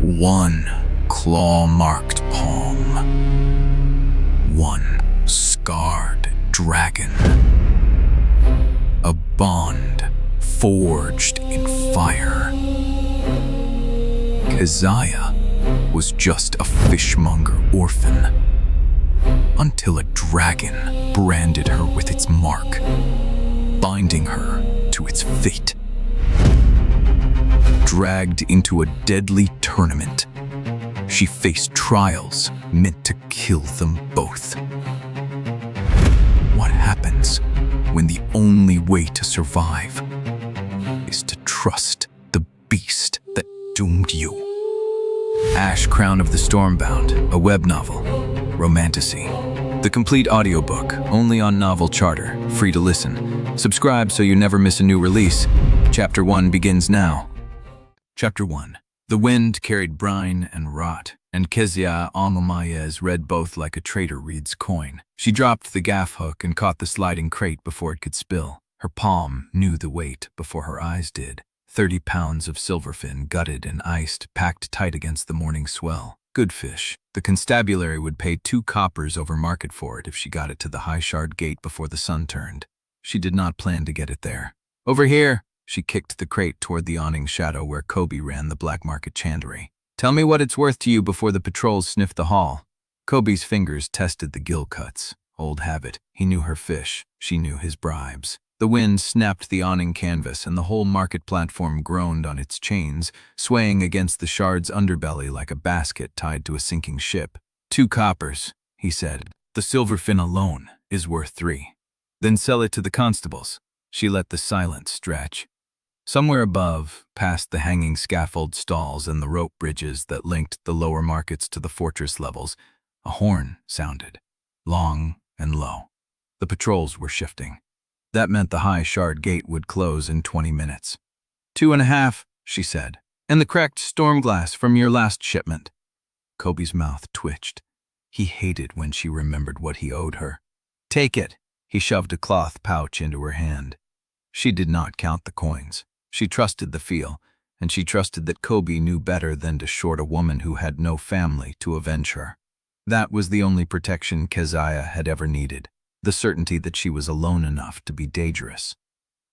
One claw-marked palm. One scarred dragon. A bond forged in fire. Keziah was just a fishmonger orphan, until a dragon branded her with its mark, binding her to its fate. Dragged into a deadly tournament, she faced trials meant to kill them both. What happens when the only way to survive is to trust the beast that doomed you? Ash Crown of the Stormbound, a web novel. Romantasy. The complete audiobook, only on Novel Charter, free to listen. Subscribe so you never miss a new release. Chapter 1 begins now. Chapter 1. The wind carried brine and rot, and Keziah Onwuamaeze read both like a trader reads coin. She dropped the gaff hook and caught the sliding crate before it could spill. Her palm knew the weight before her eyes did. 30 pounds of silverfin, gutted and iced, packed tight against the morning swell. Good fish. The constabulary would pay 2 coppers over market for it if she got it to the high shard gate before the sun turned. She did not plan to get it there. Over here! She kicked the crate toward the awning shadow where Kobe ran the black market chandlery. Tell me what it's worth to you before the patrols sniff the hall. Kobe's fingers tested the gill cuts. Old habit. He knew her fish. She knew his bribes. The wind snapped the awning canvas and the whole market platform groaned on its chains, swaying against the shard's underbelly like a basket tied to a sinking ship. 2 coppers, he said. The silverfin alone is worth 3. Then sell it to the constables. She let the silence stretch. Somewhere above, past the hanging scaffold stalls and the rope bridges that linked the lower markets to the fortress levels, a horn sounded, long and low. The patrols were shifting. That meant the high shard gate would close in 20 minutes. 2.5, she said, and the cracked Stormglass from your last shipment. Kobe's mouth twitched. He hated when she remembered what he owed her. Take it. He shoved a cloth pouch into her hand. She did not count the coins. She trusted the feel, and she trusted that Kobe knew better than to short a woman who had no family to avenge her. That was the only protection Keziah had ever needed, the certainty that she was alone enough to be dangerous.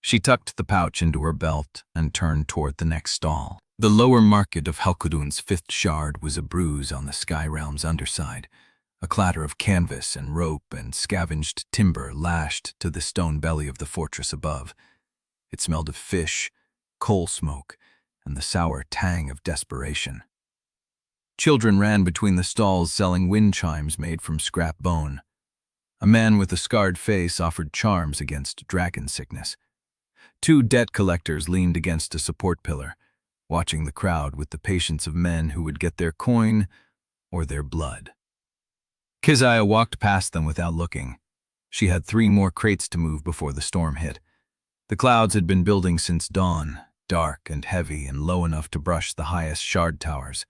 She tucked the pouch into her belt and turned toward the next stall. The lower market of Halkudun's 5th shard was a bruise on the Sky Realm's underside, a clatter of canvas and rope and scavenged timber lashed to the stone belly of the fortress above. It smelled of fish, coal smoke, and the sour tang of desperation. Children ran between the stalls selling wind chimes made from scrap bone. A man with a scarred face offered charms against dragon sickness. 2 debt collectors leaned against a support pillar, watching the crowd with the patience of men who would get their coin or their blood. Keziah walked past them without looking. She had 3 more crates to move before the storm hit. The clouds had been building since dawn, dark and heavy and low enough to brush the highest shard towers.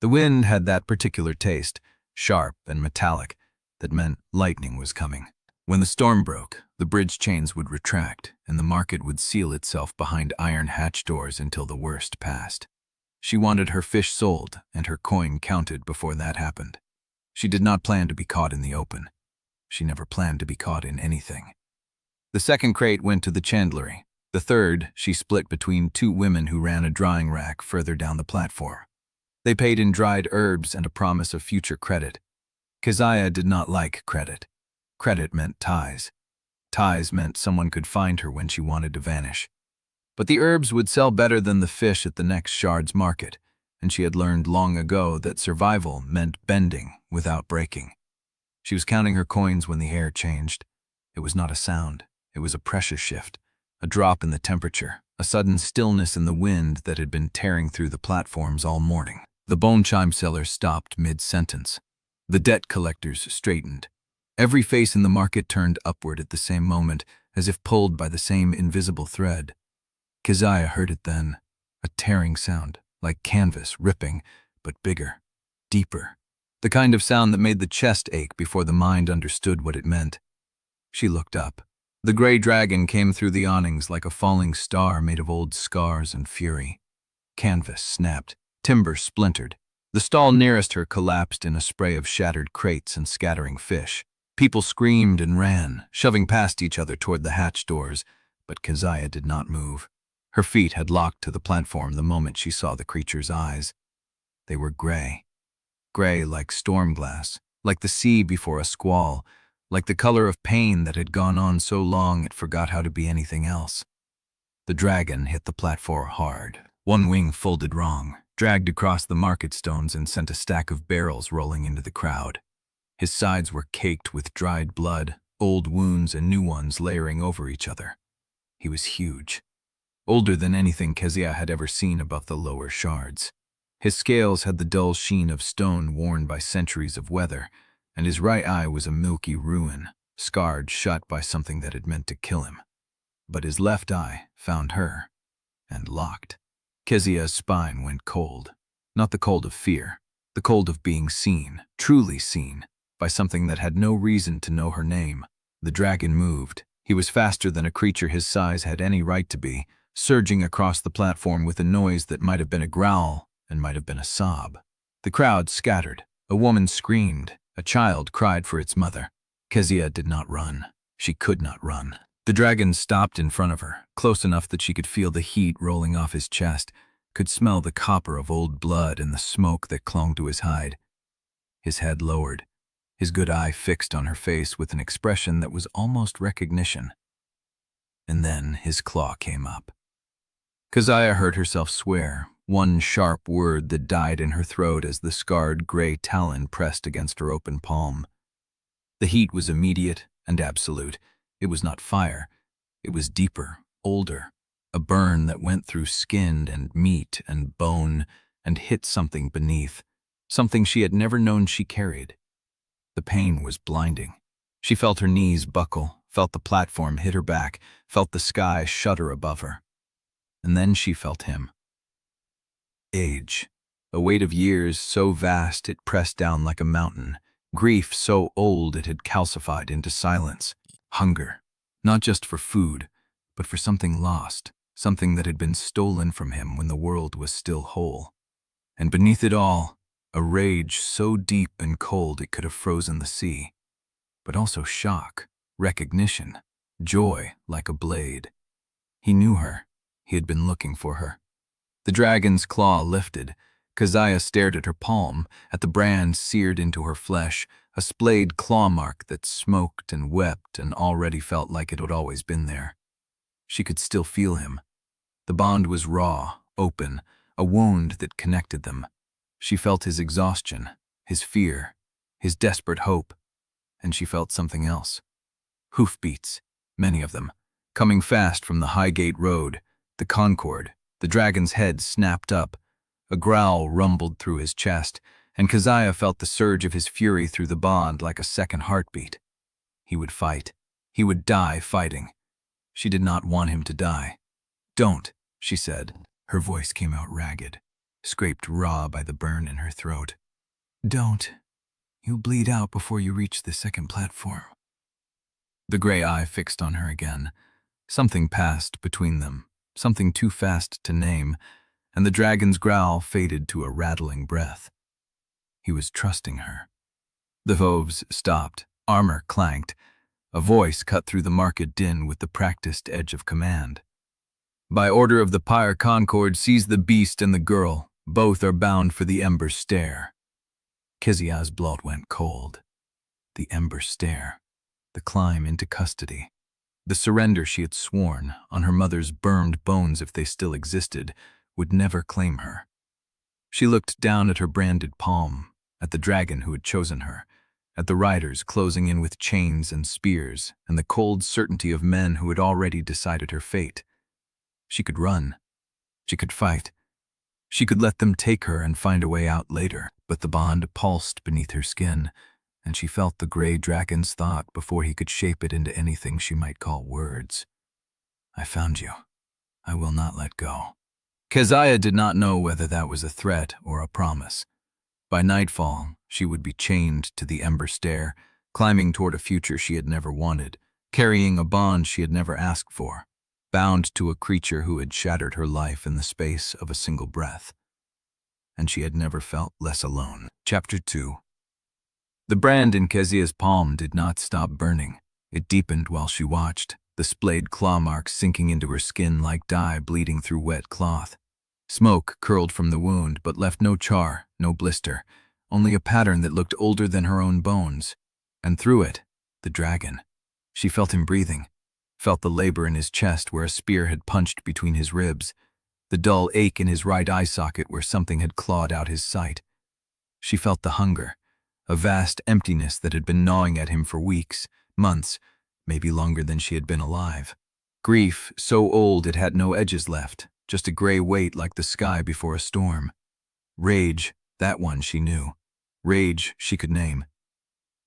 The wind had that particular taste, sharp and metallic, that meant lightning was coming. When the storm broke, the bridge chains would retract and the market would seal itself behind iron hatch doors until the worst passed. She wanted her fish sold and her coin counted before that happened. She did not plan to be caught in the open. She never planned to be caught in anything. The 2nd crate went to the chandlery. The 3rd she split between 2 women who ran a drying rack further down the platform. They paid in dried herbs and a promise of future credit. Keziah did not like credit. Credit meant ties. Ties meant someone could find her when she wanted to vanish. But the herbs would sell better than the fish at the next shard's market, and she had learned long ago that survival meant bending without breaking. She was counting her coins when the air changed. It was not a sound. It was a pressure shift, a drop in the temperature, a sudden stillness in the wind that had been tearing through the platforms all morning. The bone chime seller stopped mid-sentence. The debt collectors straightened. Every face in the market turned upward at the same moment, as if pulled by the same invisible thread. Keziah heard it then, a tearing sound, like canvas ripping, but bigger, deeper. The kind of sound that made the chest ache before the mind understood what it meant. She looked up. The gray dragon came through the awnings like a falling star made of old scars and fury. Canvas snapped. Timber splintered. The stall nearest her collapsed in a spray of shattered crates and scattering fish. People screamed and ran, shoving past each other toward the hatch doors, but Keziah did not move. Her feet had locked to the platform the moment she saw the creature's eyes. They were gray. Gray like Stormglass, like the sea before a squall, like the color of pain that had gone on so long it forgot how to be anything else. The dragon hit the platform hard. One wing folded wrong, dragged across the market stones and sent a stack of barrels rolling into the crowd. His sides were caked with dried blood, old wounds and new ones layering over each other. He was huge, older than anything Keziah had ever seen above the lower shards. His scales had the dull sheen of stone worn by centuries of weather, and his right eye was a milky ruin, scarred shut by something that had meant to kill him. But his left eye found her, and locked. Keziah's spine went cold. Not the cold of fear, the cold of being seen, truly seen, by something that had no reason to know her name. The dragon moved. He was faster than a creature his size had any right to be, surging across the platform with a noise that might have been a growl and might have been a sob. The crowd scattered. A woman screamed. A child cried for its mother. Keziah did not run. She could not run. The dragon stopped in front of her, close enough that she could feel the heat rolling off his chest, could smell the copper of old blood and the smoke that clung to his hide. His head lowered, his good eye fixed on her face with an expression that was almost recognition. And then his claw came up. Keziah heard herself swear, one sharp word that died in her throat as the scarred gray talon pressed against her open palm. The heat was immediate and absolute. It was not fire. It was deeper, older, a burn that went through skin and meat and bone and hit something beneath, something she had never known she carried. The pain was blinding. She felt her knees buckle, felt the platform hit her back, felt the sky shudder above her. And then she felt him. Age, a weight of years so vast it pressed down like a mountain, grief so old it had calcified into silence, hunger, not just for food, but for something lost, something that had been stolen from him when the world was still whole. And beneath it all, a rage so deep and cold it could have frozen the sea, but also shock, recognition, joy like a blade. He knew her. He had been looking for her. The dragon's claw lifted. Keziah stared at her palm, at the brand seared into her flesh, a splayed claw mark that smoked and wept and already felt like it had always been there. She could still feel him. The bond was raw, open, a wound that connected them. She felt his exhaustion, his fear, his desperate hope, and she felt something else. Hoofbeats, many of them, coming fast from the Highgate Road, the Concord. The dragon's head snapped up. A growl rumbled through his chest, and Keziah felt the surge of his fury through the bond like a second heartbeat. He would fight. He would die fighting. She did not want him to die. "Don't," she said. Her voice came out ragged, scraped raw by the burn in her throat. "Don't. You'll bleed out before you reach the second platform." The gray eye fixed on her again. Something passed between them, something too fast to name, and the dragon's growl faded to a rattling breath. He was trusting her. The hooves stopped, armor clanked. A voice cut through the market din with the practiced edge of command. "By order of the Pyre Concord, seize the beast and the girl. Both are bound for the Ember Stair." Keziah's blood went cold. The Ember Stair. The climb into custody. The surrender she had sworn, on her mother's burned bones if they still existed, would never claim her. She looked down at her branded palm, at the dragon who had chosen her, at the riders closing in with chains and spears, and the cold certainty of men who had already decided her fate. She could run. She could fight. She could let them take her and find a way out later, but the bond pulsed beneath her skin, and she felt the gray dragon's thought before he could shape it into anything she might call words. "I found you. I will not let go." Keziah did not know whether that was a threat or a promise. By nightfall, she would be chained to the Ember Stair, climbing toward a future she had never wanted, carrying a bond she had never asked for, bound to a creature who had shattered her life in the space of a single breath. and she had never felt less alone. Chapter 2. The brand in Keziah's palm did not stop burning. It deepened while she watched, the splayed claw marks sinking into her skin like dye bleeding through wet cloth. Smoke curled from the wound but left no char, no blister, only a pattern that looked older than her own bones. And through it, the dragon. She felt him breathing, felt the labor in his chest where a spear had punched between his ribs, the dull ache in his right eye socket where something had clawed out his sight. She felt the hunger, a vast emptiness that had been gnawing at him for weeks, months, maybe longer than she had been alive. Grief, so old it had no edges left, just a gray weight like the sky before a storm. Rage, that one she knew. Rage she could name.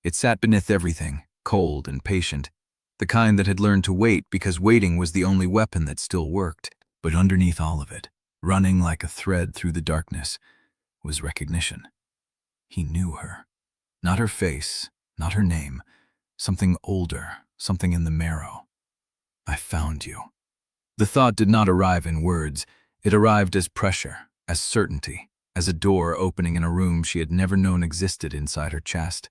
It sat beneath everything, cold and patient, the kind that had learned to wait because waiting was the only weapon that still worked. But underneath all of it, running like a thread through the darkness, was recognition. He knew her. Not her face, not her name, something older, something in the marrow. I found you. The thought did not arrive in words. It arrived as pressure, as certainty, as a door opening in a room she had never known existed inside her chest.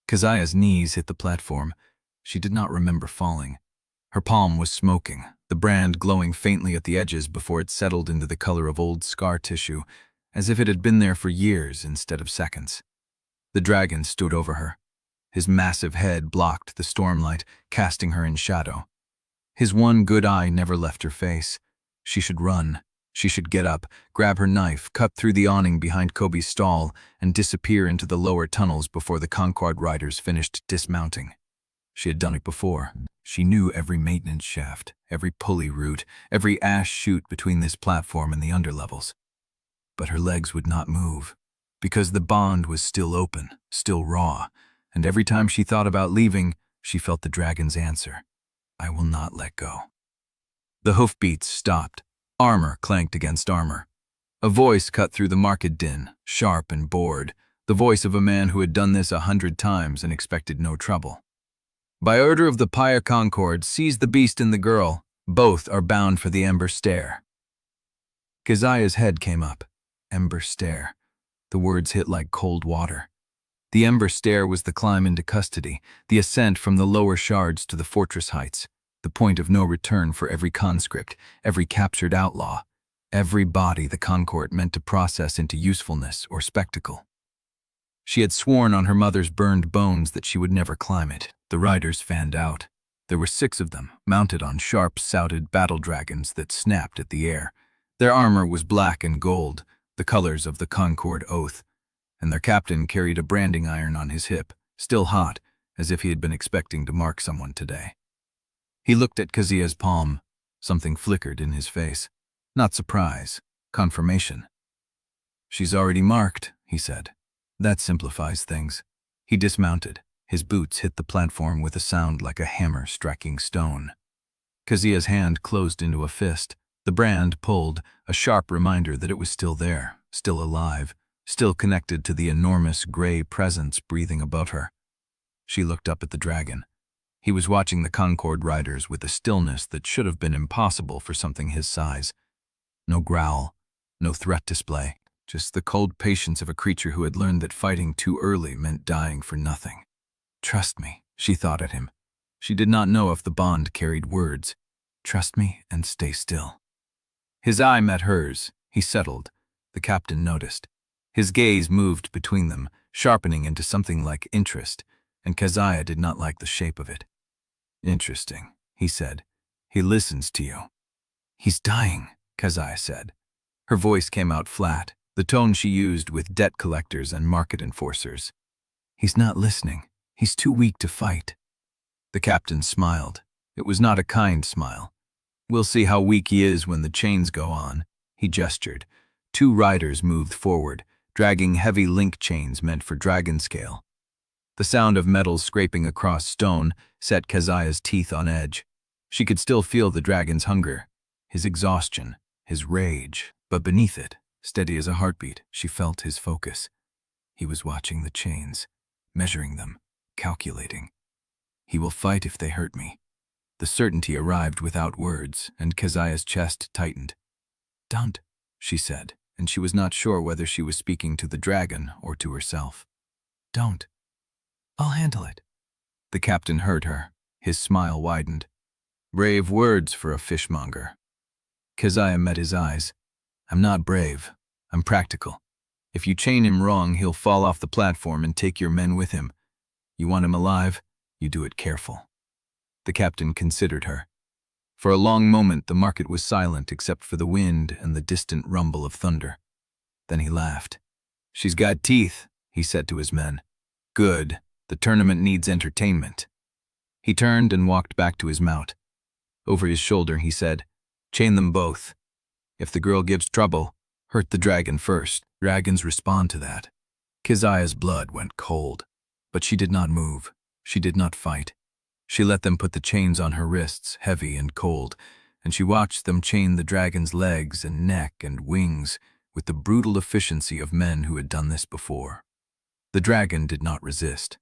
Keziah's knees hit the platform. She did not remember falling. Her palm was smoking, the brand glowing faintly at the edges before it settled into the color of old scar tissue, as if it had been there for years instead of seconds. The dragon stood over her. His massive head blocked the stormlight, casting her in shadow. His one good eye never left her face. She should run. She should get up, grab her knife, cut through the awning behind Kobe's stall, and disappear into the lower tunnels before the Concord riders finished dismounting. She had done it before. She knew every maintenance shaft, every pulley route, every ash chute between this platform and the underlevels. But her legs would not move, because the bond was still open, still raw, and every time she thought about leaving, she felt the dragon's answer. I will not let go. The hoofbeats stopped. Armor clanked against armor. A voice cut through the market din, sharp and bored, the voice of a man who had done this 100 times and expected no trouble. By order of the Pyre Concord, seize the beast and the girl. Both are bound for the Ember Stair. Keziah's head came up. Ember Stair. The words hit like cold water. The Ember Stair was the climb into custody, the ascent from the lower shards to the fortress heights, the point of no return for every conscript, every captured outlaw, every body the Concord meant to process into usefulness or spectacle. She had sworn on her mother's burned bones that she would never climb it. The riders fanned out. There were 6 of them, mounted on sharp, souted battle dragons that snapped at the air. Their armor was black and gold, the colors of the Concord oath, and their captain carried a branding iron on his hip, still hot, as if he had been expecting to mark someone today. He looked at Keziah's palm. Something flickered in his face. Not surprise, confirmation. She's already marked, he said. That simplifies things. He dismounted. His boots hit the platform with a sound like a hammer striking stone. Keziah's hand closed into a fist. The brand pulled, a sharp reminder that it was still there, still alive, still connected to the enormous gray presence breathing above her. She looked up at the dragon. He was watching the Concord riders with a stillness that should have been impossible for something his size. No growl, no threat display, just the cold patience of a creature who had learned that fighting too early meant dying for nothing. Trust me, she thought at him. She did not know if the bond carried words. Trust me and stay still. His eye met hers. He settled. The captain noticed. His gaze moved between them, sharpening into something like interest, and Keziah did not like the shape of it. Interesting, he said. He listens to you. He's dying, Keziah said. Her voice came out flat, the tone she used with debt collectors and market enforcers. He's not listening. He's too weak to fight. The captain smiled. It was not a kind smile. We'll see how weak he is when the chains go on. He gestured. 2 riders moved forward, dragging heavy link chains meant for dragon scale. The sound of metal scraping across stone set Keziah's teeth on edge. She could still feel the dragon's hunger, his exhaustion, his rage, but beneath it, steady as a heartbeat, she felt his focus. He was watching the chains, measuring them, calculating. He will fight if they hurt me. The certainty arrived without words, and Keziah's chest tightened. Don't, she said, and she was not sure whether she was speaking to the dragon or to herself. "Don't. I'll handle it." The captain heard her. His smile widened. Brave words for a fishmonger. Keziah met his eyes. "I'm not brave. I'm practical. If you chain him wrong, he'll fall off the platform and take your men with him. You want him alive? You do it careful." The captain considered her. For a long moment, the market was silent except for the wind and the distant rumble of thunder. Then he laughed. "She's got teeth," he said to his men. "Good. The tournament needs entertainment." He turned and walked back to his mount. Over his shoulder, he said, "Chain them both. If the girl gives trouble, hurt the dragon first. Dragons respond to that." Keziah's blood went cold, but she did not move. She did not fight. She let them put the chains on her wrists, heavy and cold, and she watched them chain the dragon's legs and neck and wings with the brutal efficiency of men who had done this before. The dragon did not resist.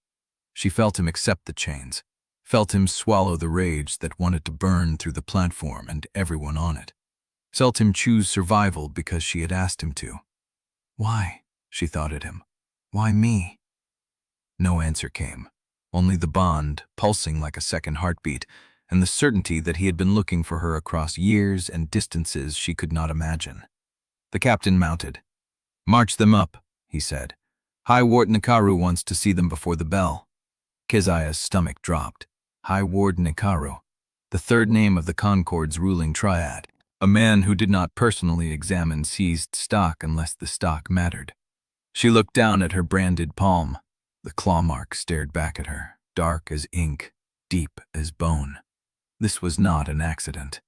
She felt him accept the chains, felt him swallow the rage that wanted to burn through the platform and everyone on it, felt him choose survival because she had asked him to. "Why?" she thought at him. "Why me?" No answer came. Only the bond, pulsing like a second heartbeat, and the certainty that he had been looking for her across years and distances she could not imagine. The captain mounted. "March them up," he said. "High Ward Nikaru wants to see them before the bell." Keziah's stomach dropped. High Ward Nikaru, the third name of the Concord's ruling triad, a man who did not personally examine seized stock unless the stock mattered. She looked down at her branded palm. The claw mark stared back at her, dark as ink, deep as bone. This was not an accident.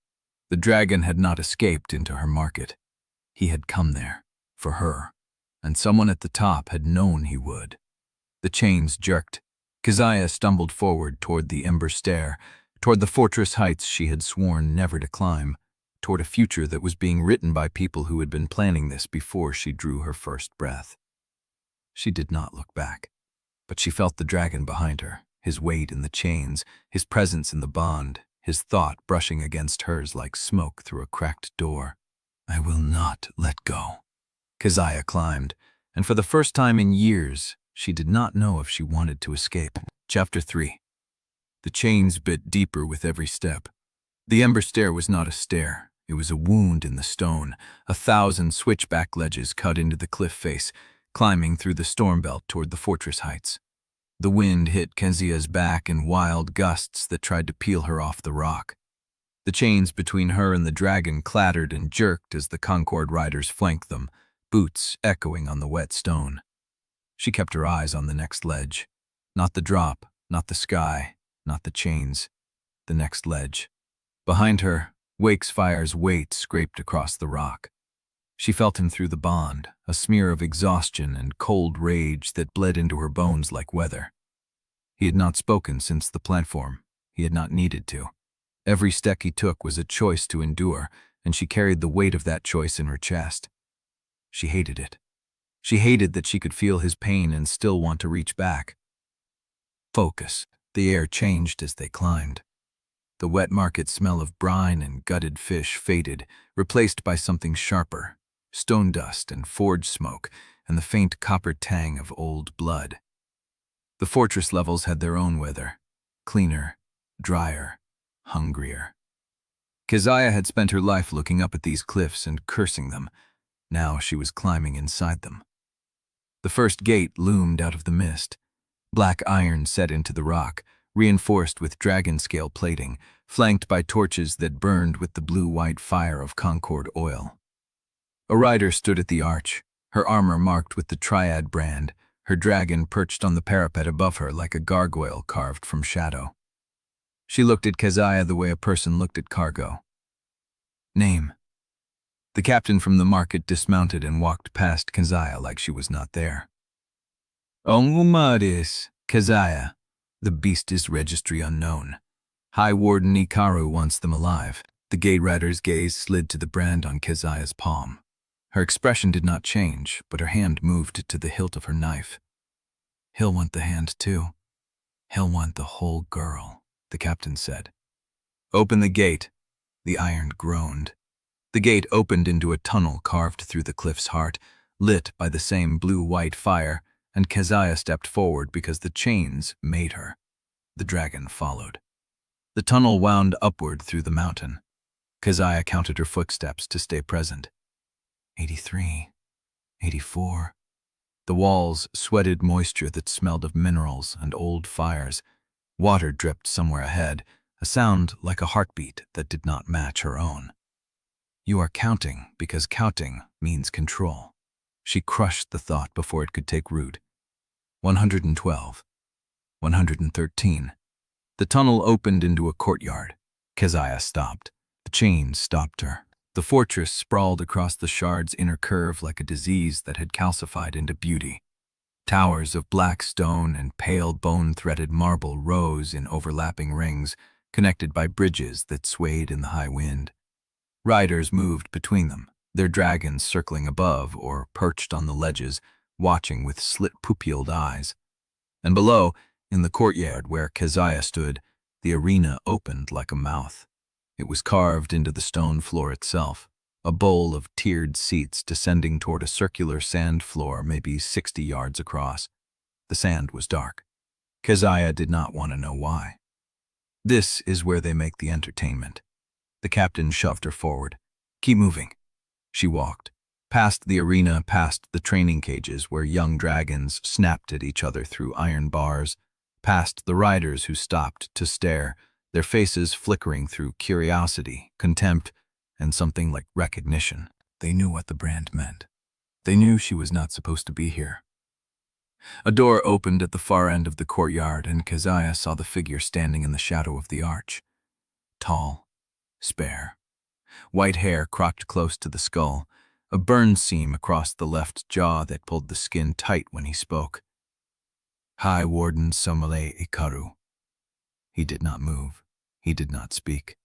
The dragon had not escaped into her market. He had come there, for her, and someone at the top had known he would. The chains jerked. Keziah stumbled forward toward the Ember Stair, toward the fortress heights she had sworn never to climb, toward a future that was being written by people who had been planning this before she drew her first breath. She did not look back. But she felt the dragon behind her, his weight in the chains, his presence in the bond, his thought brushing against hers like smoke through a cracked door. "I will not let go." Keziah climbed, and for the first time in years, she did not know if she wanted to escape. Chapter 3. The chains bit deeper with every step. The Ember Stair was not a stair. It was a wound in the stone, 1,000 switchback ledges cut into the cliff face, climbing through the storm belt toward the fortress heights. The wind hit Keziah's back in wild gusts that tried to peel her off the rock. The chains between her and the dragon clattered and jerked as the Concord riders flanked them, boots echoing on the wet stone. She kept her eyes on the next ledge. Not the drop, not the sky, not the chains. The next ledge. Behind her, Wakefire's weight scraped across the rock. She felt him through the bond, a smear of exhaustion and cold rage that bled into her bones like weather. He had not spoken since the platform. He had not needed to. Every step he took was a choice to endure, and she carried the weight of that choice in her chest. She hated it. She hated that she could feel his pain and still want to reach back. Focus. The air changed as they climbed. The wet market smell of brine and gutted fish faded, replaced by something sharper. Stone dust and forge smoke, and the faint copper tang of old blood. The fortress levels had their own weather, cleaner, drier, hungrier. Keziah had spent her life looking up at these cliffs and cursing them. Now she was climbing inside them. The first gate loomed out of the mist, black iron set into the rock, reinforced with dragon-scale plating, flanked by torches that burned with the blue-white fire of Concord oil. A rider stood at the arch, her armor marked with the Triad brand, her dragon perched on the parapet above her like a gargoyle carved from shadow. She looked at Keziah the way a person looked at cargo. "Name." The captain from the market dismounted and walked past Keziah like she was not there. "Onwuamaeze, Keziah. The beast is registry unknown. High Warden Nikaru wants them alive." The gate rider's gaze slid to the brand on Keziah's palm. Her expression did not change, but her hand moved to the hilt of her knife. "He'll want the hand too. He'll want the whole girl," the captain said. "Open the gate." The iron groaned. The gate opened into a tunnel carved through the cliff's heart, lit by the same blue-white fire, and Keziah stepped forward because the chains made her. The dragon followed. The tunnel wound upward through the mountain. Keziah counted her footsteps to stay present. 83, 84. The walls sweated moisture that smelled of minerals and old fires. Water dripped somewhere ahead, a sound like a heartbeat that did not match her own. You are counting because counting means control. She crushed the thought before it could take root. 112. 113. The tunnel opened into a courtyard. Keziah stopped. The chains stopped her. The fortress sprawled across the shard's inner curve like a disease that had calcified into beauty. Towers of black stone and pale bone-threaded marble rose in overlapping rings, connected by bridges that swayed in the high wind. Riders moved between them, their dragons circling above or perched on the ledges, watching with slit-pupilled eyes. And below, in the courtyard where Keziah stood, the arena opened like a mouth. It was carved into the stone floor itself, a bowl of tiered seats descending toward a circular sand floor maybe 60 yards across. The sand was dark. Keziah did not want to know why. This is where they make the entertainment. The captain shoved her forward. Keep moving. She walked, past the arena, past the training cages where young dragons snapped at each other through iron bars, past the riders who stopped to stare, their faces flickering through curiosity, contempt, and something like recognition. They knew what the brand meant. They knew she was not supposed to be here. A door opened at the far end of the courtyard, and Keziah saw the figure standing in the shadow of the arch. Tall, spare. White hair cropped close to the skull, a burn seam across the left jaw that pulled the skin tight when he spoke. High Warden Somale Ikaru. He did not move. He did not speak.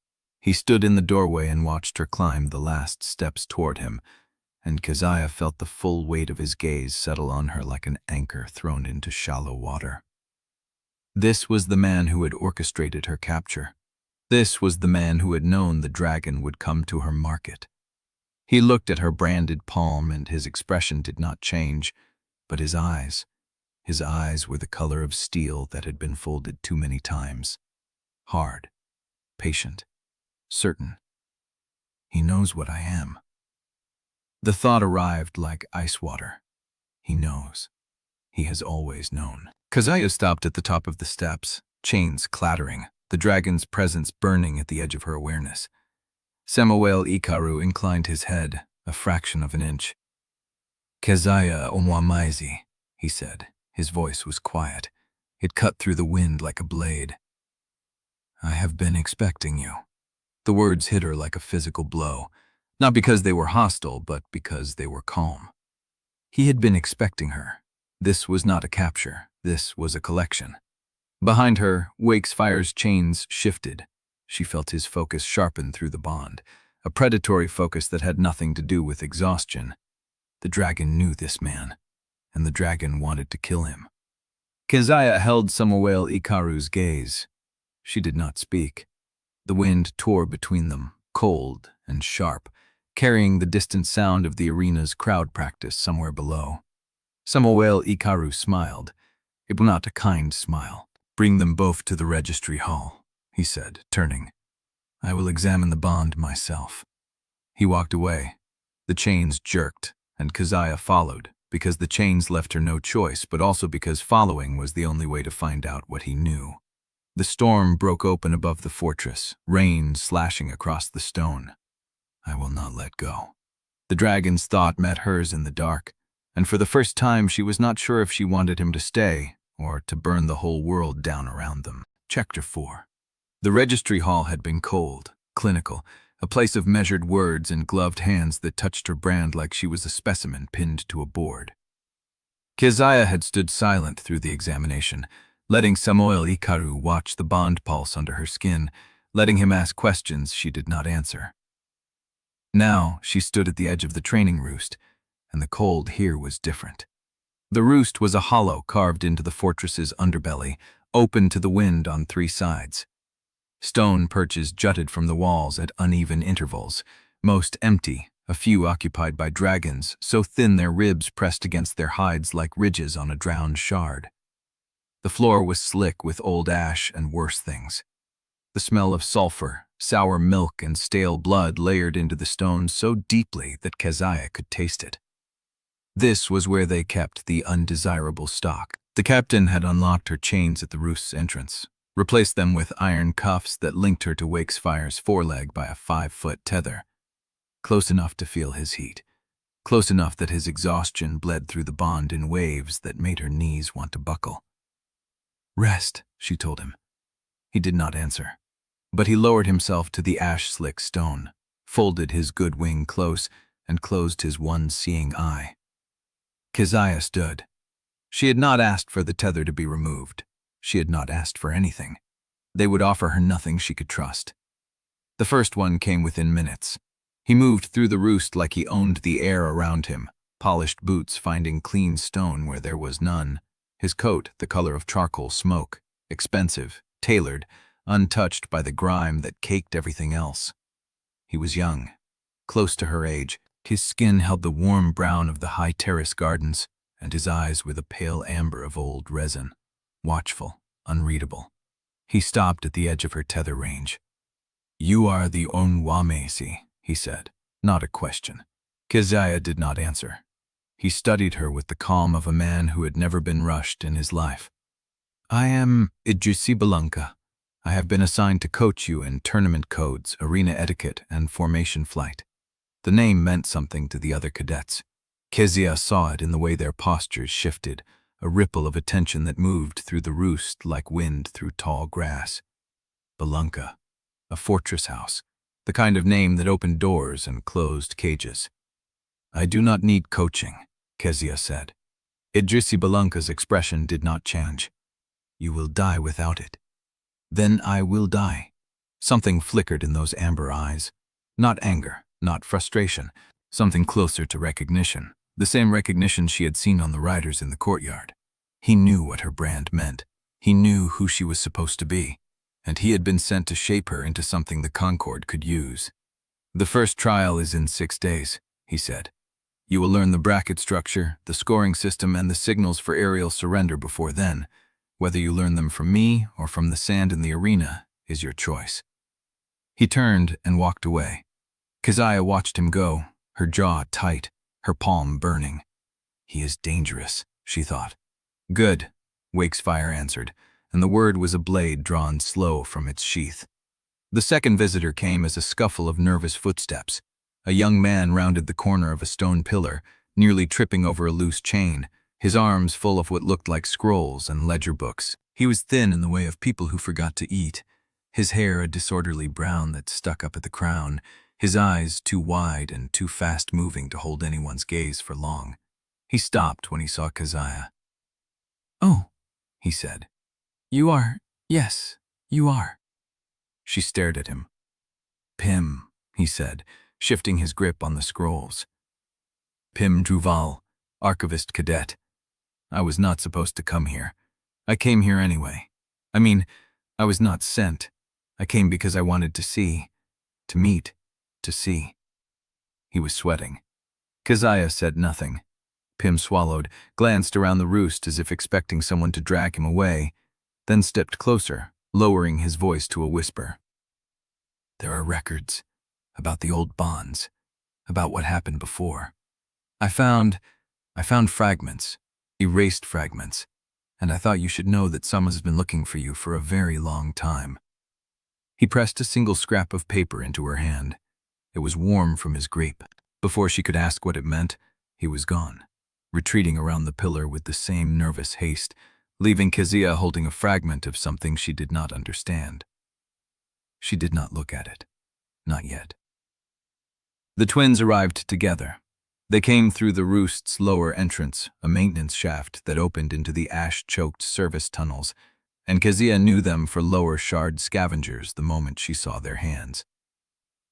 He stood in the doorway and watched her climb the last steps toward him, and Keziah felt the full weight of his gaze settle on her like an anchor thrown into shallow water. This was the man who had orchestrated her capture. This was the man who had known the dragon would come to her market. He looked at her branded palm, and his expression did not change, but his eyes were the color of steel that had been folded too many times. Hard, patient, certain. He knows what I am. The thought arrived like ice water. He knows. He has always known. Keziah stopped at the top of the steps, chains clattering, the dragon's presence burning at the edge of her awareness. Samuel Ikaru inclined his head a fraction of an inch. Keziah Onwuamaeze, he said. His voice was quiet. It cut through the wind like a blade. I have been expecting you. The words hit her like a physical blow, not because they were hostile, but because they were calm. He had been expecting her. This was not a capture. This was a collection. Behind her, Wakefire's chains shifted. She felt his focus sharpen through the bond, a predatory focus that had nothing to do with exhaustion. The dragon knew this man, and the dragon wanted to kill him. Keziah held Samuel Ikaru's gaze. She did not speak. The wind tore between them, cold and sharp, carrying the distant sound of the arena's crowd practice somewhere below. Samuel Ikaru smiled. It was not a kind smile. Bring them both to the registry hall, he said, turning. I will examine the bond myself. He walked away. The chains jerked, and Keziah followed, because the chains left her no choice, but also because following was the only way to find out what he knew. The storm broke open above the fortress, rain slashing across the stone. I will not let go. The dragon's thought met hers in the dark, and for the first time she was not sure if she wanted him to stay or to burn the whole world down around them. Chapter 4. The registry hall had been cold, clinical, a place of measured words and gloved hands that touched her brand like she was a specimen pinned to a board. Keziah had stood silent through the examination, letting Samuel Ikaru watch the bond pulse under her skin, letting him ask questions she did not answer. Now she stood at the edge of the training roost, and the cold here was different. The roost was a hollow carved into the fortress's underbelly, open to the wind on 3 sides. Stone perches jutted from the walls at uneven intervals, Most empty, a few occupied by dragons, so thin their ribs pressed against their hides like ridges on a drowned shard. The floor was slick with old ash and worse things. The smell of sulfur, sour milk, and stale blood layered into the stones so deeply that Keziah could taste it. This was where they kept the undesirable stock. The captain had unlocked her chains at the Roost's entrance, replaced them with iron cuffs that linked her to Wakefire's foreleg by a 5-foot tether. Close enough to feel his heat, close enough that his exhaustion bled through the bond in waves that made her knees want to buckle. "Rest," she told him. He did not answer, but he lowered himself to the ash-slick stone, folded his good wing close, and closed his one seeing eye. Keziah stood. She had not asked for the tether to be removed. She had not asked for anything. They would offer her nothing she could trust. The first one came within minutes. He moved through the Roost like he owned the air around him, polished boots finding clean stone where there was none, his coat the color of charcoal smoke, expensive, tailored, untouched by the grime that caked everything else. He was young, close to her age. His skin held the warm brown of the high terrace gardens, and his eyes were the pale amber of old resin, watchful, unreadable. He stopped at the edge of her tether range. "You are the Onwuamaeze," he said, not a question. Keziah did not answer. He studied her with the calm of a man who had never been rushed in his life. "I am Idrisi Bellanca. I have been assigned to coach you in tournament codes, arena etiquette, and formation flight." The name meant something to the other cadets. Keziah saw it in the way their postures shifted, a ripple of attention that moved through the Roost like wind through tall grass. Bellanca, a fortress house, the kind of name that opened doors and closed cages. "I do not need coaching," Keziah said. Idrisi Bellanca's expression did not change. "You will die without it." "Then I will die." Something flickered in those amber eyes. Not anger, not frustration, something closer to recognition, the same recognition she had seen on the riders in the courtyard. He knew what her brand meant. He knew who she was supposed to be, and he had been sent to shape her into something the Concord could use. "The first trial is in 6 days," he said. "You will learn the bracket structure, the scoring system, and the signals for aerial surrender before then. Whether you learn them from me or from the sand in the arena is your choice." He turned and walked away. Keziah watched him go, her jaw tight, her palm burning. "He is dangerous," she thought. "Good," Wakesfire answered, and the word was a blade drawn slow from its sheath. The second visitor came as a scuffle of nervous footsteps. A young man rounded the corner of a stone pillar, nearly tripping over a loose chain, his arms full of what looked like scrolls and ledger books. He was thin in the way of people who forgot to eat, his hair a disorderly brown that stuck up at the crown, his eyes too wide and too fast-moving to hold anyone's gaze for long. He stopped when he saw Keziah. "Oh," he said. "You are, yes, you are." She stared at him. "Pim," he said, shifting his grip on the scrolls. "Pim Druval, archivist cadet. I was not supposed to come here. I came here anyway. I mean, I was not sent. I came because I wanted to see, to meet, to see." He was sweating. Keziah said nothing. Pim swallowed, glanced around the Roost as if expecting someone to drag him away, then stepped closer, lowering his voice to a whisper. "There are records about the old bonds, about what happened before. I found fragments, erased fragments, and I thought you should know that someone has been looking for you for a very long time." He pressed a single scrap of paper into her hand. It was warm from his grape. Before she could ask what it meant, he was gone, retreating around the pillar with the same nervous haste, leaving Keziah holding a fragment of something she did not understand. She did not look at it. Not yet. The twins arrived together. They came through the Roost's lower entrance, a maintenance shaft that opened into the ash-choked service tunnels, and Keziah knew them for lower shard scavengers the moment she saw their hands.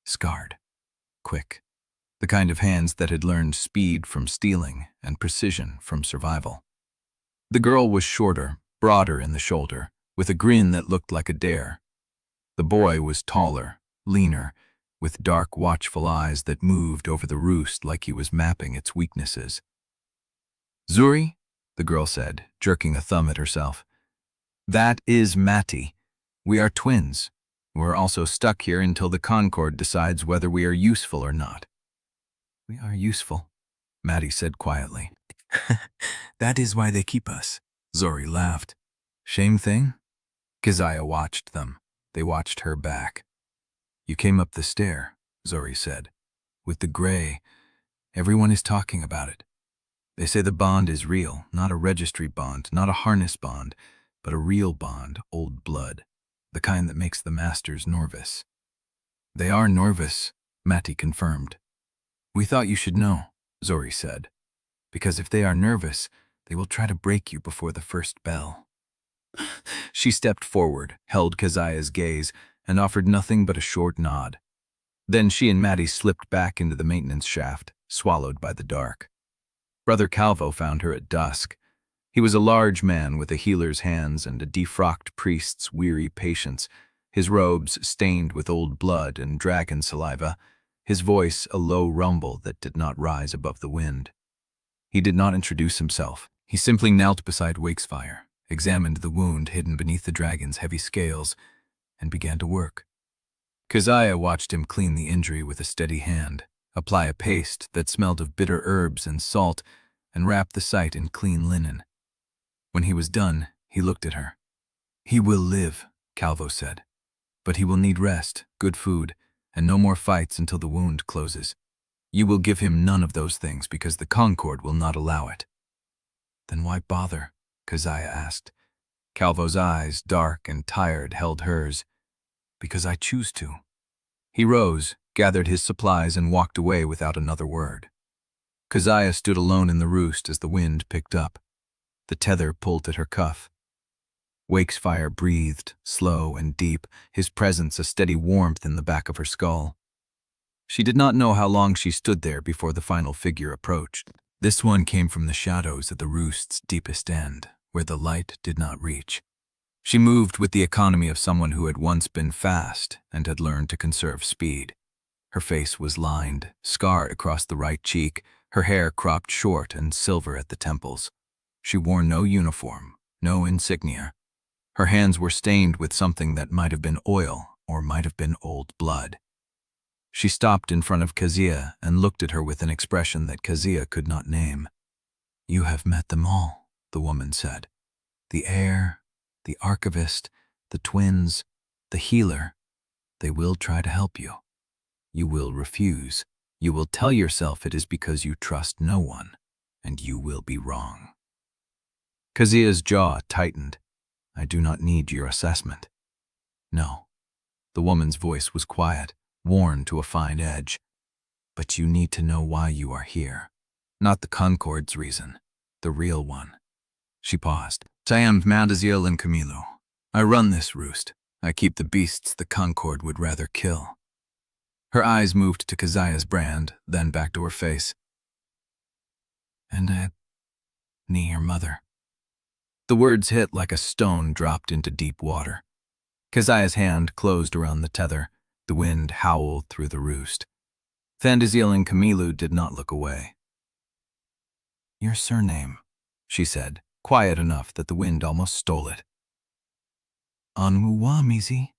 Scarred. Quick. The kind of hands that had learned speed from stealing and precision from survival. The girl was shorter, broader in the shoulder, with a grin that looked like a dare. The boy was taller, leaner, with dark, watchful eyes that moved over the roost like he was mapping its weaknesses. "Zuri," the girl said, jerking a thumb at herself. "That is Mati. We are twins. We're also stuck here until the Concord decides whether we are useful or not." "We are useful," Mati said quietly. "That is why they keep us." Zuri laughed. "Shame thing?" Keziah watched them. They watched her back. "You came up the stair," Zuri said. "With the gray. Everyone is talking about it. They say the bond is real, not a registry bond, not a harness bond, but a real bond, old blood, the kind that makes the masters nervous." "They are nervous," Mati confirmed. "We thought you should know," Zuri said, "because if they are nervous, they will try to break you before the first bell." She stepped forward, held Keziah's gaze, and offered nothing but a short nod. Then she and Mati slipped back into the maintenance shaft, swallowed by the dark. Brother Calvo found her at dusk. He was a large man with a healer's hands and a defrocked priest's weary patience, his robes stained with old blood and dragon saliva, his voice a low rumble that did not rise above the wind. He did not introduce himself. He simply knelt beside Wakesfire, examined the wound hidden beneath the dragon's heavy scales, and began to work. Keziah watched him clean the injury with a steady hand, apply a paste that smelled of bitter herbs and salt, and wrap the site in clean linen. When he was done, he looked at her. "He will live," Calvo said, "but he will need rest, good food, and no more fights until the wound closes. You will give him none of those things because the Concord will not allow it." "Then why bother?" Keziah asked. Calvo's eyes, dark and tired, held hers. "Because I choose to." He rose, gathered his supplies, and walked away without another word. Keziah stood alone in the roost as the wind picked up. The tether pulled at her cuff. Wakesfire breathed, slow and deep, his presence a steady warmth in the back of her skull. She did not know how long she stood there before the final figure approached. This one came from the shadows at the roost's deepest end, where the light did not reach. She moved with the economy of someone who had once been fast and had learned to conserve speed. Her face was lined, scarred across the right cheek, her hair cropped short and silver at the temples. She wore no uniform, no insignia. Her hands were stained with something that might have been oil or might have been old blood. She stopped in front of Keziah and looked at her with an expression that Keziah could not name. "You have met them all," the woman said. "The heir, the archivist, the twins, the healer. They will try to help you. You will refuse. You will tell yourself it is because you trust no one, and you will be wrong." Keziah's jaw tightened. "I do not need your assessment." "No." The woman's voice was quiet, worn to a fine edge. "But you need to know why you are here. Not the Concord's reason, the real one." She paused. "I am Undesirable and Camilo. I run this roost. I keep the beasts the Concord would rather kill." Her eyes moved to Keziah's brand, then back to her face. "And knee your mother." The words hit like a stone dropped into deep water. Keziah's hand closed around the tether. The wind howled through the roost. Undesirable and Camilo did not look away. "Your surname," she said, quiet enough that the wind almost stole it. "Onwuamaeze."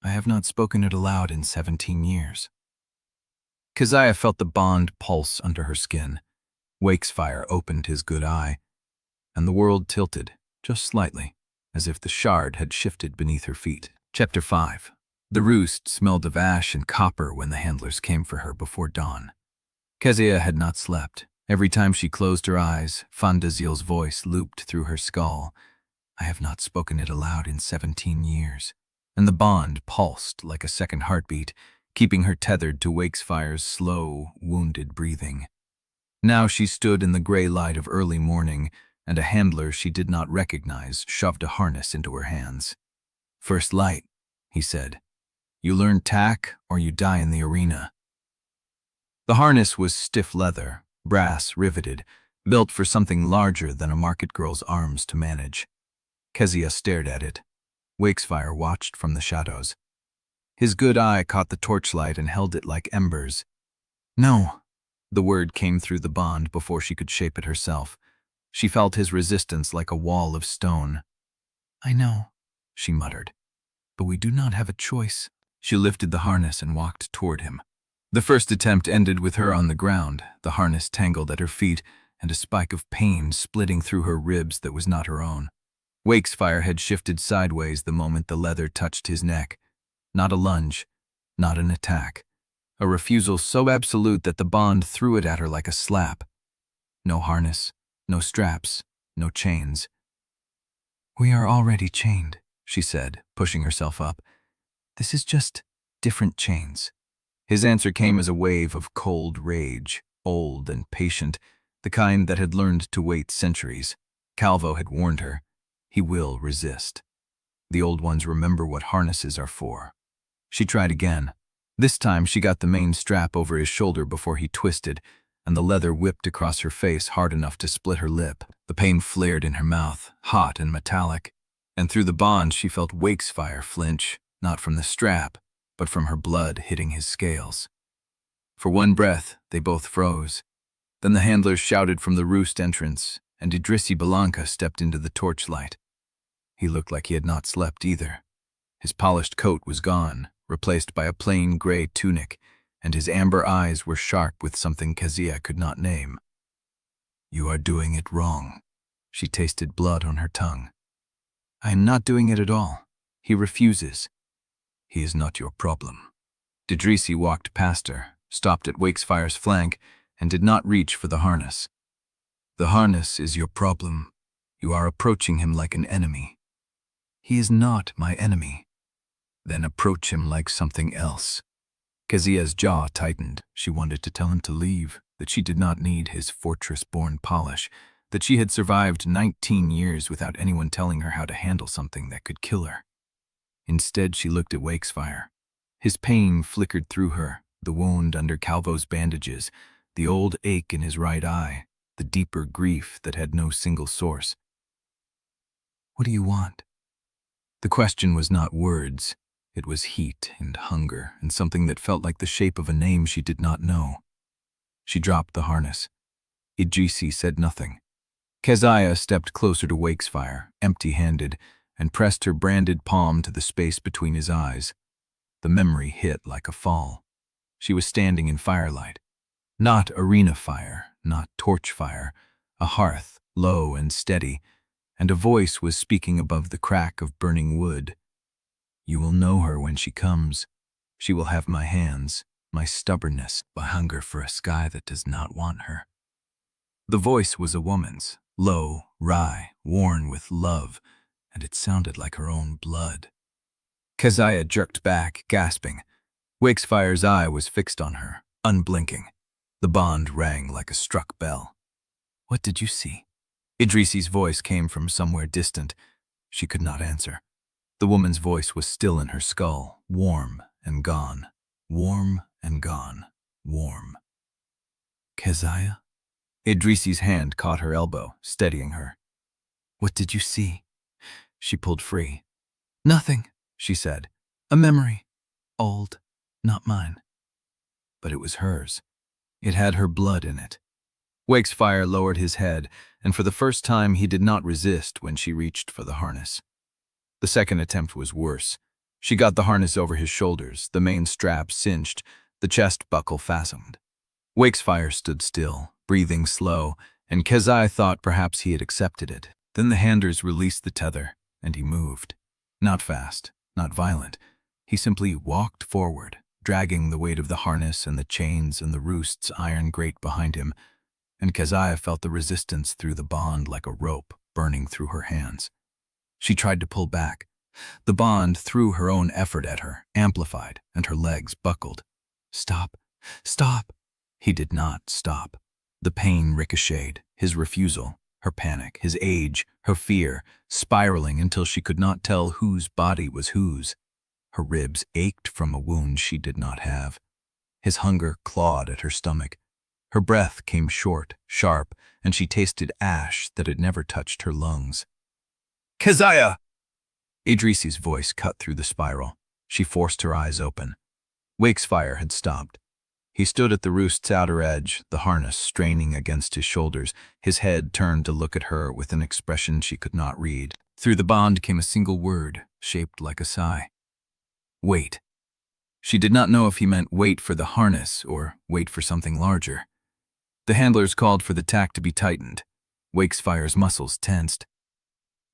"I have not spoken it aloud in 17 years. Keziah felt the bond pulse under her skin. Wakesfire opened his good eye, and the world tilted, just slightly, as if the shard had shifted beneath her feet. Chapter 5. The roost smelled of ash and copper when the handlers came for her before dawn. Keziah had not slept. Every time she closed her eyes, Undesirable's voice looped through her skull. "I have not spoken it aloud in 17 years. And the bond pulsed like a second heartbeat, keeping her tethered to Wakesfire's slow, wounded breathing. Now she stood in the gray light of early morning, and a handler she did not recognize shoved a harness into her hands. "First light," he said. "You learn tack or you die in the arena." The harness was stiff leather, brass riveted, built for something larger than a market girl's arms to manage. Keziah stared at it. Wakesfire watched from the shadows. His good eye caught the torchlight and held it like embers. "No." The word came through the bond before she could shape it herself. She felt his resistance like a wall of stone. "I know," she muttered, "but we do not have a choice." She lifted the harness and walked toward him. The first attempt ended with her on the ground, the harness tangled at her feet, and a spike of pain splitting through her ribs that was not her own. Wakesfire had shifted sideways the moment the leather touched his neck. Not a lunge, not an attack. A refusal so absolute that the bond threw it at her like a slap. No harness, no straps, no chains. "We are already chained," she said, pushing herself up. "This is just different chains." His answer came as a wave of cold rage, old and patient, the kind that had learned to wait centuries. Calvo had warned her, he will resist. The old ones remember what harnesses are for. She tried again. This time she got the main strap over his shoulder before he twisted, and the leather whipped across her face hard enough to split her lip. The pain flared in her mouth, hot and metallic, and through the bond she felt Wakesfire flinch, not from the strap, but from her blood hitting his scales. For one breath, they both froze. Then the handlers shouted from the Roost entrance, and Idrisi Bellanca stepped into the torchlight. He looked like he had not slept either. His polished coat was gone, replaced by a plain gray tunic, and his amber eyes were sharp with something Keziah could not name. "You are doing it wrong." She tasted blood on her tongue. "I am not doing it at all. He refuses." "He is not your problem." Idrisi walked past her, stopped at Wakefire's flank, and did not reach for the harness. "The harness is your problem. You are approaching him like an enemy." "He is not my enemy." "Then approach him like something else." Keziah's jaw tightened. She wanted to tell him to leave, that she did not need his fortress-born polish, that she had survived 19 years without anyone telling her how to handle something that could kill her. Instead, she looked at Wakesfire. His pain flickered through her, the wound under Calvo's bandages, the old ache in his right eye, the deeper grief that had no single source. "What do you want?" The question was not words. It was heat and hunger and something that felt like the shape of a name she did not know. She dropped the harness. Idrisi said nothing. Keziah stepped closer to Wakesfire, empty-handed, and pressed her branded palm to the space between his eyes. The memory hit like a fall. She was standing in firelight. Not arena fire, not torch fire, a hearth, low and steady, and a voice was speaking above the crack of burning wood. "You will know her when she comes. She will have my hands, my stubbornness, my hunger for a sky that does not want her." The voice was a woman's, low, wry, worn with love, and it sounded like her own blood. Keziah jerked back, gasping. Wakefire's eye was fixed on her, unblinking. The bond rang like a struck bell. "What did you see?" Idrisi's voice came from somewhere distant. She could not answer. The woman's voice was still in her skull, warm and gone, warm and gone, warm. "Keziah?" Idrisi's hand caught her elbow, steadying her. "What did you see?" She pulled free. "Nothing," she said. "A memory. Old, not mine." But it was hers. It had her blood in it. Wakesfire lowered his head, and for the first time he did not resist when she reached for the harness. The second attempt was worse. She got the harness over his shoulders, the main strap cinched, the chest buckle fastened. Wakesfire stood still, breathing slow, and Keziah thought perhaps he had accepted it. Then the handers released the tether, and he moved. Not fast, not violent. He simply walked forward, dragging the weight of the harness and the chains and the Roost's iron grate behind him, and Keziah felt the resistance through the bond like a rope burning through her hands. She tried to pull back. The bond threw her own effort at her, amplified, and her legs buckled. "Stop! Stop!" He did not stop. The pain ricocheted, his refusal, her panic, his age, her fear, spiraling until she could not tell whose body was whose. Her ribs ached from a wound she did not have. His hunger clawed at her stomach. Her breath came short, sharp, and she tasted ash that had never touched her lungs. "Keziah!" Idrisi's voice cut through the spiral. She forced her eyes open. Wakesfire had stopped. He stood at the Roost's outer edge, the harness straining against his shoulders, his head turned to look at her with an expression she could not read. Through the bond came a single word, shaped like a sigh. Wait. She did not know if he meant wait for the harness or wait for something larger. The handlers called for the tack to be tightened. Wakefire's muscles tensed.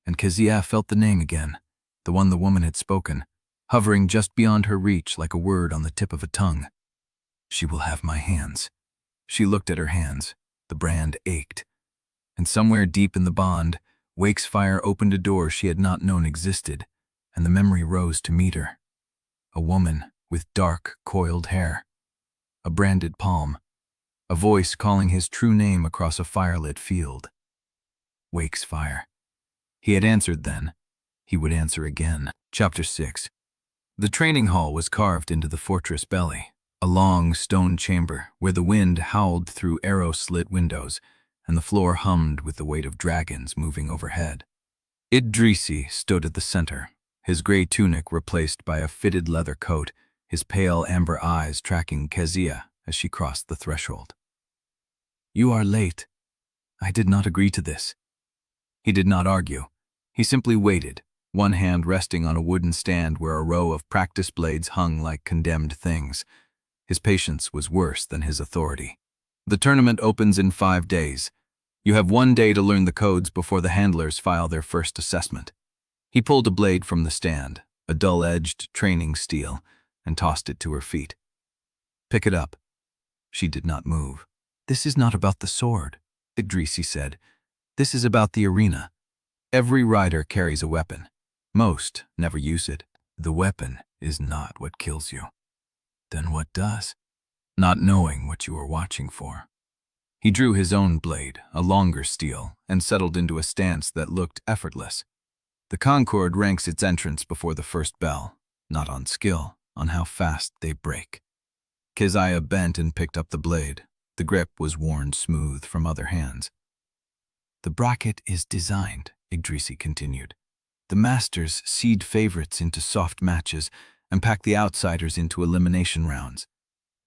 And Keziah felt the name again, the one the woman had spoken, hovering just beyond her reach like a word on the tip of a tongue. She will have my hands. She looked at her hands. The brand ached. And somewhere deep in the bond, Wakesfire opened a door she had not known existed, and the memory rose to meet her. A woman with dark, coiled hair. A branded palm. A voice calling his true name across a firelit field. Wakesfire. He had answered then. He would answer again. Chapter 6. The training hall was carved into the fortress belly, a long stone chamber where the wind howled through arrow-slit windows and the floor hummed with the weight of dragons moving overhead. Idrisi stood at the center, his gray tunic replaced by a fitted leather coat, his pale amber eyes tracking Keziah as she crossed the threshold. You are late. I did not agree to this. He did not argue. He simply waited, one hand resting on a wooden stand where a row of practice blades hung like condemned things. His patience was worse than his authority. The tournament opens in 5 days. You have 1 day to learn the codes before the handlers file their first assessment. He pulled a blade from the stand, a dull-edged training steel, and tossed it to her feet. Pick it up. She did not move. This is not about the sword, Idrisi said. This is about the arena. Every rider carries a weapon. Most never use it. The weapon is not what kills you. Then what does? Not knowing what you are watching for. He drew his own blade, a longer steel, and settled into a stance that looked effortless. The Concord ranks its entrance before the first bell, not on skill, on how fast they break. Keziah bent and picked up the blade. The grip was worn smooth from other hands. The bracket is designed, Idrisi continued. The masters seed favorites into soft matches and pack the outsiders into elimination rounds.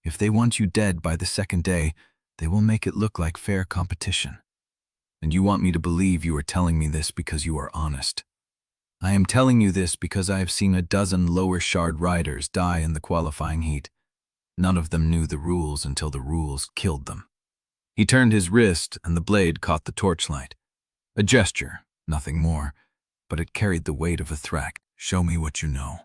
If they want you dead by the second day, they will make it look like fair competition. And you want me to believe you are telling me this because you are honest. I am telling you this because I have seen a dozen lower shard riders die in the qualifying heat. None of them knew the rules until the rules killed them. He turned his wrist and the blade caught the torchlight. A gesture, nothing more, but it carried the weight of a threat. Show me what you know.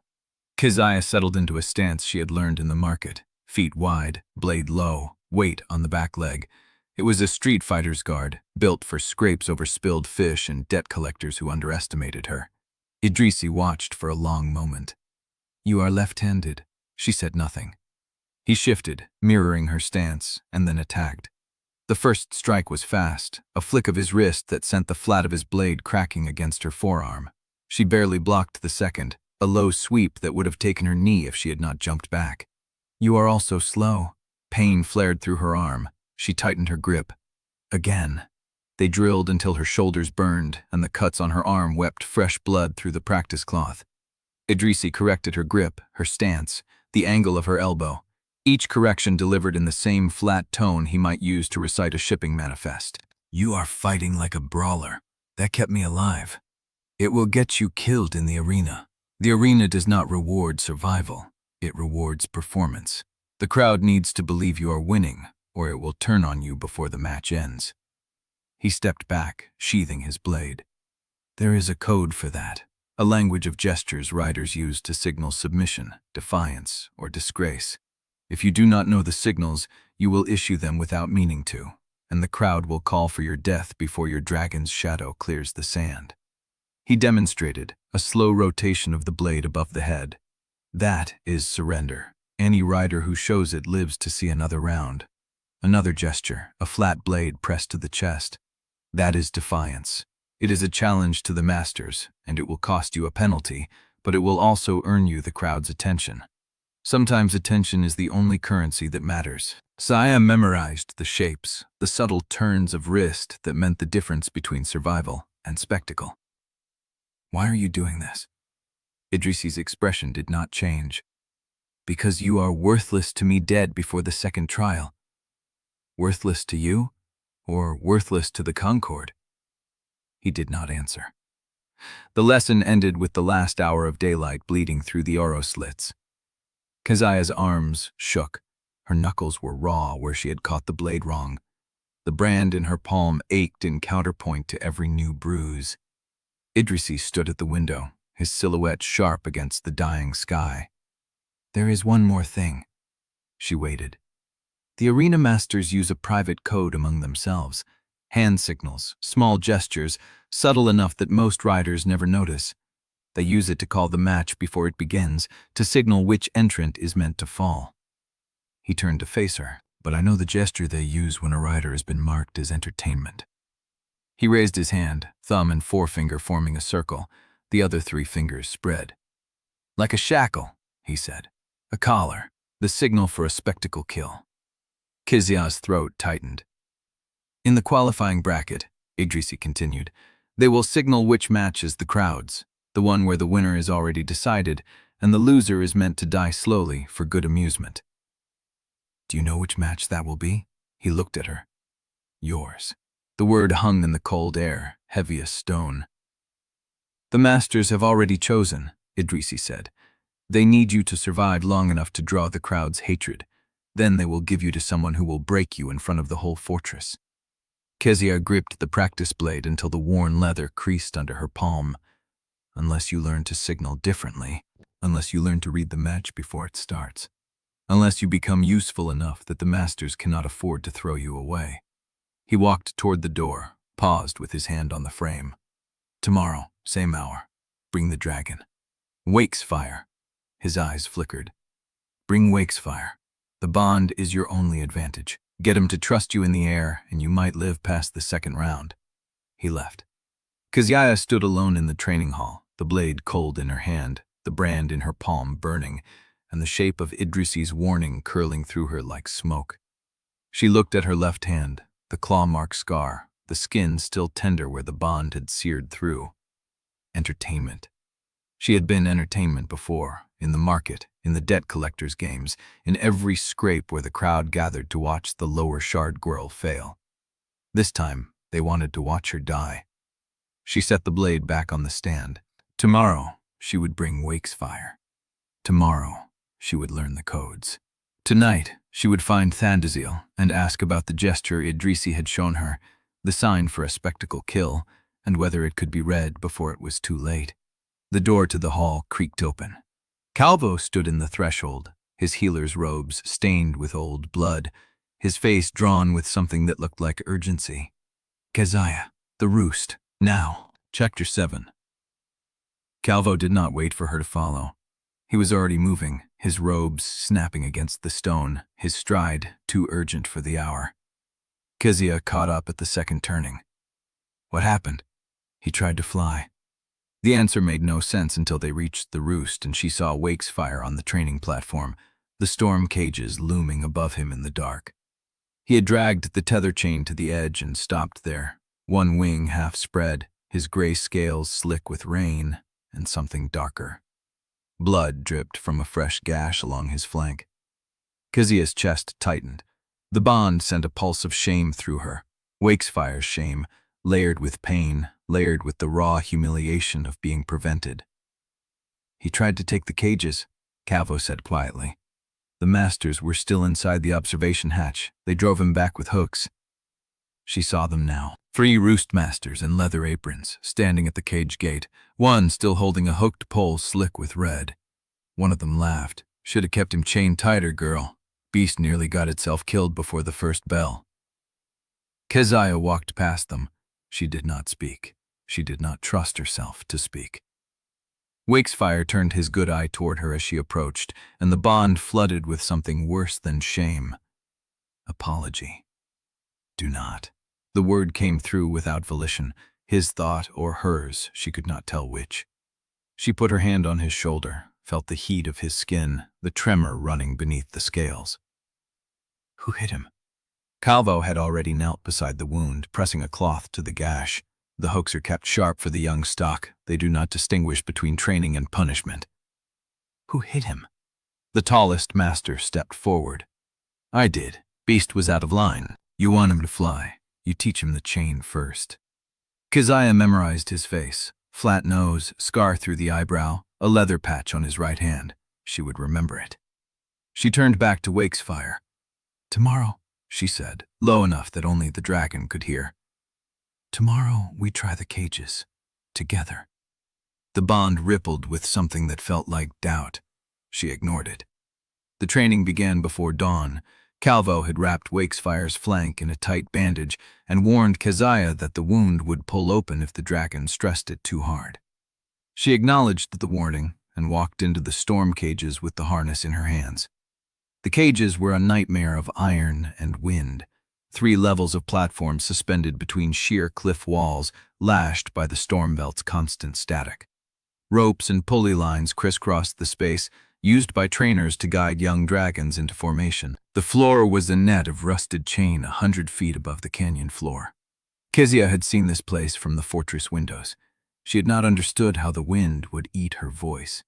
Keziah settled into a stance she had learned in the market, feet wide, blade low, weight on the back leg. It was a street fighter's guard, built for scrapes over spilled fish and debt collectors who underestimated her. Idrisi watched for a long moment. You are left-handed. She said nothing. He shifted, mirroring her stance, and then attacked. The first strike was fast, a flick of his wrist that sent the flat of his blade cracking against her forearm. She barely blocked the second, a low sweep that would have taken her knee if she had not jumped back. You are also slow. Pain flared through her arm. She tightened her grip. Again. They drilled until her shoulders burned, and the cuts on her arm wept fresh blood through the practice cloth. Idrisi corrected her grip, her stance, the angle of her elbow. Each correction delivered in the same flat tone he might use to recite a shipping manifest. You are fighting like a brawler. That kept me alive. It will get you killed in the arena. The arena does not reward survival. It rewards performance. The crowd needs to believe you are winning, or it will turn on you before the match ends. He stepped back, sheathing his blade. There is a code for that, a language of gestures riders use to signal submission, defiance, or disgrace. If you do not know the signals, you will issue them without meaning to, and the crowd will call for your death before your dragon's shadow clears the sand. He demonstrated a slow rotation of the blade above the head. That is surrender. Any rider who shows it lives to see another round. Another gesture, a flat blade pressed to the chest. That is defiance. It is a challenge to the masters, and it will cost you a penalty, but it will also earn you the crowd's attention. Sometimes attention is the only currency that matters. Keziah memorized the shapes, the subtle turns of wrist that meant the difference between survival and spectacle. Why are you doing this? Idrisi's expression did not change. Because you are worthless to me dead before the second trial. Worthless to you, or worthless to the Concord? He did not answer. The lesson ended with the last hour of daylight bleeding through the arrow slits. Keziah's arms shook. Her knuckles were raw where she had caught the blade wrong. The brand in her palm ached in counterpoint to every new bruise. Idrisi stood at the window, his silhouette sharp against the dying sky. There is one more thing. She waited. The arena masters use a private code among themselves. Hand signals, small gestures, subtle enough that most riders never notice. They use it to call the match before it begins, to signal which entrant is meant to fall. He turned to face her, but I know the gesture they use when a rider has been marked as entertainment. He raised his hand, thumb and forefinger forming a circle, the other 3 fingers spread. Like a shackle, he said. A collar, the signal for a spectacle kill. Keziah's throat tightened. In the qualifying bracket, Idrisi continued, they will signal which match is the crowd's, the one where the winner is already decided, and the loser is meant to die slowly for good amusement. Do you know which match that will be? He looked at her. Yours. The word hung in the cold air, heavy as stone. The masters have already chosen, Idrisi said. They need you to survive long enough to draw the crowd's hatred. Then they will give you to someone who will break you in front of the whole fortress. Keziah gripped the practice blade until the worn leather creased under her palm. Unless you learn to signal differently, unless you learn to read the match before it starts, unless you become useful enough that the masters cannot afford to throw you away. He walked toward the door, paused with his hand on the frame. Tomorrow, same hour. Bring the dragon. Wakesfire. His eyes flickered. Bring Wakesfire. The bond is your only advantage. Get him to trust you in the air, and you might live past the second round. He left. Keziah stood alone in the training hall, the blade cold in her hand, the brand in her palm burning, and the shape of Idrisi's warning curling through her like smoke. She looked at her left hand, the claw-mark scar, the skin still tender where the bond had seared through. Entertainment. She had been entertainment before, in the market, in the debt collector's games, in every scrape where the crowd gathered to watch the lower shard girl fail. This time, they wanted to watch her die. She set the blade back on the stand. Tomorrow, she would bring Wakesfire. Tomorrow, she would learn the codes. Tonight, she would find Thandazil and ask about the gesture Idrisi had shown her, the sign for a spectacle kill, and whether it could be read before it was too late. The door to the hall creaked open. Calvo stood in the threshold, his healer's robes stained with old blood, his face drawn with something that looked like urgency. Keziah, the Roost, now. Chapter 7. Calvo did not wait for her to follow. He was already moving, his robes snapping against the stone, his stride too urgent for the hour. Keziah caught up at the second turning. What happened? He tried to fly. The answer made no sense until they reached the Roost and she saw Wakesfire on the training platform, the storm cages looming above him in the dark. He had dragged the tether chain to the edge and stopped there, one wing half spread, his gray scales slick with rain, and something darker. Blood dripped from a fresh gash along his flank. Keziah's chest tightened. The bond sent a pulse of shame through her, Wakefire's shame, layered with pain, layered with the raw humiliation of being prevented. He tried to take the cages, Calvo said quietly. The masters were still inside the observation hatch. They drove him back with hooks. She saw them now. 3 Roost masters in leather aprons, standing at the cage gate, one still holding a hooked pole slick with red. One of them laughed. Should have kept him chained tighter, girl. Beast nearly got itself killed before the first bell. Keziah walked past them. She did not speak. She did not trust herself to speak. Wakesfire turned his good eye toward her as she approached, and the bond flooded with something worse than shame. Apology. Do not. The word came through without volition, his thought or hers, she could not tell which. She put her hand on his shoulder, felt the heat of his skin, the tremor running beneath the scales. Who hit him? Calvo had already knelt beside the wound, pressing a cloth to the gash. The hooks are kept sharp for the young stock. They do not distinguish between training and punishment. Who hit him? The tallest master stepped forward. I did. Beast was out of line. You want him to fly. You teach him the chain first. Keziah memorized his face. Flat nose, scar through the eyebrow, a leather patch on his right hand. She would remember it. She turned back to Wakesfire. Tomorrow, she said, low enough that only the dragon could hear. Tomorrow we try the cages. Together. The bond rippled with something that felt like doubt. She ignored it. The training began before dawn. Calvo had wrapped Wakefire's flank in a tight bandage and warned Keziah that the wound would pull open if the dragon stressed it too hard. She acknowledged the warning and walked into the storm cages with the harness in her hands. The cages were a nightmare of iron and wind, 3 levels of platforms suspended between sheer cliff walls, lashed by the storm belt's constant static. Ropes and pulley lines crisscrossed the space, used by trainers to guide young dragons into formation. The floor was a net of rusted chain 100 feet above the canyon floor. Keziah had seen this place from the fortress windows. She had not understood how the wind would eat her voice.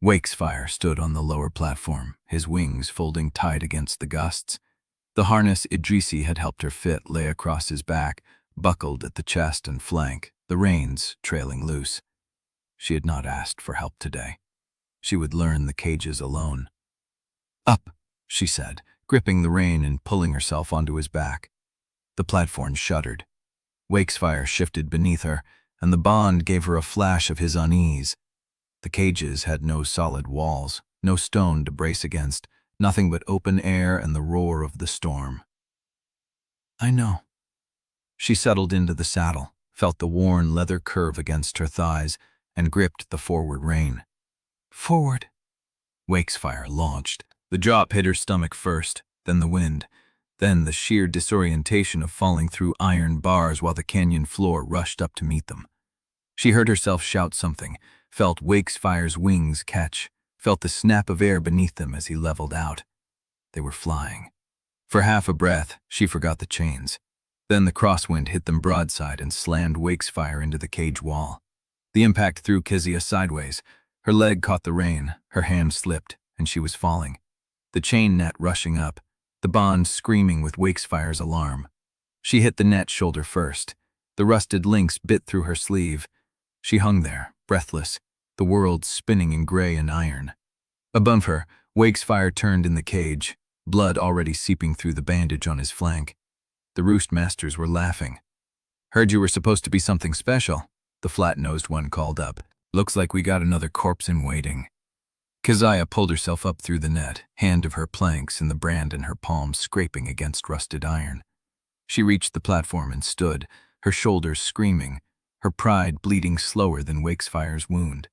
Wakesfire stood on the lower platform, his wings folding tight against the gusts. The harness Idrisi had helped her fit lay across his back, buckled at the chest and flank, the reins trailing loose. She had not asked for help today. She would learn the cages alone. Up, she said, gripping the rein and pulling herself onto his back. The platform shuddered. Wakesfire shifted beneath her, and the bond gave her a flash of his unease. The cages had no solid walls, no stone to brace against, nothing but open air and the roar of the storm. I know. She settled into the saddle, felt the worn leather curve against her thighs, and gripped the forward rein. Forward. Wakesfire launched. The drop hit her stomach first, then the wind, then the sheer disorientation of falling through iron bars while the canyon floor rushed up to meet them. She heard herself shout something, felt Wakefire's wings catch, felt the snap of air beneath them as he leveled out. They were flying. For half a breath, she forgot the chains. Then the crosswind hit them broadside and slammed Wakesfire into the cage wall. The impact threw Keziah sideways. Her leg caught the rein, her hand slipped, and she was falling. The chain net rushing up, the bond screaming with Wakefire's alarm. She hit the net shoulder first. The rusted links bit through her sleeve. She hung there, breathless, the world spinning in gray and iron. Above her, Wakesfire turned in the cage, blood already seeping through the bandage on his flank. The Roost masters were laughing. Heard you were supposed to be something special, the flat-nosed one called up. Looks like we got another corpse in waiting. Keziah pulled herself up through the net, hand of her planks and the brand in her palm scraping against rusted iron. She reached the platform and stood, her shoulders screaming, her pride bleeding slower than Wakefire's wound.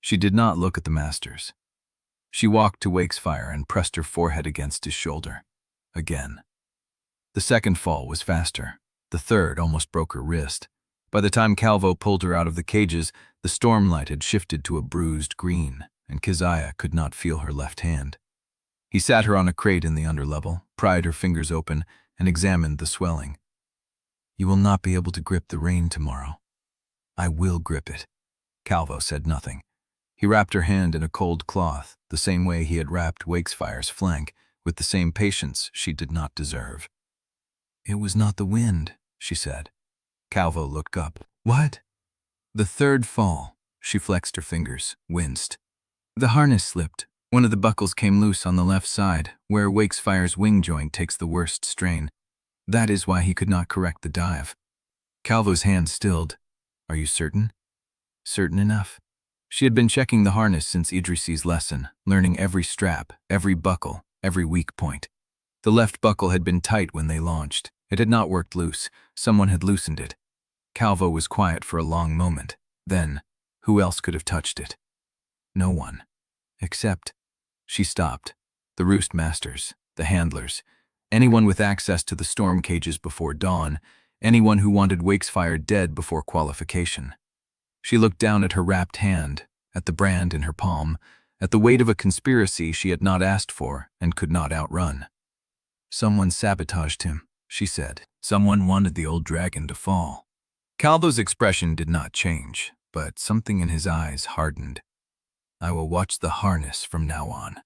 She did not look at the masters. She walked to Wakesfire and pressed her forehead against his shoulder. Again. The second fall was faster. The third almost broke her wrist. By the time Calvo pulled her out of the cages, the stormlight had shifted to a bruised green, and Keziah could not feel her left hand. He sat her on a crate in the underlevel, pried her fingers open, and examined the swelling. You will not be able to grip the rein tomorrow. I will grip it. Calvo said nothing. He wrapped her hand in a cold cloth, the same way he had wrapped Wakefire's flank, with the same patience she did not deserve. It was not the wind, she said. Calvo looked up. What? The third fall. She flexed her fingers, winced. The harness slipped. One of the buckles came loose on the left side, where Wakefire's wing joint takes the worst strain. That is why he could not correct the dive. Calvo's hand stilled. Are you certain? Certain enough. She had been checking the harness since Idrisi's lesson, learning every strap, every buckle, every weak point. The left buckle had been tight when they launched. It had not worked loose. Someone had loosened it. Calvo was quiet for a long moment. Then, who else could have touched it? No one. Except, she stopped. The Roost masters, the handlers, anyone with access to the storm cages before dawn, anyone who wanted Wakesfire dead before qualification. She looked down at her wrapped hand, at the brand in her palm, at the weight of a conspiracy she had not asked for and could not outrun. Someone sabotaged him, she said. Someone wanted the old dragon to fall. Caldo's expression did not change, but something in his eyes hardened. I will watch the harness from now on.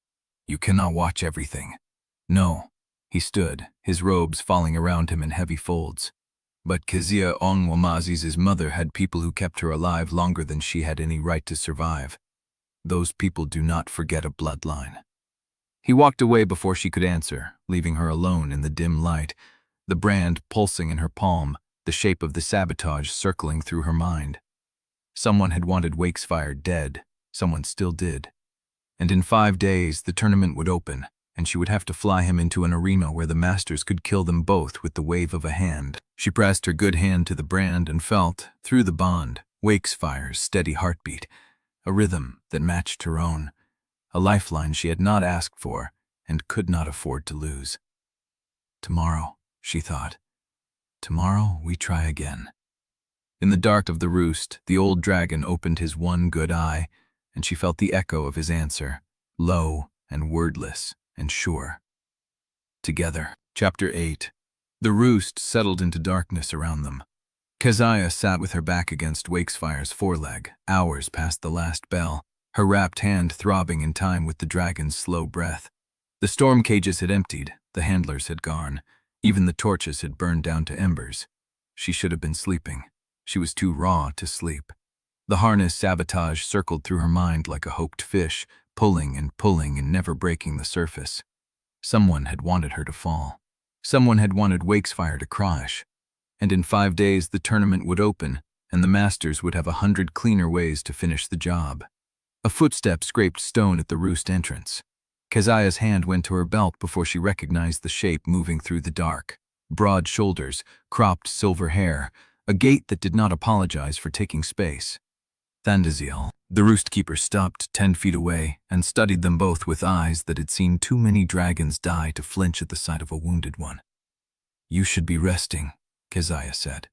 You cannot watch everything. No. He stood, his robes falling around him in heavy folds. But Keziah Onwuamaze's mother had people who kept her alive longer than she had any right to survive. Those people do not forget a bloodline. He walked away before she could answer, leaving her alone in the dim light, the brand pulsing in her palm, the shape of the sabotage circling through her mind. Someone had wanted Wakesfire dead, someone still did. And in 5 days the tournament would open, and she would have to fly him into an arena where the masters could kill them both with the wave of a hand. She pressed her good hand to the brand and felt, through the bond, Wakefire's steady heartbeat, a rhythm that matched her own, a lifeline she had not asked for and could not afford to lose. Tomorrow, she thought. Tomorrow we try again. In the dark of the roost, the old dragon opened his one good eye, and she felt the echo of his answer, low and wordless and sure. Together. Chapter 8. The roost settled into darkness around them. Keziah sat with her back against Wakefire's foreleg, hours past the last bell, her wrapped hand throbbing in time with the dragon's slow breath. The storm cages had emptied, the handlers had gone, even the torches had burned down to embers. She should have been sleeping. She was too raw to sleep. The harness sabotage circled through her mind like a hooked fish, pulling and never breaking the surface. Someone had wanted her to fall. Someone had wanted Wakesfire to crash. And in 5 days the tournament would open, and the masters would have 100 cleaner ways to finish the job. A footstep scraped stone at the roost entrance. Keziah's hand went to her belt before she recognized the shape moving through the dark. Broad shoulders, cropped silver hair, a gait that did not apologize for taking space. Undesirable. The roost keeper stopped 10 feet away and studied them both with eyes that had seen too many dragons die to flinch at the sight of a wounded one. You should be resting, Keziah said.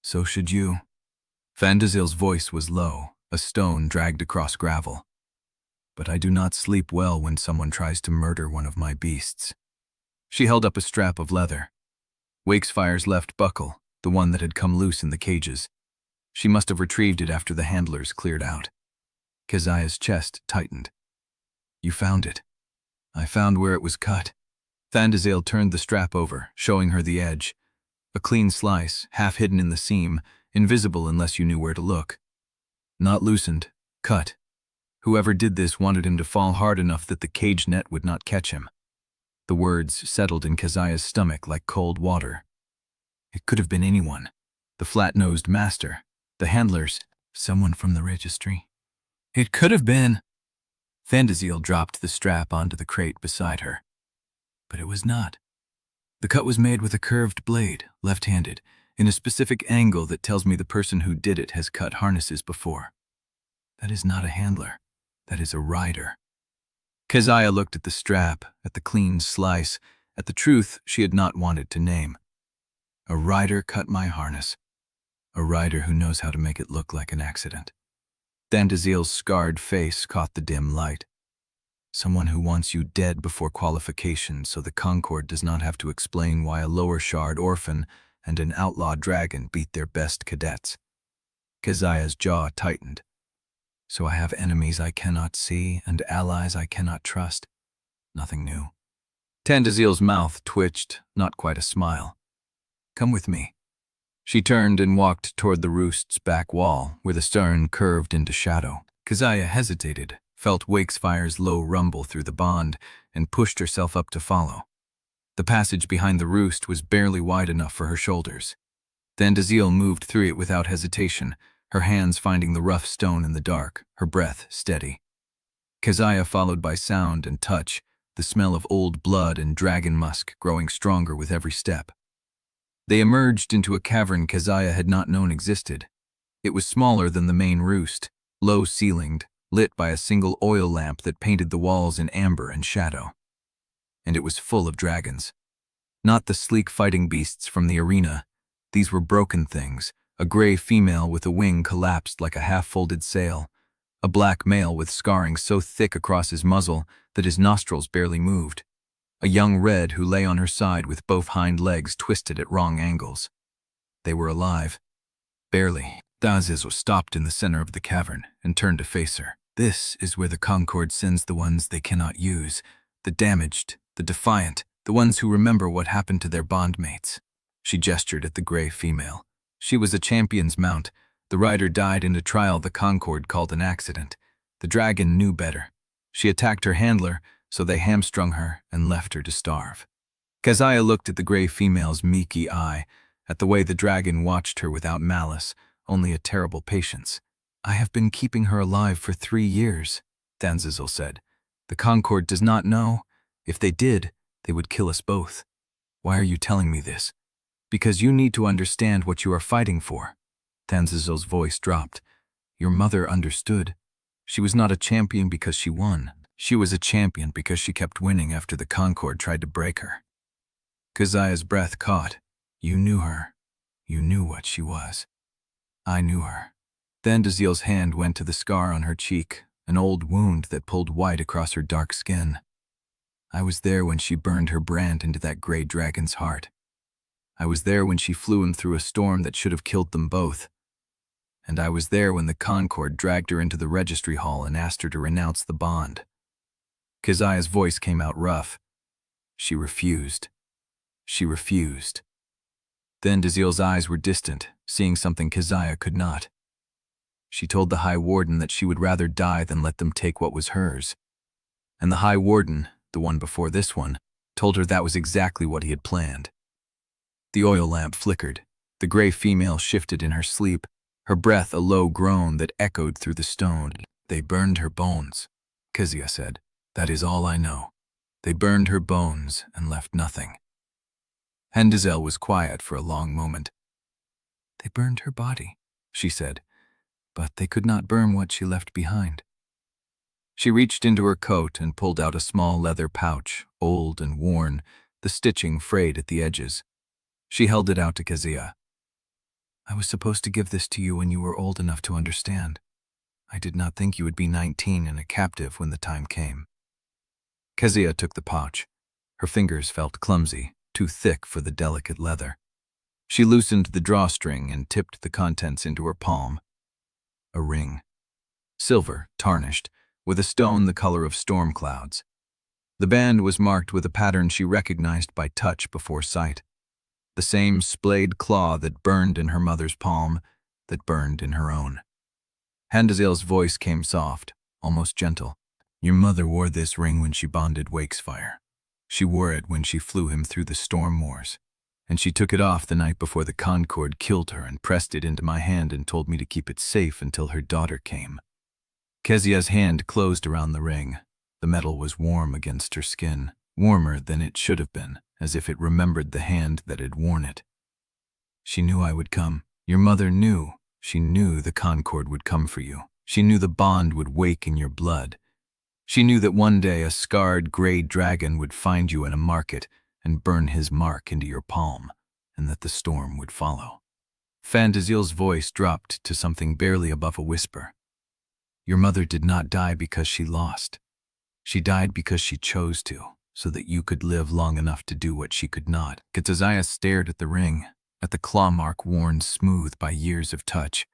So should you. Undesirable's voice was low, a stone dragged across gravel. But I do not sleep well when someone tries to murder one of my beasts. She held up a strap of leather. Wakefire's left buckle, the one that had come loose in the cages. She must have retrieved it after the handlers cleared out. Keziah's chest tightened. You found it. I found where it was cut. Undesirable turned the strap over, showing her the edge. A clean slice, half hidden in the seam, invisible unless you knew where to look. Not loosened, cut. Whoever did this wanted him to fall hard enough that the cage net would not catch him. The words settled in Keziah's stomach like cold water. It could have been anyone. The flat-nosed master. The handlers. Someone from the registry. It could have been. Undesirable dropped the strap onto the crate beside her. But it was not. The cut was made with a curved blade, left-handed, in a specific angle that tells me the person who did it has cut harnesses before. That is not a handler. That is a rider. Keziah looked at the strap, at the clean slice, at the truth she had not wanted to name. A rider cut my harness. A rider who knows how to make it look like an accident. Undesirable's scarred face caught the dim light. Someone who wants you dead before qualification so the Concord does not have to explain why a lower shard orphan and an outlaw dragon beat their best cadets. Keziah's jaw tightened. So I have enemies I cannot see and allies I cannot trust. Nothing new. Undesirable's mouth twitched, not quite a smile. Come with me. She turned and walked toward the roost's back wall, where the stern curved into shadow. Keziah hesitated, felt Wakefire's low rumble through the bond, and pushed herself up to follow. The passage behind the roost was barely wide enough for her shoulders. Undesirable moved through it without hesitation, her hands finding the rough stone in the dark, her breath steady. Keziah followed by sound and touch, the smell of old blood and dragon musk growing stronger with every step. They emerged into a cavern Keziah had not known existed. It was smaller than the main roost, low-ceilinged, lit by a single oil lamp that painted the walls in amber and shadow. And it was full of dragons. Not the sleek fighting beasts from the arena. These were broken things, a gray female with a wing collapsed like a half-folded sail, a black male with scarring so thick across his muzzle that his nostrils barely moved, a young red who lay on her side with both hind legs twisted at wrong angles. They were alive. Barely. Undesirable stopped in the center of the cavern and turned to face her. This is where the Concord sends the ones they cannot use, the damaged, the defiant, the ones who remember what happened to their bondmates. She gestured at the gray female. She was a champion's mount. The rider died in a trial the Concord called an accident. The dragon knew better. She attacked her handler, so they hamstrung her and left her to starve. Keziah looked at the gray female's meeky eye, at the way the dragon watched her without malice, only a terrible patience. "I have been keeping her alive for 3 years," Undesirable said. "The Concord does not know. If they did, they would kill us both. Why are you telling me this?" "Because you need to understand what you are fighting for." Undesirable's voice dropped. "Your mother understood. She was not a champion because she won. She was a champion because she kept winning after the Concord tried to break her." Keziah's breath caught. "You knew her. You knew what she was." "I knew her." Then Undesirable's hand went to the scar on her cheek, an old wound that pulled white across her dark skin. "I was there when she burned her brand into that gray dragon's heart. I was there when she flew him through a storm that should have killed them both. And I was there when the Concord dragged her into the registry hall and asked her to renounce the bond." Keziah's voice came out rough. "She refused. She refused." Then Undesirable's eyes were distant, seeing something Keziah could not. "She told the High Warden that she would rather die than let them take what was hers. And the High Warden, the one before this one, told her that was exactly what he had planned." The oil lamp flickered. The gray female shifted in her sleep, her breath a low groan that echoed through the stone. "They burned her bones," Keziah said. "That is all I know. They burned her bones and left nothing." Undesirable was quiet for a long moment. "They burned her body," she said, "but they could not burn what she left behind." She reached into her coat and pulled out a small leather pouch, old and worn, the stitching frayed at the edges. She held it out to Keziah. "I was supposed to give this to you when you were old enough to understand. I did not think you would be 19 and a captive when the time came." Keziah took the pouch. Her fingers felt clumsy, too thick for the delicate leather. She loosened the drawstring and tipped the contents into her palm. A ring. Silver, tarnished, with a stone the color of storm clouds. The band was marked with a pattern she recognized by touch before sight. The same splayed claw that burned in her mother's palm, that burned in her own. Undesirable's voice came soft, almost gentle. "Your mother wore this ring when she bonded Wakesfire. She wore it when she flew him through the storm moors. And she took it off the night before the Concord killed her and pressed it into my hand and told me to keep it safe until her daughter came." Keziah's hand closed around the ring. The metal was warm against her skin, warmer than it should have been, as if it remembered the hand that had worn it. "She knew I would come. Your mother knew. She knew the Concord would come for you. She knew the bond would wake in your blood. She knew that one day a scarred gray dragon would find you in a market and burn his mark into your palm, and that the storm would follow." Undesirable's voice dropped to something barely above a whisper. "Your mother did not die because she lost. She died because she chose to, so that you could live long enough to do what she could not." Keziah stared at the ring, at the claw mark worn smooth by years of touch,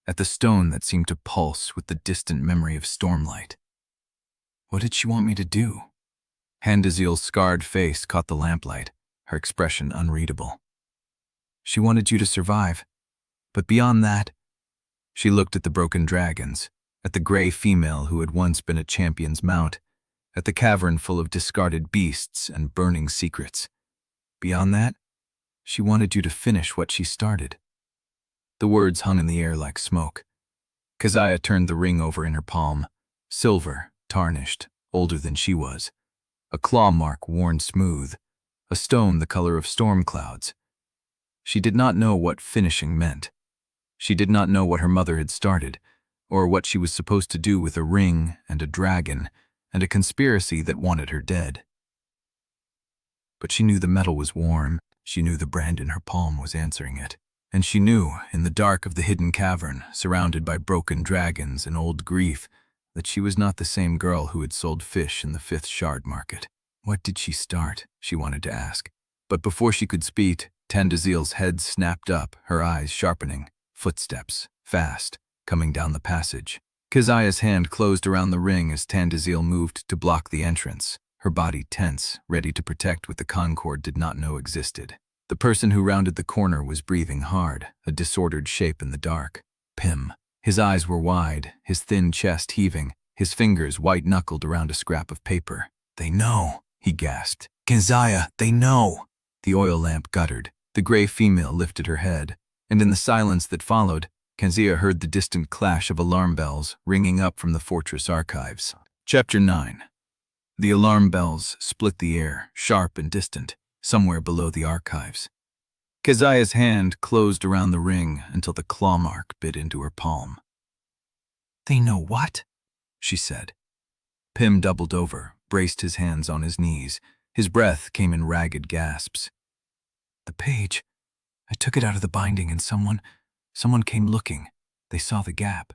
at the stone that seemed to pulse with the distant memory of stormlight. "What did she want me to do?" Undesirable's scarred face caught the lamplight, her expression unreadable. "She wanted you to survive. But beyond that," she looked at the broken dragons, at the gray female who had once been a champion's mount, at the cavern full of discarded beasts and burning secrets. "Beyond that, she wanted you to finish what she started." The words hung in the air like smoke. Keziah turned the ring over in her palm, silver, tarnished, older than she was. A claw mark worn smooth, a stone the color of storm clouds. She did not know what finishing meant. She did not know what her mother had started, or what she was supposed to do with a ring and a dragon and a conspiracy that wanted her dead. But she knew the metal was warm. She knew the brand in her palm was answering it. And she knew, in the dark of the hidden cavern, surrounded by broken dragons and old grief, that she was not the same girl who had sold fish in the 5th Shard Market. What did she start? She wanted to ask. But before she could speak, Undesirable's head snapped up, her eyes sharpening. Footsteps, fast, coming down the passage. Keziah's hand closed around the ring as Undesirable moved to block the entrance, her body tense, ready to protect what the Concord did not know existed. The person who rounded the corner was breathing hard, a disordered shape in the dark. Pym. His eyes were wide, his thin chest heaving, his fingers white-knuckled around a scrap of paper. "They know," he gasped. "Keziah, they know!" The oil lamp guttered. The gray female lifted her head, and in the silence that followed, Keziah heard the distant clash of alarm bells ringing up from the fortress archives. Chapter 9. The alarm bells split the air, sharp and distant, somewhere below the archives. Keziah's hand closed around the ring until the claw mark bit into her palm. "They know what?" she said. Pym doubled over, braced his hands on his knees. His breath came in ragged gasps. "The page. I took it out of the binding and someone came looking. They saw the gap."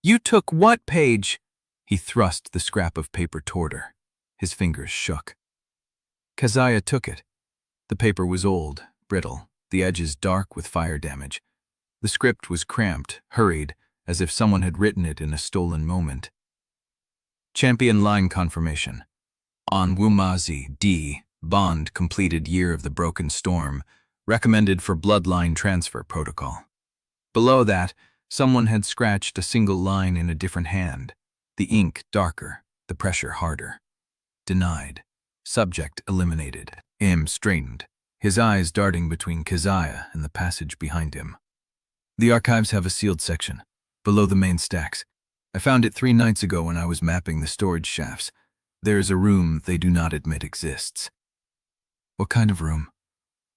"You took what page?" He thrust the scrap of paper toward her. His fingers shook. Keziah took it. The paper was old, brittle, the edges dark with fire damage. The script was cramped, hurried, as if someone had written it in a stolen moment. Champion line confirmation. Onwuamaeze, D. Bond completed Year of the Broken Storm. Recommended for bloodline transfer protocol. Below that, someone had scratched a single line in a different hand. The ink darker, the pressure harder. Denied. Subject eliminated. Im straightened, his eyes darting between Keziah and the passage behind him. "The archives have a sealed section, below the main stacks. I found it 3 nights ago when I was mapping the storage shafts. There is a room they do not admit exists." "What kind of room?"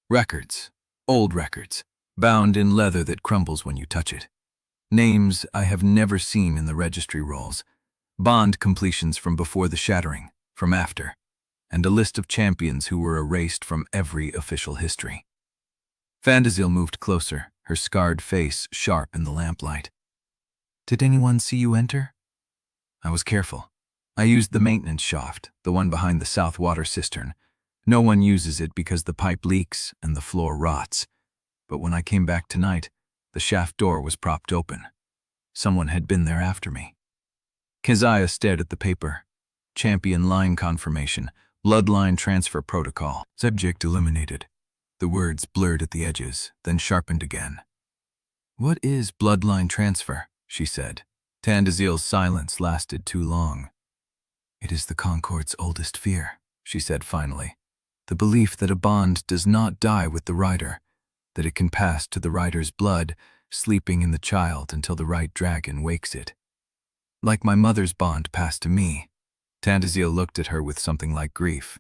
"Records. Old records. Bound in leather that crumbles when you touch it. Names I have never seen in the registry rolls. Bond completions from before the shattering, from after. And a list of champions who were erased from every official history." Undesirable moved closer, her scarred face sharp in the lamplight. "Did anyone see you enter?" "I was careful. I used the maintenance shaft, the one behind the south water cistern. No one uses it because the pipe leaks and the floor rots. But when I came back tonight, the shaft door was propped open. Someone had been there after me." Keziah stared at the paper. Champion line confirmation. Bloodline transfer protocol. Subject eliminated. The words blurred at the edges, then sharpened again. "What is bloodline transfer?" she said. Undesirable's silence lasted too long. "It is the Concord's oldest fear," she said finally. "The belief that a bond does not die with the rider, that it can pass to the rider's blood, sleeping in the child until the right dragon wakes it. Like my mother's bond passed to me." Undesirable looked at her with something like grief.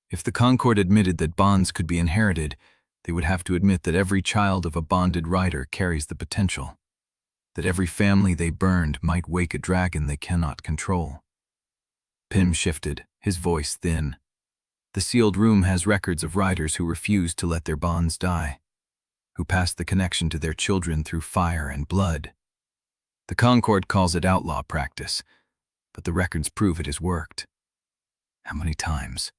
If the Concord admitted that bonds could be inherited, they would have to admit that every child of a bonded rider carries the potential, that every family they burned might wake a dragon they cannot control. Pym shifted, his voice thin. "The sealed room has records of riders who refused to let their bonds die, who passed the connection to their children through fire and blood. The Concord calls it outlaw practice, but the records prove it has worked." "How many times?"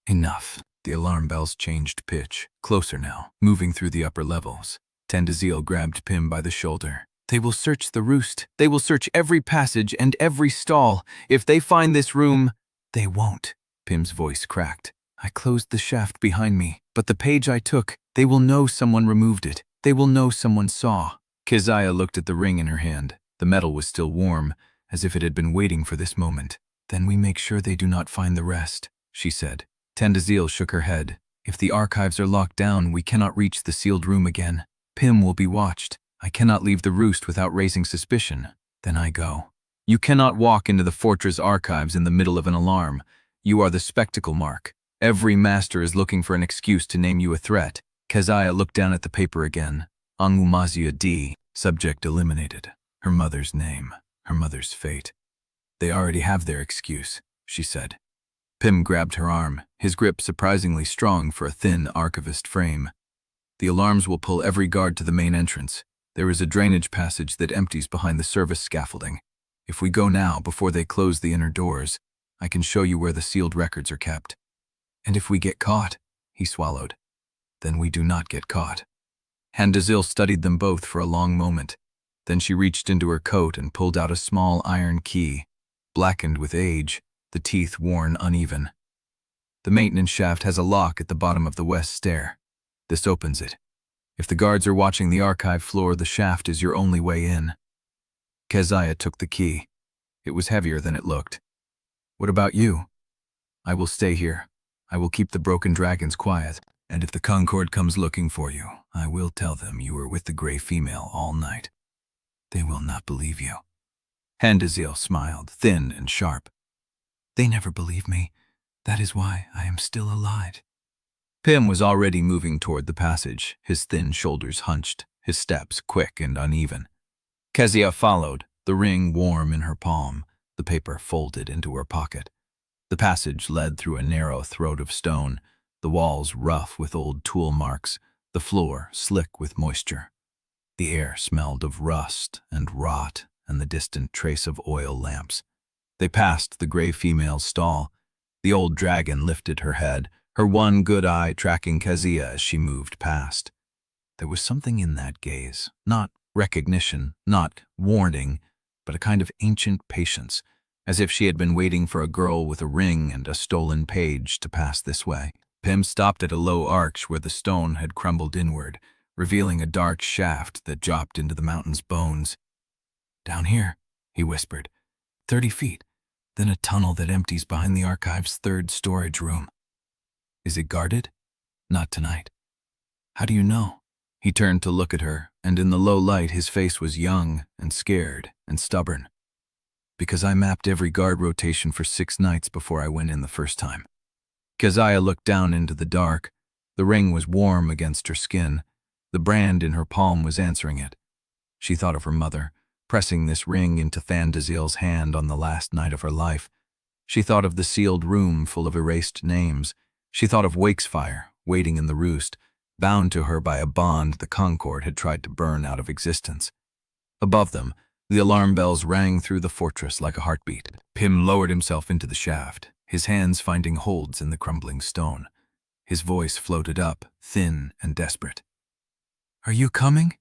"Enough." The alarm bells changed pitch, closer now, moving through the upper levels. Undesirable grabbed Pym by the shoulder. "They will search the Roost. They will search every passage and every stall. If they find this room—" "They won't." Pym's voice cracked. "I closed the shaft behind me, but the page I took, they will know someone removed it. They will know someone saw." Keziah looked at the ring in her hand. The metal was still warm, as if it had been waiting for this moment. "Then we make sure they do not find the rest," she said. Undesirable shook her head. "If the archives are locked down, we cannot reach the sealed room again. Pym will be watched. I cannot leave the Roost without raising suspicion. Then I go." "You cannot walk into the fortress archives in the middle of an alarm. You are the spectacle mark. Every master is looking for an excuse to name you a threat." Keziah looked down at the paper again. Onwuamaeze, D. Subject eliminated. Her mother's name, her mother's fate. "They already have their excuse," she said. Pym grabbed her arm, his grip surprisingly strong for a thin archivist frame. "The alarms will pull every guard to the main entrance. There is a drainage passage that empties behind the service scaffolding. If we go now, before they close the inner doors, I can show you where the sealed records are kept." "And if we get caught," he swallowed. "Then we do not get caught." Undesirable studied them both for a long moment. Then she reached into her coat and pulled out a small iron key, blackened with age, the teeth worn uneven. The maintenance shaft has a lock at the bottom of the west stair. This opens it. If the guards are watching the archive floor, the shaft is your only way in. Keziah took the key. It was heavier than it looked. What about you? I will stay here. I will keep the broken dragons quiet, and if the Concord comes looking for you, I will tell them you were with the gray female all night. They will not believe you. Undesirable smiled, thin and sharp. They never believe me. That is why I am still alive. Pym was already moving toward the passage, his thin shoulders hunched, his steps quick and uneven. Keziah followed, the ring warm in her palm, the paper folded into her pocket. The passage led through a narrow throat of stone, the walls rough with old tool marks, the floor slick with moisture. The air smelled of rust and rot and the distant trace of oil lamps. They passed the gray female's stall. The old dragon lifted her head, her one good eye tracking Keziah as she moved past. There was something in that gaze, not recognition, not warning, but a kind of ancient patience, as if she had been waiting for a girl with a ring and a stolen page to pass this way. Pym stopped at a low arch where the stone had crumbled inward, revealing a dark shaft that dropped into the mountain's bones. Down here, he whispered, 30 feet, then a tunnel that empties behind the archive's third storage room. Is it guarded? Not tonight. How do you know? He turned to look at her, and in the low light his face was young and scared and stubborn. Because I mapped every guard rotation for 6 nights before I went in the first time. Keziah looked down into the dark. The ring was warm against her skin. The brand in her palm was answering it. She thought of her mother, pressing this ring into Undesirable's hand on the last night of her life. She thought of the sealed room full of erased names. She thought of Wakesfire, waiting in the Roost, bound to her by a bond the Concord had tried to burn out of existence. Above them, the alarm bells rang through the fortress like a heartbeat. Pym lowered himself into the shaft, his hands finding holds in the crumbling stone. His voice floated up, thin and desperate. Are you coming?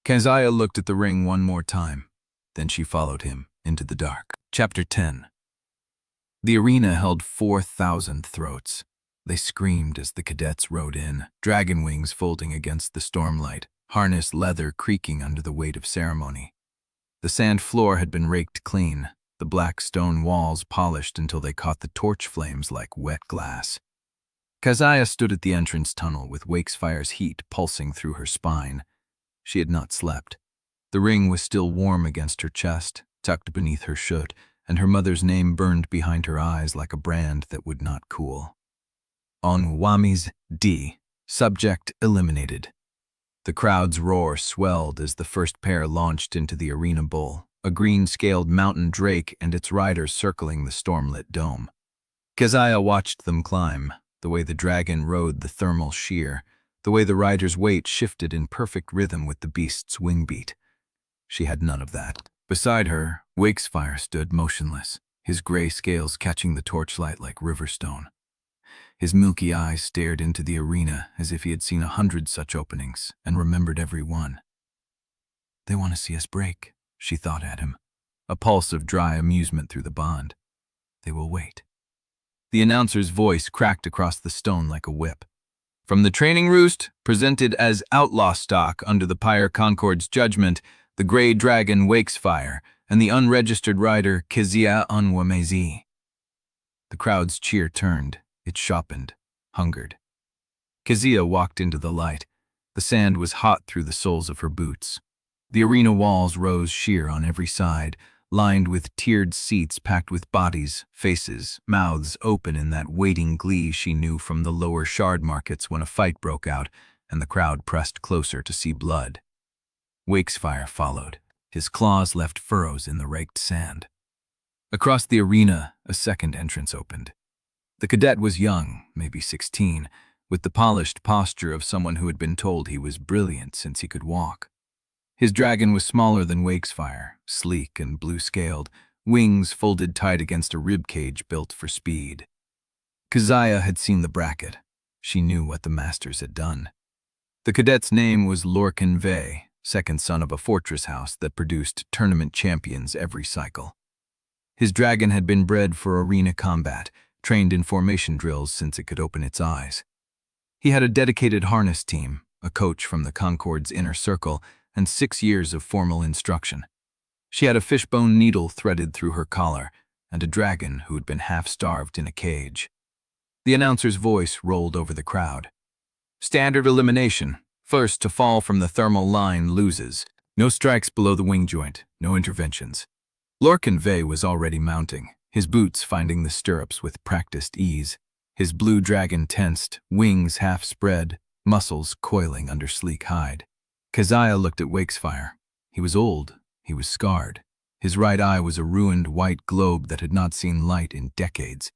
Keziah looked at the ring one more time. Then she followed him into the dark. Chapter 10. The arena held 4,000 throats. They screamed as the cadets rode in, dragon wings folding against the stormlight, harness leather creaking under the weight of ceremony. The sand floor had been raked clean, the black stone walls polished until they caught the torch flames like wet glass. Keziah stood at the entrance tunnel with Wakesfire's heat pulsing through her spine. She had not slept. The ring was still warm against her chest, tucked beneath her shoot, and her mother's name burned behind her eyes like a brand that would not cool. Onwuamaeze D. Subject eliminated. The crowd's roar swelled as the first pair launched into the arena bowl, a green-scaled mountain drake and its rider circling the stormlit dome. Keziah watched them climb, the way the dragon rode the thermal shear, the way the rider's weight shifted in perfect rhythm with the beast's wing beat. She had none of that. Beside her, Wakesfire stood motionless, his gray scales catching the torchlight like riverstone. His milky eyes stared into the arena as if he had seen 100 such openings and remembered every one. They want to see us break, she thought at him, a pulse of dry amusement through the bond. They will wait. The announcer's voice cracked across the stone like a whip. From the training roost, presented as outlaw stock under the Pyre Concord's judgment, the gray dragon Wakesfire and the unregistered rider Keziah Onwuamaeze. The crowd's cheer turned. It sharpened, hungered. Keziah walked into the light. The sand was hot through the soles of her boots. The arena walls rose sheer on every side, lined with tiered seats packed with bodies, faces, mouths open in that waiting glee she knew from the lower shard markets when a fight broke out and the crowd pressed closer to see blood. Wakesfire followed. His claws left furrows in the raked sand. Across the arena, a second entrance opened. The cadet was young, maybe 16, with the polished posture of someone who had been told he was brilliant since he could walk. His dragon was smaller than Wakesfire, sleek and blue-scaled, wings folded tight against a ribcage built for speed. Keziah had seen the bracket. She knew what the masters had done. The cadet's name was Lorcan Vey, second son of a fortress house that produced tournament champions every cycle. His dragon had been bred for arena combat, trained in formation drills since it could open its eyes. He had a dedicated harness team, a coach from the Concord's inner circle, and 6 years of formal instruction. She had a fishbone needle threaded through her collar, and a dragon who had been half-starved in a cage. The announcer's voice rolled over the crowd. Standard elimination. First to fall from the thermal line loses. No strikes below the wing joint, no interventions. Lorcan Vey was already mounting, his boots finding the stirrups with practiced ease. His blue dragon tensed, wings half spread, muscles coiling under sleek hide. Keziah looked at Wakesfire. He was old, he was scarred. His right eye was a ruined white globe that had not seen light in decades.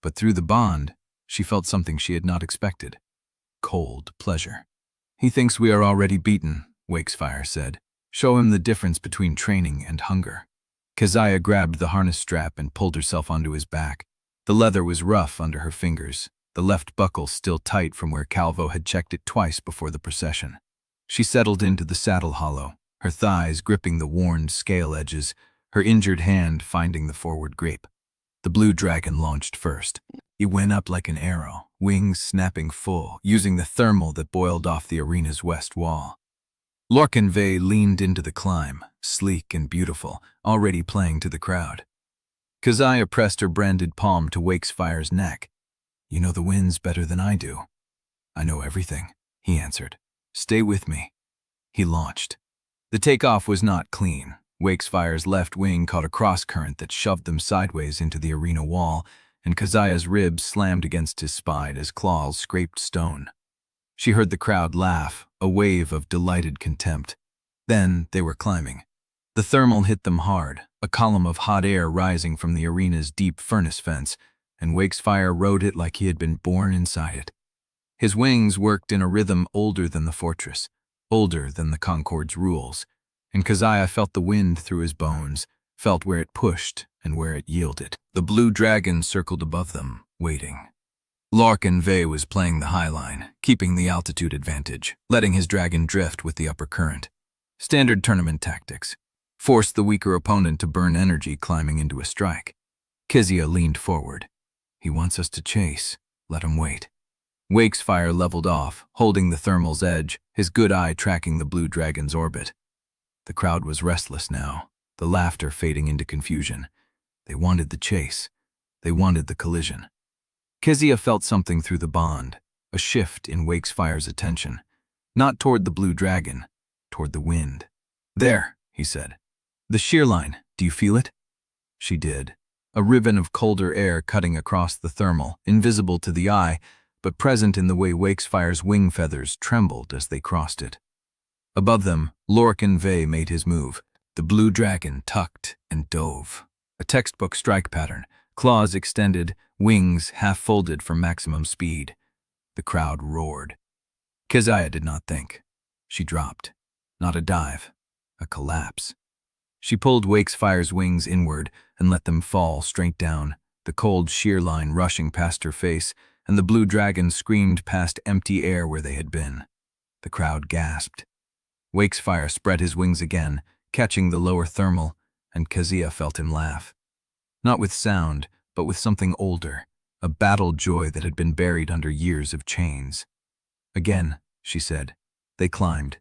But through the bond, she felt something she had not expected. Cold pleasure. He thinks we are already beaten, Wakesfire said. Show him the difference between training and hunger. Keziah grabbed the harness strap and pulled herself onto his back. The leather was rough under her fingers, the left buckle still tight from where Calvo had checked it twice before the procession. She settled into the saddle hollow, her thighs gripping the worn scale edges, her injured hand finding the forward grape. The blue dragon launched first. He went up like an arrow, wings snapping full, using the thermal that boiled off the arena's west wall. Lorcan Vey leaned into the climb, sleek and beautiful, already playing to the crowd. Keziah pressed her branded palm to Wakefire's neck. You know the winds better than I do. I know everything, he answered. Stay with me. He launched. The takeoff was not clean. Wakefire's left wing caught a cross-current that shoved them sideways into the arena wall, and Keziah's ribs slammed against his spine as claws scraped stone. She heard the crowd laugh, a wave of delighted contempt. Then they were climbing. The thermal hit them hard, a column of hot air rising from the arena's deep furnace fence, and Wakesfire rode it like he had been born inside it. His wings worked in a rhythm older than the fortress, older than the Concord's rules, and Keziah felt the wind through his bones, felt where it pushed and where it yielded. The blue dragon circled above them, waiting. Lorcan Vey was playing the high line, keeping the altitude advantage, letting his dragon drift with the upper current. Standard tournament tactics. Force the weaker opponent to burn energy climbing into a strike. Keziah leaned forward. He wants us to chase. Let him wait. Wakesfire leveled off, holding the thermal's edge, his good eye tracking the blue dragon's orbit. The crowd was restless now, the laughter fading into confusion. They wanted the chase. They wanted the collision. Keziah felt something through the bond, a shift in Wakefire's attention. Not toward the blue dragon, toward the wind. There, he said. The shear line, do you feel it? She did. A ribbon of colder air cutting across the thermal, invisible to the eye, but present in the way Wakefire's wing feathers trembled as they crossed it. Above them, Lorcan Vey made his move. The blue dragon tucked and dove. A textbook strike pattern, claws extended, wings half-folded for maximum speed. The crowd roared. Keziah did not think. She dropped. Not a dive, a collapse. She pulled Wakefire's wings inward and let them fall straight down, the cold shear line rushing past her face, and the blue dragon screamed past empty air where they had been. The crowd gasped. Wakesfire spread his wings again, catching the lower thermal, and Keziah felt him laugh. Not with sound, but with something older, a battle joy that had been buried under years of chains. Again, she said. They climbed.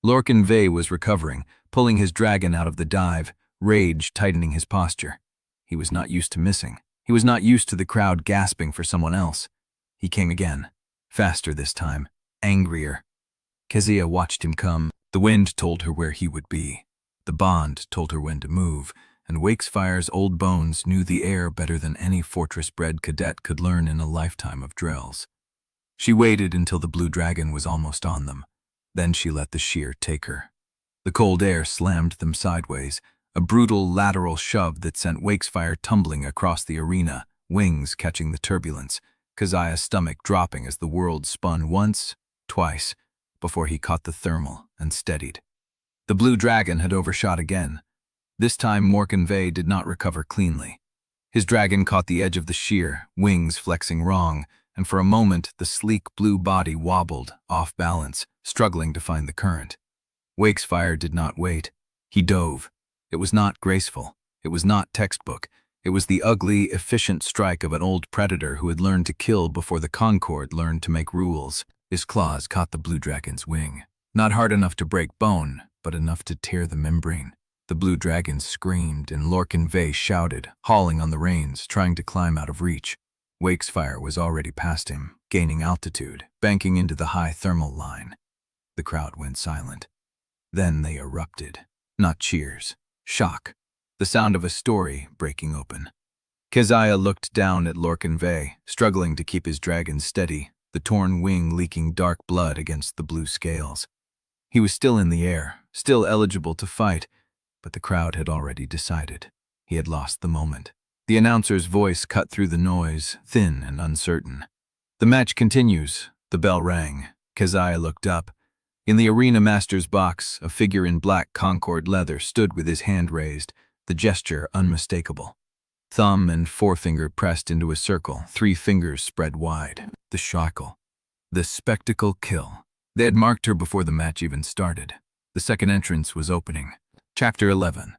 Lorcan Vey was recovering, pulling his dragon out of the dive, rage tightening his posture. He was not used to missing. He was not used to the crowd gasping for someone else. He came again, faster this time, angrier. Keziah watched him come. The wind told her where he would be. The bond told her when to move, and Wakefire's old bones knew the air better than any fortress-bred cadet could learn in a lifetime of drills. She waited until the blue dragon was almost on them. Then she let the shear take her. The cold air slammed them sideways, a brutal lateral shove that sent Wakesfire tumbling across the arena, wings catching the turbulence, Keziah's stomach dropping as the world spun once, twice, before he caught the thermal and steadied. The blue dragon had overshot again. This time Lorcan Vey did not recover cleanly. His dragon caught the edge of the shear, wings flexing wrong, and for a moment the sleek blue body wobbled, off balance, struggling to find the current. Wakesfire did not wait. He dove. It was not graceful. It was not textbook. It was the ugly, efficient strike of an old predator who had learned to kill before the Concord learned to make rules. His claws caught the blue dragon's wing. Not hard enough to break bone, but enough to tear the membrane. The blue dragon screamed, and Lorcan shouted, hauling on the reins, trying to climb out of reach. Wakesfire was already past him, gaining altitude, banking into the high thermal line. The crowd went silent. Then they erupted. Not cheers. Shock. The sound of a story breaking open. Keziah looked down at Lorcan, struggling to keep his dragon steady, the torn wing leaking dark blood against the blue scales. He was still in the air, still eligible to fight, but the crowd had already decided. He had lost the moment. The announcer's voice cut through the noise, thin and uncertain. "The match continues." The bell rang. Keziah looked up. In the arena master's box, a figure in black Concord leather stood with his hand raised, the gesture unmistakable. Thumb and forefinger pressed into a circle, 3 fingers spread wide. The shackle. The spectacle kill. They had marked her before the match even started. The second entrance was opening. Chapter 11.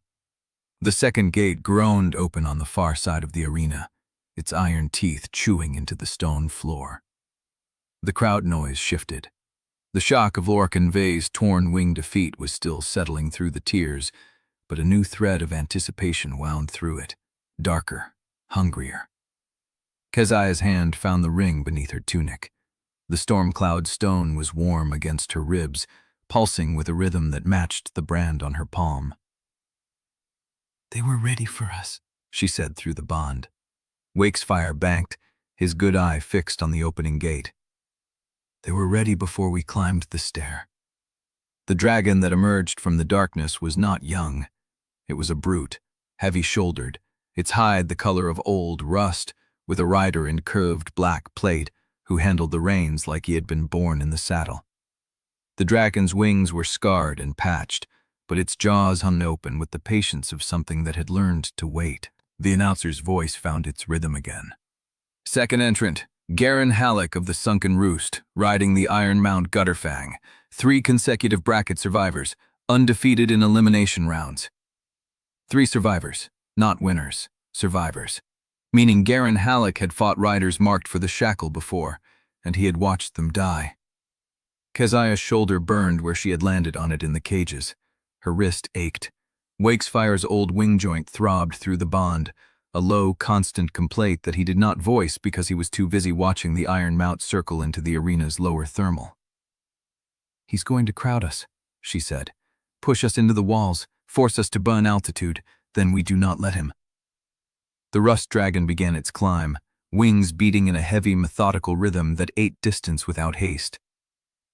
The second gate groaned open on the far side of the arena, its iron teeth chewing into the stone floor. The crowd noise shifted. The shock of Lorcan's torn wing defeat was still settling through the tears, but a new thread of anticipation wound through it, darker, hungrier. Keziah's hand found the ring beneath her tunic. The storm-cloud stone was warm against her ribs, pulsing with a rhythm that matched the brand on her palm. "They were ready for us," she said through the bond. Wakesfire banked, his good eye fixed on the opening gate. "They were ready before we climbed the stair." The dragon that emerged from the darkness was not young. It was a brute, heavy-shouldered, its hide the color of old rust, with a rider in curved black plate who handled the reins like he had been born in the saddle. The dragon's wings were scarred and patched, but its jaws hung open with the patience of something that had learned to wait. The announcer's voice found its rhythm again. "Second entrant, Garen Halleck of the Sunken Roost, riding the Iron Mount Gutterfang. 3 consecutive bracket survivors, undefeated in elimination rounds." 3 survivors, not winners, survivors. Meaning Garen Halleck had fought riders marked for the shackle before, and he had watched them die. Keziah's shoulder burned where she had landed on it in the cages. Her wrist ached. Wakefire's old wing joint throbbed through the bond, a low, constant complaint that he did not voice because he was too busy watching the iron mount circle into the arena's lower thermal. "He's going to crowd us," she said. "Push us into the walls, force us to burn altitude, then we do not let him." The rust dragon began its climb, wings beating in a heavy, methodical rhythm that ate distance without haste.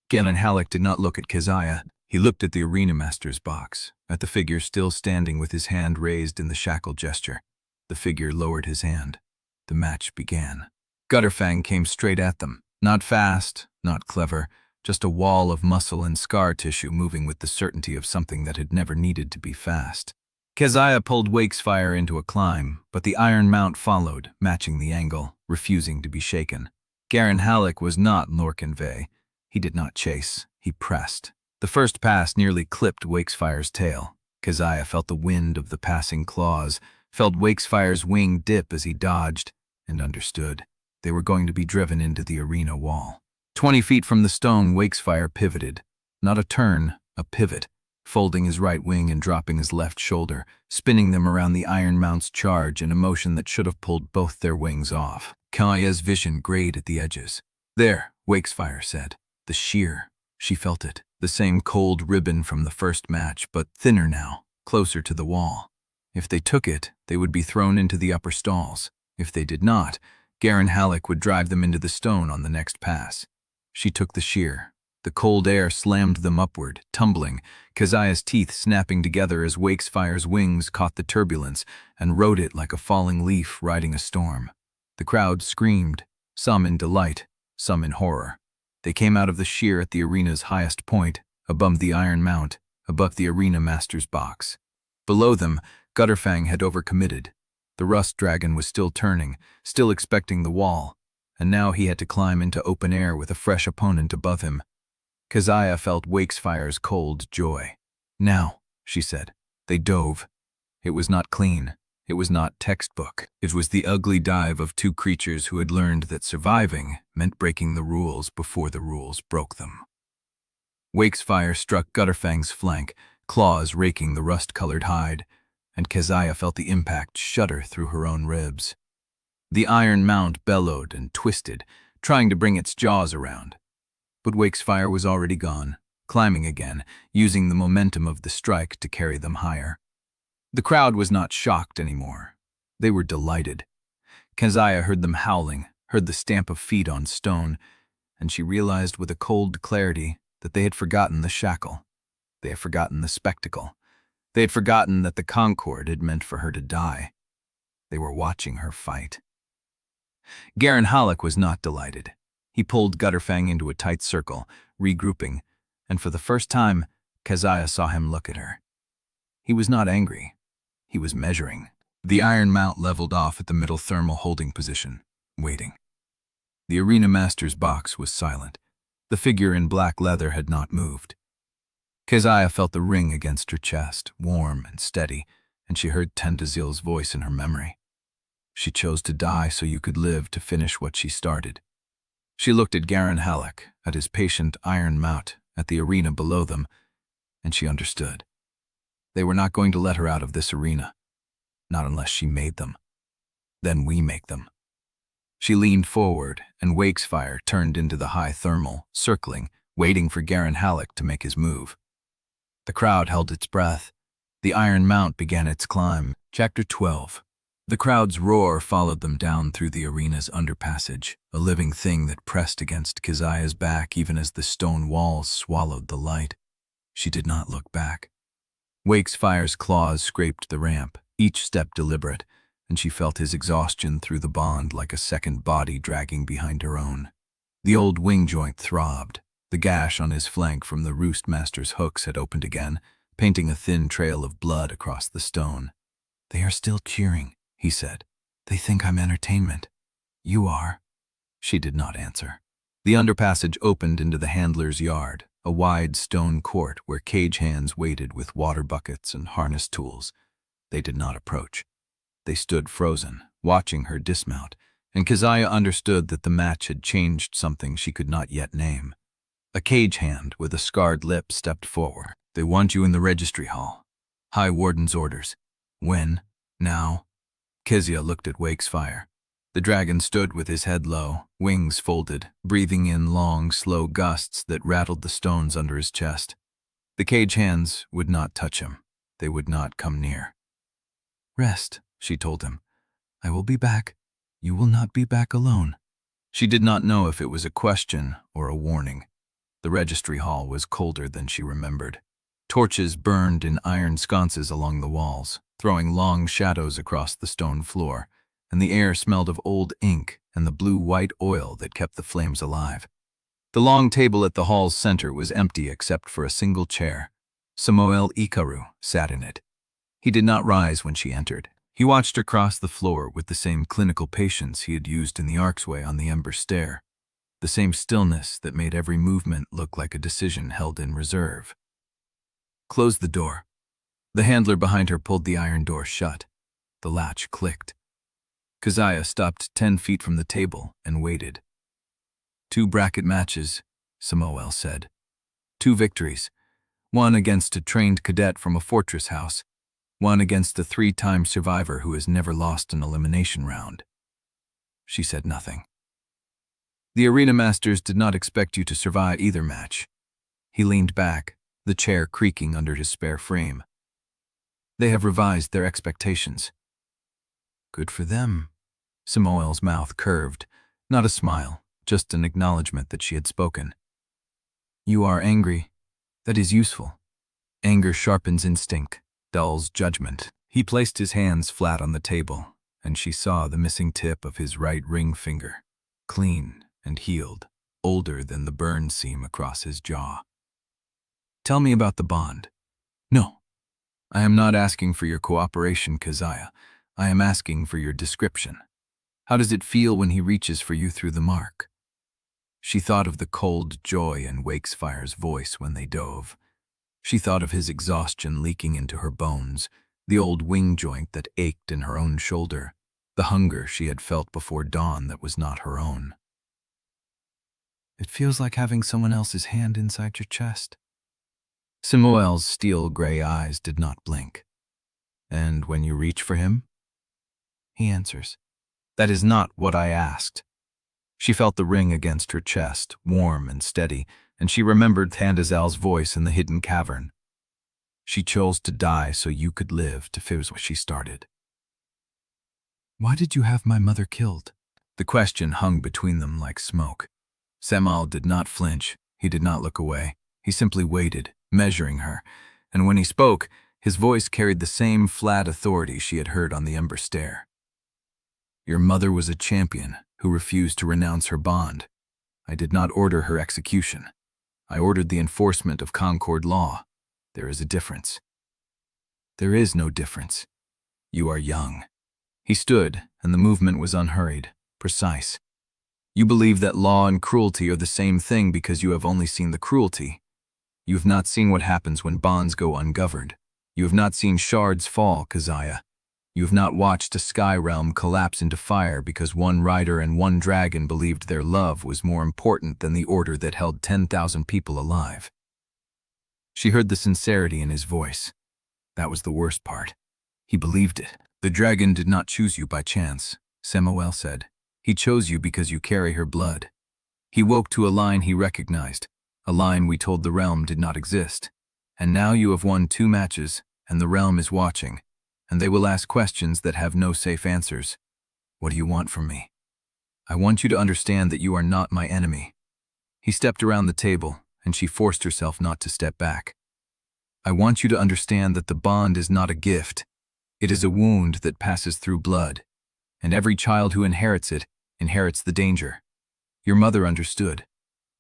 Garen Halleck did not look at Keziah. He looked at the arena master's box, at the figure still standing with his hand raised in the shackle gesture. The figure lowered his hand. The match began. Gutterfang came straight at them. Not fast, not clever, just a wall of muscle and scar tissue moving with the certainty of something that had never needed to be fast. Keziah pulled Wakesfire into a climb, but the iron mount followed, matching the angle, refusing to be shaken. Garen Halleck was not Lorcan. He did not chase, he pressed. The first pass nearly clipped Wakefire's tail. Keziah felt the wind of the passing claws, felt Wakefire's wing dip as he dodged, and understood. They were going to be driven into the arena wall. 20 feet from the stone, Wakesfire pivoted. Not a turn, a pivot, folding his right wing and dropping his left shoulder, spinning them around the iron mount's charge in a motion that should have pulled both their wings off. Keziah's vision grayed at the edges. "There," Wakesfire said. The shear. She felt it. The same cold ribbon from the first match, but thinner now, closer to the wall. If they took it, they would be thrown into the upper stalls. If they did not, Garen Halleck would drive them into the stone on the next pass. She took the shear. The cold air slammed them upward, tumbling, Keziah's teeth snapping together as Wakefire's wings caught the turbulence and rode it like a falling leaf riding a storm. The crowd screamed, some in delight, some in horror. They came out of the shear at the arena's highest point, above the iron mount, above the arena master's box. Below them, Gutterfang had overcommitted. The rust dragon was still turning, still expecting the wall, and now he had to climb into open air with a fresh opponent above him. Keziah felt Wakesfire's cold joy. "Now," she said. They dove. It was not clean. It was not textbook. It was the ugly dive of two creatures who had learned that surviving meant breaking the rules before the rules broke them. Wakesfire struck Gutterfang's flank, claws raking the rust-colored hide, and Keziah felt the impact shudder through her own ribs. The iron mount bellowed and twisted, trying to bring its jaws around. But Wakesfire was already gone, climbing again, using the momentum of the strike to carry them higher. The crowd was not shocked anymore. They were delighted. Keziah heard them howling, heard the stamp of feet on stone, and she realized with a cold clarity that they had forgotten the shackle. They had forgotten the spectacle. They had forgotten that the Concord had meant for her to die. They were watching her fight. Garen Halleck was not delighted. He pulled Gutterfang into a tight circle, regrouping, and for the first time, Keziah saw him look at her. He was not angry. He was measuring. The iron mount leveled off at the middle thermal holding position, waiting. The arena master's box was silent. The figure in black leather had not moved. Keziah felt the ring against her chest, warm and steady, and she heard Tendazil's voice in her memory. She chose to die so you could live to finish what she started. She looked at Garen Halleck, at his patient iron mount, at the arena below them, and she understood. They were not going to let her out of this arena. Not unless she made them. Then we make them. She leaned forward, and Wakesfire turned into the high thermal, circling, waiting for Garen Halleck to make his move. The crowd held its breath. The iron mount began its climb. Chapter 12. The crowd's roar followed them down through the arena's underpassage, a living thing that pressed against Keziah's back even as the stone walls swallowed the light. She did not look back. Wakefire's claws scraped the ramp, each step deliberate, and she felt his exhaustion through the bond like a second body dragging behind her own. The old wing joint throbbed. The gash on his flank from the Roost master's hooks had opened again, painting a thin trail of blood across the stone. "They are still cheering," he said. "They think I'm entertainment. You are." She did not answer. The underpassage opened into the handler's yard, a wide stone court where cage hands waited with water buckets and harness tools. They did not approach. They stood frozen, watching her dismount, and Keziah understood that the match had changed something she could not yet name. A cage hand with a scarred lip stepped forward. "They want you in the registry hall. High Warden's orders." "When?" "Now." Keziah looked at Wakesfire. The dragon stood with his head low, wings folded, breathing in long, slow gusts that rattled the stones under his chest. The cage hands would not touch him. They would not come near. "Rest," she told him. "I will be back. You will not be back alone." She did not know if it was a question or a warning. The registry hall was colder than she remembered. Torches burned in iron sconces along the walls, throwing long shadows across the stone floor, and the air smelled of old ink and the blue-white oil that kept the flames alive. The long table at the hall's center was empty except for a single chair. Samoel Ikaru sat in it. He did not rise when she entered. He watched her cross the floor with the same clinical patience he had used in the archway on the Ember Stair, the same stillness that made every movement look like a decision held in reserve. "Close the door." The handler behind her pulled the iron door shut. The latch clicked. Keziah stopped 10 feet from the table and waited. 2 bracket matches, Samoel said. 2 victories. One against a trained cadet from a fortress house. One against a 3-time survivor who has never lost an elimination round. She said nothing. "The arena masters did not expect you to survive either match." He leaned back, the chair creaking under his spare frame. "They have revised their expectations." "Good for them." Samoel's mouth curved, not a smile, just an acknowledgement that she had spoken. "You are angry. That is useful. Anger sharpens instinct, dulls judgment." He placed his hands flat on the table, and she saw the missing tip of his right ring finger, clean and healed, older than the burn seam across his jaw. "Tell me about the bond." "No. I am not asking for your cooperation, Keziah. I am asking for your description." How does it feel when he reaches for you through the mark? She thought of the cold joy in Wakesfire's voice when they dove. She thought of his exhaustion leaking into her bones, the old wing joint that ached in her own shoulder, the hunger she had felt before dawn that was not her own. It feels like having someone else's hand inside your chest. Samuel's steel-gray eyes did not blink. And when you reach for him? He answers, "That is not what I asked." She felt the ring against her chest, warm and steady, and she remembered Thandazal's voice in the hidden cavern. She chose to die so you could live, to finish what she started. Why did you have my mother killed? The question hung between them like smoke. Samuel did not flinch. He did not look away. He simply waited, measuring her, and when he spoke, his voice carried the same flat authority she had heard on the Ember Stair. Your mother was a champion who refused to renounce her bond. I did not order her execution. I ordered the enforcement of Concord law. There is a difference. There is no difference. You are young. He stood, and the movement was unhurried, precise. You believe that law and cruelty are the same thing because you have only seen the cruelty. You have not seen what happens when bonds go ungoverned. You have not seen shards fall, Keziah. You have not watched a sky realm collapse into fire because one rider and one dragon believed their love was more important than the order that held 10,000 people alive. She heard the sincerity in his voice. That was the worst part. He believed it. The dragon did not choose you by chance, Samuel said. He chose you because you carry her blood. He woke to a line he recognized, a line we told the realm did not exist. And now you have won 2 matches, and the realm is watching, and they will ask questions that have no safe answers. What do you want from me? I want you to understand that you are not my enemy. He stepped around the table, and she forced herself not to step back. I want you to understand that the bond is not a gift. It is a wound that passes through blood, and every child who inherits it inherits the danger. Your mother understood.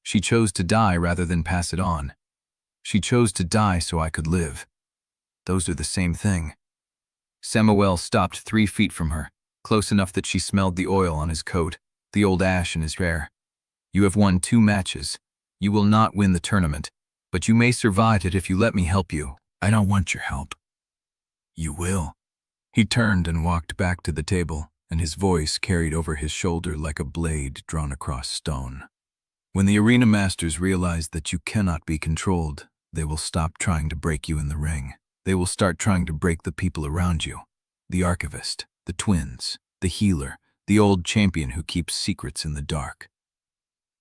She chose to die rather than pass it on. She chose to die so I could live. Those are the same thing. Samuel stopped 3 feet from her, close enough that she smelled the oil on his coat, the old ash in his hair. You have won 2 matches. You will not win the tournament, but you may survive it if you let me help you. I don't want your help. You will. He turned and walked back to the table, and his voice carried over his shoulder like a blade drawn across stone. When the arena masters realize that you cannot be controlled, they will stop trying to break you in the ring. They will start trying to break the people around you. The archivist, the twins, the healer, the old champion who keeps secrets in the dark.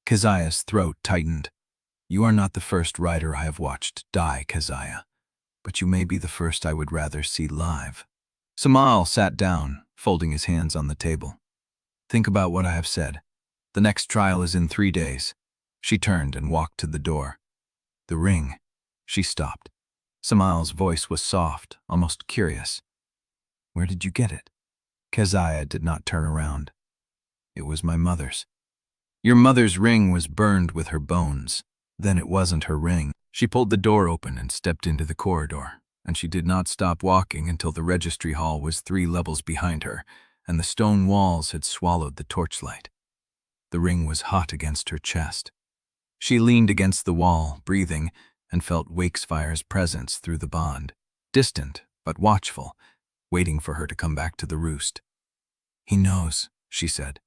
Keziah's throat tightened. You are not the first rider I have watched die, Keziah, but you may be the first I would rather see live. Samal sat down, folding his hands on the table. Think about what I have said. The next trial is in 3 days. She turned and walked to the door. The ring. She stopped. Samal's voice was soft, almost curious. Where did you get it? Keziah did not turn around. It was my mother's. Your mother's ring was burned with her bones. Then it wasn't her ring. She pulled the door open and stepped into the corridor, and she did not stop walking until the registry hall was 3 levels behind her, and the stone walls had swallowed the torchlight. The ring was hot against her chest. She leaned against the wall, breathing, and felt Wakesfire's presence through the bond, distant but watchful, waiting for her to come back to the Roost. He knows, she said.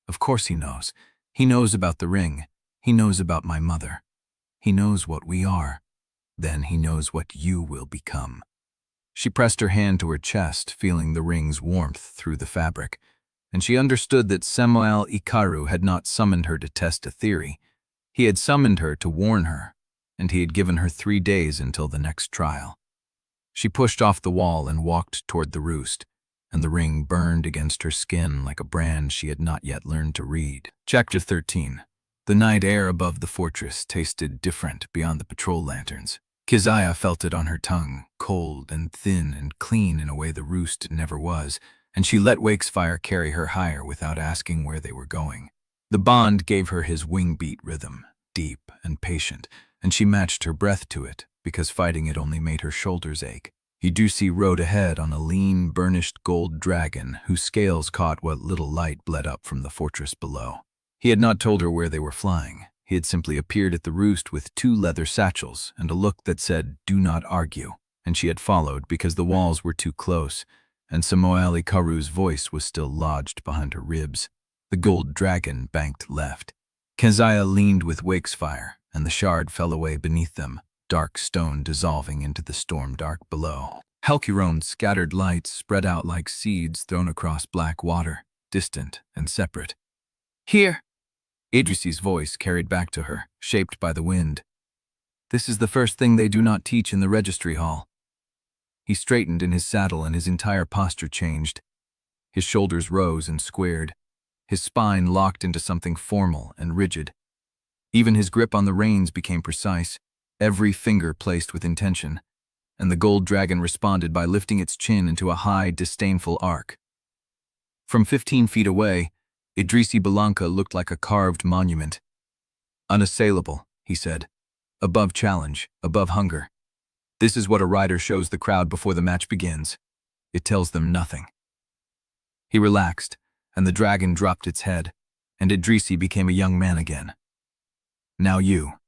Of course he knows. He knows about the ring. He knows about my mother. He knows what we are. Then he knows what you will become. She pressed her hand to her chest, feeling the ring's warmth through the fabric, and she understood that Samuel Ikaru had not summoned her to test a theory. He had summoned her to warn her, and he had given her 3 days until the next trial. She pushed off the wall and walked toward the Roost, and the ring burned against her skin like a brand she had not yet learned to read. Chapter 13. The night air above the fortress tasted different beyond the patrol lanterns. Keziah felt it on her tongue, cold and thin and clean in a way the Roost never was, and she let Wakesfire carry her higher without asking where they were going. The bond gave her his wing-beat rhythm, deep and patient, and she matched her breath to it, because fighting it only made her shoulders ache. Idrisi rode ahead on a lean, burnished gold dragon whose scales caught what little light bled up from the fortress below. He had not told her where they were flying. He had simply appeared at the Roost with 2 leather satchels and a look that said, "Do not argue," and she had followed because the walls were too close, and Samoali Karu's voice was still lodged behind her ribs. The gold dragon banked left. Keziah leaned with Wakesfire, and the shard fell away beneath them, dark stone dissolving into the Stormdark below. Helcuron's scattered lights spread out like seeds thrown across black water, distant and separate. "Here!" Idrisi's voice carried back to her, shaped by the wind. "This is the first thing they do not teach in the registry hall." He straightened in his saddle and his entire posture changed. His shoulders rose and squared. His spine locked into something formal and rigid. Even his grip on the reins became precise, every finger placed with intention, and the gold dragon responded by lifting its chin into a high, disdainful arc. From 15 feet away, Idrisi Bellanca looked like a carved monument. "Unassailable," he said. "Above challenge, above hunger. This is what a rider shows the crowd before the match begins. It tells them nothing." He relaxed, and the dragon dropped its head, and Idrisi became a young man again. "Now you."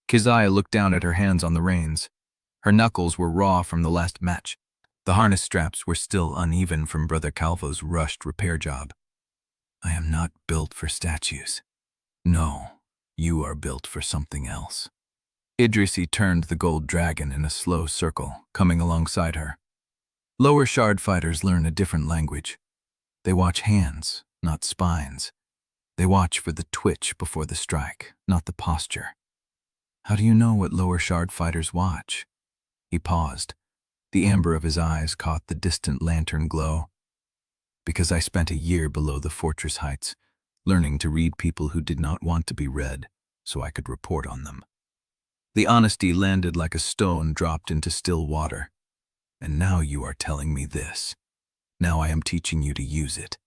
Keziah looked down at her hands on the reins. Her knuckles were raw from the last match. The harness straps were still uneven from Brother Calvo's rushed repair job. "I am not built for statues. No, you are built for something else." Idrisi turned the gold dragon in a slow circle, coming alongside her. Lower shard fighters learn a different language. They watch hands, not spines. They watch for the twitch before the strike, not the posture. "How do you know what lower shard fighters watch?" He paused. The amber of his eyes caught the distant lantern glow. "Because I spent a year below the fortress heights, learning to read people who did not want to be read, so I could report on them." The honesty landed like a stone dropped into still water. "And now you are telling me this. Now I am teaching you to use it."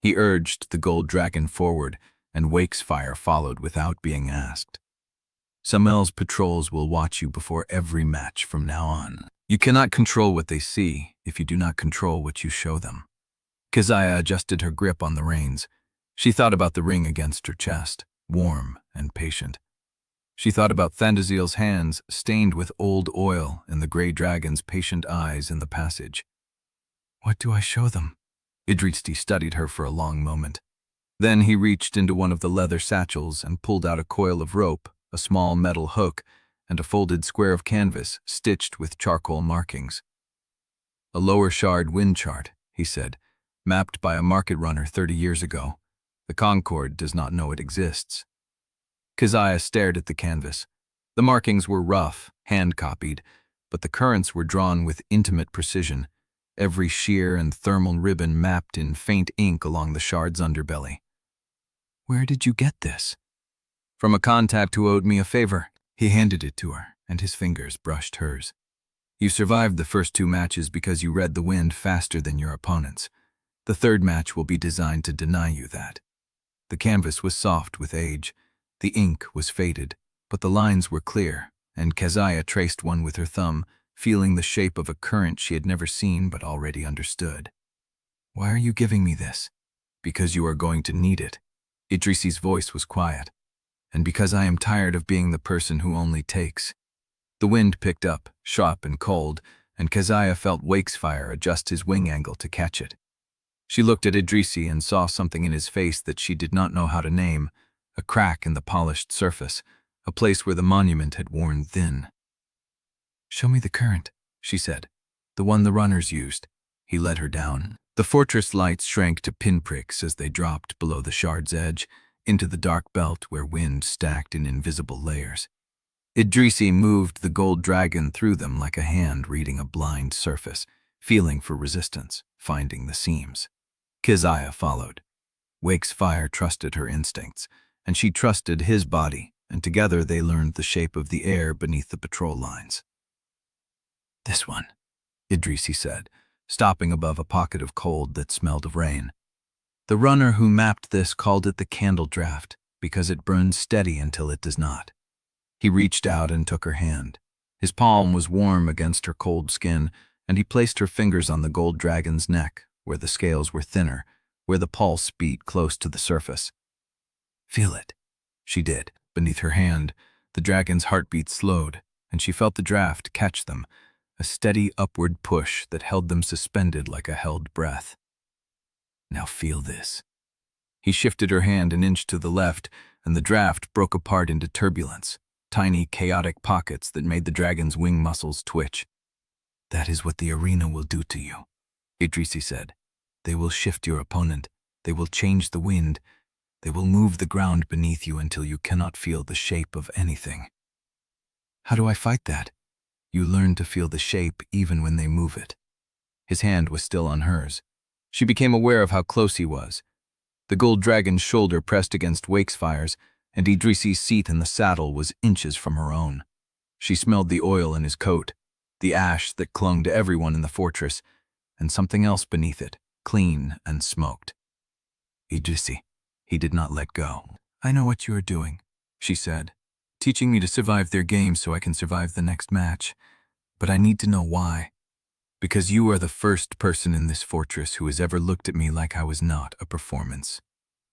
He urged the gold dragon forward, and Wakesfire followed without being asked. "Samel's patrols will watch you before every match from now on. You cannot control what they see if you do not control what you show them." Keziah adjusted her grip on the reins. She thought about the ring against her chest, warm and patient. She thought about Thandaziel's hands stained with old oil and the gray dragon's patient eyes in the passage. "What do I show them?" Idrisi studied her for a long moment. Then he reached into one of the leather satchels and pulled out a coil of rope, a small metal hook, and a folded square of canvas stitched with charcoal markings. "A lower shard wind chart," he said, "mapped by a market runner 30 years ago. The Concord does not know it exists." Keziah stared at the canvas. The markings were rough, hand-copied, but the currents were drawn with intimate precision, every shear and thermal ribbon mapped in faint ink along the shard's underbelly. "Where did you get this?" "From a contact who owed me a favor." He handed it to her, and his fingers brushed hers. "You survived the first 2 matches because you read the wind faster than your opponents. The 3rd match will be designed to deny you that." The canvas was soft with age. The ink was faded, but the lines were clear, and Keziah traced one with her thumb, feeling the shape of a current she had never seen but already understood. "Why are you giving me this?" "Because you are going to need it." Idrisi's voice was quiet. "And because I am tired of being the person who only takes." The wind picked up, sharp and cold, and Keziah felt Wakesfire adjust his wing angle to catch it. She looked at Idrisi and saw something in his face that she did not know how to name, a crack in the polished surface, a place where the monument had worn thin. "Show me the current," she said. "The one the runners used." He led her down. The fortress lights shrank to pinpricks as they dropped below the shard's edge, into the dark belt where wind stacked in invisible layers. Idrisi moved the gold dragon through them like a hand reading a blind surface, feeling for resistance, finding the seams. Keziah followed. Wakesfire trusted her instincts, and she trusted his body, and together they learned the shape of the air beneath the patrol lines. "This one," Idrisi said, stopping above a pocket of cold that smelled of rain. "The runner who mapped this called it the candle draft, because it burns steady until it does not." He reached out and took her hand. His palm was warm against her cold skin, and he placed her fingers on the gold dragon's neck, where the scales were thinner, where the pulse beat close to the surface. "Feel it." She did. Beneath her hand, the dragon's heartbeat slowed, and she felt the draft catch them, a steady upward push that held them suspended like a held breath. "Now feel this." He shifted her hand an inch to the left, and the draft broke apart into turbulence, tiny, chaotic pockets that made the dragon's wing muscles twitch. "That is what the arena will do to you," Idrisi said. "They will shift your opponent. They will change the wind. They will move the ground beneath you until you cannot feel the shape of anything." "How do I fight that?" "You learn to feel the shape even when they move it." His hand was still on hers. She became aware of how close he was. The gold dragon's shoulder pressed against Wakesfire's, and Idrisi's seat in the saddle was inches from her own. She smelled the oil in his coat, the ash that clung to everyone in the fortress, and something else beneath it, clean and smoked. "Idrisi." He did not let go. "I know what you are doing," she said, "teaching me to survive their game so I can survive the next match. But I need to know why. Because you are the first person in this fortress who has ever looked at me like I was not a performance."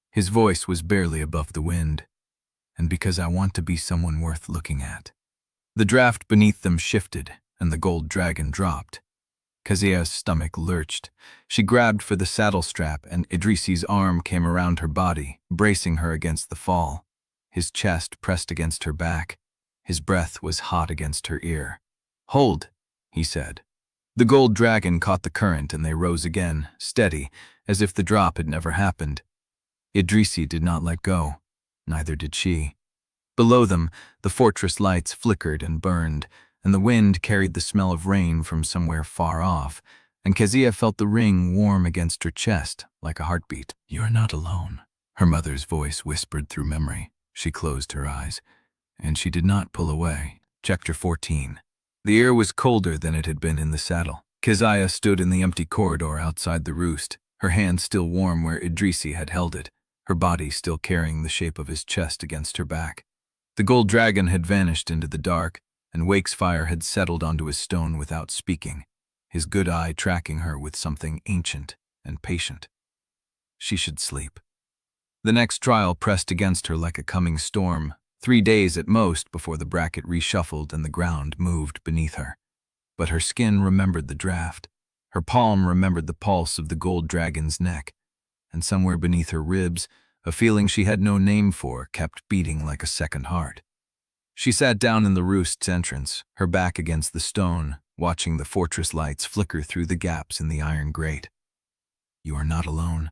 His voice was barely above the wind. "And because I want to be someone worth looking at." The draft beneath them shifted, and the gold dragon dropped. Keziah's stomach lurched. She grabbed for the saddle strap, and Idrisi's arm came around her body, bracing her against the fall. His chest pressed against her back. His breath was hot against her ear. "Hold," he said. The gold dragon caught the current, and they rose again, steady, as if the drop had never happened. Idrisi did not let go. Neither did she. Below them, the fortress lights flickered and burned, and the wind carried the smell of rain from somewhere far off, and Keziah felt the ring warm against her chest, like a heartbeat. "You are not alone," her mother's voice whispered through memory. She closed her eyes, and she did not pull away. Chapter 14. The air was colder than it had been in the saddle. Keziah stood in the empty corridor outside the Roost, her hand still warm where Idrisi had held it, her body still carrying the shape of his chest against her back. The gold dragon had vanished into the dark, and Wakesfire had settled onto his stone without speaking, his good eye tracking her with something ancient and patient. She should sleep. The next trial pressed against her like a coming storm, 3 days at most before the bracket reshuffled and the ground moved beneath her. But her skin remembered the draft. Her palm remembered the pulse of the gold dragon's neck, and somewhere beneath her ribs, a feeling she had no name for kept beating like a second heart. She sat down in the Roost's entrance, her back against the stone, watching the fortress lights flicker through the gaps in the iron grate. "You are not alone."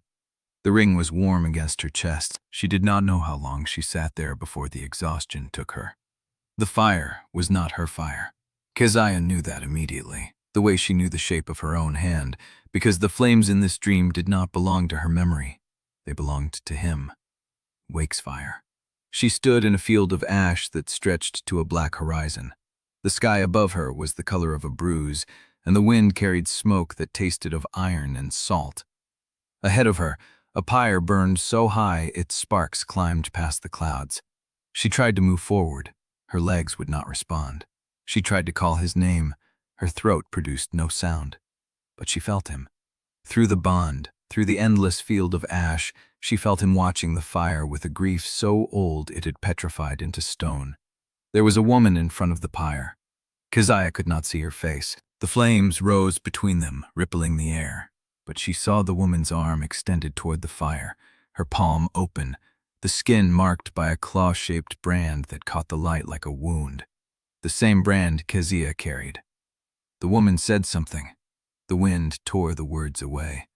The ring was warm against her chest. She did not know how long she sat there before the exhaustion took her. The fire was not her fire. Keziah knew that immediately, the way she knew the shape of her own hand, because the flames in this dream did not belong to her memory. They belonged to him. Wakesfire. She stood in a field of ash that stretched to a black horizon. The sky above her was the color of a bruise, and the wind carried smoke that tasted of iron and salt. Ahead of her, a pyre burned so high its sparks climbed past the clouds. She tried to move forward. Her legs would not respond. She tried to call his name. Her throat produced no sound. But she felt him. Through the bond, through the endless field of ash, she felt him watching the fire with a grief so old it had petrified into stone. There was a woman in front of the pyre. Keziah could not see her face. The flames rose between them, rippling the air. But she saw the woman's arm extended toward the fire, her palm open, the skin marked by a claw-shaped brand that caught the light like a wound. The same brand Keziah carried. The woman said something. The wind tore the words away.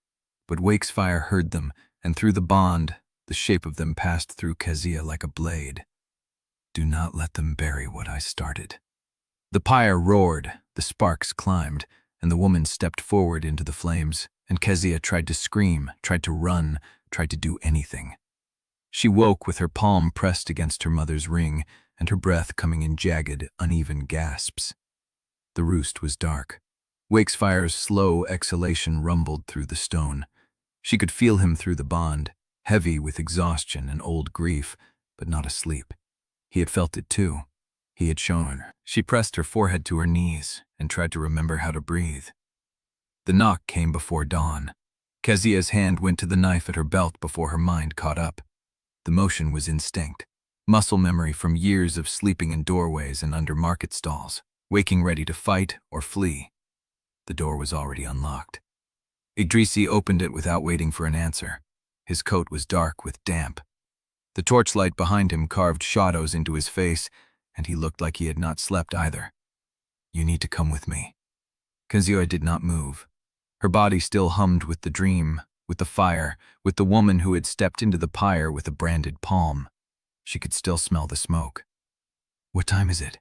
But Wakesfire heard them, and through the bond, the shape of them passed through Keziah like a blade. "Do not let them bury what I started." The pyre roared, the sparks climbed, and the woman stepped forward into the flames, and Keziah tried to scream, tried to run, tried to do anything. She woke with her palm pressed against her mother's ring, and her breath coming in jagged, uneven gasps. The Roost was dark. Wakefire's slow exhalation rumbled through the stone. She could feel him through the bond, heavy with exhaustion and old grief, but not asleep. He had felt it too. he had shown her. She pressed her forehead to her knees and tried to remember how to breathe. The knock came before dawn. Keziah's hand went to the knife at her belt before her mind caught up. The motion was instinct, muscle memory from years of sleeping in doorways and under market stalls, waking ready to fight or flee. The door was already unlocked. Idrisi opened it without waiting for an answer. His coat was dark with damp. The torchlight behind him carved shadows into his face, and he looked like he had not slept either. "You need to come with me." Keziah did not move. Her body still hummed with the dream, with the fire, with the woman who had stepped into the pyre with a branded palm. She could still smell the smoke. "What time is it?"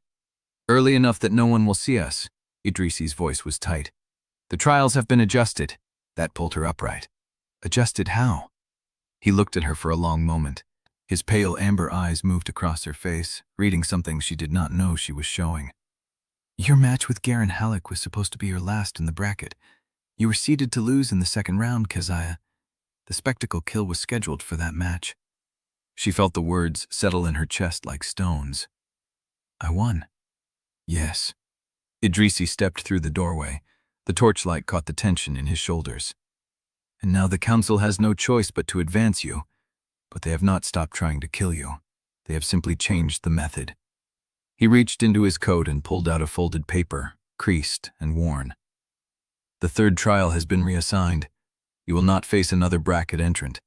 "Early enough that no one will see us." Idrisi's voice was tight. "The trials have been adjusted." That pulled her upright. "Adjusted how?" He looked at her for a long moment. His pale amber eyes moved across her face, reading something she did not know she was showing. "Your match with Garen Halleck was supposed to be your last in the bracket. You were seeded to lose in the second round, Keziah. The spectacle kill was scheduled for that match." She felt the words settle in her chest like stones. "I won." "Yes." Idrisi stepped through the doorway. The torchlight caught the tension in his shoulders. "And now the council has no choice but to advance you. But they have not stopped trying to kill you. They have simply changed the method." He reached into his coat and pulled out a folded paper, creased and worn. "The third trial has been reassigned. You will not face another bracket entrant.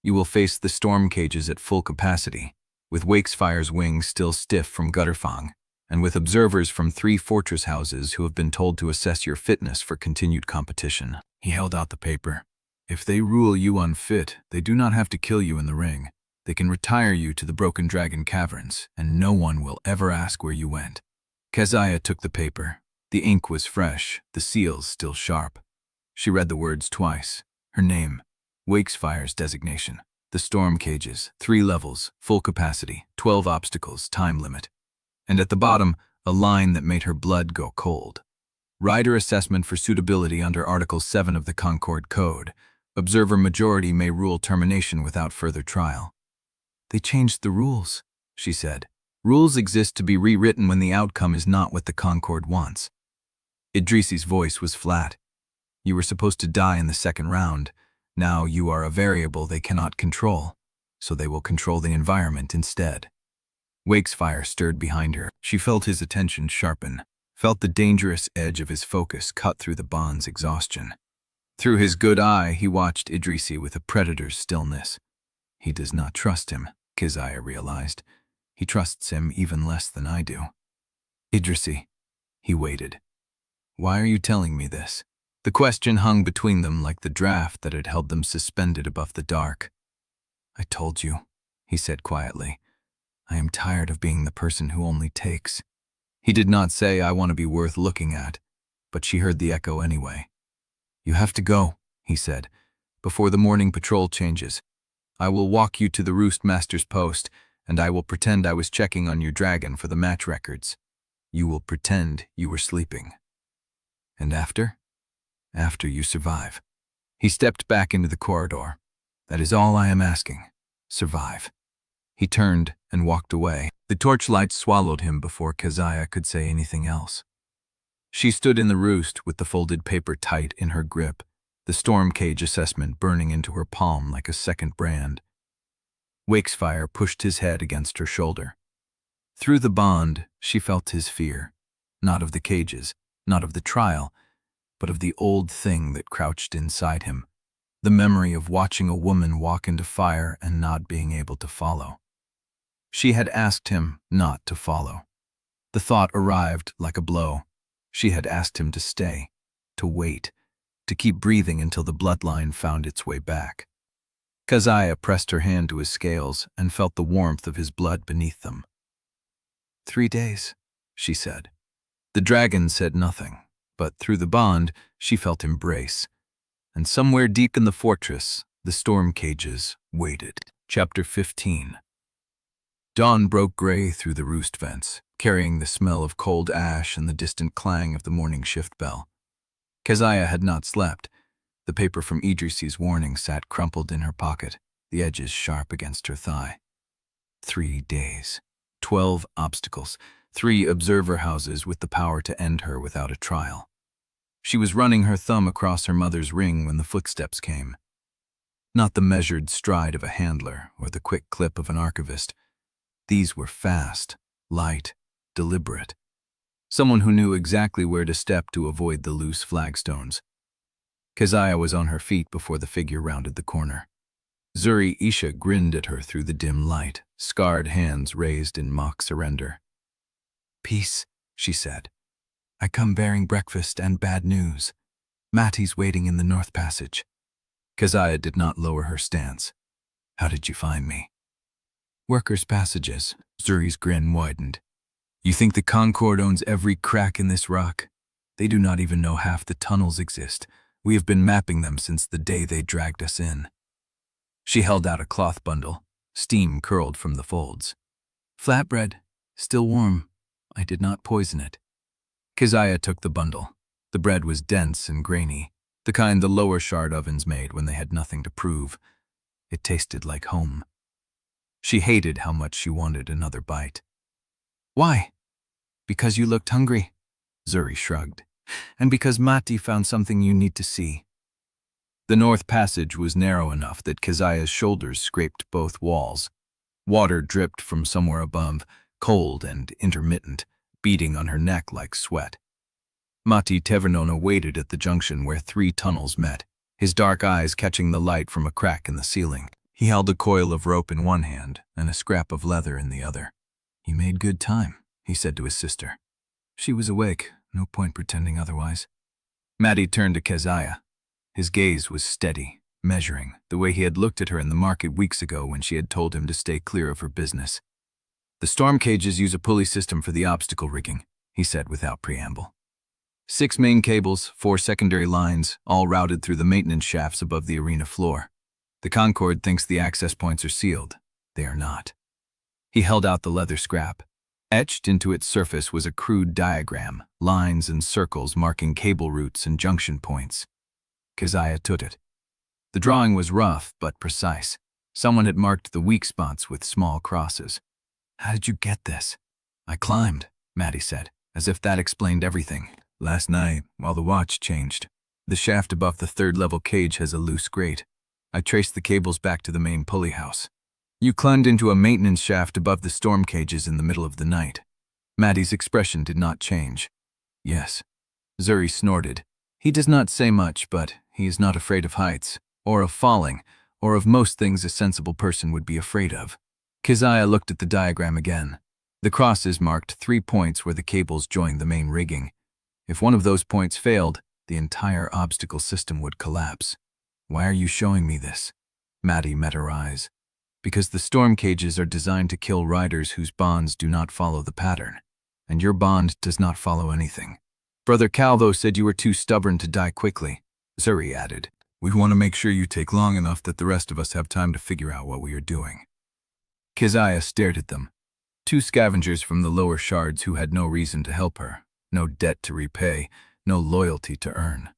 You will face the storm cages at full capacity, with Wakesfire's wings still stiff from Gutterfang, and with observers from 3 fortress houses who have been told to assess your fitness for continued competition." He held out the paper. "If they rule you unfit, they do not have to kill you in the ring. They can retire you to the Broken Dragon Caverns, and no one will ever ask where you went." Keziah took the paper. The ink was fresh, the seals still sharp. She read the words twice. Her name, Wakesfire's designation, the storm cages, 3 levels, full capacity, 12 obstacles, time limit. And at the bottom, a line that made her blood go cold. "Rider assessment for suitability under Article 7 of the Concord Code. Observer majority may rule termination without further trial." "They changed the rules," she said. "Rules exist to be rewritten when the outcome is not what the Concord wants." Idrisi's voice was flat. "You were supposed to die in the second round. Now you are a variable they cannot control, so they will control the environment instead." Wakesfire stirred behind her. She felt his attention sharpen, felt the dangerous edge of his focus cut through the bond's exhaustion. Through his good eye, he watched Idrisi with a predator's stillness. He does not trust him, Keziah realized. He trusts him even less than I do. "Idrisi." He waited. "Why are you telling me this?" The question hung between them like the draft that had held them suspended above the dark. "I told you," he said quietly. "I am tired of being the person who only takes." He did not say, "I want to be worth looking at," but she heard the echo anyway. "You have to go," he said, "before the morning patrol changes. I will walk you to the Roost Master's post, and I will pretend I was checking on your dragon for the match records. You will pretend you were sleeping. And after? After you survive." He stepped back into the corridor. "That is all I am asking. Survive." He turned and walked away. The torchlight swallowed him before Keziah could say anything else. She stood in the roost with the folded paper tight in her grip, the storm cage assessment burning into her palm like a second brand. Wakesfire pushed his head against her shoulder. Through the bond, she felt his fear, not of the cages, not of the trial, but of the old thing that crouched inside him, the memory of watching a woman walk into fire and not being able to follow. She had asked him not to follow. The thought arrived like a blow. She had asked him to stay, to wait, to keep breathing until the bloodline found its way back. Keziah pressed her hand to his scales and felt the warmth of his blood beneath them. 3 days, she said. The dragon said nothing, but through the bond she felt embrace. And somewhere deep in the fortress, the storm cages waited. Chapter 15. Dawn broke gray through the roost vents, carrying the smell of cold ash and the distant clang of the morning shift bell. Keziah had not slept. The paper from Idrisi's warning sat crumpled in her pocket, the edges sharp against her thigh. 3 days. 12 obstacles. 3 observer houses with the power to end her without a trial. She was running her thumb across her mother's ring when the footsteps came. Not the measured stride of a handler or the quick clip of an archivist. These were fast, light, deliberate. Someone who knew exactly where to step to avoid the loose flagstones. Keziah was on her feet before the figure rounded the corner. Zuri Isha grinned at her through the dim light, scarred hands raised in mock surrender. "Peace," she said. "I come bearing breakfast and bad news. Matty's waiting in the north passage." Keziah did not lower her stance. "How did you find me?" "Workers' passages." Zuri's grin widened. "You think the Concord owns every crack in this rock? They do not even know half the tunnels exist. We have been mapping them since the day they dragged us in." She held out a cloth bundle. Steam curled from the folds. "Flatbread, still warm. I did not poison it." Keziah took the bundle. The bread was dense and grainy, the kind the lower shard ovens made when they had nothing to prove. It tasted like home. She hated how much she wanted another bite. "Why?" "Because you looked hungry," Zuri shrugged. "And because Mati found something you need to see." The north passage was narrow enough that Keziah's shoulders scraped both walls. Water dripped from somewhere above, cold and intermittent, beating on her neck like sweat. Mati Tevernona waited at the junction where 3 tunnels met, his dark eyes catching the light from a crack in the ceiling. He held a coil of rope in one hand and a scrap of leather in the other. "You made good time," he said to his sister. She was awake, no point pretending otherwise. Mati turned to Keziah. His gaze was steady, measuring, the way he had looked at her in the market weeks ago when she had told him to stay clear of her business. "The storm cages use a pulley system for the obstacle rigging," he said without preamble. 6 main cables, 4 secondary lines, all routed through the maintenance shafts above the arena floor. The Concord thinks the access points are sealed. They are not. He held out the leather scrap. Etched into its surface was a crude diagram, lines and circles marking cable routes and junction points. Keziah took it. The drawing was rough but precise. Someone had marked the weak spots with small crosses. "How did you get this?" "I climbed," Maddie said, as if that explained everything. "Last night, while the watch changed. The shaft above the 3rd-level cage has a loose grate. I traced the cables back to the main pulley house. You climbed into a maintenance shaft above the storm cages in the middle of the night." Maddie's expression did not change. "Yes." Zuri snorted. "He does not say much, but he is not afraid of heights, or of falling, or of most things a sensible person would be afraid of." Keziah looked at the diagram again. The crosses marked 3 points where the cables joined the main rigging. If one of those points failed, the entire obstacle system would collapse. "Why are you showing me this?" Maddie met her eyes. "Because the storm cages are designed to kill riders whose bonds do not follow the pattern, and your bond does not follow anything. Brother Calvo said you were too stubborn to die quickly," Zuri added. "We want to make sure you take long enough that the rest of us have time to figure out what we are doing." Keziah stared at them. 2 scavengers from the lower shards who had no reason to help her, no debt to repay, no loyalty to earn.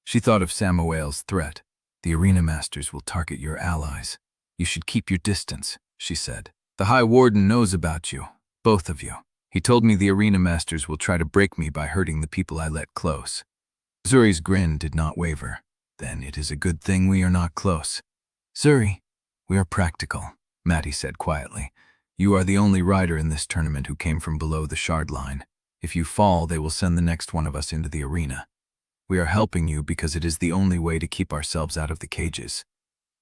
She thought of Samuel's threat. "The arena masters will target your allies. You should keep your distance," she said. "The High Warden knows about you, both of you. He told me the arena masters will try to break me by hurting the people I let close." Zuri's grin did not waver. "Then it is a good thing we are not close." "Zuri, we are practical," Maddie said quietly. "You are the only rider in this tournament who came from below the shard line. If you fall, they will send the next one of us into the arena. We are helping you because it is the only way to keep ourselves out of the cages."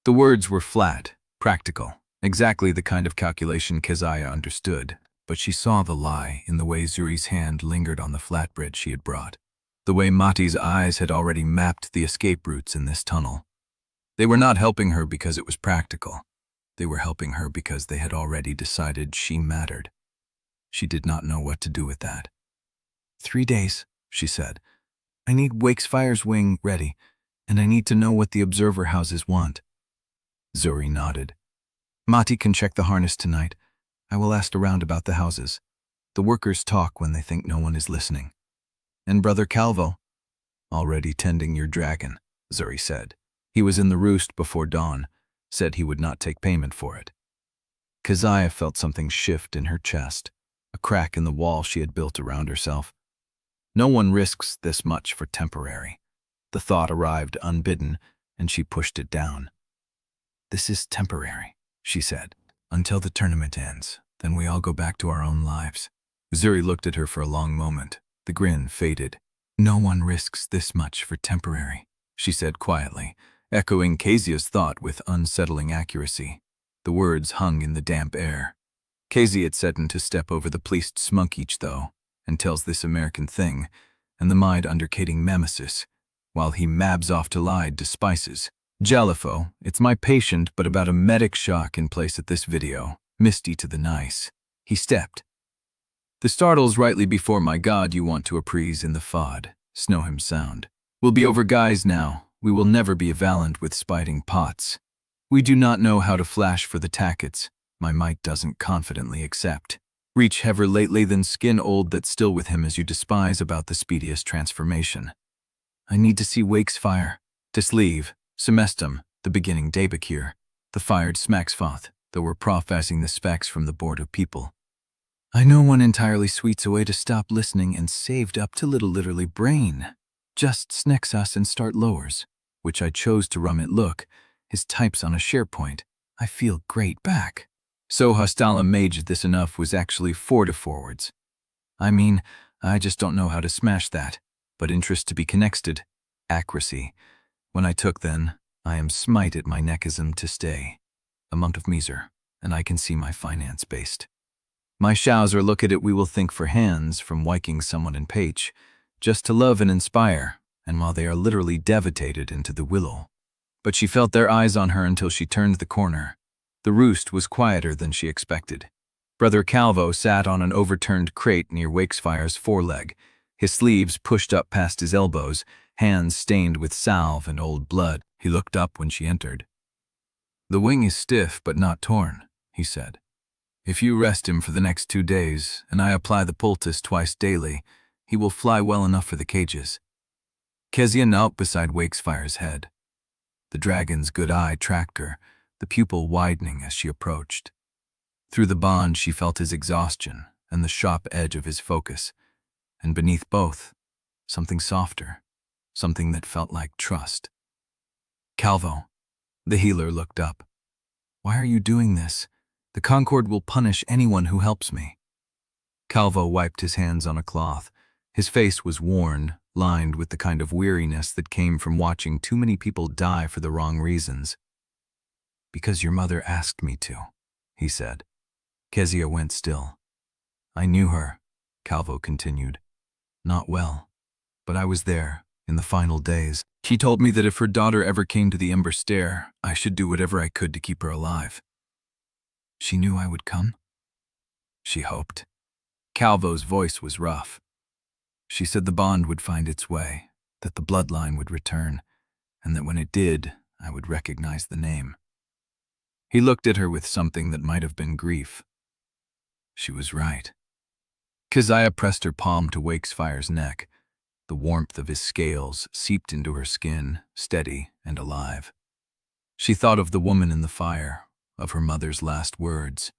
The words were flat, practical, exactly the kind of calculation Keziah understood, but she saw the lie in the way Zuri's hand lingered on the flatbread she had brought, the way Mati's eyes had already mapped the escape routes in this tunnel. They were not helping her because it was practical. They were helping her because they had already decided she mattered. She did not know what to do with that. 3 days, she said. "I need Wakesfire's wing ready, and I need to know what the observer houses want." Zuri nodded. "Mati can check the harness tonight. I will ask around about the houses. The workers talk when they think no one is listening." "And Brother Calvo?" "Already tending your dragon," Zuri said. "He was in the Roost before dawn, said he would not take payment for it." Keziah felt something shift in her chest. a crack in the wall she had built around herself. No one risks this much for temporary. The thought arrived unbidden, and she pushed it down. "This is temporary," she said, "until the tournament ends. Then we all go back to our own lives." Zuri looked at her for a long moment. The grin faded. "No one risks this much for temporary," she said quietly, echoing Keziah's thought with unsettling accuracy. The words hung in the damp air. Keziah had said to step over the pleased smunk each though, and tells this American thing, and the mind undercating Memesis, while he mabs off to lie despises. Jalifo, it's my patient but about a medic shock in place at this video, misty to the nice. He stepped. "The startle's rightly before my god you want to apprise in the fod, snow him sound. We'll be over guys now, we will never be avalant with spiting pots. We do not know how to flash for the tackets, my might doesn't confidently accept. Reach heaver lately than skin old that still with him as you despise about the speediest transformation. I need to see Wakesfire, to sleeve, semestum, the beginning debacure, the fired smacksfoth, though we're professing the specs from the board of people. I know one entirely sweets away to stop listening and saved up to little literally brain. Just snecks us and start lowers, which I chose to rum it look, his types on a SharePoint. I feel great back. So hostile a mage this enough was actually 4 to forwards. I mean, I just don't know how to smash that, but interest to be connected. Accuracy. When I took then, I am smite at my neckism to stay. Amount of measer, and I can see my finance based. My showser look at it we will think for hands from wiking someone in page, just to love and inspire, and while they are literally devastated into the willow. But she felt their eyes on her until she turned the corner. The roost was quieter than she expected. Brother Calvo sat on an overturned crate near Wakesfire's foreleg, his sleeves pushed up past his elbows, hands stained with salve and old blood. He looked up when she entered. "The wing is stiff but not torn," he said. "If you rest him for the next 2 days, and I apply the poultice twice daily, he will fly well enough for the cages." Keziah knelt beside Wakesfire's head. The dragon's good eye tracked her, the pupil widening as she approached. Through the bond she felt his exhaustion and the sharp edge of his focus, and beneath both, something softer, something that felt like trust. "Calvo," the healer looked up. "Why are you doing this? The Concord will punish anyone who helps me." Calvo wiped his hands on a cloth. His face was worn, lined with the kind of weariness that came from watching too many people die for the wrong reasons. "Because your mother asked me to," he said. Keziah went still. "I knew her," Calvo continued. "Not well, but I was there, in the final days. She told me that if her daughter ever came to the Ember Stair, I should do whatever I could to keep her alive." "She knew I would come?" "She hoped." Calvo's voice was rough. "She said the bond would find its way, that the bloodline would return, and that when it did, I would recognize the name." He looked at her with something that might have been grief. She was right. Keziah pressed her palm to Wakesfire's neck. The warmth of his scales seeped into her skin, steady and alive. She thought of the woman in the fire, of her mother's last words.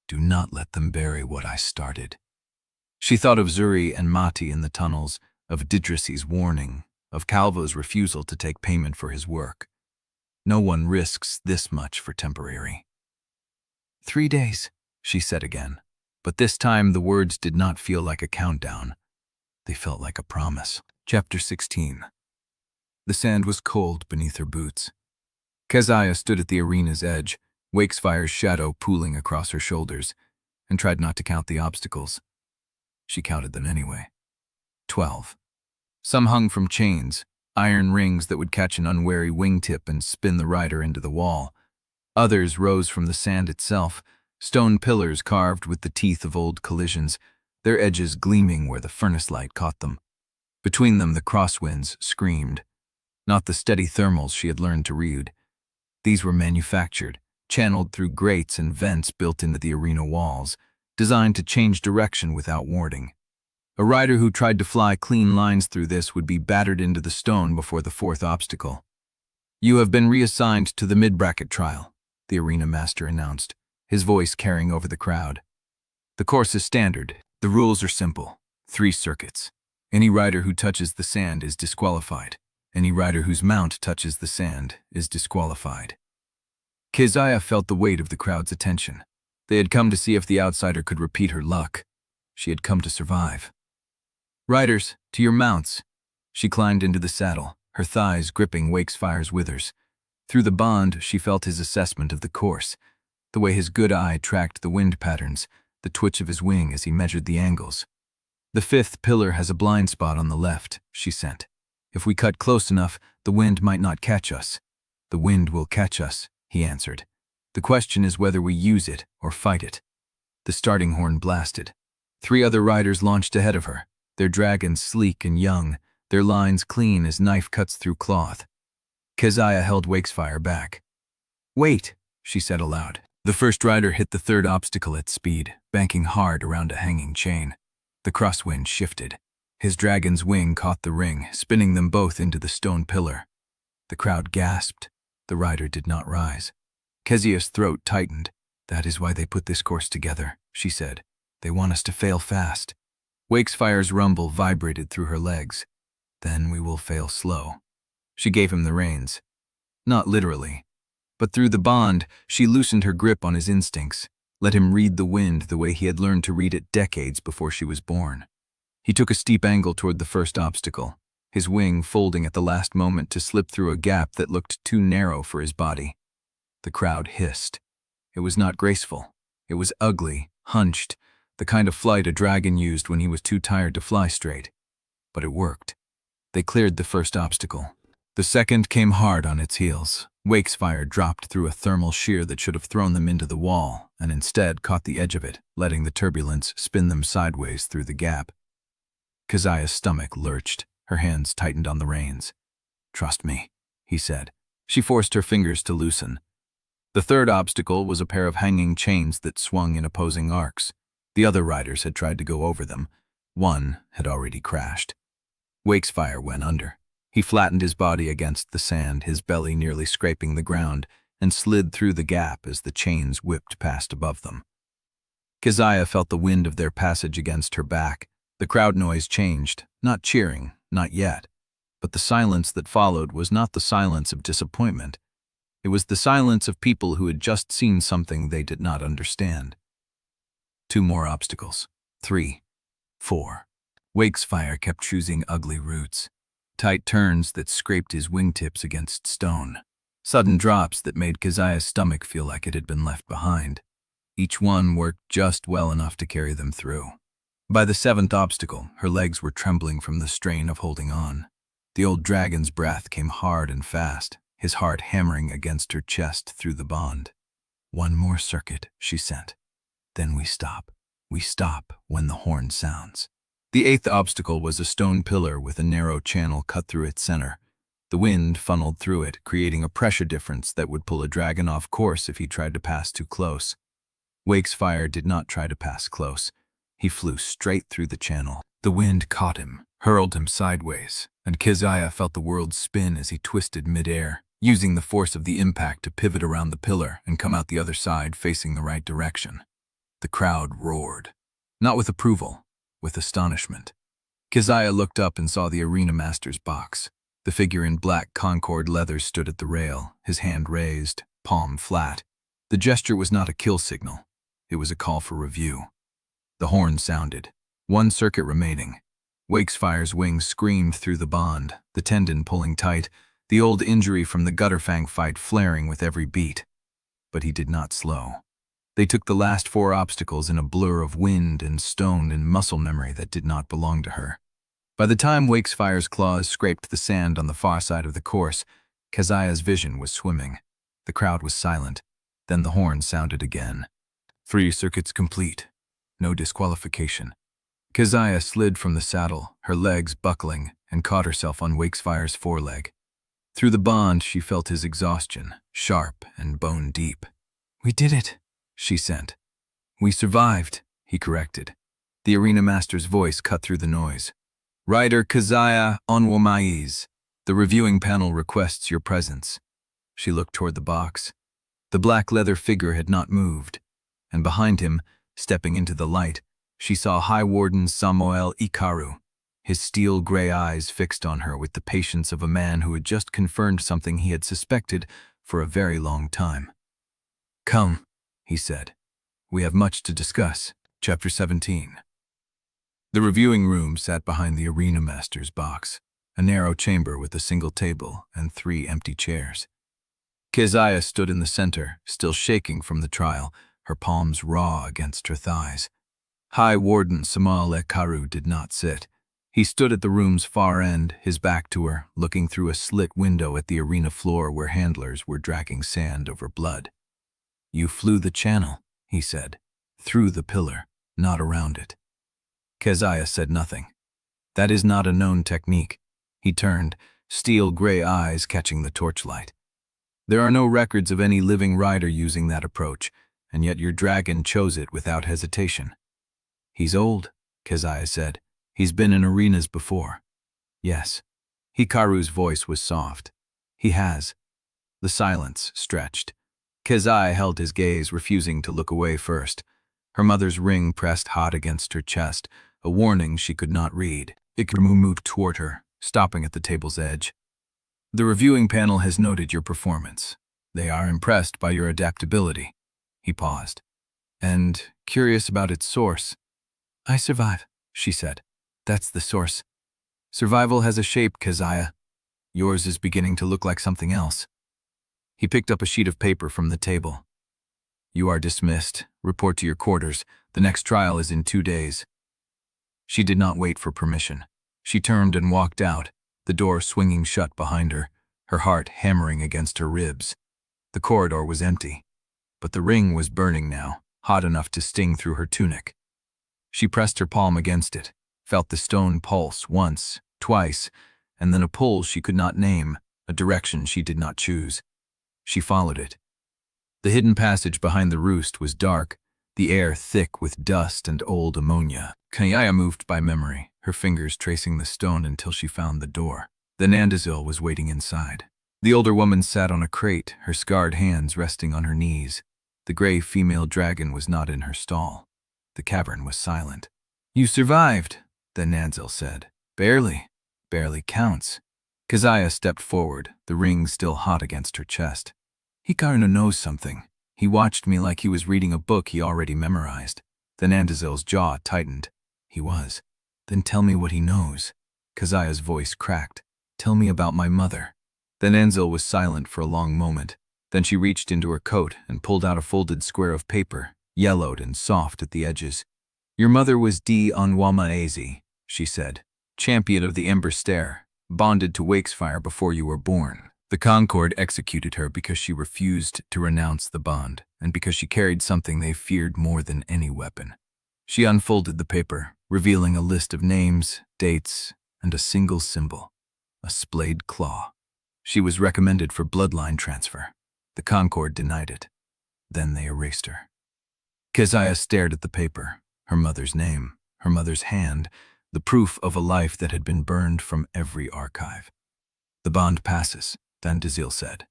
"Do not let them bury what I started." She thought of Zuri and Mati in the tunnels, of Idrisi's warning, of Calvo's refusal to take payment for his work. No one risks this much for temporary. 3 days, she said again, but this time the words did not feel like a countdown. They felt like a promise. Chapter 16. The sand was cold beneath her boots. Keziah stood at the arena's edge, Wakesfire's shadow pooling across her shoulders, and tried not to count the obstacles. She counted them anyway. 12. Some hung from chains, iron rings that would catch an unwary wingtip and spin the rider into the wall. Others rose from the sand itself, stone pillars carved with the teeth of old collisions, their edges gleaming where the furnace light caught them. Between them the crosswinds screamed, not the steady thermals she had learned to read. These were manufactured, channeled through grates and vents built into the arena walls, designed to change direction without warning. A rider who tried to fly clean lines through this would be battered into the stone before the 4th obstacle. "You have been reassigned to the mid-bracket trial," the arena master announced, his voice carrying over the crowd. The course is standard. The rules are simple. 3 circuits. Any rider who touches the sand is disqualified. Any rider whose mount touches the sand is disqualified. Keziah felt the weight of the crowd's attention. They had come to see if the outsider could repeat her luck. She had come to survive. "Riders, to your mounts." She climbed into the saddle, her thighs gripping Wakefire's withers. Through the bond, she felt his assessment of the course, the way his good eye tracked the wind patterns, the twitch of his wing as he measured the angles. "The 5th pillar has a blind spot on the left," she sent. "If we cut close enough, the wind might not catch us." "The wind will catch us," he answered. "The question is whether we use it or fight it." The starting horn blasted. 3 other riders launched ahead of her, their dragons sleek and young, their lines clean as knife cuts through cloth. Keziah held Wakesfire back. "Wait," she said aloud. The first rider hit the 3rd obstacle at speed, banking hard around a hanging chain. The crosswind shifted. His dragon's wing caught the ring, spinning them both into the stone pillar. The crowd gasped. The rider did not rise. Keziah's throat tightened. "That is why they put this course together," she said. "They want us to fail fast." Wakefire's rumble vibrated through her legs. "Then we will fail slow." She gave him the reins. Not literally, but through the bond, she loosened her grip on his instincts, let him read the wind the way he had learned to read it decades before she was born. He took a steep angle toward the first obstacle, his wing folding at the last moment to slip through a gap that looked too narrow for his body. The crowd hissed. It was not graceful. It was ugly, hunched, the kind of flight a dragon used when he was too tired to fly straight. But it worked. They cleared the first obstacle. The second came hard on its heels. Wakesfire dropped through a thermal shear that should have thrown them into the wall, and instead caught the edge of it, letting the turbulence spin them sideways through the gap. Keziah's stomach lurched. Her hands tightened on the reins. "Trust me," he said. She forced her fingers to loosen. The 3rd obstacle was a pair of hanging chains that swung in opposing arcs. The other riders had tried to go over them. One had already crashed. Wakesfire went under. He flattened his body against the sand, his belly nearly scraping the ground, and slid through the gap as the chains whipped past above them. Keziah felt the wind of their passage against her back. The crowd noise changed, not cheering, not yet. But the silence that followed was not the silence of disappointment. It was the silence of people who had just seen something they did not understand. 2 more obstacles. 3. 4. Wakesfire kept choosing ugly routes. Tight turns that scraped his wingtips against stone. Sudden drops that made Keziah's stomach feel like it had been left behind. Each one worked just well enough to carry them through. By the 7th obstacle, her legs were trembling from the strain of holding on. The old dragon's breath came hard and fast, his heart hammering against her chest through the bond. "One more circuit," she sent. "Then we stop. We stop when the horn sounds." The 8th obstacle was a stone pillar with a narrow channel cut through its center. The wind funneled through it, creating a pressure difference that would pull a dragon off course if he tried to pass too close. Wakesfire did not try to pass close. He flew straight through the channel. The wind caught him, hurled him sideways, and Keziah felt the world spin as he twisted midair, using the force of the impact to pivot around the pillar and come out the other side facing the right direction. The crowd roared, not with approval, with astonishment. Keziah looked up and saw the arena master's box. The figure in black Concord leather stood at the rail, his hand raised, palm flat. The gesture was not a kill signal. It was a call for review. The horn sounded. 1 circuit remaining. Wakefire's wings screamed through the bond, the tendon pulling tight, the old injury from the Gutterfang fight flaring with every beat. But he did not slow. They took the last 4 obstacles in a blur of wind and stone and muscle memory that did not belong to her. By the time Wakefire's claws scraped the sand on the far side of the course, Keziah's vision was swimming. The crowd was silent. Then the horn sounded again. 3 circuits complete. No disqualification. Keziah slid from the saddle, her legs buckling, and caught herself on Wakefire's foreleg. Through the bond, she felt his exhaustion, sharp and bone deep. "We did it," she sent. "We survived," he corrected. The arena master's voice cut through the noise. "Rider Keziah Onwuamaeze, the reviewing panel requests your presence." She looked toward the box. The black leather figure had not moved, and behind him, Stepping into the light, she saw High Warden Samuel Ikaru, his steel-gray eyes fixed on her with the patience of a man who had just confirmed something he had suspected for a very long time. "Come," he said. "We have much to discuss." Chapter 17. The reviewing room sat behind the arena master's box, a narrow chamber with a single table and 3 empty chairs. Keziah stood in the center, still shaking from the trial, her palms raw against her thighs. High Warden Samuel Ikaru did not sit. He stood at the room's far end, his back to her, looking through a slit window at the arena floor where handlers were dragging sand over blood. "You flew the channel," he said. "Through the pillar, not around it." Keziah said nothing. "That is not a known technique." He turned, steel-gray eyes catching the torchlight. "There are no records of any living rider using that approach, and yet your dragon chose it without hesitation." "He's old," Keziah said. "He's been in arenas before." "Yes." Hikaru's voice was soft. "He has." The silence stretched. Keziah held his gaze, refusing to look away first. Her mother's ring pressed hot against her chest, a warning she could not read. Ikaru moved toward her, stopping at the table's edge. "The reviewing panel has noted your performance. They are impressed by your adaptability." He paused. "And curious about its source." "I survive," she said. "That's the source. Survival has a shape, Keziah. Yours is beginning to look like something else." He picked up a sheet of paper from the table. "You are dismissed. Report to your quarters. The next trial is in 2 days." She did not wait for permission. She turned and walked out, the door swinging shut behind her, her heart hammering against her ribs. The corridor was empty, but the ring was burning now, hot enough to sting through her tunic. She pressed her palm against it, felt the stone pulse once, twice, and then a pull she could not name, a direction she did not choose. She followed it. The hidden passage behind the roost was dark, the air thick with dust and old ammonia. Keziah moved by memory, her fingers tracing the stone until she found the door. The Undesirable was waiting inside. The older woman sat on a crate, her scarred hands resting on her knees. The gray female dragon was not in her stall. The cavern was silent. "You survived," the Undesirable said. "Barely. Barely counts." Keziah stepped forward, the ring still hot against her chest. "Hikaru knows something. He watched me like he was reading a book he already memorized." The Undesirable's jaw tightened. "He was. Then tell me what he knows." Keziah's voice cracked. "Tell me about my mother." The Undesirable was silent for a long moment. Then she reached into her coat and pulled out a folded square of paper, yellowed and soft at the edges. "Your mother was Keziah Onwuamaeze," she said. "Champion of the Ember Stair, bonded to Wakesfire before you were born. The Concord executed her because she refused to renounce the bond, and because she carried something they feared more than any weapon." She unfolded the paper, revealing a list of names, dates, and a single symbol, a splayed claw. She was recommended for bloodline transfer. The Concord denied it. Then they erased her. Keziah stared at the paper, her mother's name, her mother's hand, the proof of a life that had been burned from every archive. "The bond passes," Undesirable said.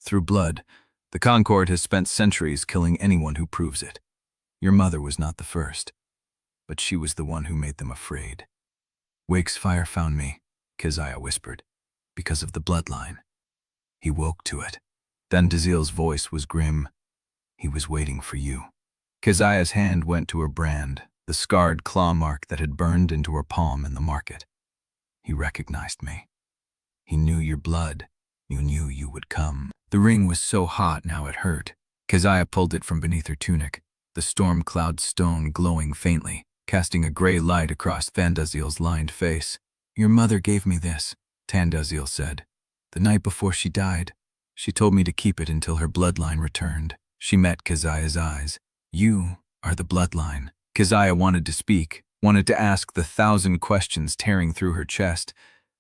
"Through blood, the Concord has spent centuries killing anyone who proves it. Your mother was not the first, but she was the one who made them afraid." "Wakesfire found me," Keziah whispered, "because of the bloodline. He woke to it." Undesirable's voice was grim. "He was waiting for you." Keziah's hand went to her brand, the scarred claw mark that had burned into her palm in the market. "He recognized me. He knew your blood. You knew you would come." The ring was so hot now it hurt. Keziah pulled it from beneath her tunic, the storm cloud stone glowing faintly, casting a gray light across Undesirable's lined face. "Your mother gave me this," Undesirable said. "The night before she died. She told me to keep it until her bloodline returned." She met Keziah's eyes. "You are the bloodline." Keziah wanted to speak, wanted to ask the 1,000 questions tearing through her chest,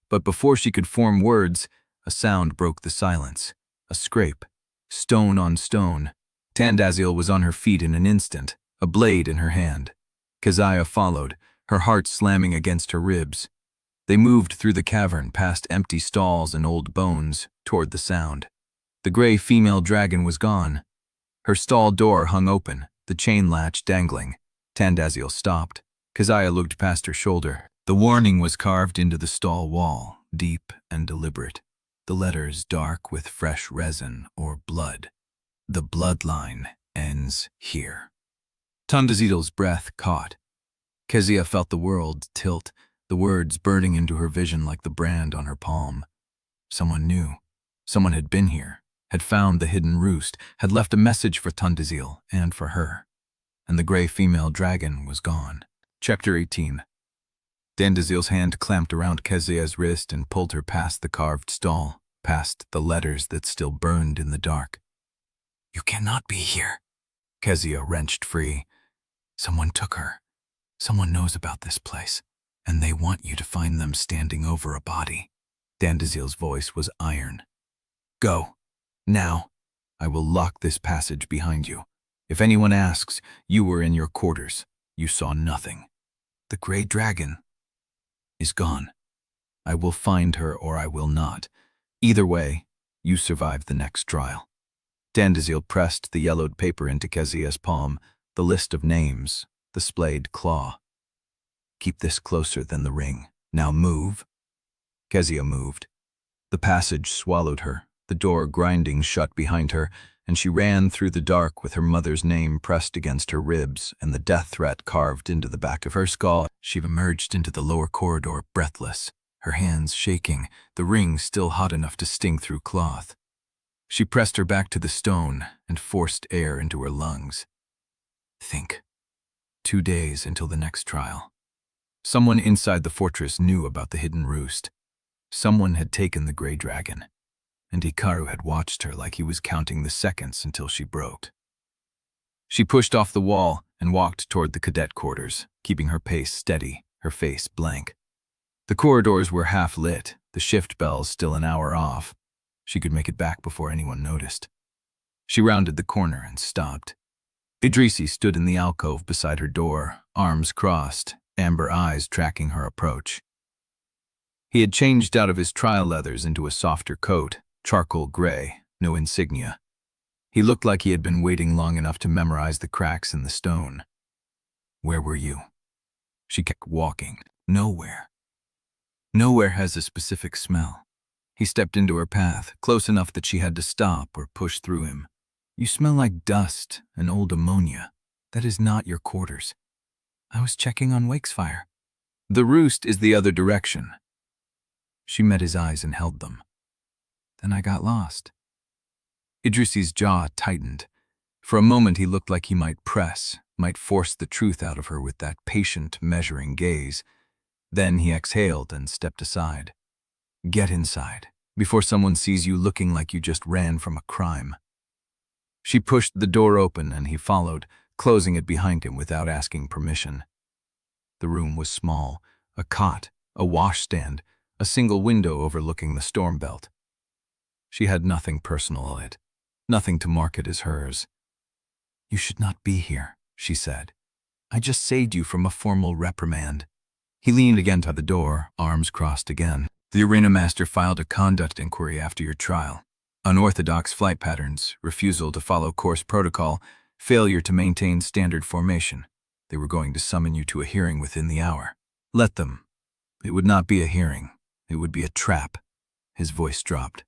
but before she could form words, a sound broke the silence. A scrape. Stone on stone. Undesirable was on her feet in an instant, a blade in her hand. Keziah followed, her heart slamming against her ribs. They moved through the cavern, past empty stalls and old bones, toward the sound. The gray female dragon was gone. Her stall door hung open, the chain latch dangling. Undesirable stopped. Keziah looked past her shoulder. The warning was carved into the stall wall, deep and deliberate. The letters dark with fresh resin or blood. The bloodline ends here. Undesirable's breath caught. Keziah felt the world tilt, the words burning into her vision like the brand on her palm. Someone new. Someone had been here, had found the hidden roost, had left a message for Undesirable and for her. And the gray female dragon was gone. Chapter 18. Undesirable's hand clamped around Keziah's wrist and pulled her past the carved stall, past the letters that still burned in the dark. You cannot be here. Keziah wrenched free. Someone took her. Someone knows about this place, and they want you to find them standing over a body. Undesirable's voice was iron. Go. Now. I will lock this passage behind you. If anyone asks, you were in your quarters. You saw nothing. The gray dragon is gone. I will find her or I will not. Either way, you survive the next trial. Undesirable pressed the yellowed paper into Keziah's palm, the list of names, the splayed claw. Keep this closer than the ring. Now move. Keziah moved. The passage swallowed her, the door grinding shut behind her, and she ran through the dark with her mother's name pressed against her ribs and the death threat carved into the back of her skull. She emerged into the lower corridor breathless, her hands shaking, the ring still hot enough to sting through cloth. She pressed her back to the stone and forced air into her lungs. Think. 2 days until the next trial. Someone inside the fortress knew about the hidden roost. Someone had taken the gray dragon, and Hikaru had watched her like he was counting the seconds until she broke. She pushed off the wall and walked toward the cadet quarters, keeping her pace steady, her face blank. The corridors were half lit, the shift bells still an hour off. She could make it back before anyone noticed. She rounded the corner and stopped. Idrisi stood in the alcove beside her door, arms crossed, amber eyes tracking her approach. He had changed out of his trial leathers into a softer coat, charcoal gray, no insignia. He looked like he had been waiting long enough to memorize the cracks in the stone. Where were you? She kept walking. Nowhere. Nowhere has a specific smell. He stepped into her path, close enough that she had to stop or push through him. You smell like dust and old ammonia. That is not your quarters. I was checking on Wakesfire. The roost is the other direction. She met his eyes and held them. Then I got lost. Idrisi's jaw tightened. For a moment he looked like he might press, might force the truth out of her with that patient, measuring gaze. Then he exhaled and stepped aside. Get inside, before someone sees you looking like you just ran from a crime. She pushed the door open and he followed, closing it behind him without asking permission. The room was small, a cot, a washstand, a single window overlooking the storm belt. She had nothing personal in it, nothing to mark it as hers. You should not be here, she said. I just saved you from a formal reprimand. He leaned again to the door, arms crossed again. The arena master filed a conduct inquiry after your trial. Unorthodox flight patterns, refusal to follow course protocol, failure to maintain standard formation. They were going to summon you to a hearing within the hour. Let them. It would not be a hearing. It would be a trap. His voice dropped.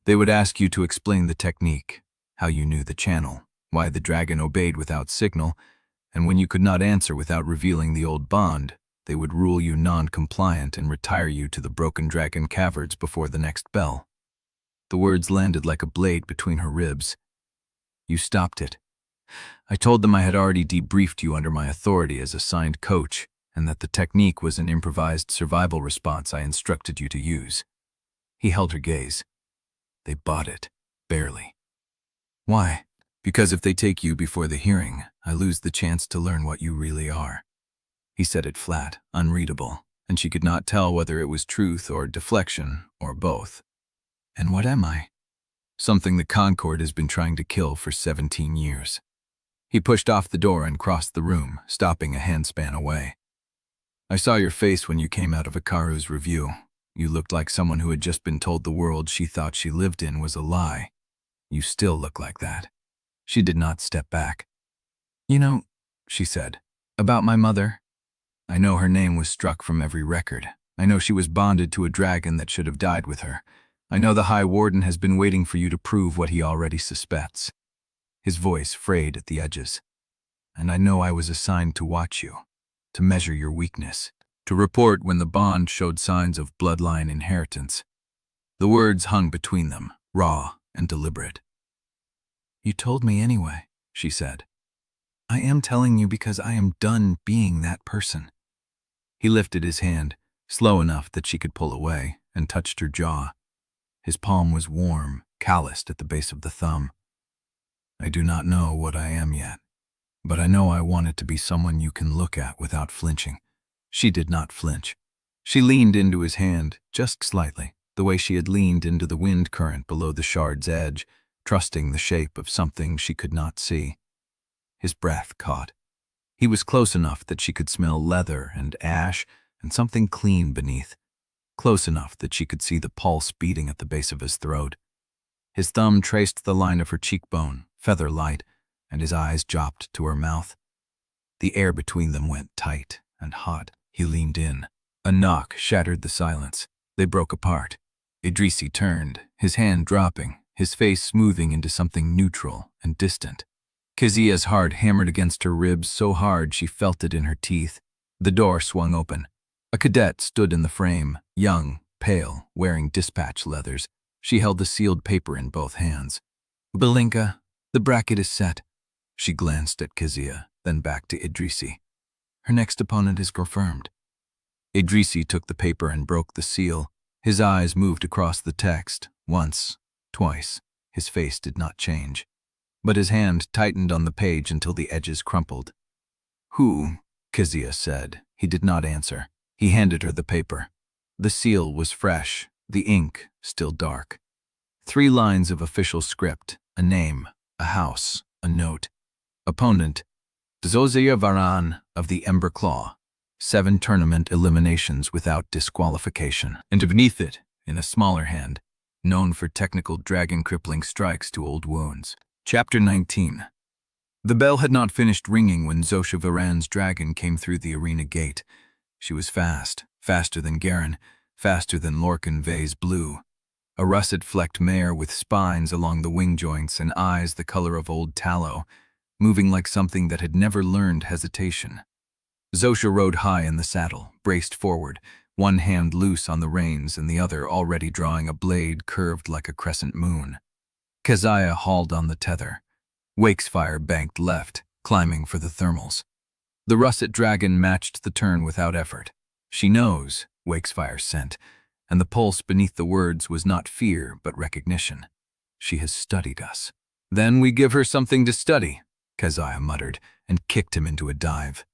They would ask you to explain the technique, how you knew the channel, why the dragon obeyed without signal, and when you could not answer without revealing the old bond, they would rule you non-compliant and retire you to the broken dragon caverns before the next bell. The words landed like a blade between her ribs. You stopped it. I told them I had already debriefed you under my authority as assigned coach, and that the technique was an improvised survival response I instructed you to use. He held her gaze. They bought it, barely. Why? Because if they take you before the hearing, I lose the chance to learn what you really are. He said it flat, unreadable, and she could not tell whether it was truth or deflection, or both. And what am I? Something the Concord has been trying to kill for 17 years. He pushed off the door and crossed the room, stopping a handspan away. I saw your face when you came out of Hikaru's review. You looked like someone who had just been told the world she thought she lived in was a lie. You still look like that. She did not step back. You know, she said, about my mother. I know her name was struck from every record. I know she was bonded to a dragon that should have died with her. I know the High Warden has been waiting for you to prove what he already suspects. His voice frayed at the edges. And I know I was assigned to watch you, to measure your weakness, to report when the bond showed signs of bloodline inheritance. The words hung between them, raw and deliberate. You told me anyway, she said. I am telling you because I am done being that person. He lifted his hand, slow enough that she could pull away, and touched her jaw. His palm was warm, calloused at the base of the thumb. I do not know what I am yet, but I know I want it to be someone you can look at without flinching. She did not flinch. She leaned into his hand, just slightly, the way she had leaned into the wind current below the shard's edge, trusting the shape of something she could not see. His breath caught. He was close enough that she could smell leather and ash and something clean beneath, close enough that she could see the pulse beating at the base of his throat. His thumb traced the line of her cheekbone, feather light, and his eyes dropped to her mouth. The air between them went tight and hot. He leaned in. A knock shattered the silence. They broke apart. Idrisi turned, his hand dropping, his face smoothing into something neutral and distant. Keziah's heart hammered against her ribs so hard she felt it in her teeth. The door swung open. A cadet stood in the frame, young, pale, wearing dispatch leathers. She held the sealed paper in both hands. Bellanca, the bracket is set. She glanced at Keziah, then back to Idrisi. Her next opponent is confirmed. Idrisi took the paper and broke the seal. His eyes moved across the text, once, twice. His face did not change. But his hand tightened on the page until the edges crumpled. Who? Keziah said. He did not answer. He handed her the paper. The seal was fresh, the ink still dark. 3 lines of official script, a name, a house, a note. Opponent, Keziah Varan of the Ember Claw. 7 tournament eliminations without disqualification. And beneath it, in a smaller hand, known for technical dragon-crippling strikes to old wounds. Chapter 19. The bell had not finished ringing when Keziah Varan's dragon came through the arena gate. She was fast, faster than Garen, faster than Lorcan Vey's blue. A russet-flecked mare with spines along the wing joints and eyes the color of old tallow, moving like something that had never learned hesitation. Keziah rode high in the saddle, braced forward, one hand loose on the reins and the other already drawing a blade curved like a crescent moon. Keziah hauled on the tether. Wakesfire banked left, climbing for the thermals. The russet dragon matched the turn without effort. She knows, Wakesfire sent, and the pulse beneath the words was not fear but recognition. She has studied us. Then we give her something to study, Keziah muttered, and kicked him into a dive.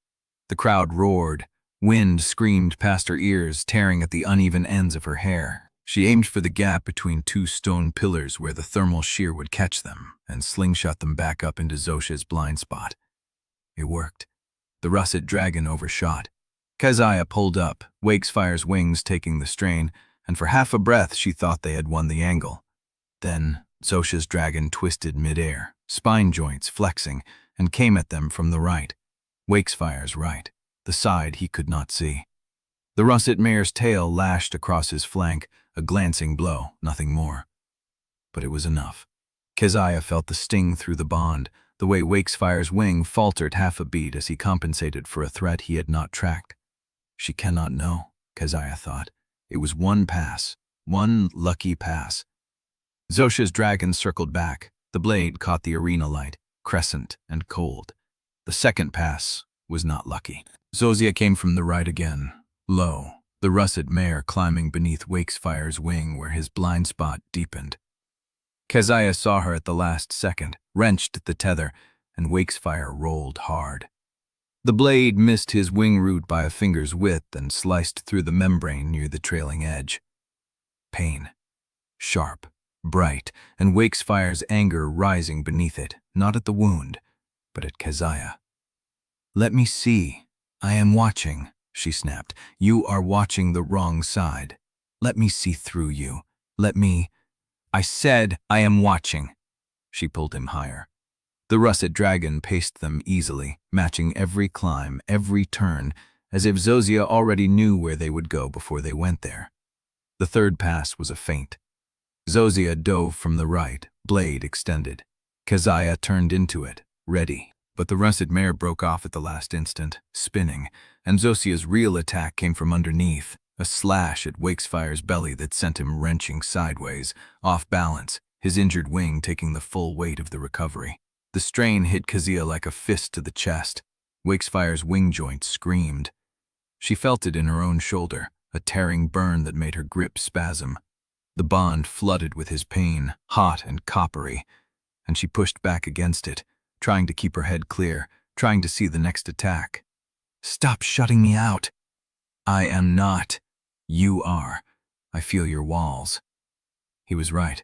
The crowd roared. Wind screamed past her ears, tearing at the uneven ends of her hair. She aimed for the gap between 2 stone pillars where the thermal shear would catch them, and slingshot them back up into Keziah's blind spot. It worked. The russet dragon overshot. Keziah pulled up, Wakefire's wings taking the strain, and for half a breath she thought they had won the angle. Then Keziah's dragon twisted midair, spine joints flexing, and came at them from the right. Wakefire's right, the side he could not see. The russet mare's tail lashed across his flank, a glancing blow, nothing more. But it was enough. Keziah felt the sting through the bond, the way Wakefire's wing faltered half a beat as he compensated for a threat he had not tracked. She cannot know, Keziah thought. It was one pass, one lucky pass. Keziah's dragon circled back. The blade caught the arena light, crescent and cold. The second pass was not lucky. Keziah came from the right again, low, the russet mare climbing beneath Wakefire's wing where his blind spot deepened. Keziah saw her at the last second, wrenched at the tether, and Wakesfire rolled hard. The blade missed his wing root by a finger's width and sliced through the membrane near the trailing edge. Pain. Sharp, bright, and Wakefire's anger rising beneath it, not at the wound, but at Keziah. Let me see. I am watching, she snapped. You are watching the wrong side. Let me see through you. Let me... I said I am watching. She pulled him higher. The russet dragon paced them easily, matching every climb, every turn, as if Keziah already knew where they would go before they went there. The third pass was a feint. Keziah dove from the right, blade extended. Keziah turned into it, ready. But the russet mare broke off at the last instant, spinning, and Keziah's real attack came from underneath, a slash at Wakefire's belly that sent him wrenching sideways, off balance, his injured wing taking the full weight of the recovery. The strain hit Keziah like a fist to the chest. Wakefire's wing joint screamed. She felt it in her own shoulder, a tearing burn that made her grip spasm. The bond flooded with his pain, hot and coppery, and she pushed back against it, trying to keep her head clear, trying to see the next attack. "Stop shutting me out." "I am not. You are. I feel your walls." He was right.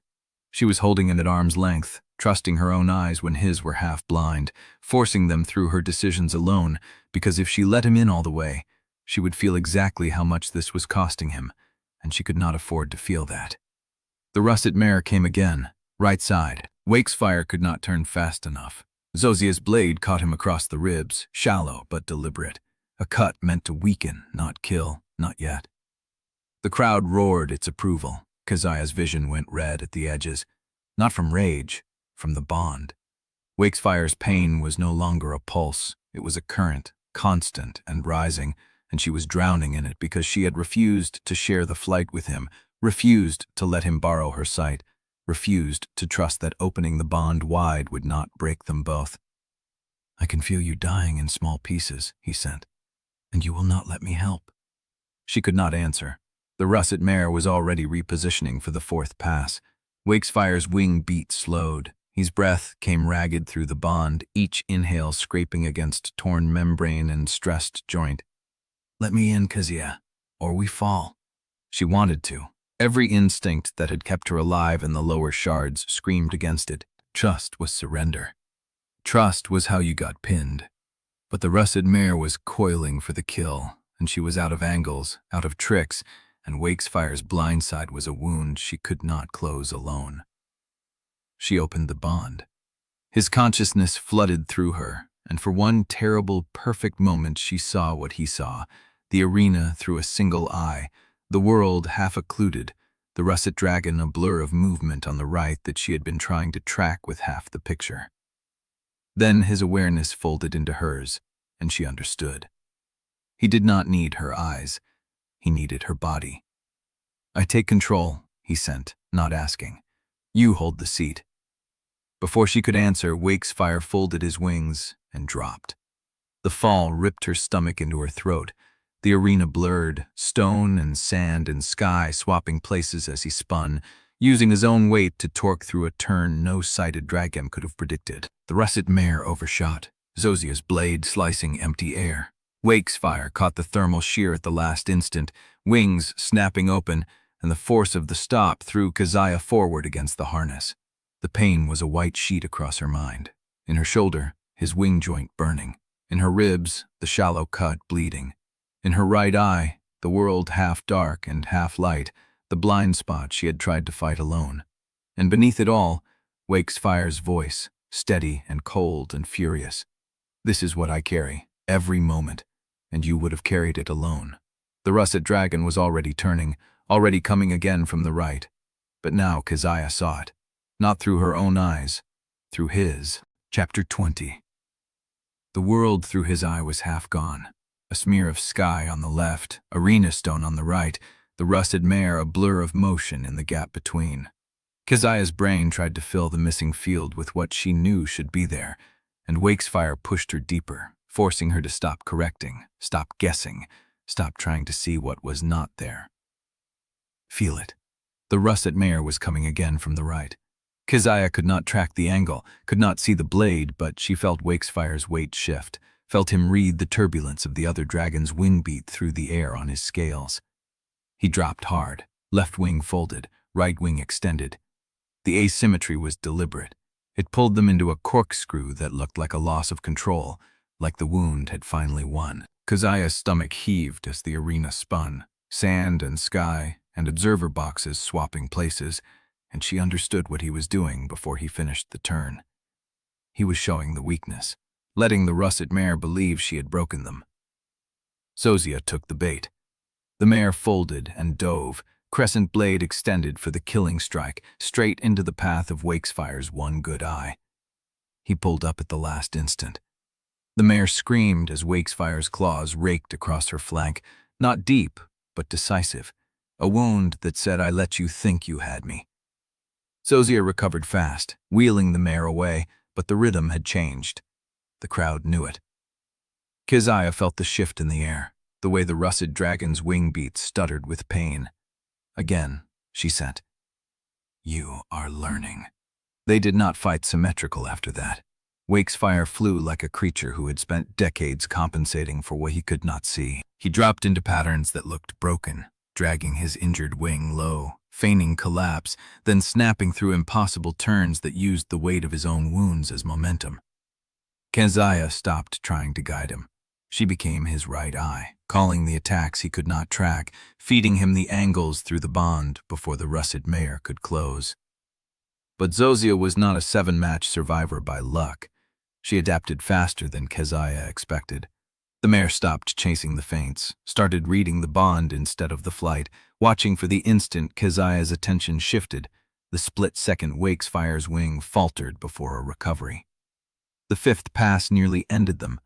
She was holding it at arm's length, trusting her own eyes when his were half blind, forcing them through her decisions alone, because if she let him in all the way, she would feel exactly how much this was costing him, and she could not afford to feel that. The russet mare came again, right side. Wakesfire could not turn fast enough. Keziah's blade caught him across the ribs, shallow but deliberate. A cut meant to weaken, not kill, not yet. The crowd roared its approval. Keziah's vision went red at the edges, not from rage, from the bond. Wakefire's pain was no longer a pulse. It was a current, constant and rising, and she was drowning in it because she had refused to share the flight with him, refused to let him borrow her sight, refused to trust that opening the bond wide would not break them both. "I can feel you dying in small pieces," he said, "and you will not let me help." She could not answer. The russet mare was already repositioning for the fourth pass. Wakefire's wing beat slowed. His breath came ragged through the bond, each inhale scraping against torn membrane and stressed joint. "Let me in, Keziah, or we fall." She wanted to. Every instinct that had kept her alive in the lower shards screamed against it. Trust was surrender. Trust was how you got pinned. But the russet mare was coiling for the kill, and she was out of angles, out of tricks, and Wakefire's blind side was a wound she could not close alone. She opened the bond. His consciousness flooded through her, and for one terrible, perfect moment she saw what he saw, the arena through a single eye, the world half occluded, the russet dragon a blur of movement on the right that she had been trying to track with half the picture. Then his awareness folded into hers, and she understood. He did not need her eyes. He needed her body. "I take control," he sent, not asking. "You hold the seat." Before she could answer, Wakesfire folded his wings and dropped. The fall ripped her stomach into her throat. The arena blurred, stone and sand and sky swapping places as he spun, using his own weight to torque through a turn no sighted dragon could have predicted. The russet mare overshot, Keziah's blade slicing empty air. Wakesfire caught the thermal shear at the last instant, wings snapping open, and the force of the stop threw Keziah forward against the harness. The pain was a white sheet across her mind. In her shoulder, his wing joint burning. In her ribs, the shallow cut bleeding. In her right eye, the world half dark and half light, the blind spot she had tried to fight alone. And beneath it all, Wakefire's voice, steady and cold and furious. "This is what I carry, every moment, and you would have carried it alone." The russet dragon was already turning, already coming again from the right. But now Keziah saw it, not through her own eyes, through his. Chapter 20. The world through his eye was half gone. A smear of sky on the left, arena stone on the right, the rusted mare a blur of motion in the gap between. Keziah's brain tried to fill the missing field with what she knew should be there, and Wakesfire pushed her deeper, forcing her to stop correcting, stop guessing, stop trying to see what was not there. Feel it. The russet mare was coming again from the right. Keziah could not track the angle, could not see the blade, but she felt Wakefire's weight shift, felt him read the turbulence of the other dragon's wing beat through the air on his scales. He dropped hard, left wing folded, right wing extended. The asymmetry was deliberate. It pulled them into a corkscrew that looked like a loss of control, like the wound had finally won. Keziah's stomach heaved as the arena spun, sand and sky and observer boxes swapping places, and she understood what he was doing before he finished the turn. He was showing the weakness, letting the russet mare believe she had broken them. Keziah took the bait. The mare folded and dove, crescent blade extended for the killing strike, straight into the path of Wakefire's one good eye. He pulled up at the last instant. The mare screamed as Wakefire's claws raked across her flank, not deep, but decisive, a wound that said, "I let you think you had me." Keziah recovered fast, wheeling the mare away, but the rhythm had changed. The crowd knew it. Keziah felt the shift in the air, the way the russet dragon's wing beats stuttered with pain. Again, she sent, "You are learning." They did not fight symmetrical after that. Wakesfire flew like a creature who had spent decades compensating for what he could not see. He dropped into patterns that looked broken, dragging his injured wing low, feigning collapse, then snapping through impossible turns that used the weight of his own wounds as momentum. Keziah stopped trying to guide him. She became his right eye, calling the attacks he could not track, feeding him the angles through the bond before the russet mare could close. But Keziah was not a seven-match survivor by luck. She adapted faster than Keziah expected. The mare stopped chasing the feints, started reading the bond instead of the flight, watching for the instant Keziah's attention shifted. The split-second Wakefire's wing faltered before a recovery. The fifth pass nearly ended them.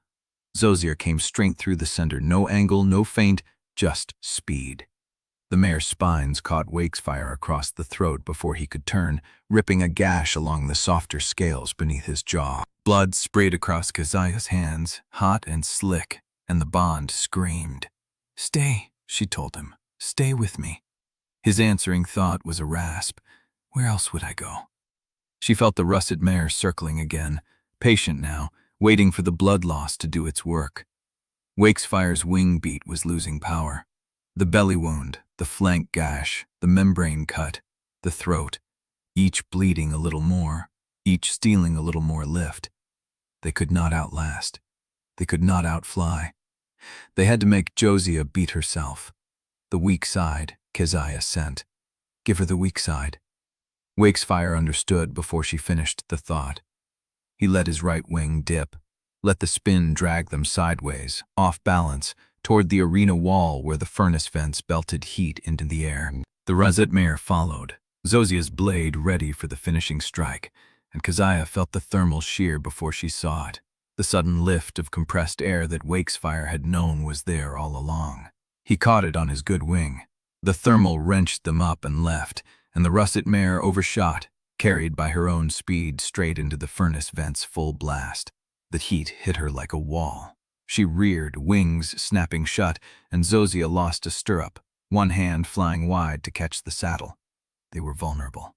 Keziah came straight through the center, no angle, no feint, just speed. The mare's spines caught Wakesfire across the throat before he could turn, ripping a gash along the softer scales beneath his jaw. Blood sprayed across Keziah's hands, hot and slick, and the bond screamed. "Stay," she told him. "Stay with me." His answering thought was a rasp. Where else would I go? She felt the russet mare circling again, patient now, waiting for the blood loss to do its work. Wakefire's wing beat was losing power. The belly wound, the flank gash, the membrane cut, the throat, each bleeding a little more, each stealing a little more lift. They could not outlast. They could not outfly. They had to make Keziah beat herself. The weak side, Keziah sent. Give her the weak side. Wakesfire understood before she finished the thought. He let his right wing dip, let the spin drag them sideways, off balance, toward the arena wall where the furnace vents belted heat into the air. The russet mare followed, Keziah's blade ready for the finishing strike, and Keziah felt the thermal shear before she saw it, the sudden lift of compressed air that Wakesfire had known was there all along. He caught it on his good wing. The thermal wrenched them up and left, and the russet mare overshot, carried by her own speed straight into the furnace vent's full blast. The heat hit her like a wall. She reared, wings snapping shut, and Keziah lost a stirrup, one hand flying wide to catch the saddle. They were vulnerable.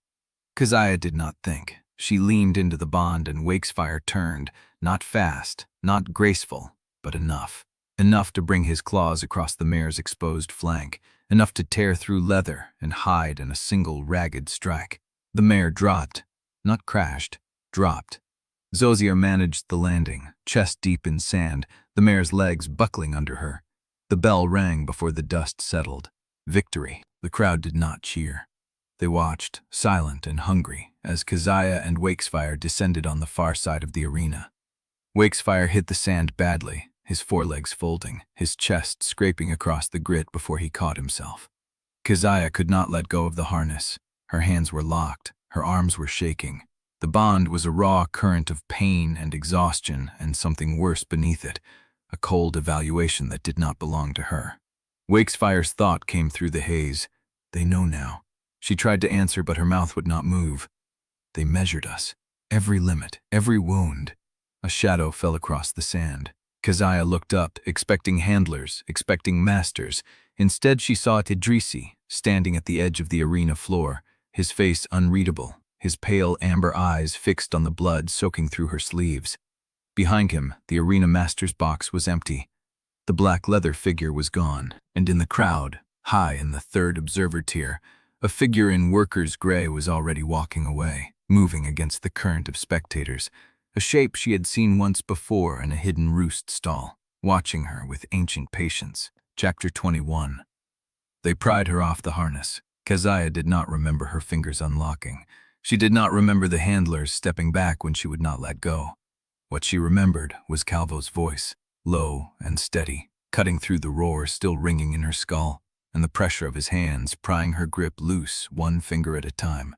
Keziah did not think. She leaned into the bond and Wakesfire turned, not fast, not graceful, but enough. Enough to bring his claws across the mare's exposed flank, enough to tear through leather and hide in a single ragged strike. The mare dropped, not crashed, dropped. Keziah managed the landing, chest deep in sand, the mare's legs buckling under her. The bell rang before the dust settled. Victory. The crowd did not cheer. They watched, silent and hungry, as Keziah and Wakesfire descended on the far side of the arena. Wakesfire hit the sand badly, his forelegs folding, his chest scraping across the grit before he caught himself. Keziah could not let go of the harness. Her hands were locked, her arms were shaking. The bond was a raw current of pain and exhaustion and something worse beneath it, a cold evaluation that did not belong to her. Wakefire's thought came through the haze. They know now. She tried to answer, but her mouth would not move. They measured us. Every limit, every wound. A shadow fell across the sand. Keziah looked up, expecting handlers, expecting masters. Instead, she saw Idrisi, standing at the edge of the arena floor, his face unreadable, his pale amber eyes fixed on the blood soaking through her sleeves. Behind him, the arena master's box was empty. The black leather figure was gone, and in the crowd, high in the third observer tier, a figure in worker's gray was already walking away, moving against the current of spectators, a shape she had seen once before in a hidden Roost stall, watching her with ancient patience. Chapter 21. They pried her off the harness. Keziah did not remember her fingers unlocking. She did not remember the handlers stepping back when she would not let go. What she remembered was Calvo's voice, low and steady, cutting through the roar still ringing in her skull, and the pressure of his hands prying her grip loose, one finger at a time.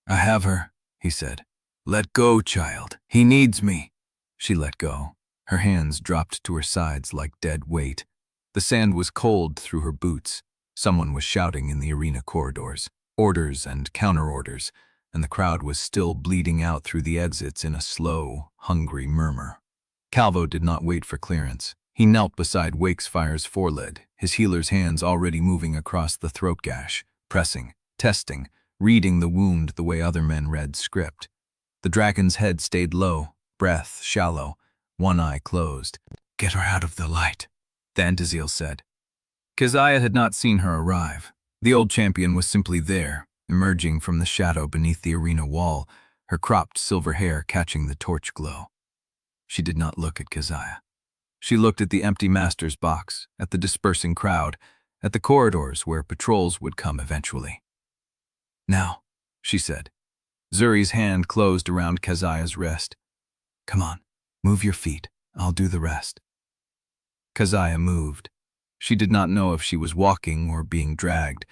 "I have her," he said. "Let go, child. He needs me." She let go. Her hands dropped to her sides like dead weight. The sand was cold through her boots. Someone was shouting in the arena corridors, orders and counter-orders, and the crowd was still bleeding out through the exits in a slow, hungry murmur. Calvo did not wait for clearance. He knelt beside Wakesfire's forelid, his healer's hands already moving across the throat gash, pressing, testing, reading the wound the way other men read script. The dragon's head stayed low, breath shallow, one eye closed. "Get her out of the light," Undesirable said. Keziah had not seen her arrive. The old champion was simply there, emerging from the shadow beneath the arena wall, her cropped silver hair catching the torch glow. She did not look at Keziah. She looked at the empty master's box, at the dispersing crowd, at the corridors where patrols would come eventually. "Now," she said. Zuri's hand closed around Keziah's wrist. "Come on, move your feet. I'll do the rest." Keziah moved. She did not know if she was walking or being dragged.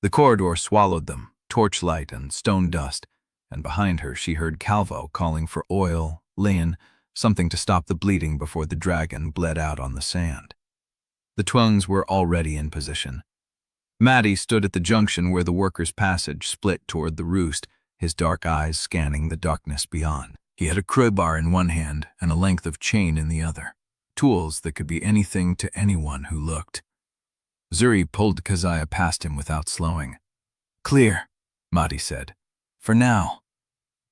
The corridor swallowed them, torchlight and stone dust, and behind her she heard Calvo calling for oil, lin, something to stop the bleeding before the dragon bled out on the sand. The twungs were already in position. Matty stood at the junction where the workers' passage split toward the Roost, his dark eyes scanning the darkness beyond. He had a crowbar in one hand and a length of chain in the other, tools that could be anything to anyone who looked. Zuri pulled Keziah past him without slowing. "Clear," Matty said. "For now."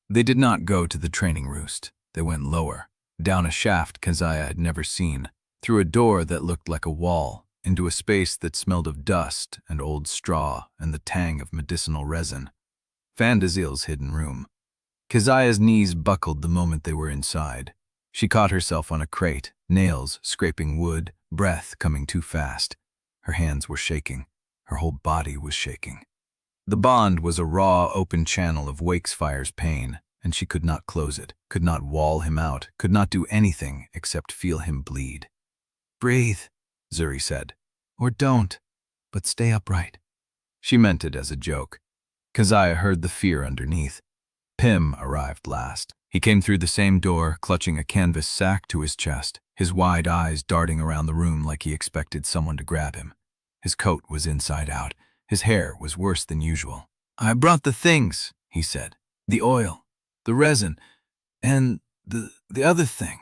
They did not go to the training roost. They went lower, down a shaft Keziah had never seen, through a door that looked like a wall, into a space that smelled of dust and old straw and the tang of medicinal resin. Undesirable's hidden room. Keziah's knees buckled the moment they were inside. She caught herself on a crate, nails scraping wood, breath coming too fast. Her hands were shaking. Her whole body was shaking. The bond was a raw, open channel of Wakesfire's pain, and she could not close it, could not wall him out, could not do anything except feel him bleed. "Breathe," Zuri said. "Or don't, but stay upright." She meant it as a joke. Keziah heard the fear underneath. Pym arrived last. He came through the same door, clutching a canvas sack to his chest, his wide eyes darting around the room like he expected someone to grab him. His coat was inside out. His hair was worse than usual. "I brought the things," he said. "The oil, the resin, and the other thing."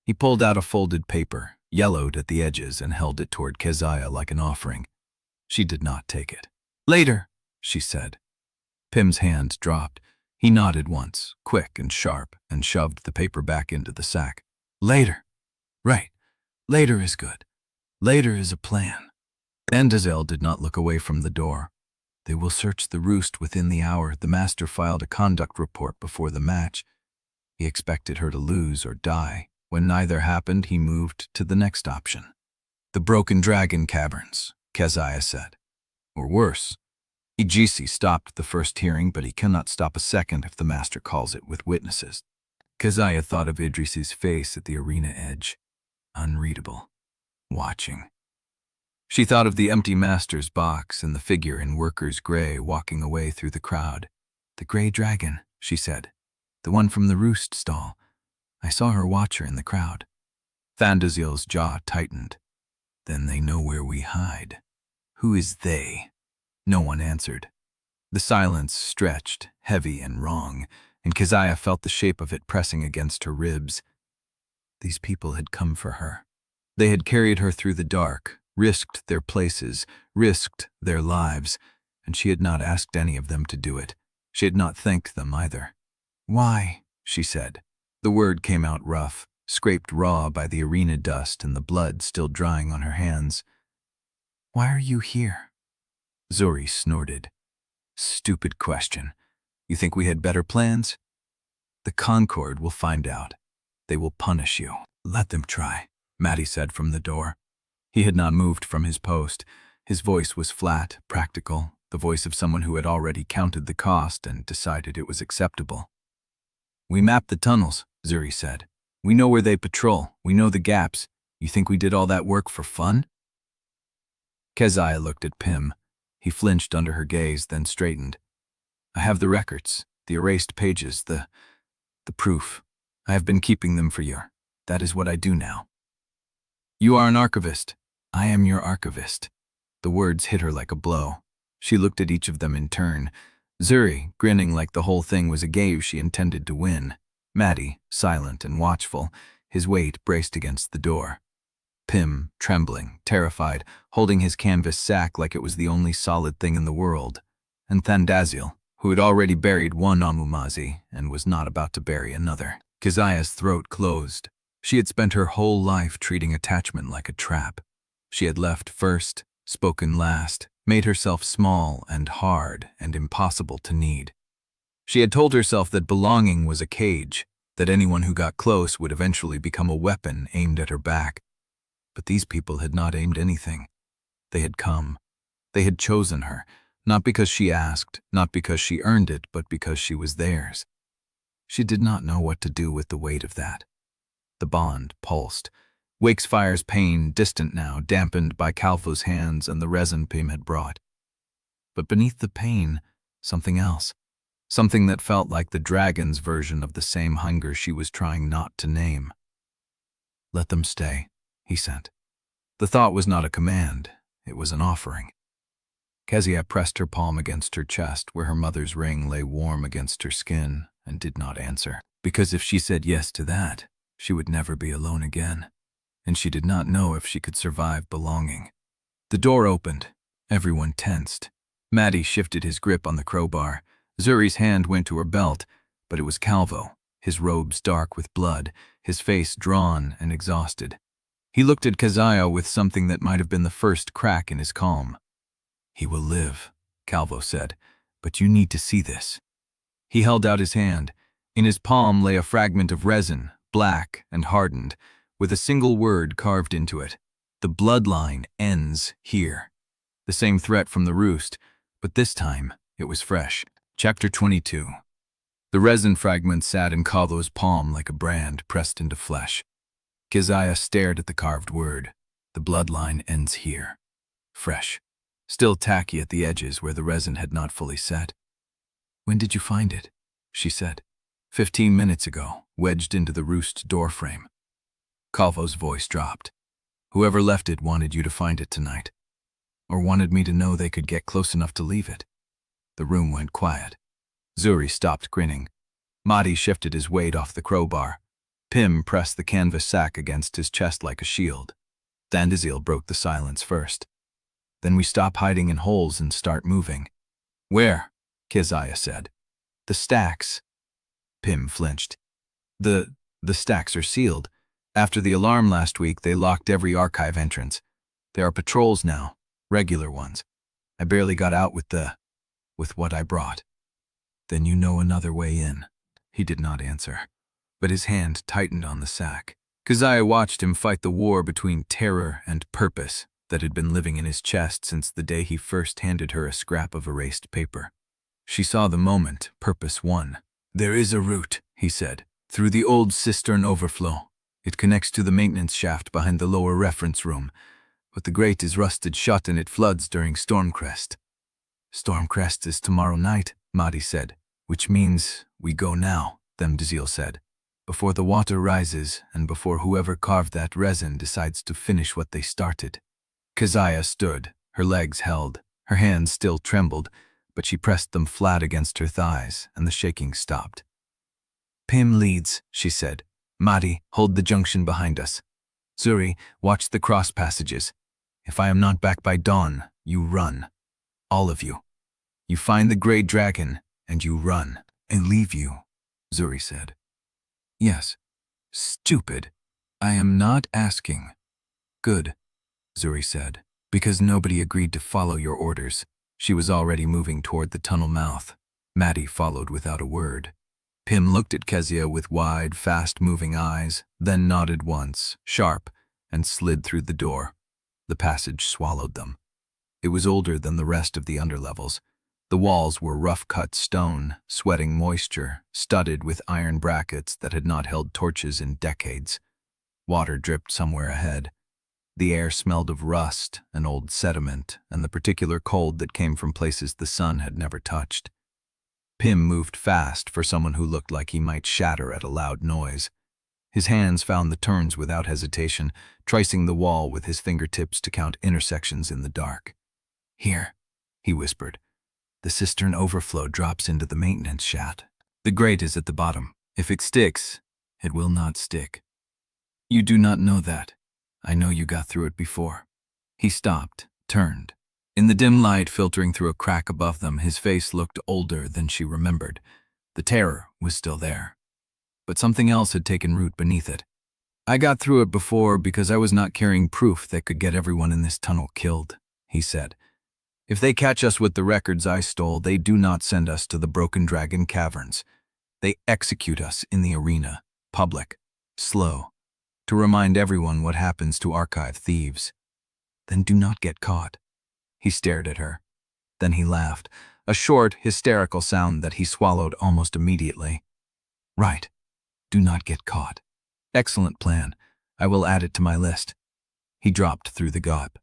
He pulled out a folded paper, yellowed at the edges, and held it toward Keziah like an offering. She did not take it. "Later," she said. Pym's hand dropped. He nodded once, quick and sharp, and shoved the paper back into the sack. "Later. Right. Later is good. Later is a plan." Undesirable did not look away from the door. "They will search the Roost within the hour." The master filed a conduct report before the match. He expected her to lose or die. When neither happened, he moved to the next option. "The Broken Dragon Caverns," Keziah said. "Or worse." Idrisi stopped the first hearing, but he cannot stop a second if the master calls it with witnesses. Keziah thought of Idrisi's face at the arena edge. Unreadable. Watching. She thought of the empty master's box and the figure in worker's gray walking away through the crowd. "The gray dragon," she said. "The one from the Roost stall. I saw her watch her in the crowd." Undesirable's jaw tightened. "Then they know where we hide." "Who is they?" No one answered. The silence stretched, heavy and wrong, and Keziah felt the shape of it pressing against her ribs. These people had come for her. They had carried her through the dark, risked their places, risked their lives, and she had not asked any of them to do it. She had not thanked them either. "Why?" she said. The word came out rough, scraped raw by the arena dust and the blood still drying on her hands. "Why are you here?" Zuri snorted. "Stupid question. You think we had better plans?" "The Concord will find out. They will punish you." "Let them try," Matty said from the door. He had not moved from his post. His voice was flat, practical, the voice of someone who had already counted the cost and decided it was acceptable. "We mapped the tunnels," Zuri said. We know where they patrol. We know the gaps. You think we did all that work for fun? Keziah looked at Pym. He flinched under her gaze, then straightened. I have the records, the erased pages, the proof. I have been keeping them for you. That is what I do now. You are an archivist. I am your archivist. The words hit her like a blow. She looked at each of them in turn. Zuri, grinning like the whole thing was a game she intended to win. Maddie, silent and watchful, his weight braced against the door. Pym, trembling, terrified, holding his canvas sack like it was the only solid thing in the world. And Thandaziel, who had already buried one Onwuamaeze and was not about to bury another. Keziah's throat closed. She had spent her whole life treating attachment like a trap. She had left first, spoken last, made herself small and hard and impossible to need. She had told herself that belonging was a cage, that anyone who got close would eventually become a weapon aimed at her back. But these people had not aimed anything. They had come. They had chosen her, not because she asked, not because she earned it, but because she was theirs. She did not know what to do with the weight of that. The bond pulsed. Wakefire's pain, distant now, dampened by Calvo's hands and the resin Pym had brought. But beneath the pain, something else. Something that felt like the dragon's version of the same hunger she was trying not to name. Let them stay, he sent. The thought was not a command, it was an offering. Keziah pressed her palm against her chest where her mother's ring lay warm against her skin and did not answer. Because if she said yes to that, she would never be alone again. And she did not know if she could survive belonging. The door opened. Everyone tensed. Maddie shifted his grip on the crowbar. Zuri's hand went to her belt, but it was Calvo, his robes dark with blood, his face drawn and exhausted. He looked at Keziah with something that might have been the first crack in his calm. He will live, Calvo said, but you need to see this. He held out his hand. In his palm lay a fragment of resin, black and hardened, with a single word carved into it. The bloodline ends here. The same threat from the Roost, but this time it was fresh. Chapter 22. The resin fragment sat in Calvo's palm like a brand pressed into flesh. Keziah stared at the carved word. The bloodline ends here. Fresh. Still tacky at the edges where the resin had not fully set. When did you find it? She said. 15 minutes ago, wedged into the Roost doorframe. Calvo's voice dropped. Whoever left it wanted you to find it tonight. Or wanted me to know they could get close enough to leave it. The room went quiet. Zuri stopped grinning. Maddie shifted his weight off the crowbar. Pym pressed the canvas sack against his chest like a shield. Thandaziel broke the silence first. Then we stop hiding in holes and start moving. Where? Keziah said. The stacks. Pym flinched. The stacks are sealed. After the alarm last week, they locked every archive entrance. There are patrols now, regular ones. I barely got out with what I brought. Then you know another way in. He did not answer, but his hand tightened on the sack. Keziah watched him fight the war between terror and purpose that had been living in his chest since the day he first handed her a scrap of erased paper. She saw the moment purpose won. There is a route, he said, through the old cistern overflow. It connects to the maintenance shaft behind the lower reference room, but the grate is rusted shut and it floods during Stormcrest. Stormcrest is tomorrow night, Maddie said, which means we go now, Undesirable said, before the water rises and before whoever carved that resin decides to finish what they started. Keziah stood, her legs held, her hands still trembled, but she pressed them flat against her thighs and the shaking stopped. Pym leads, she said. Maddie, hold the junction behind us. Zuri, watch the cross passages. If I am not back by dawn, you run. All of you. You find the Grey Dragon, and you run. And leave you, Zuri said. Yes. Stupid. I am not asking. Good, Zuri said, because nobody agreed to follow your orders. She was already moving toward the tunnel mouth. Maddie followed without a word. Pym looked at Keziah with wide, fast-moving eyes, then nodded once, sharp, and slid through the door. The passage swallowed them. It was older than the rest of the underlevels. The walls were rough-cut stone, sweating moisture, studded with iron brackets that had not held torches in decades. Water dripped somewhere ahead. The air smelled of rust and old sediment and the particular cold that came from places the sun had never touched. Pym moved fast for someone who looked like he might shatter at a loud noise. His hands found the turns without hesitation, tracing the wall with his fingertips to count intersections in the dark. "Here," he whispered. "The cistern overflow drops into the maintenance shaft. The grate is at the bottom. If it sticks, it will not stick. You do not know that. I know you got through it before." He stopped, turned. In the dim light filtering through a crack above them, his face looked older than she remembered. The terror was still there, but something else had taken root beneath it. "I got through it before because I was not carrying proof that could get everyone in this tunnel killed," he said. "If they catch us with the records I stole, they do not send us to the Broken Dragon Caverns. They execute us in the arena, public, slow, to remind everyone what happens to archive thieves. Then do not get caught." He stared at her. Then he laughed, a short, hysterical sound that he swallowed almost immediately. "Right. Do not get caught. Excellent plan. I will add it to my list." He dropped through the gap.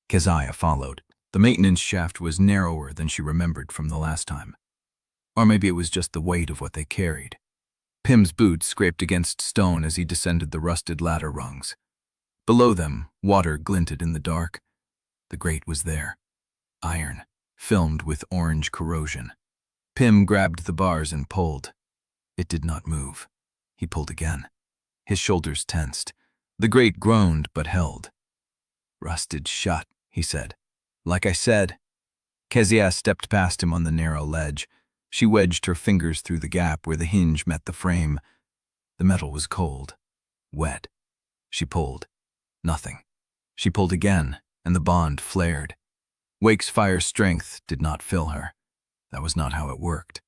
Keziah followed. The maintenance shaft was narrower than she remembered from the last time. Or maybe it was just the weight of what they carried. Pym's boots scraped against stone as he descended the rusted ladder rungs. Below them, water glinted in the dark. The grate was there. Iron, filmed with orange corrosion. Pym grabbed the bars and pulled. It did not move. He pulled again. His shoulders tensed. The grate groaned but held. "Rusted shut," he said. "Like I said." Keziah stepped past him on the narrow ledge. She wedged her fingers through the gap where the hinge met the frame. The metal was cold, wet. She pulled. Nothing. She pulled again, and the bond flared. Wakefire's strength did not fill her. That was not how it worked.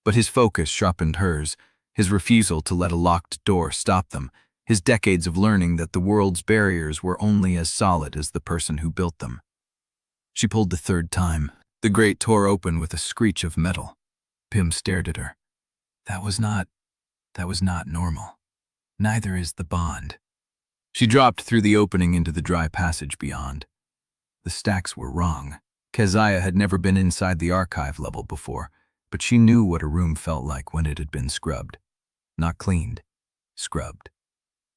But his focus sharpened hers, his refusal to let a locked door stop them, his decades of learning that the world's barriers were only as solid as the person who built them. She pulled the third time. The grate tore open with a screech of metal. Pym stared at her. That was not normal. Neither is the bond." She dropped through the opening into the dry passage beyond. The stacks were wrong. Keziah had never been inside the archive level before, but she knew what a room felt like when it had been scrubbed. Not cleaned, scrubbed.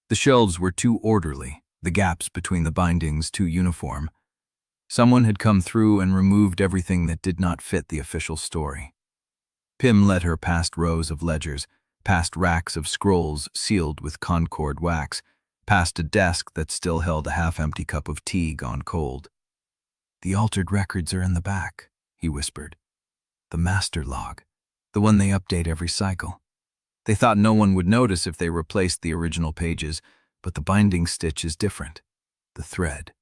The shelves were too orderly, the gaps between the bindings too uniform. Someone had come through and removed everything that did not fit the official story. Pym led her past rows of ledgers, past racks of scrolls sealed with Concord wax, past a desk that still held a half-empty cup of tea gone cold. "The altered records are in the back," he whispered. "The master log, the one they update every cycle. They thought no one would notice if they replaced the original pages, but the binding stitch is different. The thread.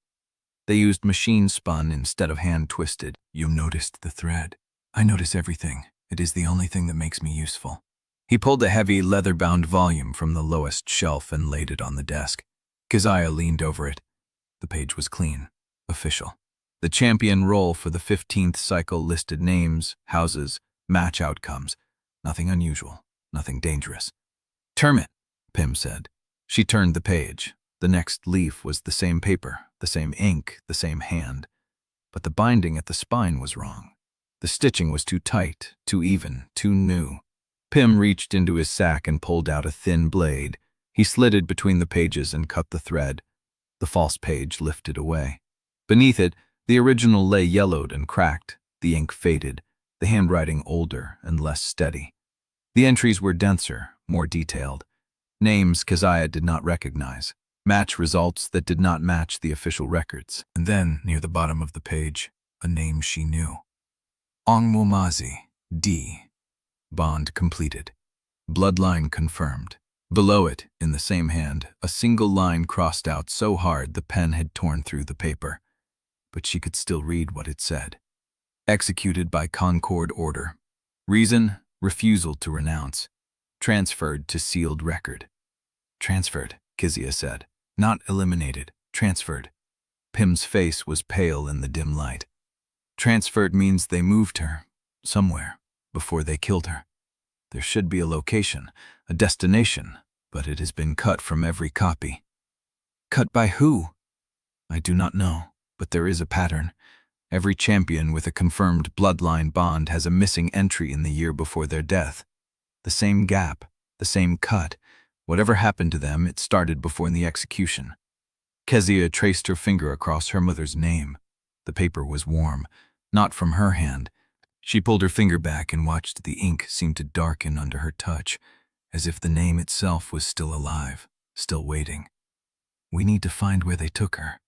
They used machine-spun instead of hand-twisted." "You noticed the thread." "I notice everything. It is the only thing that makes me useful." He pulled a heavy, leather-bound volume from the lowest shelf and laid it on the desk. Keziah leaned over it. The page was clean, official. The champion roll for the 15th cycle listed names, houses, match outcomes. Nothing unusual, nothing dangerous. "Term it," Pym said. She turned the page. The next leaf was the same paper, the same ink, the same hand. But the binding at the spine was wrong. The stitching was too tight, too even, too new. Pym reached into his sack and pulled out a thin blade. He slid it between the pages and cut the thread. The false page lifted away. Beneath it, the original lay yellowed and cracked, the ink faded, the handwriting older and less steady. The entries were denser, more detailed. Names Keziah did not recognize. Match results that did not match the official records. And then, near the bottom of the page, a name she knew. Onwuamaeze, D. Bond completed. Bloodline confirmed. Below it, in the same hand, a single line crossed out so hard the pen had torn through the paper. But she could still read what it said. Executed by Concord order. Reason, refusal to renounce. Transferred to sealed record. Transferred, Keziah said. Not eliminated, transferred. Pym's face was pale in the dim light. Transferred means they moved her. somewhere, before they killed her. There should be a location, a destination, but it has been cut from every copy. Cut by who? I do not know, but there is a pattern. Every champion with a confirmed bloodline bond has a missing entry in the year before their death. The same gap, the same cut. Whatever happened to them, it started before the execution. Keziah traced her finger across her mother's name. The paper was warm, not from her hand. She pulled her finger back and watched the ink seem to darken under her touch, as if the name itself was still alive, still waiting. We need to find where they took her.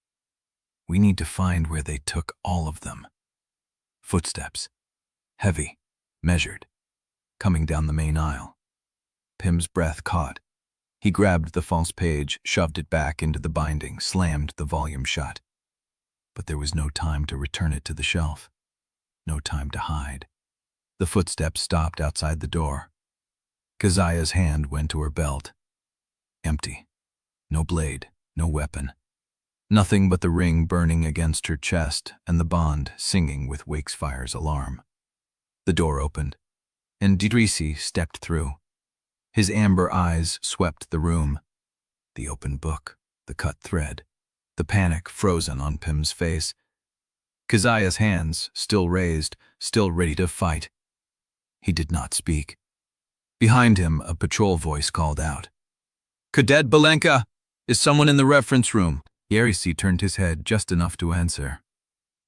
We need to find where they took all of them. Footsteps. Heavy, measured, coming down the main aisle. Pym's breath caught. He grabbed the false page, shoved it back into the binding, slammed the volume shut. But there was no time to return it to the shelf. No time to hide. The footsteps stopped outside the door. Keziah's hand went to her belt. Empty. No blade, no weapon. Nothing but the ring burning against her chest and the bond singing with Wakefire's alarm. The door opened, and Idrisi stepped through. His amber eyes swept the room. The open book, the cut thread, the panic frozen on Pym's face. Keziah's hands, still raised, still ready to fight. He did not speak. Behind him, a patrol voice called out. "Cadet Bellanca, is someone in the reference room?" Idrisi turned his head just enough to answer.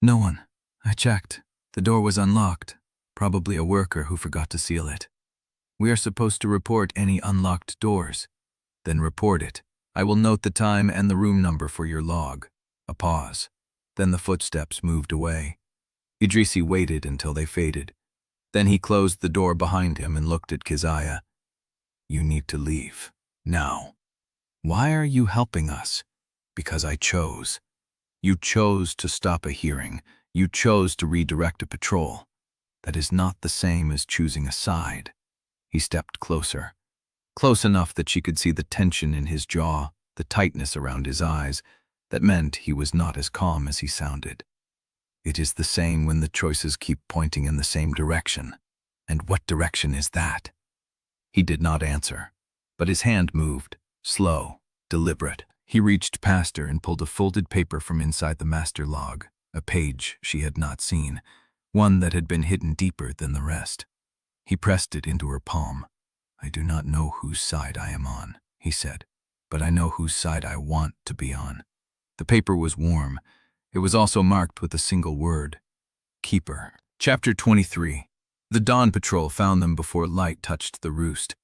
"No one. I checked. The door was unlocked. Probably a worker who forgot to seal it. We are supposed to report any unlocked doors. Then report it. I will note the time and the room number for your log." A pause. Then the footsteps moved away. Idrisi waited until they faded. Then he closed the door behind him and looked at Keziah. "You need to leave. Now." "Why are you helping us?" "Because I chose. You chose to stop a hearing. You chose to redirect a patrol. That is not the same as choosing a side." He stepped closer. Close enough that she could see the tension in his jaw, the tightness around his eyes. That meant he was not as calm as he sounded. "It is the same when the choices keep pointing in the same direction. And what direction is that?" He did not answer, but his hand moved, slow, deliberate. He reached past her and pulled a folded paper from inside the master log, a page she had not seen, one that had been hidden deeper than the rest. He pressed it into her palm. "I do not know whose side I am on," he said, "but I know whose side I want to be on." The paper was warm. It was also marked with a single word: Keeper. Chapter 23. The Dawn Patrol found them before light touched the Roost.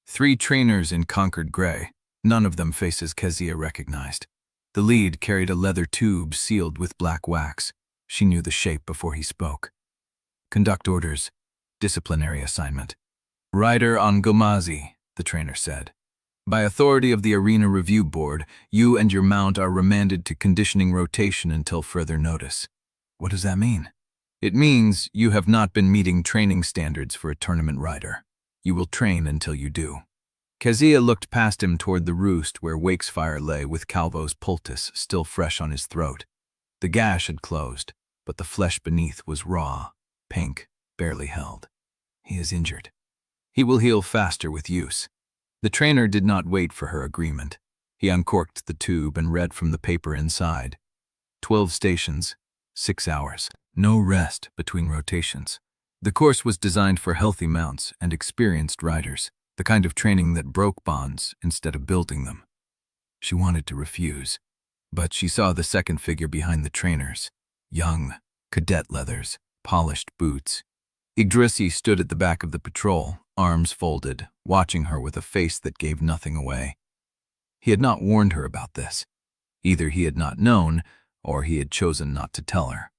3 trainers in Concord gray, none of them faces Keziah recognized. The lead carried a leather tube sealed with black wax. She knew the shape before he spoke. "Conduct orders. Disciplinary assignment." "Rider Onwuamaeze," the trainer said. "By authority of the Arena Review Board, you and your mount are remanded to conditioning rotation until further notice." "What does that mean?" "It means you have not been meeting training standards for a tournament rider. You will train until you do." Keziah looked past him toward the Roost where Wakesfire lay with Calvo's poultice still fresh on his throat. The gash had closed, but the flesh beneath was raw, pink, barely held. "He is injured. He will heal faster with use." The trainer did not wait for her agreement. He uncorked the tube and read from the paper inside. 12 stations, 6 hours. No rest between rotations. The course was designed for healthy mounts and experienced riders, the kind of training that broke bonds instead of building them. She wanted to refuse, but she saw the second figure behind the trainers. Young, cadet leathers, polished boots. Idrisi stood at the back of the patrol, arms folded, watching her with a face that gave nothing away. He had not warned her about this. Either he had not known, or he had chosen not to tell her.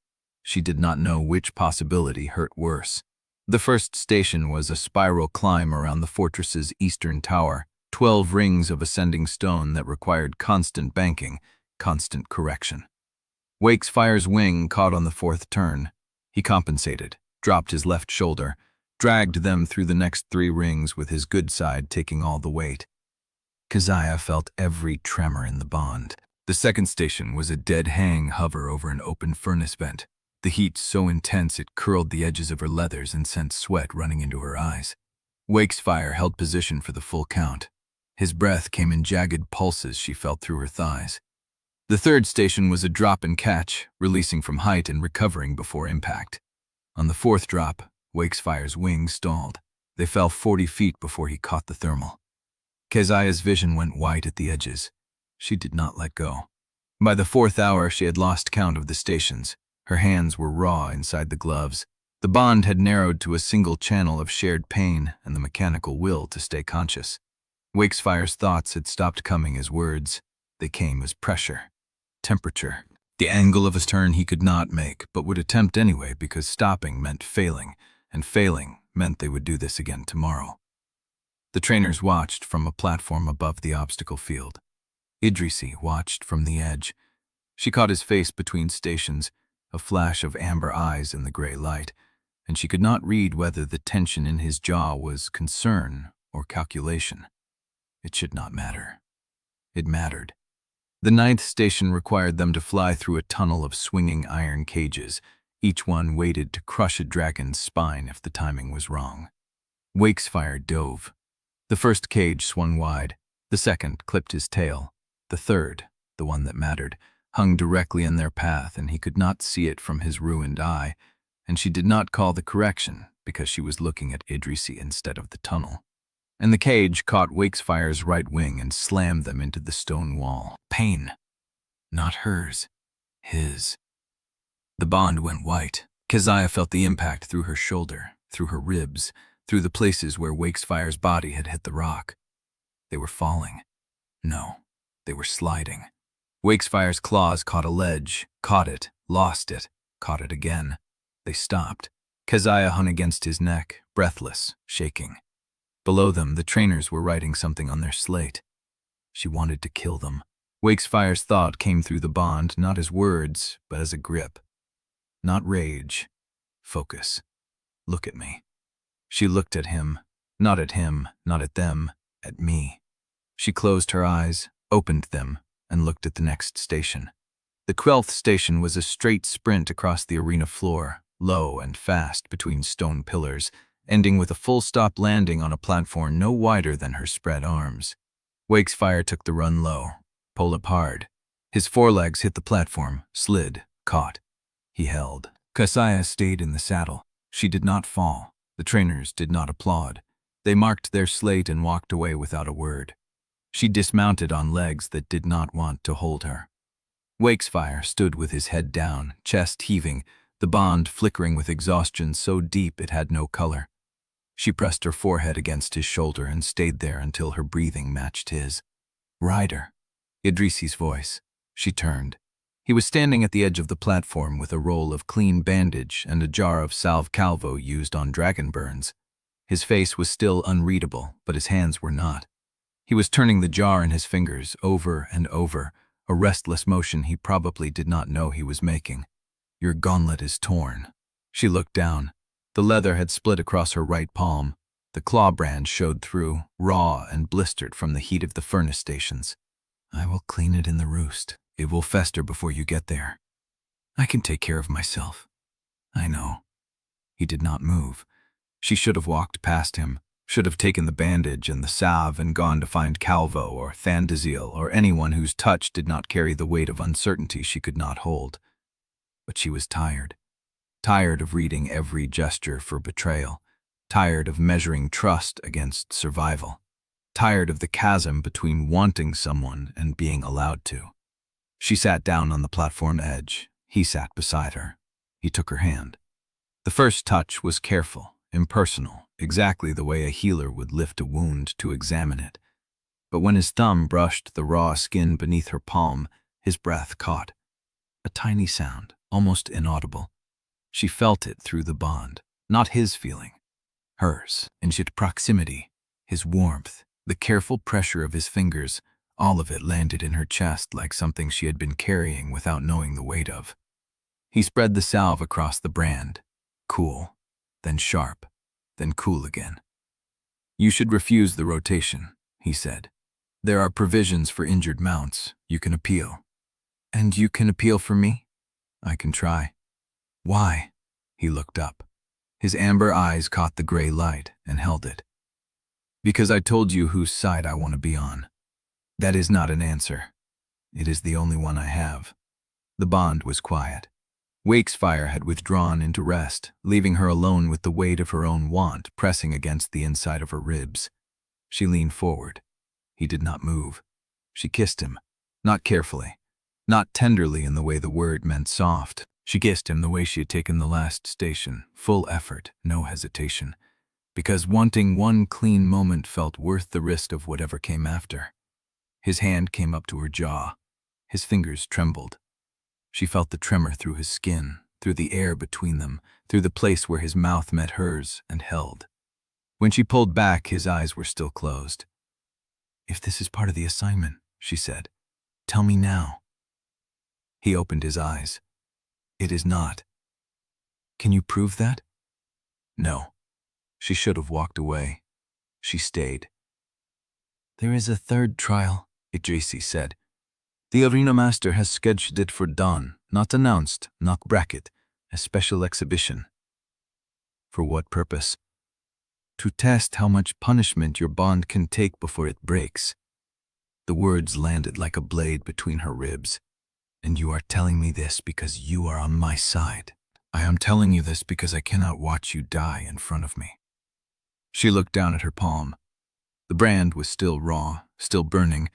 She did not know which possibility hurt worse. The first station was a spiral climb around the fortress's eastern tower, 12 rings of ascending stone that required constant banking, constant correction. Wakefire's wing caught on the 4th turn. He compensated, dropped his left shoulder, dragged them through the next 3 rings with his good side taking all the weight. Keziah felt every tremor in the bond. The second station was a dead hang hover over an open furnace vent. the heat so intense it curled the edges of her leathers and sent sweat running into her eyes. Wakesfire held position for the full count. His breath came in jagged pulses she felt through her thighs. The third station was a drop and catch, releasing from height and recovering before impact. On the fourth drop, Wakefire's wings stalled. They fell 40 feet before he caught the thermal. Keziah's vision went white at the edges. She did not let go. By the fourth hour, she had lost count of the stations. Her hands were raw inside the gloves. The bond had narrowed to a single channel of shared pain and the mechanical will to stay conscious. Wakefire's thoughts had stopped coming as words. They came as pressure, temperature, the angle of a turn he could not make, but would attempt anyway because stopping meant failing, and failing meant they would do this again tomorrow. The trainers watched from a platform above the obstacle field. Idrisi watched from the edge. She caught his face between stations, a flash of amber eyes in the gray light, and she could not read whether the tension in his jaw was concern or calculation. It should not matter. It mattered. The ninth station required them to fly through a tunnel of swinging iron cages, each one weighted to crush a dragon's spine if the timing was wrong. Wakesfire dove. The first cage swung wide. The second clipped his tail. The third, the one that mattered, hung directly in their path, and he could not see it from his ruined eye, and she did not call the correction because she was looking at Idrisi instead of the tunnel. And the cage caught Wakefire's right wing and slammed them into the stone wall. Pain. Not hers. His. The bond went white. Keziah felt the impact through her shoulder, through her ribs, through the places where Wakefire's body had hit the rock. They were falling. No, they were sliding. Wakefire's claws caught a ledge, caught it, lost it, caught it again. They stopped. Keziah hung against his neck, breathless, shaking. Below them, the trainers were writing something on their slate. She wanted to kill them. Wakefire's thought came through the bond, not as words, but as a grip. Not rage. Focus. Look at me. She looked at him, not at them, at me. She closed her eyes, opened them, and looked at the next station. The 12th station was a straight sprint across the arena floor, low and fast between stone pillars, ending with a full-stop landing on a platform no wider than her spread arms. Wakesfire took the run low, pulled up hard. His forelegs hit the platform, slid, caught. He held. Keziah stayed in the saddle. She did not fall. The trainers did not applaud. They marked their slate and walked away without a word. She dismounted on legs that did not want to hold her. Wakesfire stood with his head down, chest heaving, the bond flickering with exhaustion so deep it had no color. She pressed her forehead against his shoulder and stayed there until her breathing matched his. "Rider." Idrisi's voice. She turned. He was standing at the edge of the platform with a roll of clean bandage and a jar of salve calvo used on dragon burns. His face was still unreadable, but his hands were not. He was turning the jar in his fingers over and over, a restless motion he probably did not know he was making. "Your gauntlet is torn." She looked down. The leather had split across her right palm. The claw brand showed through, raw and blistered from the heat of the furnace stations. "I will clean it in the Roost. It will fester before you get there. I can take care of myself." "I know." He did not move. She should have walked past him, should have taken the bandage and the salve and gone to find Calvo or Undesirable or anyone whose touch did not carry the weight of uncertainty she could not hold. But she was tired. Tired of reading every gesture for betrayal. Tired of measuring trust against survival. Tired of the chasm between wanting someone and being allowed to. She sat down on the platform edge. He sat beside her. He took her hand. The first touch was careful, impersonal, exactly the way a healer would lift a wound to examine it. But when his thumb brushed the raw skin beneath her palm, his breath caught. A tiny sound, almost inaudible. She felt it through the bond, not his feeling. Hers, in its proximity, his warmth, the careful pressure of his fingers, all of it landed in her chest like something she had been carrying without knowing the weight of. He spread the salve across the brand. Cool, then sharp, then cool again. "You should refuse the rotation," he said. "There are provisions for injured mounts. You can appeal." "And you can appeal for me?" "I can try." Why? He looked up. His amber eyes caught the gray light and held it. Because I told you whose side I want to be on. That is not an answer. It is the only one I have. The bond was quiet. Wakesfire had withdrawn into rest, leaving her alone with the weight of her own want pressing against the inside of her ribs. She leaned forward. He did not move. She kissed him, not carefully, not tenderly in the way the word meant soft. She kissed him the way she had taken the last station, full effort, no hesitation, because wanting one clean moment felt worth the risk of whatever came after. His hand came up to her jaw. His fingers trembled. She felt the tremor through his skin, through the air between them, through the place where his mouth met hers and held. When she pulled back, his eyes were still closed. "If this is part of the assignment," she said, "tell me now." He opened his eyes. "It is not." "Can you prove that?" No. She should have walked away. She stayed. "There is a third trial," Idrisi said. "The arena master has scheduled it for dawn, not announced, not bracket, a special exhibition." "For what purpose?" "To test how much punishment your bond can take before it breaks." The words landed like a blade between her ribs. "And you are telling me this because you are on my side." "I am telling you this because I cannot watch you die in front of me." She looked down at her palm. The brand was still raw, still burning,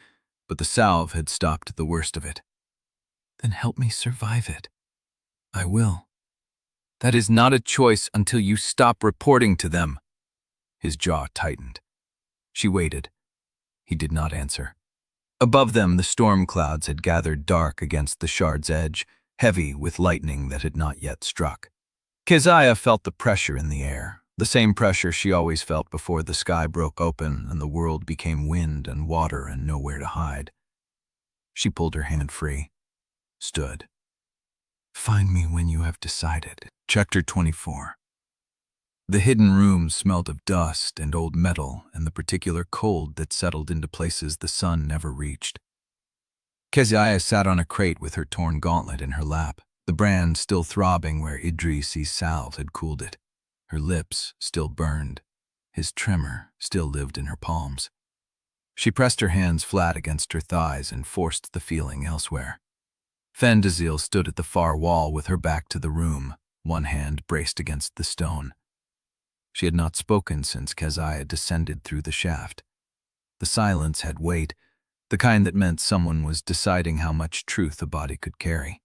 but the salve had stopped the worst of it. "Then help me survive it." "I will." "That is not a choice until you stop reporting to them." His jaw tightened. She waited. He did not answer. Above them, the storm clouds had gathered dark against the shard's edge, heavy with lightning that had not yet struck. Keziah felt the pressure in the air, the same pressure she always felt before the sky broke open and the world became wind and water and nowhere to hide. She pulled her hand free, stood. "Find me when you have decided." Chapter 24. The hidden room smelled of dust and old metal and the particular cold that settled into places the sun never reached. Keziah sat on a crate with her torn gauntlet in her lap, the brand still throbbing where Idrisi's salve had cooled it. Her lips still burned. His tremor still lived in her palms. She pressed her hands flat against her thighs and forced the feeling elsewhere. Undesirable stood at the far wall with her back to the room, one hand braced against the stone. She had not spoken since Keziah descended through the shaft. The silence had weight, the kind that meant someone was deciding how much truth a body could carry.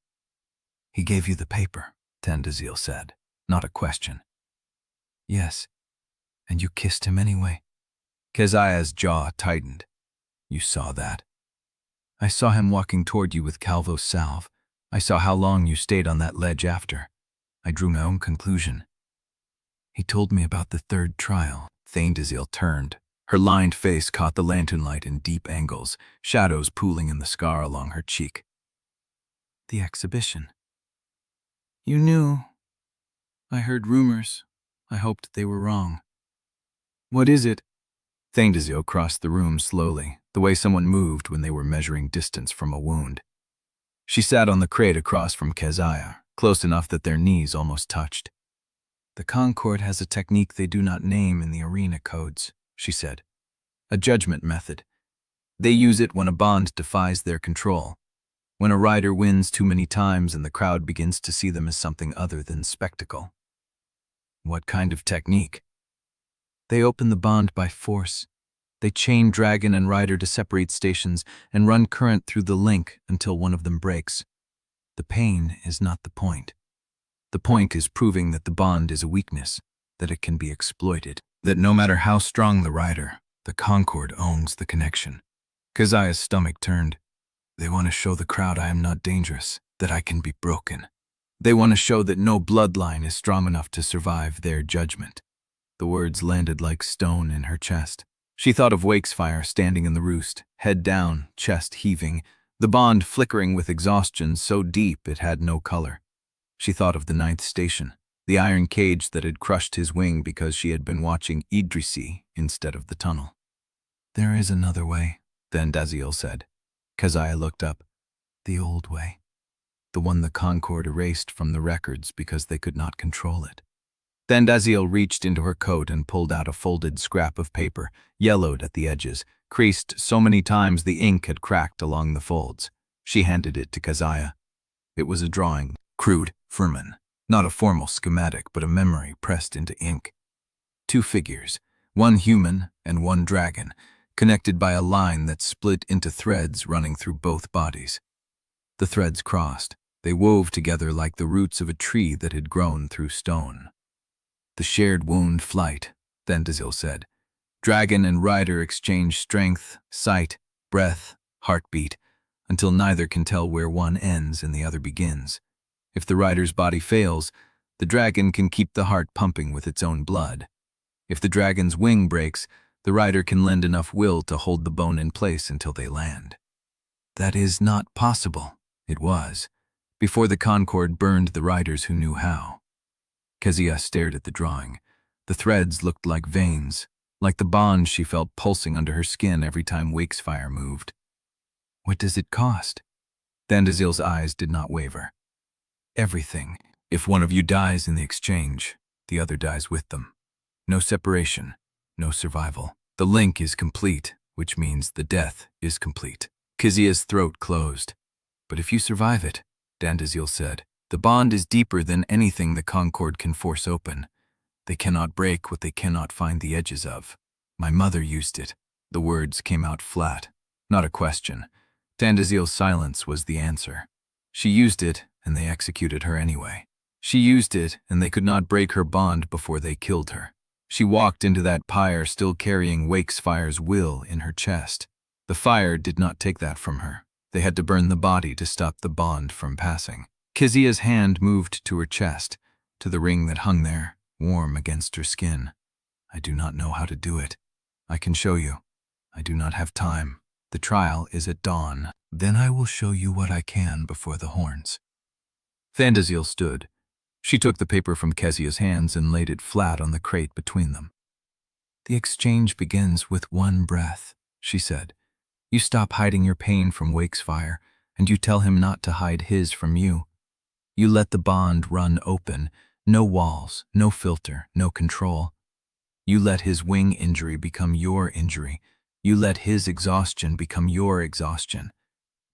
"He gave you the paper," Undesirable said, not a question. "Yes. And you kissed him anyway." Keziah's jaw tightened. "You saw that." "I saw him walking toward you with Calvo's salve. I saw how long you stayed on that ledge after. I drew my own conclusion." "He told me about the third trial." Undesirable turned. Her lined face caught the lantern light in deep angles, shadows pooling in the scar along her cheek. "The exhibition." "You knew." "I heard rumors. I hoped they were wrong." "What is it?" Undesirable crossed the room slowly, the way someone moved when they were measuring distance from a wound. She sat on the crate across from Keziah, close enough that their knees almost touched. "The Concord has a technique they do not name in the arena codes," she said. "A judgment method. They use it when a bond defies their control, when a rider wins too many times and the crowd begins to see them as something other than spectacle." "What kind of technique?" "They open the bond by force. They chain dragon and rider to separate stations and run current through the link until one of them breaks. The pain is not the point. The point is proving that the bond is a weakness, that it can be exploited, that no matter how strong the rider, the Concord owns the connection." Keziah's stomach turned. "They want to show the crowd I am not dangerous, that I can be broken. They want to show that no bloodline is strong enough to survive their judgment." The words landed like stone in her chest. She thought of Wakesfire standing in the Roost, head down, chest heaving, the bond flickering with exhaustion so deep it had no color. She thought of the 9th station, the iron cage that had crushed his wing because she had been watching Idrisi instead of the tunnel. "There is another way," Undesirable said. Keziah looked up. "The old way." the one the Concord erased from the records because they could not control it. Undesirable reached into her coat and pulled out a folded scrap of paper, yellowed at the edges, creased so many times the ink had cracked along the folds. She handed it to Keziah. It was a drawing, crude, vermin, not a formal schematic, but a memory pressed into ink. 2 figures, one human and one dragon, connected by a line that split into threads running through both bodies. The threads crossed. They wove together like the roots of a tree that had grown through stone. The shared wound flight, Undesirable said. Dragon and rider exchange strength, sight, breath, heartbeat, until neither can tell where one ends and the other begins. If the rider's body fails, the dragon can keep the heart pumping with its own blood. If the dragon's wing breaks, the rider can lend enough will to hold the bone in place until they land. That is not possible. It was, before the Concord burned the riders who knew how. Keziah stared at the drawing. The threads looked like veins, like the bond she felt pulsing under her skin every time Wakesfire moved. What does it cost? Undesirable's eyes did not waver. Everything. If one of you dies in the exchange, the other dies with them. No separation, no survival. The link is complete, which means the death is complete. Keziah's throat closed. But if you survive it, Undesirable said, the bond is deeper than anything the Concord can force open. They cannot break what they cannot find the edges of. My mother used it. The words came out flat, not a question. Undesirable's silence was the answer. She used it, and they executed her anyway. She used it, and they could not break her bond before they killed her. She walked into that pyre still carrying Wakefire's will in her chest. The fire did not take that from her. They had to burn the body to stop the bond from passing. Keziah's hand moved to her chest, to the ring that hung there, warm against her skin. I do not know how to do it. I can show you. I do not have time. The trial is at dawn. Then I will show you what I can before the horns. Undesirable stood. She took the paper from Keziah's hands and laid it flat on the crate between them. The exchange begins with one breath, she said. You stop hiding your pain from Wakesfire, and you tell him not to hide his from you. You let the bond run open, no walls, no filter, no control. You let his wing injury become your injury. You let his exhaustion become your exhaustion,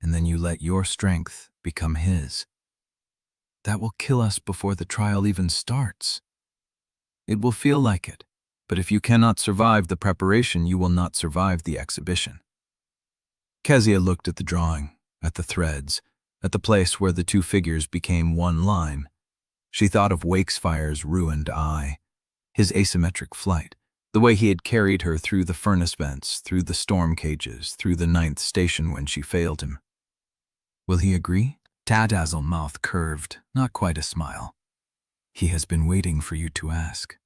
and then you let your strength become his. That will kill us before the trial even starts. It will feel like it, but if you cannot survive the preparation, you will not survive the exhibition. Keziah looked at the drawing, at the threads, at the place where the 2 figures became one line. She thought of Wakefire's ruined eye, his asymmetric flight, the way he had carried her through the furnace vents, through the storm cages, through the 9th station when she failed him. Will he agree? Undesirable's mouth curved, not quite a smile. He has been waiting for you to ask.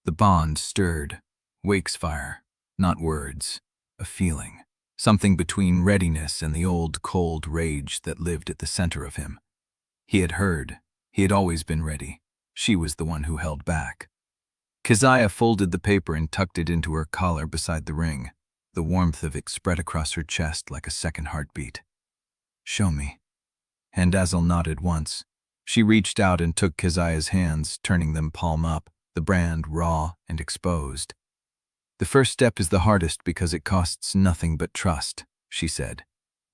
The bond stirred. Wakesfire, not words, a feeling. Something between readiness and the old cold rage that lived at the center of him. He had heard. He had always been ready. She was the one who held back. Keziah folded the paper and tucked it into her collar beside the ring. The warmth of it spread across her chest like a second heartbeat. Show me. Undesirable nodded once. She reached out and took Keziah's hands, turning them palm up, the brand raw and exposed. The first step is the hardest because it costs nothing but trust, she said.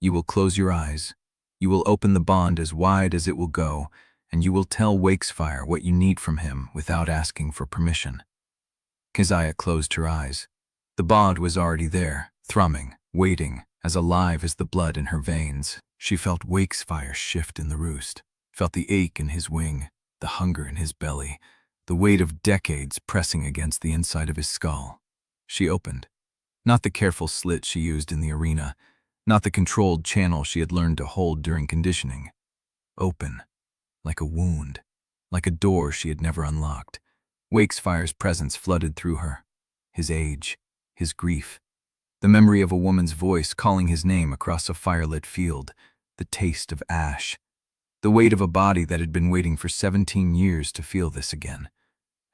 You will close your eyes. You will open the bond as wide as it will go, and you will tell Wakesfire what you need from him without asking for permission. Keziah closed her eyes. The bond was already there, thrumming, waiting, as alive as the blood in her veins. She felt Wakesfire shift in the Roost, felt the ache in his wing, the hunger in his belly, the weight of decades pressing against the inside of his skull. She opened. Not the careful slit she used in the arena, not the controlled channel she had learned to hold during conditioning. Open, like a wound, like a door she had never unlocked. Wakefire's presence flooded through her. His age, his grief, the memory of a woman's voice calling his name across a firelit field, the taste of ash, the weight of a body that had been waiting for 17 years to feel this again.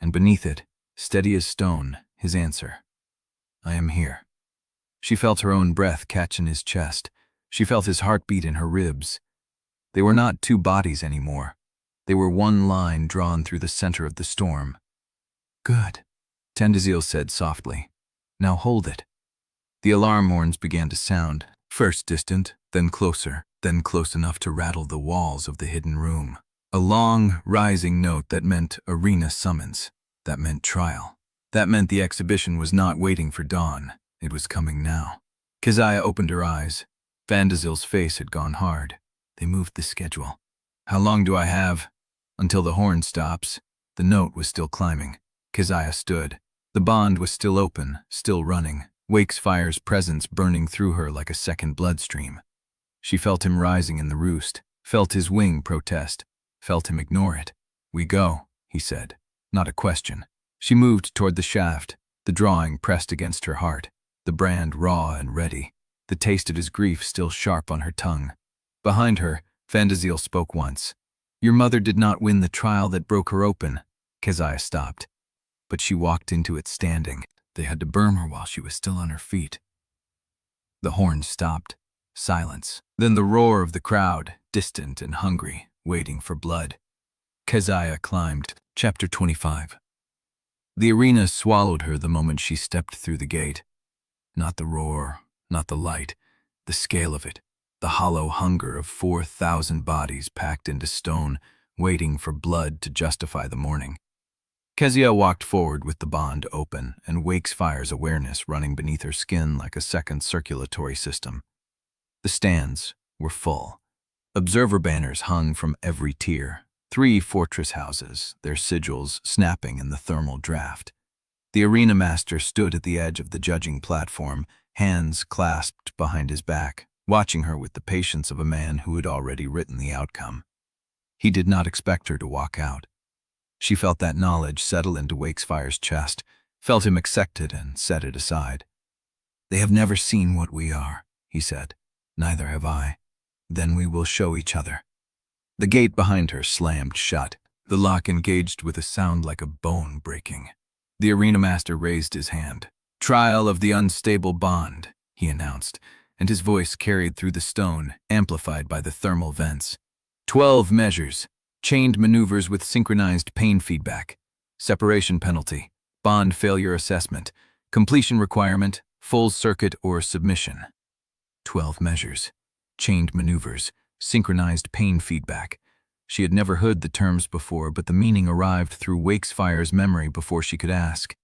And beneath it, steady as stone, his answer. I am here. She felt her own breath catch in his chest. She felt his heartbeat in her ribs. They were not two bodies anymore. They were one line drawn through the center of the storm. "Good," Tendazil said softly. "Now hold it." The alarm horns began to sound, first distant, then closer, then close enough to rattle the walls of the hidden room. A long, rising note that meant arena summons. That meant trial. That meant the exhibition was not waiting for dawn. It was coming now. Keziah opened her eyes. Vandazil's face had gone hard. They moved the schedule. "How long do I have?" "Until the horn stops." The note was still climbing. Keziah stood. The bond was still open, still running, Wakesfire's presence burning through her like a second bloodstream. She felt him rising in the roost, felt his wing protest, felt him ignore it. "We go," he said. Not a question. She moved toward the shaft, the drawing pressed against her heart, the brand raw and ready, the taste of his grief still sharp on her tongue. Behind her, Vandazil spoke once. "Your mother did not win the trial that broke her open." Keziah stopped. But she walked into it standing. They had to burn her while she was still on her feet. The horns stopped. Silence. Then the roar of the crowd, distant and hungry, waiting for blood. Keziah climbed. Chapter 25. The arena swallowed her the moment she stepped through the gate. Not the roar, not the light, the scale of it, the hollow hunger of 4,000 bodies packed into stone, waiting for blood to justify the morning. Keziah walked forward with the bond open and Wakefire's awareness running beneath her skin like a second circulatory system. The stands were full. Observer banners hung from every tier, 3 fortress houses, their sigils snapping in the thermal draft. The arena master stood at the edge of the judging platform, hands clasped behind his back, watching her with the patience of a man who had already written the outcome. He did not expect her to walk out. She felt that knowledge settle into Wakefire's chest, felt him accept it and set it aside. "They have never seen what we are," he said. "Neither have I. Then we will show each other." The gate behind her slammed shut. The lock engaged with a sound like a bone breaking. The arena master raised his hand. "Trial of the unstable bond," he announced, and his voice carried through the stone, amplified by the thermal vents. 12 measures. Chained maneuvers with synchronized pain feedback. Separation penalty. Bond failure assessment. Completion requirement. Full circuit or submission. 12 measures. Chained maneuvers. Synchronized pain feedback. She had never heard the terms before, but the meaning arrived through Wakefire's memory before she could ask.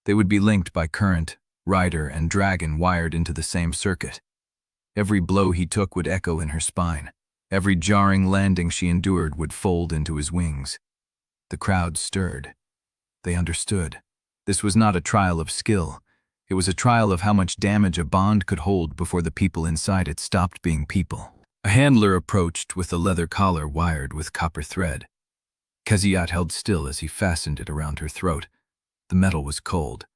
They would be linked by current, rider, and dragon wired into the same circuit. Every blow he took would echo in her spine. Every jarring landing she endured would fold into his wings. The crowd stirred. They understood. This was not a trial of skill. It was a trial of how much damage a bond could hold before the people inside it stopped being people. A handler approached with a leather collar wired with copper thread. Keziah held still as he fastened it around her throat. The metal was cold.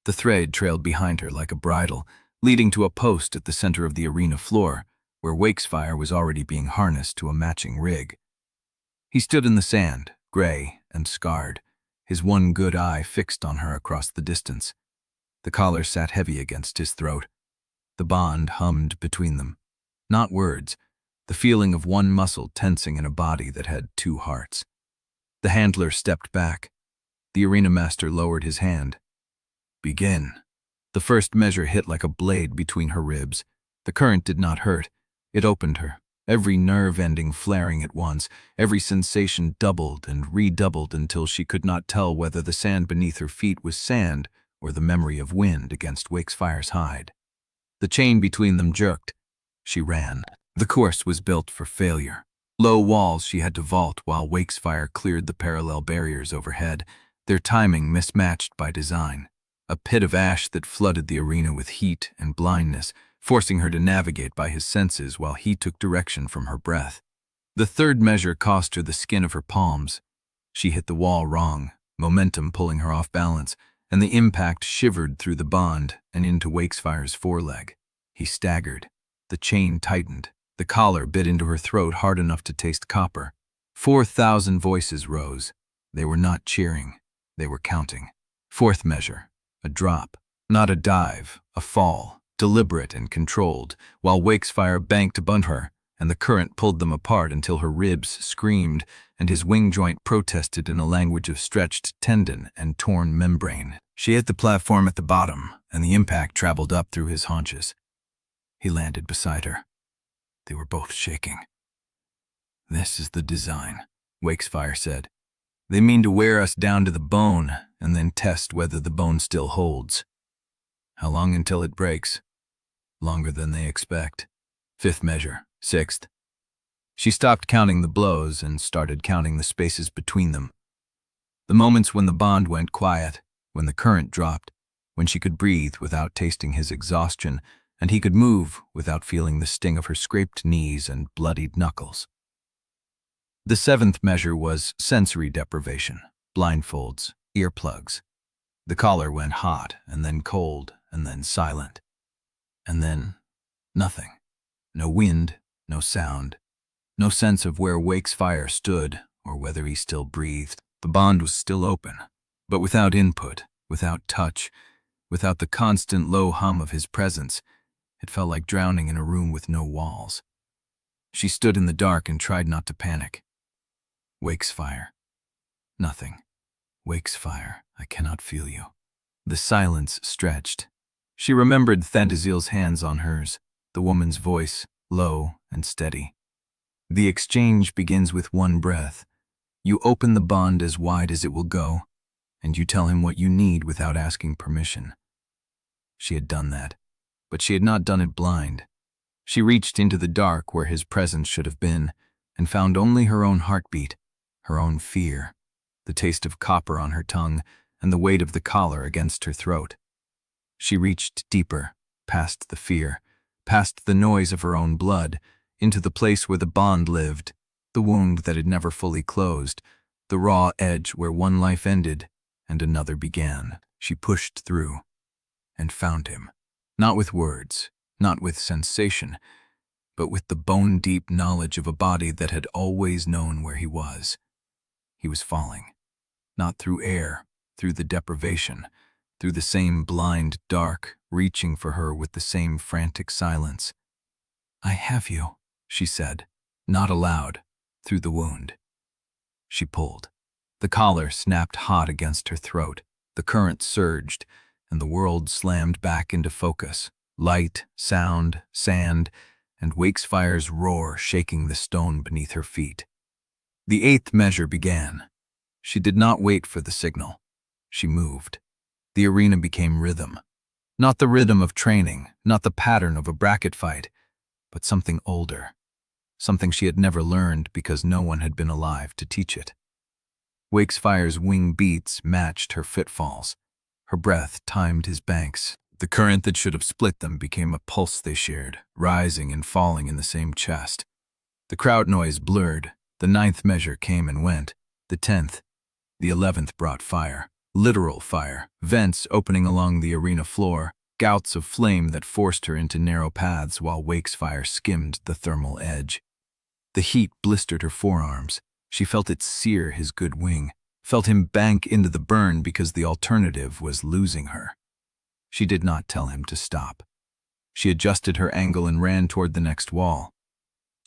The thread trailed behind her like a bridle, leading to a post at the center of the arena floor, where Wakesfire was already being harnessed to a matching rig. He stood in the sand, gray and scarred, his one good eye fixed on her across the distance. The collar sat heavy against his throat. The bond hummed between them. Not words, the feeling of one muscle tensing in a body that had 2 hearts. The handler stepped back. The arena master lowered his hand. "Begin." The first measure hit like a blade between her ribs. The current did not hurt. It opened her, every nerve ending flaring at once, every sensation doubled and redoubled until she could not tell whether the sand beneath her feet was sand or the memory of wind against Wakefire's hide. The chain between them jerked. She ran. The course was built for failure. Low walls she had to vault while Wakesfire cleared the parallel barriers overhead, their timing mismatched by design. A pit of ash that flooded the arena with heat and blindness, forcing her to navigate by his senses while he took direction from her breath. The third measure cost her the skin of her palms. She hit the wall wrong, momentum pulling her off balance, and the impact shivered through the bond and into Wakefire's foreleg. He staggered. The chain tightened. The collar bit into her throat hard enough to taste copper. 4,000 voices rose. They were not cheering. They were counting. Fourth measure. A drop. Not a dive. A fall. Deliberate and controlled, while Wakesfire banked above her, and the current pulled them apart until her ribs screamed and his wing joint protested in a language of stretched tendon and torn membrane. She hit the platform at the bottom, and the impact traveled up through his haunches. He landed beside her. They were both shaking. "This is the design," Wakesfire said. "They mean to wear us down to the bone and then test whether the bone still holds. How long until it breaks? Longer than they expect. 5th measure, 6th. She stopped counting the blows and started counting the spaces between them. The moments when the bond went quiet, when the current dropped, when she could breathe without tasting his exhaustion, and he could move without feeling the sting of her scraped knees and bloodied knuckles. The 7th measure was sensory deprivation, blindfolds, earplugs. The collar went hot, and then cold, and then silent. And then nothing. No wind, no sound, no sense of where Wakesfire stood or whether he still breathed. The bond was still open, but without input, without touch, without the constant low hum of his presence. It felt like drowning in a room with no walls. She stood in the dark and tried not to panic. Wakesfire. Nothing. Wakesfire, I cannot feel you. The silence stretched. She remembered Thantazil's hands on hers, the woman's voice, low and steady. The exchange begins with one breath. You open the bond as wide as it will go, and you tell him what you need without asking permission. She had done that, but she had not done it blind. She reached into the dark where his presence should have been, and found only her own heartbeat, her own fear, the taste of copper on her tongue, and the weight of the collar against her throat. She reached deeper, past the fear, past the noise of her own blood, into the place where the bond lived, the wound that had never fully closed, the raw edge where one life ended and another began. She pushed through and found him, not with words, not with sensation, but with the bone-deep knowledge of a body that had always known where he was. He was falling, not through air, through the deprivation, through the same blind dark, reaching for her with the same frantic silence. "I have you," she said, not aloud, through the wound. She pulled. The collar snapped hot against her throat, the current surged, and the world slammed back into focus. Light, sound, sand, and Wakefire's roar shaking the stone beneath her feet. The 8th measure began. She did not wait for the signal. She moved. The arena became rhythm. Not the rhythm of training, not the pattern of a bracket fight, but something older. Something she had never learned because no one had been alive to teach it. Wakefire's wing beats matched her footfalls. Her breath timed his banks. The current that should have split them became a pulse they shared, rising and falling in the same chest. The crowd noise blurred. The 9th measure came and went. The 10th. The 11th brought fire. Literal fire. Vents opening along the arena floor. Gouts of flame that forced her into narrow paths while Wakesfire skimmed the thermal edge. The heat blistered her forearms. She felt it sear his good wing, felt him bank into the burn because the alternative was losing her. She did not tell him to stop. She adjusted her angle and ran toward the next wall.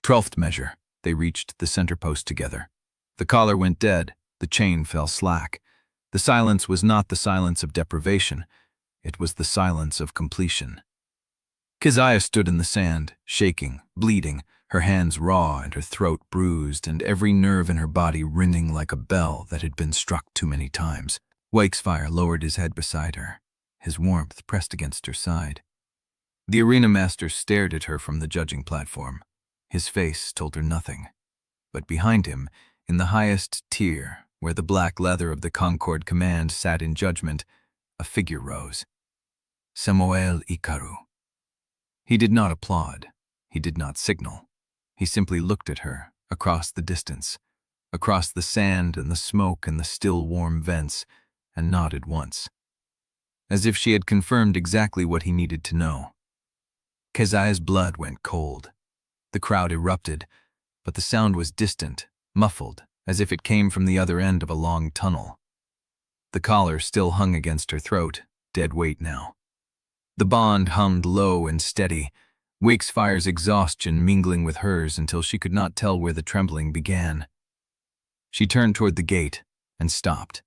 12th measure. They reached the center post together. The collar went dead. The chain fell slack. The silence was not the silence of deprivation. It was the silence of completion. Keziah stood in the sand, shaking, bleeding, her hands raw and her throat bruised and every nerve in her body ringing like a bell that had been struck too many times. Wakesfire lowered his head beside her, his warmth pressed against her side. The arena master stared at her from the judging platform. His face told her nothing. But behind him, in the highest tier, where the black leather of the Concord command sat in judgment, a figure rose. Samuel Ikaru. He did not applaud. He did not signal. He simply looked at her, across the distance, across the sand and the smoke and the still warm vents, and nodded once, as if she had confirmed exactly what he needed to know. Keziah's blood went cold. The crowd erupted, but the sound was distant, muffled, as if it came from the other end of a long tunnel. The collar still hung against her throat, dead weight now. The bond hummed low and steady, Wakefire's exhaustion mingling with hers until she could not tell where the trembling began. She turned toward the gate and stopped.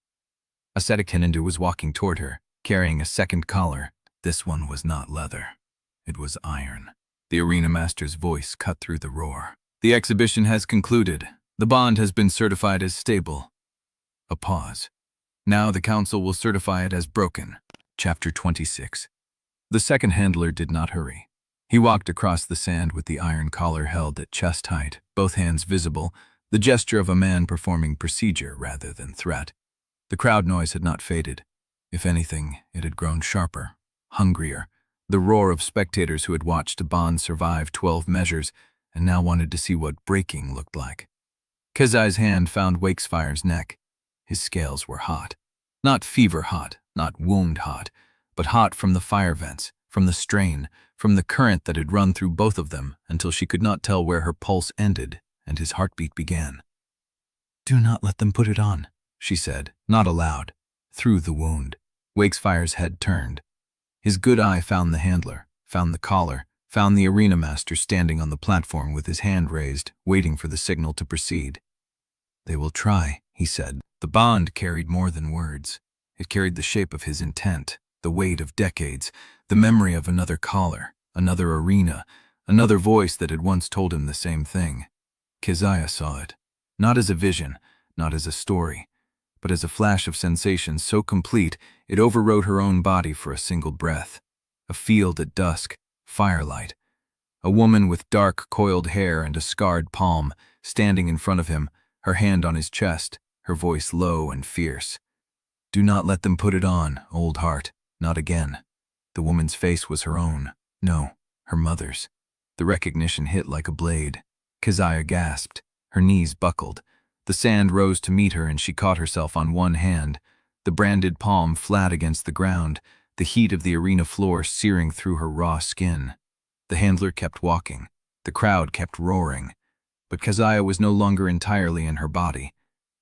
A Sedition was walking toward her, carrying a second collar. This one was not leather. It was iron. The arena master's voice cut through the roar. The exhibition has concluded. The bond has been certified as stable. A pause. Now the council will certify it as broken. Chapter 26. The second handler did not hurry. He walked across the sand with the iron collar held at chest height, both hands visible, the gesture of a man performing procedure rather than threat. The crowd noise had not faded. If anything, it had grown sharper, hungrier. The roar of spectators who had watched a bond survive 12 measures and now wanted to see what breaking looked like. Keziah's hand found Wakefire's neck. His scales were hot. Not fever hot, not wound hot, but hot from the fire vents, from the strain, from the current that had run through both of them until she could not tell where her pulse ended and his heartbeat began. "Do not let them put it on," she said, not aloud, through the wound. Wakefire's head turned. His good eye found the handler, found the collar, found the arena master standing on the platform with his hand raised, waiting for the signal to proceed. "They will try," he said. The bond carried more than words. It carried the shape of his intent, the weight of decades, the memory of another collar, another arena, another voice that had once told him the same thing. Keziah saw it, not as a vision, not as a story, but as a flash of sensation so complete it overrode her own body for a single breath. A field at dusk, firelight. A woman with dark, coiled hair and a scarred palm, standing in front of him, her hand on his chest, her voice low and fierce. "Do not let them put it on, old heart, not again." The woman's face was her own. No, her mother's. The recognition hit like a blade. Keziah gasped. Her knees buckled. The sand rose to meet her and she caught herself on one hand, the branded palm flat against the ground, the heat of the arena floor searing through her raw skin. The handler kept walking. The crowd kept roaring. But Keziah was no longer entirely in her body.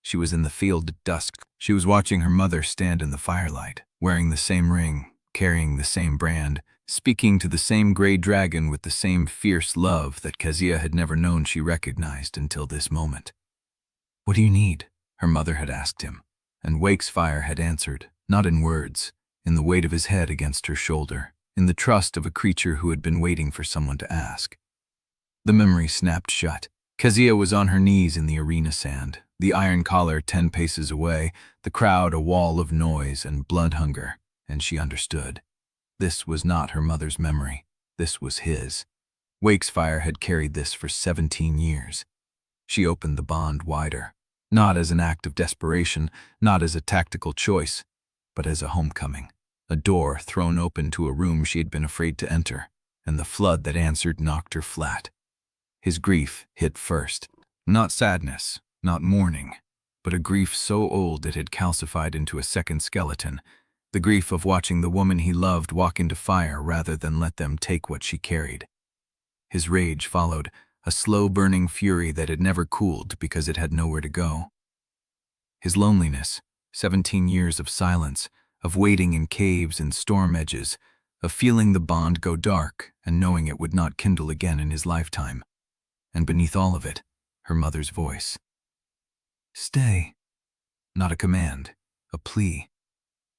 She was in the field at dusk. She was watching her mother stand in the firelight, wearing the same ring, carrying the same brand, speaking to the same gray dragon with the same fierce love that Keziah had never known she recognized until this moment. "What do you need?" her mother had asked him, and Wakesfire had answered, not in words, in the weight of his head against her shoulder, in the trust of a creature who had been waiting for someone to ask. The memory snapped shut. Keziah was on her knees in the arena sand, the iron collar 10 paces away, the crowd a wall of noise and blood hunger, and she understood. This was not her mother's memory. This was his. Wakesfire had carried this for 17 years. She opened the bond wider, not as an act of desperation, not as a tactical choice, but as a homecoming, a door thrown open to a room she had been afraid to enter, and the flood that answered knocked her flat. His grief hit first. Not sadness, not mourning, but a grief so old it had calcified into a second skeleton, the grief of watching the woman he loved walk into fire rather than let them take what she carried. His rage followed, a slow-burning fury that had never cooled because it had nowhere to go. His loneliness, 17 years of silence, of waiting in caves and storm edges, of feeling the bond go dark and knowing it would not kindle again in his lifetime. And beneath all of it, her mother's voice. "Stay." Not a command, a plea.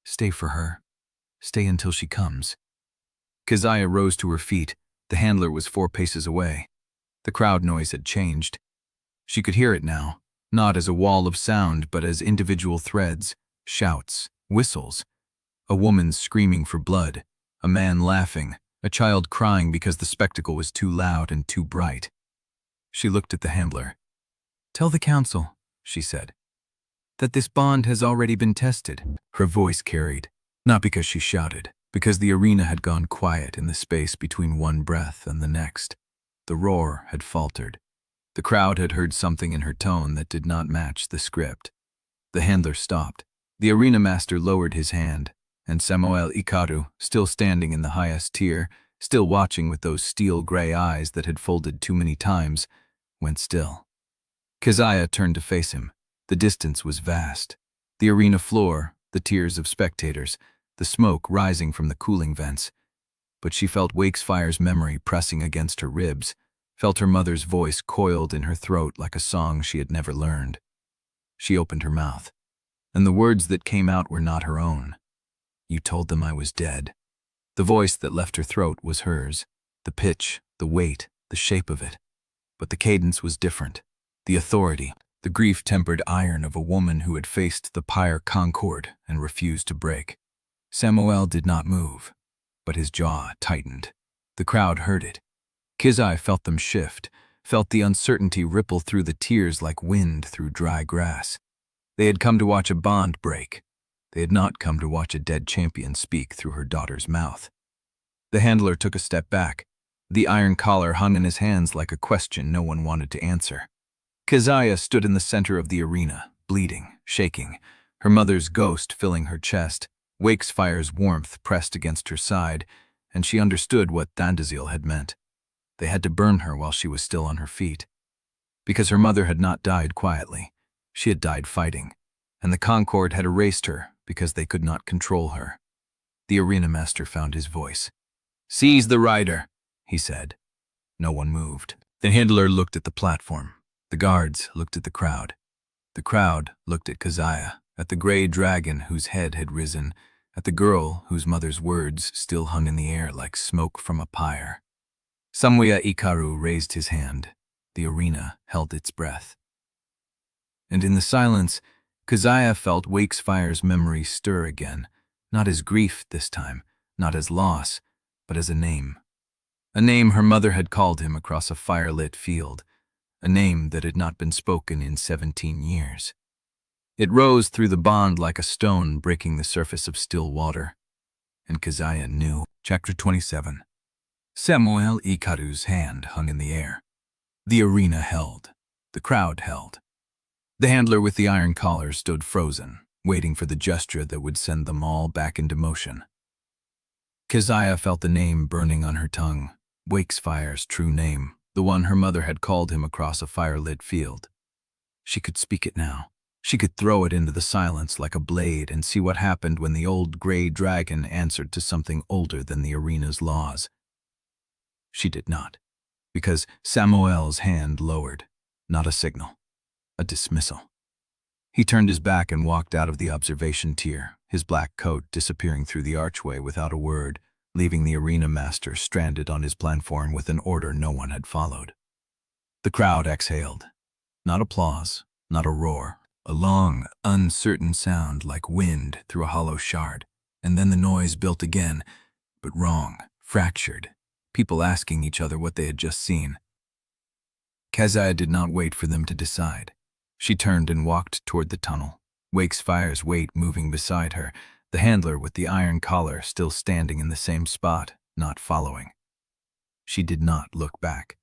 Stay for her. Stay until she comes. Keziah rose to her feet. The handler was 4 paces away. The crowd noise had changed. She could hear it now, not as a wall of sound, but as individual threads, shouts, whistles. A woman screaming for blood, a man laughing, a child crying because the spectacle was too loud and too bright. She looked at the handler. "Tell the council," she said, "that this bond has already been tested." Her voice carried, not because she shouted, because the arena had gone quiet in the space between one breath and the next. The roar had faltered. The crowd had heard something in her tone that did not match the script. The handler stopped. The arena master lowered his hand, and Samuel Ikaru, still standing in the highest tier, still watching with those steel-gray eyes that had folded too many times, went still. Keziah turned to face him. The distance was vast. The arena floor, the tiers of spectators, the smoke rising from the cooling vents. but she felt Wakesfire's memory pressing against her ribs, felt her mother's voice coiled in her throat like a song she had never learned. She opened her mouth, and the words that came out were not her own. "You told them I was dead." The voice that left her throat was hers, the pitch, the weight, the shape of it. But the cadence was different. The authority, the grief-tempered iron of a woman who had faced the Pyre Concord and refused to break. Samuel did not move, but his jaw tightened. The crowd heard it. Keziah felt them shift, felt the uncertainty ripple through the tears like wind through dry grass. They had come to watch a bond break. They had not come to watch a dead champion speak through her daughter's mouth. The handler took a step back. The iron collar hung in his hands like a question no one wanted to answer. Keziah stood in the center of the arena, bleeding, shaking, her mother's ghost filling her chest. Wakefire's warmth pressed against her side, and she understood what Undesirable had meant. They had to burn her while she was still on her feet. Because her mother had not died quietly. She had died fighting, and the Concord had erased her because they could not control her. The arena master found his voice. "Seize the rider," he said. No one moved. The handler looked at the platform. The guards looked at the crowd. The crowd looked at Keziah, at the gray dragon whose head had risen, at the girl whose mother's words still hung in the air like smoke from a pyre. Samwia Ikaru raised his hand. The arena held its breath. And in the silence, Keziah felt Wakefire's memory stir again, not as grief this time, not as loss, but as a name. A name her mother had called him across a firelit field, a name that had not been spoken in 17 years. It rose through the bond like a stone breaking the surface of still water. And Keziah knew. Chapter 27. Samuel Ikaru's hand hung in the air. The arena held. The crowd held. The handler with the iron collar stood frozen, waiting for the gesture that would send them all back into motion. Keziah felt the name burning on her tongue, Wakefire's true name, the one her mother had called him across a firelit field. She could speak it now. She could throw it into the silence like a blade and see what happened when the old gray dragon answered to something older than the arena's laws. She did not, because Samuel's hand lowered, not a signal, a dismissal. He turned his back and walked out of the observation tier, his black coat disappearing through the archway without a word, leaving the arena master stranded on his platform with an order no one had followed. The crowd exhaled. Not applause, not a roar. A long, uncertain sound like wind through a hollow shard, and then the noise built again, but wrong, fractured, people asking each other what they had just seen. Keziah did not wait for them to decide. She turned and walked toward the tunnel, Wakefire's weight moving beside her, the handler with the iron collar still standing in the same spot, not following. She did not look back.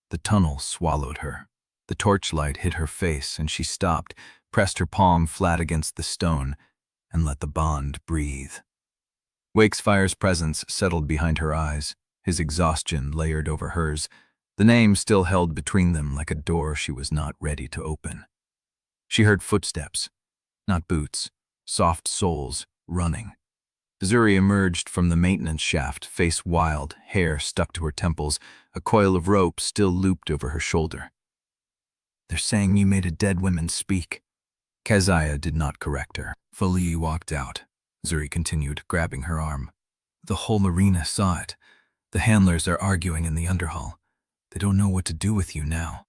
The tunnel swallowed her. The torchlight hit her face, and she stopped, pressed her palm flat against the stone, and let the bond breathe. Wakefire's presence settled behind her eyes, his exhaustion layered over hers, the name still held between them like a door she was not ready to open. She heard footsteps, not boots, soft soles, running. Zuri emerged from the maintenance shaft, face wild, hair stuck to her temples, a coil of rope still looped over her shoulder. "They're saying you made a dead woman speak." Keziah did not correct her. Fully walked out. Zuri continued, grabbing her arm. "The whole arena saw it. The handlers are arguing in the underhall. They don't know what to do with you now."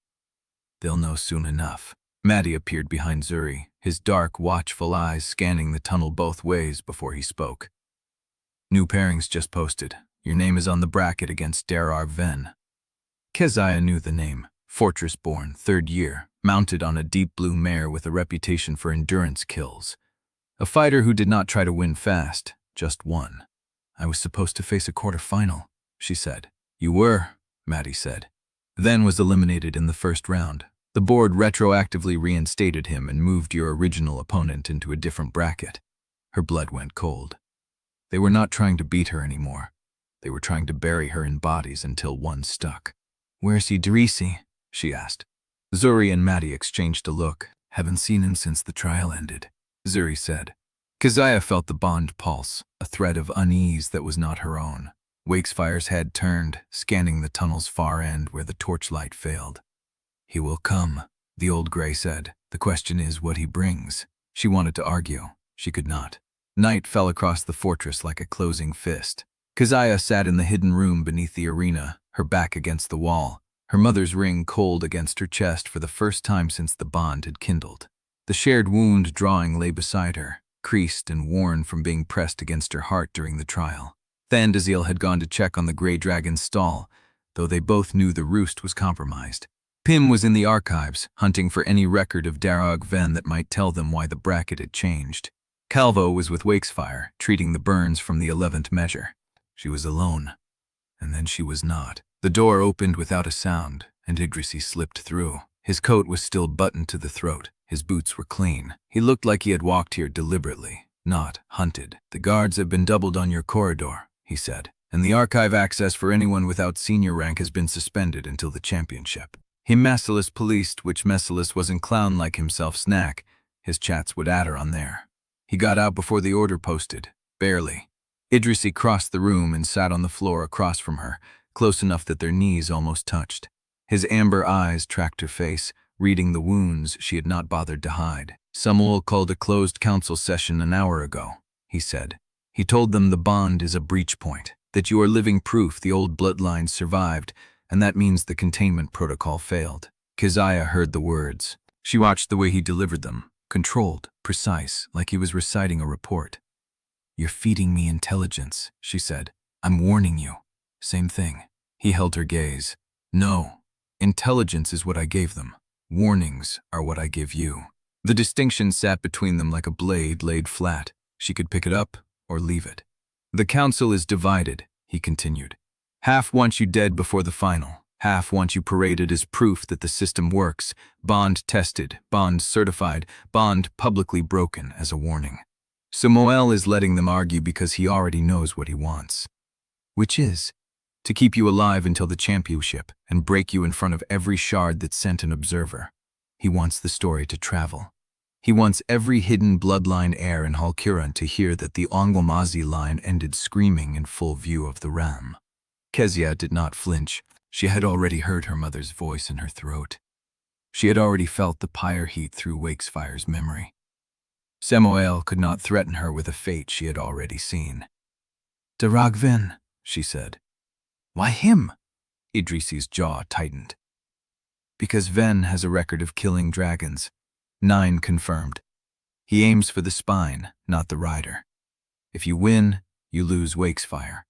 "They'll know soon enough." Maddie appeared behind Zuri, his dark, watchful eyes scanning the tunnel both ways before he spoke. "New pairings just posted. Your name is on the bracket against Darar Ven." Keziah knew the name. Fortress-born, 3rd year, mounted on a deep blue mare with a reputation for endurance kills. A fighter who did not try to win fast, just won. "I was supposed to face a quarterfinal," she said. "You were," Maddie said. Then was eliminated in the first round. The board retroactively reinstated him and moved your original opponent into a different bracket. Her blood went cold. They were not trying to beat her anymore. They were trying to bury her in bodies until one stuck. "Where's Idrisi?" she asked. Zuri and Maddie exchanged a look. "Haven't seen him since the trial ended," Zuri said. Keziah felt the bond pulse, a thread of unease that was not her own. Wakefire's head turned, scanning the tunnel's far end where the torchlight failed. "He will come," the old Grey said. "The question is what he brings." She wanted to argue. She could not. Night fell across the fortress like a closing fist. Keziah sat in the hidden room beneath the arena, her back against the wall, her mother's ring cold against her chest for the first time since the bond had kindled. The shared wound drawing lay beside her, creased and worn from being pressed against her heart during the trial. Undesirable had gone to check on the Grey Dragon's stall, though they both knew the Roost was compromised. Pym was in the archives, hunting for any record of Darog Ven that might tell them why the bracket had changed. Calvo was with Wakesfire, treating the burns from the 11th measure. She was alone. And then she was not. The door opened without a sound, and Idrisi slipped through. His coat was still buttoned to the throat. His boots were clean. He looked like he had walked here deliberately, not hunted. "The guards have been doubled on your corridor," he said, "and the archive access for anyone without senior rank has been suspended until the championship." He Messilis policed which Messilis wasn't clown like himself snack. His chats would add her on there. He got out before the order posted. Barely. Idrisi crossed the room and sat on the floor across from her, close enough that their knees almost touched. His amber eyes tracked her face, reading the wounds she had not bothered to hide. "Samuel called a closed council session an hour ago," he said. "He told them the bond is a breach point, that you are living proof the old bloodlines survived, and that means the containment protocol failed." Keziah heard the words. She watched the way he delivered them, controlled, precise, like he was reciting a report. "You're feeding me intelligence," she said. "I'm warning you." "Same thing." He held her gaze. "No, intelligence is what I gave them. Warnings are what I give you." The distinction sat between them like a blade laid flat. She could pick it up or leave it. "The council is divided," he continued. "Half want you dead before the final. Half want you paraded as proof that the system works, bond tested, bond certified, bond publicly broken as a warning. Samuel is letting them argue because he already knows what he wants. Which is to keep you alive until the championship and break you in front of every shard that sent an observer. He wants the story to travel. He wants every hidden bloodline heir in Halcuran to hear that the Onwuamaeze line ended screaming in full view of the ram." Keziah did not flinch. She had already heard her mother's voice in her throat. She had already felt the pyre heat through Wakefire's memory. Samuel could not threaten her with a fate she had already seen. "Darog Ven," she said. "Why him?" Idrisi's jaw tightened. "Because Ven has a record of killing dragons. 9 confirmed. He aims for the spine, not the rider. If you win, you lose Wakesfire.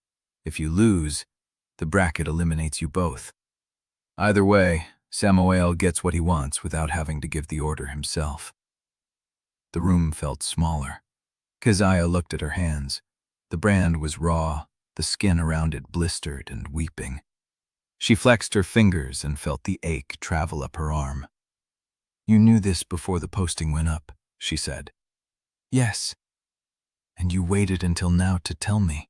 If you lose, the bracket eliminates you both. Either way, Samuel gets what he wants without having to give the order himself." The room felt smaller. Keziah looked at her hands. The brand was raw, the skin around it blistered and weeping. She flexed her fingers and felt the ache travel up her arm. "You knew this before the posting went up," she said. "Yes. And you waited until now to tell me."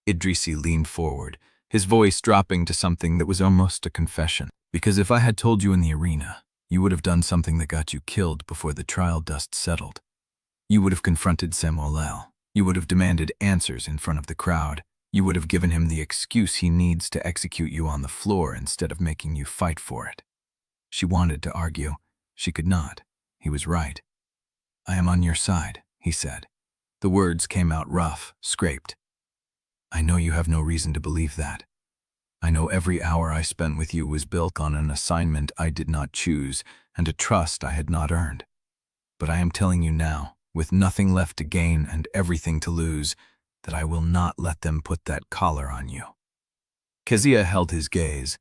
Idrisi leaned forward, his voice dropping to something that was almost a confession. "Because if I had told you in the arena, you would have done something that got you killed before the trial dust settled. You would have confronted Samuel. You would have demanded answers in front of the crowd. You would have given him the excuse he needs to execute you on the floor instead of making you fight for it." She wanted to argue. She could not. He was right. "I am on your side," he said. The words came out rough, scraped. "I know you have no reason to believe that. I know every hour I spent with you was built on an assignment I did not choose and a trust I had not earned. But I am telling you now, with nothing left to gain and everything to lose, that I will not let them put that collar on you." Keziah held his gaze.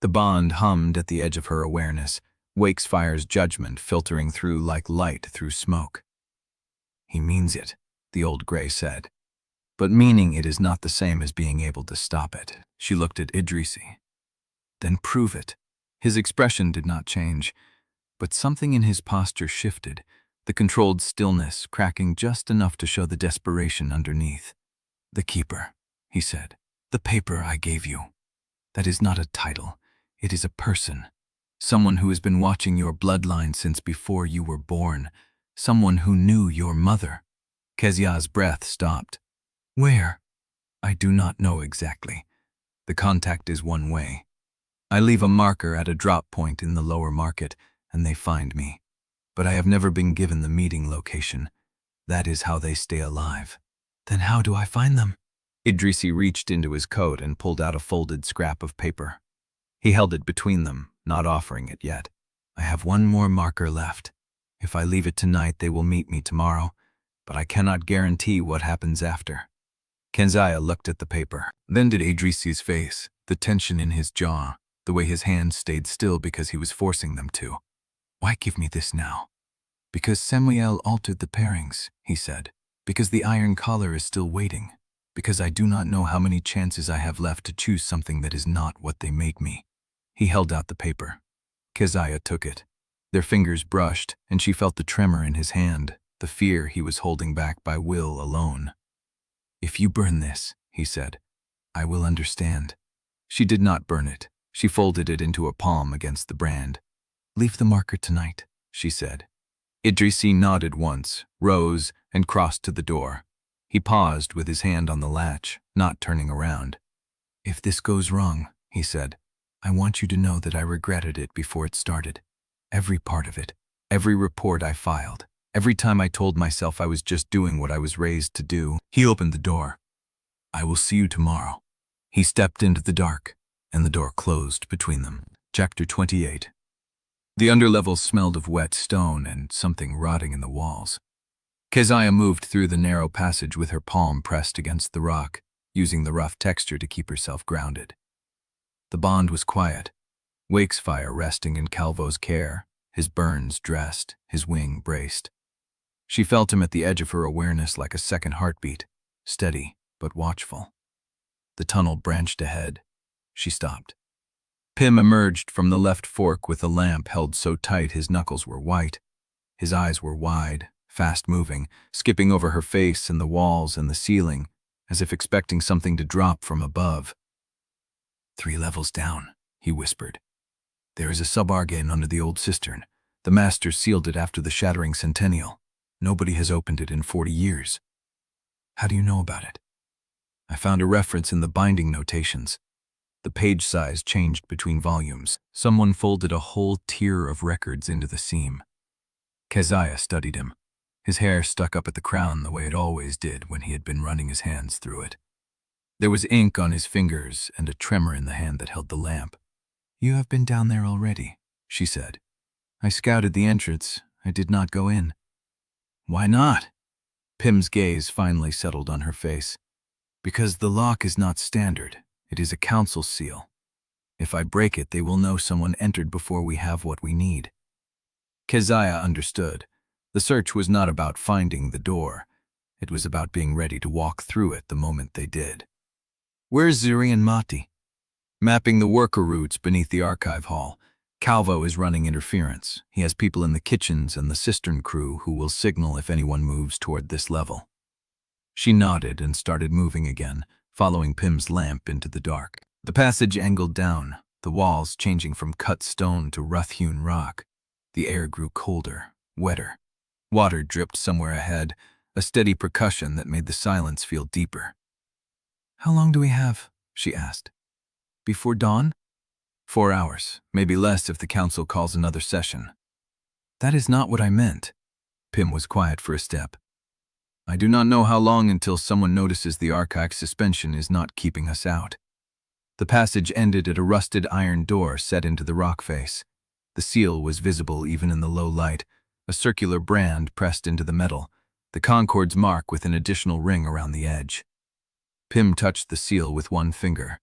The bond hummed at the edge of her awareness, Wakefire's judgment filtering through like light through smoke. "He means it," the old Grey said. "But meaning it is not the same as being able to stop it." She looked at Idrisi. "Then prove it." His expression did not change, but something in his posture shifted, the controlled stillness cracking just enough to show the desperation underneath. "The keeper," he said. "The paper I gave you. That is not a title. It is a person. Someone who has been watching your bloodline since before you were born. Someone who knew your mother." Keziah's breath stopped. "Where?" I do not know exactly. The contact is one way. I leave a marker at a drop point in the lower market, and they find me. But I have never been given the meeting location. That is how they stay alive. Then how do I find them? Idrisi reached into his coat and pulled out a folded scrap of paper. He held it between them, not offering it yet. I have one more marker left. If I leave it tonight, they will meet me tomorrow, but I cannot guarantee what happens after. Keziah looked at the paper. Then did Idrisi's face, the tension in his jaw, the way his hands stayed still because he was forcing them to. Why give me this now? Because Samuel altered the pairings, he said. Because the iron collar is still waiting. Because I do not know how many chances I have left to choose something that is not what they made me. He held out the paper. Keziah took it. Their fingers brushed, and she felt the tremor in his hand, the fear he was holding back by will alone. If you burn this, he said, I will understand. She did not burn it. She folded it into a palm against the brand. Leave the marker tonight, she said. Idrisi nodded once, rose, and crossed to the door. He paused with his hand on the latch, not turning around. If this goes wrong, he said, I want you to know that I regretted it before it started. Every part of it, every report I filed, every time I told myself I was just doing what I was raised to do. He opened the door. I will see you tomorrow. He stepped into the dark, and the door closed between them. Chapter 28. The underlevels smelled of wet stone and something rotting in the walls. Keziah moved through the narrow passage with her palm pressed against the rock, using the rough texture to keep herself grounded. The bond was quiet, Wakesfire resting in Calvo's care, his burns dressed, his wing braced. She felt him at the edge of her awareness like a second heartbeat, steady but watchful. The tunnel branched ahead. She stopped. Pym emerged from the left fork with a lamp held so tight his knuckles were white. His eyes were wide, fast-moving, skipping over her face and the walls and the ceiling, as if expecting something to drop from above. 3 levels down, he whispered. There is a sub-argane under the old cistern. The master sealed it after the shattering centennial. Nobody has opened it in 40 years. How do you know about it? I found a reference in the binding notations. The page size changed between volumes. Someone folded a whole tier of records into the seam. Keziah studied him. His hair stuck up at the crown the way it always did when he had been running his hands through it. There was ink on his fingers and a tremor in the hand that held the lamp. You have been down there already, she said. I scouted the entrance. I did not go in. Why not? Pym's gaze finally settled on her face. Because the lock is not standard. It is a council seal. If I break it, they will know someone entered before we have what we need. Keziah understood. The search was not about finding the door. It was about being ready to walk through it the moment they did. Where's Zuri and Mati? Mapping the worker routes beneath the archive hall. Calvo is running interference. He has people in the kitchens and the cistern crew who will signal if anyone moves toward this level. She nodded and started moving again, following Pym's lamp into the dark. The passage angled down, the walls changing from cut stone to rough-hewn rock. The air grew colder, wetter. Water dripped somewhere ahead, a steady percussion that made the silence feel deeper. How long do we have? She asked. Before dawn? 4 hours, maybe less if the council calls another session. That is not what I meant. Pym was quiet for a step. I do not know how long until someone notices the archive suspension is not keeping us out. The passage ended at a rusted iron door set into the rock face. The seal was visible even in the low light, a circular brand pressed into the metal, the Concord's mark with an additional ring around the edge. Pym touched the seal with one finger.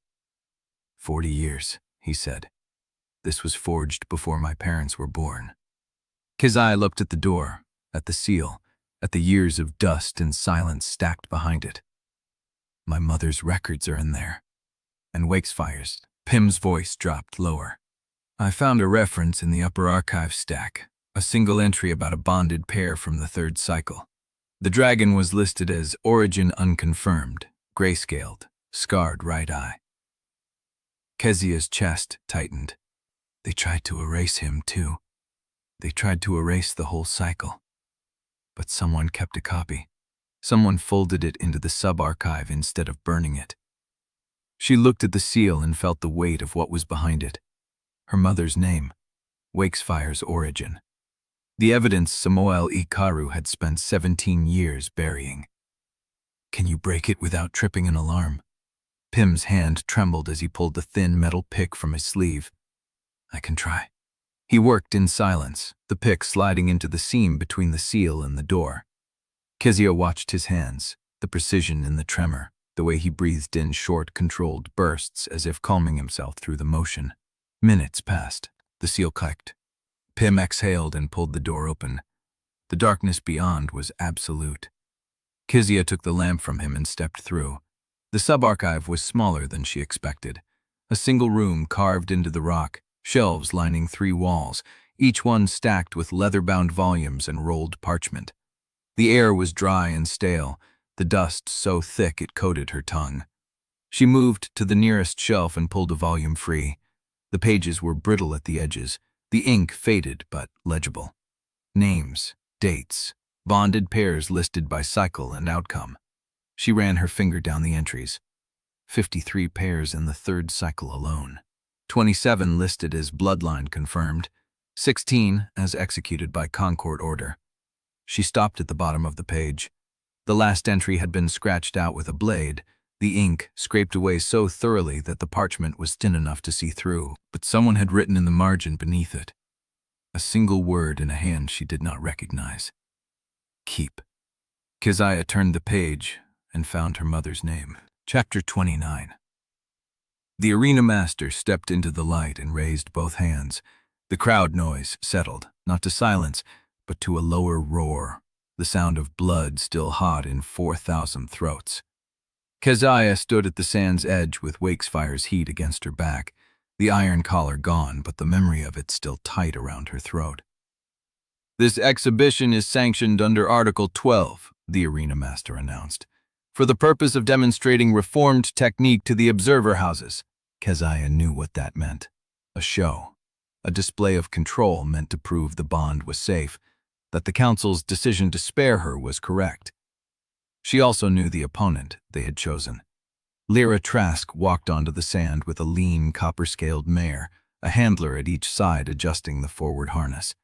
40 years, he said. This was forged before my parents were born. Keziah looked at the door, at the seal, at the years of dust and silence stacked behind it. My mother's records are in there. And Wakefire's. Pym's voice dropped lower. I found a reference in the upper archive stack, a single entry about a bonded pair from the 3rd cycle. The dragon was listed as origin unconfirmed, grayscaled, scarred right eye. Keziah's chest tightened. They tried to erase him, too. They tried to erase the whole cycle. But someone kept a copy. Someone folded it into the sub-archive instead of burning it. She looked at the seal and felt the weight of what was behind it. Her mother's name, Wakesfire's origin. The evidence Samuel Ikaru had spent 17 years burying. "Can you break it without tripping an alarm?" Pym's hand trembled as he pulled the thin metal pick from his sleeve. "I can try." He worked in silence, the pick sliding into the seam between the seal and the door. Keziah watched his hands, the precision in the tremor, the way he breathed in short, controlled bursts as if calming himself through the motion. Minutes passed. The seal clicked. Pym exhaled and pulled the door open. The darkness beyond was absolute. Keziah took the lamp from him and stepped through. The sub-archive was smaller than she expected. A single room carved into the rock, shelves lining 3 walls, each one stacked with leather-bound volumes and rolled parchment. The air was dry and stale, the dust so thick it coated her tongue. She moved to the nearest shelf and pulled a volume free. The pages were brittle at the edges, the ink faded but legible. Names, dates, bonded pairs listed by cycle and outcome. She ran her finger down the entries. 53 pairs in the 3rd cycle alone. 27 listed as bloodline confirmed, 16 as executed by Concord order. She stopped at the bottom of the page. The last entry had been scratched out with a blade, the ink scraped away so thoroughly that the parchment was thin enough to see through, but someone had written in the margin beneath it. A single word in a hand she did not recognize. Keep. Keziah turned the page and found her mother's name. Chapter 29. The arena master stepped into the light and raised both hands. The crowd noise settled, not to silence, but to a lower roar, the sound of blood still hot in 4,000 throats. Keziah stood at the sand's edge with Wakefire's heat against her back, the iron collar gone, but the memory of it still tight around her throat. "This exhibition is sanctioned under Article 12, the arena master announced, for the purpose of demonstrating reformed technique to the observer houses." Keziah knew what that meant. A show. A display of control meant to prove the bond was safe, that the council's decision to spare her was correct. She also knew the opponent they had chosen. Lyra Trask walked onto the sand with a lean, copper-scaled mare, a handler at each side adjusting the forward harness.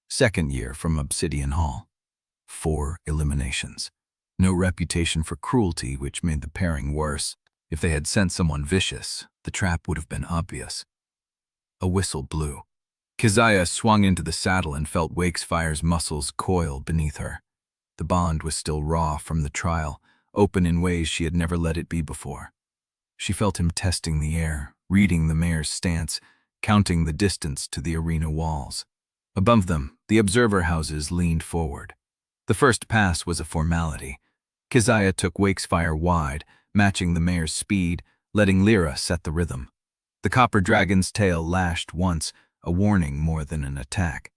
2nd year from Obsidian Hall. 4 eliminations. No reputation for cruelty, which made the pairing worse. If they had sent someone vicious, the trap would have been obvious. A whistle blew. Keziah swung into the saddle and felt Wakefire's muscles coil beneath her. The bond was still raw from the trial, open in ways she had never let it be before. She felt him testing the air, reading the mare's stance, counting the distance to the arena walls. Above them, the observer houses leaned forward. The first pass was a formality. Keziah took Wakesfire wide, matching the mare's speed, letting Lyra set the rhythm. The copper dragon's tail lashed once, a warning more than an attack.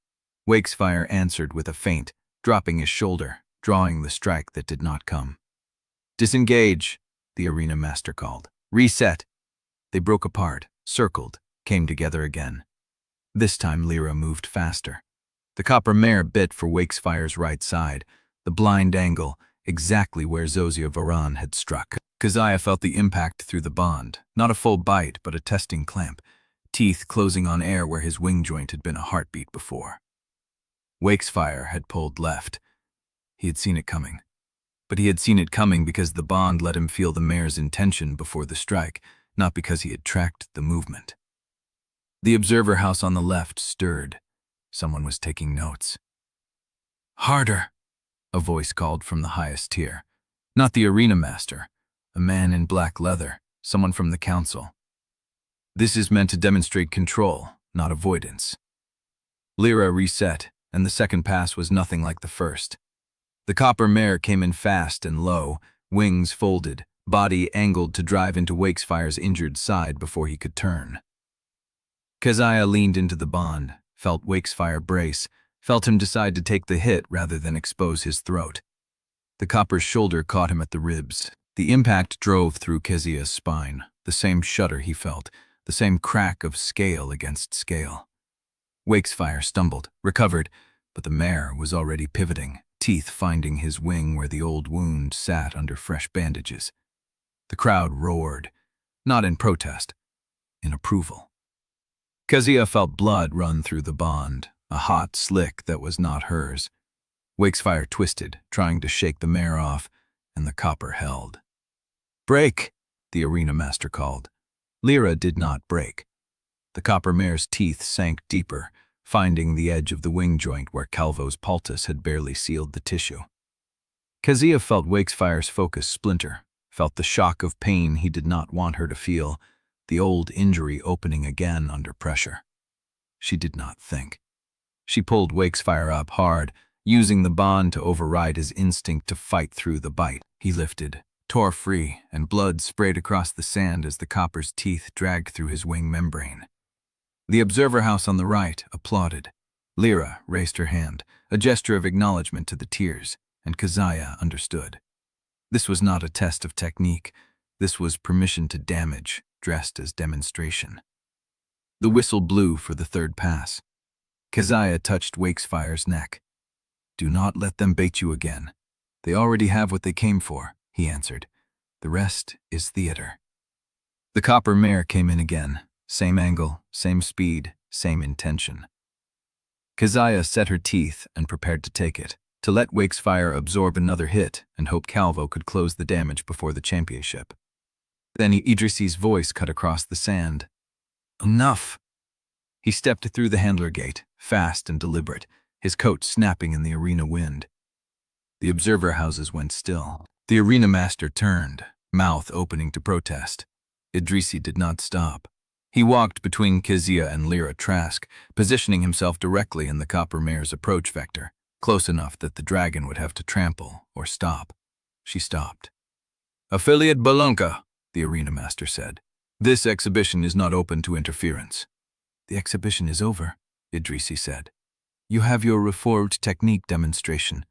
Wakesfire answered with a feint, dropping his shoulder, drawing the strike that did not come. "Disengage," the arena master called. "Reset." They broke apart, circled, came together again. This time Lyra moved faster. The copper mare bit for Wakefire's right side, the blind angle, exactly where Zosia Varan had struck. Keziah felt the impact through the bond, not a full bite, but a testing clamp, teeth closing on air where his wing joint had been a heartbeat before. Wakesfire had pulled left. He had seen it coming. But he had seen it coming because the bond let him feel the mare's intention before the strike, not because he had tracked the movement. The observer house on the left stirred. Someone was taking notes. "Harder," a voice called from the highest tier. Not the arena master, a man in black leather, someone from the council. "This is meant to demonstrate control, not avoidance." Lyra reset, and the second pass was nothing like the first. The copper mare came in fast and low, wings folded, body angled to drive into Wakefire's injured side before he could turn. Keziah leaned into the bond, felt Wakesfire brace, felt him decide to take the hit rather than expose his throat. The copper's shoulder caught him at the ribs. The impact drove through Keziah's spine, the same shudder he felt, the same crack of scale against scale. Wakesfire stumbled, recovered, but the mare was already pivoting, teeth finding his wing where the old wound sat under fresh bandages. The crowd roared, not in protest, in approval. Keziah felt blood run through the bond, a hot slick that was not hers. Wakesfire twisted, trying to shake the mare off, and the copper held. "Break!" the arena master called. Lyra did not break. The copper mare's teeth sank deeper, finding the edge of the wing joint where Calvo's poultice had barely sealed the tissue. Keziah felt Wakefire's focus splinter, felt the shock of pain he did not want her to feel, the old injury opening again under pressure. She did not think. She pulled Wakesfire up hard, using the bond to override his instinct to fight through the bite. He lifted, tore free, and blood sprayed across the sand as the copper's teeth dragged through his wing membrane. The observer house on the right applauded. Lyra raised her hand, a gesture of acknowledgement to the tears, and Keziah understood. This was not a test of technique. This was permission to damage, dressed as demonstration. The whistle blew for the third pass. Keziah touched Wakefire's neck. "Do not let them bait you again. They already have what they came for," he answered. "The rest is theater." The copper mare came in again. Same angle, same speed, same intention. Keziah set her teeth and prepared to take it, to let Wakesfire absorb another hit and hope Calvo could close the damage before the championship. Then Idrisi's voice cut across the sand. "Enough!" He stepped through the handler gate, fast and deliberate, his coat snapping in the arena wind. The observer houses went still. The arena master turned, mouth opening to protest. Idrisi did not stop. He walked between Keziah and Lyra Trask, positioning himself directly in the copper mare's approach vector, close enough that the dragon would have to trample or stop. She stopped. "Affiliate Bellanca," the arena master said. "This exhibition is not open to interference." "The exhibition is over," Idrisi said. "You have your reformed technique demonstration.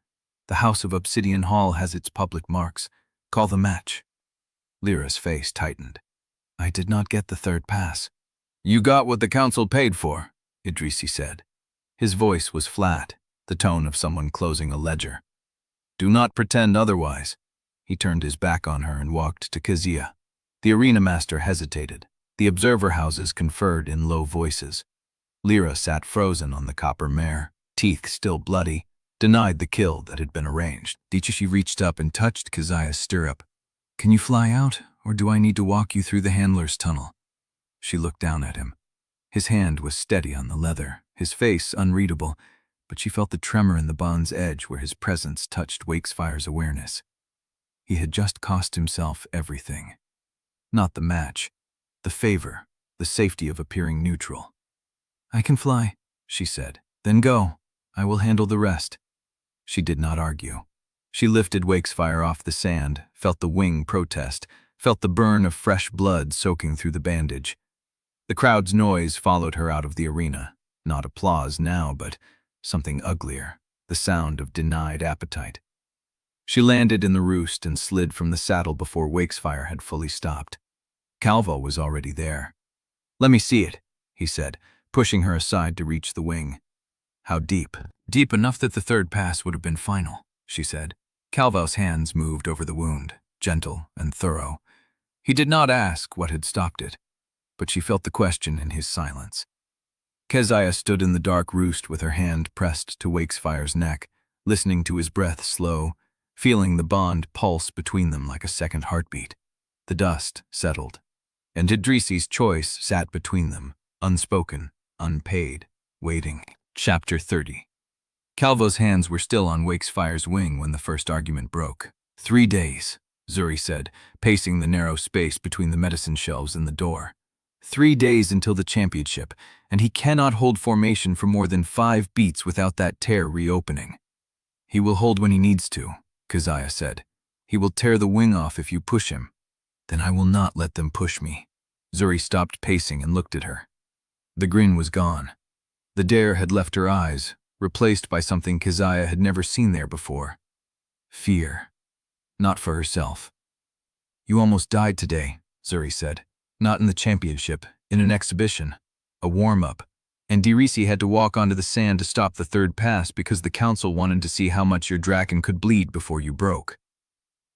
The House of Obsidian Hall has its public marks. Call the match." Lyra's face tightened. "I did not get the third pass." "You got what the council paid for," Idrisi said. His voice was flat, the tone of someone closing a ledger. "Do not pretend otherwise." He turned his back on her and walked to Keziah. The arena master hesitated. The observer houses conferred in low voices. Lyra sat frozen on the copper mare, teeth still bloody, denied the kill that had been arranged. Idrisi reached up and touched Keziah's stirrup. "Can you fly out, or do I need to walk you through the handler's tunnel?" She looked down at him. His hand was steady on the leather, his face unreadable, but she felt the tremor in the bond's edge where his presence touched Wakefire's awareness. He had just cost himself everything. Not the match, the favor, the safety of appearing neutral. "I can fly," she said. "Then go. I will handle the rest." She did not argue. She lifted Wakesfire off the sand, felt the wing protest, felt the burn of fresh blood soaking through the bandage. The crowd's noise followed her out of the arena. Not applause now, but something uglier, the sound of denied appetite. She landed in the Roost and slid from the saddle before Wakesfire had fully stopped. Calvo was already there. "Let me see it," he said, pushing her aside to reach the wing. "How deep?" "Deep enough that the third pass would have been final," she said. Calvo's hands moved over the wound, gentle and thorough. He did not ask what had stopped it, but she felt the question in his silence. Keziah stood in the dark Roost with her hand pressed to Wakefire's neck, listening to his breath slow, feeling the bond pulse between them like a second heartbeat. The dust settled, and Idrisi's choice sat between them, unspoken, unpaid, waiting. Chapter 30. Calvo's hands were still on Wakefire's wing when the first argument broke. 3 days, Zuri said, pacing the narrow space between the medicine shelves and the door. 3 days until the championship, and he cannot hold formation for more than 5 beats without that tear reopening. "He will hold when he needs to," Keziah said. "He will tear the wing off if you push him." "Then I will not let them push me." Zuri stopped pacing and looked at her. The grin was gone. The dare had left her eyes, replaced by something Keziah had never seen there before. Fear. Not for herself. "You almost died today," Zuri said. "Not in the championship, in an exhibition. A warm-up. And Idrisi had to walk onto the sand to stop the third pass because the council wanted to see how much your dragon could bleed before you broke.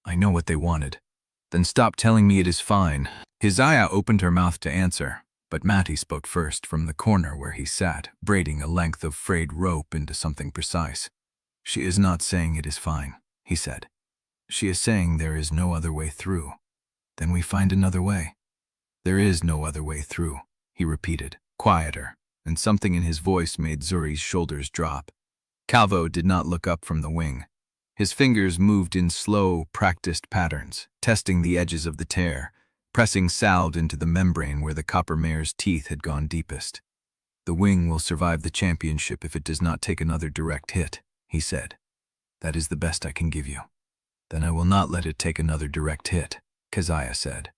I know what they wanted. Then stop telling me it is fine. Keziah opened her mouth to answer, but Matty spoke first from the corner where he sat, braiding a length of frayed rope into something precise. She is not saying it is fine, he said. She is saying there is no other way through. Then we find another way. There is no other way through, he repeated, quieter, and something in his voice made Zuri's shoulders drop. Calvo did not look up from the wing. His fingers moved in slow, practiced patterns, testing the edges of the tear, pressing salve into the membrane where the copper mare's teeth had gone deepest. The wing will survive the championship if it does not take another direct hit, he said. That is the best I can give you. Then I will not let it take another direct hit, Keziah said.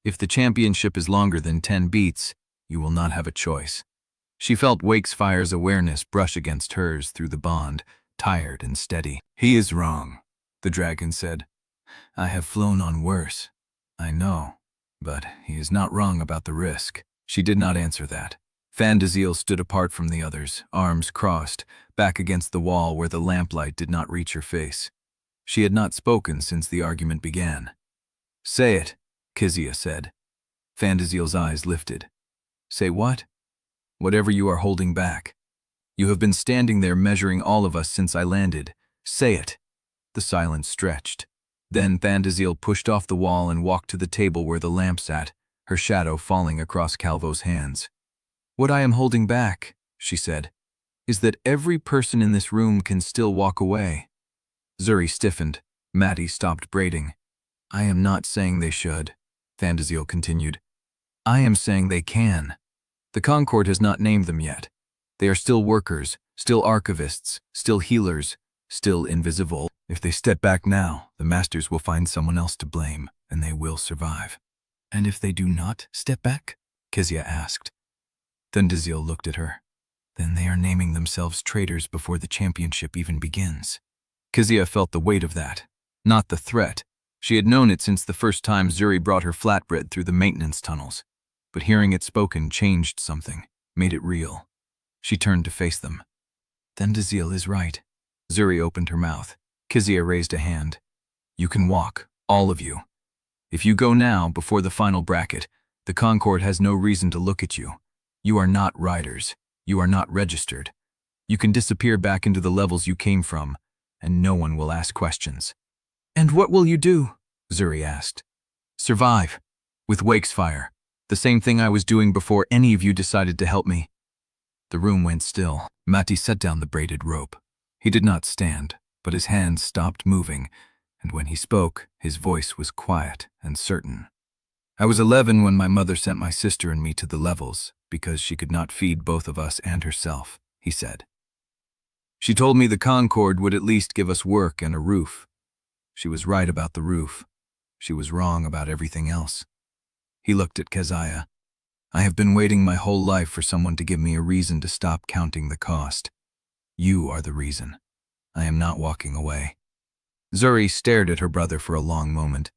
If the championship is longer than 10 beats, you will not have a choice. She felt Wakefire's awareness brush against hers through the bond, tired and steady. He is wrong, the dragon said. I have flown on worse. I know, but he is not wrong about the risk. She did not answer that. Fandazil stood apart from the others, arms crossed, back against the wall where the lamplight did not reach her face. She had not spoken since the argument began. Say it, Keziah said. Fandazil's eyes lifted. Say what? Whatever you are holding back. You have been standing there measuring all of us since I landed. Say it. The silence stretched. Then Fandazil pushed off the wall and walked to the table where the lamp sat, her shadow falling across Calvo's hands. What I am holding back, she said, is that every person in this room can still walk away. Zuri stiffened. Matty stopped braiding. I am not saying they should, Fandazil continued. I am saying they can. The Concord has not named them yet. They are still workers, still archivists, still healers, still invisible. If they step back now, the masters will find someone else to blame, and they will survive. And if they do not step back? Keziah asked. Undesirable looked at her. Then they are naming themselves traitors before the championship even begins. Keziah felt the weight of that, not the threat. She had known it since the first time Zuri brought her flatbread through the maintenance tunnels. But hearing it spoken changed something, made it real. She turned to face them. Undesirable is right. Zuri opened her mouth. Keziah raised a hand. You can walk, all of you. If you go now, before the final bracket, the Concord has no reason to look at you. You are not riders. You are not registered. You can disappear back into the levels you came from, and no one will ask questions. And what will you do? Zuri asked. Survive. With Wakesfire. The same thing I was doing before any of you decided to help me. The room went still. Matty set down the braided rope. He did not stand, but his hands stopped moving, and when he spoke, his voice was quiet and certain. I was 11 when my mother sent my sister and me to the levels, because she could not feed both of us and herself, he said. She told me the Concord would at least give us work and a roof. She was right about the roof. She was wrong about everything else. He looked at Keziah. I have been waiting my whole life for someone to give me a reason to stop counting the cost. You are the reason. I am not walking away. Zuri stared at her brother for a long moment.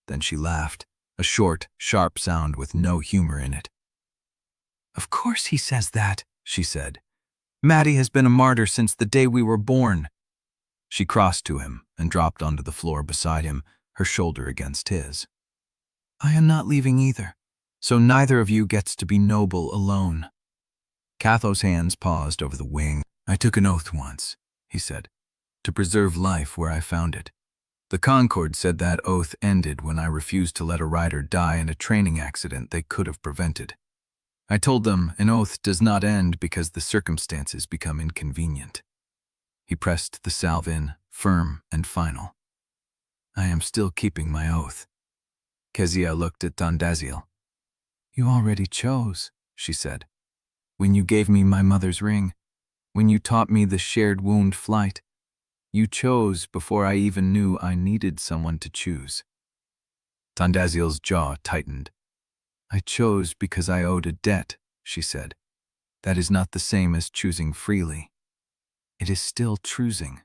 Then she laughed, a short, sharp sound with no humor in it. Of course he says that, she said. Matty has been a martyr since the day we were born. She crossed to him and dropped onto the floor beside him, her shoulder against his. I am not leaving either, so neither of you gets to be noble alone. Catho's hands paused over the wing. I took an oath once, he said, to preserve life where I found it. The Concord said that oath ended when I refused to let a rider die in a training accident they could have prevented. I told them an oath does not end because the circumstances become inconvenient. He pressed the salve in, firm and final. I am still keeping my oath. Keziah looked at Undesirable. You already chose, she said. When you gave me my mother's ring, when you taught me the shared wound flight, you chose before I even knew I needed someone to choose. Undesirble's jaw tightened. I chose because I owed a debt, she said. That is not the same as choosing freely. It is still choosing.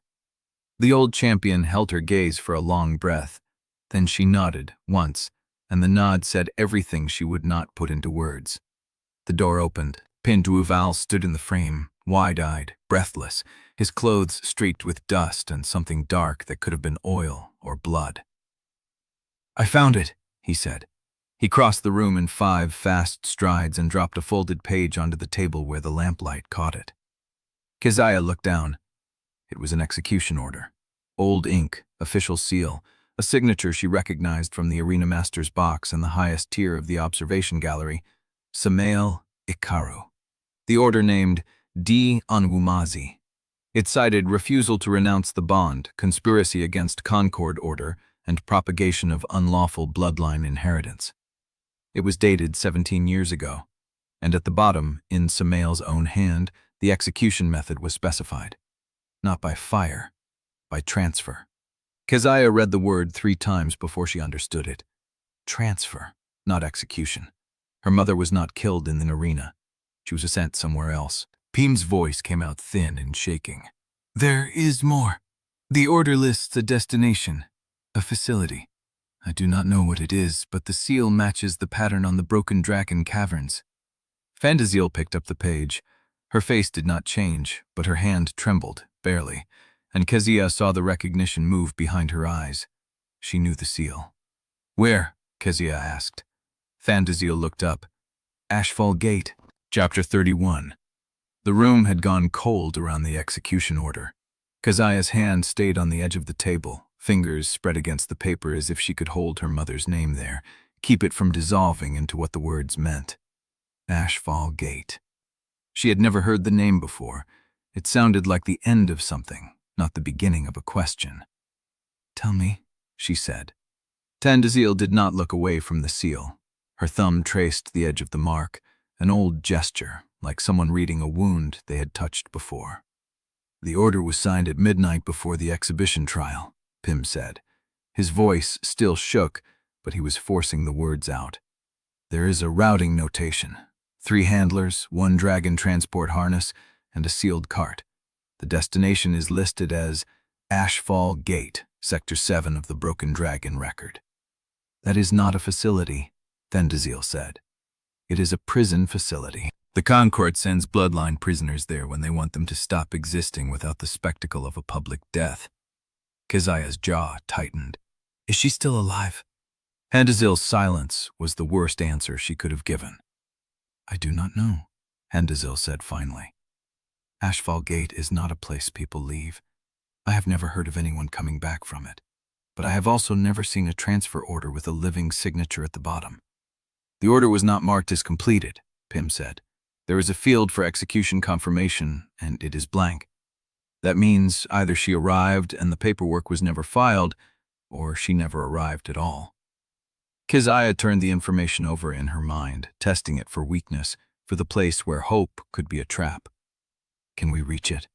The old champion held her gaze for a long breath. Then she nodded, once, and the nod said everything she would not put into words. The door opened, Pinduval stood in the frame, wide-eyed, breathless, his clothes streaked with dust and something dark that could have been oil or blood. "I found it," he said. He crossed the room in 5 fast strides and dropped a folded page onto the table where the lamplight caught it. Keziah looked down. It was an execution order. Old ink, official seal, a signature she recognized from the arena master's box and the highest tier of the observation gallery, Samael Ikaru. The order named D. Onwuamaeze. It cited refusal to renounce the bond, conspiracy against Concord order, and propagation of unlawful bloodline inheritance. It was dated 17 years ago, and at the bottom, in Samael's own hand, the execution method was specified. Not by fire, by transfer. Keziah read the word 3 times before she understood it. Transfer, not execution. Her mother was not killed in the arena. She was sent somewhere else. Pim's voice came out thin and shaking. "There is more. The order lists a destination, a facility. I do not know what it is, but the seal matches the pattern on the Broken Dragon caverns." Fandazil picked up the page. Her face did not change, but her hand trembled, barely, and Keziah saw the recognition move behind her eyes. She knew the seal. "Where?" Keziah asked. Fandazil looked up. "Ashfall Gate." Chapter 31. The room had gone cold around the execution order. Keziah's hand stayed on the edge of the table, fingers spread against the paper as if she could hold her mother's name there, keep it from dissolving into what the words meant. Ashfall Gate. She had never heard the name before. It sounded like the end of something, not the beginning of a question. "Tell me," she said. Fandazil did not look away from the seal. Her thumb traced the edge of the mark, an old gesture, like someone reading a wound they had touched before. "The order was signed at midnight before the exhibition trial," Pim said. His voice still shook, but he was forcing the words out. "There is a routing notation. 3 handlers, 1 dragon transport harness, and a sealed cart. The destination is listed as Ashfall Gate, Sector 7 of the Broken Dragon record." "That is not a facility," Fandazil said. "It is a prison facility. The Concord sends bloodline prisoners there when they want them to stop existing without the spectacle of a public death." Keziah's jaw tightened. "Is she still alive?" Fandazil's silence was the worst answer she could have given. "I do not know," Fandazil said finally. "Ashfall Gate is not a place people leave. I have never heard of anyone coming back from it. But I have also never seen a transfer order with a living signature at the bottom." "The order was not marked as completed," Pim said. "There is a field for execution confirmation, and it is blank. That means either she arrived and the paperwork was never filed, or she never arrived at all." Keziah turned the information over in her mind, testing it for weakness, for the place where hope could be a trap. "Can we reach it?"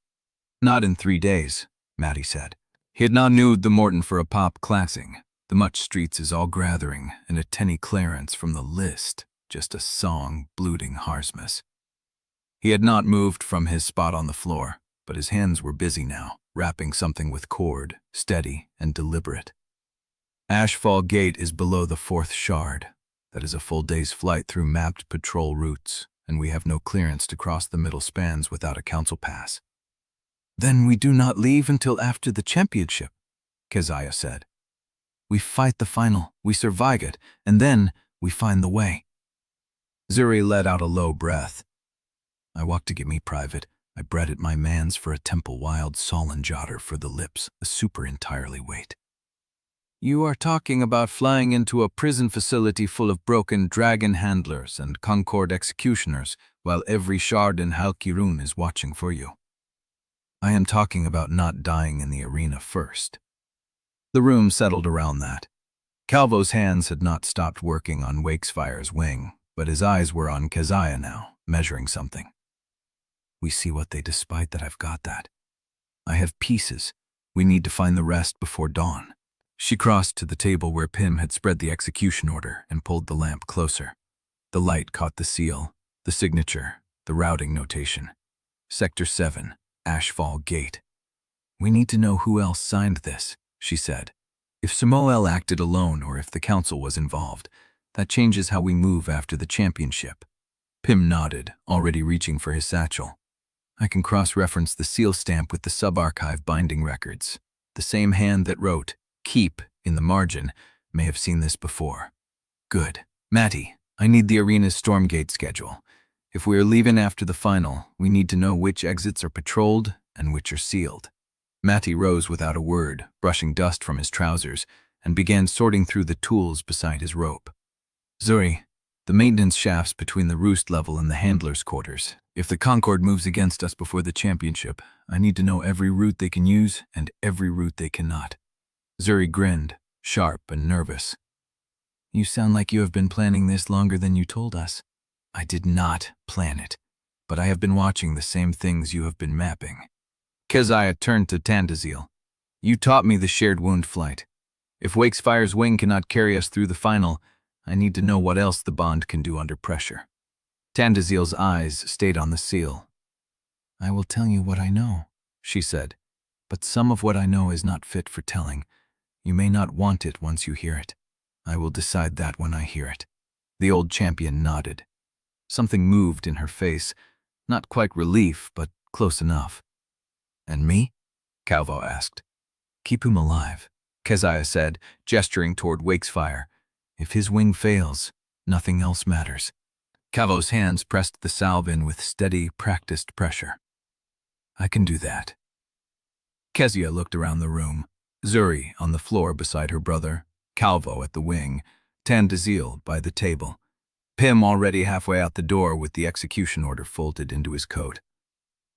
"Not in 3 days," Matty said. He had not knewed the Morton for a pop classing. The much streets is all gathering, and a tenny clarence from the list, just a song blooting harsmas. He had not moved from his spot on the floor, but his hands were busy now, wrapping something with cord, steady and deliberate. "Ashfall Gate is below the 4th shard. That is a full day's flight through mapped patrol routes, and we have no clearance to cross the middle spans without a council pass." "Then we do not leave until after the championship," Keziah said. "We fight the final, we survive it, and then we find the way." Zuri let out a low breath. "I walked to get me private. I bred at my man's for a temple wild Solon jotter for the lips, a super entirely weight." "You are talking about flying into a prison facility full of broken dragon handlers and Concord executioners, while every shard in Halkirun is watching for you." "I am talking about not dying in the arena first." The room settled around that. Calvo's hands had not stopped working on Wakesfire's wing, but his eyes were on Keziah now, measuring something. "We see what they despite that I've got that. I have pieces. We need to find the rest before dawn." She crossed to the table where Pim had spread the execution order and pulled the lamp closer. The light caught the seal, the signature, the routing notation. Sector 7, Ashfall Gate. "We need to know who else signed this," she said. "If Samuel acted alone or if the council was involved, that changes how we move after the championship." Pym nodded, already reaching for his satchel. I can cross-reference the seal stamp with the sub-archive binding records. The same hand that wrote, "Keep," in the margin, may have seen this before. Good. Matty, I need the arena's Stormgate schedule. If we are leaving after the final, we need to know which exits are patrolled and which are sealed. Matty rose without a word, brushing dust from his trousers, and began sorting through the tools beside his rope. Zuri, the maintenance shafts between the Roost level and the handler's quarters. If the Concord moves against us before the championship, I need to know every route they can use and every route they cannot. Zuri grinned, sharp and nervous. You sound like you have been planning this longer than you told us. I did not plan it, but I have been watching the same things you have been mapping. Keziah turned to Tandazil. You taught me the shared wound flight. If Wakesfire's wing cannot carry us through the final, I need to know what else the bond can do under pressure. Tandazil's eyes stayed on the seal. I will tell you what I know, she said, but some of what I know is not fit for telling. You may not want it once you hear it. I will decide that when I hear it. The old champion nodded. Something moved in her face, not quite relief, but close enough. And me? Calvo asked. Keep him alive, Keziah said, gesturing toward Wakesfire. If his wing fails, nothing else matters. Calvo's hands pressed the salve in with steady, practiced pressure. I can do that. Keziah looked around the room. Zuri on the floor beside her brother, Calvo at the wing, Tandazil by the table. Pym already halfway out the door with the execution order folded into his coat.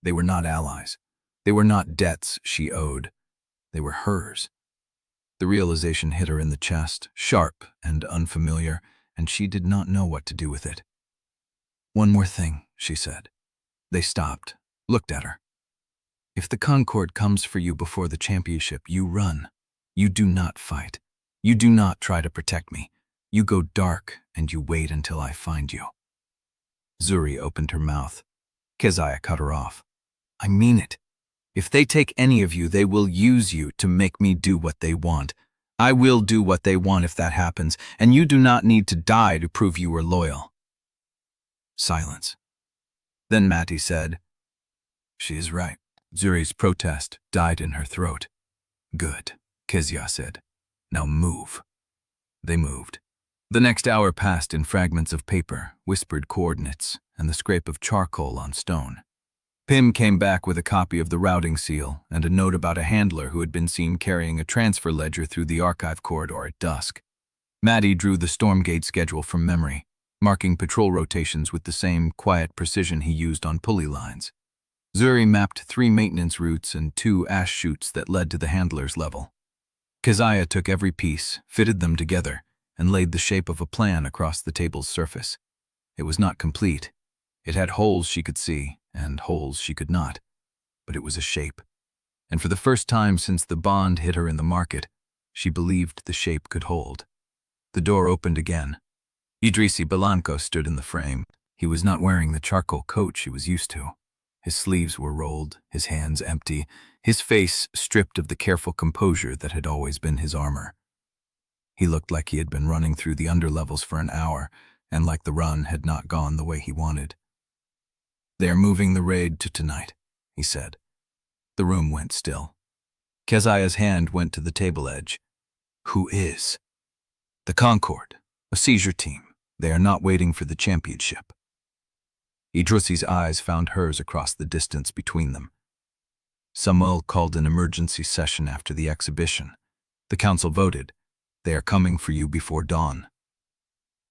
They were not allies. They were not debts she owed. They were hers. The realization hit her in the chest, sharp and unfamiliar, and she did not know what to do with it. One more thing, she said. They stopped, looked at her. If the Concord comes for you before the championship, you run. You do not fight. You do not try to protect me. You go dark and you wait until I find you. Zuri opened her mouth. Keziah cut her off. I mean it. If they take any of you, they will use you to make me do what they want. I will do what they want if that happens, and you do not need to die to prove you are loyal. Silence. Then Matty said, She is right. Zuri's protest died in her throat. Good, Keziah said. Now move. They moved. The next hour passed in fragments of paper, whispered coordinates, and the scrape of charcoal on stone. Pym came back with a copy of the routing seal and a note about a handler who had been seen carrying a transfer ledger through the archive corridor at dusk. Matty drew the Stormgate schedule from memory, marking patrol rotations with the same quiet precision he used on pulley lines. Zuri mapped 3 maintenance routes and 2 ash chutes that led to the handler's level. Keziah took every piece, fitted them together, and laid the shape of a plan across the table's surface. It was not complete. It had holes she could see, and holes she could not. But it was a shape. And for the first time since the bond hit her in the market, she believed the shape could hold. The door opened again. Idrisi Bellanca stood in the frame. He was not wearing the charcoal coat she was used to. His sleeves were rolled, his hands empty, his face stripped of the careful composure that had always been his armor. He looked like he had been running through the underlevels for an hour, and like the run had not gone the way he wanted. They are moving the raid to tonight, he said. The room went still. Keziah's hand went to the table edge. Who is? The Concord, a seizure team. They are not waiting for the championship. Idrisi's eyes found hers across the distance between them. Samuel called an emergency session after the exhibition. The council voted. They are coming for you before dawn.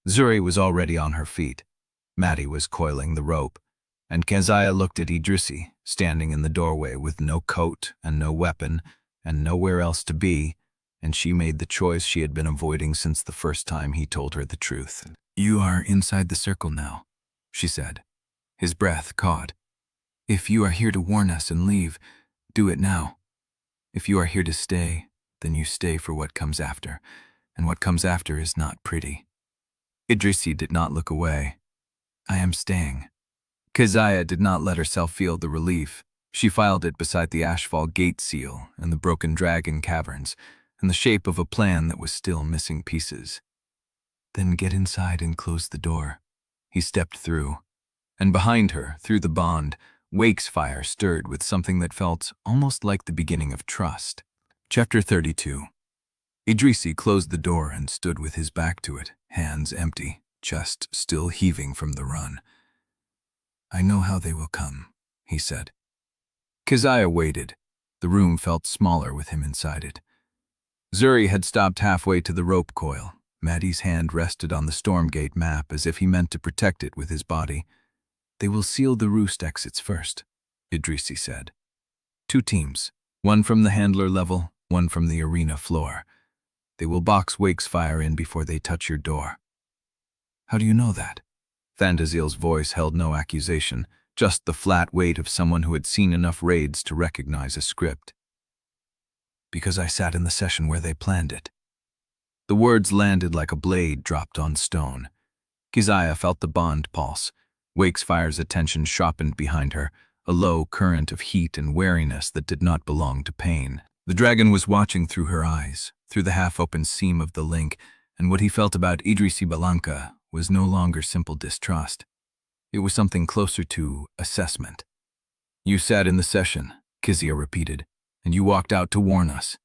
Zuri was already on her feet. Matty was coiling the rope, and Keziah looked at Idrisi, standing in the doorway with no coat and no weapon and nowhere else to be, and she made the choice she had been avoiding since the first time he told her the truth. You are inside the circle now, she said. His breath caught. If you are here to warn us and leave, do it now. If you are here to stay, then you stay for what comes after, and what comes after is not pretty. Idrisi did not look away. I am staying. Keziah did not let herself feel the relief. She filed it beside the Ashfall gate seal and the broken dragon caverns, in the shape of a plan that was still missing pieces. Then get inside and close the door. He stepped through. And behind her, through the bond, Wakesfire stirred with something that felt almost like the beginning of trust. Chapter 32. Idrisi closed the door and stood with his back to it, hands empty, chest still heaving from the run. "I know how they will come," he said. Keziah waited. The room felt smaller with him inside it. Zuri had stopped halfway to the rope coil. Maddie's hand rested on the Stormgate map as if he meant to protect it with his body. "They will seal the Roost exits first," Idrisi said. "2 teams, one from the handler level, one from the arena floor. They will box Wakesfire in before they touch your door." "How do you know that?" Thandazil's voice held no accusation, just the flat weight of someone who had seen enough raids to recognize a script. "Because I sat in the session where they planned it." The words landed like a blade dropped on stone. Keziah felt the bond pulse. Wakefire's attention sharpened behind her, a low current of heat and wariness that did not belong to pain. The dragon was watching through her eyes, through the half-open seam of the link, and what he felt about Idrisi Bellanca was no longer simple distrust. It was something closer to assessment. "You sat in the session," Keziah repeated, "and you walked out to warn us.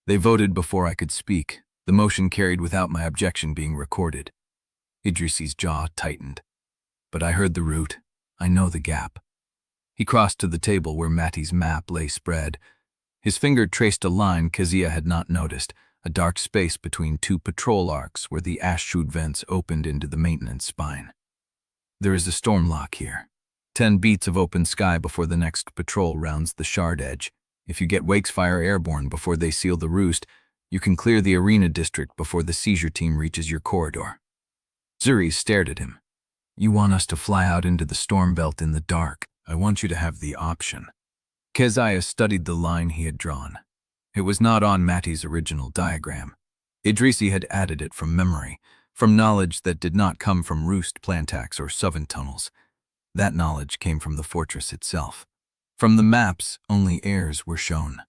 They voted before I could speak, the motion carried without my objection being recorded." Idrisi's jaw tightened. "But I heard the root. I know the gap." He crossed to the table where Matty's map lay spread. His finger traced a line Keziah had not noticed, a dark space between 2 patrol arcs where the ash chute vents opened into the maintenance spine. "There is a storm lock here. 10 beats of open sky before the next patrol rounds the shard edge. If you get Wakesfire airborne before they seal the Roost, you can clear the arena district before the seizure team reaches your corridor." Zuri stared at him. "You want us to fly out into the storm belt in the dark. I want you to have the option." Keziah studied the line he had drawn. It was not on Matty's original diagram. Idrisi had added it from memory, from knowledge that did not come from Roost plantax or Southern tunnels. That knowledge came from the fortress itself. From the maps, only heirs were shown.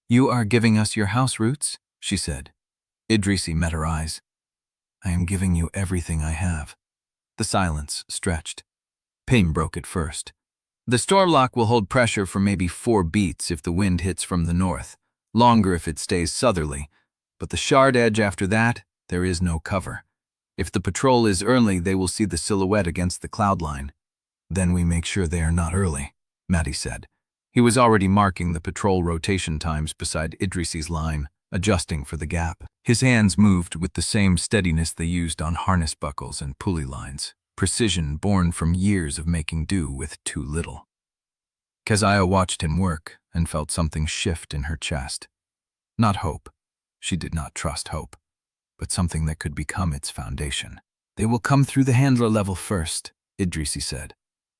"You are giving us your house roots?" she said. Idrisi met her eyes. "I am giving you everything I have." The silence stretched. Pain broke at first. "The stormlock will hold pressure for maybe 4 beats if the wind hits from the north, longer if it stays southerly, but the shard edge after that, there is no cover. If the patrol is early, they will see the silhouette against the cloud line." "Then we make sure they are not early," Matty said. He was already marking the patrol rotation times beside Idrisi's line, adjusting for the gap. His hands moved with the same steadiness they used on harness buckles and pulley lines, precision born from years of making do with too little. Keziah watched him work and felt something shift in her chest. Not hope. She did not trust hope, but something that could become its foundation. "They will come through the handler level first," Idrisi said.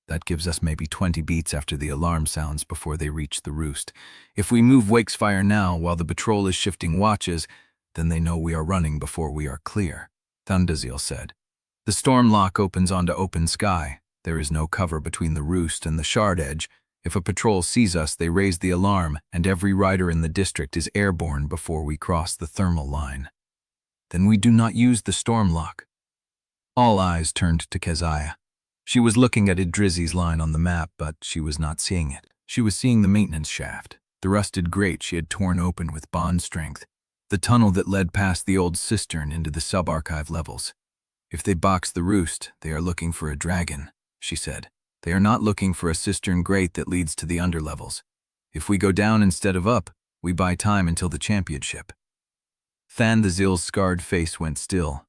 "That gives us maybe 20 beats after the alarm sounds before they reach the Roost. If we move Wakesfire now while the patrol is shifting watches, then they know we are running before we are clear," Undesirable said. "The storm lock opens onto open sky. There is no cover between the Roost and the shard edge. If a patrol sees us, they raise the alarm, and every rider in the district is airborne before we cross the thermal line. Then we do not use the storm lock." All eyes turned to Keziah. She was looking at Idrisi's line on the map, but she was not seeing it. She was seeing the maintenance shaft, the rusted grate she had torn open with bond strength, the tunnel that led past the old cistern into the sub-archive levels. "If they box the Roost, they are looking for a dragon," she said. "They are not looking for a cistern grate that leads to the underlevels. If we go down instead of up, we buy time until the championship." Thandazil's scarred face went still.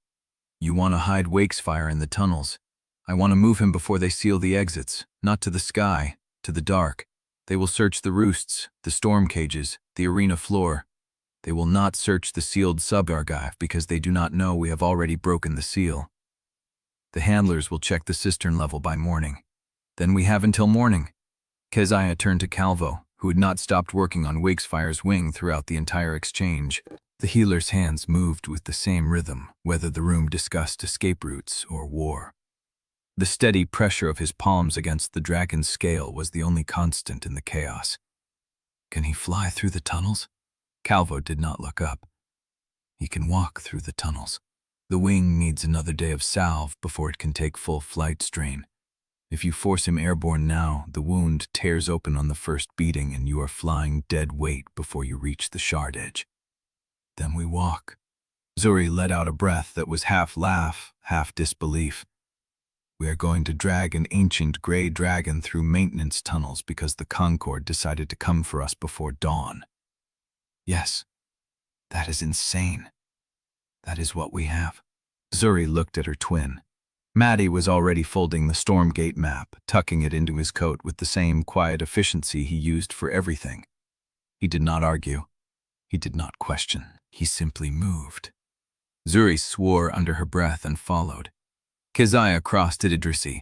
"You want to hide Wakesfire in the tunnels. I want to move him before they seal the exits, not to the sky, to the dark. They will search the Roosts, the storm cages, the arena floor. They will not search the sealed sub-archive because they do not know we have already broken the seal. The handlers will check the cistern level by morning. Then we have until morning." Keziah turned to Calvo, who had not stopped working on Wakefire's wing throughout the entire exchange. The healer's hands moved with the same rhythm, whether the room discussed escape routes or war. The steady pressure of his palms against the dragon's scale was the only constant in the chaos. "Can he fly through the tunnels?" Calvo did not look up. "He can walk through the tunnels. The wing needs another day of salve before it can take full flight strain. If you force him airborne now, the wound tears open on the first beating and you are flying dead weight before you reach the shard edge. Then we walk. Zuri let out a breath that was half laugh, half disbelief. We are going to drag an ancient gray dragon through maintenance tunnels because the Concord decided to come for us before dawn. Yes, that is insane. That is what we have. Zuri looked at her twin. Maddie was already folding the Stormgate map, tucking it into his coat with the same quiet efficiency he used for everything. He did not argue. He did not question. He simply moved. Zuri swore under her breath and followed. Keziah crossed to Idrisi.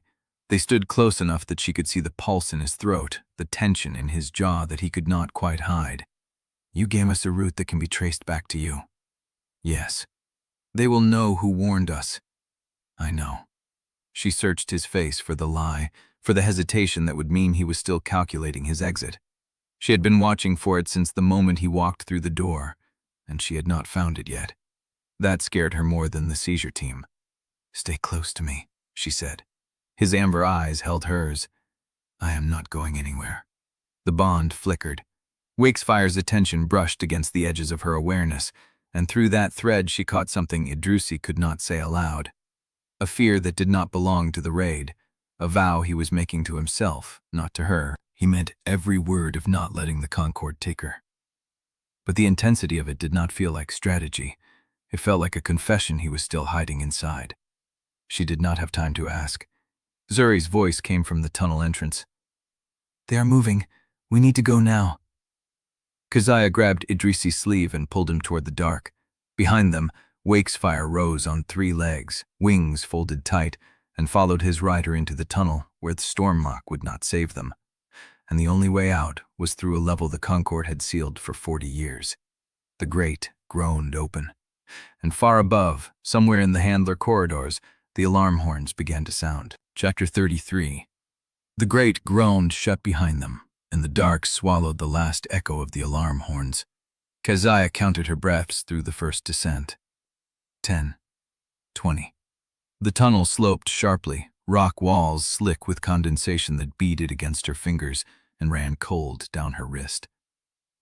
They stood close enough that she could see the pulse in his throat, the tension in his jaw that he could not quite hide. You gave us a route that can be traced back to you. Yes. They will know who warned us. I know. She searched his face for the lie, for the hesitation that would mean he was still calculating his exit. She had been watching for it since the moment he walked through the door, and she had not found it yet. That scared her more than the seizure team. Stay close to me, she said. His amber eyes held hers. I am not going anywhere. The bond flickered. Wakefire's attention brushed against the edges of her awareness, and through that thread she caught something Idrisi could not say aloud. A fear that did not belong to the raid, a vow he was making to himself, not to her. He meant every word of not letting the Concord take her. But the intensity of it did not feel like strategy. It felt like a confession he was still hiding inside. She did not have time to ask. Zuri's voice came from the tunnel entrance. They are moving. We need to go now. Keziah grabbed Idrisi's sleeve and pulled him toward the dark. Behind them, Wakesfire rose on 3 legs, wings folded tight, and followed his rider into the tunnel where the storm lock would not save them. And the only way out was through a level the Concord had sealed for 40 years. The grate groaned open. And far above, somewhere in the handler corridors, the alarm horns began to sound. Chapter 33. The grate groaned shut behind them, and the dark swallowed the last echo of the alarm horns. Keziah counted her breaths through the first descent. 10. 20. The tunnel sloped sharply, rock walls slick with condensation that beaded against her fingers and ran cold down her wrist.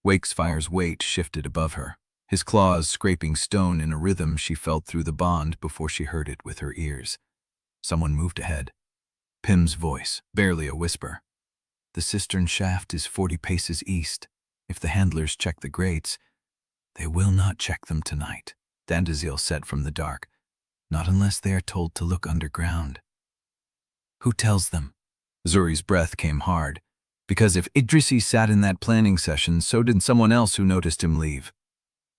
Wakefire's weight shifted above her, his claws scraping stone in a rhythm she felt through the bond before she heard it with her ears. Someone moved ahead. Pym's voice, barely a whisper. The cistern shaft is 40 paces east. If the handlers check the grates, they will not check them tonight, Undesirable said from the dark. Not unless they are told to look underground. Who tells them? Zuri's breath came hard, because if Idrisi sat in that planning session, so did someone else who noticed him leave.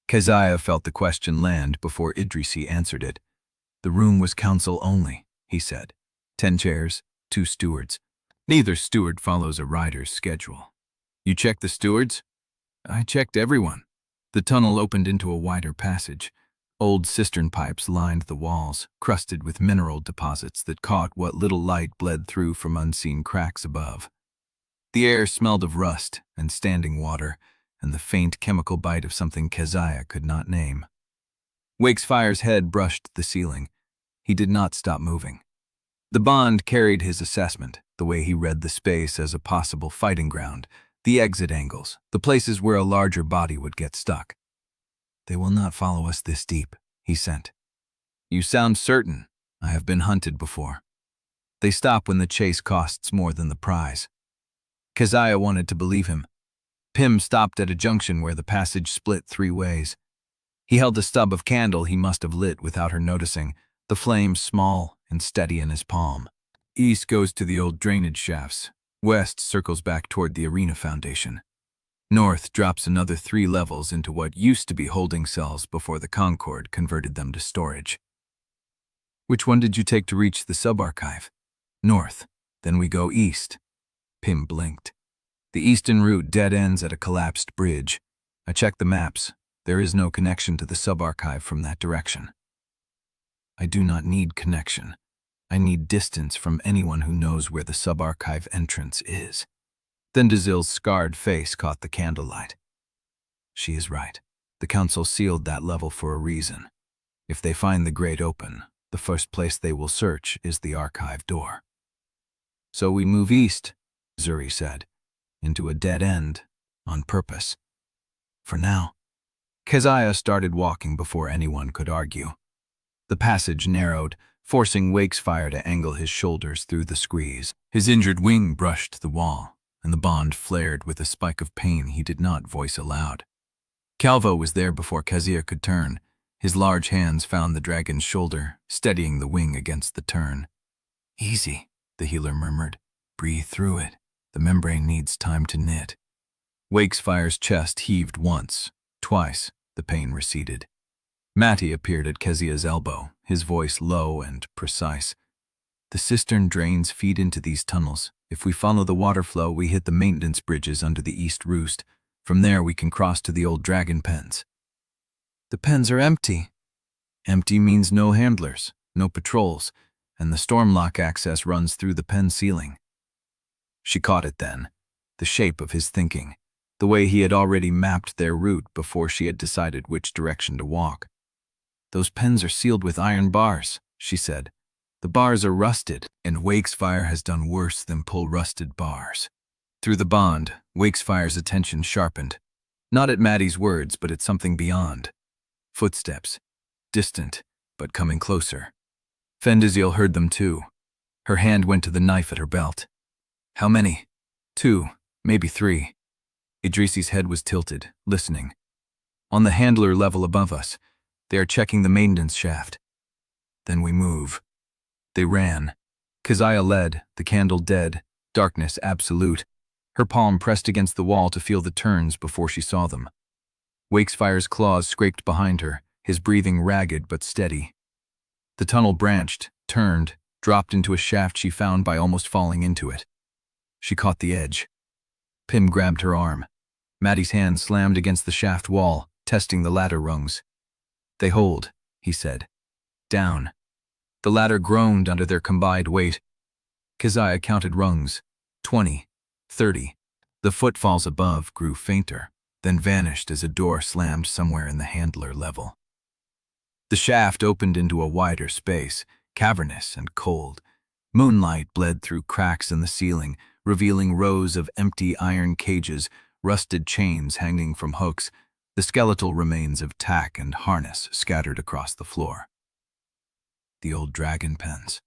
Keziah felt the question land before Idrisi answered it. The room was council only, he said. 10 chairs, 2 stewards. Neither steward follows a rider's schedule. You checked the stewards? I checked everyone. The tunnel opened into a wider passage. Old cistern pipes lined the walls, crusted with mineral deposits that caught what little light bled through from unseen cracks above. The air smelled of rust and standing water, and the faint chemical bite of something Keziah could not name. Wakefire's head brushed the ceiling. He did not stop moving. The bond carried his assessment, the way he read the space as a possible fighting ground, the exit angles, the places where a larger body would get stuck. They will not follow us this deep, he sent. You sound certain. I have been hunted before. They stop when the chase costs more than the prize. Keziah wanted to believe him. Pym stopped at a junction where the passage split 3 ways. He held a stub of candle he must have lit without her noticing, the flame small and steady in his palm. East goes to the old drainage shafts. West circles back toward the arena foundation. North drops another 3 levels into what used to be holding cells before the Concord converted them to storage. Which one did you take to reach the sub-archive? North. Then we go east. Pym blinked. The eastern route dead ends at a collapsed bridge. I checked the maps. There is no connection to the sub-archive from that direction. I do not need connection. I need distance from anyone who knows where the sub-archive entrance is. Then Undesirable's scarred face caught the candlelight. She is right. The council sealed that level for a reason. If they find the grate open, the first place they will search is the archive door. So we move east, Zuri said, into a dead end, on purpose. For now. Keziah started walking before anyone could argue. The passage narrowed, forcing Wakesfire to angle his shoulders through the squeeze. His injured wing brushed the wall, and the bond flared with a spike of pain he did not voice aloud. Calvo was there before Keziah could turn. His large hands found the dragon's shoulder, steadying the wing against the turn. Easy, the healer murmured. Breathe through it. The membrane needs time to knit. Wakefire's chest heaved once, twice. The pain receded. Matty appeared at Keziah's elbow, his voice low and precise. The cistern drains feed into these tunnels. If we follow the water flow, we hit the maintenance bridges under the east roost. From there, we can cross to the old dragon pens. The pens are empty. Empty means no handlers, no patrols, and the stormlock access runs through the pen ceiling. She caught it then, the shape of his thinking, the way he had already mapped their route before she had decided which direction to walk. Those pens are sealed with iron bars, she said. The bars are rusted, and Wakesfire has done worse than pull rusted bars. Through the bond, Wakefire's attention sharpened, not at Maddie's words, but at something beyond. Footsteps, distant, but coming closer. Fendizil heard them too. Her hand went to the knife at her belt. How many? 2, maybe 3. Idrisi's head was tilted, listening. On the handler level above us, they are checking the maintenance shaft. Then we move. They ran. Keziah led, the candle dead, darkness absolute. Her palm pressed against the wall to feel the turns before she saw them. Wakefire's claws scraped behind her, his breathing ragged but steady. The tunnel branched, turned, dropped into a shaft she found by almost falling into it. She caught the edge. Pim grabbed her arm. Maddie's hand slammed against the shaft wall, testing the ladder rungs. They hold, he said. Down. The ladder groaned under their combined weight. Keziah counted rungs. 20, 30. The footfalls above grew fainter, then vanished as a door slammed somewhere in the handler level. The shaft opened into a wider space, cavernous and cold. Moonlight bled through cracks in the ceiling, revealing rows of empty iron cages, rusted chains hanging from hooks, the skeletal remains of tack and harness scattered across the floor. The old dragon pens.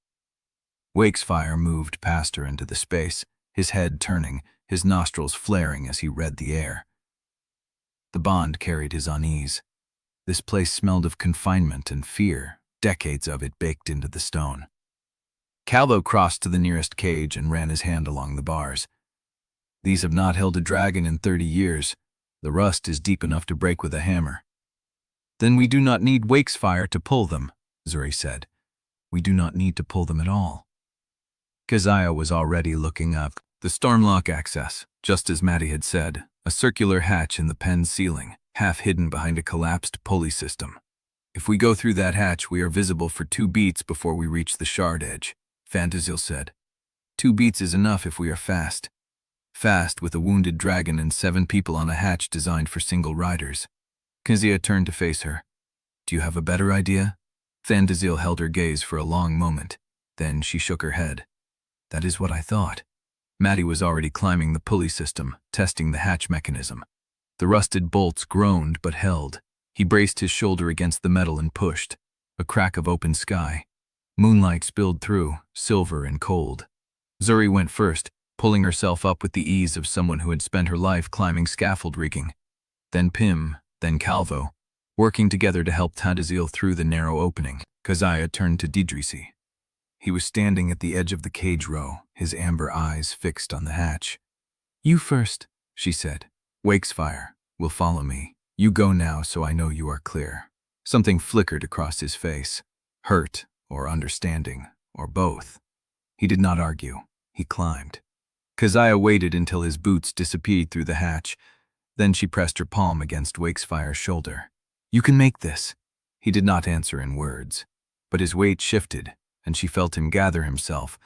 Wakesfire moved past her into the space, his head turning, his nostrils flaring as he read the air. The bond carried his unease. This place smelled of confinement and fear, decades of it baked into the stone. Calvo crossed to the nearest cage and ran his hand along the bars. These have not held a dragon in 30 years. The rust is deep enough to break with a hammer. Then we do not need Wakesfire to pull them, Zuri said. We do not need to pull them at all. Keziah was already looking up. The stormlock access, just as Maddie had said, a circular hatch in the pen ceiling, half hidden behind a collapsed pulley system. If we go through that hatch, we are visible for 2 beats before we reach the shard edge, Fandizil said. 2 beats is enough if we are fast. Fast with a wounded dragon and 7 people on a hatch designed for single riders. Keziah turned to face her. Do you have a better idea? Fandizil held her gaze for a long moment. Then she shook her head. That is what I thought. Maddie was already climbing the pulley system, testing the hatch mechanism. The rusted bolts groaned but held. He braced his shoulder against the metal and pushed. A crack of open sky. Moonlight spilled through, silver and cold. Zuri went first, pulling herself up with the ease of someone who had spent her life climbing scaffold rigging. Then Pim, then Calvo, working together to help Tadazil through the narrow opening. Keziah turned to Idrisi. He was standing at the edge of the cage row, his amber eyes fixed on the hatch. You first, she said. Wakesfire will follow me. You go now so I know you are clear. Something flickered across his face. Hurt or understanding, or both. He did not argue. He climbed. Keziah waited until his boots disappeared through the hatch. Then she pressed her palm against Wakefire's shoulder. You can make this. He did not answer in words, but his weight shifted, and she felt him gather himself,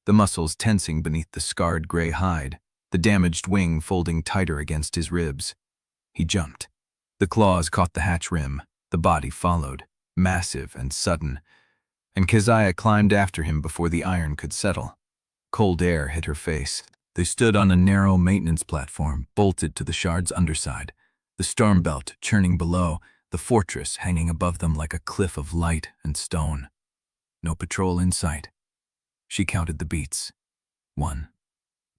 the muscles tensing beneath the scarred gray hide, the damaged wing folding tighter against his ribs. He jumped. The claws caught the hatch rim. The body followed, massive and sudden, and Keziah climbed after him before the iron could settle. Cold air hit her face. They stood on a narrow maintenance platform, bolted to the shard's underside, the storm belt churning below, the fortress hanging above them like a cliff of light and stone. No patrol in sight. She counted the beats. 1,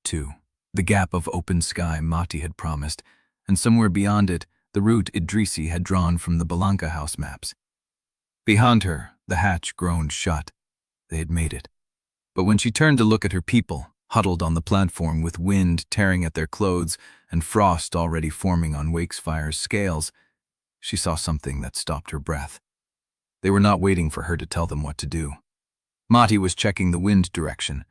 2. The gap of open sky Mati had promised, and somewhere beyond it, the route Idrisi had drawn from the Bellanca house maps. Behind her, the hatch groaned shut. They had made it. But when she turned to look at her people, huddled on the platform with wind tearing at their clothes and frost already forming on Wakefire's scales, she saw something that stopped her breath. They were not waiting for her to tell them what to do. Mati was checking the wind direction.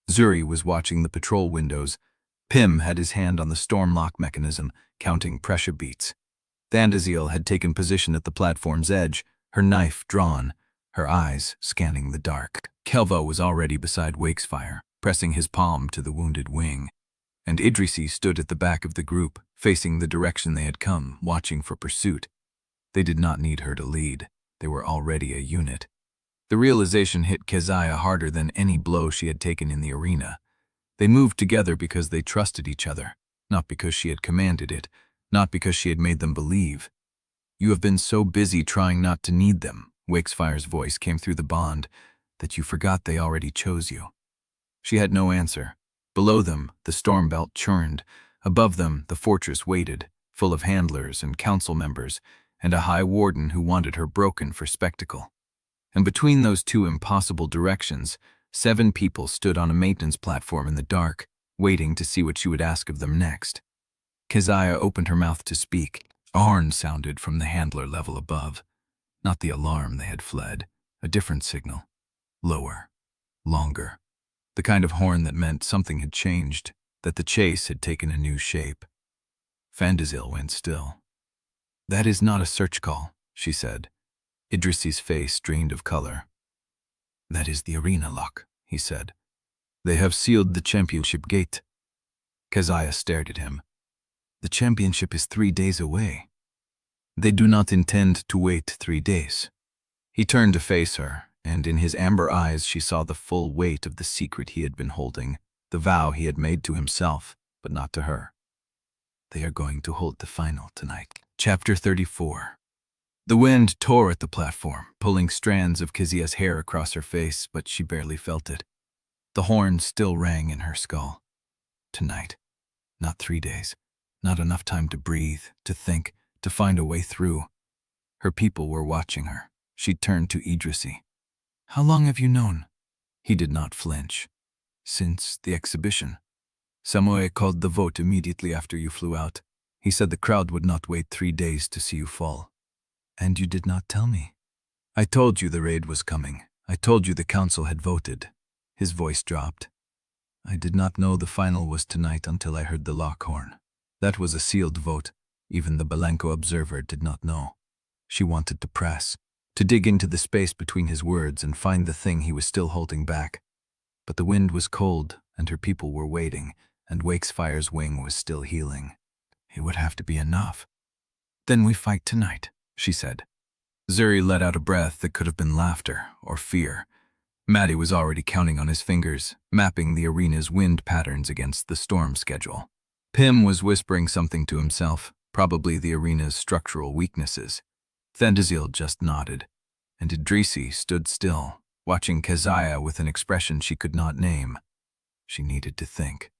Zuri was watching the patrol windows. Pim had his hand on the storm lock mechanism, counting pressure beats. Undesirable had taken position at the platform's edge, her knife drawn, her eyes scanning the dark. Kelvo was already beside Wakesfire, pressing his palm to the wounded wing. And Idrisi stood at the back of the group, facing the direction they had come, watching for pursuit. They did not need her to lead. They were already a unit. The realization hit Keziah harder than any blow she had taken in the arena. They moved together because they trusted each other, not because she had commanded it, not because she had made them believe. You have been so busy trying not to need them, Wakefire's voice came through the bond, that you forgot they already chose you. She had no answer. Below them, the storm belt churned. Above them, the fortress waited, full of handlers and council members, and a high warden who wanted her broken for spectacle. And between those two impossible directions, 7 people stood on a maintenance platform in the dark, waiting to see what she would ask of them next. Keziah opened her mouth to speak. A horn sounded from the handler level above. Not the alarm they had fled, a different signal. Lower, longer. The kind of horn that meant something had changed, that the chase had taken a new shape. Undesirable went still. "That is not a search call," she said. Idrisi's face drained of color. "That is the arena lock," he said. "They have sealed the championship gate." Keziah stared at him. "The championship is 3 days away." "They do not intend to wait 3 days." He turned to face her, and in his amber eyes she saw the full weight of the secret he had been holding, the vow he had made to himself, but not to her. "They are going to hold the final tonight." Chapter 34. The wind tore at the platform, pulling strands of Keziah's hair across her face, but she barely felt it. The horn still rang in her skull. Tonight. Not 3 days. Not enough time to breathe, to think, to find a way through. Her people were watching her. She turned to Idrisi. "How long have you known?" He did not flinch. "Since the exhibition. Samoe called the vote immediately after you flew out. He said the crowd would not wait 3 days to see you fall." "And you did not tell me." "I told you the raid was coming. I told you the council had voted." His voice dropped. "I did not know the final was tonight until I heard the lock horn. That was a sealed vote. Even the Bellanca observer did not know." She wanted to press, to dig into the space between his words and find the thing he was still holding back. But the wind was cold, and her people were waiting, and Wakefire's wing was still healing. It would have to be enough. "Then we fight tonight," she said. Zuri let out a breath that could have been laughter or fear. Matty was already counting on his fingers, mapping the arena's wind patterns against the storm schedule. Pim was whispering something to himself, probably the arena's structural weaknesses. Undesirable just nodded, and Idrisi stood still, watching Keziah with an expression she could not name. She needed to think.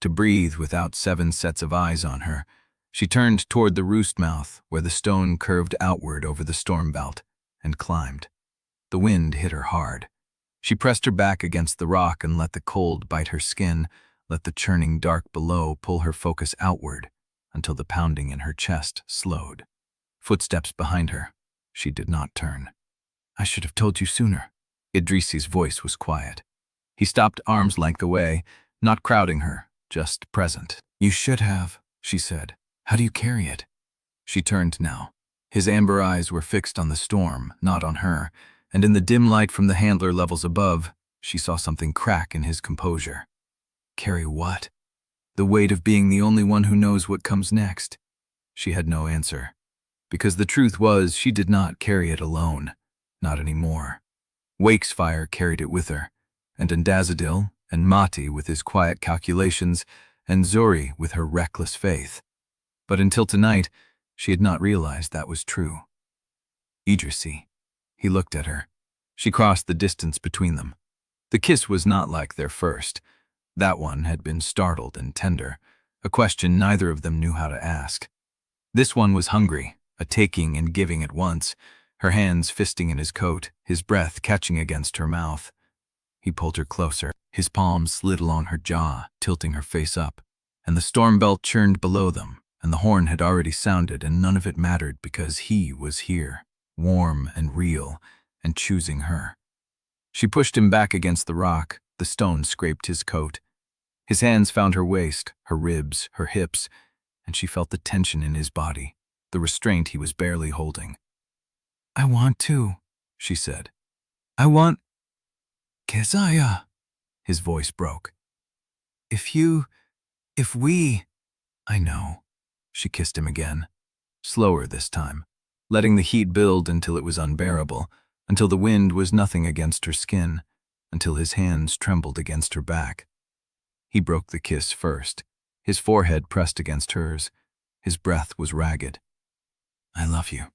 To breathe without 7 sets of eyes on her. She turned toward the roost mouth, where the stone curved outward over the storm belt, and climbed. The wind hit her hard. She pressed her back against the rock and let the cold bite her skin, let the churning dark below pull her focus outward, until the pounding in her chest slowed. Footsteps behind her. She did not turn. "I should have told you sooner." Idrisi's voice was quiet. He stopped arm's length away, not crowding her, just present. "You should have," she said. "How do you carry it?" She turned now. His amber eyes were fixed on the storm, not on her, and in the dim light from the handler levels above, she saw something crack in his composure. "Carry what?" "The weight of being the only one who knows what comes next." She had no answer, because the truth was she did not carry it alone, not anymore. Wakesfire carried it with her, and Undesirable, and Mati with his quiet calculations, and Zuri with her reckless faith. But until tonight, she had not realized that was true. Idrisi. He looked at her. She crossed the distance between them. The kiss was not like their first. That one had been startled and tender, a question neither of them knew how to ask. This one was hungry, a taking and giving at once, her hands fisting in his coat, his breath catching against her mouth. He pulled her closer. His palms slid along her jaw, tilting her face up, and the storm belt churned below them, and the horn had already sounded, and none of it mattered because he was here, warm and real, and choosing her. She pushed him back against the rock. The stone scraped his coat. His hands found her waist, her ribs, her hips, and she felt the tension in his body, the restraint he was barely holding. "I want to," she said. "I want—" "Keziah," his voice broke. If we—" "I know." She kissed him again, slower this time, letting the heat build until it was unbearable, until the wind was nothing against her skin, until his hands trembled against her back. He broke the kiss first, his forehead pressed against hers. His breath was ragged. "I love you."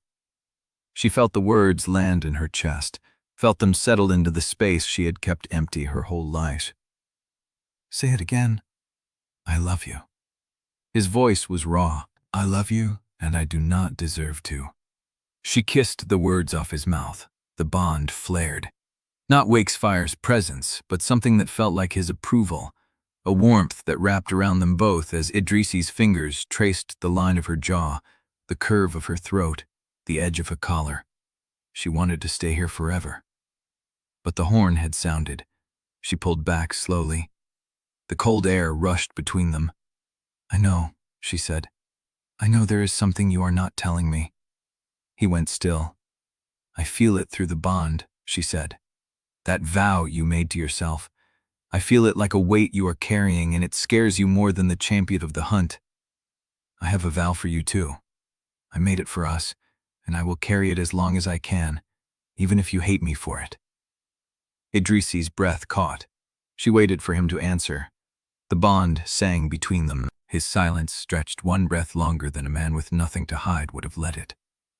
She felt the words land in her chest, felt them settle into the space she had kept empty her whole life. "Say it again." "I love you." His voice was raw. "I love you, and I do not deserve to." She kissed the words off his mouth. The bond flared. Not Wakesfire's presence, but something that felt like his approval, a warmth that wrapped around them both as Idrisi's fingers traced the line of her jaw, the curve of her throat, the edge of her collar. She wanted to stay here forever. But the horn had sounded. She pulled back slowly. The cold air rushed between them. "I know," she said. "I know there is something you are not telling me." He went still. "I feel it through the bond," she said. "That vow you made to yourself. I feel it like a weight you are carrying, and it scares you more than the champion of the hunt. I have a vow for you too. I made it for us, and I will carry it as long as I can, even if you hate me for it." Idrisi's breath caught. She waited for him to answer. The bond sang between them. His silence stretched one breath longer than a man with nothing to hide would have let it.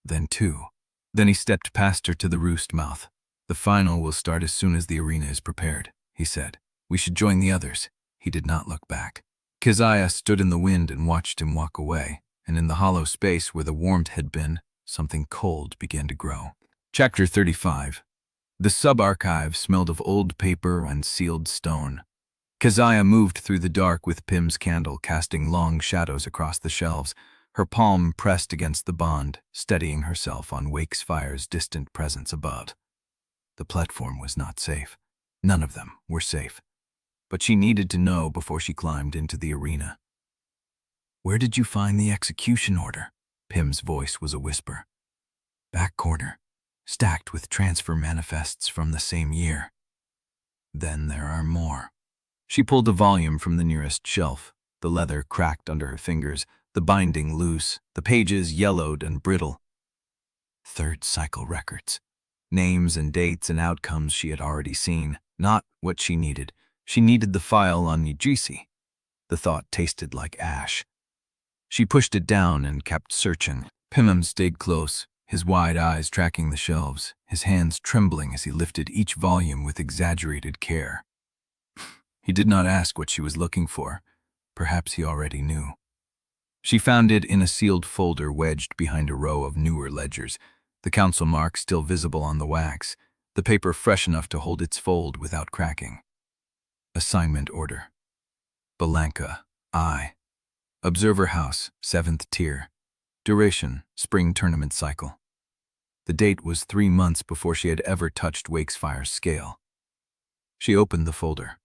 Then two. Then he stepped past her to the Roost mouth. "The final will start as soon as the arena is prepared," he said. "We should join the others." He did not look back. Keziah stood in the wind and watched him walk away, and in the hollow space where the warmth had been, something cold began to grow. Chapter 35. The sub-archive smelled of old paper and sealed stone. Keziah moved through the dark with Pym's candle casting long shadows across the shelves, her palm pressed against the bond, steadying herself on Wakesfire's distant presence above. The platform was not safe. None of them were safe. But she needed to know before she climbed into the arena. "Where did you find the execution order?" Pym's voice was a whisper. "Back corner, stacked with transfer manifests from the same year." "Then there are more." She pulled a volume from the nearest shelf, the leather cracked under her fingers, the binding loose, the pages yellowed and brittle. Third cycle records. Names and dates and outcomes she had already seen, not what she needed. She needed the file on Idrisi. The thought tasted like ash. She pushed it down and kept searching. Pym stayed close, his wide eyes tracking the shelves, his hands trembling as he lifted each volume with exaggerated care. He did not ask what she was looking for. Perhaps he already knew. She found it in a sealed folder wedged behind a row of newer ledgers, the council mark still visible on the wax, the paper fresh enough to hold its fold without cracking. Assignment order. Bellanca, I. Observer House, 7th tier. Duration, spring tournament cycle. The date was 3 months before she had ever touched Wakesfire's scale. She opened the folder.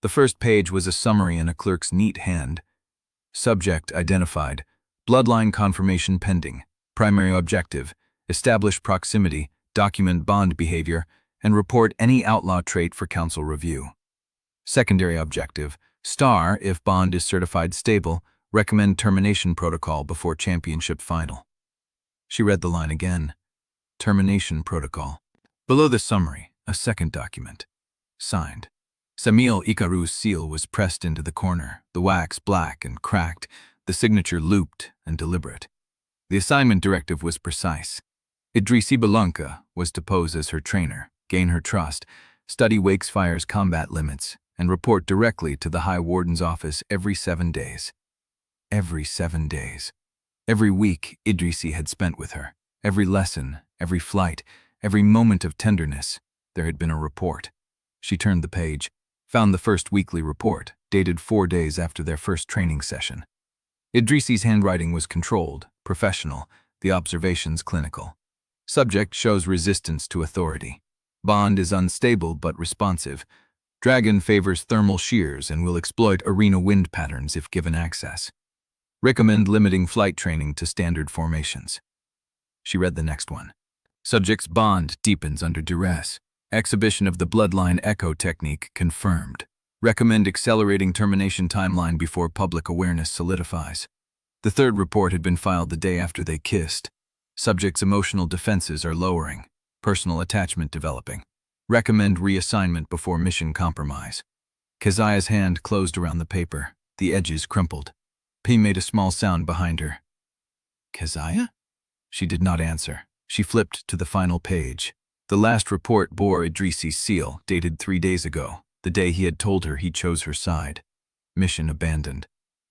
The first page was a summary in a clerk's neat hand. Subject identified. Bloodline confirmation pending. Primary objective: establish proximity, document bond behavior, and report any outlaw trait for council review. Secondary objective: star if bond is certified stable, recommend termination protocol before championship final. She read the line again. Termination protocol. Below the summary, a second document. Signed. Samuel Ikaru's seal was pressed into the corner, the wax black and cracked, the signature looped and deliberate. The assignment directive was precise. Idrisi Bellanca was to pose as her trainer, gain her trust, study Wakesfire's combat limits, and report directly to the High Warden's office every 7 days. Every 7 days. Every week Idrisi had spent with her. Every lesson, every flight, every moment of tenderness, there had been a report. She turned the page, found the first weekly report, dated 4 days after their first training session. Idrisi's handwriting was controlled, professional, the observations clinical. Subject shows resistance to authority. Bond is unstable but responsive. Dragon favors thermal shears and will exploit arena wind patterns if given access. Recommend limiting flight training to standard formations. She read the next one. Subject's bond deepens under duress. Exhibition of the bloodline echo technique confirmed. Recommend accelerating termination timeline before public awareness solidifies. The third report had been filed the day after they kissed. Subject's emotional defenses are lowering. Personal attachment developing. Recommend reassignment before mission compromise. Keziah's hand closed around the paper. The edges crumpled. P made a small sound behind her. Keziah? She did not answer. She flipped to the final page. The last report bore Idrisi's seal, dated 3 days ago, the day he had told her he chose her side. Mission abandoned.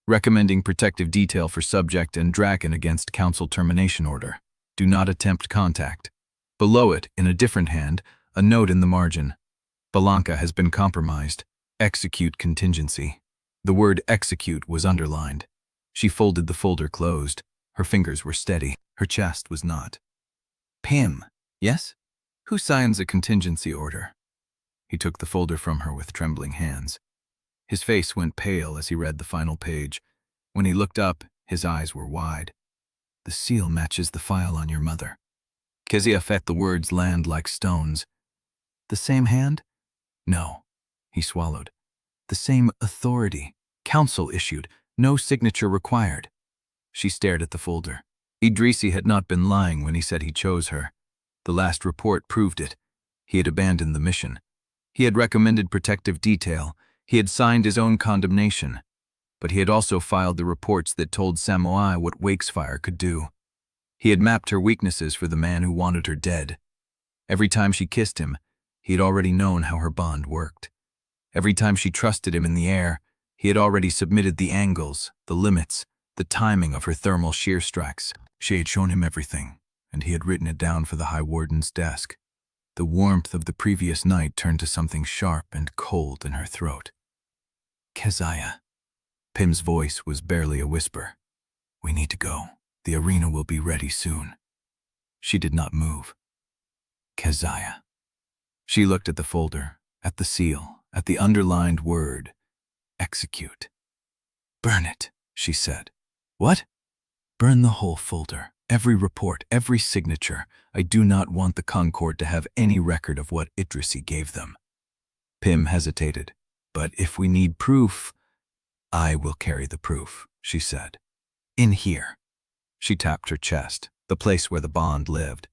Recommending protective detail for subject and dragon against council termination order. Do not attempt contact. Below it, in a different hand, a note in the margin. Bellanca has been compromised. Execute contingency. The word execute was underlined. She folded the folder closed. Her fingers were steady. Her chest was not. Pim. Yes? Who signs a contingency order? He took the folder from her with trembling hands. His face went pale as he read the final page. When he looked up, his eyes were wide. The seal matches the file on your mother. Keziah felt the words land like stones. The same hand? No. He swallowed. The same authority. Council issued. No signature required. She stared at the folder. Idrisi had not been lying when he said he chose her. The last report proved it. He had abandoned the mission. He had recommended protective detail. He had signed his own condemnation. But he had also filed the reports that told Samoi what Wakesfire could do. He had mapped her weaknesses for the man who wanted her dead. Every time she kissed him, he had already known how her bond worked. Every time she trusted him in the air, he had already submitted the angles, the limits, the timing of her thermal shear strikes. She had shown him everything, and he had written it down for the High Warden's desk. The warmth of the previous night turned to something sharp and cold in her throat. Keziah. Pim's voice was barely a whisper. We need to go. The arena will be ready soon. She did not move. Keziah. She looked at the folder, at the seal, at the underlined word, execute. Burn it, she said. What? Burn the whole folder, every report, every signature. I do not want the Concord to have any record of what Idrisi gave them. Pim hesitated. But if we need proof, I will carry the proof, she said. In here. She tapped her chest, the place where the bond lived.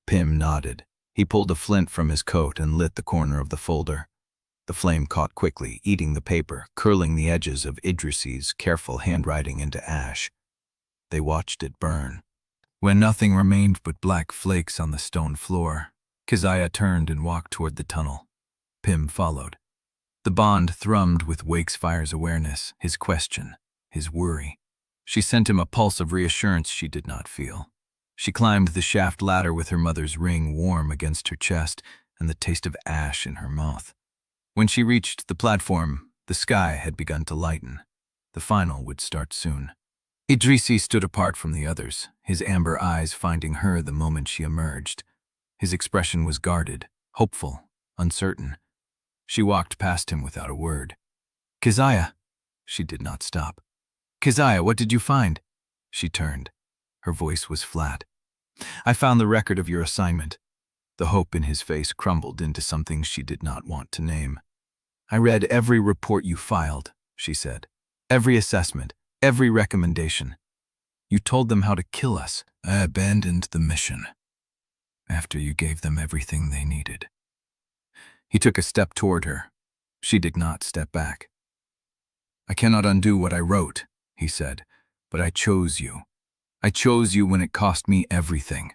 Pim nodded. He pulled a flint from his coat and lit the corner of the folder. The flame caught quickly, eating the paper, curling the edges of Idrisi's careful handwriting into ash. They watched it burn. When nothing remained but black flakes on the stone floor, Keziah turned and walked toward the tunnel. Pim followed. The bond thrummed with Wakefire's awareness, his question, his worry. She sent him a pulse of reassurance she did not feel. She climbed the shaft ladder with her mother's ring warm against her chest and the taste of ash in her mouth. When she reached the platform, the sky had begun to lighten. The final would start soon. Idrisi stood apart from the others, his amber eyes finding her the moment she emerged. His expression was guarded, hopeful, uncertain. She walked past him without a word. Keziah. She did not stop. Keziah, what did you find? She turned. Her voice was flat. I found the record of your assignment. The hope in his face crumbled into something she did not want to name. I read every report you filed, she said. Every assessment, every recommendation. You told them how to kill us. I abandoned the mission after you gave them everything they needed. He took a step toward her. She did not step back. "I cannot undo what I wrote," he said, "but I chose you. I chose you when it cost me everything."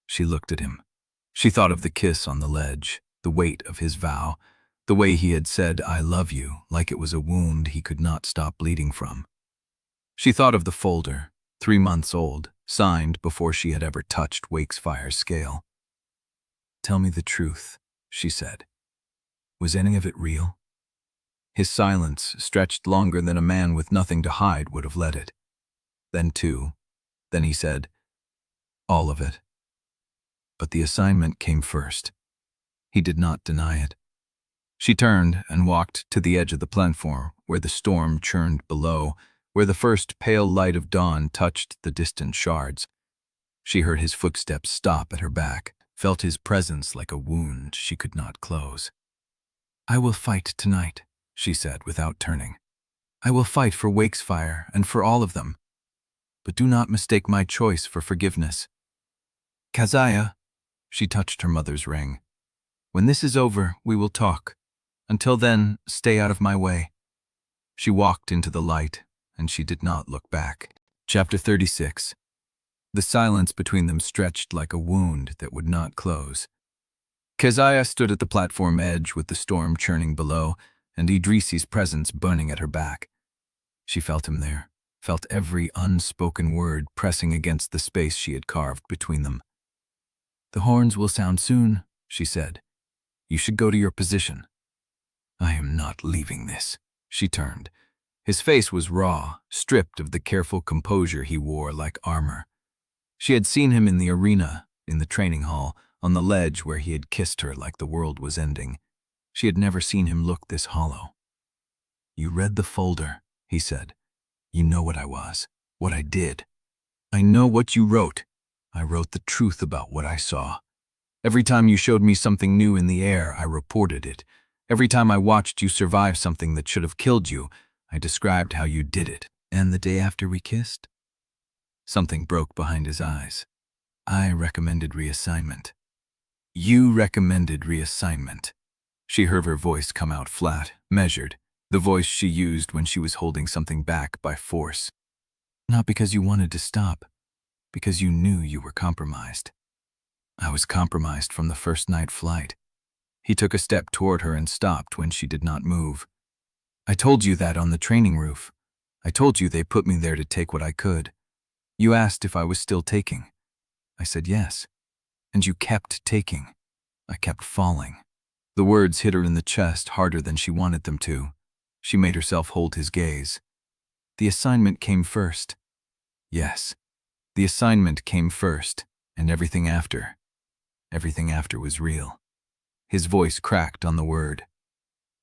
She looked at him. She thought of the kiss on the ledge, the weight of his vow, the way he had said, "I love you," like it was a wound he could not stop bleeding from. She thought of the folder, 3 months old, signed before she had ever touched Wakefire's scale. "Tell me the truth," she said. "Was any of it real?" His silence stretched longer than a man with nothing to hide would have let it. Then he said, "All of it." But the assignment came first. He did not deny it. She turned and walked to the edge of the platform, where the storm churned below, where the first pale light of dawn touched the distant shards. She heard his footsteps stop at her back, felt his presence like a wound she could not close. "I will fight tonight," she said without turning. "I will fight for Wakesfire and for all of them. But do not mistake my choice for forgiveness. Keziah," she touched her mother's ring, "when this is over, we will talk. Until then, stay out of my way." She walked into the light, and she did not look back. Chapter 36. The silence between them stretched like a wound that would not close. Keziah stood at the platform edge with the storm churning below, and Idrisi's presence burning at her back. She felt him there, felt every unspoken word pressing against the space she had carved between them. "The horns will sound soon," she said. "You should go to your position." "I am not leaving this." She turned. His face was raw, stripped of the careful composure he wore like armor. She had seen him in the arena, in the training hall, on the ledge where he had kissed her like the world was ending. She had never seen him look this hollow. "You read the folder," he said. "You know what I was, what I did. I know what you wrote. I wrote the truth about what I saw. Every time you showed me something new in the air, I reported it. Every time I watched you survive something that should have killed you, I described how you did it." "And the day after we kissed?" Something broke behind his eyes. "I recommended reassignment." "You recommended reassignment." She heard her voice come out flat, measured, the voice she used when she was holding something back by force. "Not because you wanted to stop, because you knew you were compromised." "I was compromised from the first night flight." He took a step toward her and stopped when she did not move. "I told you that on the training roof. I told you they put me there to take what I could. You asked if I was still taking. I said yes. And you kept taking. I kept falling." The words hit her in the chest harder than she wanted them to. She made herself hold his gaze. "The assignment came first." Yes, the assignment came first, and everything after was real. His voice cracked on the word.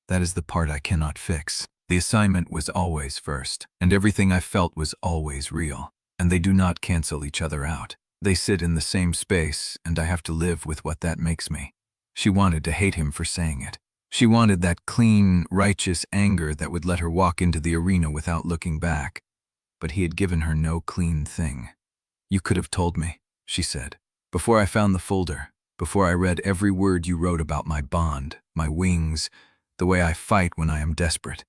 "That is the part I cannot fix. The assignment was always first, and everything I felt was always real, and they do not cancel each other out. They sit in the same space, and I have to live with what that makes me." She wanted to hate him for saying it. She wanted that clean, righteous anger that would let her walk into the arena without looking back. But he had given her no clean thing. "You could have told me," she said, "before I found the folder, before I read every word you wrote about my bond, my wings, the way I fight when I am desperate.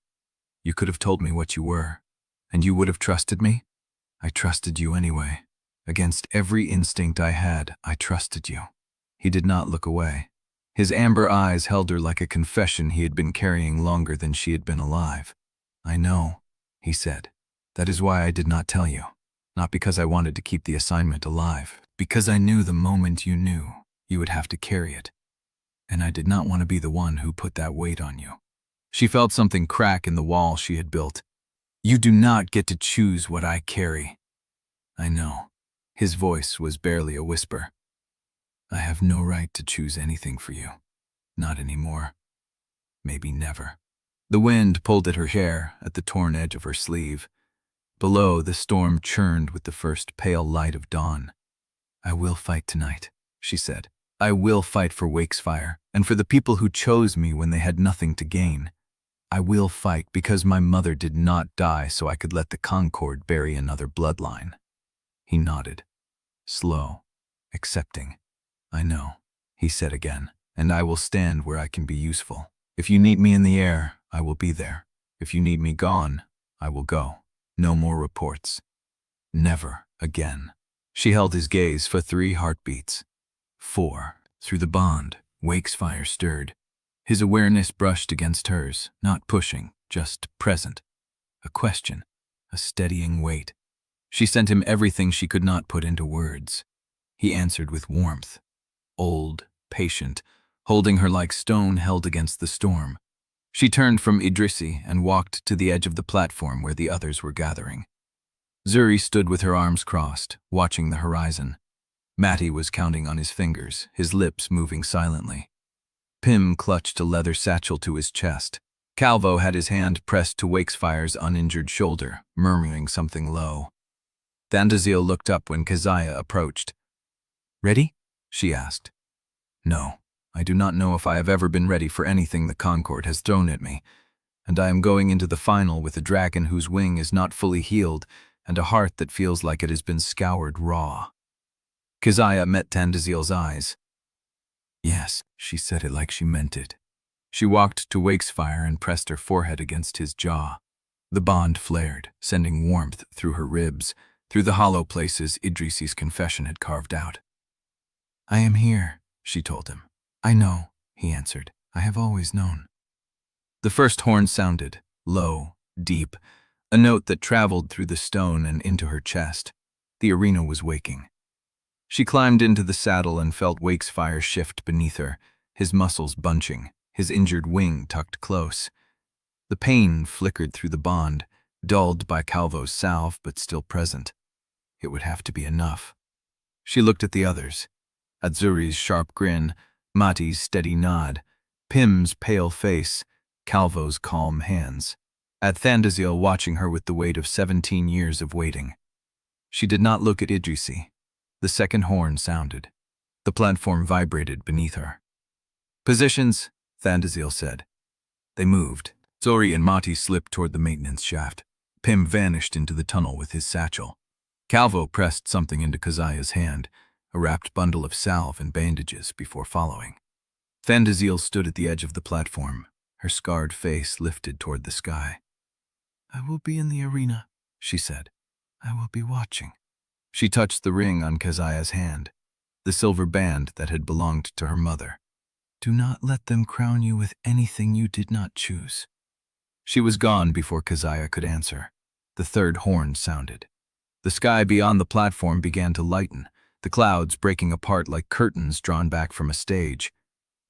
You could have told me what you were, and you would have trusted me. I trusted you anyway. Against every instinct I had, I trusted you." He did not look away. His amber eyes held her like a confession he had been carrying longer than she had been alive. "I know," he said. "That is why I did not tell you. Not because I wanted to keep the assignment alive. Because I knew the moment you knew, you would have to carry it. And I did not want to be the one who put that weight on you." She felt something crack in the wall she had built. "You do not get to choose what I carry." "I know." His voice was barely a whisper. "I have no right to choose anything for you. Not anymore. Maybe never." The wind pulled at her hair, at the torn edge of her sleeve. Below, the storm churned with the first pale light of dawn. "I will fight tonight," she said. "I will fight for Wakesfire, and for the people who chose me when they had nothing to gain. I will fight because my mother did not die so I could let the Concord bury another bloodline." He nodded, slow, accepting. "I know," he said again, "and I will stand where I can be useful. If you need me in the air, I will be there. If you need me gone, I will go. No more reports. Never again. She held his gaze for 3 heartbeats. 4. Through the bond, Wakesfire stirred. His awareness brushed against hers, not pushing, just present. A question, a steadying weight. She sent him everything she could not put into words. He answered with warmth. Old, patient, holding her like stone held against the storm. She turned from Idrisi and walked to the edge of the platform where the others were gathering. Zuri stood with her arms crossed, watching the horizon. Matty was counting on his fingers, his lips moving silently. Pym clutched a leather satchel to his chest. Calvo had his hand pressed to Wakefire's uninjured shoulder, murmuring something low. Undesirable looked up when Keziah approached. "Ready?" she asked. "No, I do not know if I have ever been ready for anything the Concord has thrown at me, and I am going into the final with a dragon whose wing is not fully healed and a heart that feels like it has been scoured raw." Keziah met Undesirable's eyes. "Yes," she said it like she meant it. She walked to Wakesfire and pressed her forehead against his jaw. The bond flared, sending warmth through her ribs, through the hollow places Idrisi's confession had carved out. "I am here," she told him. "I know," he answered. "I have always known." The first horn sounded, low, deep, a note that traveled through the stone and into her chest. The arena was waking. She climbed into the saddle and felt Wakesfire shift beneath her, his muscles bunching, his injured wing tucked close. The pain flickered through the bond, dulled by Calvo's salve but still present. It would have to be enough. She looked at the others. At Zuri's sharp grin, Matty's steady nod, Pym's pale face, Calvo's calm hands. At Undesirable watching her with the weight of 17 years of waiting. She did not look at Idrisi. The second horn sounded. The platform vibrated beneath her. "Positions," Undesirable said. They moved. Zuri and Matty slipped toward the maintenance shaft. Pym vanished into the tunnel with his satchel. Calvo pressed something into Keziah's hand, a wrapped bundle of salve and bandages, before following. Undesirable stood at the edge of the platform, her scarred face lifted toward the sky. "I will be in the arena," she said. "I will be watching." She touched the ring on Keziah's hand, the silver band that had belonged to her mother. "Do not let them crown you with anything you did not choose." She was gone before Keziah could answer. The third horn sounded. The sky beyond the platform began to lighten, the clouds breaking apart like curtains drawn back from a stage.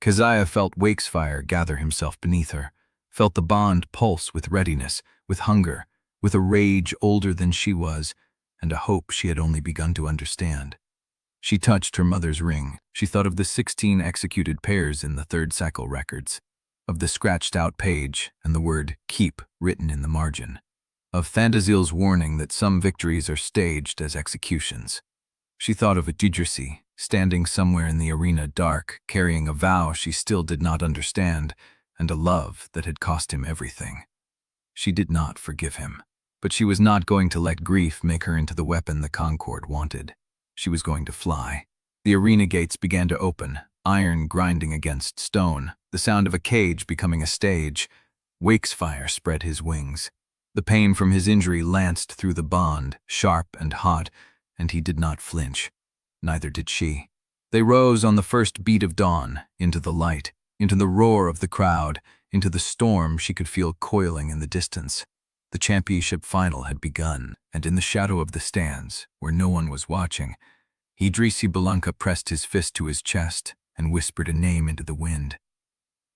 Keziah felt Wakesfire gather himself beneath her, felt the bond pulse with readiness, with hunger, with a rage older than she was, and a hope she had only begun to understand. She touched her mother's ring. She thought of the 16 executed pairs in the third cycle records, of the scratched-out page and the word "keep" written in the margin, of Undesirable's warning that some victories are staged as executions. She thought of Idrisi, standing somewhere in the arena dark, carrying a vow she still did not understand, and a love that had cost him everything. She did not forgive him, but she was not going to let grief make her into the weapon the Concord wanted. She was going to fly. The arena gates began to open, iron grinding against stone, the sound of a cage becoming a stage. Wakesfire spread his wings. The pain from his injury lanced through the bond, sharp and hot, and he did not flinch. Neither did she. They rose on the first beat of dawn, into the light, into the roar of the crowd, into the storm she could feel coiling in the distance. The championship final had begun, and in the shadow of the stands, where no one was watching, Idrisi Bellanca pressed his fist to his chest and whispered a name into the wind.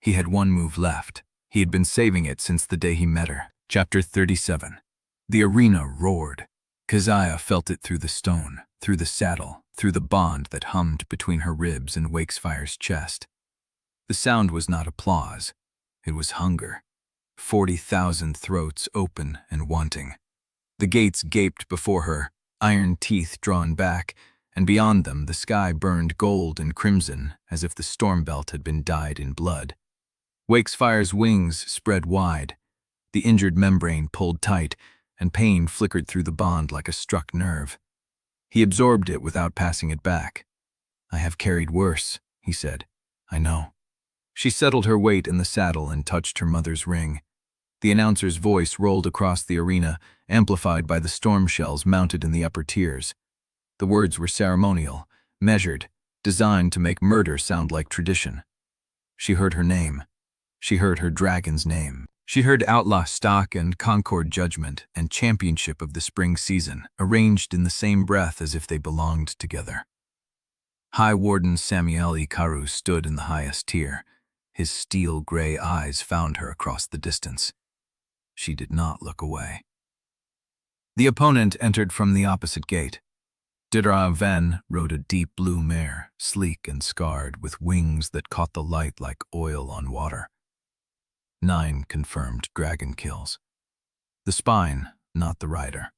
He had one move left. He had been saving it since the day he met her. Chapter 37. The arena roared. Keziah felt it through the stone, through the saddle, through the bond that hummed between her ribs and Wakefire's chest. The sound was not applause. It was hunger. 40,000 throats open and wanting. The gates gaped before her, iron teeth drawn back, and beyond them the sky burned gold and crimson as if the storm belt had been dyed in blood. Wakefire's wings spread wide. The injured membrane pulled tight, and pain flickered through the bond like a struck nerve. He absorbed it without passing it back. "I have carried worse," he said. "I know." She settled her weight in the saddle and touched her mother's ring. The announcer's voice rolled across the arena, amplified by the storm shells mounted in the upper tiers. The words were ceremonial, measured, designed to make murder sound like tradition. She heard her name. She heard her dragon's name. She heard Outlaw Stock and Concord Judgment and Championship of the Spring Season, arranged in the same breath as if they belonged together. High Warden Samuel Ikaru stood in the highest tier. His steel-gray eyes found her across the distance. She did not look away. The opponent entered from the opposite gate. Idrisi Bellanca rode a deep blue mare, sleek and scarred, with wings that caught the light like oil on water. 9 confirmed dragon kills. The spine, not the rider.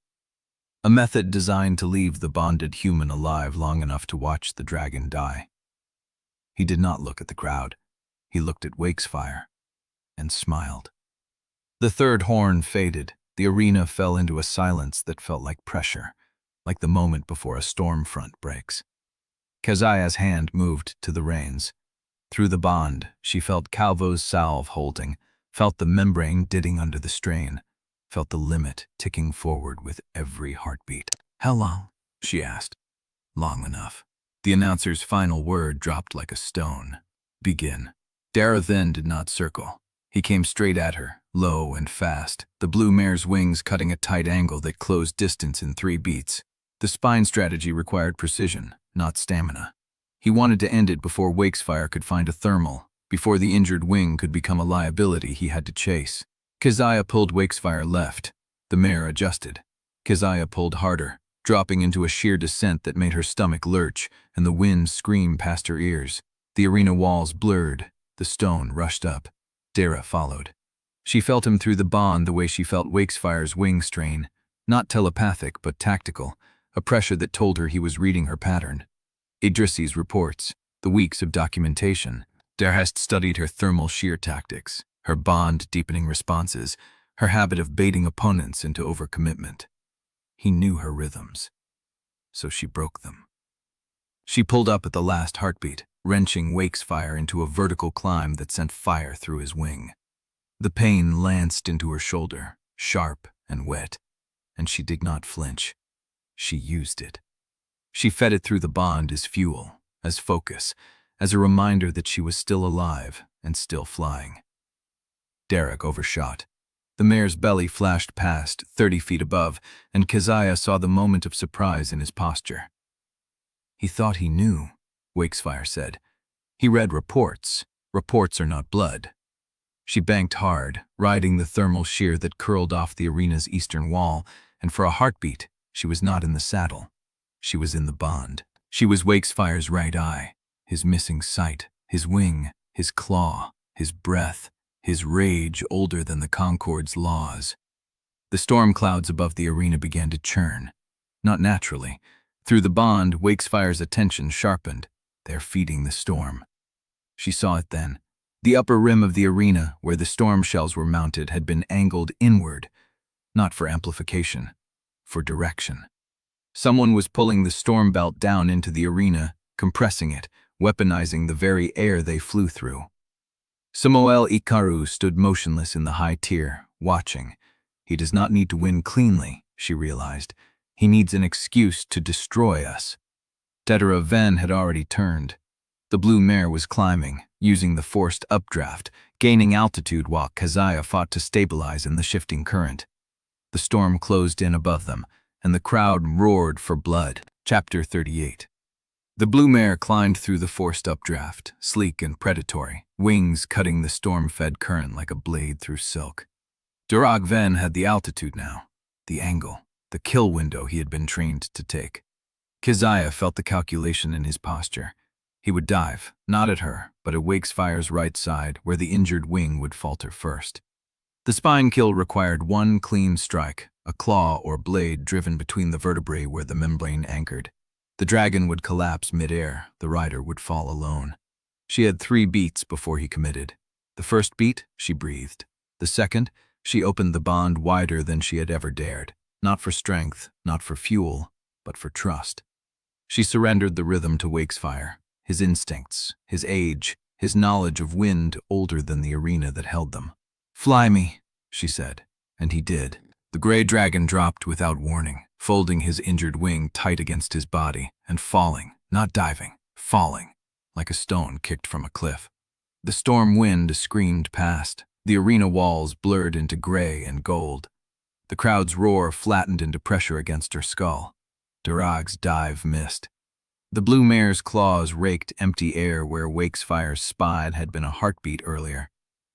A method designed to leave the bonded human alive long enough to watch the dragon die. He did not look at the crowd. He looked at Wakesfire and smiled. The third horn faded. The arena fell into a silence that felt like pressure, like the moment before a storm front breaks. Keziah's hand moved to the reins. Through the bond, she felt Calvo's salve holding, felt the membrane didding under the strain, felt the limit ticking forward with every heartbeat. "How long?" she asked. "Long enough." The announcer's final word dropped like a stone. "Begin." Dara then did not circle. He came straight at her, low and fast, the blue mare's wings cutting a tight angle that closed distance in 3 beats. The spine strategy required precision, not stamina. He wanted to end it before Wakesfire could find a thermal, before the injured wing could become a liability he had to chase. Keziah pulled Wakesfire left. The mare adjusted. Keziah pulled harder, dropping into a sheer descent that made her stomach lurch and the wind scream past her ears. The arena walls blurred. The stone rushed up. Dara followed. She felt him through the bond the way she felt Wakefire's wing strain, not telepathic but tactical, a pressure that told her he was reading her pattern. Idrisi's reports, the weeks of documentation. Dara had studied her thermal shear tactics, her bond-deepening responses, her habit of baiting opponents into overcommitment. He knew her rhythms, so she broke them. She pulled up at the last heartbeat, wrenching Wakesfire into a vertical climb that sent fire through his wing. The pain lanced into her shoulder, sharp and wet, and she did not flinch. She used it. She fed it through the bond as fuel, as focus, as a reminder that she was still alive and still flying. Derek overshot. The mare's belly flashed past, 30 feet above, and Keziah saw the moment of surprise in his posture. "He thought he knew," Wakesfire said. "He read reports. Reports are not blood." She banked hard, riding the thermal shear that curled off the arena's eastern wall, and for a heartbeat, she was not in the saddle. She was in the bond. She was Wakefire's right eye, his missing sight, his wing, his claw, his breath, his rage older than the Concord's laws. The storm clouds above the arena began to churn. Not naturally. Through the bond, Wakefire's attention sharpened. They're feeding the storm. She saw it then. The upper rim of the arena, where the storm shells were mounted, had been angled inward, not for amplification, for direction. Someone was pulling the storm belt down into the arena, compressing it, weaponizing the very air they flew through. Samuel Ikaru stood motionless in the high tier, watching. He does not need to win cleanly, she realized. He needs an excuse to destroy us. Idrisi Bellanca had already turned. The blue mare was climbing, using the forced updraft, gaining altitude while Keziah fought to stabilize in the shifting current. The storm closed in above them, and the crowd roared for blood. Chapter 38. The blue mare climbed through the forced updraft, sleek and predatory, wings cutting the storm-fed current like a blade through silk. Idrisi Bellanca had the altitude now, the angle, the kill window he had been trained to take. Keziah felt the calculation in his posture. He would dive, not at her, but at Wakefire's right side, where the injured wing would falter first. The spine kill required one clean strike, a claw or blade driven between the vertebrae where the membrane anchored. The dragon would collapse mid-air, the rider would fall alone. She had 3 beats before he committed. The first beat, she breathed. The second, she opened the bond wider than she had ever dared, not for strength, not for fuel, but for trust. She surrendered the rhythm to Wakesfire, his instincts, his age, his knowledge of wind older than the arena that held them. "Fly me," she said, and he did. The gray dragon dropped without warning, folding his injured wing tight against his body and falling, not diving, falling, like a stone kicked from a cliff. The storm wind screamed past. The arena walls blurred into gray and gold. The crowd's roar flattened into pressure against her skull. Durag's dive missed. The blue mare's claws raked empty air where Wakesfire's spine had been a heartbeat earlier.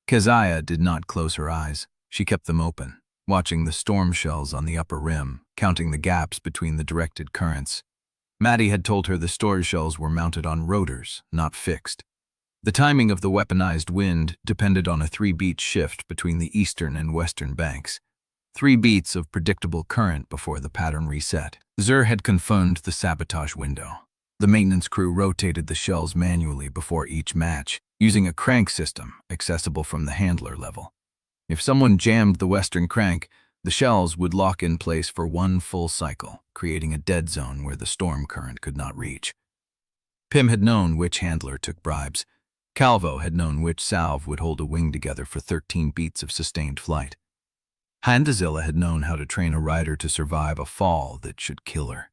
Keziah did not close her eyes. She kept them open, watching the storm shells on the upper rim, counting the gaps between the directed currents. Maddie had told her the storage shells were mounted on rotors, not fixed. The timing of the weaponized wind depended on a 3-beat shift between the eastern and western banks. 3 beats of predictable current before the pattern reset. Zur had confirmed the sabotage window. The maintenance crew rotated the shells manually before each match, using a crank system accessible from the handler level. If someone jammed the western crank, the shells would lock in place for 1 full cycle, creating a dead zone where the storm current could not reach. Pym had known which handler took bribes. Calvo had known which salve would hold a wing together for 13 beats of sustained flight. Undesirable had known how to train a rider to survive a fall that should kill her.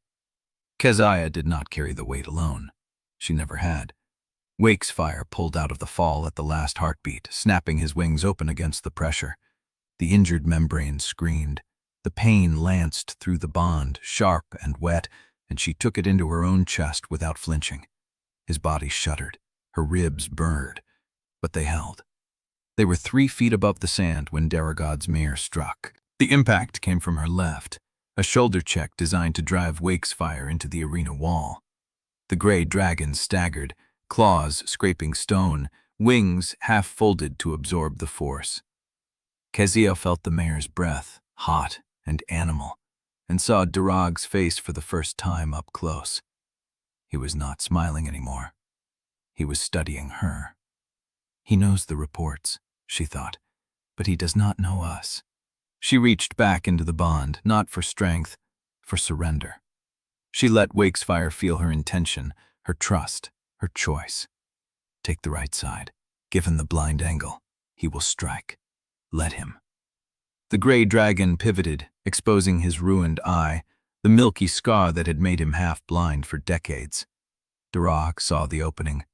Keziah did not carry the weight alone. She never had. Wakesfire pulled out of the fall at the last heartbeat, snapping his wings open against the pressure. The injured membrane screamed. The pain lanced through the bond, sharp and wet, and she took it into her own chest without flinching. His body shuddered. Her ribs burned, but they held. They were 3 feet above the sand when Daragod's mare struck. The impact came from her left, a shoulder check designed to drive Wakesfire into the arena wall. The gray dragon staggered, claws scraping stone, wings half folded to absorb the force. Keziah felt the mare's breath, hot and animal, and saw Durag's face for the first time up close. He was not smiling anymore. He was studying her. He knows the reports, she thought, but he does not know us. She reached back into the bond, not for strength, for surrender. She let Wakesfire feel her intention, her trust, her choice. Take the right side. Give him the blind angle. He will strike. Let him. The gray dragon pivoted, exposing his ruined eye, the milky scar that had made him half blind for decades. Durag saw the opening.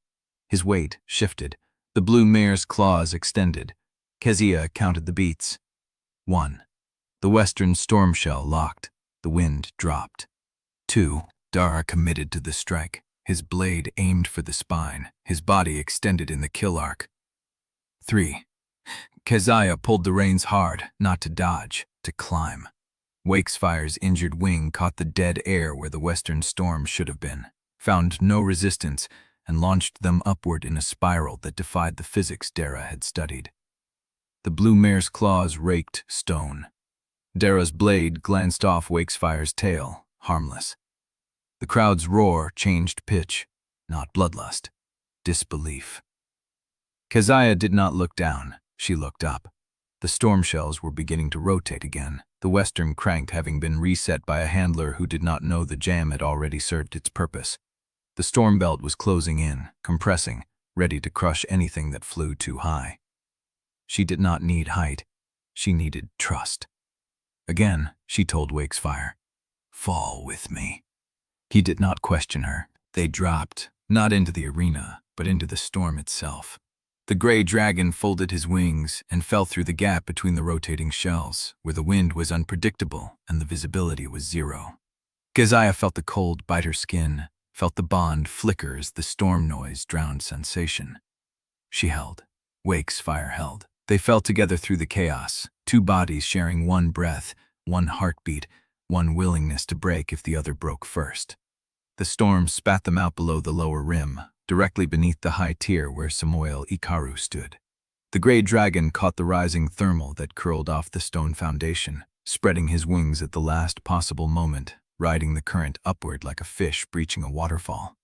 His weight shifted. The blue mare's claws extended. Keziah counted the beats. 1. The western storm shell locked. The wind dropped. 2. Dara committed to the strike. His blade aimed for the spine, his body extended in the kill arc. 3. Keziah pulled the reins hard, not to dodge, to climb. Wakefire's injured wing caught the dead air where the western storm should have been, found no resistance, and launched them upward in a spiral that defied the physics Dara had studied. The blue mare's claws raked stone. Dara's blade glanced off Wakefire's tail, harmless. The crowd's roar changed pitch, not bloodlust, disbelief. Keziah did not look down, she looked up. The storm shells were beginning to rotate again, the western crank having been reset by a handler who did not know the jam had already served its purpose. The storm belt was closing in, compressing, ready to crush anything that flew too high. She did not need height. She needed trust. Again, she told Wakesfire, "Fall with me." He did not question her. They dropped, not into the arena, but into the storm itself. The gray dragon folded his wings and fell through the gap between the rotating shells, where the wind was unpredictable and the visibility was 0. Keziah felt the cold bite her skin, felt the bond flicker as the storm noise drowned sensation. She held. Wakesfire held. They fell together through the chaos, 2 bodies sharing 1 breath, 1 heartbeat, 1 willingness to break if the other broke first. The storm spat them out below the lower rim, directly beneath the high tier where Samoil Ikaru stood. The gray dragon caught the rising thermal that curled off the stone foundation, spreading his wings at the last possible moment, riding the current upward like a fish breaching a waterfall.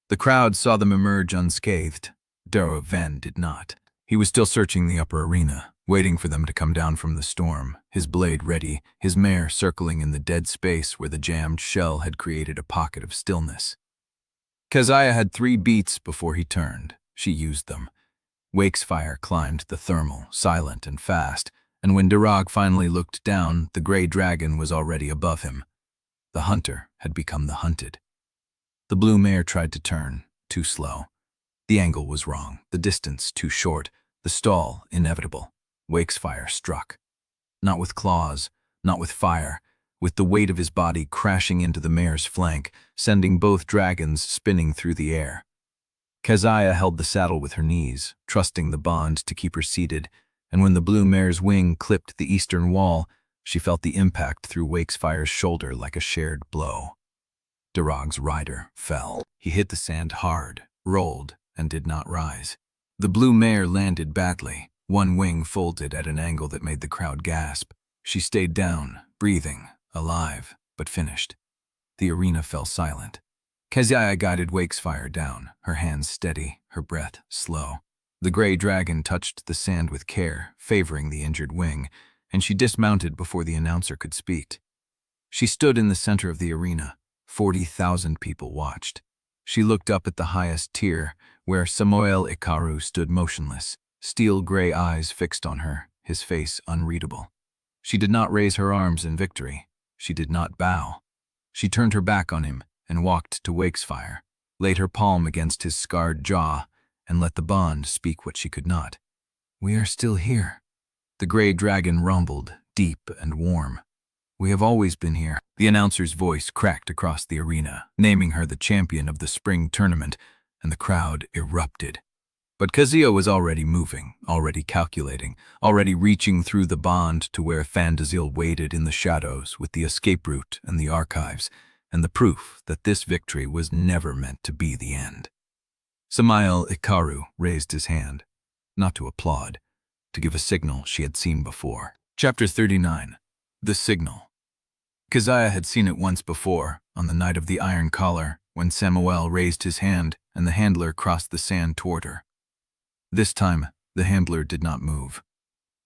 The crowd saw them emerge unscathed. Dara Ven did not. He was still searching the upper arena, waiting for them to come down from the storm, his blade ready, his mare circling in the dead space where the jammed shell had created a pocket of stillness. Keziah had 3 beats before he turned. She used them. Wakesfire climbed the thermal, silent and fast, and when Dirag finally looked down, the gray dragon was already above him. The hunter had become the hunted. The blue mare tried to turn, too slow. The angle was wrong, the distance too short, the stall inevitable. Wakesfire struck. Not with claws, not with fire, with the weight of his body crashing into the mare's flank, sending both dragons spinning through the air. Keziah held the saddle with her knees, trusting the bond to keep her seated, and when the blue mare's wing clipped the eastern wall, she felt the impact through Wakefire's shoulder like a shared blow. Dirag's rider fell. He hit the sand hard, rolled, and did not rise. The blue mare landed badly, one wing folded at an angle that made the crowd gasp. She stayed down, breathing, alive, but finished. The arena fell silent. Keziah guided Wakesfire down, her hands steady, her breath slow. The gray dragon touched the sand with care, favoring the injured wing, and she dismounted before the announcer could speak. She stood in the center of the arena. 40,000 people watched. She looked up at the highest tier, where Samuel Ikaru stood motionless, steel-gray eyes fixed on her, his face unreadable. She did not raise her arms in victory. She did not bow. She turned her back on him and walked to Wakesfire, laid her palm against his scarred jaw, and let the bond speak what she could not. "We are still here." The gray dragon rumbled, deep and warm. "We have always been here." The announcer's voice cracked across the arena, naming her the champion of the spring tournament, and the crowd erupted. But Keziah was already moving, already calculating, already reaching through the bond to where Fandazil waited in the shadows with the escape route and the archives, and the proof that this victory was never meant to be the end. Samuel Ikaru raised his hand, not to applaud, to give a signal she had seen before. Chapter 39. The Signal. Keziah had seen it once before, on the night of the Iron Collar, when Samuel raised his hand and the handler crossed the sand toward her. This time, the handler did not move.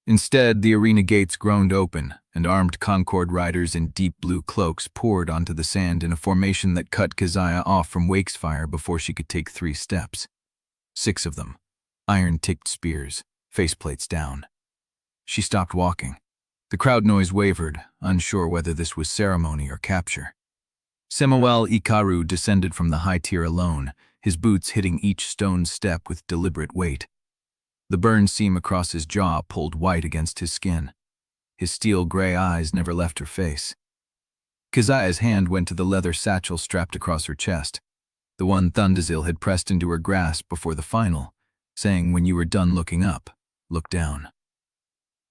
Instead, the arena gates groaned open, and armed Concord riders in deep blue cloaks poured onto the sand in a formation that cut Keziah off from Wakesfire before she could take 3 steps. 6 of them, iron-tipped spears, faceplates down. She stopped walking. The crowd noise wavered, unsure whether this was ceremony or capture. Samuel Ikaru descended from the high tier alone, his boots hitting each stone step with deliberate weight. The burn seam across his jaw pulled white against his skin. His steel-gray eyes never left her face. Keziah's hand went to the leather satchel strapped across her chest, the one Thundazil had pressed into her grasp before the final, saying, "When you were done looking up, look down."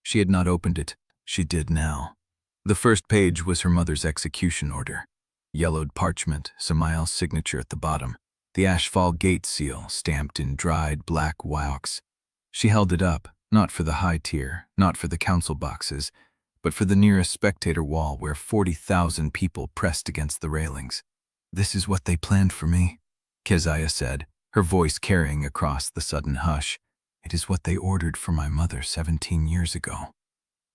She had not opened it. She did now. The first page was her mother's execution order. Yellowed parchment, Samuel's signature at the bottom, the Ashfall gate seal stamped in dried black wax. She held it up, not for the high tier, not for the council boxes, but for the nearest spectator wall where 40,000 people pressed against the railings. "This is what they planned for me," Keziah said, her voice carrying across the sudden hush. "It is what they ordered for my mother 17 years ago."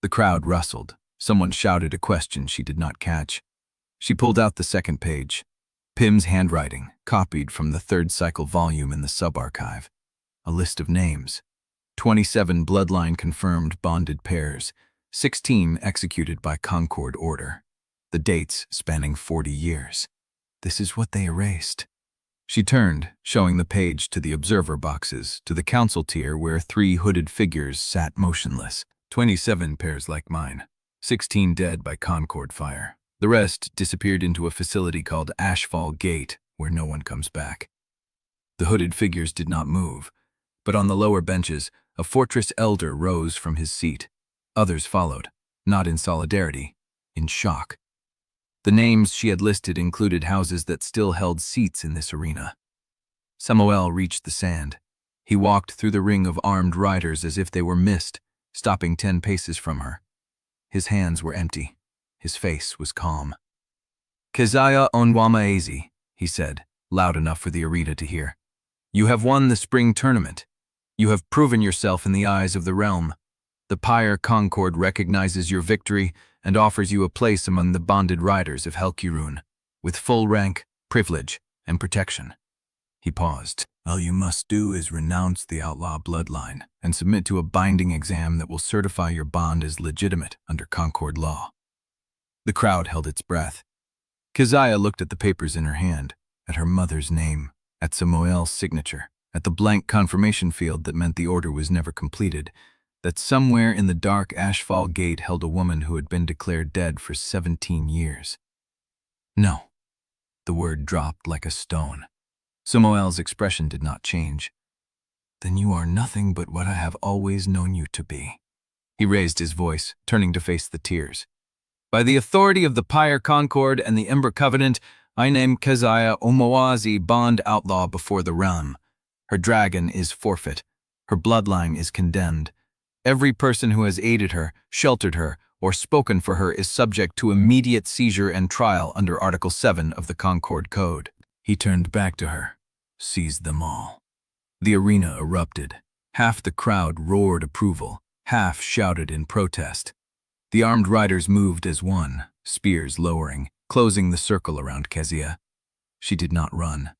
The crowd rustled. Someone shouted a question she did not catch. She pulled out the second page. Pym's handwriting, copied from the 3rd cycle volume in the sub-archive. A list of names. 27 bloodline confirmed bonded pairs, 16 executed by Concord order. The dates spanning 40 years. This is what they erased. She turned, showing the page to the observer boxes, to the council tier where 3 hooded figures sat motionless. 27 pairs like mine. 16 dead by Concord fire. The rest disappeared into a facility called Ashfall Gate, where no one comes back. The hooded figures did not move, but on the lower benches, a fortress elder rose from his seat. Others followed, not in solidarity, in shock. The names she had listed included houses that still held seats in this arena. Samuel reached the sand. He walked through the ring of armed riders as if they were mist, stopping 10 paces from her. His hands were empty. His face was calm. "Keziah Onwuamaeze," he said, loud enough for the arena to hear. "You have won the spring tournament. You have proven yourself in the eyes of the realm. The Pyre Concord recognizes your victory and offers you a place among the bonded riders of Helkirun, with full rank, privilege, and protection." He paused. All you must do is renounce the outlaw bloodline and submit to a binding exam that will certify your bond as legitimate under Concord law. The crowd held its breath. Keziah looked at the papers in her hand, at her mother's name, at Samuel's signature, at the blank confirmation field that meant the order was never completed, that somewhere in the dark Ashfall gate held a woman who had been declared dead for 17 years. No. The word dropped like a stone. Samuel's expression did not change. Then you are nothing but what I have always known you to be. He raised his voice, turning to face the tears. By the authority of the Pyre Concord and the Ember Covenant, I name Keziah Onwuamaeze bond outlaw before the realm. Her dragon is forfeit. Her bloodline is condemned. Every person who has aided her, sheltered her, or spoken for her is subject to immediate seizure and trial under Article 7 of the Concord Code. He turned back to her, seized them all. The arena erupted. Half the crowd roared approval, half shouted in protest. The armed riders moved as one, spears lowering, closing the circle around Keziah. She did not run.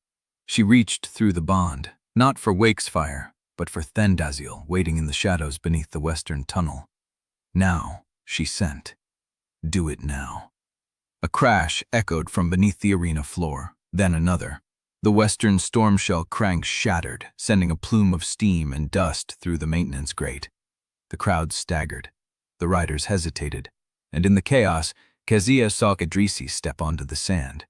She reached through the bond, not for Wakesfire, but for Undesirable waiting in the shadows beneath the western tunnel. Now, she sent. Do it now. A crash echoed from beneath the arena floor, then another. The western storm shell crank shattered, sending a plume of steam and dust through the maintenance grate. The crowd staggered. The riders hesitated, and in the chaos, Keziah saw Idrisi step onto the sand.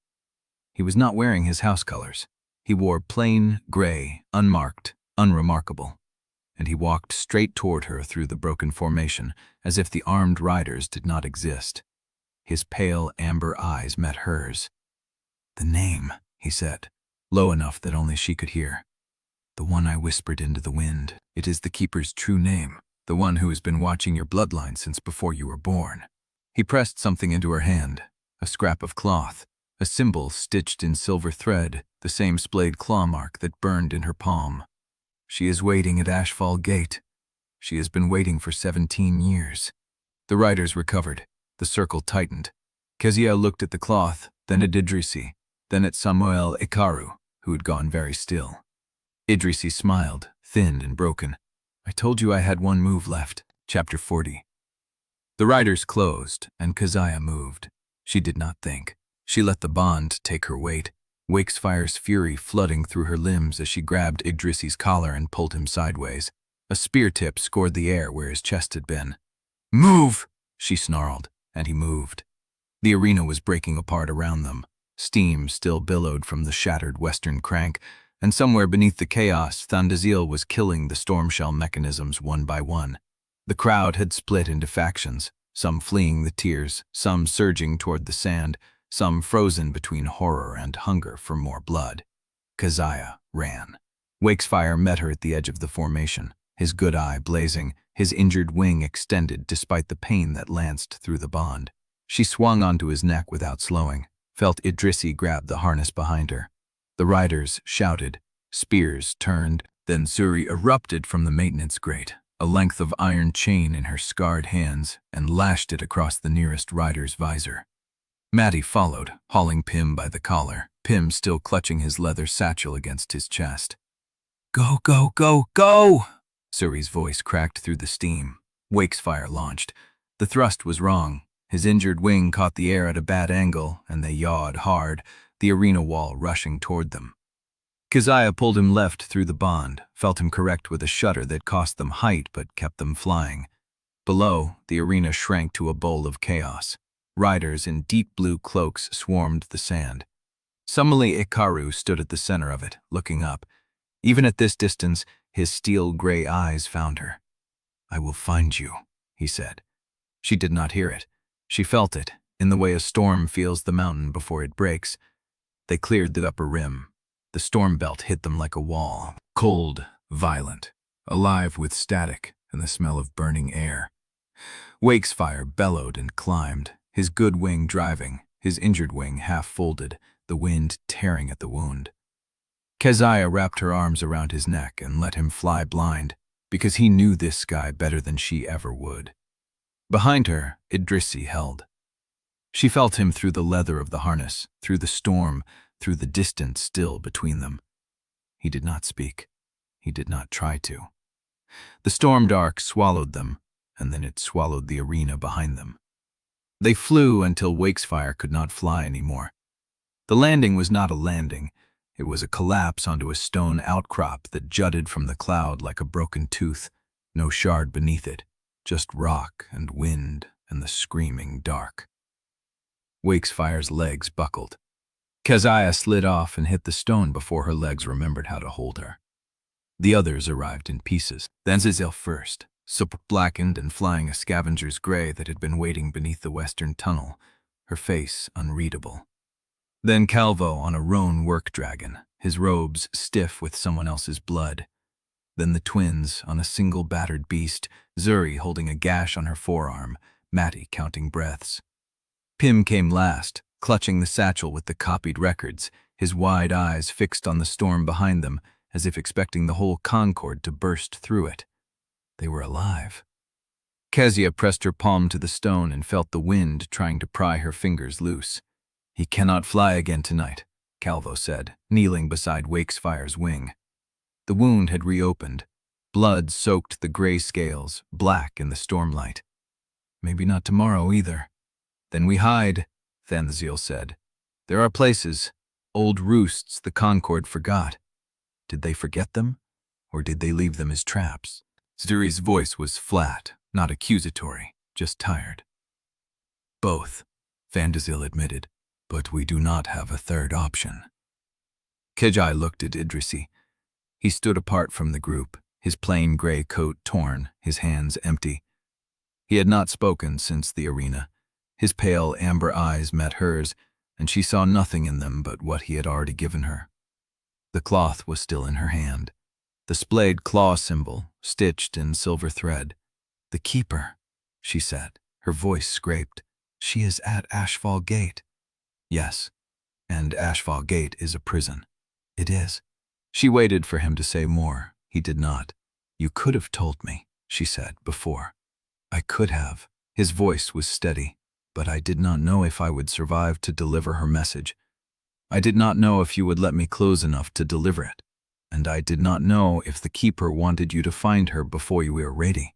He was not wearing his house colors. He wore plain, gray, unmarked, unremarkable, and he walked straight toward her through the broken formation, as if the armed riders did not exist. His pale amber eyes met hers. "The name," he said, low enough that only she could hear. "The one I whispered into the wind. It is the Keeper's true name, the one who has been watching your bloodline since before you were born." He pressed something into her hand, a scrap of cloth, a symbol stitched in silver thread, the same splayed claw mark that burned in her palm. "She is waiting at Ashfall Gate. She has been waiting for 17 years. The riders recovered. The circle tightened. Keziah looked at the cloth, then at Idrisi, then at Samuel Ikaru, who had gone very still. Idrisi smiled, thin and broken. "I told you I had one move left." Chapter 40. The riders closed, and Keziah moved. She did not think. She let the bond take her weight, Wakefire's fury flooding through her limbs as she grabbed Idrisi's collar and pulled him sideways. A spear tip scored the air where his chest had been. "Move!" she snarled, and he moved. The arena was breaking apart around them. Steam still billowed from the shattered western crank, and somewhere beneath the chaos, Undesirable was killing the storm shell mechanisms one by one. The crowd had split into factions, some fleeing the tears, some surging toward the sand, some frozen between horror and hunger for more blood. Keziah ran. Wakesfire met her at the edge of the formation, his good eye blazing, his injured wing extended despite the pain that lanced through the bond. She swung onto his neck without slowing, felt Idrisi grab the harness behind her. The riders shouted, spears turned, then Zuri erupted from the maintenance grate, a length of iron chain in her scarred hands, and lashed it across the nearest rider's visor. Maddie followed, hauling Pim by the collar, Pim still clutching his leather satchel against his chest. "Go, go, go, go!" Zuri's voice cracked through the steam. Wakesfire launched. The thrust was wrong. His injured wing caught the air at a bad angle, and they yawed hard, the arena wall rushing toward them. Keziah pulled him left through the bond, felt him correct with a shudder that cost them height but kept them flying. Below, the arena shrank to a bowl of chaos. Riders in deep blue cloaks swarmed the sand. Samuel Ikaru stood at the center of it, looking up. Even at this distance, his steel-gray eyes found her. "I will find you," he said. She did not hear it. She felt it, in the way a storm feels the mountain before it breaks. They cleared the upper rim. The storm belt hit them like a wall, cold, violent, alive with static and the smell of burning air. Wakesfire bellowed and climbed, his good wing driving, his injured wing half-folded, the wind tearing at the wound. Keziah wrapped her arms around his neck and let him fly blind, because he knew this sky better than she ever would. Behind her, Idrisi held. She felt him through the leather of the harness, through the storm, through the distant still between them. He did not speak. He did not try to. The Stormdark swallowed them, and then it swallowed the arena behind them. They flew until Wakesfire could not fly anymore. The landing was not a landing. It was a collapse onto a stone outcrop that jutted from the cloud like a broken tooth, no shard beneath it, just rock and wind and the screaming dark. Wakefire's legs buckled. Keziah slid off and hit the stone before her legs remembered how to hold her. The others arrived in pieces. Then Zizil first, so blackened and flying a scavenger's gray that had been waiting beneath the western tunnel, her face unreadable. Then Calvo on a roan work dragon, his robes stiff with someone else's blood. Then the twins on a single battered beast, Zuri holding a gash on her forearm, Matty counting breaths. Pim came last, clutching the satchel with the copied records, his wide eyes fixed on the storm behind them, as if expecting the whole Concord to burst through it. They were alive. Keziah pressed her palm to the stone and felt the wind trying to pry her fingers loose. "He cannot fly again tonight," Calvo said, kneeling beside Wakefire's wing. The wound had reopened. Blood soaked the gray scales, black in the stormlight. "Maybe not tomorrow either." "Then we hide," Thanzil said. "There are places, old roosts the Concord forgot. Did they forget them, or did they leave them as traps?" Zuri's voice was flat, not accusatory, just tired. "Both," Thanzil admitted, "but we do not have a third option." Keziah looked at Idrisi. He stood apart from the group, his plain gray coat torn, his hands empty. He had not spoken since the arena. His pale amber eyes met hers, and she saw nothing in them but what he had already given her. The cloth was still in her hand, the splayed claw symbol, stitched in silver thread. "The keeper," she said, her voice scraped. "She is at Ashfall Gate." "Yes, and Ashfall Gate is a prison." "It is." She waited for him to say more. He did not. "You could have told me," she said, "before." "I could have." His voice was steady, but I did not know if I would survive to deliver her message. I did not know if you would let me close enough to deliver it, and I did not know if the keeper wanted you to find her before you were ready.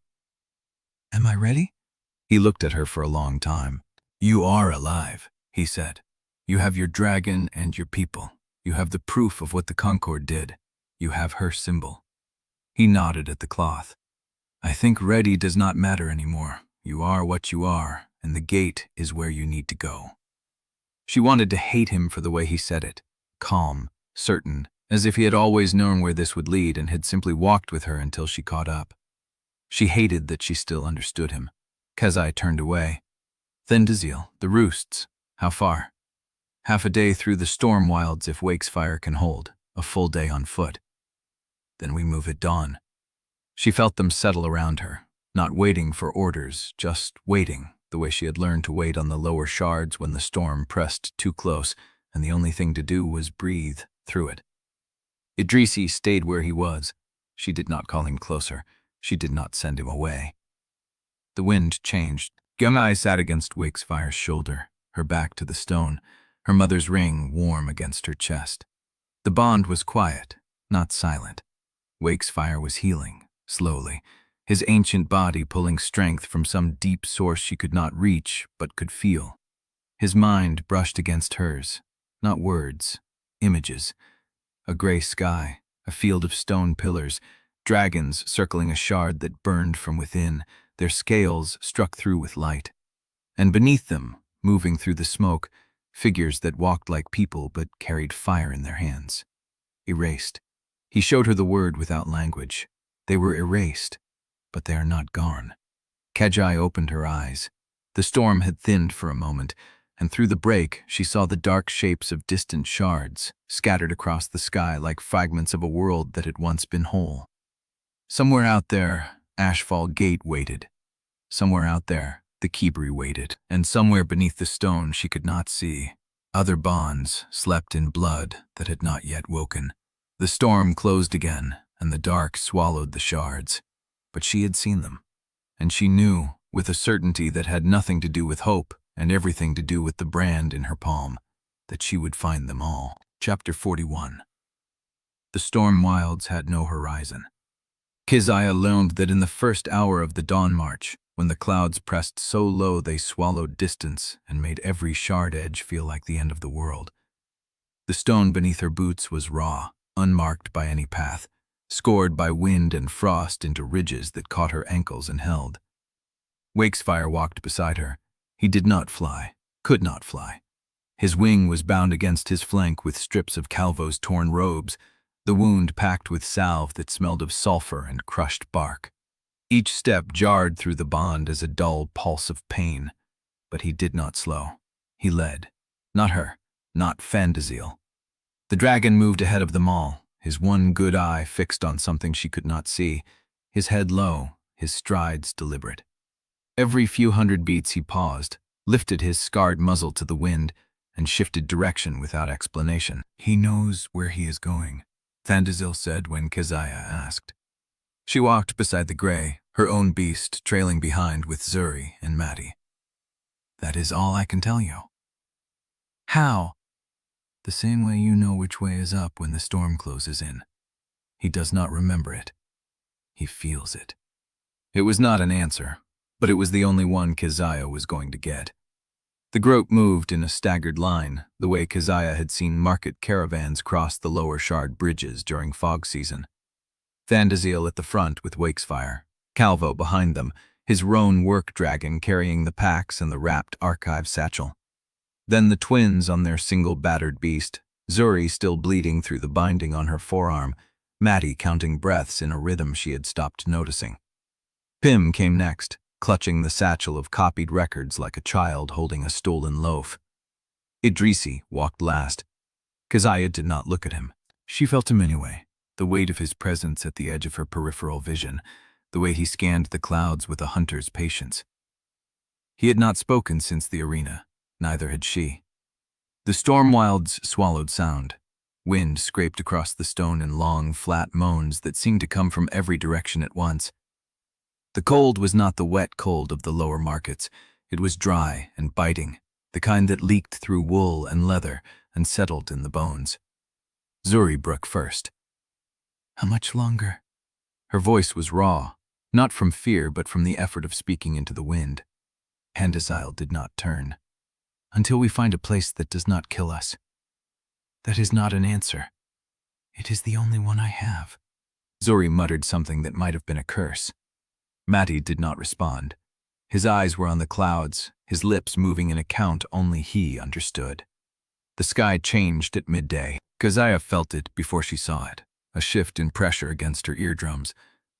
"Am I ready?" He looked at her for a long time. "You are alive," he said. "You have your dragon and your people. You have the proof of what the Concord did. You have her symbol." He nodded at the cloth. "I think ready does not matter anymore. You are what you are, and the gate is where you need to go." She wanted to hate him for the way he said it, calm, certain, as if he had always known where this would lead and had simply walked with her until she caught up. She hated that she still understood him. Keziah turned away. "Then Undesirable, the Roosts. How far?" "Half a day through the storm wilds if Wakesfire can hold, a full day on foot." "Then we move at dawn." She felt them settle around her, not waiting for orders, just waiting, the way she had learned to wait on the lower shards when the storm pressed too close, and the only thing to do was breathe through it. Idrisi stayed where he was. She did not call him closer. She did not send him away. The wind changed. Keziah sat against Wakefire's shoulder, her back to the stone, her mother's ring warm against her chest. The bond was quiet, not silent. Wakesfire was healing, slowly, his ancient body pulling strength from some deep source she could not reach but could feel. His mind brushed against hers, not words, images. A gray sky, a field of stone pillars, dragons circling a shard that burned from within, their scales struck through with light. And beneath them, moving through the smoke, figures that walked like people but carried fire in their hands. Erased. He showed her the word without language. They were erased, but they are not gone. Keziah opened her eyes. The storm had thinned for a moment, and through the break she saw the dark shapes of distant shards, scattered across the sky like fragments of a world that had once been whole. Somewhere out there, Ashfall Gate waited. Somewhere out there, the Keeper waited, and somewhere beneath the stone she could not see, other bonds slept in blood that had not yet woken. The storm closed again, and the dark swallowed the shards. But she had seen them, and she knew, with a certainty that had nothing to do with hope and everything to do with the brand in her palm, that she would find them all. Chapter 41. The storm wilds had no horizon. Keziah learned that in the first hour of the dawn march, when the clouds pressed so low they swallowed distance and made every shard edge feel like the end of the world. The stone beneath her boots was raw, unmarked by any path, scored by wind and frost into ridges that caught her ankles and held. Wakesfire walked beside her. He did not fly, could not fly. His wing was bound against his flank with strips of Calvo's torn robes, the wound packed with salve that smelled of sulfur and crushed bark. Each step jarred through the bond as a dull pulse of pain, but he did not slow. He led. Not her, not Undesirable. The dragon moved ahead of them all, his one good eye fixed on something she could not see, his head low, his strides deliberate. Every few hundred beats he paused, lifted his scarred muzzle to the wind, and shifted direction without explanation. "He knows where he is going," Undesirable said when Keziah asked. She walked beside the gray, her own beast trailing behind with Zuri and Maddie. "That is all I can tell you." "How?" "The same way you know which way is up when the storm closes in. He does not remember it. He feels it." It was not an answer, but it was the only one Keziah was going to get. The group moved in a staggered line, the way Keziah had seen market caravans cross the lower shard bridges during fog season. Undesirable at the front with Wakesfire, Calvo behind them, his roan work dragon carrying the packs and the wrapped archive satchel. Then the twins on their single battered beast, Zuri still bleeding through the binding on her forearm, Maddie counting breaths in a rhythm she had stopped noticing. Pim came next, clutching the satchel of copied records like a child holding a stolen loaf. Idrisi walked last. Keziah did not look at him. She felt him anyway, the weight of his presence at the edge of her peripheral vision, the way he scanned the clouds with a hunter's patience. He had not spoken since the arena, neither had she. The storm wilds swallowed sound. Wind scraped across the stone in long, flat moans that seemed to come from every direction at once. The cold was not the wet cold of the lower markets. It was dry and biting, the kind that leaked through wool and leather and settled in the bones. Zuri broke first. "How much longer?" Her voice was raw, not from fear but from the effort of speaking into the wind. Undesirable did not turn. "Until we find a place that does not kill us." "That is not an answer." "It is the only one I have." Zuri muttered something that might have been a curse. Maddie did not respond. His eyes were on the clouds, his lips moving in a count only he understood. The sky changed at midday. Keziah felt it before she saw it, a shift in pressure against her eardrums,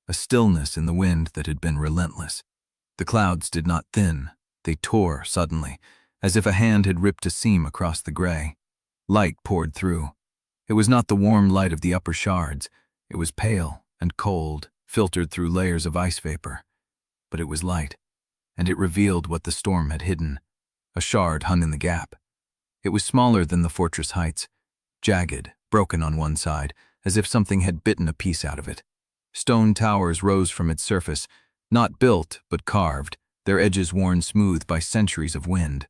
a stillness in the wind that had been relentless. The clouds did not thin, they tore suddenly, as if a hand had ripped a seam across the gray. Light poured through. It was not the warm light of the upper shards. It was pale and cold, filtered through layers of ice vapor. But it was light, and it revealed what the storm had hidden. A shard hung in the gap. It was smaller than the fortress heights, jagged, broken on one side, as if something had bitten a piece out of it. Stone towers rose from its surface, not built but carved, their edges worn smooth by centuries of wind.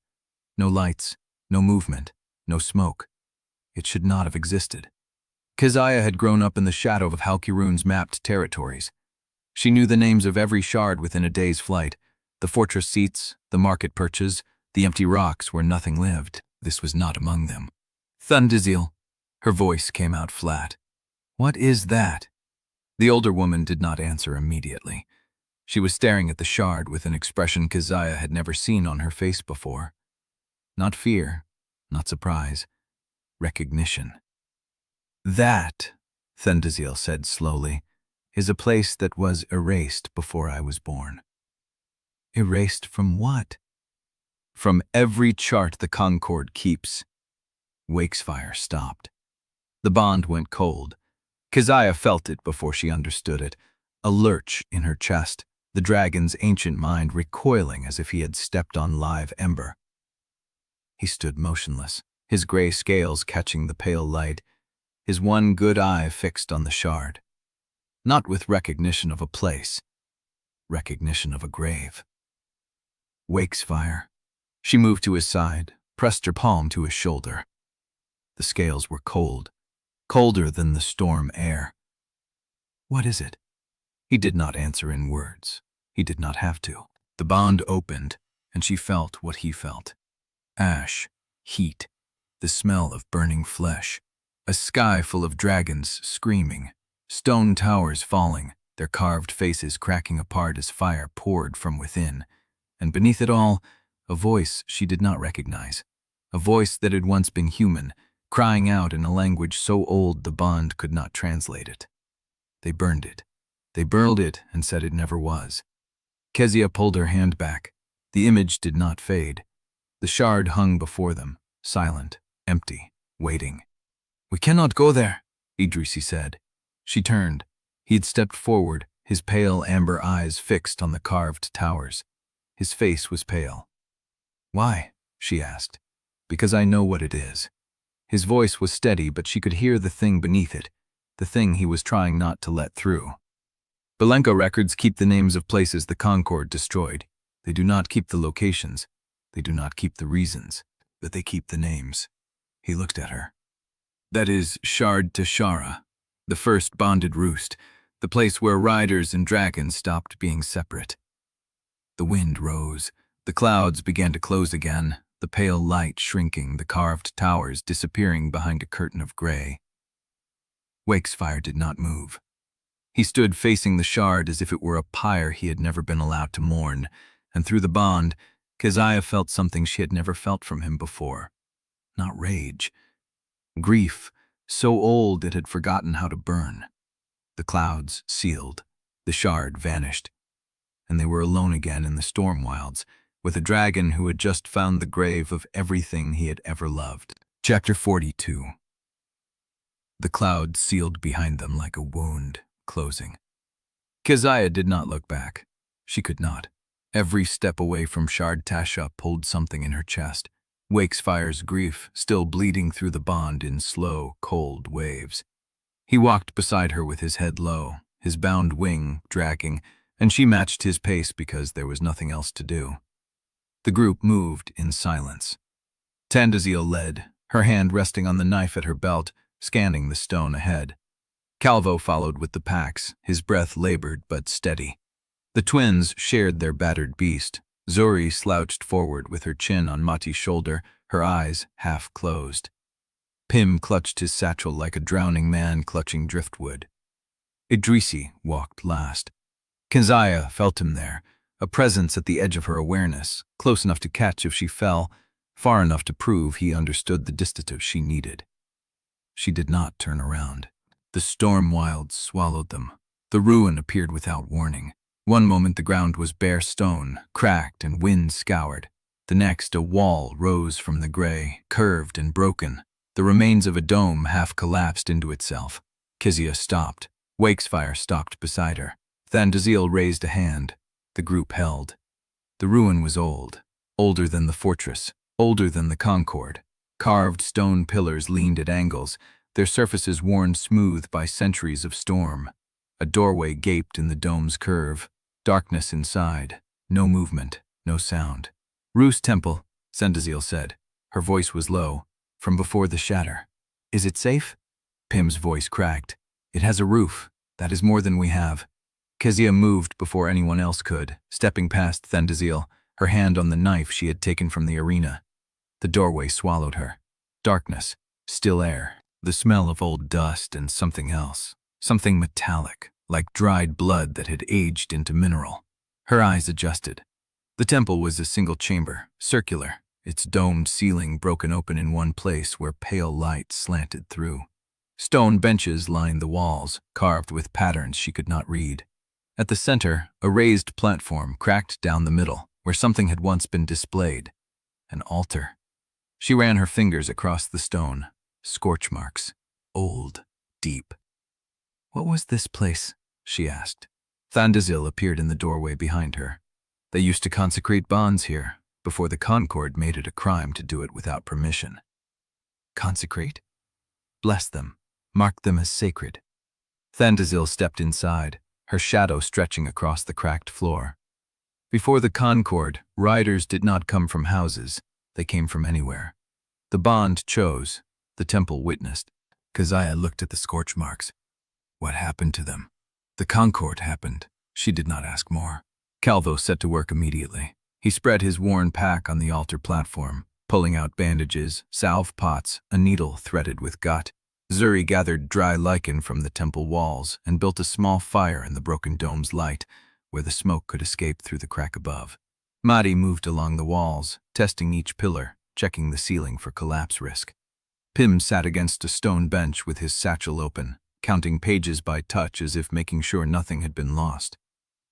No lights, no movement, no smoke. It should not have existed. Keziah had grown up in the shadow of Halkiroon's mapped territories. She knew the names of every shard within a day's flight, the fortress seats, the market perches, the empty rocks where nothing lived. This was not among them. "Undesirable." Her voice came out flat. "What is that?" The older woman did not answer immediately. She was staring at the shard with an expression Keziah had never seen on her face before. Not fear, not surprise, recognition. "That," Undesirable said slowly, "is a place that was erased before I was born." "Erased from what?" "From every chart the Concord keeps." Wakesfire stopped. The bond went cold. Keziah felt it before she understood it, a lurch in her chest, the dragon's ancient mind recoiling as if he had stepped on live ember. He stood motionless, his gray scales catching the pale light, his one good eye fixed on the shard. Not with recognition of a place, recognition of a grave. "Wakesfire." She moved to his side, pressed her palm to his shoulder. The scales were cold. colder than the storm air. "What is it?" He did not answer in words. He did not have to. The bond opened, and she felt what he felt. Ash, heat, the smell of burning flesh, a sky full of dragons screaming, stone towers falling, their carved faces cracking apart as fire poured from within, and beneath it all, a voice she did not recognize, a voice that had once been human, crying out in a language so old the bond could not translate it. They burned it. They burned it and said it never was. Keziah pulled her hand back. The image did not fade. The shard hung before them, silent, empty, waiting. "We cannot go there," Idrisi said. She turned. He had stepped forward, his pale amber eyes fixed on the carved towers. His face was pale. "Why?" she asked. "Because I know what it is." His voice was steady, but she could hear the thing beneath it, the thing he was trying not to let through. Bellanca records keep the names of places the Concord destroyed. They do not keep the locations. They do not keep the reasons, but they keep the names. He looked at her. "That is Shard to Shara, the first bonded roost, the place where riders and dragons stopped being separate." The wind rose. The clouds began to close again, the pale light shrinking, the carved towers disappearing behind a curtain of gray. Wakesfire did not move. He stood facing the shard as if it were a pyre he had never been allowed to mourn, and through the bond, Keziah felt something she had never felt from him before. Not rage. Grief, so old it had forgotten how to burn. The clouds sealed, the shard vanished, and they were alone again in the storm wilds, with a dragon who had just found the grave of everything he had ever loved. Chapter 42. The clouds sealed behind them like a wound, closing. Keziah did not look back. She could not. Every step away from Shard Tasha pulled something in her chest. Wakefire's grief still bleeding through the bond in slow, cold waves. He walked beside her with his head low, his bound wing dragging, and she matched his pace because there was nothing else to do. The group moved in silence. Undesirable led, her hand resting on the knife at her belt, scanning the stone ahead. Calvo followed with the packs, his breath labored but steady. The twins shared their battered beast. Zuri slouched forward with her chin on Mati's shoulder, her eyes half closed. Pim clutched his satchel like a drowning man clutching driftwood. Idrisi walked last. Keziah felt him there, a presence at the edge of her awareness, close enough to catch if she fell, far enough to prove he understood the distance she needed. She did not turn around. The storm wilds swallowed them. The ruin appeared without warning. One moment the ground was bare stone, cracked and wind-scoured. The next a wall rose from the gray, curved and broken. The remains of a dome half collapsed into itself. Keziah stopped. Wakesfire stopped beside her. Undesirable raised a hand. The group held. The ruin was old, older than the fortress, older than the Concord. Carved stone pillars leaned at angles, their surfaces worn smooth by centuries of storm. A doorway gaped in the dome's curve. Darkness inside. No movement, no sound. "Roost Temple," Undesirable said. Her voice was low, from before the shatter. "Is it safe?" Pim's voice cracked. "It has a roof. That is more than we have." Keziah moved before anyone else could, stepping past Undesirable, her hand on the knife she had taken from the arena. The doorway swallowed her. Darkness, still air, the smell of old dust and something else, something metallic, like dried blood that had aged into mineral. Her eyes adjusted. The temple was a single chamber, circular, its domed ceiling broken open in one place where pale light slanted through. Stone benches lined the walls, carved with patterns she could not read. At the center, a raised platform cracked down the middle, where something had once been displayed. An altar. She ran her fingers across the stone. Scorch marks. Old. Deep. "What was this place?" she asked. Undesirable appeared in the doorway behind her. "They used to consecrate bonds here, before the Concord made it a crime to do it without permission." "Consecrate?" "Bless them. Mark them as sacred." Undesirable stepped inside, her shadow stretching across the cracked floor. Before the Concord, riders did not come from houses. They came from anywhere. The bond chose. The temple witnessed. Keziah looked at the scorch marks. What happened to them? The Concord happened. She did not ask more. Calvo set to work immediately. He spread his worn pack on the altar platform, pulling out bandages, salve pots, a needle threaded with gut. Zuri gathered dry lichen from the temple walls and built a small fire in the broken dome's light, where the smoke could escape through the crack above. Madi moved along the walls, testing each pillar, checking the ceiling for collapse risk. Pim sat against a stone bench with his satchel open, counting pages by touch as if making sure nothing had been lost.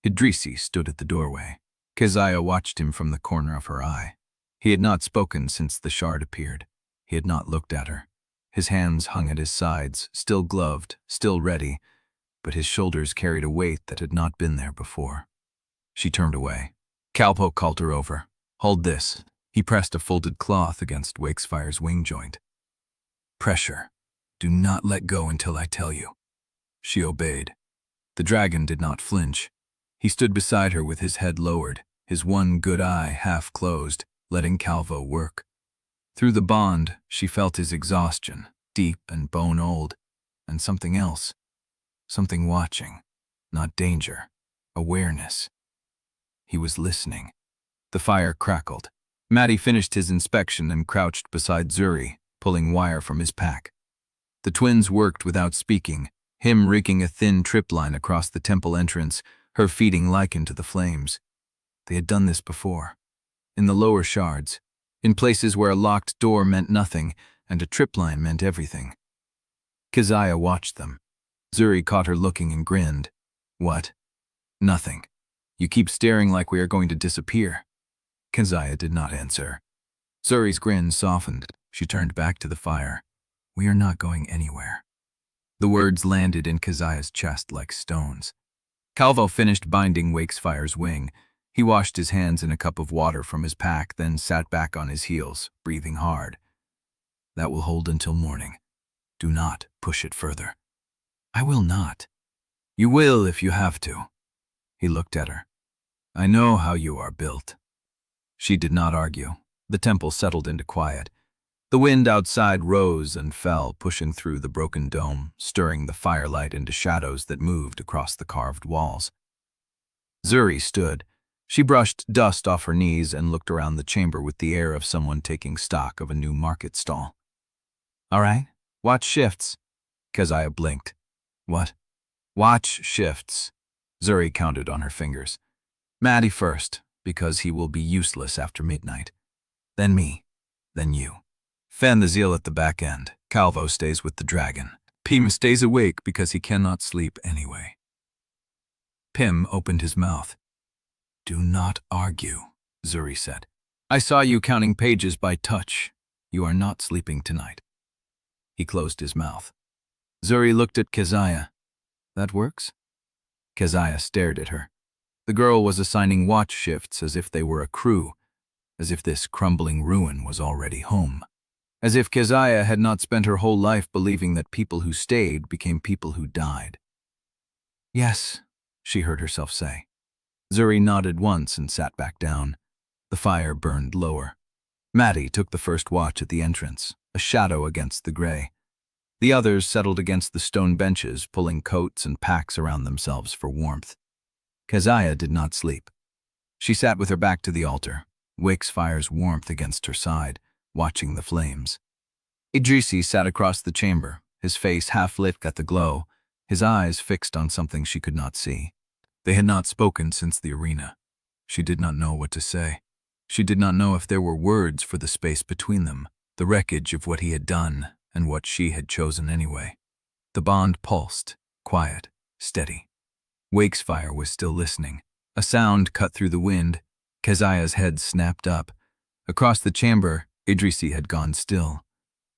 Idrisi stood at the doorway. Keziah watched him from the corner of her eye. He had not spoken since the shard appeared. He had not looked at her. His hands hung at his sides, still gloved, still ready, but his shoulders carried a weight that had not been there before. She turned away. Calpo called her over. "Hold this." He pressed a folded cloth against Wakesfire's wing joint. "Pressure. Do not let go until I tell you." She obeyed. The dragon did not flinch. He stood beside her with his head lowered, his one good eye half closed, letting Calvo work. Through the bond, she felt his exhaustion, deep and bone-old, and something else. Something watching. Not danger. Awareness. He was listening. The fire crackled. Madi finished his inspection and crouched beside Zuri, pulling wire from his pack. The twins worked without speaking, him raking a thin trip line across the temple entrance, her feeding lichen to the flames. They had done this before. In the lower shards, in places where a locked door meant nothing and a trip line meant everything. Keziah watched them. Zuri caught her looking and grinned. "What?" "Nothing. You keep staring like we are going to disappear." Keziah did not answer. Zuri's grin softened. She turned back to the fire. "We are not going anywhere." The words landed in Keziah's chest like stones. Calvo finished binding Wakesfire's wing. He washed his hands in a cup of water from his pack, then sat back on his heels, breathing hard. "That will hold until morning. Do not push it further." "I will not." "You will if you have to." He looked at her. "I know how you are built." She did not argue. The temple settled into quiet. The wind outside rose and fell, pushing through the broken dome, stirring the firelight into shadows that moved across the carved walls. Zuri stood. She brushed dust off her knees and looked around the chamber with the air of someone taking stock of a new market stall. "All right, watch shifts." Keziah blinked. "What?" "Watch shifts." Zuri counted on her fingers. "Madi first, because he will be useless after midnight. Then me. Then you. Fan the zeal at the back end. Calvo stays with the dragon. Pim stays awake because he cannot sleep anyway." Pim opened his mouth. "Do not argue," Zuri said. "I saw you counting pages by touch. You are not sleeping tonight." He closed his mouth. Zuri looked at Keziah. "That works?" Keziah stared at her. The girl was assigning watch shifts as if they were a crew, as if this crumbling ruin was already home. As if Keziah had not spent her whole life believing that people who stayed became people who died. "Yes," she heard herself say. Zuri nodded once and sat back down. The fire burned lower. Madi took the first watch at the entrance, a shadow against the gray. The others settled against the stone benches, pulling coats and packs around themselves for warmth. Keziah did not sleep. She sat with her back to the altar, Wakefire's warmth against her side, watching the flames. Idrisi sat across the chamber, his face half lit at the glow, his eyes fixed on something she could not see. They had not spoken since the arena. She did not know what to say. She did not know if there were words for the space between them, the wreckage of what he had done and what she had chosen anyway. The bond pulsed, quiet, steady. Wakesfire was still listening. A sound cut through the wind. Keziah's head snapped up. Across the chamber, Idrisi had gone still.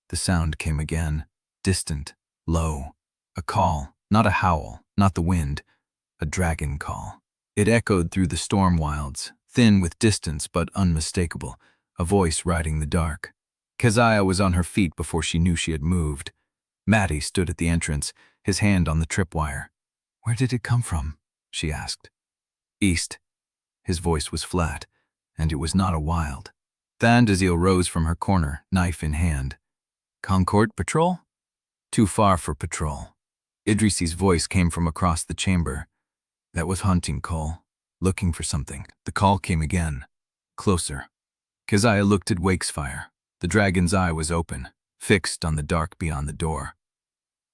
The sound came again, distant, low. A call, not a howl, not the wind. A dragon call. It echoed through the storm wilds, thin with distance but unmistakable, a voice riding the dark. Keziah was on her feet before she knew she had moved. Madi stood at the entrance, his hand on the tripwire. "Where did it come from?" she asked. "East." His voice was flat, and it was not a wild. Undesirable rose from her corner, knife in hand. "Concord patrol?" Too far for patrol. Idrisi's voice came from across the chamber. That was hunting call. Looking for something. The call came again. Closer. Keziah looked at Wakesfire. The dragon's eye was open, fixed on the dark beyond the door.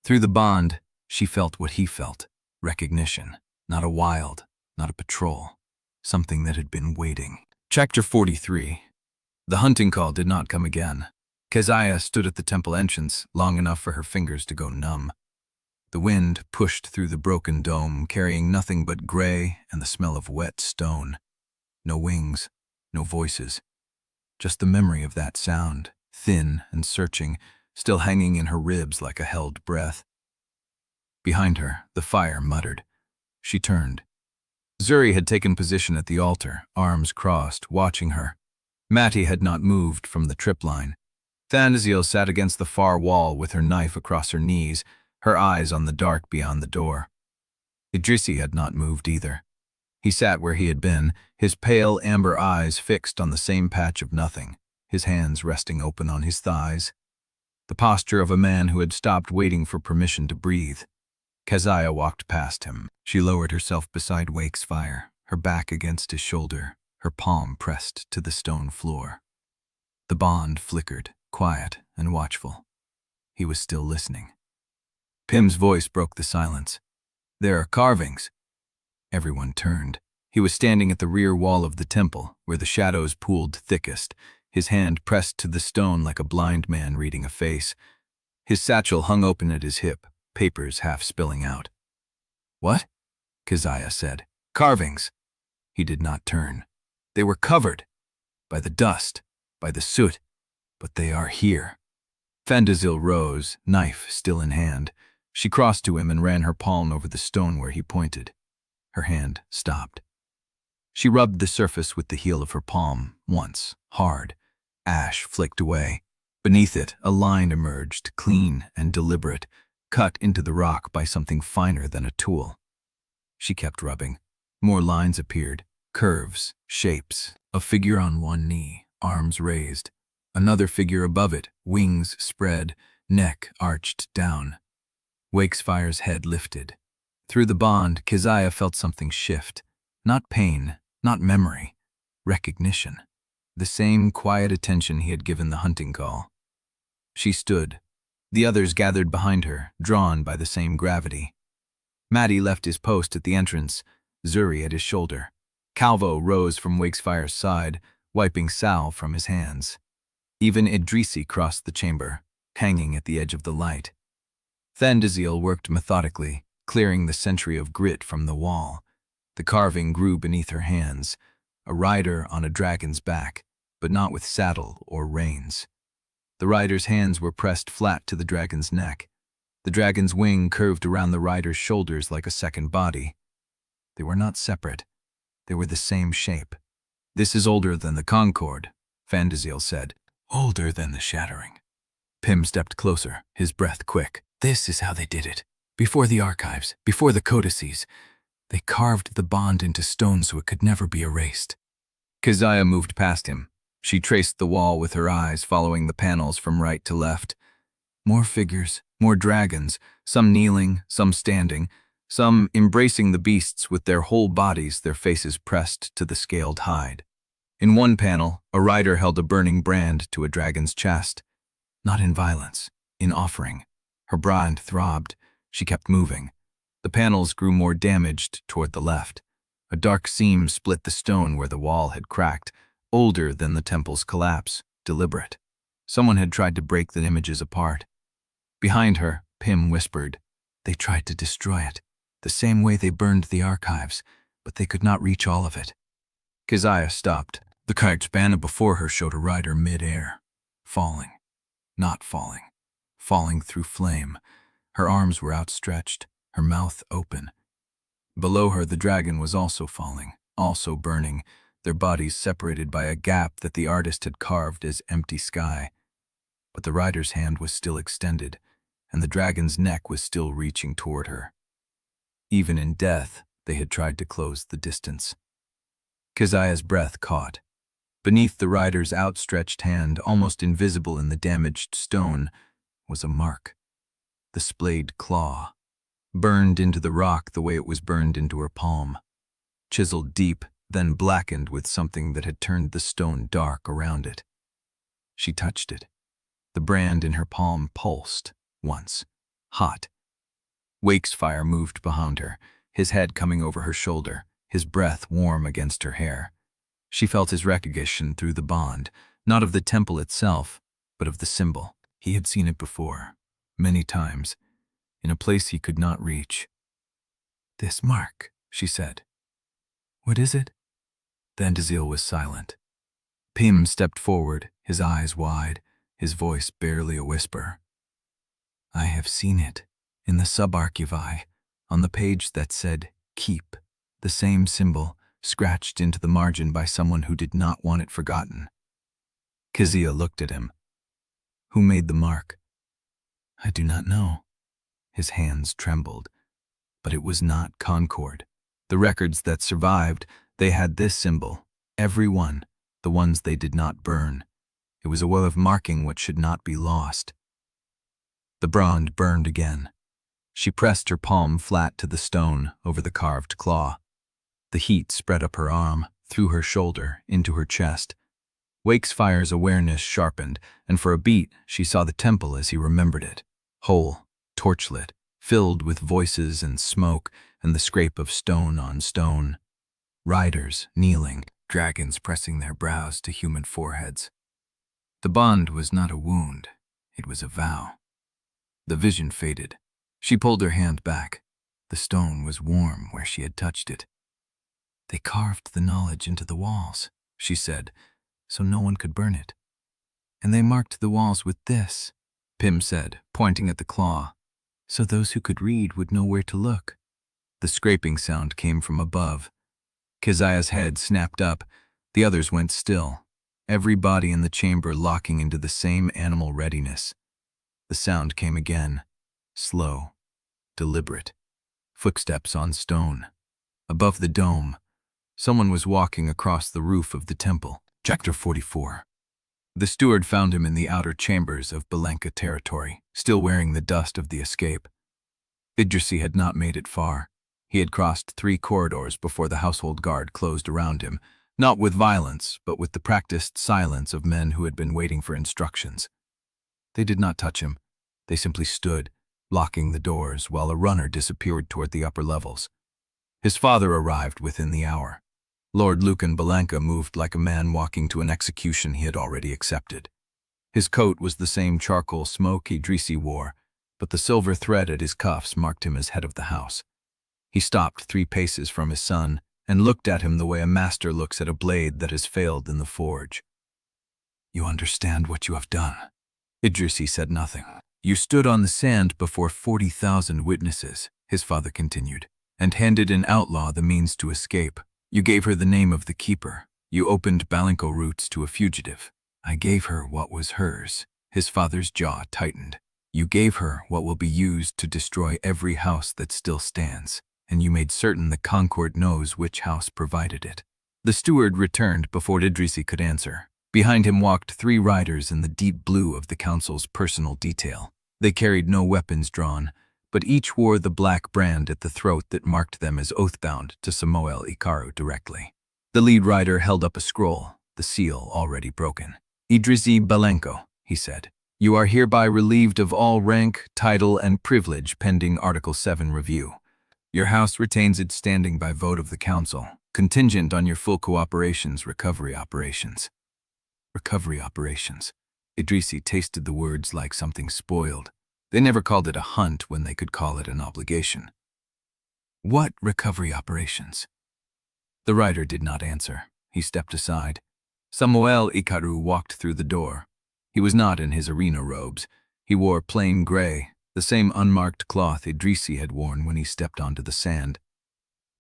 Through the bond, she felt what he felt. Recognition. Not a wild, not a patrol. Something that had been waiting. Chapter 43. The hunting call did not come again. Keziah stood at the temple entrance long enough for her fingers to go numb. The wind pushed through the broken dome, carrying nothing but gray and the smell of wet stone. No wings, no voices. Just the memory of that sound, thin and searching, still hanging in her ribs like a held breath. Behind her, the fire muttered. She turned. Zuri had taken position at the altar, arms crossed, watching her. Mattie had not moved from the tripline. Thandaziel sat against the far wall with her knife across her knees, her eyes on the dark beyond the door. Idrisi had not moved either. He sat where he had been, his pale amber eyes fixed on the same patch of nothing, his hands resting open on his thighs. The posture of a man who had stopped waiting for permission to breathe. Keziah walked past him. She lowered herself beside Wakesfire, her back against his shoulder, her palm pressed to the stone floor. The bond flickered, quiet and watchful. He was still listening. Pym's voice broke the silence. "There are carvings." Everyone turned. He was standing at the rear wall of the temple, where the shadows pooled thickest, his hand pressed to the stone like a blind man reading a face. His satchel hung open at his hip, papers half spilling out. "What?" Keziah said. "Carvings." He did not turn. They were covered. By the dust, by the soot, but they are here. Thandaziel rose, knife still in hand. She crossed to him and ran her palm over the stone where he pointed. Her hand stopped. She rubbed the surface with the heel of her palm, once, hard. Ash flicked away. Beneath it, a line emerged, clean and deliberate, cut into the rock by something finer than a tool. She kept rubbing. More lines appeared, curves, shapes, a figure on one knee, arms raised. Another figure above it, wings spread, neck arched down. Wakefire's head lifted. Through the bond, Keziah felt something shift. Not pain, not memory. Recognition. The same quiet attention he had given the hunting call. She stood. The others gathered behind her, drawn by the same gravity. Mattie left his post at the entrance, Zuri at his shoulder. Calvo rose from Wakefire's side, wiping salve from his hands. Even Idrisi crossed the chamber, hanging at the edge of the light. Thandaziel worked methodically, clearing the century of grit from the wall. The carving grew beneath her hands, a rider on a dragon's back, but not with saddle or reins. The rider's hands were pressed flat to the dragon's neck. The dragon's wing curved around the rider's shoulders like a second body. They were not separate. They were the same shape. "This is older than the Concord," Thandaziel said. "Older than the Shattering." Pym stepped closer, his breath quick. "This is how they did it. Before the archives, before the codices, they carved the bond into stone so it could never be erased." Keziah moved past him. She traced the wall with her eyes, following the panels from right to left. More figures, more dragons, some kneeling, some standing, some embracing the beasts with their whole bodies, their faces pressed to the scaled hide. In one panel, a rider held a burning brand to a dragon's chest. Not in violence, in offering. Her brand throbbed. She kept moving. The panels grew more damaged toward the left. A dark seam split the stone where the wall had cracked, older than the temple's collapse, deliberate. Someone had tried to break the images apart. Behind her, Pym whispered, "They tried to destroy it, the same way they burned the archives, but they could not reach all of it." Keziah stopped. The kite's banner before her showed a rider mid-air, falling, not falling, falling through flame. Her arms were outstretched, her mouth open. Below her, the dragon was also falling, also burning, their bodies separated by a gap that the artist had carved as empty sky. But the rider's hand was still extended, and the dragon's neck was still reaching toward her. Even in death, they had tried to close the distance. Keziah's breath caught. Beneath the rider's outstretched hand, almost invisible in the damaged stone, was a mark. the splayed claw, burned into the rock the way it was burned into her palm, chiseled deep, then blackened with something that had turned the stone dark around it. She touched it. The brand in her palm pulsed, once, hot. Wakesfire moved behind her, his head coming over her shoulder, his breath warm against her hair. She felt his recognition through the bond, not of the temple itself, but of the symbol. He had seen it before, many times, in a place he could not reach. "This mark," she said. "What is it?" The Undesirable was silent. Pym stepped forward, his eyes wide, his voice barely a whisper. "I have seen it, in the subarchivi, on the page that said, 'Keep,' the same symbol, scratched into the margin by someone who did not want it forgotten." Keziah looked at him. "Who made the mark?" "I do not know." His hands trembled. But it was not Concord. The records that survived, they had this symbol. Every one, the ones they did not burn. It was a way of marking what should not be lost. The brand burned again. She pressed her palm flat to the stone over the carved claw. The heat spread up her arm, through her shoulder, into her chest. Wakefire's awareness sharpened, and for a beat she saw the temple as he remembered it. Whole, torchlit, filled with voices and smoke and the scrape of stone on stone. Riders kneeling, dragons pressing their brows to human foreheads. The bond was not a wound, it was a vow. The vision faded. She pulled her hand back. The stone was warm where she had touched it. "They carved the knowledge into the walls," she said, "so no one could burn it. And they marked the walls with this," Pym said, pointing at the claw, "so those who could read would know where to look." The scraping sound came from above. Keziah's head snapped up. The others went still, every body in the chamber locking into the same animal readiness. The sound came again, slow, deliberate. Footsteps on stone. Above the dome, someone was walking across the roof of the temple. Chapter 44. The steward found him in the outer chambers of Bellanca territory, still wearing the dust of the escape. Idrisi had not made it far. He had crossed 3 corridors before the household guard closed around him, not with violence, but with the practiced silence of men who had been waiting for instructions. They did not touch him. They simply stood, locking the doors, while a runner disappeared toward the upper levels. His father arrived within the hour. Lord Lucan Bellanca moved like a man walking to an execution he had already accepted. His coat was the same charcoal smoke Idrisi wore, but the silver thread at his cuffs marked him as head of the house. He stopped 3 paces from his son and looked at him the way a master looks at a blade that has failed in the forge. "You understand what you have done?" Idrisi said nothing. "You stood on the sand before 40,000 witnesses," his father continued, "and handed an outlaw the means to escape. You gave her the name of the keeper. You opened Bellanca routes to a fugitive. I gave her what was hers." His father's jaw tightened. "You gave her what will be used to destroy every house that still stands, and you made certain the Concord knows which house provided it." The steward returned before Idrisi could answer. Behind him walked 3 riders in the deep blue of the council's personal detail. They carried no weapons drawn, but each wore the black brand at the throat that marked them as oath-bound to Samuel Ikaru directly. The lead rider held up a scroll, the seal already broken. "Idrisi Bellanca," he said, "you are hereby relieved of all rank, title, and privilege pending Article 7 review. Your house retains its standing by vote of the council, contingent on your full cooperation's recovery operations." Recovery operations. Idrisi tasted the words like something spoiled. They never called it a hunt when they could call it an obligation. "What recovery operations?" The rider did not answer. He stepped aside. Samuel Ikaru walked through the door. He was not in his arena robes. He wore plain gray, the same unmarked cloth Idrisi had worn when he stepped onto the sand.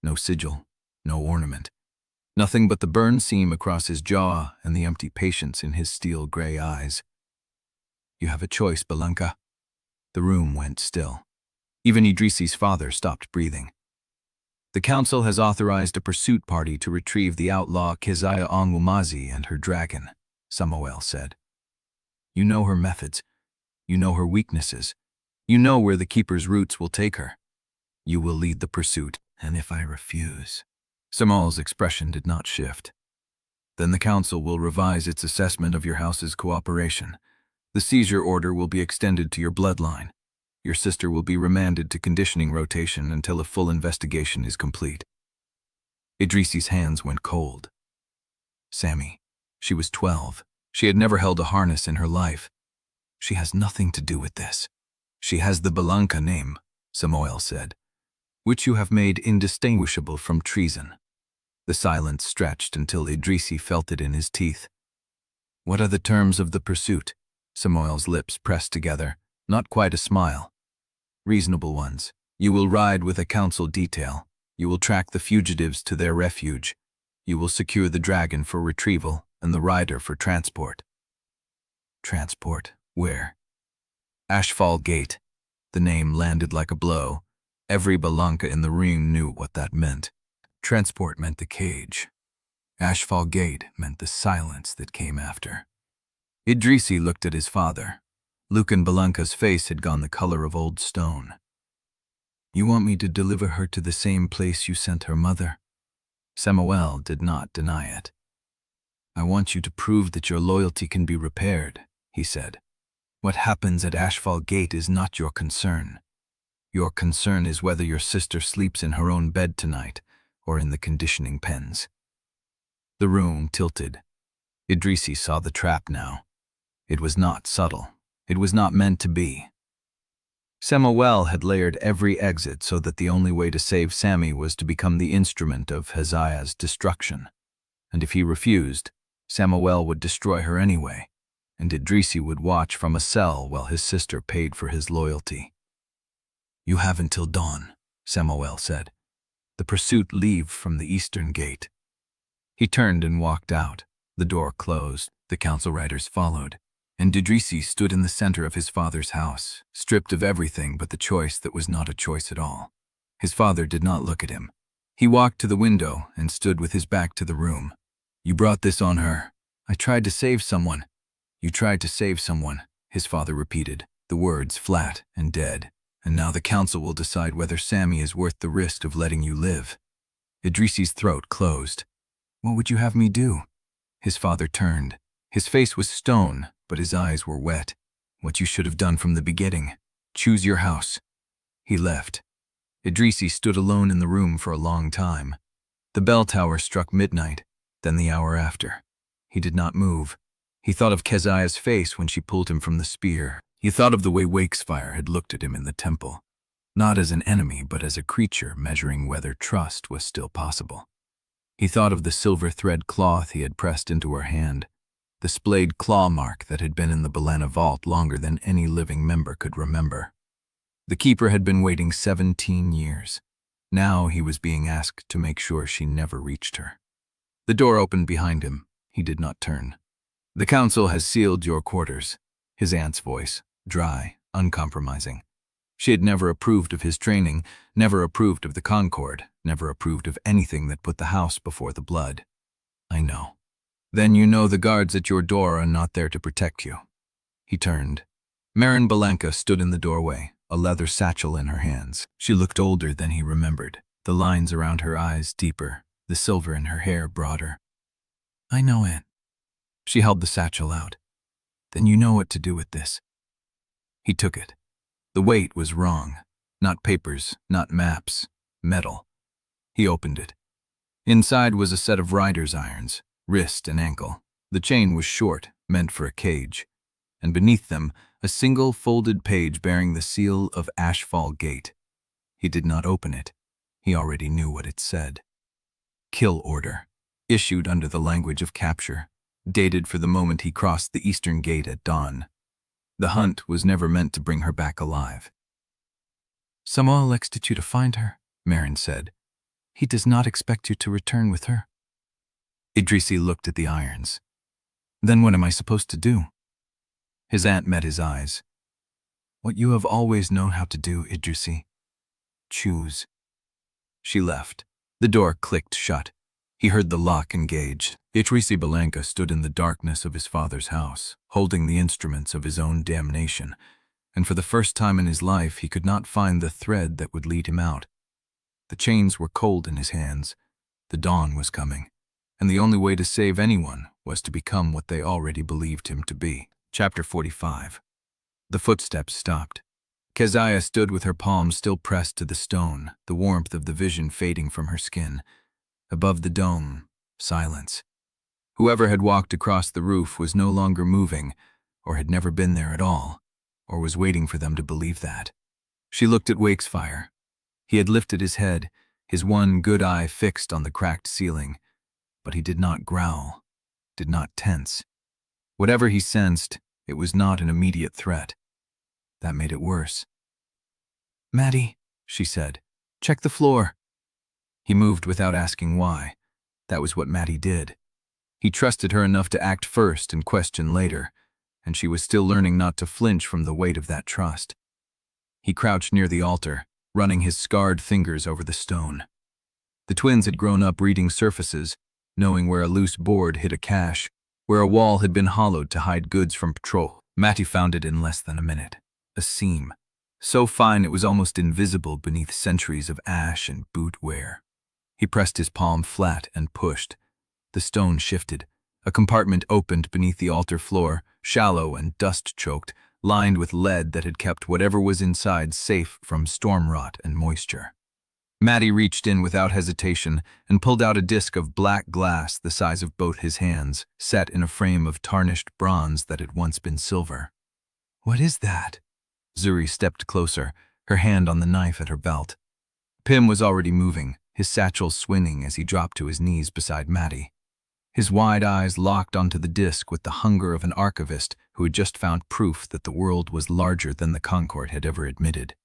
No sigil, no ornament. Nothing but the burn seam across his jaw and the empty patience in his steel gray eyes. "You have a choice, Bellanca." The room went still. Even Idrisi's father stopped breathing. "The council has authorized a pursuit party to retrieve the outlaw Keziah Onwuamaeze and her dragon," Samuel said. "You know her methods. You know her weaknesses. You know where the keeper's roots will take her. You will lead the pursuit, and if I refuse..." Samal's expression did not shift. "Then the council will revise its assessment of your house's cooperation. The seizure order will be extended to your bloodline. Your sister will be remanded to conditioning rotation until a full investigation is complete." Idrisi's hands went cold. Sammy. She was 12. She had never held a harness in her life. "She has nothing to do with this." "She has the Bellanca name," Samuel said, "which you have made indistinguishable from treason." The silence stretched until Idrisi felt it in his teeth. "What are the terms of the pursuit?" Samuel's lips pressed together, not quite a smile. "Reasonable ones. You will ride with a council detail. You will track the fugitives to their refuge. You will secure the dragon for retrieval and the rider for transport." "Transport? Where?" "Ashfall Gate." The name landed like a blow. Every Bellanca in the ring knew what that meant. Transport meant the cage. Ashfall Gate meant the silence that came after. Idrisi looked at his father. Lucan Bellanca's face had gone the color of old stone. "You want me to deliver her to the same place you sent her mother?" Samuel did not deny it. "I want you to prove that your loyalty can be repaired," he said. "What happens at Ashfall Gate is not your concern. Your concern is whether your sister sleeps in her own bed tonight or in the conditioning pens." The room tilted. Idrisi saw the trap now. It was not subtle. It was not meant to be. Samuel had layered every exit so that the only way to save Sammy was to become the instrument of Keziah's destruction. And if he refused, Samuel would destroy her anyway, and Idrisi would watch from a cell while his sister paid for his loyalty. "You have until dawn," Samuel said. "The pursuit leave from the eastern gate." He turned and walked out. The door closed. The council riders followed, and Idrisi stood in the center of his father's house, stripped of everything but the choice that was not a choice at all. His father did not look at him. He walked to the window and stood with his back to the room. "You brought this on her." "I tried to save someone." "You tried to save someone," his father repeated, the words flat and dead. "And now the council will decide whether Sammy is worth the risk of letting you live." Idrisi's throat closed. "What would you have me do?" His father turned. His face was stone, but his eyes were wet. "What you should have done from the beginning. Choose your house." He left. Idrisi stood alone in the room for a long time. The bell tower struck midnight, then the hour after. He did not move. He thought of Keziah's face when she pulled him from the spear. He thought of the way Wakesfire had looked at him in the temple, not as an enemy but as a creature measuring whether trust was still possible. He thought of the silver thread cloth he had pressed into her hand, the splayed claw mark that had been in the Bellanca vault longer than any living member could remember. The keeper had been waiting 17 years. Now he was being asked to make sure she never reached her. The door opened behind him. He did not turn. "The council has sealed your quarters," his aunt's voice, dry, uncompromising. She had never approved of his training, never approved of the Concord, never approved of anything that put the house before the blood. "I know." "Then you know the guards at your door are not there to protect you." He turned. Marin Bellanca stood in the doorway, a leather satchel in her hands. She looked older than he remembered, the lines around her eyes deeper, the silver in her hair broader. "I know, Aunt." She held the satchel out. "Then you know what to do with this." He took it. The weight was wrong. Not papers, not maps, metal. He opened it. Inside was a set of rider's irons, wrist and ankle. The chain was short, meant for a cage, and beneath them a single folded page bearing the seal of Ashfall Gate. He did not open it. He already knew what it said. Kill order, issued under the language of capture, dated for the moment he crossed the eastern gate at dawn. The hunt was never meant to bring her back alive. "Samuel expects you to find her," Marin said. "He does not expect you to return with her." Idrisi looked at the irons. "Then what am I supposed to do?" His aunt met his eyes. "What you have always known how to do, Idrisi. Choose." She left. The door clicked shut. He heard the lock engage. Idrisi Bellanca stood in the darkness of his father's house, holding the instruments of his own damnation, and for the first time in his life he could not find the thread that would lead him out. The chains were cold in his hands, the dawn was coming, and the only way to save anyone was to become what they already believed him to be. Chapter 45. The footsteps stopped. Keziah stood with her palms still pressed to the stone, the warmth of the vision fading from her skin. Above the dome, silence. Whoever had walked across the roof was no longer moving, or had never been there at all, or was waiting for them to believe that. She looked at Wakesfire. He had lifted his head, his one good eye fixed on the cracked ceiling, but he did not growl, did not tense. Whatever he sensed, it was not an immediate threat. That made it worse. "Maddie," she said, "check the floor." He moved without asking why. That was what Maddie did. He trusted her enough to act first and question later, and she was still learning not to flinch from the weight of that trust. He crouched near the altar, running his scarred fingers over the stone. The twins had grown up reading surfaces, knowing where a loose board hid a cache, where a wall had been hollowed to hide goods from patrol. Matty found it in less than a minute. A seam, so fine it was almost invisible beneath centuries of ash and boot wear. He pressed his palm flat and pushed. The stone shifted. A compartment opened beneath the altar floor, shallow and dust-choked, lined with lead that had kept whatever was inside safe from storm rot and moisture. Matty reached in without hesitation and pulled out a disc of black glass the size of both his hands, set in a frame of tarnished bronze that had once been silver. "What is that?" Zuri stepped closer, her hand on the knife at her belt. Pym was already moving, his satchel swinging as he dropped to his knees beside Matty. His wide eyes locked onto the disc with the hunger of an archivist who had just found proof that the world was larger than the Concord had ever admitted.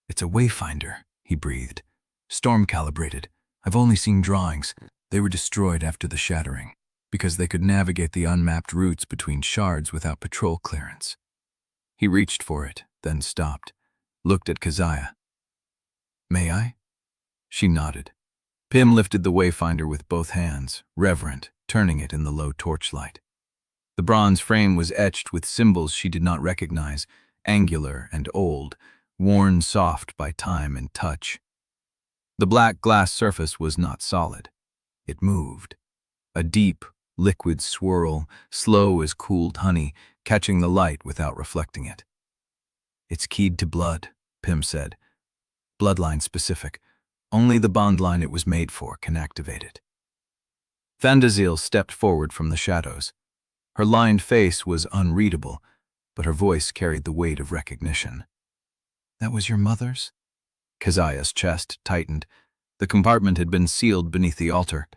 "It's a wayfinder," he breathed. "Storm-calibrated. I've only seen drawings. They were destroyed after the shattering, because they could navigate the unmapped routes between shards without patrol clearance." He reached for it, then stopped, looked at Keziah. "May I?" She nodded. Pym lifted the wayfinder with both hands, reverent, turning it in the low torchlight. The bronze frame was etched with symbols she did not recognize, angular and old, worn soft by time and touch. The black glass surface was not solid. It moved. A deep, liquid swirl, slow as cooled honey, catching the light without reflecting it. "It's keyed to blood," Pym said. "Bloodline specific. Only the bond line it was made for can activate it." Vandazil stepped forward from the shadows. Her lined face was unreadable, but her voice carried the weight of recognition. "That was your mother's?" Keziah's chest tightened. The compartment had been sealed beneath the altar,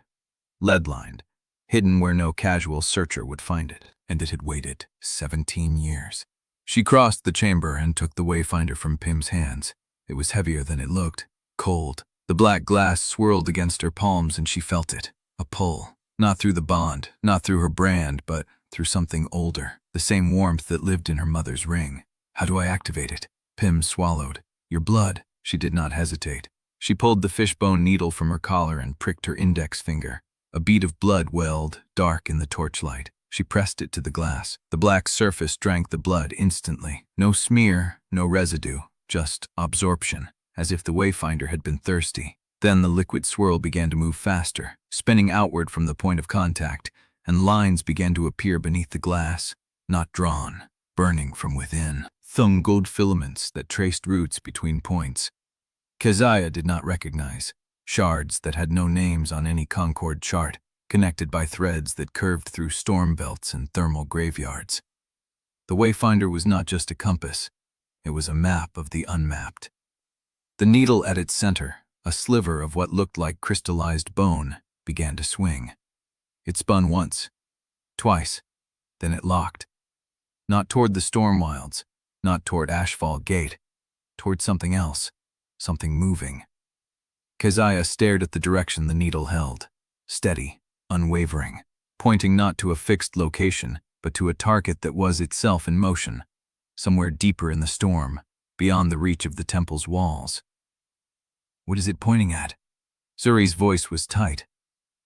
lead-lined, hidden where no casual searcher would find it, and it had waited 17 years. She crossed the chamber and took the wayfinder from Pym's hands. It was heavier than it looked, cold. The black glass swirled against her palms and she felt it, a pull. Not through the bond, not through her brand, but through something older, the same warmth that lived in her mother's ring. "How do I activate it?" Pym swallowed. "Your blood." She did not hesitate. She pulled the fishbone needle from her collar and pricked her index finger. A bead of blood welled, dark in the torchlight. She pressed it to the glass. The black surface drank the blood instantly. No smear, no residue, just absorption, as if the wayfinder had been thirsty. Then the liquid swirl began to move faster, spinning outward from the point of contact, and lines began to appear beneath the glass, not drawn, burning from within. Gold filaments that traced routes between points. Keziah did not recognize. Shards that had no names on any Concord chart, connected by threads that curved through storm belts and thermal graveyards. The wayfinder was not just a compass. It was a map of the unmapped. The needle at its center, a sliver of what looked like crystallized bone, began to swing. It spun once, twice, then it locked. Not toward the storm wilds, not toward Ashfall Gate, toward something else, something moving. Keziah stared at the direction the needle held, steady, unwavering, pointing not to a fixed location, but to a target that was itself in motion, somewhere deeper in the storm, beyond the reach of the temple's walls. "What is it pointing at?" Zuri's voice was tight.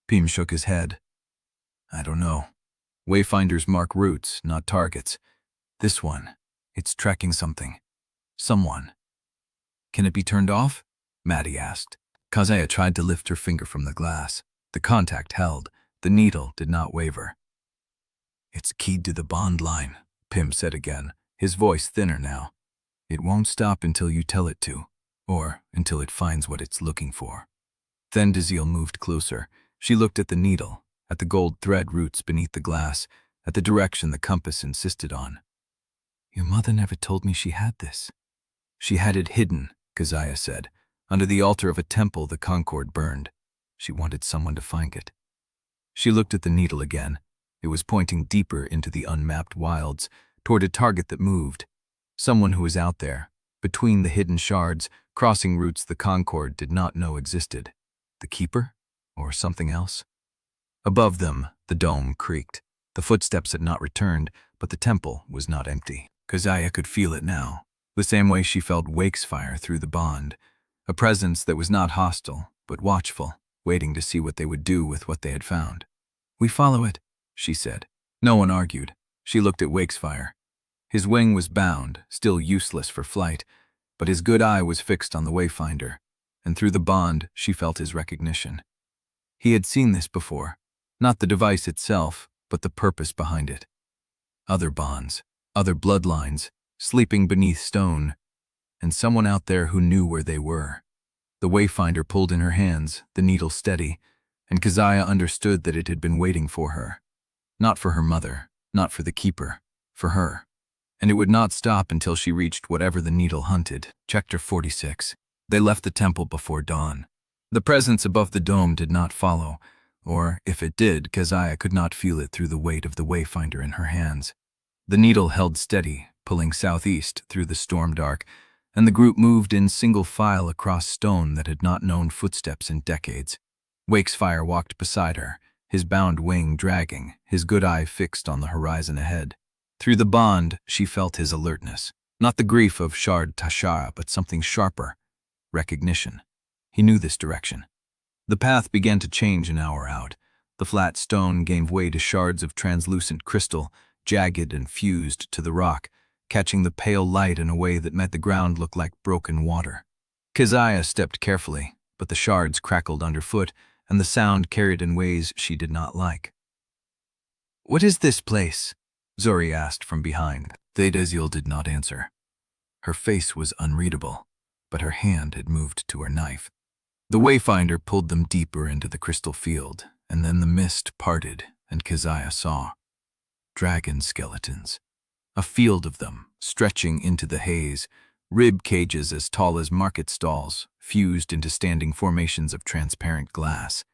Pym shook his head. "I don't know. Wayfinders mark routes, not targets. This one, It's tracking something. Someone. Can it be turned off? Maddie asked. Keziah tried to lift her finger from the glass. The contact held. The needle did not waver. It's keyed to the bond line, Pym said again, his voice thinner now. It won't stop until you tell it to, or until it finds what it's looking for. Then Dizil moved closer. She looked at the needle, at the gold thread roots beneath the glass, at the direction the compass insisted on. Your mother never told me she had this. She had it hidden, Keziah said. Under the altar of a temple the Concord burned. She wanted someone to find it. She looked at the needle again. It was pointing deeper into the unmapped wilds, toward a target that moved. Someone who was out there, between the hidden shards, crossing routes the Concord did not know existed. The Keeper? Or something else? Above them, the dome creaked. The footsteps had not returned, but the temple was not empty. Keziah could feel it now, the same way she felt Wakesfire through the bond, a presence that was not hostile, but watchful, waiting to see what they would do with what they had found. We follow it, she said. No one argued. She looked at Wakesfire. His wing was bound, still useless for flight, but his good eye was fixed on the Wayfinder, and through the bond she felt his recognition. He had seen this before, not the device itself, but the purpose behind it. Other bonds, other bloodlines, sleeping beneath stone, and someone out there who knew where they were. The Wayfinder pulled in her hands, the needle steady, and Keziah understood that it had been waiting for her. Not for her mother, not for the Keeper, for her. And it would not stop until she reached whatever the needle hunted. Chapter 46. They left the temple before dawn. The presence above the dome did not follow, or if it did, Keziah could not feel it through the weight of the Wayfinder in her hands. The needle held steady, pulling southeast through the Stormdark, and the group moved in single file across stone that had not known footsteps in decades. Wakesfire walked beside her, his bound wing dragging, his good eye fixed on the horizon ahead. Through the bond, she felt his alertness. Not the grief of Shard Tashara, but something sharper. Recognition. He knew this direction. The path began to change an hour out. The flat stone gave way to shards of translucent crystal, jagged and fused to the rock, catching the pale light in a way that made the ground look like broken water. Keziah stepped carefully, but the shards crackled underfoot, and the sound carried in ways she did not like. "What is this place?" Zori asked from behind. Idrisi did not answer. Her face was unreadable, but her hand had moved to her knife. The Wayfinder pulled them deeper into the crystal field, and then the mist parted, and Keziah saw dragon skeletons. A field of them, stretching into the haze, rib cages as tall as market stalls, fused into standing formations of transparent glass.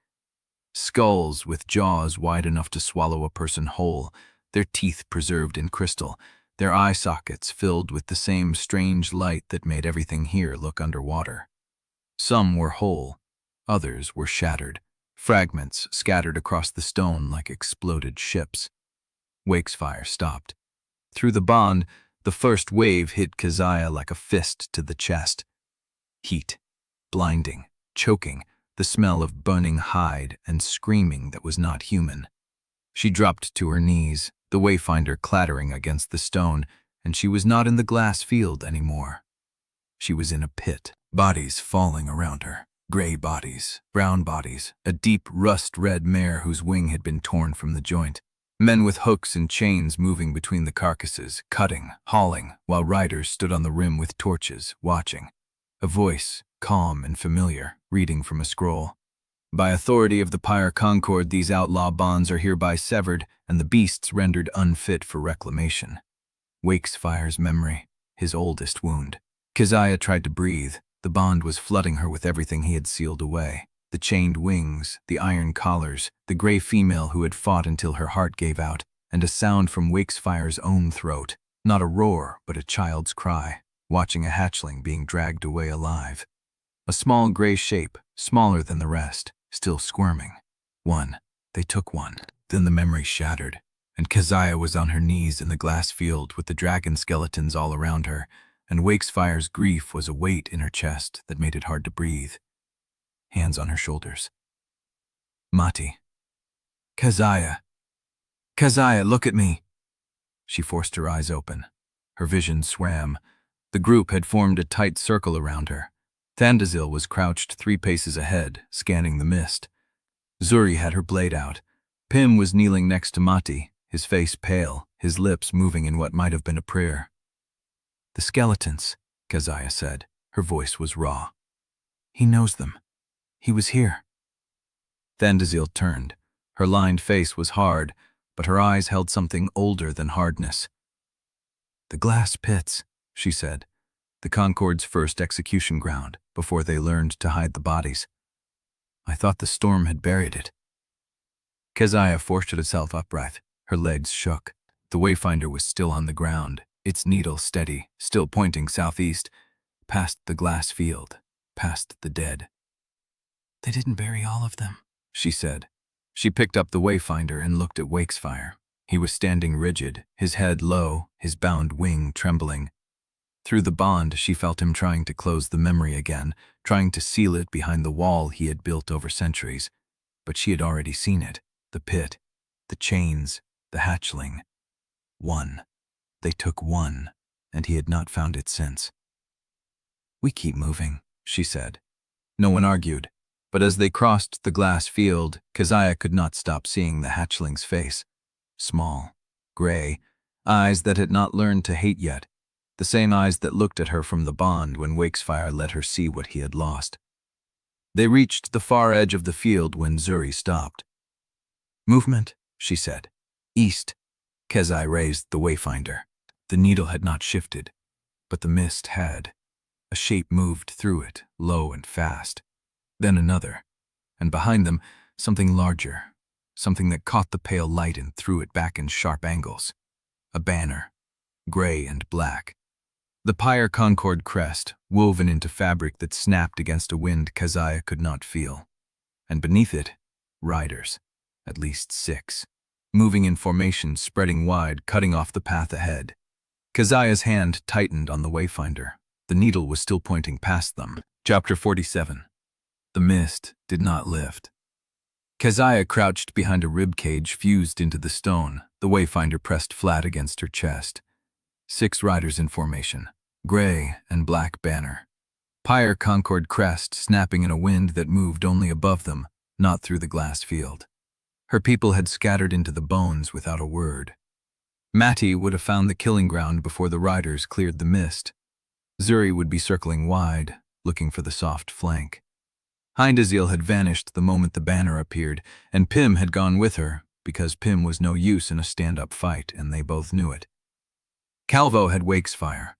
Skulls with jaws wide enough to swallow a person whole, their teeth preserved in crystal, their eye sockets filled with the same strange light that made everything here look underwater. Some were whole, others were shattered, fragments scattered across the stone like exploded ships. Wakesfire stopped. Through the bond, the first wave hit Keziah like a fist to the chest. Heat, blinding, choking, the smell of burning hide and screaming that was not human. She dropped to her knees, the Wayfinder clattering against the stone, and she was not in the glass field anymore. She was in a pit, bodies falling around her. Gray bodies, brown bodies, a deep rust-red mare whose wing had been torn from the joint. Men with hooks and chains moving between the carcasses, cutting, hauling, while riders stood on the rim with torches, watching. A voice, calm and familiar, reading from a scroll. By authority of the Pyre Concord, these outlaw bonds are hereby severed and the beasts rendered unfit for reclamation. Wakefire's memory, his oldest wound. Keziah tried to breathe. The bond was flooding her with everything he had sealed away. The chained wings, the iron collars, the gray female who had fought until her heart gave out, and a sound from Wakefire's own throat. Not a roar, but a child's cry, watching a hatchling being dragged away alive. A small gray shape, smaller than the rest, still squirming. One. They took one. Then the memory shattered, and Keziah was on her knees in the glass field with the dragon skeletons all around her, and Wakefire's grief was a weight in her chest that made it hard to breathe. Hands on her shoulders. Mati. Keziah. Keziah, look at me. She forced her eyes open. Her vision swam. The group had formed a tight circle around her. Thandazil was crouched 3 paces ahead, scanning the mist. Zuri had her blade out. Pim was kneeling next to Mati, his face pale, his lips moving in what might have been a prayer. "The skeletons," Keziah said. Her voice was raw. "He knows them. He was here." Thandazil turned. Her lined face was hard, but her eyes held something older than hardness. "The glass pits," she said. "The Concord's first execution ground, before they learned to hide the bodies. I thought the storm had buried it." Keziah forced herself upright. Her legs shook. The wayfinder was still on the ground, its needle steady, still pointing southeast, past the glass field, past the dead. "They didn't bury all of them," she said. She picked up the wayfinder and looked at Wakesfire. He was standing rigid, his head low, his bound wing trembling. Through the bond, she felt him trying to close the memory again, trying to seal it behind the wall he had built over centuries. But she had already seen it, the pit, the chains, the hatchling. One. They took one, and he had not found it since. "We keep moving," she said. No one argued, but as they crossed the glass field, Keziah could not stop seeing the hatchling's face. Small, gray, eyes that had not learned to hate yet, the same eyes that looked at her from the bond when Wakesfire let her see what he had lost. They reached the far edge of the field when Zuri stopped. "Movement," she said. "East." Keziah raised the wayfinder. The needle had not shifted, but the mist had. A shape moved through it, low and fast. Then another, and behind them, something larger, something that caught the pale light and threw it back in sharp angles. A banner, gray and black. The Pyre Concord crest, woven into fabric that snapped against a wind Keziah could not feel. And beneath it, riders, at least 6, moving in formation, spreading wide, cutting off the path ahead. Keziah's hand tightened on the wayfinder. The needle was still pointing past them. Chapter 47. The mist did not lift. Keziah crouched behind a ribcage fused into the stone, the wayfinder pressed flat against her chest. 6 riders in formation, gray and black banner. Pyre Concord crest snapping in a wind that moved only above them, not through the glass field. Her people had scattered into the bones without a word. Mati would have found the killing ground before the riders cleared the mist. Zuri would be circling wide, looking for the soft flank. Undesirable had vanished the moment the banner appeared, and Pim had gone with her, because Pim was no use in a stand-up fight, and they both knew it. Calvo had Wakesfire.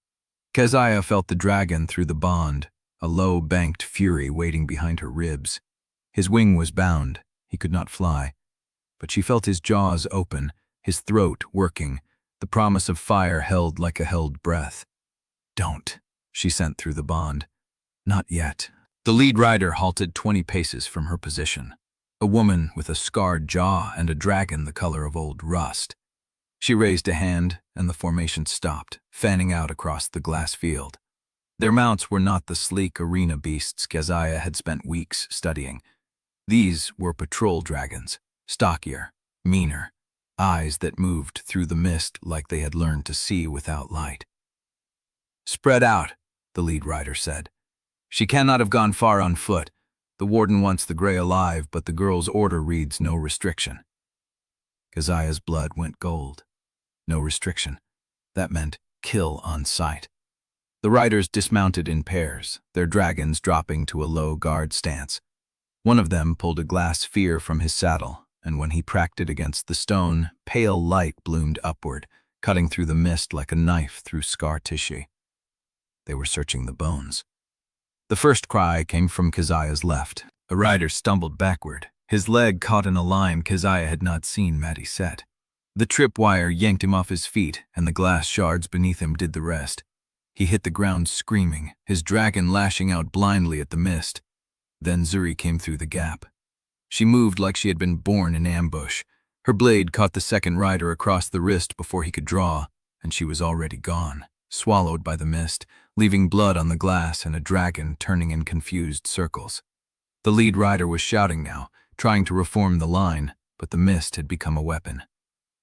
Keziah felt the dragon through the bond, a low, banked fury waiting behind her ribs. His wing was bound, he could not fly, but she felt his jaws open, his throat working, the promise of fire held like a held breath. "Don't," she sent through the bond. "Not yet." The lead rider halted 20 paces from her position, a woman with a scarred jaw and a dragon the color of old rust. She raised a hand, and the formation stopped, fanning out across the glass field. Their mounts were not the sleek arena beasts Keziah had spent weeks studying. These were patrol dragons, stockier, meaner, eyes that moved through the mist like they had learned to see without light. "Spread out," the lead rider said. "She cannot have gone far on foot. The warden wants the gray alive, but the girl's order reads no restriction." Keziah's blood went gold. No restriction. That meant kill on sight. The riders dismounted in pairs, their dragons dropping to a low guard stance. One of them pulled a glass sphere from his saddle, and when he cracked it against the stone, pale light bloomed upward, cutting through the mist like a knife through scar tissue. They were searching the bones. The first cry came from Keziah's left. A rider stumbled backward. His leg caught in a line Keziah had not seen Mati set. The tripwire yanked him off his feet, and the glass shards beneath him did the rest. He hit the ground screaming, his dragon lashing out blindly at the mist. Then Zuri came through the gap. She moved like she had been born in ambush. Her blade caught the second rider across the wrist before he could draw, and she was already gone, swallowed by the mist, leaving blood on the glass and a dragon turning in confused circles. The lead rider was shouting now, trying to reform the line, but the mist had become a weapon.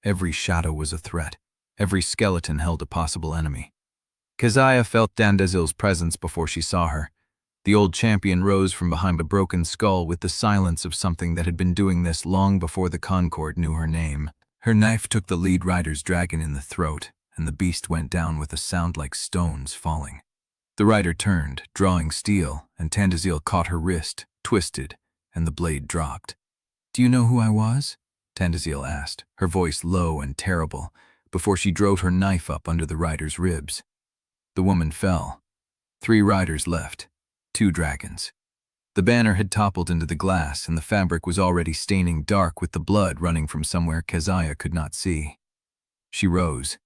Every shadow was a threat. Every skeleton held a possible enemy. Keziah felt Dandazil's presence before she saw her. The old champion rose from behind a broken skull with the silence of something that had been doing this long before the Concord knew her name. Her knife took the lead rider's dragon in the throat, and the beast went down with a sound like stones falling. The rider turned, drawing steel, and Dandazil caught her wrist, twisted, and the blade dropped. "Do you know who I was?" Dandazil asked, her voice low and terrible, before she drove her knife up under the rider's ribs. The woman fell. 3 riders left. 2 dragons. The banner had toppled into the glass, and the fabric was already staining dark with the blood running from somewhere Keziah could not see. She rose.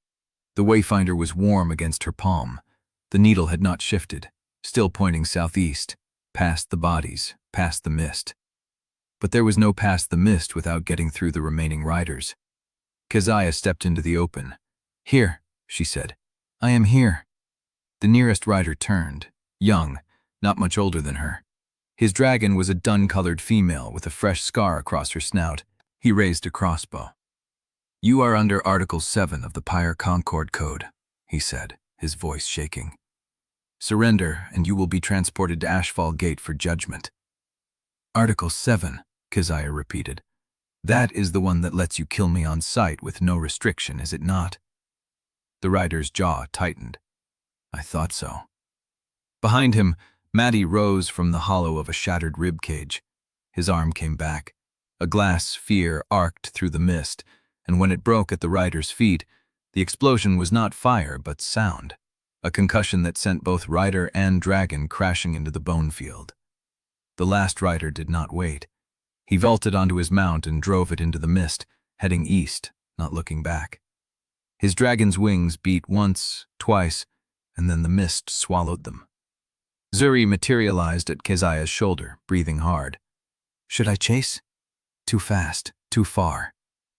The wayfinder was warm against her palm. The needle had not shifted, still pointing southeast, past the bodies, past the mist. But there was no past the mist without getting through the remaining riders. Keziah stepped into the open. "Here," she said. "I am here." The nearest rider turned, young, not much older than her. His dragon was a dun-colored female with a fresh scar across her snout. He raised a crossbow. "You are under Article 7 of the Pyre Concord Code," he said, his voice shaking. "Surrender, and you will be transported to Ashfall Gate for judgment." "Article 7, Keziah repeated. "That is the one that lets you kill me on sight with no restriction, is it not?" The rider's jaw tightened. "I thought so." Behind him, Matty rose from the hollow of a shattered rib cage. His arm came back. A glass sphere arced through the mist, and when it broke at the rider's feet, the explosion was not fire but sound, a concussion that sent both rider and dragon crashing into the bone field. The last rider did not wait. He vaulted onto his mount and drove it into the mist, heading east, not looking back. His dragon's wings beat once, twice, and then the mist swallowed them. Zuri materialized at Keziah's shoulder, breathing hard. "Should I chase?" "Too fast, too far."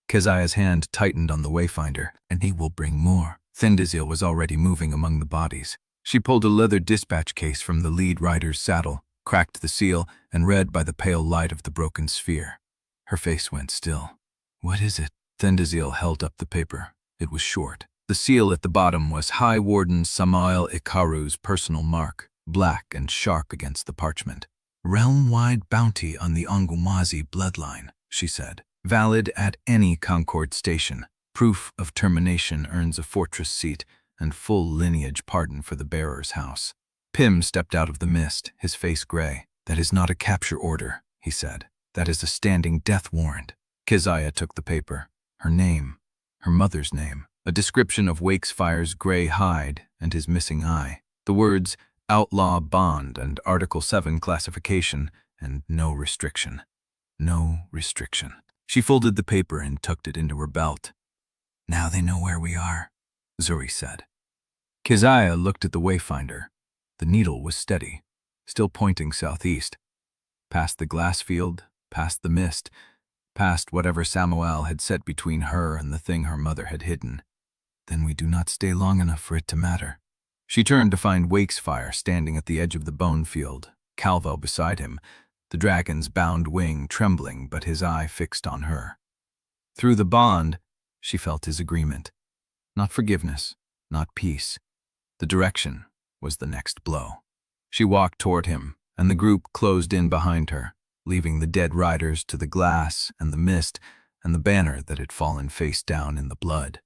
Keziah's hand tightened on the wayfinder, "and he will bring more." Dandazil was already moving among the bodies. She pulled a leather dispatch case from the lead rider's saddle, cracked the seal, and read by the pale light of the broken sphere. Her face went still. "What is it?" Dandazil held up the paper. It was short. The seal at the bottom was High Warden Samael Ikaru's personal mark, black and sharp against the parchment. "Realm-wide bounty on the Onwuamaeze bloodline," she said. "Valid at any Concord station. Proof of termination earns a fortress seat and full lineage pardon for the bearer's house." Pym stepped out of the mist, his face gray. "That is not a capture order," he said. "That is a standing death warrant." Keziah took the paper. Her name, her mother's name, a description of Wakesfire's gray hide and his missing eye. The words, outlaw bond and Article 7 classification, and no restriction. No restriction. She folded the paper and tucked it into her belt. "Now they know where we are," Zuri said. Keziah looked at the wayfinder. The needle was steady, still pointing southeast. Past the glass field, past the mist, past whatever Samuel had set between her and the thing her mother had hidden. Then we do not stay long enough for it to matter. She turned to find Wakesfire standing at the edge of the bone field, Calvo beside him, the dragon's bound wing trembling but his eye fixed on her. Through the bond, she felt his agreement. Not forgiveness, not peace. The direction was the next blow. She walked toward him, and the group closed in behind her, leaving the dead riders to the glass and the mist and the banner that had fallen face down in the blood.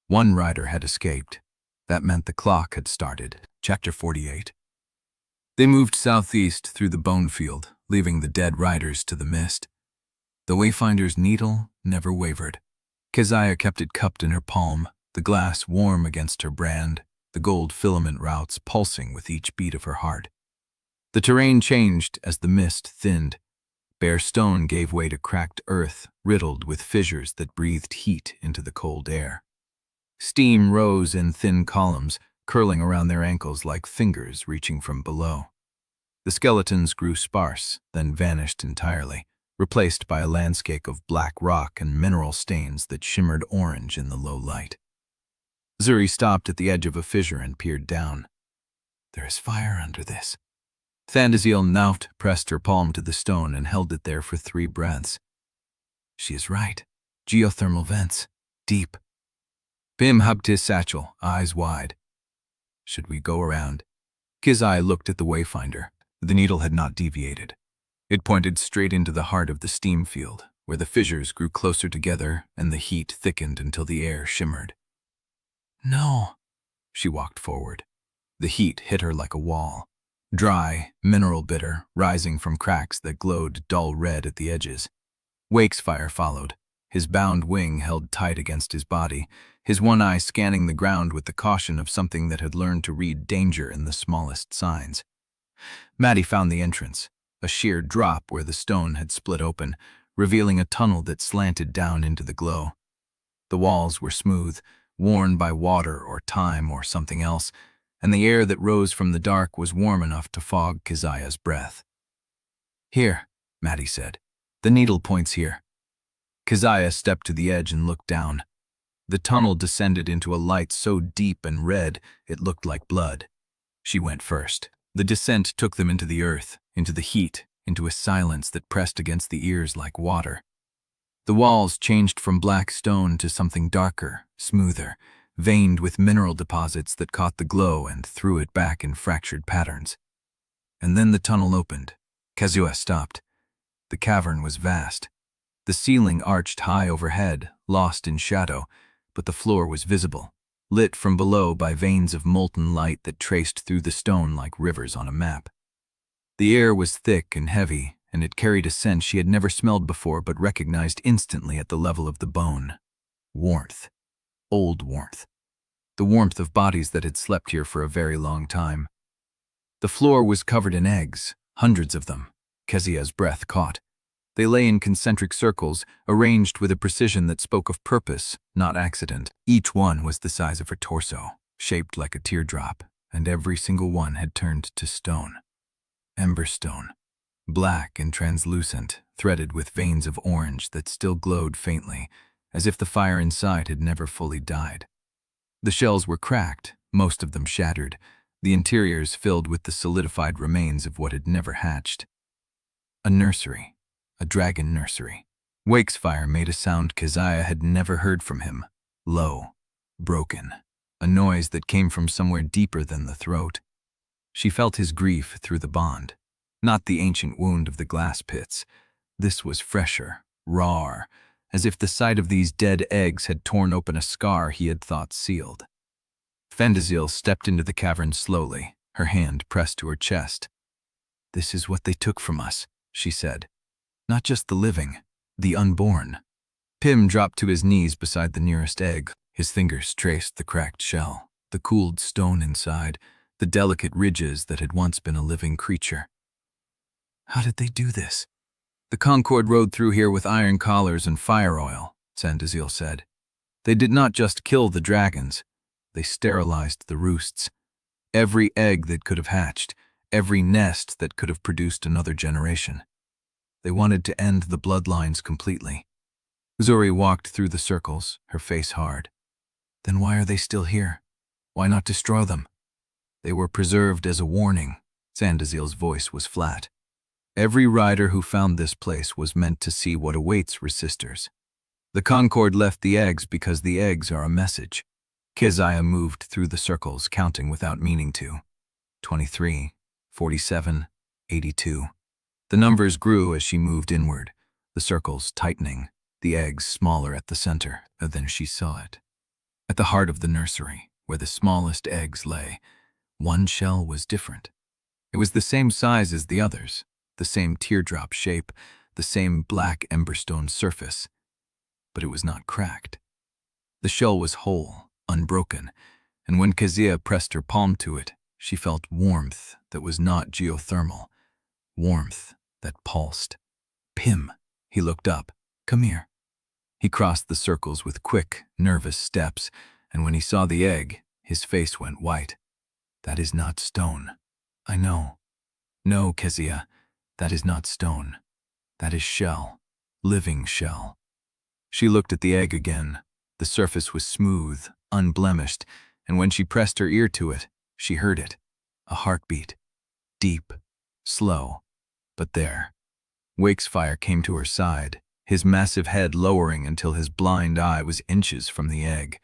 One rider had escaped. That meant the clock had started. Chapter 48. They moved southeast through the bone field, leaving the dead riders to the mist. The wayfinder's needle never wavered. Keziah kept it cupped in her palm, the glass warm against her brand, the gold filament routes pulsing with each beat of her heart. The terrain changed as the mist thinned. Bare stone gave way to cracked earth, riddled with fissures that breathed heat into the cold air. Steam rose in thin columns, curling around their ankles like fingers reaching from below. The skeletons grew sparse, then vanished entirely, replaced by a landscape of black rock and mineral stains that shimmered orange in the low light. Zuri stopped at the edge of a fissure and peered down. "There is fire under this." Dandazil Naut pressed her palm to the stone and held it there for 3 breaths. "She is right. Geothermal vents. Deep." Pym hugged his satchel, eyes wide. Should we go around? Keziah looked at the wayfinder. The needle had not deviated. It pointed straight into the heart of the steam field, where the fissures grew closer together and the heat thickened until the air shimmered. No. She walked forward. The heat hit her like a wall. Dry, mineral bitter, rising from cracks that glowed dull red at the edges. Wakesfire followed, his bound wing held tight against his body, his one eye scanning the ground with the caution of something that had learned to read danger in the smallest signs. Maddie found the entrance, a sheer drop where the stone had split open, revealing a tunnel that slanted down into the glow. The walls were smooth, worn by water or time or something else, and the air that rose from the dark was warm enough to fog Keziah's breath. Here, Maddie said. The needle points here. Keziah stepped to the edge and looked down. The tunnel descended into a light so deep and red it looked like blood. She went first. The descent took them into the earth, into the heat, into a silence that pressed against the ears like water. The walls changed from black stone to something darker, smoother, veined with mineral deposits that caught the glow and threw it back in fractured patterns. And then the tunnel opened. Keziah stopped. The cavern was vast. The ceiling arched high overhead, lost in shadow, but the floor was visible, lit from below by veins of molten light that traced through the stone like rivers on a map. The air was thick and heavy, and it carried a scent she had never smelled before but recognized instantly at the level of the bone. Warmth. Old warmth. The warmth of bodies that had slept here for a very long time. The floor was covered in eggs, hundreds of them. Keziah's breath caught. They lay in concentric circles, arranged with a precision that spoke of purpose, not accident. Each one was the size of her torso, shaped like a teardrop, and every single one had turned to stone. Ember stone. Black and translucent, threaded with veins of orange that still glowed faintly, as if the fire inside had never fully died. The shells were cracked, most of them shattered, the interiors filled with the solidified remains of what had never hatched. A nursery. A dragon nursery. Wakesfire made a sound Keziah had never heard from him. Low. Broken. A noise that came from somewhere deeper than the throat. She felt his grief through the bond. Not the ancient wound of the glass pits. This was fresher, rawer, as if the sight of these dead eggs had torn open a scar he had thought sealed. Fendazil stepped into the cavern slowly, her hand pressed to her chest. "This is what they took from us," she said. "Not just the living, the unborn." Pym dropped to his knees beside the nearest egg. His fingers traced the cracked shell, the cooled stone inside, the delicate ridges that had once been a living creature. "How did they do this?" "The Concord rode through here with iron collars and fire oil," Undesirable said. "They did not just kill the dragons, they sterilized the roosts. Every egg that could have hatched, every nest that could have produced another generation. They wanted to end the bloodlines completely." Zuri walked through the circles, her face hard. "Then why are they still here? Why not destroy them?" "They were preserved as a warning." Sandazil's voice was flat. "Every rider who found this place was meant to see what awaits resistors. The Concord left the eggs because the eggs are a message." Keziah moved through the circles, counting without meaning to. 23, 47, 82. The numbers grew as she moved inward, the circles tightening, the eggs smaller at the center. And then she saw it. At the heart of the nursery, where the smallest eggs lay, one shell was different. It was the same size as the others, the same teardrop shape, the same black emberstone surface, but it was not cracked. The shell was whole, unbroken, and when Keziah pressed her palm to it, she felt warmth that was not geothermal, warmth that pulsed. "Pym," he looked up. "Come here." He crossed the circles with quick, nervous steps, and when he saw the egg, his face went white. "That is not stone." "I know." "No, Keziah, that is not stone. That is shell, living shell." She looked at the egg again. The surface was smooth, unblemished, and when she pressed her ear to it, she heard it. A heartbeat. Deep, slow, but there. Wakesfire came to her side, his massive head lowering until his blind eye was inches from the egg.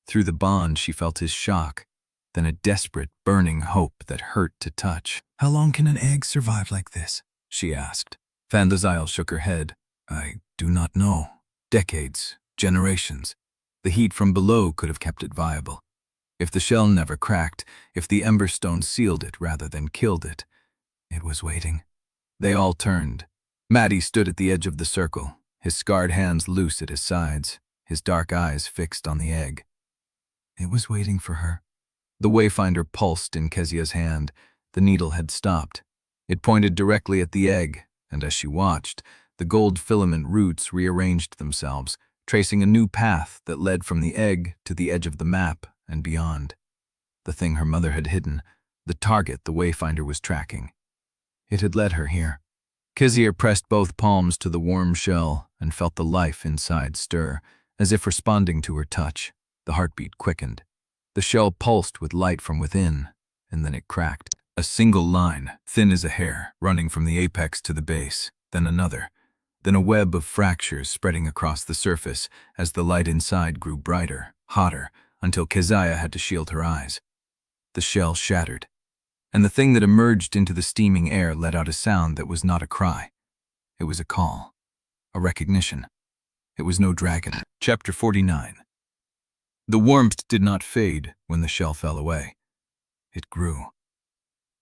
Through the bond, she felt his shock, then a desperate, burning hope that hurt to touch. "How long can an egg survive like this?" she asked. Fandazile shook her head. "I do not know. Decades, generations. The heat from below could have kept it viable. If the shell never cracked, if the ember stone sealed it rather than killed it, it was waiting." They all turned. Maddie stood at the edge of the circle, his scarred hands loose at his sides, his dark eyes fixed on the egg. It was waiting for her. The wayfinder pulsed in Keziah's hand. The needle had stopped. It pointed directly at the egg, and as she watched, the gold filament roots rearranged themselves, tracing a new path that led from the egg to the edge of the map and beyond. The thing her mother had hidden, the target the wayfinder was tracking. It had led her here. Keziah pressed both palms to the warm shell and felt the life inside stir, as if responding to her touch. The heartbeat quickened. The shell pulsed with light from within, and then it cracked. A single line, thin as a hair, running from the apex to the base, then another, then a web of fractures spreading across the surface as the light inside grew brighter, hotter, until Keziah had to shield her eyes. The shell shattered, and the thing that emerged into the steaming air let out a sound that was not a cry. It was a call, a recognition. It was no dragon. Chapter 49. The warmth did not fade when the shell fell away. It grew.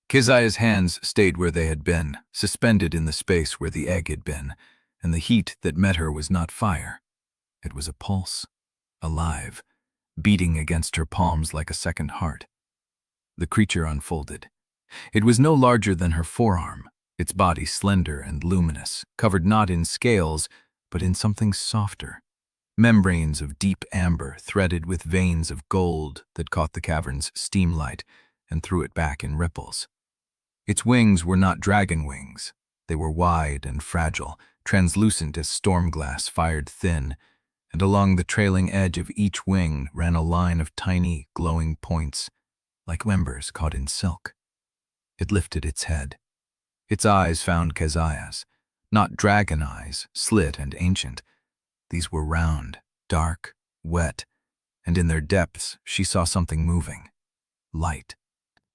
Keziah's hands stayed where they had been, suspended in the space where the egg had been, and the heat that met her was not fire. It was a pulse, alive, beating against her palms like a second heart. The creature unfolded. It was no larger than her forearm, its body slender and luminous, covered not in scales, but in something softer. Membranes of deep amber threaded with veins of gold that caught the cavern's steam light and threw it back in ripples. Its wings were not dragon wings. They were wide and fragile, translucent as stormglass fired thin, and along the trailing edge of each wing ran a line of tiny, glowing points, like embers caught in silk. It lifted its head. Its eyes found Keziah's, not dragon eyes, slit and ancient. These were round, dark, wet, and in their depths she saw something moving. Light.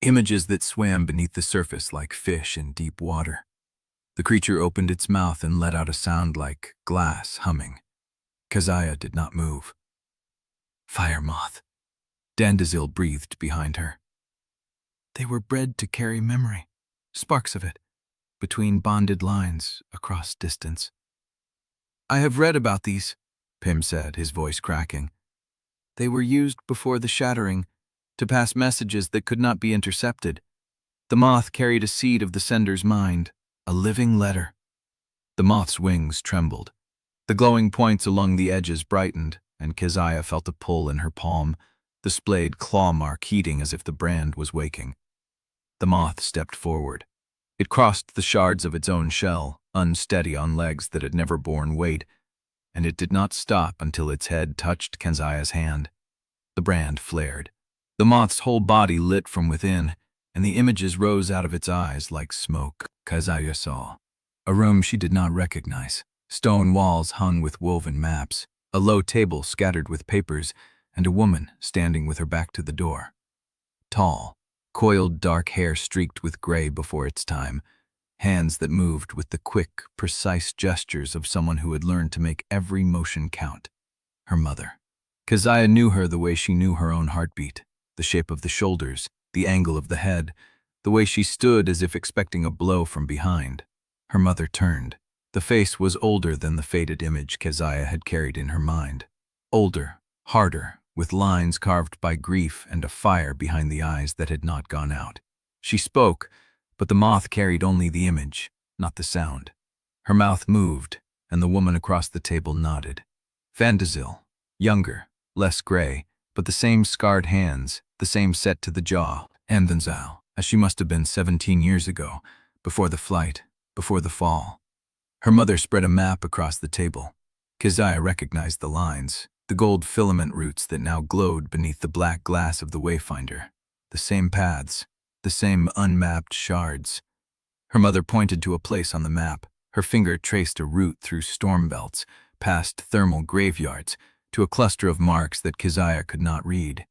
Images that swam beneath the surface like fish in deep water. The creature opened its mouth and let out a sound like glass humming. Keziah did not move. "Fire moth," Undesirable breathed behind her. They were bred to carry memory, sparks of it, between bonded lines across distance. "I have read about these," Pym said, his voice cracking. "They were used before the shattering to pass messages that could not be intercepted. The moth carried a seed of the sender's mind, a living letter." The moth's wings trembled. The glowing points along the edges brightened, and Keziah felt a pull in her palm, the splayed claw mark heating as if the brand was waking. The moth stepped forward. It crossed the shards of its own shell, unsteady on legs that had never borne weight, and it did not stop until its head touched Keziah's hand. The brand flared. The moth's whole body lit from within, and the images rose out of its eyes like smoke. Keziah saw a room she did not recognize. Stone walls hung with woven maps, a low table scattered with papers, and a woman standing with her back to the door. Tall, coiled dark hair streaked with gray before its time, hands that moved with the quick, precise gestures of someone who had learned to make every motion count. Her mother. Keziah knew her the way she knew her own heartbeat, the shape of the shoulders, the angle of the head, the way she stood as if expecting a blow from behind. Her mother turned. The face was older than the faded image Keziah had carried in her mind. Older, harder, with lines carved by grief and a fire behind the eyes that had not gone out. She spoke, but the moth carried only the image, not the sound. Her mouth moved, and the woman across the table nodded. Undesirable, younger, less gray, but the same scarred hands, the same set to the jaw, and Undesirable, as she must have been 17 years ago, before the flight, before the fall. Her mother spread a map across the table. Keziah recognized the lines, the gold filament roots that now glowed beneath the black glass of the wayfinder. The same paths, the same unmapped shards. Her mother pointed to a place on the map. Her finger traced a route through storm belts, past thermal graveyards, to a cluster of marks that Keziah could not read.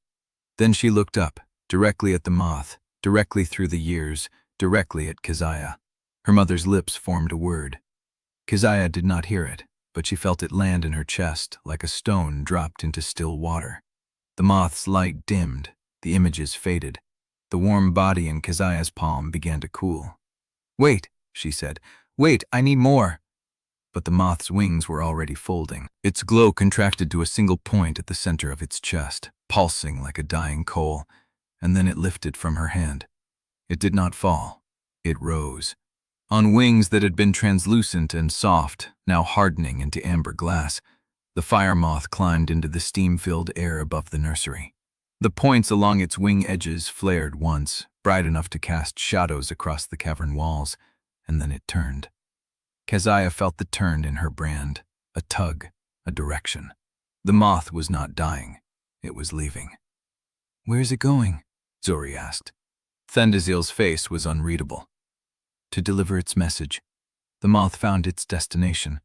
Then she looked up, directly at the moth, directly through the years, directly at Keziah. Her mother's lips formed a word. Keziah did not hear it, but she felt it land in her chest like a stone dropped into still water. The moth's light dimmed, the images faded. The warm body in Keziah's palm began to cool. "Wait," she said. "Wait, I need more." But the moth's wings were already folding. Its glow contracted to a single point at the center of its chest, pulsing like a dying coal, and then it lifted from her hand. It did not fall. It rose. On wings that had been translucent and soft, now hardening into amber glass, the fire moth climbed into the steam-filled air above the nursery. The points along its wing edges flared once, bright enough to cast shadows across the cavern walls, and then it turned. Keziah felt the turn in her brand, a tug, a direction. The moth was not dying. It was leaving. "Where is it going?" Zori asked. Thandaziel's face was unreadable. "To deliver its message. The moth found its destination.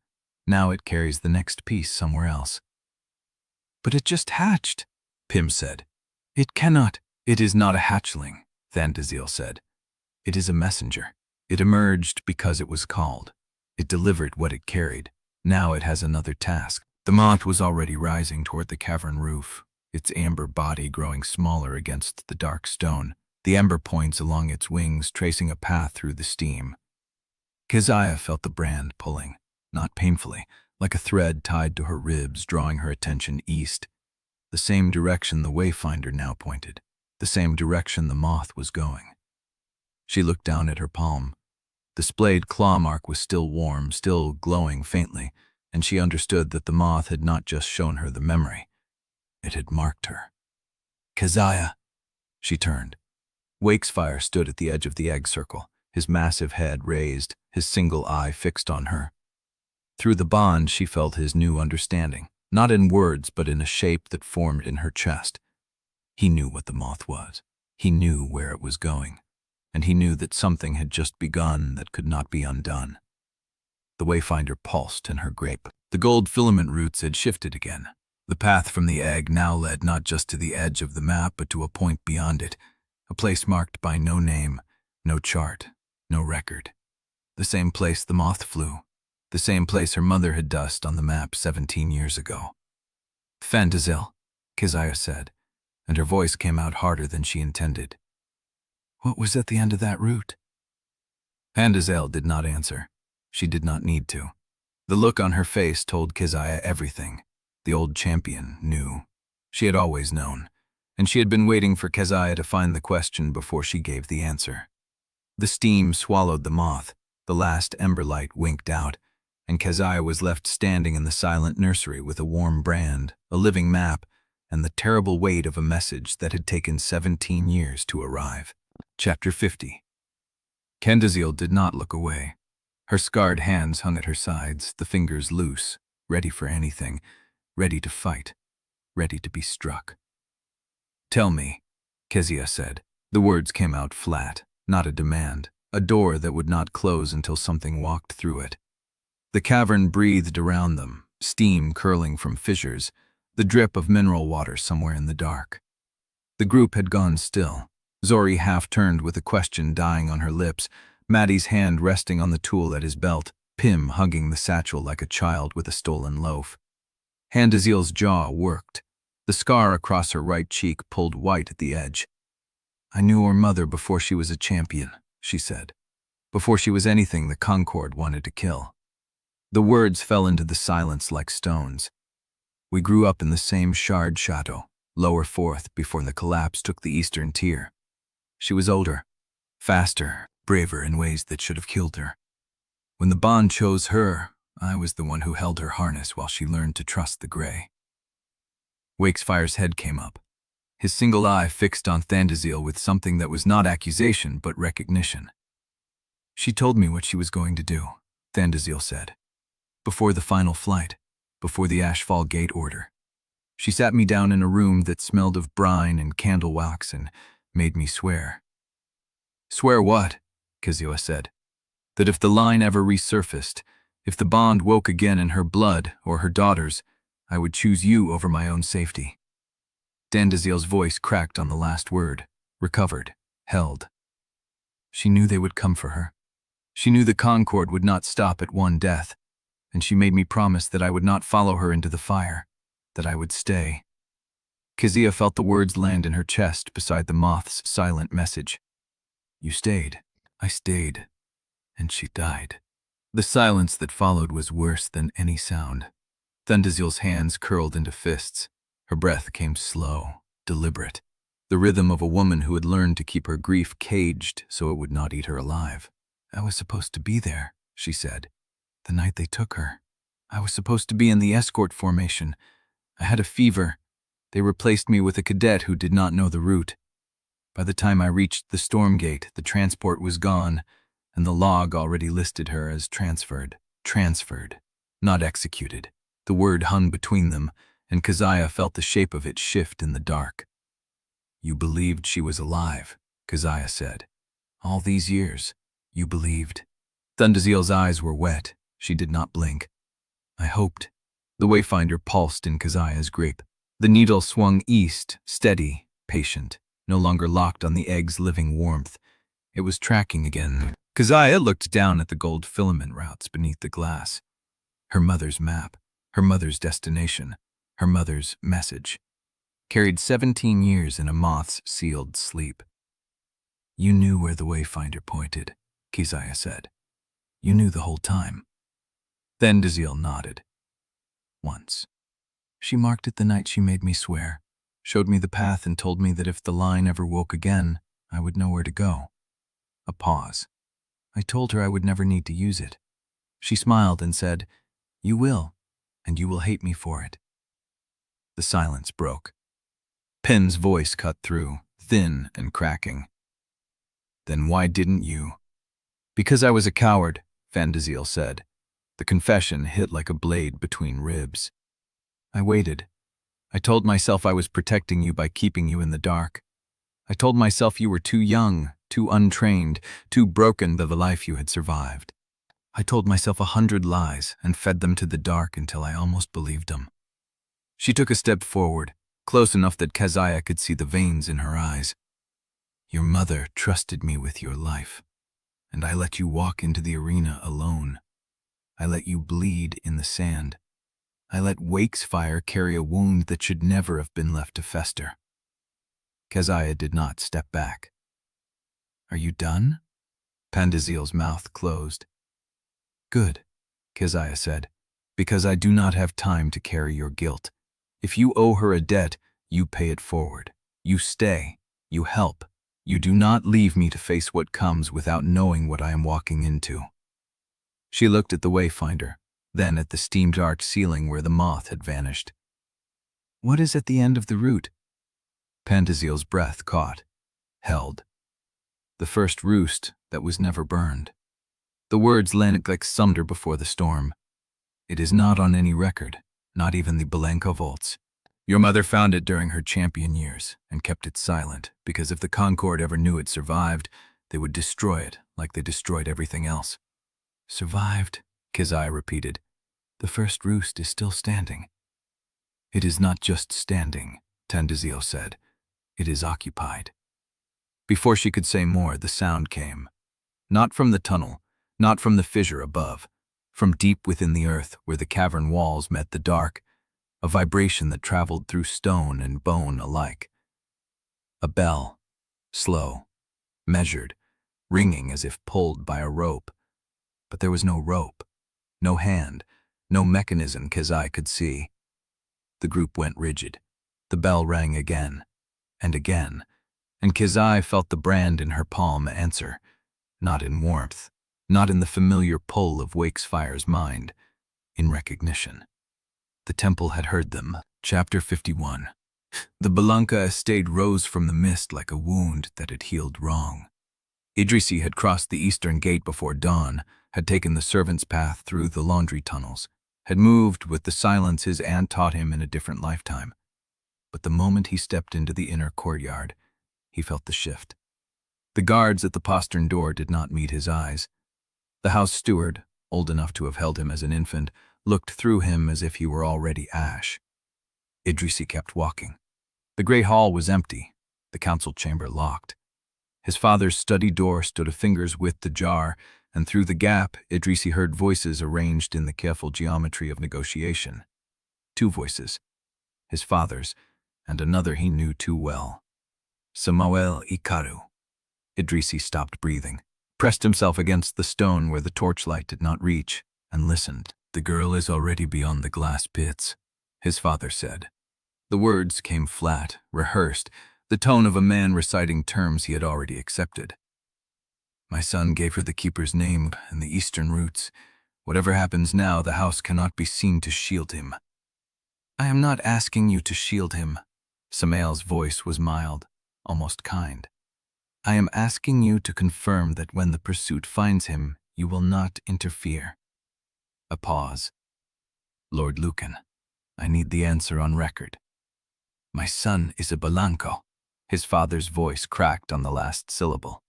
Now it carries the next piece somewhere else." "But it just hatched," Pym said. "It cannot." "It is not a hatchling," Thandaziel said. "It is a messenger. It emerged because it was called. It delivered what it carried. Now it has another task." The moth was already rising toward the cavern roof, its amber body growing smaller against the dark stone, the ember points along its wings tracing a path through the steam. Keziah felt the brand pulling, not painfully, like a thread tied to her ribs, drawing her attention east. The same direction the wayfinder now pointed, the same direction the moth was going. She looked down at her palm. The splayed claw mark was still warm, still glowing faintly, and she understood that the moth had not just shown her the memory. It had marked her. "Keziah." She turned. Wakesfire stood at the edge of the egg circle, his massive head raised, his single eye fixed on her. Through the bond she felt his new understanding, not in words but in a shape that formed in her chest. He knew what the moth was. He knew where it was going. And he knew that something had just begun that could not be undone. The wayfinder pulsed in her grape. The gold filament roots had shifted again. The path from the egg now led not just to the edge of the map but to a point beyond it, a place marked by no name, no chart, no record. The same place the moth flew, the same place her mother had dust on the map 17 years ago. "Thandaziel," Keziah said, and her voice came out harder than she intended. "What was at the end of that route?" Thandaziel did not answer. She did not need to. The look on her face told Keziah everything. The old champion knew. She had always known, and she had been waiting for Keziah to find the question before she gave the answer. The steam swallowed the moth, the last ember light winked out, and Keziah was left standing in the silent nursery with a warm brand, a living map, and the terrible weight of a message that had taken 17 years to arrive. Chapter 50. Thandaziel did not look away. Her scarred hands hung at her sides, the fingers loose, ready for anything, ready to fight, ready to be struck. "Tell me," Keziah said. The words came out flat, not a demand, a door that would not close until something walked through it. The cavern breathed around them, steam curling from fissures, the drip of mineral water somewhere in the dark. The group had gone still. Zori half-turned with a question dying on her lips, Maddie's hand resting on the tool at his belt, Pym hugging the satchel like a child with a stolen loaf. Thandaziel's jaw worked. The scar across her right cheek pulled white at the edge. "I knew her mother before she was a champion," she said. "Before she was anything the Concord wanted to kill." The words fell into the silence like stones. "We grew up in the same shard chateau, lower fourth, before the collapse took the eastern tier. She was older, faster, braver in ways that should have killed her. When the bond chose her, I was the one who held her harness while she learned to trust the gray." Wakesfire's head came up, his single eye fixed on Thandaziel with something that was not accusation but recognition. "She told me what she was going to do," Thandaziel said. "Before the final flight, before the Ashfall Gate order. She sat me down in a room that smelled of brine and candle wax and made me swear." "Swear what?" Keziah said. "That if the line ever resurfaced, if the bond woke again in her blood or her daughter's, I would choose you over my own safety. Dandaziel's voice cracked on the last word. Recovered. Held. She knew they would come for her. She knew the Concord would not stop at one death, and she made me promise that I would not follow her into the fire, that I would stay. Keziah felt the words land in her chest beside the moth's silent message. You stayed. I stayed. And she died. The silence that followed was worse than any sound. Thundaziel's hands curled into fists. Her breath came slow, deliberate, the rhythm of a woman who had learned to keep her grief caged so it would not eat her alive. I was supposed to be there, she said, the night they took her. I was supposed to be in the escort formation. I had a fever. They replaced me with a cadet who did not know the route. By the time I reached the storm gate, the transport was gone, and the log already listed her as transferred. Transferred, not executed. The word hung between them, and Keziah felt the shape of it shift in the dark. You believed she was alive, Keziah said. All these years, you believed. Thundaziel's eyes were wet. She did not blink. I hoped. The wayfinder pulsed in Keziah's grip. The needle swung east, steady, patient, no longer locked on the egg's living warmth. It was tracking again. Keziah looked down at the gold filament routes beneath the glass. Her mother's map, her mother's destination, her mother's message. Carried 17 years in a moth's sealed sleep. You knew where the wayfinder pointed, Keziah said. You knew the whole time. Then Daziel nodded. Once. She marked it the night she made me swear, showed me the path and told me that if the line ever woke again, I would know where to go. A pause. I told her I would never need to use it. She smiled and said, You will, and you will hate me for it. The silence broke. Penn's voice cut through, thin and cracking. Then why didn't you? Because I was a coward, Vandaziel said. The confession hit like a blade between ribs. I waited. I told myself I was protecting you by keeping you in the dark. I told myself you were too young, too untrained, too broken by the life you had survived. I told myself 100 lies and fed them to the dark until I almost believed them. She took a step forward, close enough that Keziah could see the veins in her eyes. Your mother trusted me with your life, and I let you walk into the arena alone. I let you bleed in the sand. I let Wakesfire carry a wound that should never have been left to fester. Keziah did not step back. Are you done? Pandaziel's mouth closed. Good, Keziah said, because I do not have time to carry your guilt. If you owe her a debt, you pay it forward. You stay. You help. You do not leave me to face what comes without knowing what I am walking into. She looked at the wayfinder, then at the steam-dark ceiling where the moth had vanished. What is at the end of the route? Pandaziel's breath caught, held. The first roost that was never burned. The words landed like thunder before the storm. It is not on any record, not even the Bellanca vaults. Your mother found it during her champion years and kept it silent, because if the Concord ever knew it survived, they would destroy it like they destroyed everything else. Survived, Keziah repeated. The first roost is still standing. It is not just standing, Tandaziel said. It is occupied. Before she could say more, the sound came. Not from the tunnel, not from the fissure above, from deep within the earth where the cavern walls met the dark, a vibration that traveled through stone and bone alike. A bell, slow, measured, ringing as if pulled by a rope. But there was no rope, no hand, no mechanism Keziah could see. The group went rigid. The bell rang again, and Keziah felt the brand in her palm answer, not in warmth, not in the familiar pull of Wakesfire's mind, in recognition. The temple had heard them. Chapter 51. The Bellanca estate rose from the mist like a wound that had healed wrong. Idrisi had crossed the eastern gate before dawn, had taken the servant's path through the laundry tunnels, had moved with the silence his aunt taught him in a different lifetime. But the moment he stepped into the inner courtyard, he felt the shift. The guards at the postern door did not meet his eyes. The house steward, old enough to have held him as an infant, looked through him as if he were already ash. Idrisi kept walking. The grey hall was empty, the council chamber locked. His father's study door stood a finger's width ajar, and through the gap, Idrisi heard voices arranged in the careful geometry of negotiation. Two voices, his father's, and another he knew too well. Samuel Ikaru. Idrisi stopped breathing, pressed himself against the stone where the torchlight did not reach, and listened. "The girl is already beyond the glass pits," his father said. The words came flat, rehearsed, the tone of a man reciting terms he had already accepted. "My son gave her the keeper's name and the eastern roots. Whatever happens now, the house cannot be seen to shield him." "I am not asking you to shield him." Samael's voice was mild, almost kind. "I am asking you to confirm that when the pursuit finds him, you will not interfere." A pause. "Lord Lucan, I need the answer on record." "My son is a Bellanca." His father's voice cracked on the last syllable.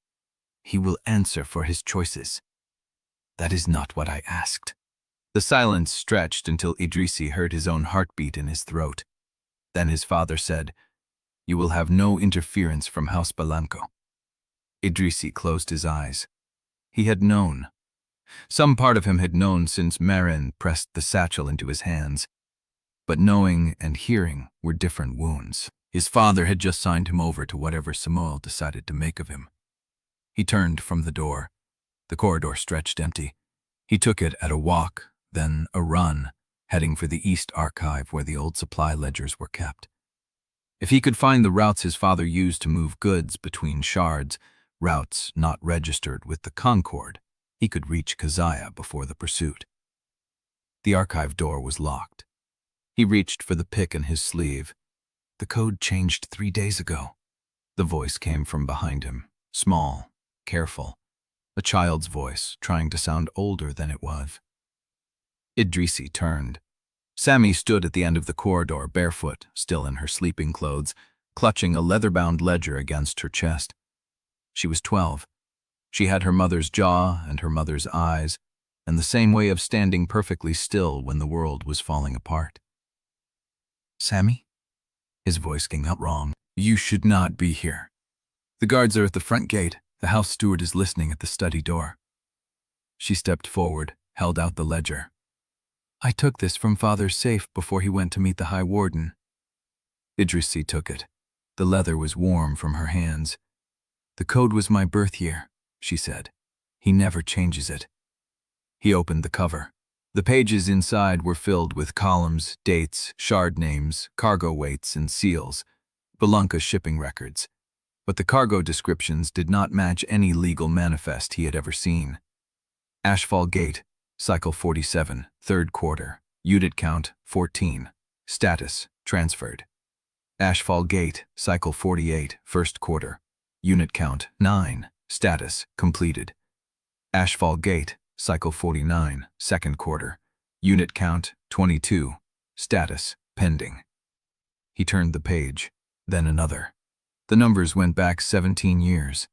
"He will answer for his choices." "That is not what I asked." The silence stretched until Idrisi heard his own heartbeat in his throat. Then his father said, "You will have no interference from House Bellanca." Idrisi closed his eyes. He had known. Some part of him had known since Marin pressed the satchel into his hands. But knowing and hearing were different wounds. His father had just signed him over to whatever Samuel decided to make of him. He turned from the door. The corridor stretched empty. He took it at a walk, then a run, heading for the East Archive where the old supply ledgers were kept. If he could find the routes his father used to move goods between shards, routes not registered with the Concord, he could reach Keziah before the pursuit. The archive door was locked. He reached for the pick in his sleeve. "The code changed 3 days ago." The voice came from behind him, small, careful, a child's voice trying to sound older than it was. Idrisi turned. Sammy stood at the end of the corridor, barefoot, still in her sleeping clothes, clutching a leather-bound ledger against her chest. She was 12. She had her mother's jaw and her mother's eyes, and the same way of standing perfectly still when the world was falling apart. "Sammy?" His voice came out wrong. "You should not be here. The guards are at the front gate. The house steward is listening at the study door." She stepped forward, held out the ledger. "I took this from Father's safe before he went to meet the High Warden." Idrisi took it. The leather was warm from her hands. "The code was my birth year," she said. "He never changes it." He opened the cover. The pages inside were filled with columns, dates, shard names, cargo weights, and seals, Bellanca shipping records. But the cargo descriptions did not match any legal manifest he had ever seen. Ashfall Gate, Cycle 47, 3rd quarter, unit count 14, status transferred. Ashfall Gate, Cycle 48, 1st quarter, unit count 9, status completed. Ashfall Gate, Cycle 49, 2nd quarter, unit count 22, status pending. He turned the page, then another. The numbers went back 17 years.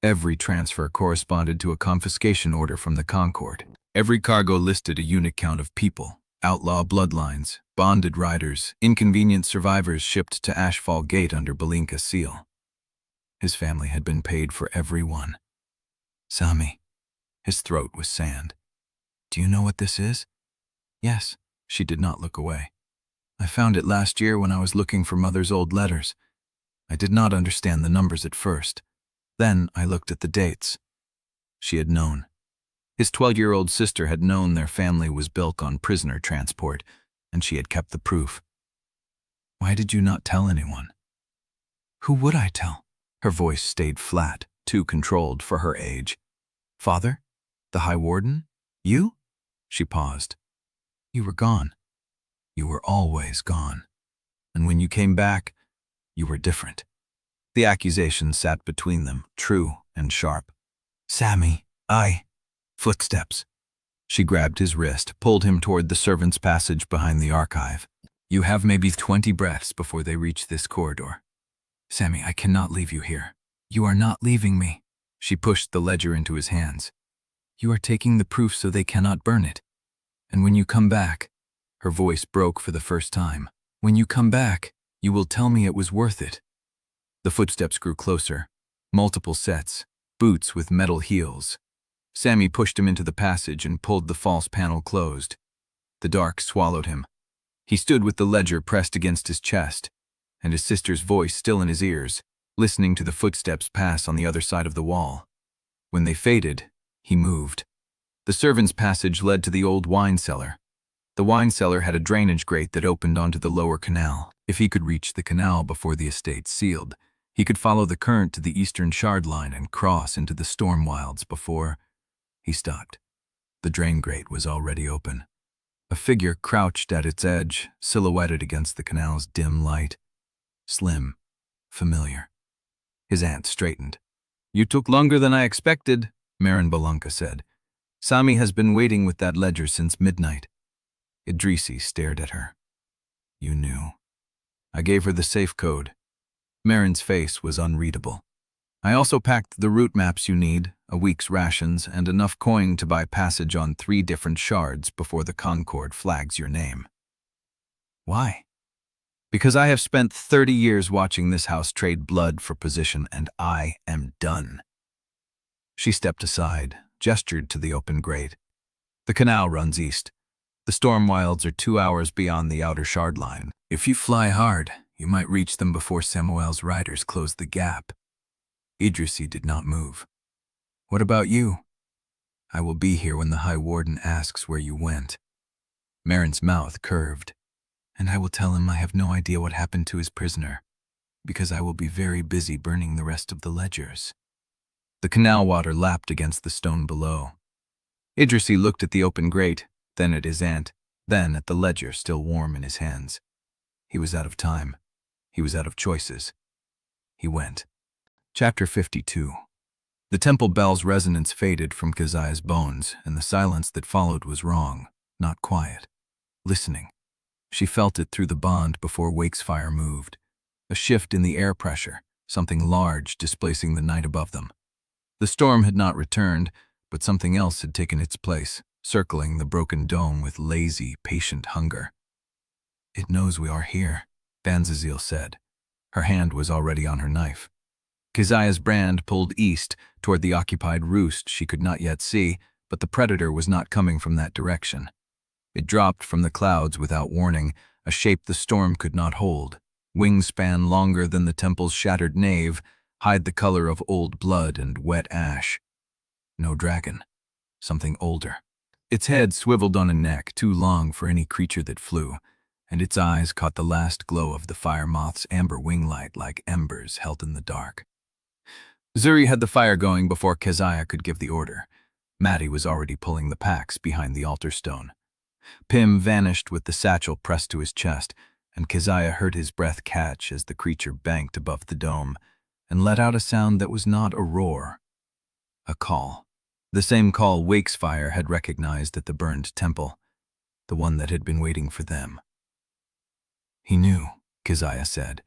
Every transfer corresponded to a confiscation order from the Concord. Every cargo listed a unit count of people, outlaw bloodlines, bonded riders, inconvenient survivors shipped to Ashfall Gate under Bellanca's seal. His family had been paid for every one. "Sami." His throat was sand. "Do you know what this is?" "Yes." She did not look away. "I found it last year when I was looking for Mother's old letters. I did not understand the numbers at first. Then I looked at the dates." She had known. His 12-year-old sister had known their family was built on prisoner transport, and she had kept the proof. "Why did you not tell anyone?" "Who would I tell?" Her voice stayed flat, too controlled for her age. "Father? The High Warden? You?" She paused. "You were gone. You were always gone. And when you came back, you were different." The accusation sat between them, true and sharp. "Sammy, Footsteps. She grabbed his wrist, pulled him toward the servants' passage behind the archive. "You have maybe 20 breaths before they reach this corridor. Sammy, I cannot leave you here." "You are not leaving me." She pushed the ledger into his hands. "You are taking the proof so they cannot burn it." And when you come back, her voice broke for the first time. When you come back, you will tell me it was worth it. The footsteps grew closer. Multiple sets, boots with metal heels. Sammy pushed him into the passage and pulled the false panel closed. The dark swallowed him. He stood with the ledger pressed against his chest, and his sister's voice still in his ears, listening to the footsteps pass on the other side of the wall. When they faded, he moved. The servants' passage led to the old wine cellar. The wine cellar had a drainage grate that opened onto the lower canal. If he could reach the canal before the estate sealed, he could follow the current to the eastern shard line and cross into the storm wilds before he stopped. The drain grate was already open. A figure crouched at its edge, silhouetted against the canal's dim light. Slim, familiar. His aunt straightened. "You took longer than I expected," Idrisi Bellanca said. "Sami has been waiting with that ledger since midnight." Idrisi stared at her. "You knew." "I gave her the safe code." Marin's face was unreadable. "I also packed the route maps you need, a week's rations, and enough coin to buy passage on 3 different shards before the Concord flags your name." "Why?" "Because I have spent 30 years watching this house trade blood for position, and I am done." She stepped aside, gestured to the open grate. "The canal runs east. The storm wilds are 2 hours beyond the outer shard line. If you fly hard, you might reach them before Samuel's riders close the gap." Idrisi did not move. "What about you?" "I will be here when the High Warden asks where you went." Marin's mouth curved. "And I will tell him I have no idea what happened to his prisoner, because I will be very busy burning the rest of the ledgers." The canal water lapped against the stone below. Idrisi looked at the open grate, then at his aunt, then at the ledger still warm in his hands. He was out of time. He was out of choices. He went. Chapter 52. The temple bell's resonance faded from Keziah's bones, and the silence that followed was wrong, not quiet. Listening. She felt it through the bond before Wakesfire moved. A shift in the air pressure, something large displacing the night above them. The storm had not returned, but something else had taken its place, circling the broken dome with lazy, patient hunger. "It knows we are here," Banzaziel said. Her hand was already on her knife. Keziah's brand pulled east, toward the occupied Roost she could not yet see, but the predator was not coming from that direction. It dropped from the clouds without warning, a shape the storm could not hold. Wingspan longer than the temple's shattered nave, hide the color of old blood and wet ash. No dragon. Something older. Its head swiveled on a neck too long for any creature that flew, and its eyes caught the last glow of the fire moth's amber wing light like embers held in the dark. Zuri had the fire going before Keziah could give the order. Maddie was already pulling the packs behind the altar stone. Pim vanished with the satchel pressed to his chest, and Keziah heard his breath catch as the creature banked above the dome and let out a sound that was not a roar. A call. The same call Wakesfire had recognized at the burned temple, the one that had been waiting for them. "He knew," Keziah said.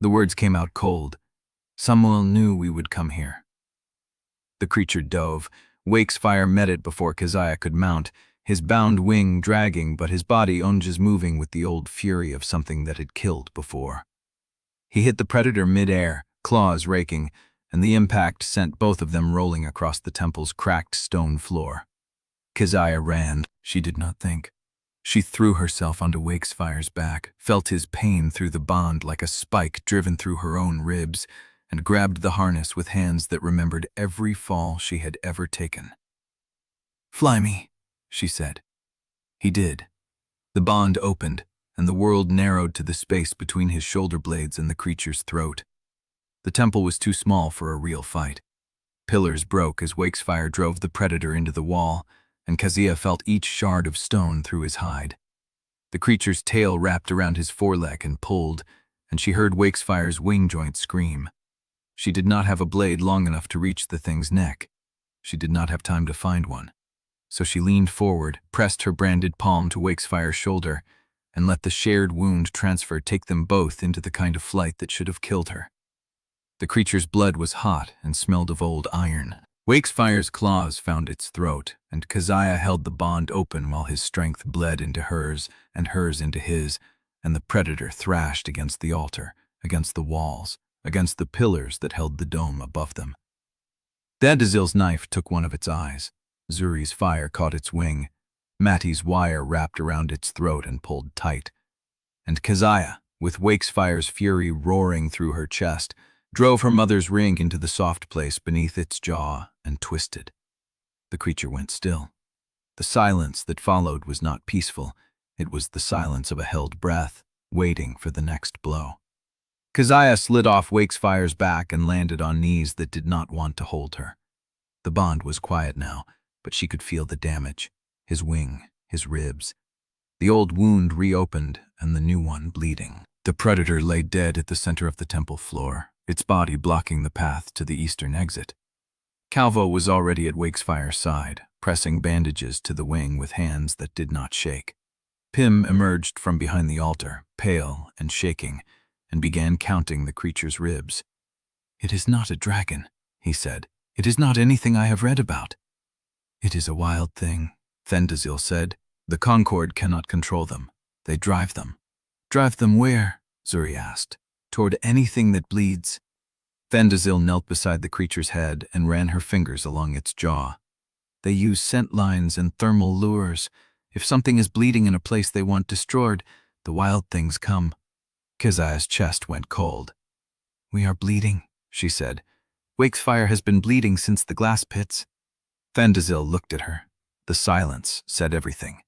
The words came out cold. "Samuel knew we would come here." The creature dove. Wakesfire met it before Keziah could mount, his bound wing dragging but his body onges moving with the old fury of something that had killed before. He hit the predator mid-air, claws raking, and the impact sent both of them rolling across the temple's cracked stone floor. Keziah ran. She did not think. She threw herself onto Wakesfire's back, felt his pain through the bond like a spike driven through her own ribs, and grabbed the harness with hands that remembered every fall she had ever taken. "Fly me," she said. He did. The bond opened, and the world narrowed to the space between his shoulder blades and the creature's throat. The temple was too small for a real fight. Pillars broke as Wakesfire drove the predator into the wall, and Keziah felt each shard of stone through his hide. The creature's tail wrapped around his foreleg and pulled, and she heard Wakefire's wing joint scream. She did not have a blade long enough to reach the thing's neck. She did not have time to find one. So she leaned forward, pressed her branded palm to Wakefire's shoulder, and let the shared wound transfer take them both into the kind of flight that should have killed her. The creature's blood was hot and smelled of old iron. Wakefire's claws found its throat, and Keziah held the bond open while his strength bled into hers and hers into his, and the predator thrashed against the altar, against the walls, against the pillars that held the dome above them. Dandazil's knife took one of its eyes. Zuri's fire caught its wing. Matty's wire wrapped around its throat and pulled tight. And Keziah, with Wakefire's fury roaring through her chest, drove her mother's ring into the soft place beneath its jaw and twisted. The creature went still. The silence that followed was not peaceful. It was the silence of a held breath, waiting for the next blow. Keziah slid off Wakefire's back and landed on knees that did not want to hold her. The bond was quiet now, but she could feel the damage. His wing, his ribs. The old wound reopened and the new one bleeding. The predator lay dead at the center of the temple floor, its body blocking the path to the eastern exit. Calvo was already at Wakefire's side, pressing bandages to the wing with hands that did not shake. Pym emerged from behind the altar, pale and shaking, and began counting the creature's ribs. "It is not a dragon," he said. "It is not anything I have read about." "It is a wild thing," Thendazil said. "The Concord cannot control them. They drive them." "Drive them where?" Zuri asked. "Toward anything that bleeds." Thendazil knelt beside the creature's head and ran her fingers along its jaw. "They use scent lines and thermal lures. If something is bleeding in a place they want destroyed, the wild things come." Keziah's chest went cold. "We are bleeding," she said. "Wakesfire has been bleeding since the glass pits." Thendazil looked at her. The silence said everything.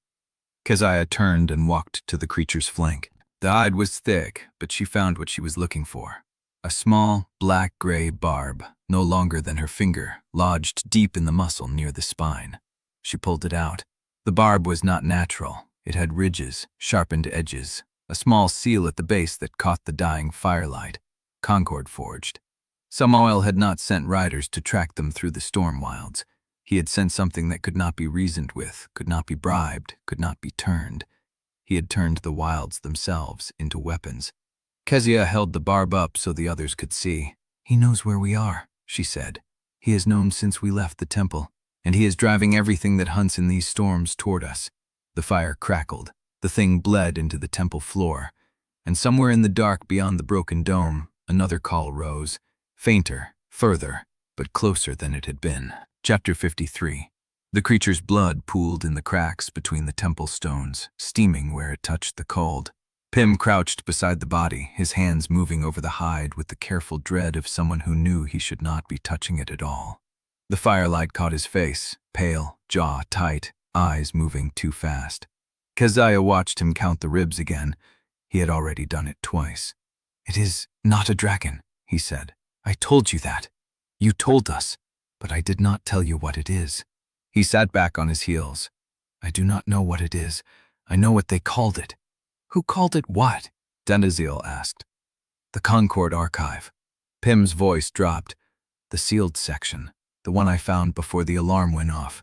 Keziah turned and walked to the creature's flank. The hide was thick, but she found what she was looking for. A small, black-gray barb, no longer than her finger, lodged deep in the muscle near the spine. She pulled it out. The barb was not natural. It had ridges, sharpened edges, a small seal at the base that caught the dying firelight. Concord forged. Samael had not sent riders to track them through the storm wilds. He had sent something that could not be reasoned with, could not be bribed, could not be turned. He had turned the wilds themselves into weapons. Keziah held the barb up so the others could see. "He knows where we are," she said. "He has known since we left the temple, and he is driving everything that hunts in these storms toward us." The fire crackled. The thing bled into the temple floor, and somewhere in the dark beyond the broken dome, another call rose, fainter, further, but closer than it had been. Chapter 53. The creature's blood pooled in the cracks between the temple stones, steaming where it touched the cold. Pym crouched beside the body, his hands moving over the hide with the careful dread of someone who knew he should not be touching it at all. The firelight caught his face, pale, jaw tight, eyes moving too fast. Keziah watched him count the ribs again. He had already done it twice. "It is not a dragon," he said. "I told you that. You told us, but I did not tell you what it is." He sat back on his heels. "I do not know what it is. I know what they called it." "Who called it what?" Dandazil asked. "The Concord archive." Pym's voice dropped. "The sealed section, the one I found before the alarm went off."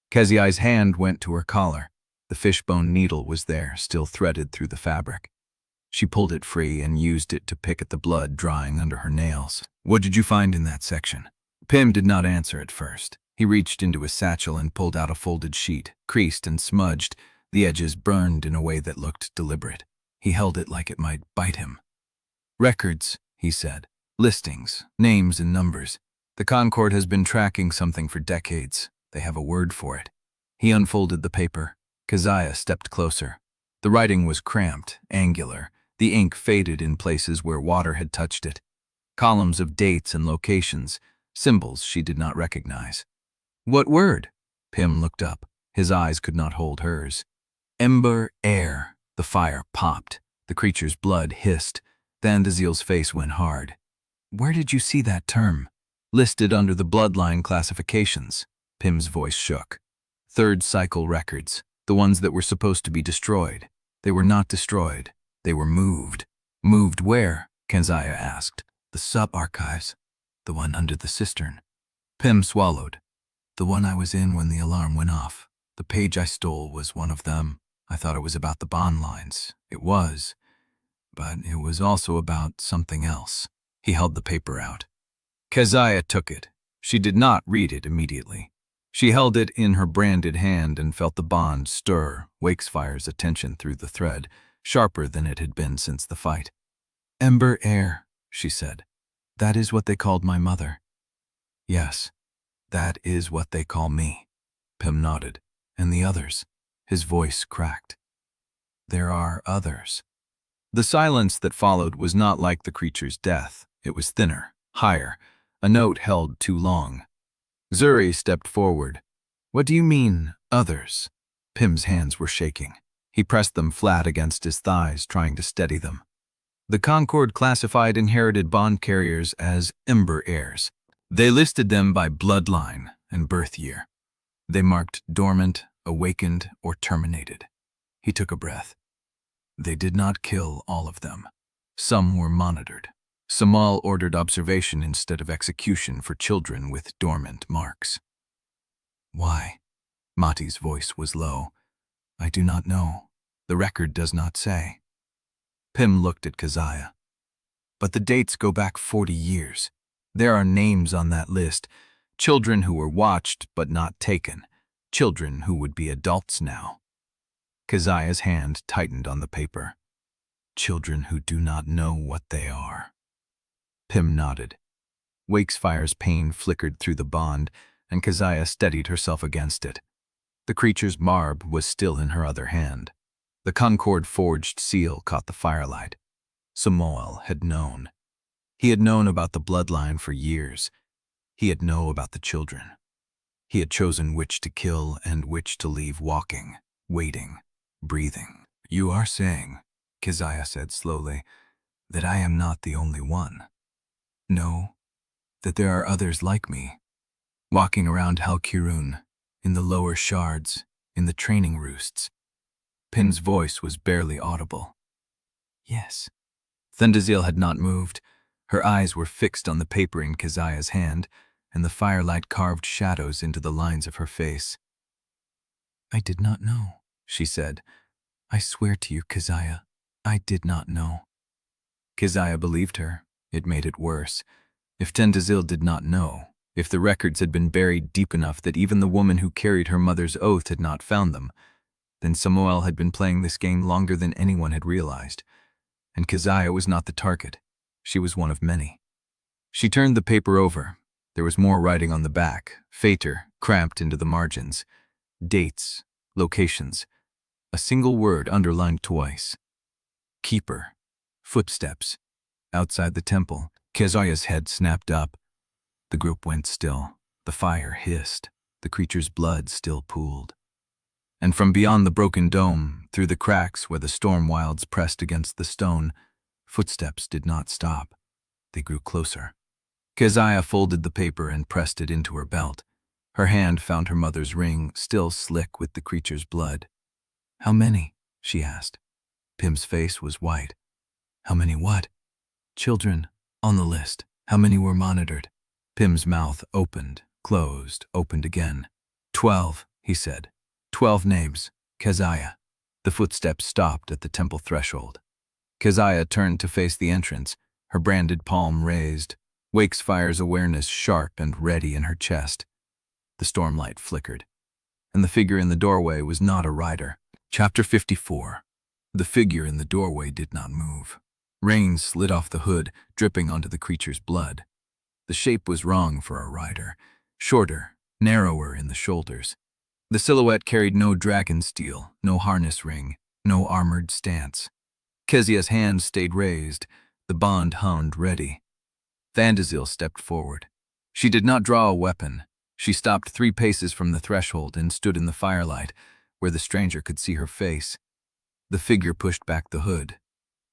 Keziah's hand went to her collar. The fishbone needle was there, still threaded through the fabric. She pulled it free and used it to pick at the blood drying under her nails. "What did you find in that section?" Pym did not answer at first. He reached into his satchel and pulled out a folded sheet, creased and smudged, the edges burned in a way that looked deliberate. He held it like it might bite him. "Records," he said. "Listings, names and numbers. The Concord has been tracking something for decades. They have a word for it." He unfolded the paper. Keziah stepped closer. The writing was cramped, angular. The ink faded in places where water had touched it. Columns of dates and locations, symbols she did not recognize. "What word?" Pym looked up. His eyes could not hold hers. "Ember Air." The fire popped. The creature's blood hissed. Dandazil's face went hard. "Where did you see that term?" "Listed under the bloodline classifications." Pym's voice shook. "Third cycle records. The ones that were supposed to be destroyed. They were not destroyed. They were moved." "Moved where?" Keziah asked. "The sub-archives. The one under the cistern." Pym swallowed. "The one I was in when the alarm went off. The page I stole was one of them. I thought it was about the bond lines. It was. But it was also about something else." He held the paper out. Keziah took it. She did not read it immediately. She held it in her branded hand and felt the bond stir Wakefire's attention through the thread, sharper than it had been since the fight. "Ember heir," she said. "That is what they called my mother." "Yes, that is what they call me." Pym nodded. "And the others?" His voice cracked. "There are others." The silence that followed was not like the creature's death. It was thinner, higher, a note held too long. Zuri stepped forward. "What do you mean, others?" Pym's hands were shaking. He pressed them flat against his thighs, trying to steady them. The Concord classified inherited bond carriers as Ember heirs. They listed them by bloodline and birth year. They marked dormant, awakened, or terminated. He took a breath. They did not kill all of them. Some were monitored. Samal ordered observation instead of execution for children with dormant marks. "Why?" Mati's voice was low. "I do not know. The record does not say." Pym looked at Keziah. "But the dates go back 40 years. There are names on that list. Children who were watched but not taken. Children who would be adults now." Keziah's hand tightened on the paper. "Children who do not know what they are." Pym nodded. Wakefire's pain flickered through the bond, and Keziah steadied herself against it. The creature's marb was still in her other hand. The Concord forged seal caught the firelight. Samuel had known. He had known about the bloodline for years. He had known about the children. He had chosen which to kill and which to leave walking, waiting, breathing. "You are saying," Keziah said slowly, "that I am not the only one. No, that there are others like me, walking around Halkirun, in the lower shards, in the training roosts." Pym's voice was barely audible. "Yes." Undesirable had not moved. Her eyes were fixed on the paper in Keziah's hand, and the firelight carved shadows into the lines of her face. "I did not know," she said. "I swear to you, Keziah, I did not know." Keziah believed her. It made it worse. If Undesirable did not know, if the records had been buried deep enough that even the woman who carried her mother's oath had not found them, then Samuel had been playing this game longer than anyone had realized. And Keziah was not the target. She was one of many. She turned the paper over. There was more writing on the back, fainter, cramped into the margins. Dates, locations. A single word underlined twice. Keeper. Footsteps. Outside the temple, Keziah's head snapped up. The group went still. The fire hissed. The creature's blood still pooled. And from beyond the broken dome, through the cracks where the storm wilds pressed against the stone, footsteps did not stop. They grew closer. Keziah folded the paper and pressed it into her belt. Her hand found her mother's ring, still slick with the creature's blood. "How many?" she asked. Pym's face was white. "How many what?" "Children, on the list. How many were monitored?" Pym's mouth opened, closed, opened again. 12, he said. 12 names. Keziah. The footsteps stopped at the temple threshold. Keziah turned to face the entrance, her branded palm raised, Wakefire's awareness sharp and ready in her chest. The stormlight flickered, and the figure in the doorway was not a rider. Chapter 54. The figure in the doorway did not move. Rain slid off the hood, dripping onto the creature's blood. The shape was wrong for a rider, shorter, narrower in the shoulders. The silhouette carried no dragon steel, no harness ring, no armored stance. Keziah's hand stayed raised, the bond hummed ready. Undesirable stepped forward. She did not draw a weapon. She stopped 3 paces from the threshold and stood in the firelight, where the stranger could see her face. The figure pushed back the hood.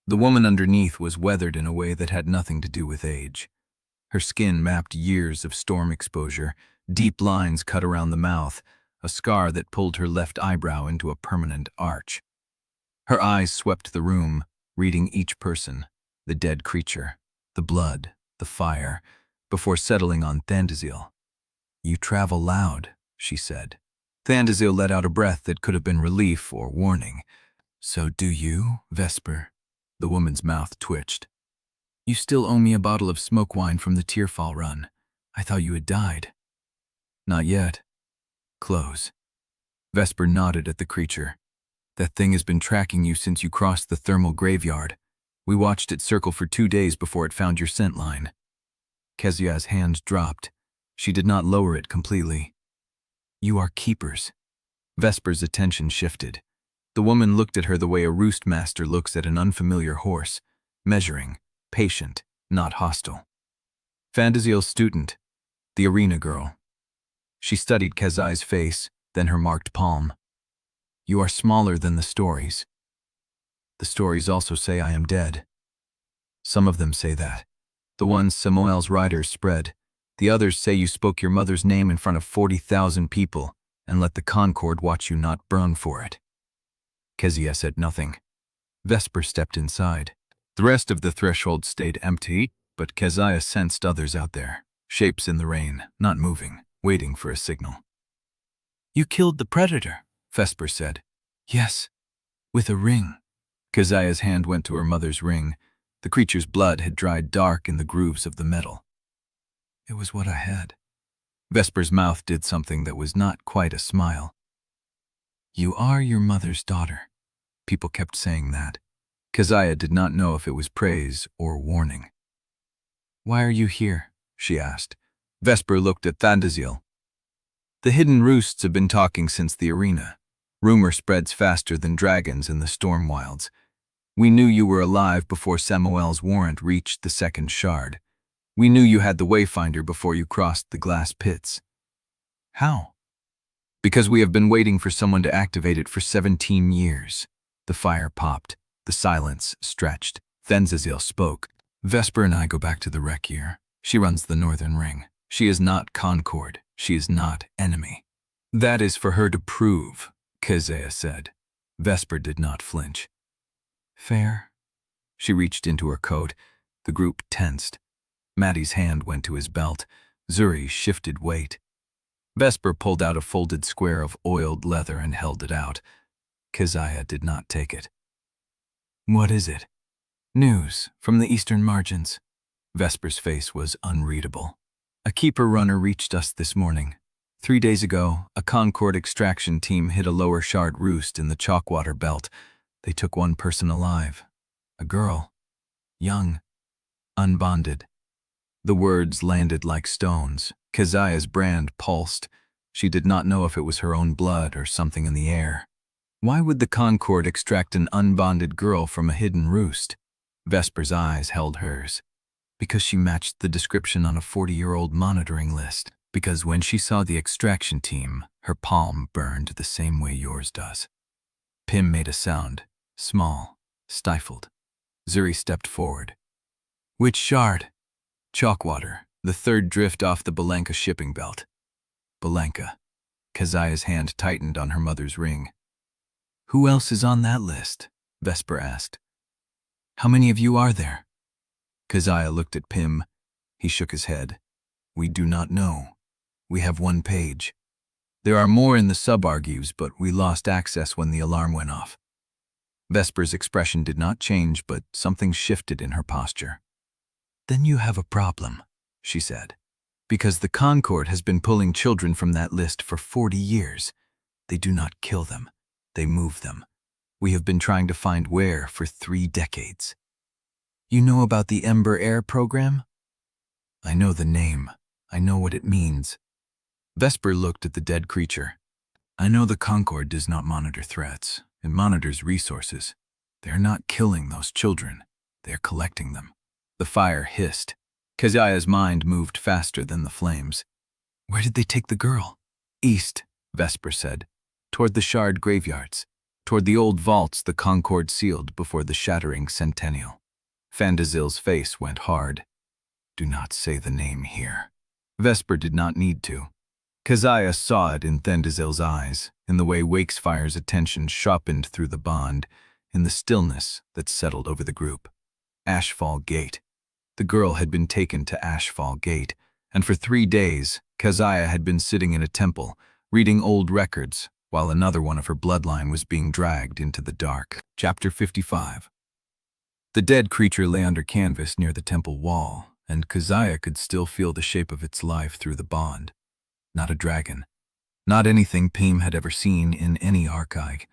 The woman underneath was weathered in a way that had nothing to do with age. Her skin mapped years of storm exposure, deep lines cut around the mouth, a scar that pulled her left eyebrow into a permanent arch. Her eyes swept the room, reading each person, the dead creature, the blood, the fire, before settling on Undesirable. "You travel loud," she said. Undesirable let out a breath that could have been relief or warning. "So do you, Vesper?" The woman's mouth twitched. "You still owe me a bottle of smoke wine from the Tearfall run." I thought you had died. Not yet. Close. Vesper nodded at the creature. That thing has been tracking you since you crossed the thermal graveyard. We watched it circle for 2 days before it found your scent line. Keziah's hand dropped. She did not lower it completely. You are keepers. Vesper's attention shifted. The woman looked at her the way a roost master looks at an unfamiliar horse, measuring, patient, not hostile. Fandasiel's student, the arena girl. She studied Keziah's face, then her marked palm. You are smaller than the stories. The stories also say I am dead. Some of them say that. The ones Samuel's riders spread. The others say you spoke your mother's name in front of 40,000 people and let the Concord watch you not burn for it. Keziah said nothing. Vesper stepped inside. The rest of the threshold stayed empty, but Keziah sensed others out there, shapes in the rain, not moving, waiting for a signal. You killed the predator, Vesper said. Yes, with a ring. Keziah's hand went to her mother's ring. The creature's blood had dried dark in the grooves of the metal. It was what I had. Vesper's mouth did something that was not quite a smile. You are your mother's daughter. People kept saying that. Keziah did not know if it was praise or warning. Why are you here? She asked. Vesper looked at Thandasiel. The hidden roosts have been talking since the arena. Rumor spreads faster than dragons in the storm wilds. We knew you were alive before Samuel's warrant reached the second shard. We knew you had the Wayfinder before you crossed the glass pits. How? Because we have been waiting for someone to activate it for 17 years. The fire popped. The silence stretched. Thandasiel spoke. Vesper and I go back to the wreck here. She runs the northern ring. She is not Concord. She is not enemy. That is for her to prove, Keziah said. Vesper did not flinch. Fair. She reached into her coat. The group tensed. Maddie's hand went to his belt. Zuri shifted weight. Vesper pulled out a folded square of oiled leather and held it out. Keziah did not take it. What is it? News from the eastern margins. Vesper's face was unreadable. A keeper runner reached us this morning. 3 days ago, a Concord extraction team hit a lower shard roost in the Chalkwater belt. They took one person alive. A girl. Young. Unbonded. The words landed like stones. Keziah's brand pulsed. She did not know if it was her own blood or something in the air. Why would the Concord extract an unbonded girl from a hidden roost? Vesper's eyes held hers. Because she matched the description on a 40-year-old monitoring list. Because when she saw the extraction team, her palm burned the same way yours does. Pim made a sound, small, stifled. Zuri stepped forward. Which shard? Chalkwater, the third drift off the Bellanca shipping belt. Bellanca. Keziah's hand tightened on her mother's ring. Who else is on that list? Vesper asked. How many of you are there? Keziah looked at Pim. He shook his head. We do not know. We have 1 page. There are more in the sub-archives, but we lost access when the alarm went off. Vesper's expression did not change, but something shifted in her posture. Then you have a problem, she said, because the Concord has been pulling children from that list for 40 years. They do not kill them. They move them. We have been trying to find where for 3 decades. You know about the Ember Stair program? I know the name. I know what it means. Vesper looked at the dead creature. I know the Concord does not monitor threats. It monitors resources. They are not killing those children. They are collecting them. The fire hissed. Keziah's mind moved faster than the flames. Where did they take the girl? East, Vesper said. Toward the shard graveyards. Toward the old vaults the Concord sealed before the shattering centennial. Fandasiel's face went hard. Do not say the name here. Vesper did not need to. Keziah saw it in Thandasiel's eyes, in the way Wakesfire's attention sharpened through the bond, in the stillness that settled over the group. Ashfall Gate. The girl had been taken to Ashfall Gate, and for 3 days, Keziah had been sitting in a temple, reading old records, while another one of her bloodline was being dragged into the dark. Chapter 55. The dead creature lay under canvas near the temple wall, and Keziah could still feel the shape of its life through the bond. Not a dragon. Not anything Pym had ever seen in any archive.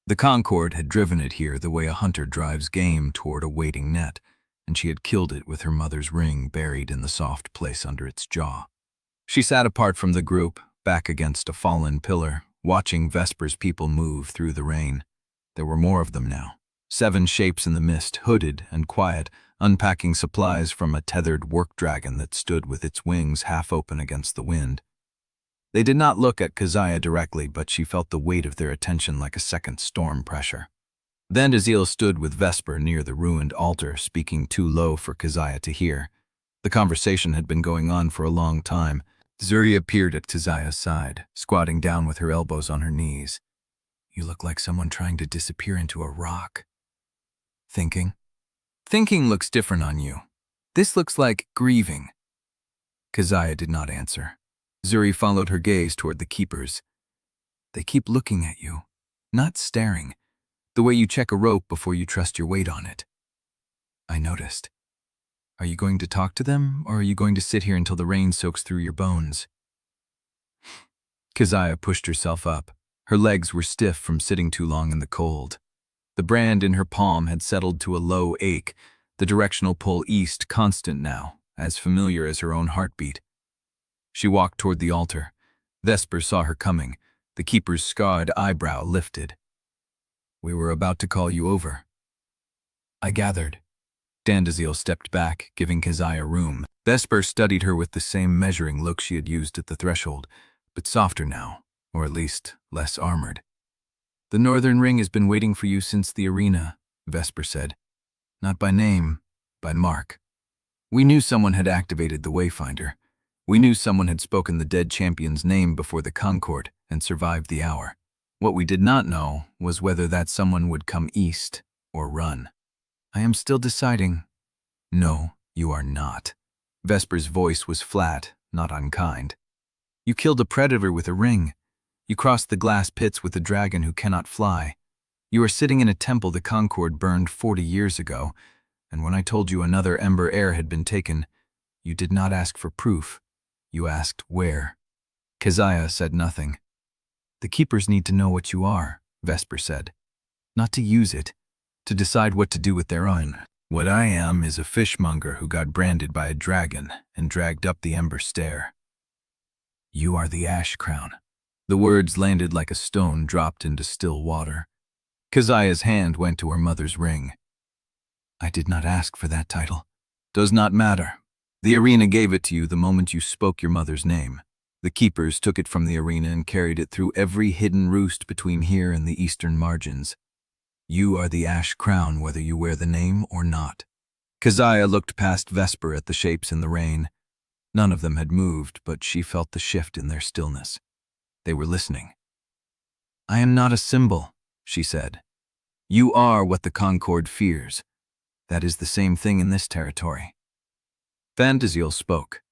The Concord had driven it here the way a hunter drives game toward a waiting net, and she had killed it with her mother's ring buried in the soft place under its jaw. She sat apart from the group, back against a fallen pillar, watching Vesper's people move through the rain. There were more of them now. 7 shapes in the mist, hooded and quiet, unpacking supplies from a tethered work dragon that stood with its wings half open against the wind. They did not look at Keziah directly, but she felt the weight of their attention like a second storm pressure. Then Undesirable stood with Vesper near the ruined altar, speaking too low for Keziah to hear. The conversation had been going on for a long time. Zuri appeared at Keziah's side, squatting down with her elbows on her knees. "You look like someone trying to disappear into a rock." "Thinking?" "Thinking looks different on you. This looks like grieving." Keziah did not answer. Zuri followed her gaze toward the keepers. "They keep looking at you, not staring, the way you check a rope before you trust your weight on it." "I noticed. Are you going to talk to them, or are you going to sit here until the rain soaks through your bones?" Keziah pushed herself up. Her legs were stiff from sitting too long in the cold. The brand in her palm had settled to a low ache, the directional pull east constant now, as familiar as her own heartbeat. She walked toward the altar. Vesper saw her coming. The keeper's scarred eyebrow lifted. "We were about to call you over." "I gathered." Undesirable stepped back, giving Keziah room. Vesper studied her with the same measuring look she had used at the threshold, but softer now, or at least less armored. "The Northern Ring has been waiting for you since the arena," Vesper said. "Not by name, by mark. We knew someone had activated the Wayfinder. We knew someone had spoken the dead champion's name before the Concord and survived the hour. What we did not know was whether that someone would come east or run." "I am still deciding." "No, you are not." Vesper's voice was flat, not unkind. "You killed a predator with a ring. You crossed the glass pits with a dragon who cannot fly. You are sitting in a temple the Concord burned 40 years ago, and when I told you another Ember heir had been taken, you did not ask for proof. You asked where." Keziah said nothing. "The keepers need to know what you are," Vesper said. "Not to use it, to decide what to do with their own. What I am is a fishmonger who got branded by a dragon and dragged up the Ember Stair. You are the Ash Crown." The words landed like a stone dropped into still water. Keziah's hand went to her mother's ring. "I did not ask for that title." "Does not matter. The arena gave it to you the moment you spoke your mother's name. The keepers took it from the arena and carried it through every hidden roost between here and the eastern margins. You are the Ash Crown whether you wear the name or not." Keziah looked past Vesper at the shapes in the rain. None of them had moved, but she felt the shift in their stillness. They were listening. "I am not a symbol," she said. "You are what the Concord fears. That is the same thing in this territory." Undesirable spoke.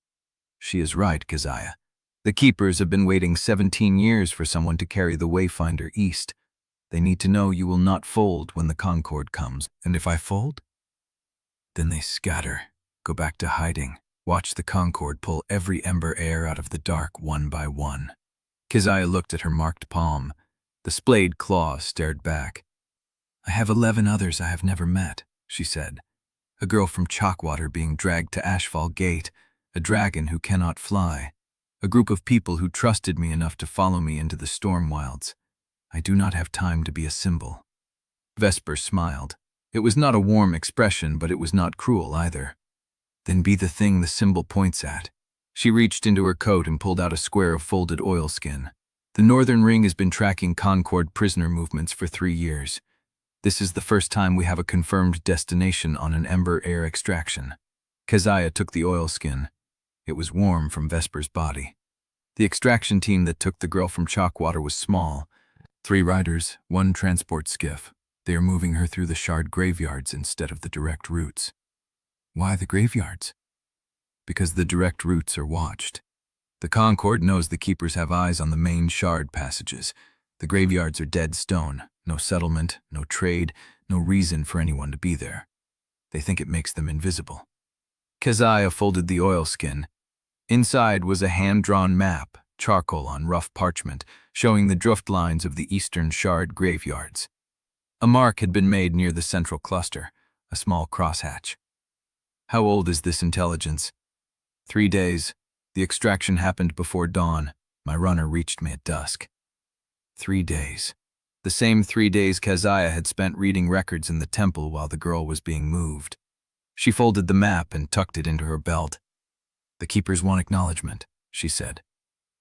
"She is right, Keziah. The keepers have been waiting 17 years for someone to carry the Wayfinder east. They need to know you will not fold when the Concord comes. And if I fold? Then they scatter, go back to hiding, watch the Concord pull every Ember heir out of the dark one by one." Keziah looked at her marked palm. The splayed claw stared back. "I have 11 others I have never met," she said. "A girl from Chalkwater being dragged to Ashfall Gate, a dragon who cannot fly, a group of people who trusted me enough to follow me into the storm wilds. I do not have time to be a symbol." Vesper smiled. It was not a warm expression, but it was not cruel either. "Then be the thing the symbol points at." She reached into her coat and pulled out a square of folded oilskin. "The Northern Ring has been tracking Concord prisoner movements for 3 years. This is the first time we have a confirmed destination on an Ember heir extraction." Keziah took the oilskin. It was warm from Vesper's body. The extraction team that took the girl from Chalkwater was small. 3 riders, 1 transport skiff. They are moving her through the shard graveyards instead of the direct routes. "Why the graveyards?" "Because the direct routes are watched. The Concord knows the keepers have eyes on the main shard passages. The graveyards are dead stone, no settlement, no trade, no reason for anyone to be there. They think it makes them invisible." Keziah folded the oilskin. Inside was a hand-drawn map, charcoal on rough parchment, showing the drift lines of the eastern shard graveyards. A mark had been made near the central cluster, a small crosshatch. How old is this intelligence? 3 days. The extraction happened before dawn. My runner reached me at dusk. 3 days. The same 3 days Keziah had spent reading records in the temple while the girl was being moved. She folded the map and tucked it into her belt. "The keepers want acknowledgement," she said.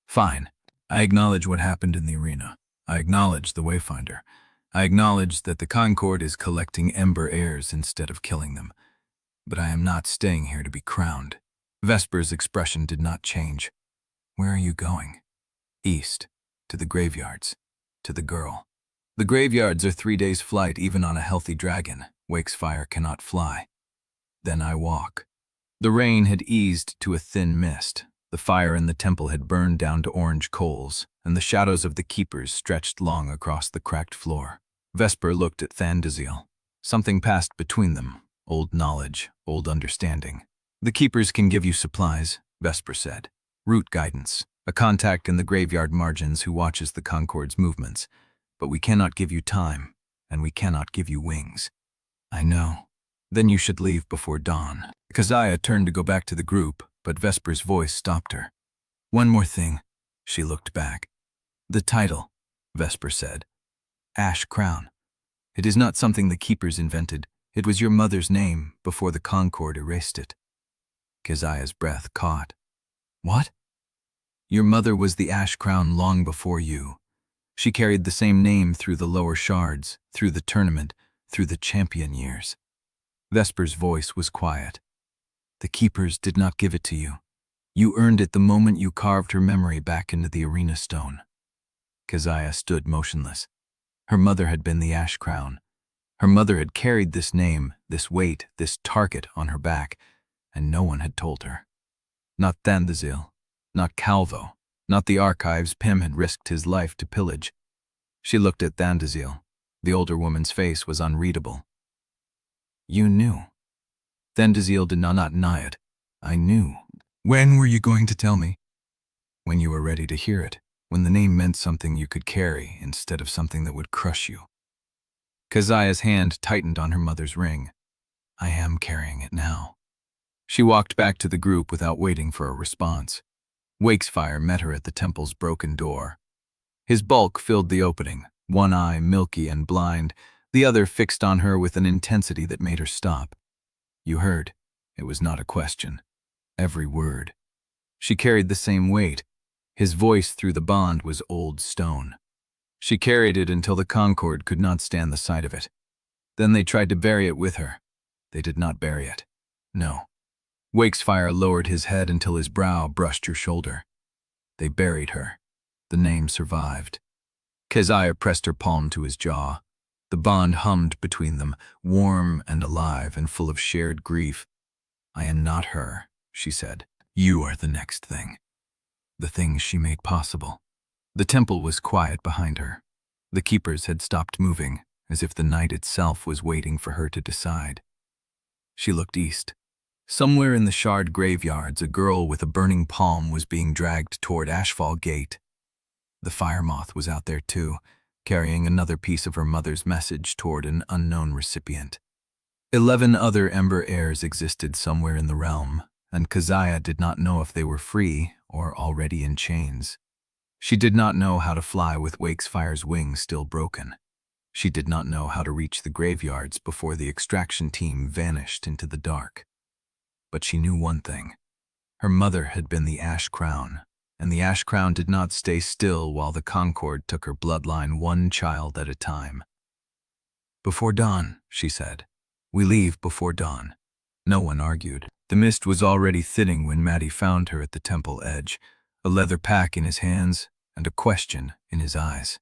"Fine. I acknowledge what happened in the arena. I acknowledge the Wayfinder. I acknowledge that the Concord is collecting Ember heirs instead of killing them. But I am not staying here to be crowned." Vesper's expression did not change. "Where are you going?" "East. To the graveyards. To the girl." "The graveyards are 3 days' flight even on a healthy dragon. Wakesfire cannot fly." "Then I walk." The rain had eased to a thin mist. The fire in the temple had burned down to orange coals, and the shadows of the keepers stretched long across the cracked floor. Vesper looked at Undesirable. Something passed between them, old knowledge, old understanding. "The keepers can give you supplies," Vesper said. "Route guidance, a contact in the graveyard margins who watches the Concord's movements. But we cannot give you time, and we cannot give you wings." "I know. Then you should leave before dawn." Keziah turned to go back to the group, but Vesper's voice stopped her. "One more thing." She looked back. "The title," Vesper said. "Ash Crown. It is not something the keepers invented. It was your mother's name before the Concord erased it." Keziah's breath caught. "What?" "Your mother was the Ash Crown long before you. She carried the same name through the lower shards, through the tournament, through the champion years." Vesper's voice was quiet. "The keepers did not give it to you. You earned it the moment you carved her memory back into the arena stone." Keziah stood motionless. Her mother had been the Ash Crown. Her mother had carried this name, this weight, this target on her back, and no one had told her. Not Undesirable, not Calvo, not the archives Pym had risked his life to pillage. She looked at Undesirable. The older woman's face was unreadable. "You knew." Undesirable did not deny it. "I knew." "When were you going to tell me?" "When you were ready to hear it, when the name meant something you could carry instead of something that would crush you." Keziah's hand tightened on her mother's ring. "I am carrying it now." She walked back to the group without waiting for a response. Wakesfire met her at the temple's broken door. His bulk filled the opening, one eye milky and blind, the other fixed on her with an intensity that made her stop. "You heard." It was not a question. Every word. She carried the same weight. His voice through the bond was old stone. She carried it until the Concord could not stand the sight of it. Then they tried to bury it with her. They did not bury it. No. Wakesfire lowered his head until his brow brushed her shoulder. They buried her. The name survived. Keziah pressed her palm to his jaw. The bond hummed between them, warm and alive and full of shared grief. "I am not her," she said. "You are the next thing." The thing she made possible. The temple was quiet behind her. The keepers had stopped moving, as if the night itself was waiting for her to decide. She looked east. Somewhere in the shard graveyards, a girl with a burning palm was being dragged toward Ashfall Gate. The fire moth was out there too, carrying another piece of her mother's message toward an unknown recipient. 11 other Ember heirs existed somewhere in the realm, and Keziah did not know if they were free or already in chains. She did not know how to fly with Wakefire's wings still broken. She did not know how to reach the graveyards before the extraction team vanished into the dark. But she knew one thing. Her mother had been the Ash Crown, and the Ash Crown did not stay still while the Concord took her bloodline one child at a time. "Before dawn," she said. "We leave before dawn." No one argued. The mist was already thinning when Maddie found her at the temple edge, a leather pack in his hands and a question in his eyes.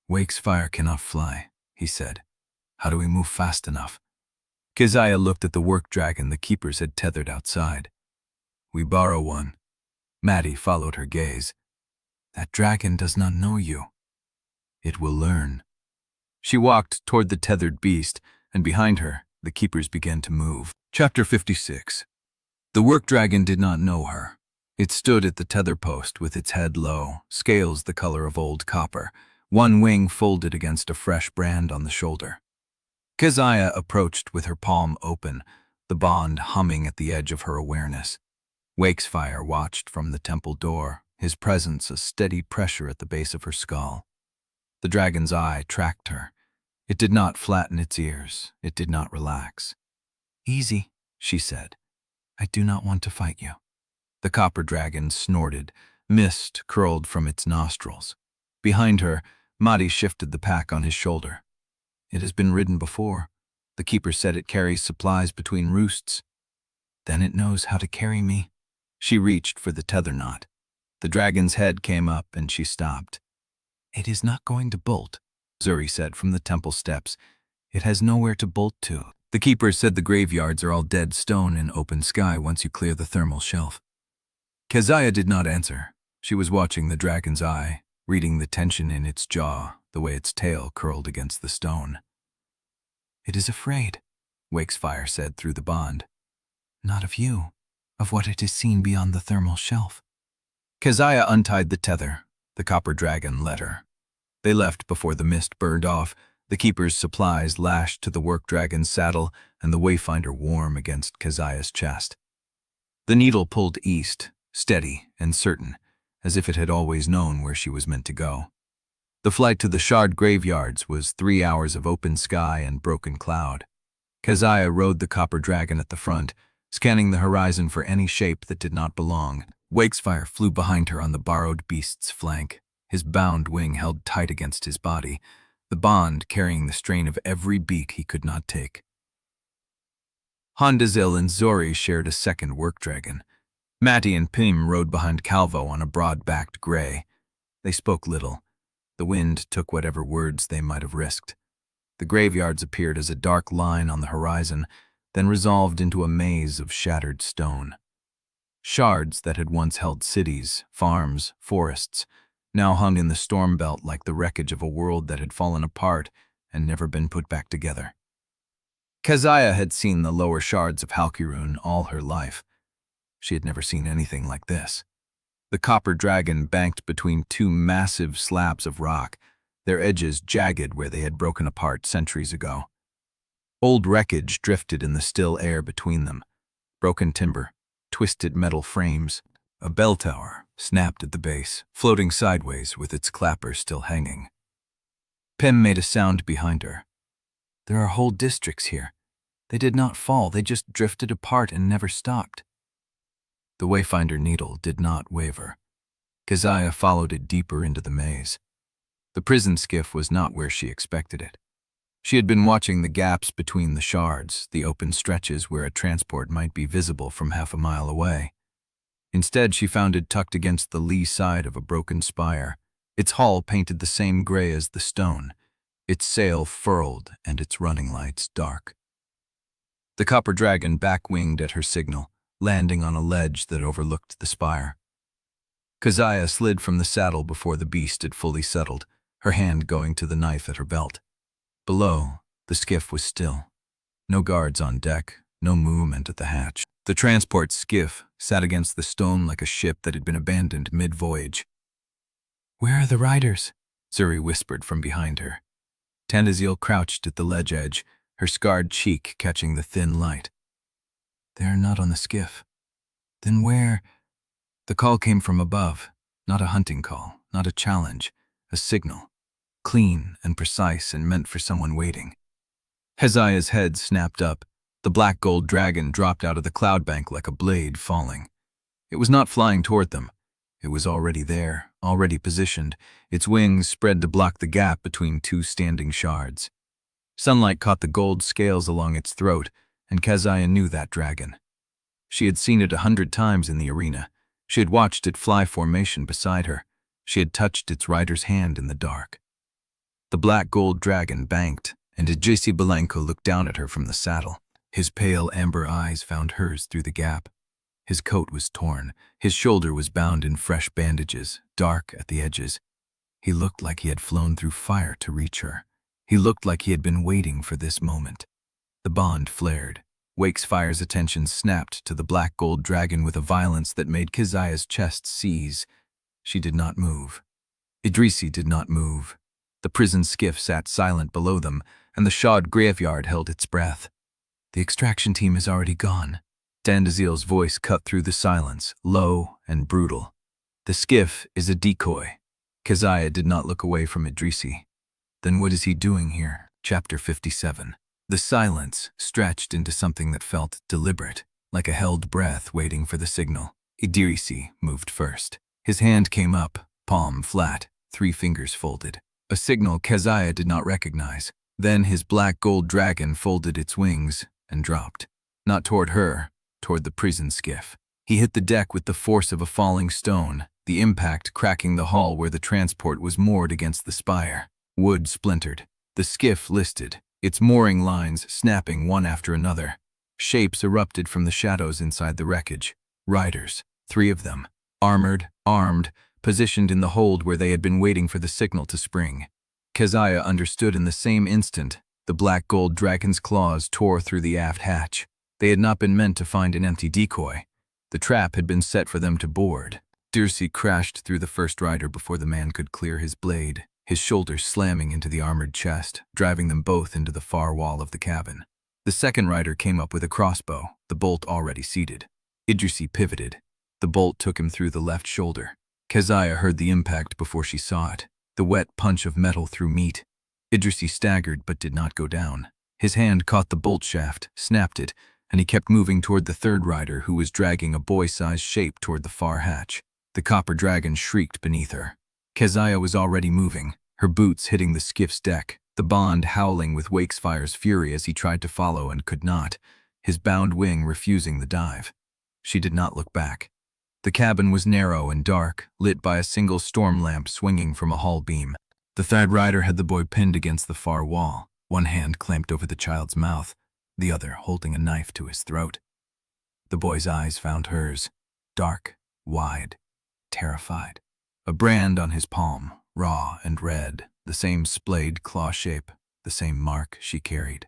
"Wakesfire cannot fly," he said. "How do we move fast enough?" Keziah looked at the work dragon the keepers had tethered outside. "We borrow one." Maddie followed her gaze. "That dragon does not know you." "It will learn." She walked toward the tethered beast, and behind her, the keepers began to move. Chapter 56. The work dragon did not know her. It stood at the tether post with its head low, scales the color of old copper, one wing folded against a fresh brand on the shoulder. Keziah approached with her palm open, the bond humming at the edge of her awareness. Wakesfire watched from the temple door, his presence a steady pressure at the base of her skull. The dragon's eye tracked her. It did not flatten its ears. It did not relax. "Easy," she said. "I do not want to fight you." The copper dragon snorted. Mist curled from its nostrils. Behind her, Mahdi shifted the pack on his shoulder. "It has been ridden before. The keeper said it carries supplies between roosts. Then it knows how to carry me." She reached for the tether knot. The dragon's head came up and she stopped. "It is not going to bolt," Zuri said from the temple steps. "It has nowhere to bolt to." The keeper said the graveyards are all dead stone in open sky once you clear the thermal shelf. Keziah did not answer. She was watching the dragon's eye, reading the tension in its jaw, the way its tail curled against the stone. "It is afraid," Wakesfire said through the bond. "Not of you, of what it has seen beyond the thermal shelf." Keziah untied the tether. The copper dragon let her. They left before the mist burned off, the keeper's supplies lashed to the work dragon's saddle and the wayfinder warm against Keziah's chest. The needle pulled east, steady and certain, as if it had always known where she was meant to go. The flight to the shard graveyards was 3 hours of open sky and broken cloud. Keziah rode the copper dragon at the front, scanning the horizon for any shape that did not belong. Wakesfire flew behind her on the borrowed beast's flank, his bound wing held tight against his body, the bond carrying the strain of every beat he could not take. Undesirable and Zori shared a second work dragon. Matti and Pim rode behind Calvo on a broad-backed gray. They spoke little. The wind took whatever words they might have risked. The graveyards appeared as a dark line on the horizon, then resolved into a maze of shattered stone. Shards that had once held cities, farms, forests, now hung in the storm belt like the wreckage of a world that had fallen apart and never been put back together. Keziah had seen the lower shards of Halkirun all her life. She had never seen anything like this. The copper dragon banked between two massive slabs of rock, their edges jagged where they had broken apart centuries ago. Old wreckage drifted in the still air between them. Broken timber, twisted metal frames, a bell tower snapped at the base, floating sideways with its clapper still hanging. Pim made a sound behind her. "There are whole districts here. They did not fall, they just drifted apart and never stopped." The wayfinder needle did not waver. Keziah followed it deeper into the maze. The prison skiff was not where she expected it. She had been watching the gaps between the shards, the open stretches where a transport might be visible from half a mile away. Instead, she found it tucked against the lee side of a broken spire, its hull painted the same gray as the stone, its sail furled and its running lights dark. The copper dragon back-winged at her signal, landing on a ledge that overlooked the spire. Keziah slid from the saddle before the beast had fully settled, her hand going to the knife at her belt. Below, the skiff was still. No guards on deck, no movement at the hatch. The transport skiff sat against the stone like a ship that had been abandoned mid-voyage. "Where are the riders?" Zuri whispered from behind her. Tandazil crouched at the ledge edge, her scarred cheek catching the thin light. "They are not on the skiff." "Then where?" The call came from above, not a hunting call, not a challenge, a signal, clean and precise and meant for someone waiting. Keziah's head snapped up. The black gold dragon dropped out of the cloud bank like a blade falling. It was not flying toward them. It was already there, already positioned, its wings spread to block the gap between two standing shards. Sunlight caught the gold scales along its throat, and Keziah knew that dragon. She had seen it 100 times in the arena. She had watched it fly formation beside her. She had touched its rider's hand in the dark. The black gold dragon banked, and Idrisi Bellanca looked down at her from the saddle. His pale amber eyes found hers through the gap. His coat was torn. His shoulder was bound in fresh bandages, dark at the edges. He looked like he had flown through fire to reach her. He looked like he had been waiting for this moment. The bond flared. Wakefire's attention snapped to the black gold dragon with a violence that made Keziah's chest seize. She did not move. Idrisi did not move. The prison skiff sat silent below them, and the shod graveyard held its breath. The extraction team is already gone. Undesirable's voice cut through the silence, low and brutal. The skiff is a decoy. Keziah did not look away from Idrisi. Then what is he doing here? Chapter 57. The silence stretched into something that felt deliberate, like a held breath waiting for the signal. Idrisi moved first. His hand came up, palm flat, 3 fingers folded. A signal Keziah did not recognize. Then his black gold dragon folded its wings and dropped. Not toward her, toward the prison skiff. He hit the deck with the force of a falling stone, the impact cracking the hull where the transport was moored against the spire. Wood splintered. The skiff listed, its mooring lines snapping one after another. Shapes erupted from the shadows inside the wreckage. Riders, 3 of them, armored, armed, positioned in the hold where they had been waiting for the signal to spring. Keziah understood in the same instant. The black gold dragon's claws tore through the aft hatch. They had not been meant to find an empty decoy. The trap had been set for them to board. Idrisi crashed through the first rider before the man could clear his blade, his shoulders slamming into the armored chest, driving them both into the far wall of the cabin. The second rider came up with a crossbow, the bolt already seated. Idrisi pivoted. The bolt took him through the left shoulder. Keziah heard the impact before she saw it, the wet punch of metal through meat. Idrisi staggered but did not go down. His hand caught the bolt shaft, snapped it, and he kept moving toward the third rider who was dragging a boy-sized shape toward the far hatch. The copper dragon shrieked beneath her. Keziah was already moving, her boots hitting the skiff's deck, the bond howling with Wakefire's fury as he tried to follow and could not, his bound wing refusing the dive. She did not look back. The cabin was narrow and dark, lit by a single storm lamp swinging from a hull beam. The third rider had the boy pinned against the far wall, one hand clamped over the child's mouth, the other holding a knife to his throat. The boy's eyes found hers, dark, wide, terrified. A brand on his palm, raw and red, the same splayed claw shape, the same mark she carried.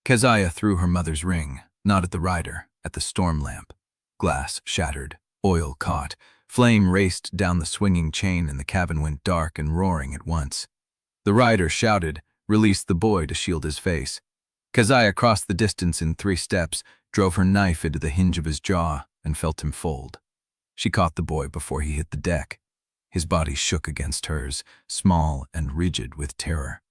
Keziah threw her mother's ring, not at the rider, at the storm lamp. Glass shattered, oil caught, flame raced down the swinging chain and the cabin went dark and roaring at once. The rider shouted, released the boy to shield his face. Keziah crossed the distance in 3 steps, drove her knife into the hinge of his jaw, and felt him fold. She caught the boy before he hit the deck. His body shook against hers, small and rigid with terror.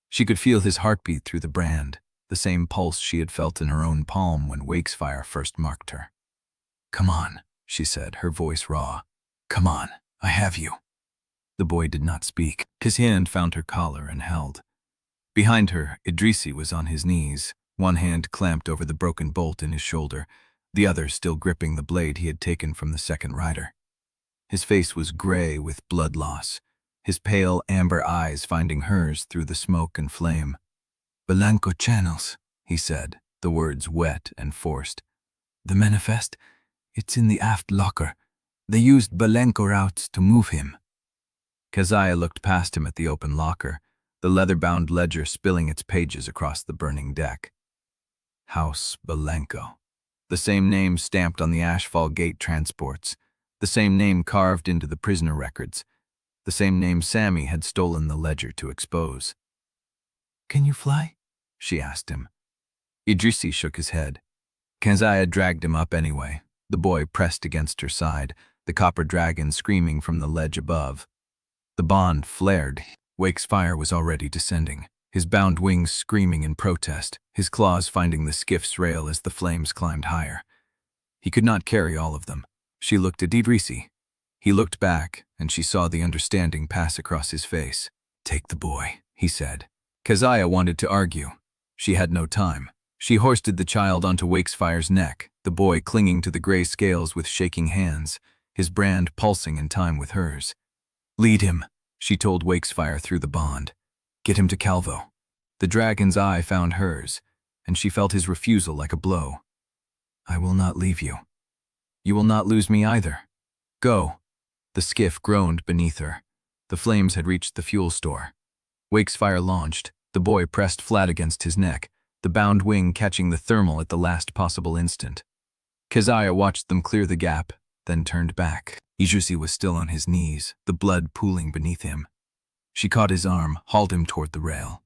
She could feel his heartbeat through the brand, the same pulse she had felt in her own palm when Wakesfire first marked her. "Come on," she said, her voice raw. "Come on, I have you." The boy did not speak. His hand found her collar and held. Behind her, Idrisi was on his knees, one hand clamped over the broken bolt in his shoulder, the other still gripping the blade he had taken from the second rider. His face was gray with blood loss, his pale amber eyes finding hers through the smoke and flame. "Bellanca channels," he said, the words wet and forced. "The manifest? It's in the aft locker. They used Bellanca routes to move him." Keziah looked past him at the open locker, the leather-bound ledger spilling its pages across the burning deck. House Bellanca. The same name stamped on the Ashfall Gate transports, the same name carved into the prisoner records, the same name Sammy had stolen the ledger to expose. "Can you fly?" she asked him. Idrisi shook his head. Keziah dragged him up anyway, the boy pressed against her side, the copper dragon screaming from the ledge above. The bond flared. Wakesfire was already descending, his bound wings screaming in protest, his claws finding the skiff's rail as the flames climbed higher. He could not carry all of them. She looked at Idrisi. He looked back, and she saw the understanding pass across his face. "Take the boy," he said. Keziah wanted to argue. She had no time. She hoisted the child onto Wakefire's neck, the boy clinging to the gray scales with shaking hands, his brand pulsing in time with hers. "Lead him," she told Wakesfire through the bond. "Get him to Calvo." The dragon's eye found hers, and she felt his refusal like a blow. "I will not leave you. You will not lose me either. Go." The skiff groaned beneath her. The flames had reached the fuel store. Wakesfire launched, the boy pressed flat against his neck, the bound wing catching the thermal at the last possible instant. Keziah watched them clear the gap, then turned back. Idrisi was still on his knees, the blood pooling beneath him. She caught his arm, hauled him toward the rail.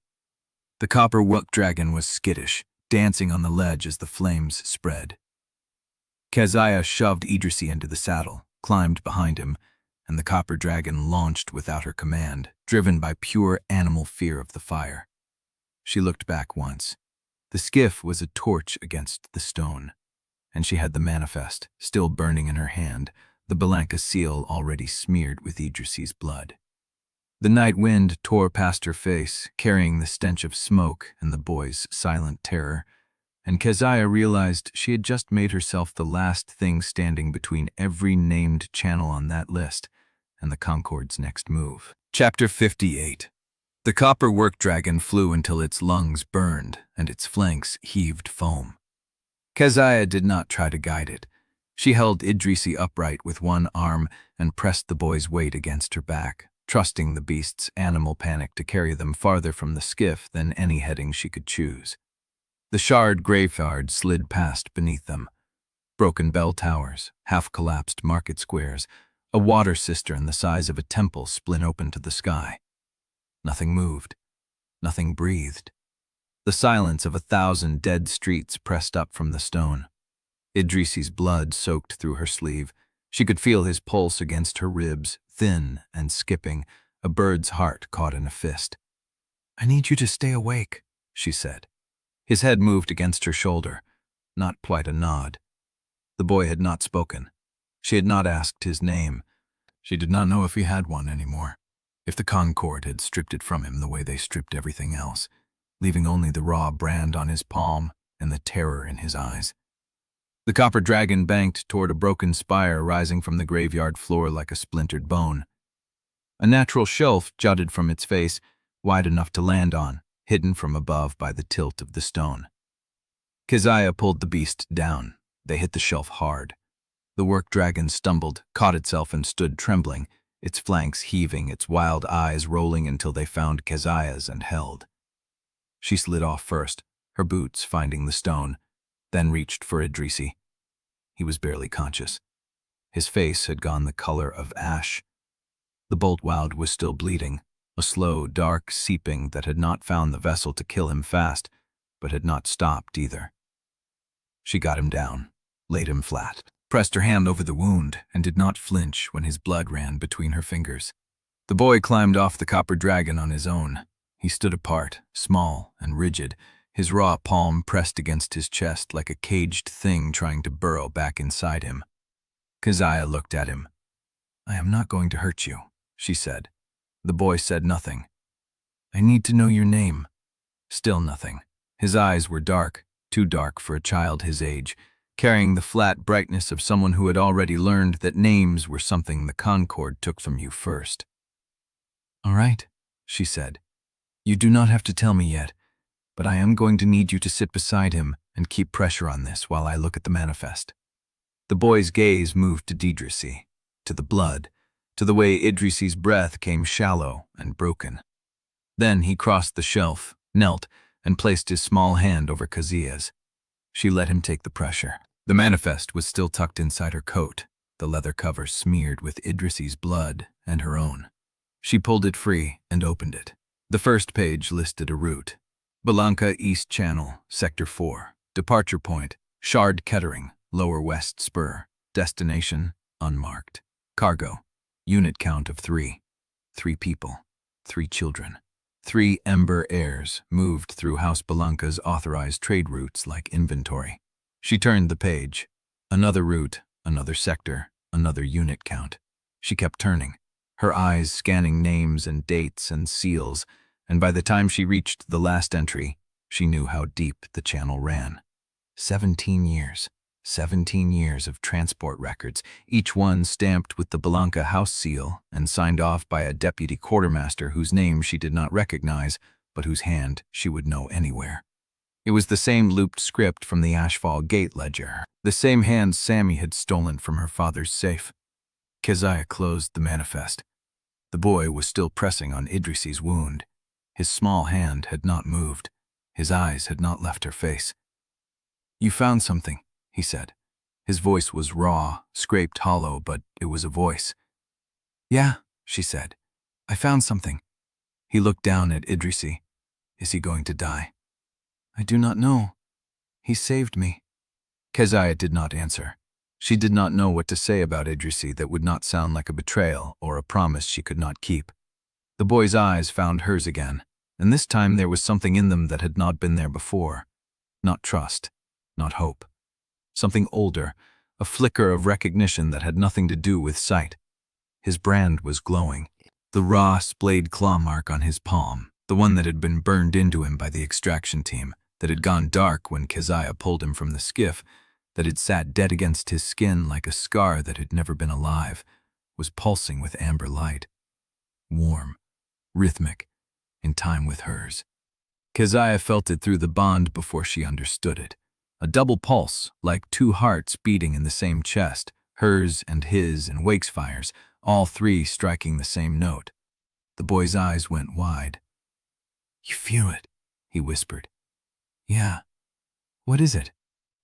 The copper wook dragon was skittish, dancing on the ledge as the flames spread. Keziah shoved Idrisi into the saddle, climbed behind him, and the copper dragon launched without her command, driven by pure animal fear of the fire. She looked back once. The skiff was a torch against the stone, and she had the manifest, still burning in her hand, the Bellanca seal already smeared with Idrisi's blood. The night wind tore past her face, carrying the stench of smoke and the boy's silent terror, and Keziah realized she had just made herself the last thing standing between every named channel on that list and the Concord's next move. Chapter 58. The copper work dragon flew until its lungs burned and its flanks heaved foam. Keziah did not try to guide it. She held Idrisi upright with one arm and pressed the boy's weight against her back, trusting the beast's animal panic to carry them farther from the skiff than any heading she could choose. The shard graveyard slid past beneath them. Broken bell towers, half-collapsed market squares, a water cistern the size of a temple split open to the sky. Nothing moved. Nothing breathed. The silence of 1,000 dead streets pressed up from the stone. Idrisi's blood soaked through her sleeve. She could feel his pulse against her ribs, thin and skipping, a bird's heart caught in a fist. "I need you to stay awake," she said. His head moved against her shoulder, not quite a nod. The boy had not spoken. She had not asked his name. She did not know if he had one anymore, if the Concord had stripped it from him the way they stripped everything else, leaving only the raw brand on his palm and the terror in his eyes. The copper dragon banked toward a broken spire rising from the graveyard floor like a splintered bone. A natural shelf jutted from its face, wide enough to land on, hidden from above by the tilt of the stone. Keziah pulled the beast down. They hit the shelf hard. The work dragon stumbled, caught itself and stood trembling, its flanks heaving, its wild eyes rolling until they found Keziah's and held. She slid off first, her boots finding the stone, then reached for Idrisi. He was barely conscious. His face had gone the color of ash. The bolt wound was still bleeding, a slow, dark seeping that had not found the vessel to kill him fast, but had not stopped either. She got him down, laid him flat, pressed her hand over the wound, and did not flinch when his blood ran between her fingers. The boy climbed off the copper dragon on his own. He stood apart, small and rigid, his raw palm pressed against his chest like a caged thing trying to burrow back inside him. Keziah looked at him. "I am not going to hurt you," she said. The boy said nothing. "I need to know your name." Still nothing. His eyes were dark, too dark for a child his age, carrying the flat brightness of someone who had already learned that names were something the Concord took from you first. "All right," she said. "You do not have to tell me yet, but I am going to need you to sit beside him and keep pressure on this while I look at the manifest." The boy's gaze moved to Idrisi, to the blood, to the way Idrisi's breath came shallow and broken. Then he crossed the shelf, knelt, and placed his small hand over Keziah's. She let him take the pressure. The manifest was still tucked inside her coat, the leather cover smeared with Idrisi's blood and her own. She pulled it free and opened it. The first page listed a route. Bellanca East Channel, Sector 4. Departure point, Shard Kettering, Lower West Spur. Destination, unmarked. Cargo, unit count of 3. 3 people, 3 children. 3 Ember heirs moved through House Bellanca's authorized trade routes like inventory. She turned the page. Another route, another sector, another unit count. She kept turning, her eyes scanning names and dates and seals, and by the time she reached the last entry, she knew how deep the channel ran. 17 years. 17 years of transport records, each one stamped with the Bellanca house seal and signed off by a deputy quartermaster whose name she did not recognize, but whose hand she would know anywhere. It was the same looped script from the Ashfall gate ledger, the same hand Sammy had stolen from her father's safe. Keziah closed the manifest. The boy was still pressing on Idrisi's wound. His small hand had not moved. His eyes had not left her face. "You found something," he said. His voice was raw, scraped hollow, but it was a voice. "Yeah," she said. "I found something." He looked down at Idrisi. "Is he going to die?" "I do not know. He saved me." Keziah did not answer. She did not know what to say about Idrisi that would not sound like a betrayal or a promise she could not keep. The boy's eyes found hers again, and this time there was something in them that had not been there before. Not trust, not hope. Something older, a flicker of recognition that had nothing to do with sight. His brand was glowing. The raw, splayed claw mark on his palm, the one that had been burned into him by the extraction team, that had gone dark when Keziah pulled him from the skiff, that had sat dead against his skin like a scar that had never been alive, was pulsing with amber light. Warm, rhythmic, in time with hers. Keziah felt it through the bond before she understood it. A double pulse, like two hearts beating in the same chest, hers and his and Wakesfire's, all three striking the same note. The boy's eyes went wide. "You feel it," he whispered. "Yeah. What is it?"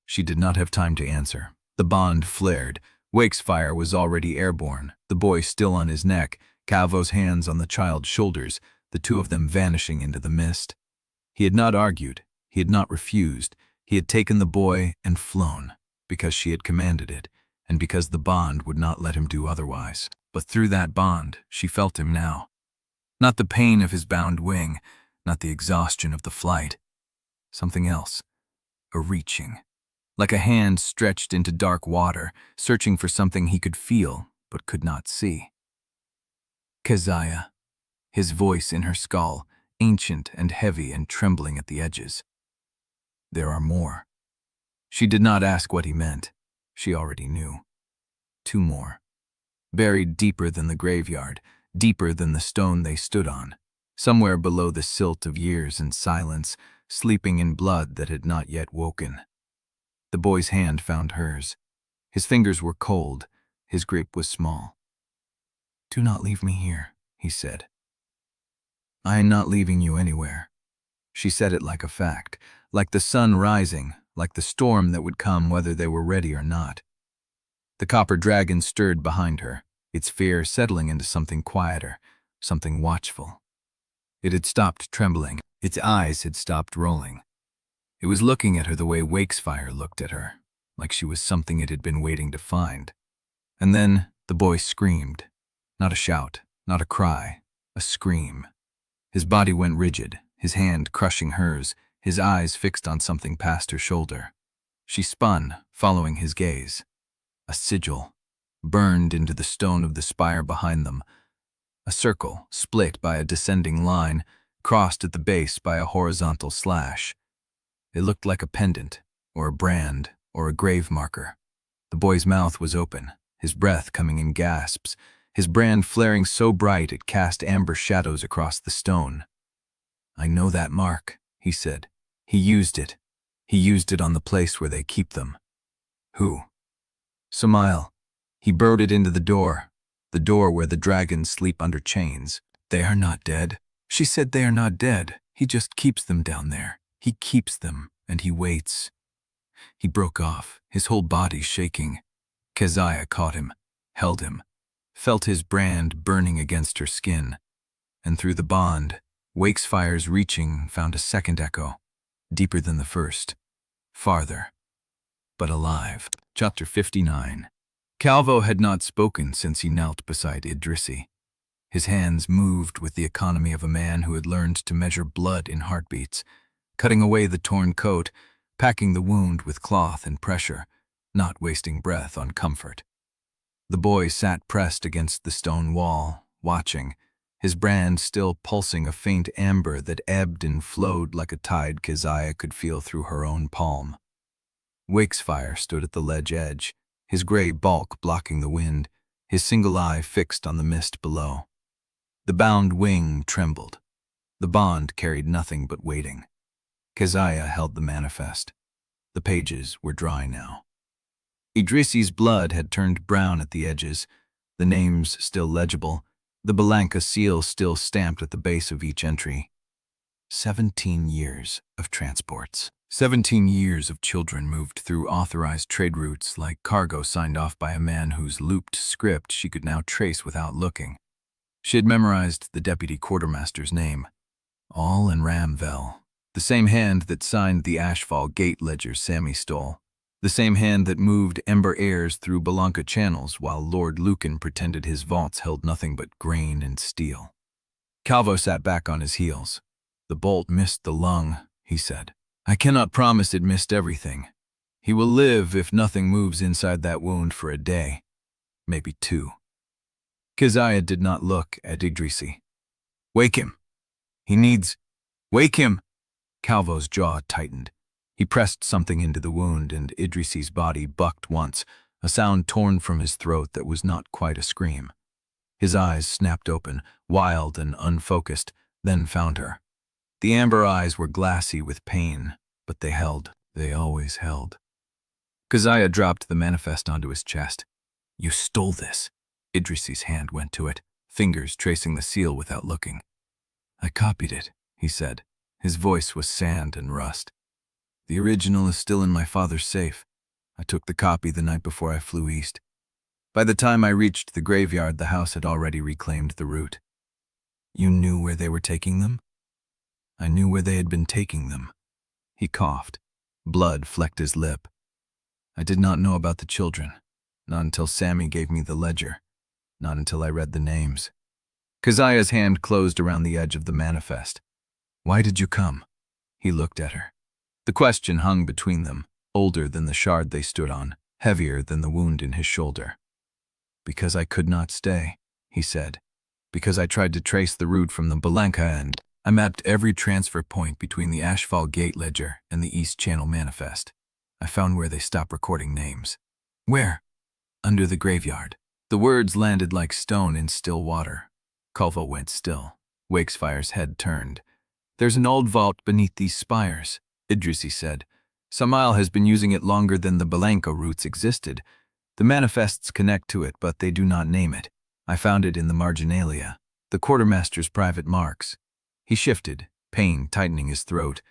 She did not have time to answer. The bond flared. Wakesfire was already airborne, the boy still on his neck, Calvo's hands on the child's shoulders, the two of them vanishing into the mist. He had not argued, he had not refused, he had taken the boy and flown, because she had commanded it, and because the bond would not let him do otherwise. But through that bond, she felt him now. Not the pain of his bound wing, not the exhaustion of the flight. Something else. A reaching. Like a hand stretched into dark water, searching for something he could feel, but could not see. Keziah. His voice in her skull, ancient and heavy and trembling at the edges. There are more. She did not ask what he meant. She already knew. Two more. Buried deeper than the graveyard, deeper than the stone they stood on, somewhere below the silt of years and silence, sleeping in blood that had not yet woken. The boy's hand found hers. His fingers were cold, his grip was small. "Do not leave me here," he said. "I am not leaving you anywhere." She said it like a fact, like the sun rising, like the storm that would come whether they were ready or not. The copper dragon stirred behind her, its fear settling into something quieter, something watchful. It had stopped trembling, its eyes had stopped rolling. It was looking at her the way Wakesfire looked at her, like she was something it had been waiting to find. And then the boy screamed. Not a shout, not a cry, a scream. His body went rigid, his hand crushing hers, his eyes fixed on something past her shoulder. She spun, following his gaze. A sigil, burned into the stone of the spire behind them. A circle, split by a descending line, crossed at the base by a horizontal slash. It looked like a pendant, or a brand, or a grave marker. The boy's mouth was open, his breath coming in gasps, his brand flaring so bright it cast amber shadows across the stone. "I know that mark," he said. "He used it. He used it on the place where they keep them." "Who?" "Samael. He burrowed it into the door where the dragons sleep under chains." "They are not dead." She said, "They are not dead. He just keeps them down there. He keeps them, and he waits." He broke off, his whole body shaking. Keziah caught him, held him, felt his brand burning against her skin. And through the bond, Wakefire's reaching found a second echo, deeper than the first, farther, but alive. Chapter 59. Calvo had not spoken since he knelt beside Idrisi. His hands moved with the economy of a man who had learned to measure blood in heartbeats, cutting away the torn coat, packing the wound with cloth and pressure, not wasting breath on comfort. The boy sat pressed against the stone wall, watching, his brand still pulsing a faint amber that ebbed and flowed like a tide Keziah could feel through her own palm. Wakesfire stood at the ledge edge, his gray bulk blocking the wind, his single eye fixed on the mist below. The bound wing trembled. The bond carried nothing but waiting. Keziah held the manifest. The pages were dry now. Idrisi's blood had turned brown at the edges, the names still legible, the Bellanca seal still stamped at the base of each entry. 17 years of transports. 17 years of children moved through authorized trade routes like cargo signed off by a man whose looped script she could now trace without looking. She had memorized the deputy quartermaster's name, all in Ramvel, the same hand that signed the Ashfall gate ledger Sammy stole, the same hand that moved Ember heirs through Bellanca channels while Lord Lucan pretended his vaults held nothing but grain and steel. Calvo sat back on his heels. "The bolt missed the lung," he said. "I cannot promise it missed everything. He will live if nothing moves inside that wound for a day, maybe 2. Keziah did not look at Idrisi. "Wake him. Wake him!" Calvo's jaw tightened. He pressed something into the wound and Idrisi's body bucked once, a sound torn from his throat that was not quite a scream. His eyes snapped open, wild and unfocused, then found her. The amber eyes were glassy with pain, but they held. They always held. Keziah dropped the manifest onto his chest. "You stole this." Idrisi's hand went to it, fingers tracing the seal without looking. "I copied it," he said. His voice was sand and rust. "The original is still in my father's safe. I took the copy the night before I flew east. By the time I reached the graveyard, the house had already reclaimed the root." "You knew where they were taking them?" "I knew where they had been taking them." He coughed. Blood flecked his lip. "I did not know about the children, not until Sammy gave me the ledger, not until I read the names." Keziah's hand closed around the edge of the manifest. "Why did you come?" He looked at her. The question hung between them, older than the shard they stood on, heavier than the wound in his shoulder. "Because I could not stay," he said. "Because I tried to trace the route from the Bellanca end. I mapped every transfer point between the Ashfall gate ledger and the East Channel manifest. I found where they stopped recording names." "Where?" "Under the graveyard." The words landed like stone in still water. Calvo went still. Wakesfire's head turned. "There's an old vault beneath these spires," Idrisi said. "Samael has been using it longer than the Bellanca routes existed. The manifests connect to it, but they do not name it. I found it in the marginalia, the quartermaster's private marks." He shifted, pain tightening his throat.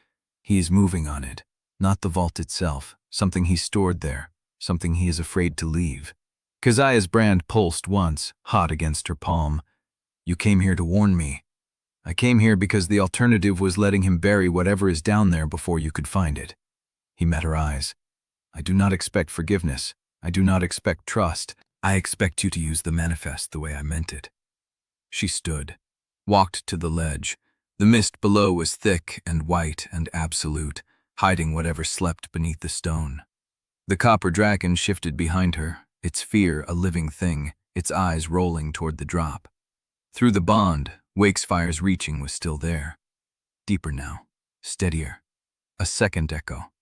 He is moving on it, not the vault itself, something he stored there, something he is afraid to leave. Keziah's brand pulsed once, hot against her palm. "You came here to warn me." "I came here because the alternative was letting him bury whatever is down there before you could find it." He met her eyes. "I do not expect forgiveness. I do not expect trust. I expect you to use the manifest the way I meant it." She stood, walked to the ledge. The mist below was thick and white and absolute, hiding whatever slept beneath the stone. The copper dragon shifted behind her, its fear a living thing, its eyes rolling toward the drop. Through the bond, Wakefire's reaching was still there. Deeper now, steadier. A second echo.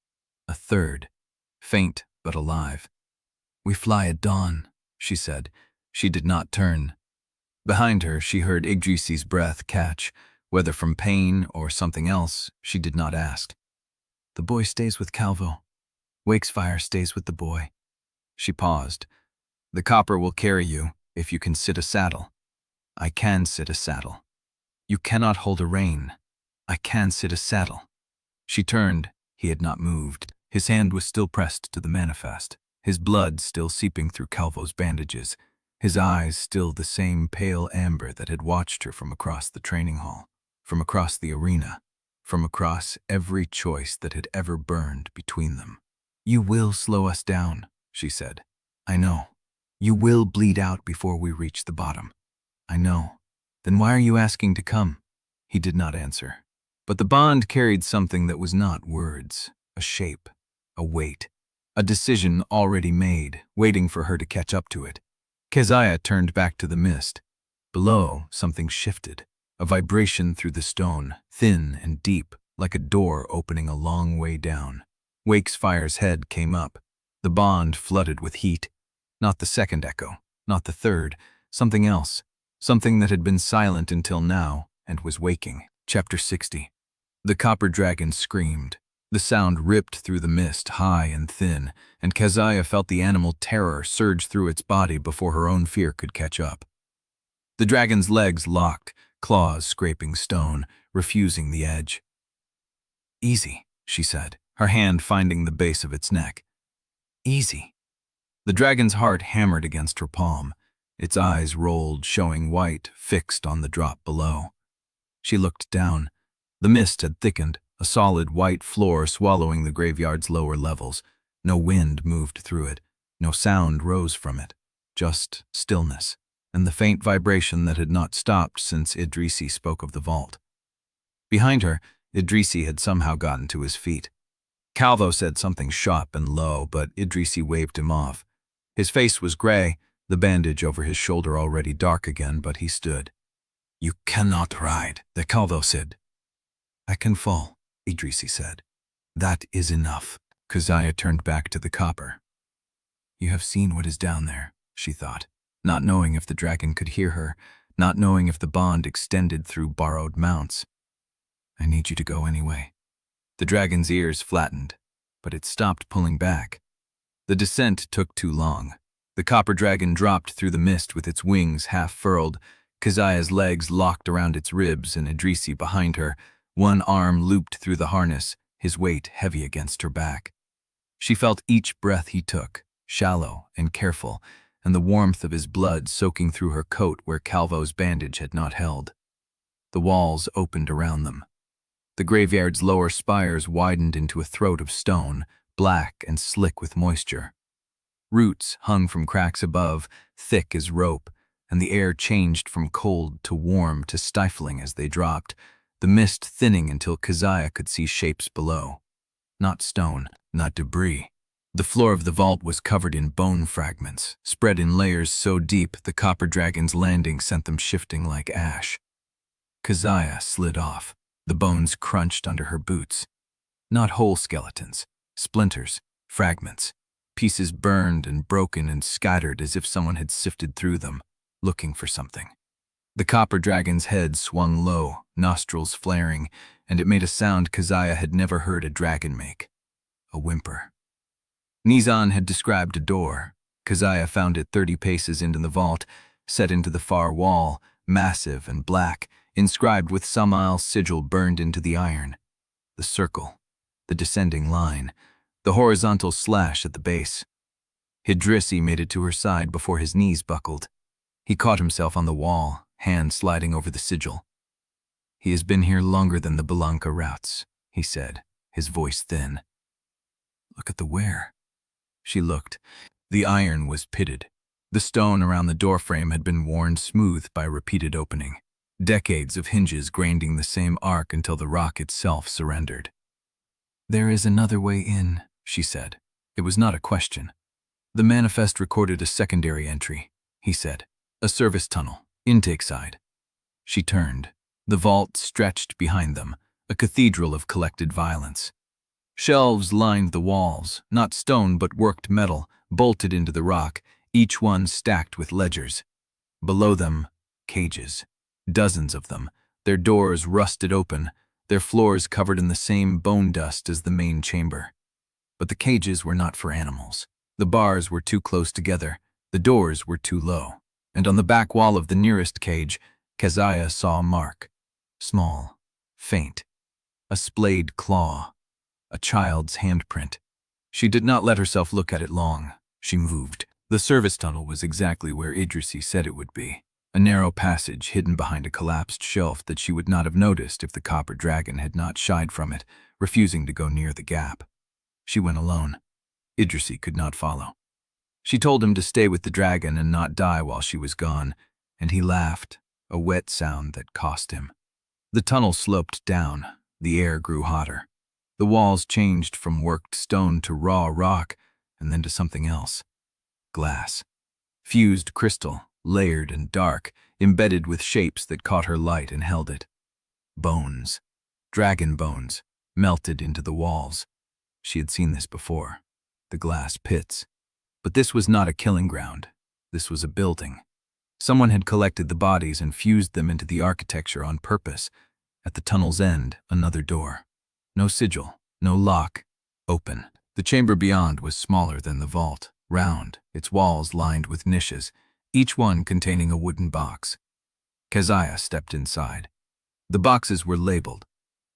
A third, faint but alive. "We fly at dawn," she said. She did not turn. Behind her, she heard Idrisi's breath catch. Whether from pain or something else, she did not ask. "The boy stays with Calvo. Wakesfire stays with the boy." She paused. "The copper will carry you, if you can sit a saddle." "I can sit a saddle." "You cannot hold a rein." "I can sit a saddle." She turned. He had not moved. His hand was still pressed to the manifest, his blood still seeping through Calvo's bandages, his eyes still the same pale amber that had watched her from across the training hall, from across the arena, from across every choice that had ever burned between them. "You will slow us down," she said. "I know. You will bleed out before we reach the bottom." "I know. Then why are you asking to come?" He did not answer. But the bond carried something that was not words, a shape, a weight, a decision already made, waiting for her to catch up to it. Keziah turned back to the mist. Below, something shifted. A vibration through the stone, thin and deep, like a door opening a long way down. Wakefire's head came up. The bond flooded with heat. Not the second echo, not the third, something else, something that had been silent until now and was waking. Chapter 60. The copper dragon screamed. The sound ripped through the mist, high and thin, and Keziah felt the animal terror surge through its body before her own fear could catch up. The dragon's legs locked, claws scraping stone, refusing the edge. Easy, she said, her hand finding the base of its neck. Easy. The dragon's heart hammered against her palm. Its eyes rolled, showing white, fixed on the drop below. She looked down. The mist had thickened, a solid white floor swallowing the graveyard's lower levels. No wind moved through it. No sound rose from it. Just stillness, and the faint vibration that had not stopped since Idrisi spoke of the vault. Behind her, Idrisi had somehow gotten to his feet. Calvo said something sharp and low, but Idrisi waved him off. His face was gray, the bandage over his shoulder already dark again, but he stood. "You cannot ride," the Calvo said. "I can fall," Idrisi said. "That is enough." Keziah turned back to the copper. "You have seen what is down there," she thought, not knowing if the dragon could hear her, not knowing if the bond extended through borrowed mounts. "I need you to go anyway." The dragon's ears flattened, but it stopped pulling back. The descent took too long. The copper dragon dropped through the mist with its wings half furled, Keziah's legs locked around its ribs and Idrisi behind her, one arm looped through the harness, his weight heavy against her back. She felt each breath he took, shallow and careful, and the warmth of his blood soaking through her coat where Calvo's bandage had not held. The walls opened around them. The graveyard's lower spires widened into a throat of stone, black and slick with moisture. Roots hung from cracks above, thick as rope, and the air changed from cold to warm to stifling as they dropped, the mist thinning until Keziah could see shapes below. Not stone, not debris. The floor of the vault was covered in bone fragments, spread in layers so deep the copper dragon's landing sent them shifting like ash. Keziah slid off. The bones crunched under her boots. Not whole skeletons, splinters, fragments, pieces burned and broken and scattered as if someone had sifted through them, looking for something. The copper dragon's head swung low, nostrils flaring, and it made a sound Keziah had never heard a dragon make. A whimper. Nizan had described a door. Keziah found it 30 paces into the vault, set into the far wall, massive and black, inscribed with Samael's sigil burned into the iron. The circle, the descending line, the horizontal slash at the base. Idrisi made it to her side before his knees buckled. He caught himself on the wall, hand sliding over the sigil. "He has been here longer than the Bellanca routes," he said, his voice thin. "Look at the wear." She looked. The iron was pitted. The stone around the doorframe had been worn smooth by repeated opening. Decades of hinges grinding the same arc until the rock itself surrendered. "There is another way in," she said. It was not a question. "The manifest recorded a secondary entry," he said. "A service tunnel, intake side." She turned. The vault stretched behind them, a cathedral of collected violence. Shelves lined the walls, not stone but worked metal, bolted into the rock, each one stacked with ledgers. Below them, cages. Dozens of them, their doors rusted open, their floors covered in the same bone dust as the main chamber. But the cages were not for animals. The bars were too close together, the doors were too low, and on the back wall of the nearest cage, Keziah saw a mark. Small, faint, a splayed claw, a child's handprint. She did not let herself look at it long. She moved. The service tunnel was exactly where Idrisi said it would be. A narrow passage hidden behind a collapsed shelf that she would not have noticed if the copper dragon had not shied from it, refusing to go near the gap. She went alone. Idrisi could not follow. She told him to stay with the dragon and not die while she was gone, and he laughed, a wet sound that cost him. The tunnel sloped down. The air grew hotter. The walls changed from worked stone to raw rock, and then to something else. Glass. Fused crystal, layered and dark, embedded with shapes that caught her light and held it. Bones. Dragon bones, melted into the walls. She had seen this before. The glass pits. But this was not a killing ground. This was a building. Someone had collected the bodies and fused them into the architecture on purpose. At the tunnel's end, another door. No sigil, no lock. Open. The chamber beyond was smaller than the vault, round, its walls lined with niches, each one containing a wooden box. Keziah stepped inside. The boxes were labeled.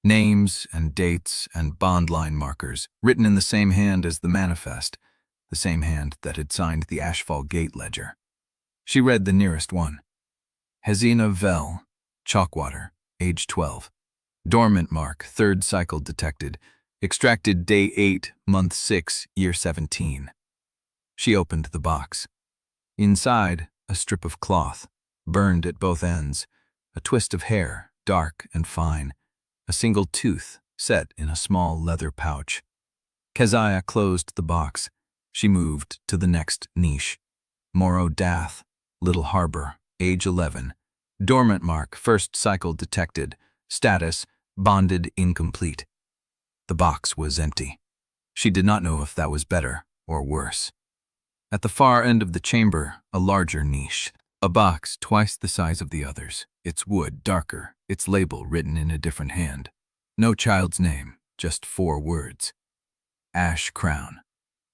Names and dates and bond line markers, written in the same hand as the manifest, the same hand that had signed the Ashfall Gate ledger. She read the nearest one. Hezina Vel, Chalkwater, age 12. Dormant mark, 3rd cycle detected. Extracted day 8, month 6, year 17. She opened the box. Inside, a strip of cloth, burned at both ends, a twist of hair, dark and fine, a single tooth set in a small leather pouch. Keziah closed the box. She moved to the next niche. Morrow Dath, Little Harbor, age 11. Dormant mark, 1st cycle detected. Status, bonded incomplete. The box was empty. She did not know if that was better or worse. At the far end of the chamber, a larger niche. A box twice the size of the others, its wood darker, its label written in a different hand. No child's name, just 4 words. Ash Crown.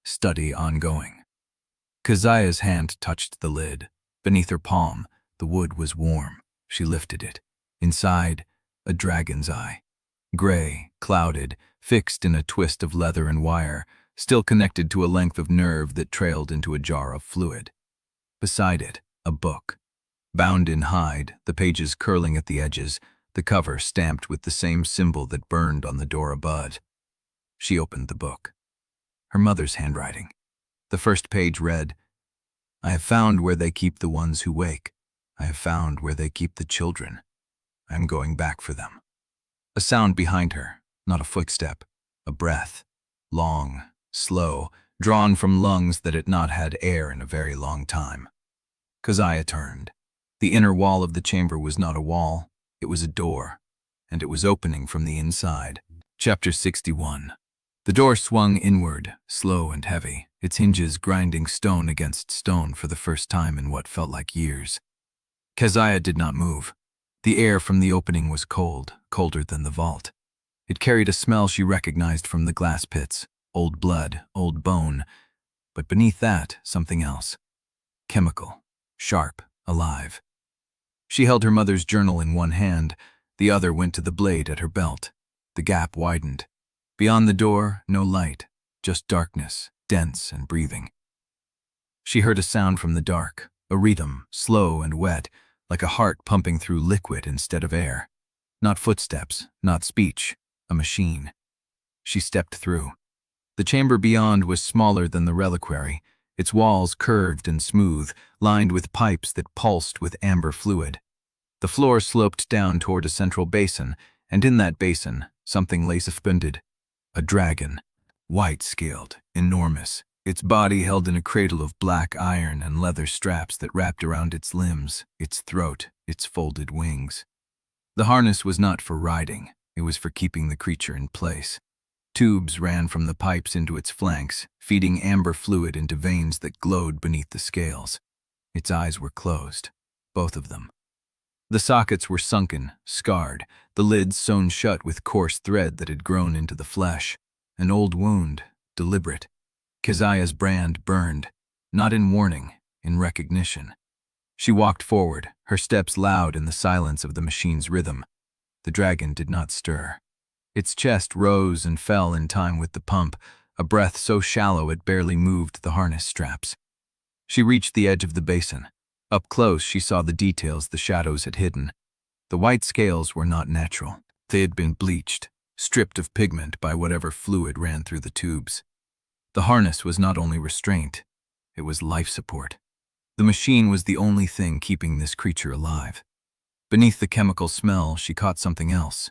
Study ongoing. Keziah's hand touched the lid. Beneath her palm, the wood was warm. She lifted it. Inside, a dragon's eye. Gray, clouded, fixed in a twist of leather and wire, still connected to a length of nerve that trailed into a jar of fluid. Beside it, a book. Bound in hide, the pages curling at the edges, the cover stamped with the same symbol that burned on the door above. She opened the book. Her mother's handwriting. The first page read, "I have found where they keep the ones who wake. I have found where they keep the children. I am going back for them." A sound behind her, not a footstep, a breath. Long, slow, drawn from lungs that had not had air in a very long time. Keziah turned. The inner wall of the chamber was not a wall, it was a door, and it was opening from the inside. Chapter 61. The door swung inward, slow and heavy, its hinges grinding stone against stone for the first time in what felt like years. Keziah did not move. The air from the opening was cold, colder than the vault. It carried a smell she recognized from the glass pits, old blood, old bone, but beneath that, something else. Chemical, sharp, alive. She held her mother's journal in one hand, the other went to the blade at her belt. The gap widened. Beyond the door, no light, just darkness, dense and breathing. She heard a sound from the dark, a rhythm, slow and wet, like a heart pumping through liquid instead of air. Not footsteps, not speech, a machine. She stepped through. The chamber beyond was smaller than the reliquary, its walls curved and smooth, lined with pipes that pulsed with amber fluid. The floor sloped down toward a central basin, and in that basin, something lay suspended. A dragon, white-scaled, enormous, its body held in a cradle of black iron and leather straps that wrapped around its limbs, its throat, its folded wings. The harness was not for riding, it was for keeping the creature in place. Tubes ran from the pipes into its flanks, feeding amber fluid into veins that glowed beneath the scales. Its eyes were closed, both of them. The sockets were sunken, scarred, the lids sewn shut with coarse thread that had grown into the flesh. An old wound, deliberate. Keziah's brand burned, not in warning, in recognition. She walked forward, her steps loud in the silence of the machine's rhythm. The dragon did not stir. Its chest rose and fell in time with the pump, a breath so shallow it barely moved the harness straps. She reached the edge of the basin. Up close, she saw the details the shadows had hidden. The white scales were not natural. They had been bleached, stripped of pigment by whatever fluid ran through the tubes. The harness was not only restraint, it was life support. The machine was the only thing keeping this creature alive. Beneath the chemical smell, she caught something else.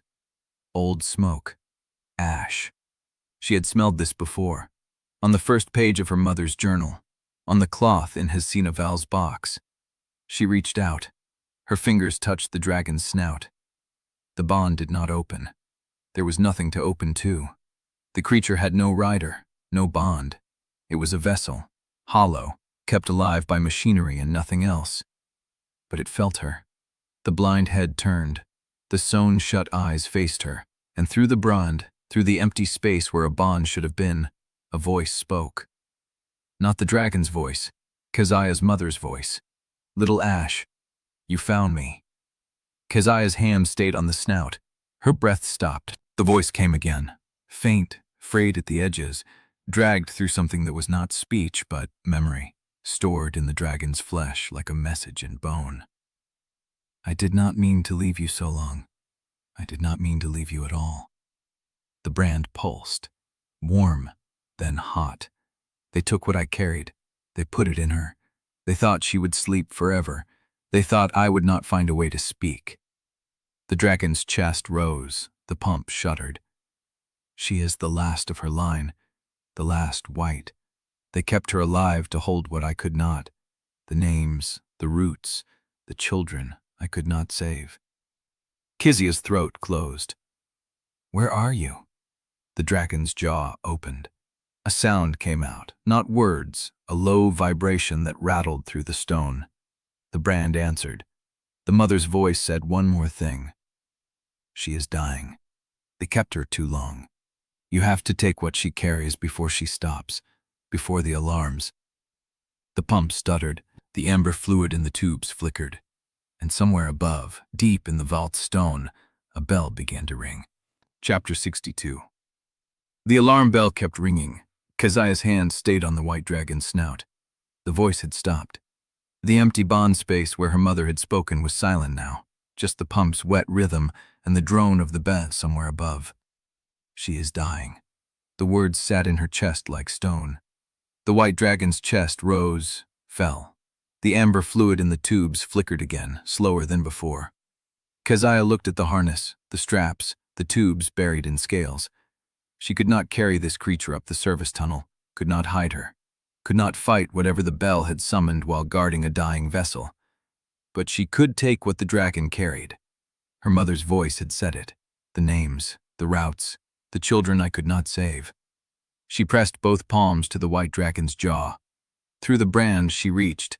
Old smoke. Ash. She had smelled this before. On the first page of her mother's journal. On the cloth in Hezina Val's box. She reached out. Her fingers touched the dragon's snout. The bond did not open. There was nothing to open to. The creature had no rider, no bond. It was a vessel, hollow, kept alive by machinery and nothing else. But it felt her. The blind head turned. The sewn-shut eyes faced her, and through the bond, through the empty space where a bond should have been, a voice spoke. Not the dragon's voice, Keziah's mother's voice. "Little Ash, you found me." Keziah's hand stayed on the snout. Her breath stopped. The voice came again, faint, frayed at the edges, dragged through something that was not speech but memory, stored in the dragon's flesh like a message in bone. I did not mean to leave you so long. I did not mean to leave you at all. The brand pulsed, warm, then hot. They took what I carried. They put it in her. They thought she would sleep forever. They thought I would not find a way to speak. The dragon's chest rose. The pump shuddered. She is the last of her line, the last white. They kept her alive to hold what I could not. The names, the roots, the children I could not save. Keziah's throat closed. Where are you? The dragon's jaw opened. A sound came out, not words, a low vibration that rattled through the stone. The brand answered. The mother's voice said one more thing. She is dying. They kept her too long. You have to take what she carries before she stops, before the alarms. The pump stuttered, the amber fluid in the tubes flickered, and somewhere above, deep in the vault stone, a bell began to ring. Chapter 62. The alarm bell kept ringing. Keziah's hand stayed on the white dragon's snout. The voice had stopped. The empty bond space where her mother had spoken was silent now, just the pump's wet rhythm and the drone of the bell somewhere above. She is dying. The words sat in her chest like stone. The white dragon's chest rose, fell. The amber fluid in the tubes flickered again, slower than before. Keziah looked at the harness, the straps, the tubes buried in scales. She could not carry this creature up the service tunnel, could not hide her, could not fight whatever the bell had summoned while guarding a dying vessel. But she could take what the dragon carried. Her mother's voice had said it. The names, the routes, the children I could not save. She pressed both palms to the white dragon's jaw. Through the brand she reached,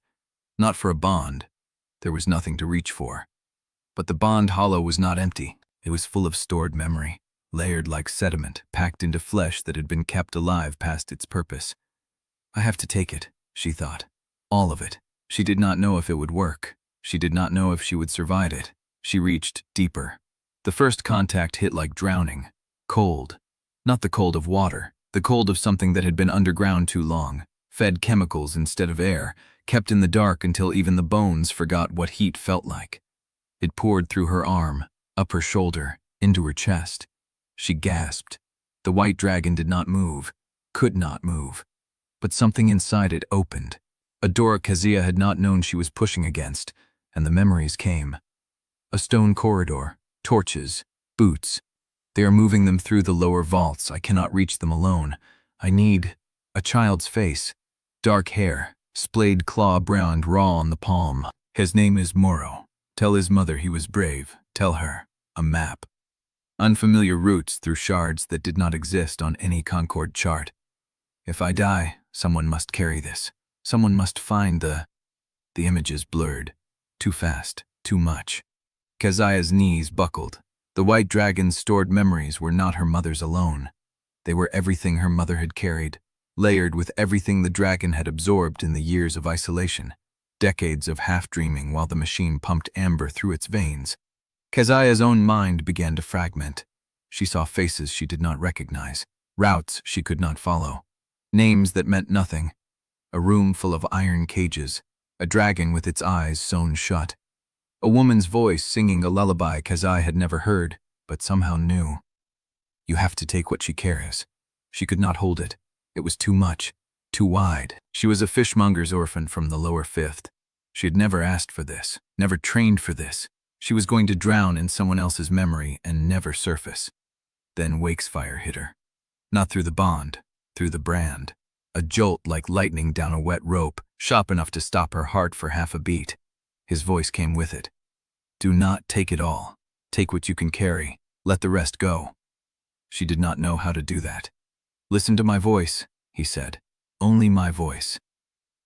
not for a bond. There was nothing to reach for. But the bond hollow was not empty. It was full of stored memory, layered like sediment, packed into flesh that had been kept alive past its purpose. I have to take it, she thought. All of it. She did not know if it would work. She did not know if she would survive it. She reached deeper. The first contact hit like drowning. Cold. Not the cold of water, the cold of something that had been underground too long, fed chemicals instead of air, kept in the dark until even the bones forgot what heat felt like. It poured through her arm, up her shoulder, into her chest. She gasped. The white dragon did not move, could not move. But something inside it opened. A door Keziah had not known she was pushing against, and the memories came. A stone corridor, torches, boots. They are moving them through the lower vaults. I cannot reach them alone. I need a child's face. Dark hair, splayed claw brown raw on the palm. His name is Moro. Tell his mother he was brave. Tell her. A map. Unfamiliar routes through shards that did not exist on any Concord chart. If I die, someone must carry this. Someone must find the images blurred. Too fast, too much. Keziah's knees buckled. The white dragon's stored memories were not her mother's alone. They were everything her mother had carried, layered with everything the dragon had absorbed in the years of isolation, decades of half-dreaming while the machine pumped amber through its veins. Keziah's own mind began to fragment. She saw faces she did not recognize, routes she could not follow, names that meant nothing, a room full of iron cages, a dragon with its eyes sewn shut, a woman's voice singing a lullaby Keziah had never heard, but somehow knew. You have to take what she carries. She could not hold it. It was too much, too wide. She was a fishmonger's orphan from the lower fifth. She had never asked for this, never trained for this. She was going to drown in someone else's memory and never surface. Then Wakesfire hit her. Not through the bond, through the brand. A jolt like lightning down a wet rope, sharp enough to stop her heart for half a beat. His voice came with it. Do not take it all. Take what you can carry. Let the rest go. She did not know how to do that. Listen to my voice, he said. Only my voice.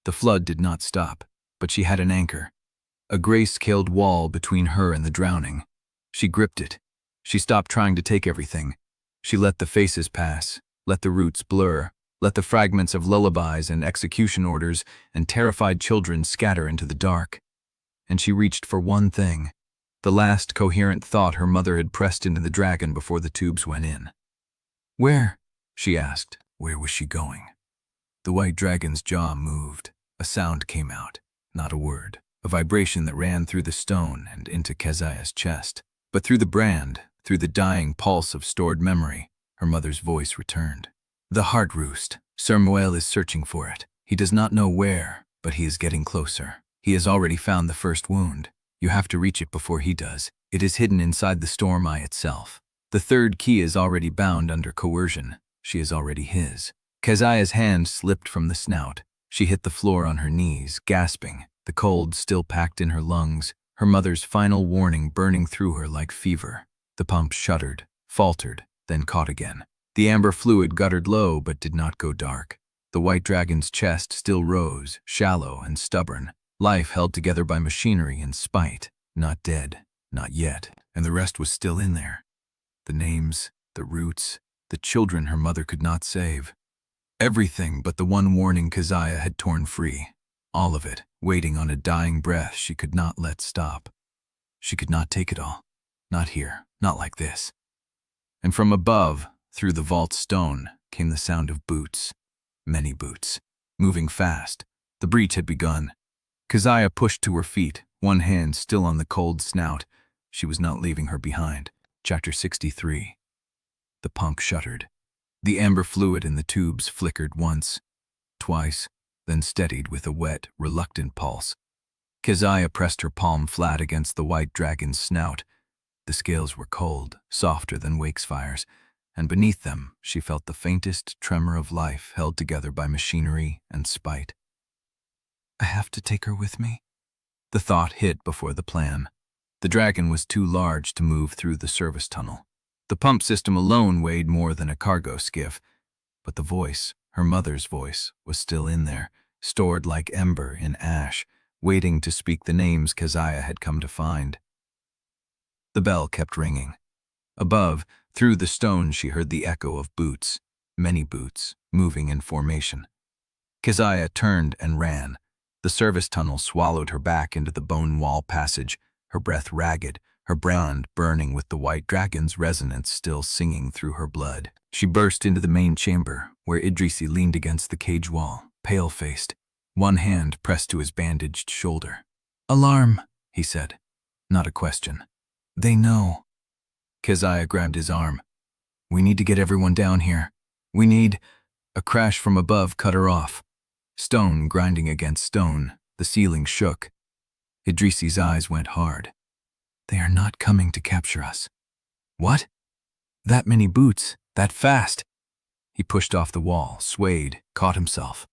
The flood did not stop, but she had an anchor. A gray-scaled wall between her and the drowning. She gripped it. She stopped trying to take everything. She let the faces pass, let the roots blur, let the fragments of lullabies and execution orders and terrified children scatter into the dark. And she reached for one thing, the last coherent thought her mother had pressed into the dragon before the tubes went in. "Where?" she asked. Where was she going? The white dragon's jaw moved. A sound came out, not a word, a vibration that ran through the stone and into Keziah's chest. But through the brand, through the dying pulse of stored memory, her mother's voice returned. "The heart roost. Sir Moel is searching for it. He does not know where, but he is getting closer. He has already found the first wound. You have to reach it before he does. It is hidden inside the storm eye itself. The third key is already bound under coercion. She is already his." Keziah's hand slipped from the snout. She hit the floor on her knees, gasping, the cold still packed in her lungs, her mother's final warning burning through her like fever. The pump shuddered, faltered, then caught again. The amber fluid guttered low but did not go dark. The white dragon's chest still rose, shallow and stubborn, life held together by machinery and spite. Not dead, not yet, and the rest was still in there. The names, the roots, the children her mother could not save. Everything but the one warning Keziah had torn free. All of it, waiting on a dying breath she could not let stop. She could not take it all. Not here, not like this. And from above, through the vault stone, came the sound of boots. Many boots. Moving fast. The breach had begun. Keziah pushed to her feet, one hand still on the cold snout. She was not leaving her behind. Chapter 63. The pump shuddered. The amber fluid in the tubes flickered once, twice, then steadied with a wet, reluctant pulse. Keziah pressed her palm flat against the white dragon's snout. The scales were cold, softer than Wakefire's, and beneath them she felt the faintest tremor of life held together by machinery and spite. "I have to take her with me?" The thought hit before the plan. The dragon was too large to move through the service tunnel. The pump system alone weighed more than a cargo skiff, but the voice, her mother's voice, was still in there, stored like ember in ash, waiting to speak the names Keziah had come to find. The bell kept ringing. Above, through the stone, she heard the echo of boots, many boots, moving in formation. Keziah turned and ran. The service tunnel swallowed her back into the bone wall passage, her breath ragged, her brand burning with the white dragon's resonance still singing through her blood. She burst into the main chamber, where Idrisi leaned against the cage wall, pale-faced, one hand pressed to his bandaged shoulder. "Alarm," he said. Not a question. "They know." Keziah grabbed his arm. "We need to get everyone down here. We need—" A crash from above cut her off. Stone grinding against stone, the ceiling shook. Idrisi's eyes went hard. "They are not coming to capture us." "What? That many boots, that fast?" He pushed off the wall, swayed, caught himself.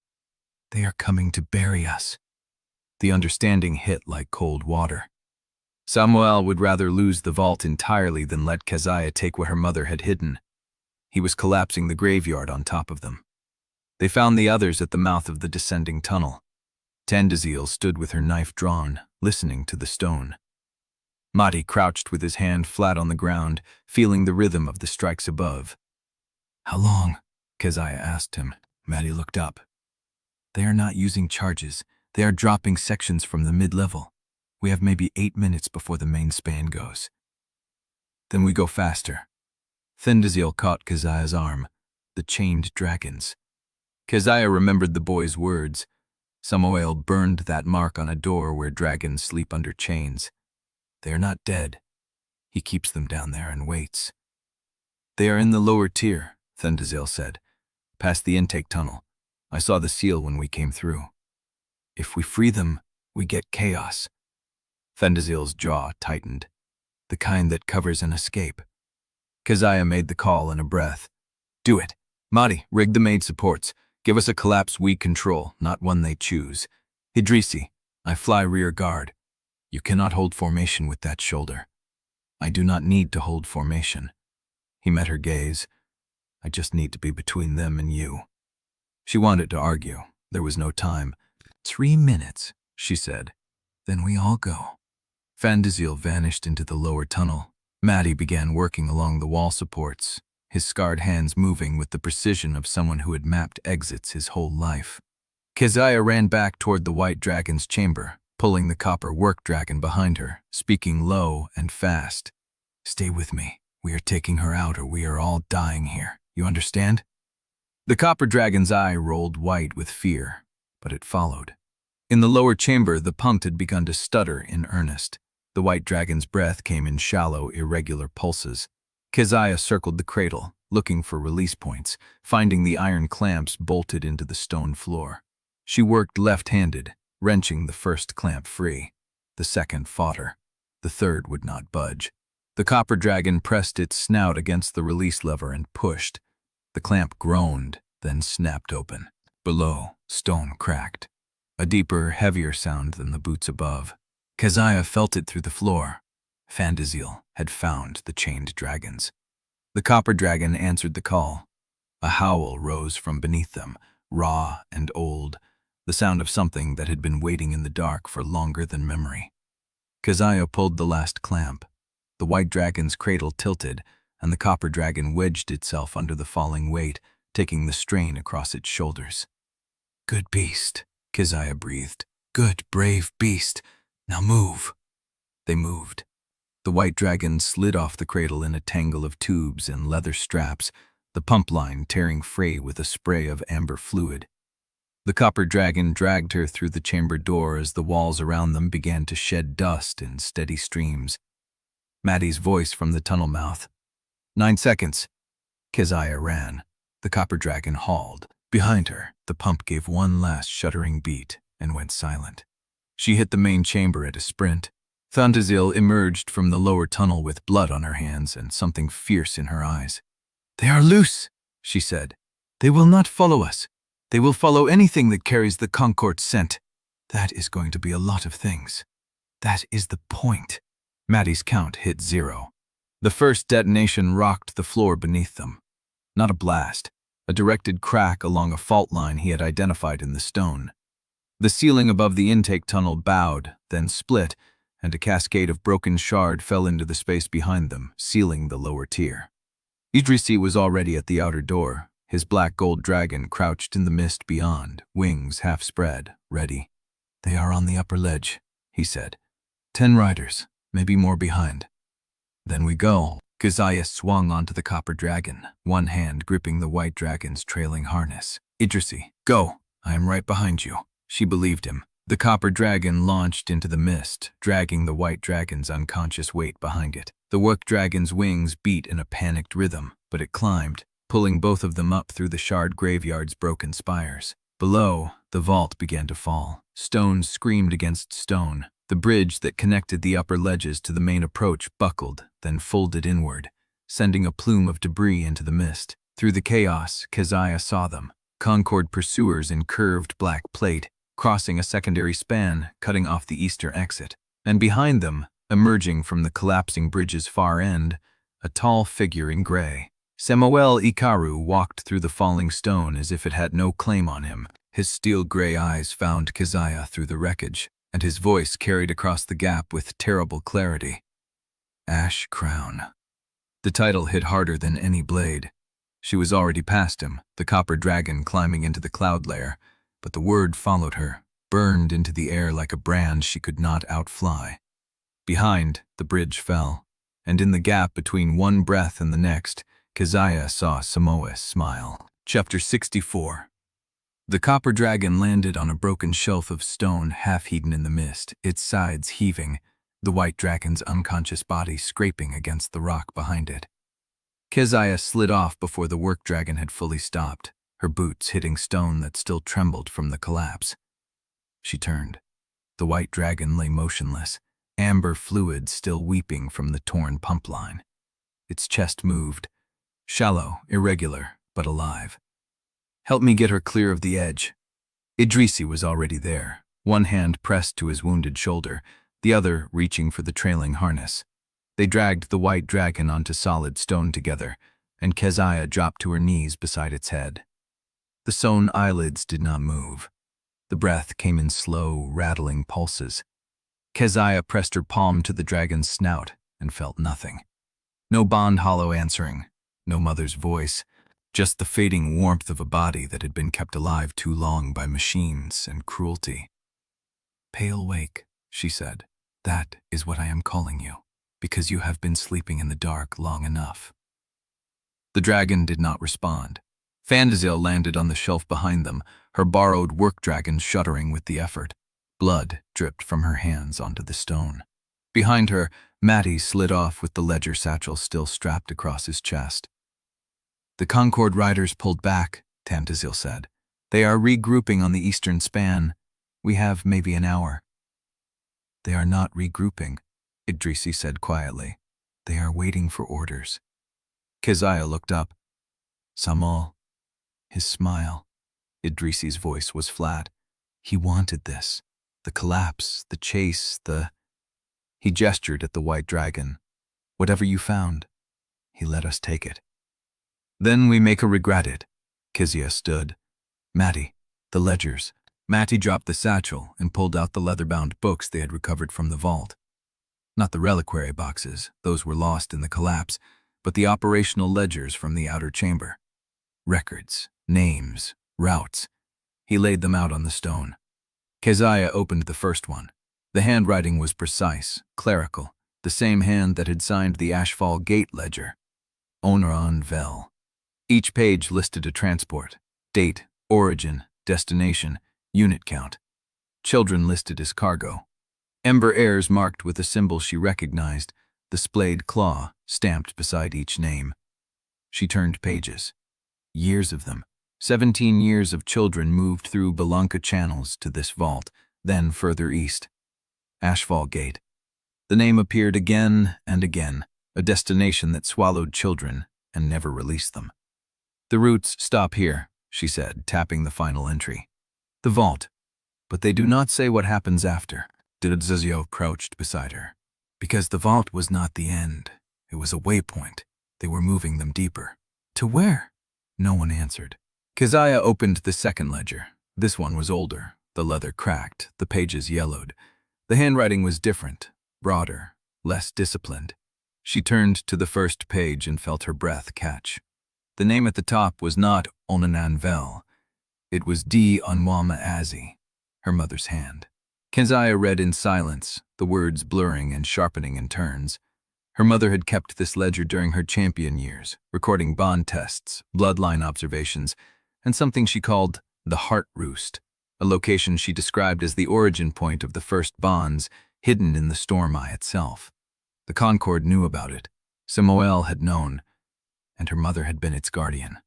"They are coming to bury us." The understanding hit like cold water. Samuel would rather lose the vault entirely than let Keziah take what her mother had hidden. He was collapsing the graveyard on top of them. They found the others at the mouth of the descending tunnel. Undesirable stood with her knife drawn, listening to the stone. Madi crouched with his hand flat on the ground, feeling the rhythm of the strikes above. "How long?" Keziah asked him. Madi looked up. "They are not using charges. They are dropping sections from the mid-level. We have maybe 8 minutes before the main span goes." "Then we go faster." Undesirable caught Keziah's arm. The chained dragons. Keziah remembered the boy's words. Samuel burned that mark on a door where dragons sleep under chains. They are not dead. He keeps them down there and waits. "They are in the lower tier," Undesirable said. "Past the intake tunnel. I saw the seal when we came through. If we free them, we get chaos." Undesirable's jaw tightened. The kind that covers an escape. Keziah made the call in a breath. "Do it. Madi, rig the main supports. Give us a collapse we control, not one they choose. Idrisi, I fly rear guard. You cannot hold formation with that shoulder." "I do not need to hold formation." He met her gaze. "I just need to be between them and you." She wanted to argue. There was no time. 3 minutes, she said. "Then we all go." Undesirable vanished into the lower tunnel. Madi began working along the wall supports, his scarred hands moving with the precision of someone who had mapped exits his whole life. Keziah ran back toward the white dragon's chamber, pulling the copper work dragon behind her, speaking low and fast. "Stay with me. We are taking her out or we are all dying here. You understand?" The copper dragon's eye rolled white with fear, but it followed. In the lower chamber, the punt had begun to stutter in earnest. The white dragon's breath came in shallow, irregular pulses. Keziah circled the cradle, looking for release points, finding the iron clamps bolted into the stone floor. She worked left-handed, wrenching the first clamp free. The second fought her. The third would not budge. The copper dragon pressed its snout against the release lever and pushed. The clamp groaned, then snapped open. Below, stone cracked. A deeper, heavier sound than the boots above. Keziah felt it through the floor. Fandazil had found the chained dragons. The copper dragon answered the call. A howl rose from beneath them, raw and old, the sound of something that had been waiting in the dark for longer than memory. Keziah pulled the last clamp. The white dragon's cradle tilted, and the copper dragon wedged itself under the falling weight, taking the strain across its shoulders. "Good beast," Keziah breathed. "Good, brave beast. Now move." They moved. The white dragon slid off the cradle in a tangle of tubes and leather straps, the pump line tearing free with a spray of amber fluid. The copper dragon dragged her through the chamber door as the walls around them began to shed dust in steady streams. Maddie's voice from the tunnel mouth. 9 seconds. Keziah ran. The copper dragon hauled. Behind her, the pump gave one last shuddering beat and went silent. She hit the main chamber at a sprint. Fandazil emerged from the lower tunnel with blood on her hands and something fierce in her eyes. "They are loose," she said. "They will not follow us. They will follow anything that carries the Concord scent. That is going to be a lot of things. That is the point." Maddie's count hit 0. The first detonation rocked the floor beneath them. Not a blast, a directed crack along a fault line he had identified in the stone. The ceiling above the intake tunnel bowed, then split, and a cascade of broken shard fell into the space behind them, sealing the lower tier. Idrisi was already at the outer door, his black gold dragon crouched in the mist beyond, wings half spread, ready. "They are on the upper ledge," he said. 10 riders, maybe more behind. "Then we go." Keziah swung onto the copper dragon, one hand gripping the white dragon's trailing harness. "Idrisi, go. I am right behind you." She believed him. The copper dragon launched into the mist, dragging the white dragon's unconscious weight behind it. The work dragon's wings beat in a panicked rhythm, but it climbed, pulling both of them up through the shard graveyard's broken spires. Below, the vault began to fall. Stones screamed against stone. The bridge that connected the upper ledges to the main approach buckled, then folded inward, sending a plume of debris into the mist. Through the chaos, Keziah saw them. Concord pursuers in curved black plate, crossing a secondary span, cutting off the eastern exit. And behind them, emerging from the collapsing bridge's far end, a tall figure in gray. Samuel Ikaru walked through the falling stone as if it had no claim on him. His steel-gray eyes found Keziah through the wreckage, and his voice carried across the gap with terrible clarity. Ash Crown. The title hit harder than any blade. She was already past him, the copper dragon climbing into the cloud layer, but the word followed her, burned into the air like a brand she could not outfly. Behind, the bridge fell, and in the gap between one breath and the next, Keziah saw Samois smile. Chapter 64. The copper dragon landed on a broken shelf of stone half-hidden in the mist, its sides heaving, the white dragon's unconscious body scraping against the rock behind it. Keziah slid off before the work dragon had fully stopped, her boots hitting stone that still trembled from the collapse. She turned. The white dragon lay motionless, amber fluid still weeping from the torn pump line. Its chest moved, shallow, irregular, but alive. "Help me get her clear of the edge." Idrisi was already there, one hand pressed to his wounded shoulder, the other reaching for the trailing harness. They dragged the white dragon onto solid stone together, and Keziah dropped to her knees beside its head. The sewn eyelids did not move. The breath came in slow, rattling pulses. Keziah pressed her palm to the dragon's snout and felt nothing. No bond hollow answering, no mother's voice, just the fading warmth of a body that had been kept alive too long by machines and cruelty. Pale wake, she said. That is what I am calling you, because you have been sleeping in the dark long enough. The dragon did not respond. Fandazil landed on the shelf behind them, her borrowed work dragon shuddering with the effort. Blood dripped from her hands onto the stone. Behind her, Matty slid off with the ledger satchel still strapped across his chest. The Concord riders pulled back, Fandazil said. They are regrouping on the eastern span. We have maybe an hour. They are not regrouping, Idrisi said quietly. They are waiting for orders. Keziah looked up. Samal. His smile. Idrisi's voice was flat. He wanted this. The collapse, the chase, He gestured at the white dragon. Whatever you found. He let us take it. Then we make her regret it. Keziah stood. Matty, the ledgers. Matty dropped the satchel and pulled out the leather-bound books they had recovered from the vault. Not the reliquary boxes, those were lost in the collapse, but the operational ledgers from the outer chamber. Records, names, routes. He laid them out on the stone. Keziah opened the first one. The handwriting was precise, clerical, the same hand that had signed the Ashfall Gate ledger. Undesirable. Each page listed a transport, date, origin, destination, unit count. Children listed as cargo. Ember heirs marked with a symbol she recognized, the splayed claw stamped beside each name. She turned pages. Years of them. 17 years of children moved through Bellanca channels to this vault, then further east. Ashfall Gate. The name appeared again and again, a destination that swallowed children and never released them. The routes stop here, she said, tapping the final entry. The vault. But they do not say what happens after. Idrisi crouched beside her. Because the vault was not the end. It was a waypoint. They were moving them deeper. To where? No one answered. Keziah opened the second ledger. This one was older. The leather cracked, the pages yellowed. The handwriting was different, broader, less disciplined. She turned to the first page and felt her breath catch. The name at the top was not Undesirable. It was Keziah Onwuamaeze, her mother's hand. Keziah read in silence, the words blurring and sharpening in turns. Her mother had kept this ledger during her champion years, recording bond tests, bloodline observations, and something she called the Heart Roost, a location she described as the origin point of the first bonds, hidden in the storm eye itself. The Concord knew about it. Samuel had known, and her mother had been its guardian.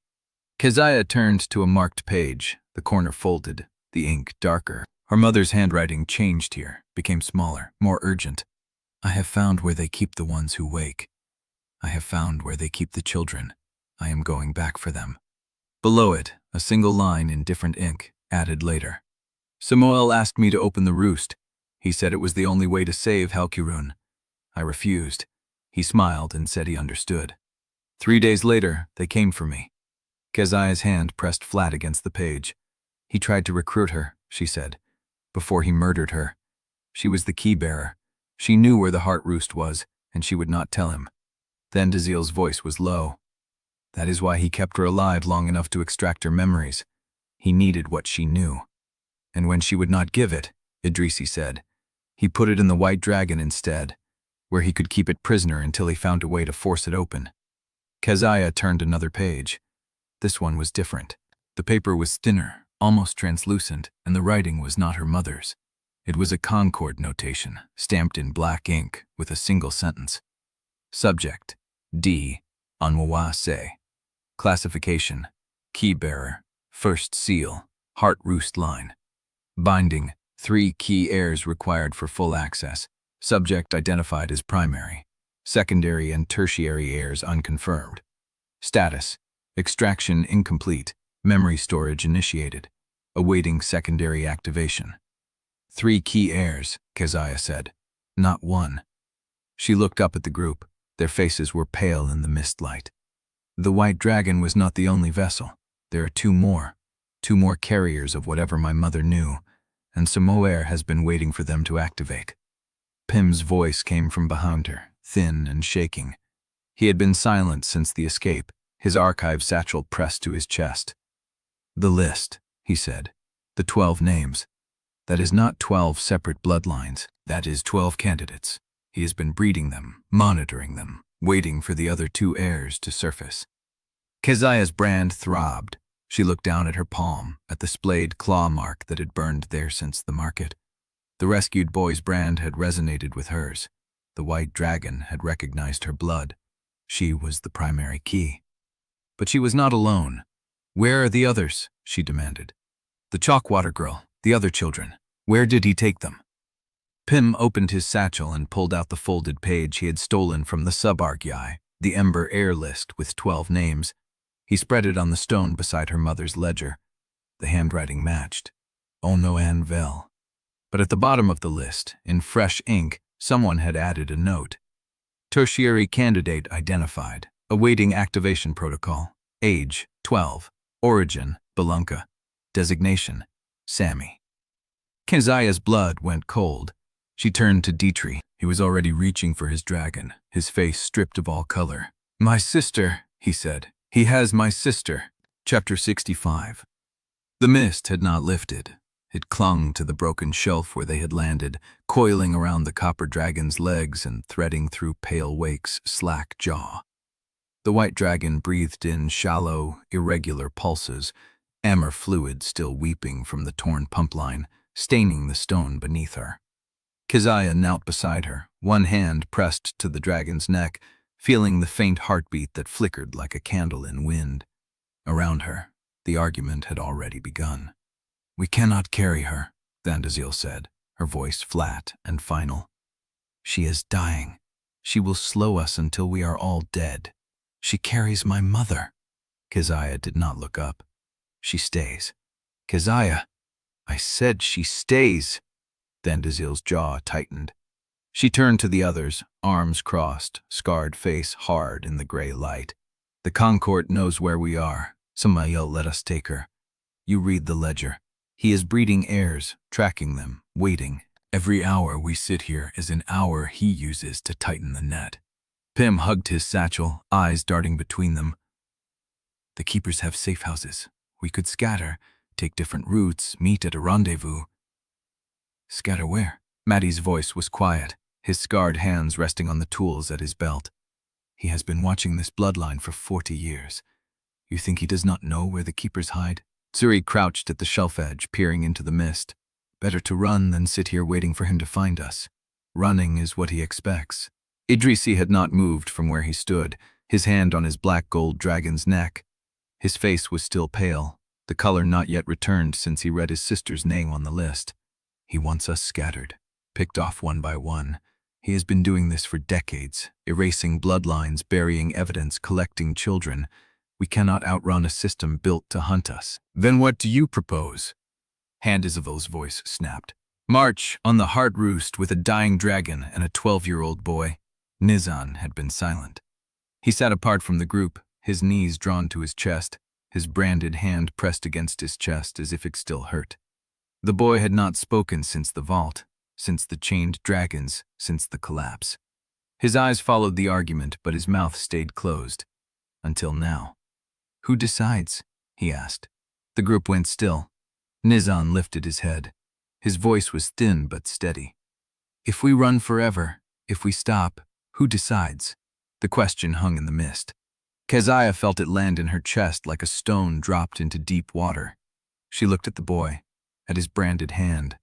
Keziah turned to a marked page, the corner folded, the ink darker. Her mother's handwriting changed here, became smaller, more urgent. I have found where they keep the ones who wake. I have found where they keep the children. I am going back for them. Below it, a single line in different ink, added later. Samuel asked me to open the Roost. He said it was the only way to save Helkirun. I refused. He smiled and said he understood. 3 days later, they came for me. Keziah's hand pressed flat against the page. He tried to recruit her, she said, before he murdered her. She was the key-bearer. She knew where the Heart Roost was, and she would not tell him. Then Dazil's voice was low. That is why he kept her alive long enough to extract her memories. He needed what she knew. And when she would not give it, Idrisi said, he put it in the white dragon instead, where he could keep it prisoner until he found a way to force it open. Keziah turned another page. This one was different. The paper was thinner, almost translucent, and the writing was not her mother's. It was a Concord notation, stamped in black ink, with a single sentence. Subject, Keziah Onwuamaeze. Classification, key-bearer, first seal, Heart Roost line. Binding, 3 key heirs required for full access. Subject identified as primary. Secondary and tertiary heirs unconfirmed. Status, extraction incomplete. Memory storage initiated. Awaiting secondary activation. 3 key heirs, Keziah said. Not one. She looked up at the group. Their faces were pale in the mist light. The white dragon was not the only vessel. There are 2 more. 2 more carriers of whatever my mother knew, and Samuel has been waiting for them to activate. Pim's voice came from behind her, thin and shaking. He had been silent since the escape, his archive satchel pressed to his chest. The list, he said. The 12 names. That is not 12 separate bloodlines. That is 12 candidates. He has been breeding them, monitoring them, waiting for the other 2 heirs to surface. Keziah's brand throbbed. She looked down at her palm, at the splayed claw mark that had burned there since the market. The rescued boy's brand had resonated with hers. The white dragon had recognized her blood. She was the primary key. But she was not alone. "Where are the others?" she demanded. "The chalkwater girl, the other children. Where did he take them?" Pym opened his satchel and pulled out the folded page he had stolen from the subarchii, the Ember heir list with 12 names. He spread it on the stone beside her mother's ledger. The handwriting matched. Onwuamaeze. But at the bottom of the list, in fresh ink, someone had added a note. Tertiary candidate identified. Awaiting activation protocol. Age, 12. Origin, Bellanca. Designation, Sammy. Keziah's blood went cold. She turned to Idrisi. He was already reaching for his dragon, his face stripped of all color. "My sister," he said. "He has my sister." Chapter 65. The mist had not lifted. It clung to the broken shelf where they had landed, coiling around the copper dragon's legs and threading through Pale Wake's slack jaw. The white dragon breathed in shallow, irregular pulses, amber fluid still weeping from the torn pump line, staining the stone beneath her. Keziah knelt beside her, one hand pressed to the dragon's neck, feeling the faint heartbeat that flickered like a candle in wind. Around her, the argument had already begun. "We cannot carry her," Undesirable said, her voice flat and final. "She is dying. She will slow us until we are all dead. She carries my mother." Keziah did not look up. "She stays." "Keziah, I said she stays." Undesirable's jaw tightened. She turned to the others, arms crossed, scarred face hard in the gray light. "The Concord knows where we are. Somebody let us take her. You read the ledger. He is breeding heirs, tracking them, waiting. Every hour we sit here is an hour he uses to tighten the net." Pym hugged his satchel, eyes darting between them. "The keepers have safe houses. We could scatter, take different routes, meet at a rendezvous." "Scatter where?" Maddie's voice was quiet, his scarred hands resting on the tools at his belt. "He has been watching this bloodline for 40 years. You think he does not know where the keepers hide?" Zuri crouched at the shelf edge, peering into the mist. "Better to run than sit here waiting for him to find us. Running is what he expects." Idrisi had not moved from where he stood, his hand on his black gold dragon's neck. His face was still pale, the color not yet returned since he read his sister's name on the list. "He wants us scattered, picked off one by one. He has been doing this for decades, erasing bloodlines, burying evidence, collecting children. We cannot outrun a system built to hunt us." "Then what do you propose?" Undesirable's voice snapped. "March on the hard roost with a dying dragon and a 12-year-old boy." Nizan had been silent. He sat apart from the group, his knees drawn to his chest, his branded hand pressed against his chest as if it still hurt. The boy had not spoken since the vault, since the chained dragons, since the collapse. His eyes followed the argument, but his mouth stayed closed. Until now. "Who decides?" he asked. The group went still. Nizan lifted his head. His voice was thin but steady. "If we run forever, if we stop, who decides?" The question hung in the mist. Keziah felt it land in her chest like a stone dropped into deep water. She looked at the boy, at his branded hand,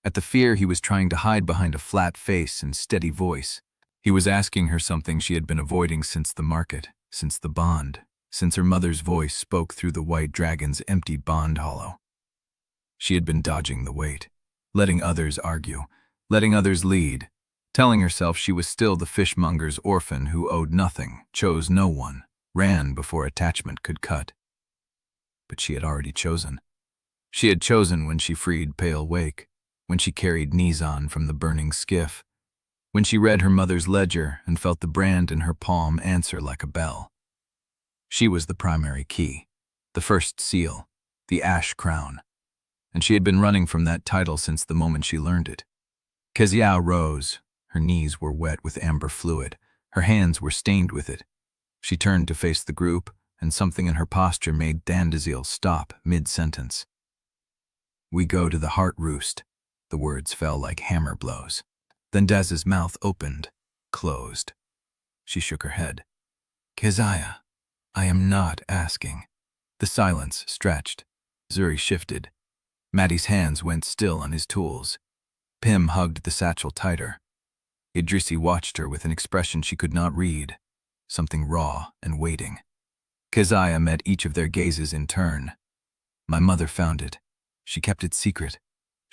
at the fear he was trying to hide behind a flat face and steady voice. He was asking her something she had been avoiding since the market, since the bond, since her mother's voice spoke through the white dragon's empty bond hollow. She had been dodging the weight, letting others argue, letting others lead, telling herself she was still the fishmonger's orphan who owed nothing, chose no one, ran before attachment could cut. But she had already chosen. She had chosen when she freed Pale Wake, when she carried Nizan from the burning skiff, when she read her mother's ledger and felt the brand in her palm answer like a bell. She was the primary key, the first seal, the ash crown, and she had been running from that title since the moment she learned it. Keziah rose. Her knees were wet with amber fluid. Her hands were stained with it. She turned to face the group, and something in her posture made Undesirable stop mid-sentence. "We go to the heart roost," The words fell like hammer blows. Then Daz's mouth opened, closed. She shook her head. Keziah, I am not asking. The silence stretched. Zuri shifted. Maddie's hands went still on his tools. Pim hugged the satchel tighter. Idrisi watched her with an expression she could not read, something raw and waiting. Keziah met each of their gazes in turn. My mother found it. She kept it secret.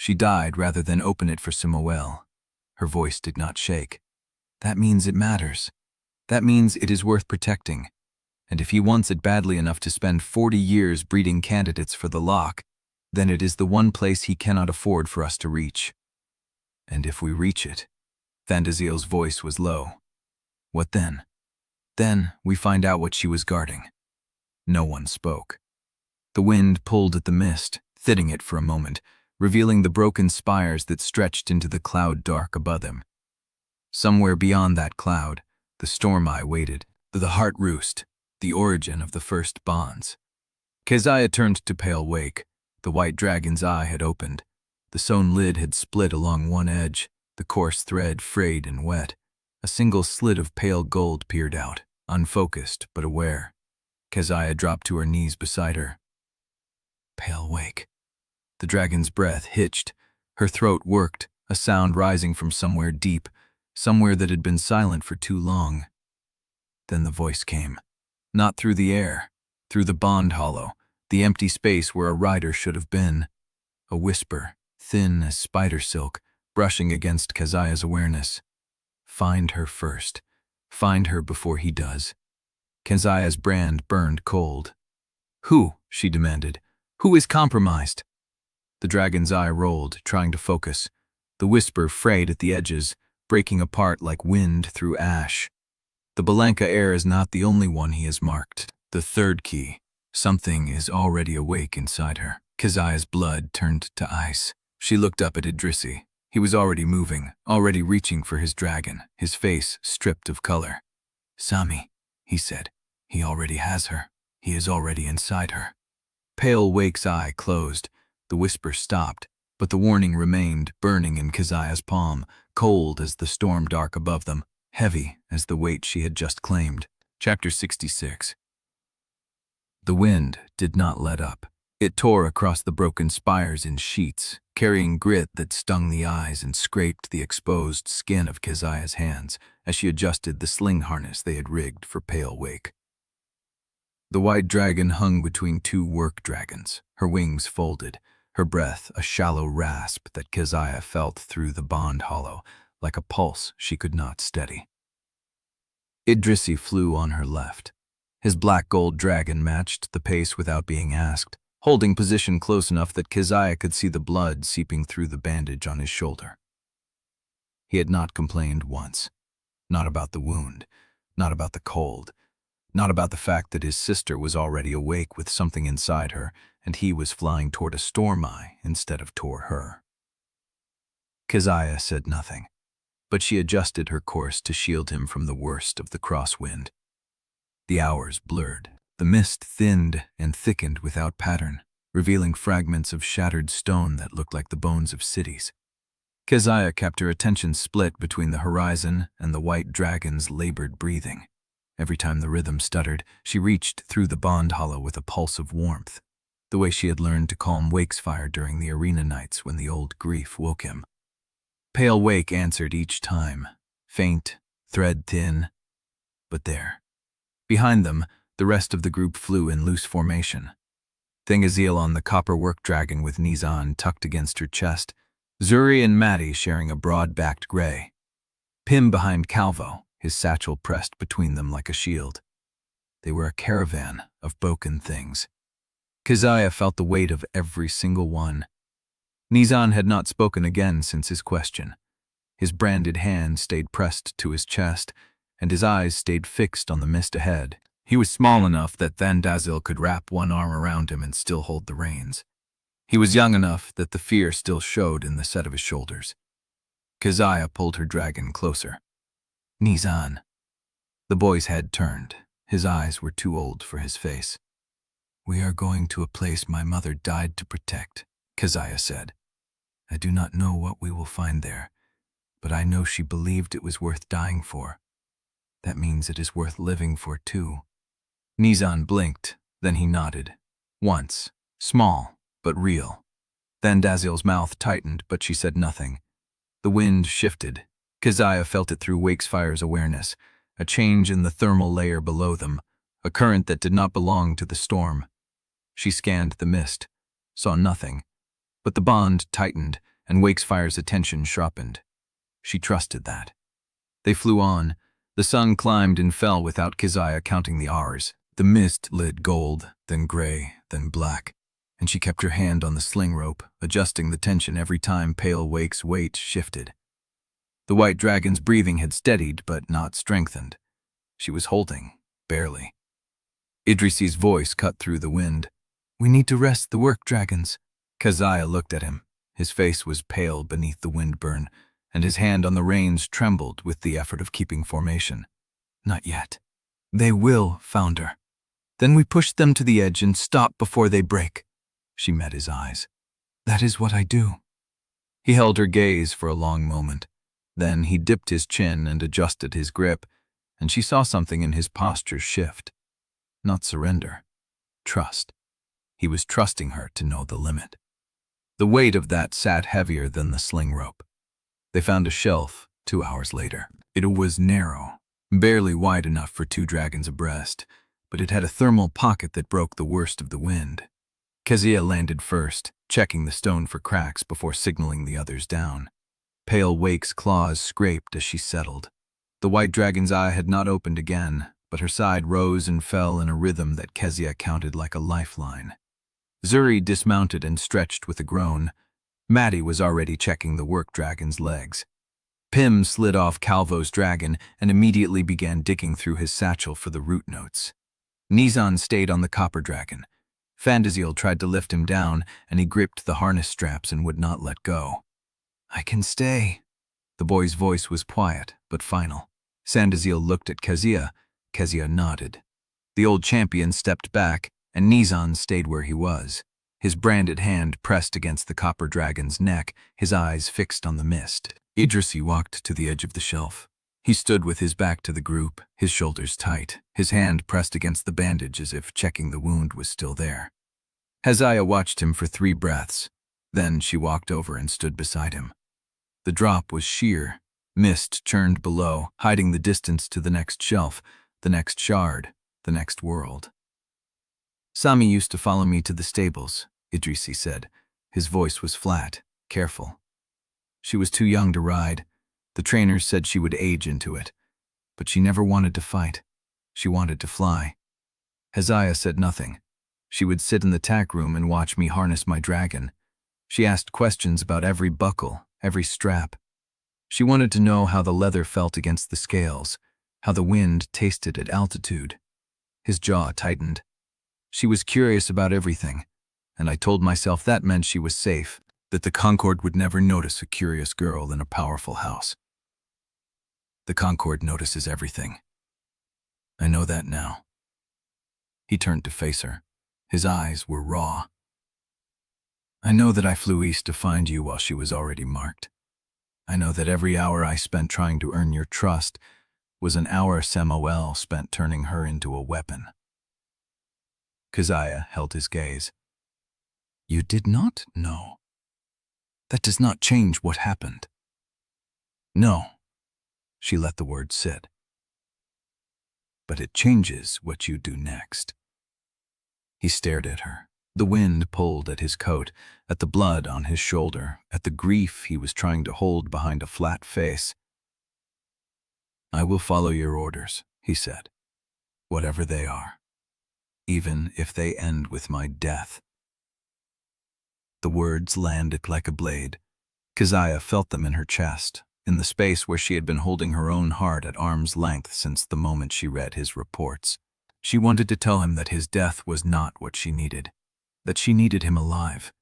She died rather than open it for Simoel. Her voice did not shake. That means it matters. That means it is worth protecting. And if he wants it badly enough to spend 40 years breeding candidates for the lock, then it is the one place he cannot afford for us to reach. And if we reach it, Thandaziel's voice was low. What then? Then we find out what she was guarding. No one spoke. The wind pulled at the mist, thinning it for a moment, revealing the broken spires that stretched into the cloud dark above them. Somewhere beyond that cloud, the storm eye waited, the heart roost, the origin of the first bonds. Keziah turned to pale Wake. The white dragon's eye had opened. The sewn lid had split along one edge, the coarse thread frayed and wet. A single slit of pale gold peered out, unfocused but aware. Keziah dropped to her knees beside her. Pale Wake. The dragon's breath hitched. Her throat worked, a sound rising from somewhere deep, somewhere that had been silent for too long. Then the voice came. Not through the air, through the bond hollow, the empty space where a rider should have been. A whisper, thin as spider silk, brushing against Keziah's awareness. Find her first. Find her before he does. Keziah's brand burned cold. Who? She demanded. Who is compromised? The dragon's eye rolled, trying to focus. The whisper frayed at the edges, breaking apart like wind through ash. The Bellanca heir is not the only one he has marked. The third key. Something is already awake inside her. Keziah's blood turned to ice. She looked up at Idrisi. He was already moving, already reaching for his dragon, his face stripped of color. Sami, he said. He already has her. He is already inside her. Pale Wake's eye closed. The whisper stopped, but the warning remained, burning in Keziah's palm, cold as the Stormdark above them, heavy as the weight she had just claimed. Chapter 66. The wind did not let up. It tore across the broken spires in sheets, carrying grit that stung the eyes and scraped the exposed skin of Keziah's hands as she adjusted the sling harness they had rigged for Pale Wake. The white dragon hung between two work dragons, her wings folded, her breath a shallow rasp that Keziah felt through the bond hollow, like a pulse she could not steady. Idrisi flew on her left. His black-gold dragon matched the pace without being asked, holding position close enough that Keziah could see the blood seeping through the bandage on his shoulder. He had not complained once. Not about the wound, not about the cold, not about the fact that his sister was already awake with something inside her and he was flying toward a storm eye instead of toward her. Keziah said nothing, but she adjusted her course to shield him from the worst of the crosswind. The hours blurred. The mist thinned and thickened without pattern, revealing fragments of shattered stone that looked like the bones of cities. Keziah kept her attention split between the horizon and the white dragon's labored breathing. Every time the rhythm stuttered, she reached through the bond hollow with a pulse of warmth, the way she had learned to calm Wakesfire during the arena nights when the old grief woke him. Pale Wake answered each time, faint, thread-thin, but there. Behind them, the rest of the group flew in loose formation. Thandaziel on the copper work dragon with Nizan tucked against her chest, Zuri and Maddie sharing a broad-backed gray. Pim behind Calvo, his satchel pressed between them like a shield. They were a caravan of broken things. Keziah felt the weight of every single one. Nizan had not spoken again since his question. His branded hand stayed pressed to his chest, and his eyes stayed fixed on the mist ahead. He was small enough that Thandaziel could wrap one arm around him and still hold the reins. He was young enough that the fear still showed in the set of his shoulders. Keziah pulled her dragon closer. Nizan. The boy's head turned. His eyes were too old for his face. We are going to a place my mother died to protect, Keziah said. I do not know what we will find there, but I know she believed it was worth dying for. That means it is worth living for too." Nizan blinked, then he nodded. Once, small, but real. Then Dazil's mouth tightened, but she said nothing. The wind shifted. Keziah felt it through Wakesfire's awareness, a change in the thermal layer below them, a current that did not belong to the storm. She scanned the mist, saw nothing, but the bond tightened and Wakesfire's attention sharpened. She trusted that. They flew on. The sun climbed and fell without Keziah counting the hours. The mist lit gold, then gray, then black, and she kept her hand on the sling rope, adjusting the tension every time pale Wake's weight shifted. The white dragon's breathing had steadied but not strengthened. She was holding, barely. Idrisi's voice cut through the wind. "We need to rest the work dragons." Keziah looked at him. His face was pale beneath the windburn, and his hand on the reins trembled with the effort of keeping formation. "Not yet. They will founder. Then we push them to the edge and stop before they break." She met his eyes. "That is what I do." He held her gaze for a long moment. Then he dipped his chin and adjusted his grip, and she saw something in his posture shift. Not surrender. Trust. He was trusting her to know the limit. The weight of that sat heavier than the sling rope. They found a shelf 2 hours later. It was narrow, barely wide enough for 2 dragons abreast, but it had a thermal pocket that broke the worst of the wind. Keziah landed first, checking the stone for cracks before signaling the others down. Pale Wake's claws scraped as she settled. The white dragon's eye had not opened again, but her side rose and fell in a rhythm that Keziah counted like a lifeline. Zuri dismounted and stretched with a groan. Maddie was already checking the work dragon's legs. Pim slid off Calvo's dragon and immediately began digging through his satchel for the root notes. Nizan stayed on the copper dragon. Fandazil tried to lift him down, and he gripped the harness straps and would not let go. "I can stay." The boy's voice was quiet, but final. Fandazil looked at Keziah. Keziah nodded. The old champion stepped back, and Nizan stayed where he was. His branded hand pressed against the copper dragon's neck, his eyes fixed on the mist. Idrisi walked to the edge of the shelf. He stood with his back to the group, his shoulders tight, his hand pressed against the bandage as if checking the wound was still there. Keziah watched him for 3 breaths. Then she walked over and stood beside him. The drop was sheer. Mist churned below, hiding the distance to the next shelf, the next shard, the next world. "Sami used to follow me to the stables," Idrisi said. His voice was flat, careful. "She was too young to ride. The trainers said she would age into it. But she never wanted to fight. She wanted to fly." Keziah said nothing. She would sit in the tack room and watch me harness my dragon. She asked questions about every buckle, every strap. She wanted to know how the leather felt against the scales, how the wind tasted at altitude. His jaw tightened. She was curious about everything, and I told myself that meant she was safe, that the Concord would never notice a curious girl in a powerful house. The Concord notices everything. I know that now. He turned to face her. His eyes were raw. I know that I flew east to find you while she was already marked. I know that every hour I spent trying to earn your trust was an hour Samuel spent turning her into a weapon. Keziah held his gaze. You did not know. That does not change what happened. No, she let the word sit. But it changes what you do next. He stared at her. The wind pulled at his coat, at the blood on his shoulder, at the grief he was trying to hold behind a flat face. I will follow your orders, he said, whatever they are, even if they end with my death. The words landed like a blade. Keziah felt them in her chest, in the space where she had been holding her own heart at arm's length since the moment she read his reports. She wanted to tell him that his death was not what she needed, that she needed him alive,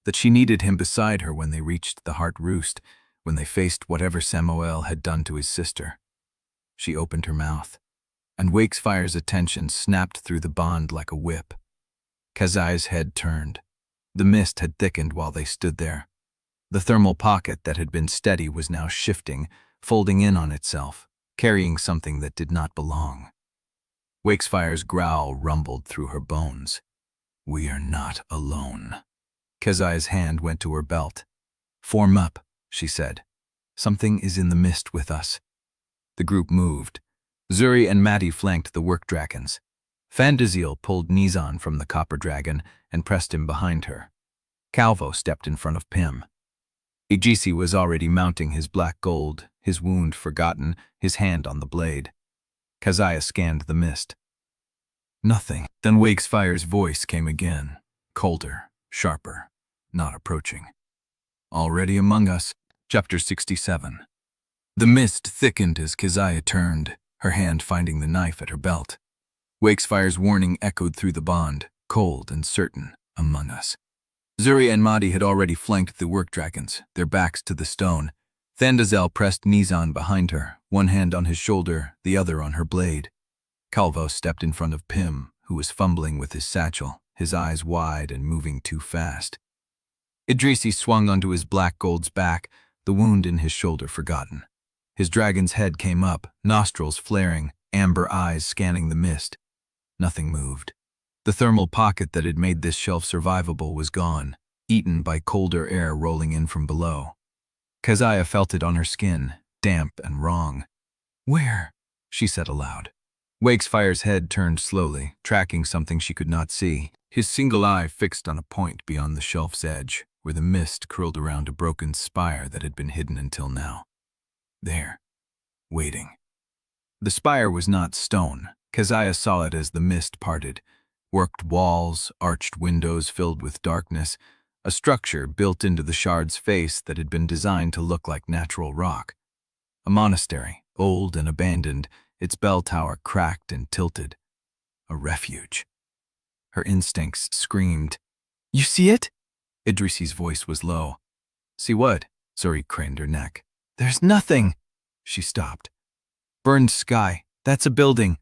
that she needed him beside her when they reached the Heart Roost, when they faced whatever Samuel had done to his sister. She opened her mouth, and Wakefire's attention snapped through the bond like a whip. Keziah's head turned. The mist had thickened while they stood there. The thermal pocket that had been steady was now shifting, folding in on itself, carrying something that did not belong. Wakefire's growl rumbled through her bones. "We are not alone." Keziah's hand went to her belt. "Form up," she said. "Something is in the mist with us." The group moved. Zuri and Maddie flanked the work dragons. Fandazil pulled Nizan from the copper dragon and pressed him behind her. Calvo stepped in front of Pym. Idrisi was already mounting his black gold, his wound forgotten, his hand on the blade. Keziah scanned the mist. Nothing. Then Wakefire's voice came again, colder, sharper, not approaching. "Already among us." Chapter 67. The mist thickened as Keziah turned, her hand finding the knife at her belt. Wakefire's warning echoed through the bond, cold and certain, among us. Zuri and Mahdi had already flanked the work dragons, their backs to the stone. Thandazel pressed Nizan behind her, one hand on his shoulder, the other on her blade. Calvo stepped in front of Pym, who was fumbling with his satchel, his eyes wide and moving too fast. Idrisi swung onto his black gold's back, the wound in his shoulder forgotten. His dragon's head came up, nostrils flaring, amber eyes scanning the mist. Nothing moved. The thermal pocket that had made this shelf survivable was gone, eaten by colder air rolling in from below. Keziah felt it on her skin, damp and wrong. "Where?" she said aloud. Wakefire's head turned slowly, tracking something she could not see, his single eye fixed on a point beyond the shelf's edge, where the mist curled around a broken spire that had been hidden until now. There, waiting. The spire was not stone. Keziah saw it as the mist parted. Worked walls, arched windows filled with darkness, a structure built into the shard's face that had been designed to look like natural rock. A monastery, old and abandoned, its bell tower cracked and tilted. A refuge. Her instincts screamed. "You see it?" Idrisi's voice was low. "See what?" Zuri craned her neck. "There's nothing." She stopped. "Burned sky. That's a building."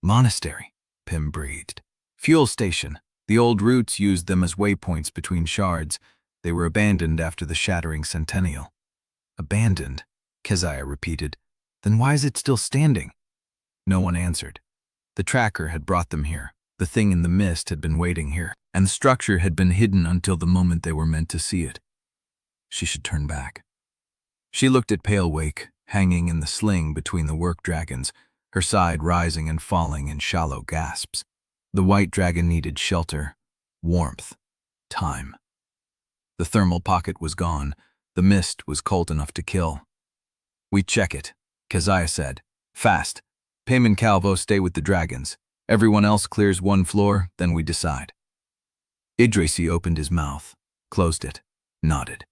"Monastery," Pym breathed. "Fuel station. The old roots used them as waypoints between shards. They were abandoned after the shattering centennial." "Abandoned," Keziah repeated. "Then why is it still standing?" No one answered. The tracker had brought them here. The thing in the mist had been waiting here, and the structure had been hidden until the moment they were meant to see it. She should turn back. She looked at Pale Wake, hanging in the sling between the work dragons, her side rising and falling in shallow gasps. The white dragon needed shelter, warmth, time. The thermal pocket was gone. The mist was cold enough to kill. "We check it," Keziah said. "Fast. Pym and Calvo stay with the dragons. Everyone else clears one floor, then we decide." Idrisi opened his mouth, closed it, nodded.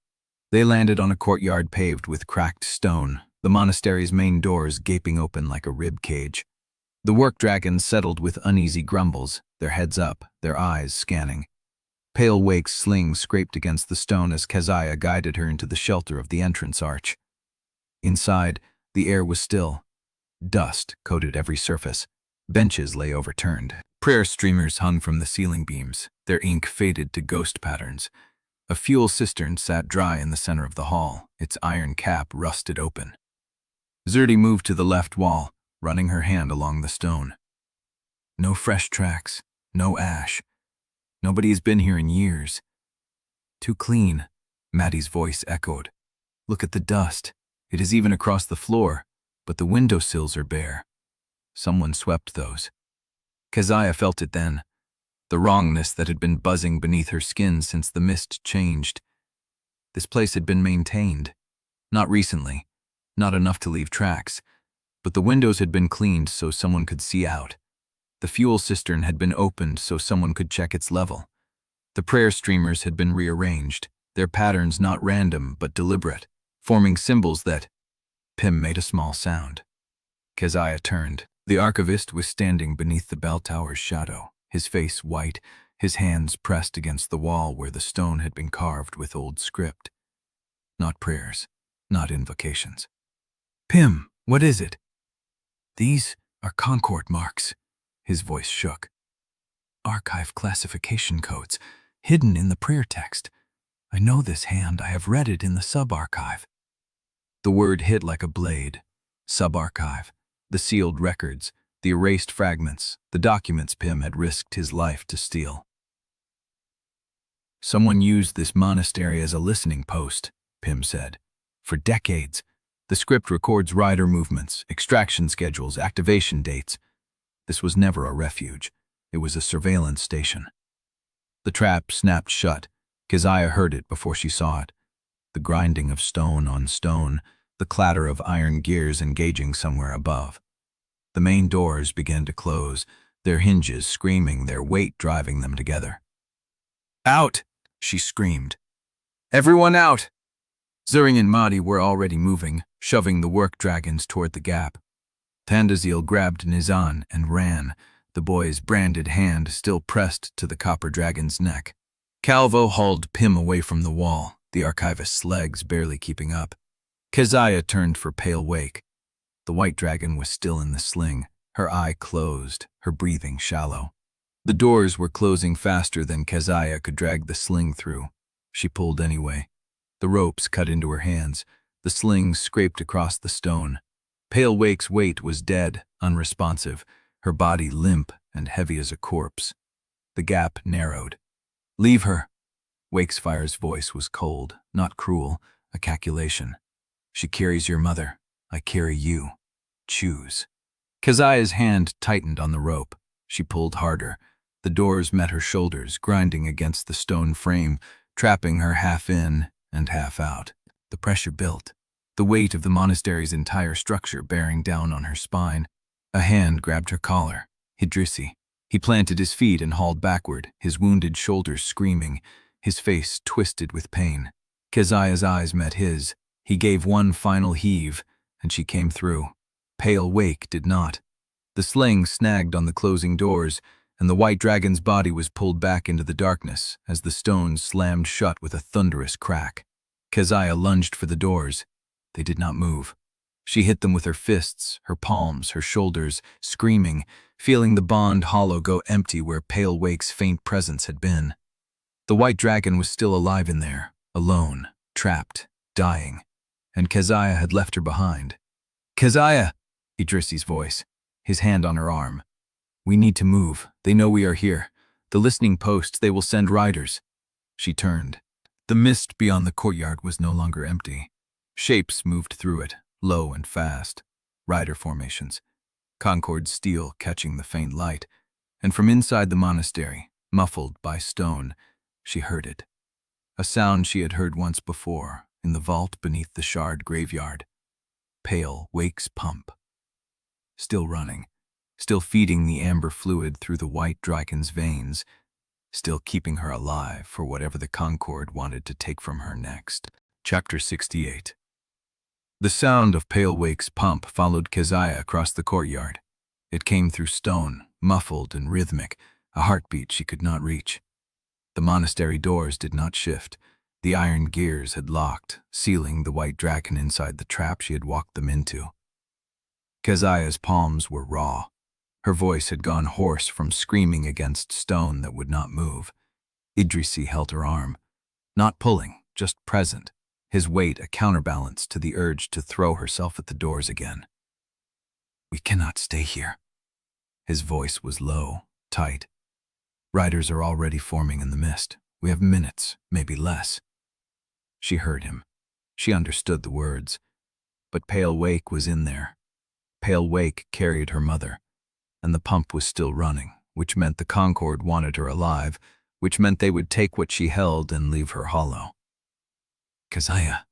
They landed on a courtyard paved with cracked stone, the monastery's main doors gaping open like a rib cage. The work dragons settled with uneasy grumbles, their heads up, their eyes scanning. Pale Wake's sling scraped against the stone as Keziah guided her into the shelter of the entrance arch. Inside, the air was still. Dust coated every surface. Benches lay overturned. Prayer streamers hung from the ceiling beams, their ink faded to ghost patterns. A fuel cistern sat dry in the center of the hall, its iron cap rusted open. Zuri moved to the left wall, running her hand along the stone. "No fresh tracks, no ash. Nobody has been here in years." "Too clean," Maddie's voice echoed. "Look at the dust. It is even across the floor, but the windowsills are bare. Someone swept those." Keziah felt it then, the wrongness that had been buzzing beneath her skin since the mist changed. This place had been maintained. Not recently, not enough to leave tracks, but the windows had been cleaned so someone could see out. The fuel cistern had been opened so someone could check its level. The prayer streamers had been rearranged, their patterns not random but deliberate, forming symbols that... Pym made a small sound. Keziah turned. The archivist was standing beneath the bell tower's shadow, his face white, his hands pressed against the wall where the stone had been carved with old script. Not prayers, not invocations. "Pym, what is it?" "These are Concord marks." His voice shook. "Archive classification codes, hidden in the prayer text. I know this hand. I have read it in the sub-archive. The word hit like a blade. Sub-archive. The sealed records, the erased fragments, the documents Pym had risked his life to steal. Someone used this monastery as a listening post, Pym said. For decades, the script records rider movements, extraction schedules, activation dates. This was never a refuge. It was a surveillance station. The trap snapped shut. Keziah heard it before she saw it. The grinding of stone on stone, the clatter of iron gears engaging somewhere above. The main doors began to close, their hinges screaming, their weight driving them together. "Out!" she screamed. "Everyone out!" Zuring and Mahdi were already moving, shoving the work dragons toward the gap. Tandazil grabbed Nizan and ran, the boy's branded hand still pressed to the copper dragon's neck. Calvo hauled Pym away from the wall, the archivist's legs barely keeping up. Keziah turned for Pale Wake. The white dragon was still in the sling, her eye closed, her breathing shallow. The doors were closing faster than Keziah could drag the sling through. She pulled anyway. The ropes cut into her hands. The sling scraped across the stone. Pale Wake's weight was dead, unresponsive, her body limp and heavy as a corpse. The gap narrowed. "Leave her." Wakesfire's voice was cold, not cruel, a calculation. "She carries your mother. I carry you. Choose." Keziah's hand tightened on the rope. She pulled harder. The doors met her shoulders, grinding against the stone frame, trapping her half in and half out. The pressure built, the weight of the monastery's entire structure bearing down on her spine. A hand grabbed her collar. Idrisi. He planted his feet and hauled backward, his wounded shoulders screaming, his face twisted with pain. Keziah's eyes met his. He gave one final heave, and she came through. Pale Wake did not. The sling snagged on the closing doors, and the white dragon's body was pulled back into the darkness as the stones slammed shut with a thunderous crack. Keziah lunged for the doors. They did not move. She hit them with her fists, her palms, her shoulders, screaming, feeling the bond hollow go empty where Pale Wake's faint presence had been. The white dragon was still alive in there, alone, trapped, dying, and Keziah had left her behind. "Keziah!" Idrisi's voice, his hand on her arm. "We need to move. They know we are here. The listening posts, they will send riders." She turned. The mist beyond the courtyard was no longer empty. Shapes moved through it, low and fast. Rider formations. Concord steel catching the faint light. And from inside the monastery, muffled by stone, she heard it. A sound she had heard once before, in the vault beneath the shard graveyard. Pale Wake's pump. Still running. Still feeding the amber fluid through the white dragon's veins, still keeping her alive for whatever the Concord wanted to take from her next. Chapter 68. The sound of Pale Wake's pump followed Keziah across the courtyard. It came through stone, muffled and rhythmic, a heartbeat she could not reach. The monastery doors did not shift. The iron gears had locked, sealing the white dragon inside the trap she had walked them into. Keziah's palms were raw. Her voice had gone hoarse from screaming against stone that would not move. Idrisi held her arm. Not pulling, just present, his weight a counterbalance to the urge to throw herself at the doors again. "We cannot stay here." His voice was low, tight. "Riders are already forming in the mist. We have minutes, maybe less." She heard him. She understood the words. But Pale Wake was in there. Pale Wake carried her mother. And the pump was still running, which meant the Concord wanted her alive, which meant they would take what she held and leave her hollow. "Keziah,"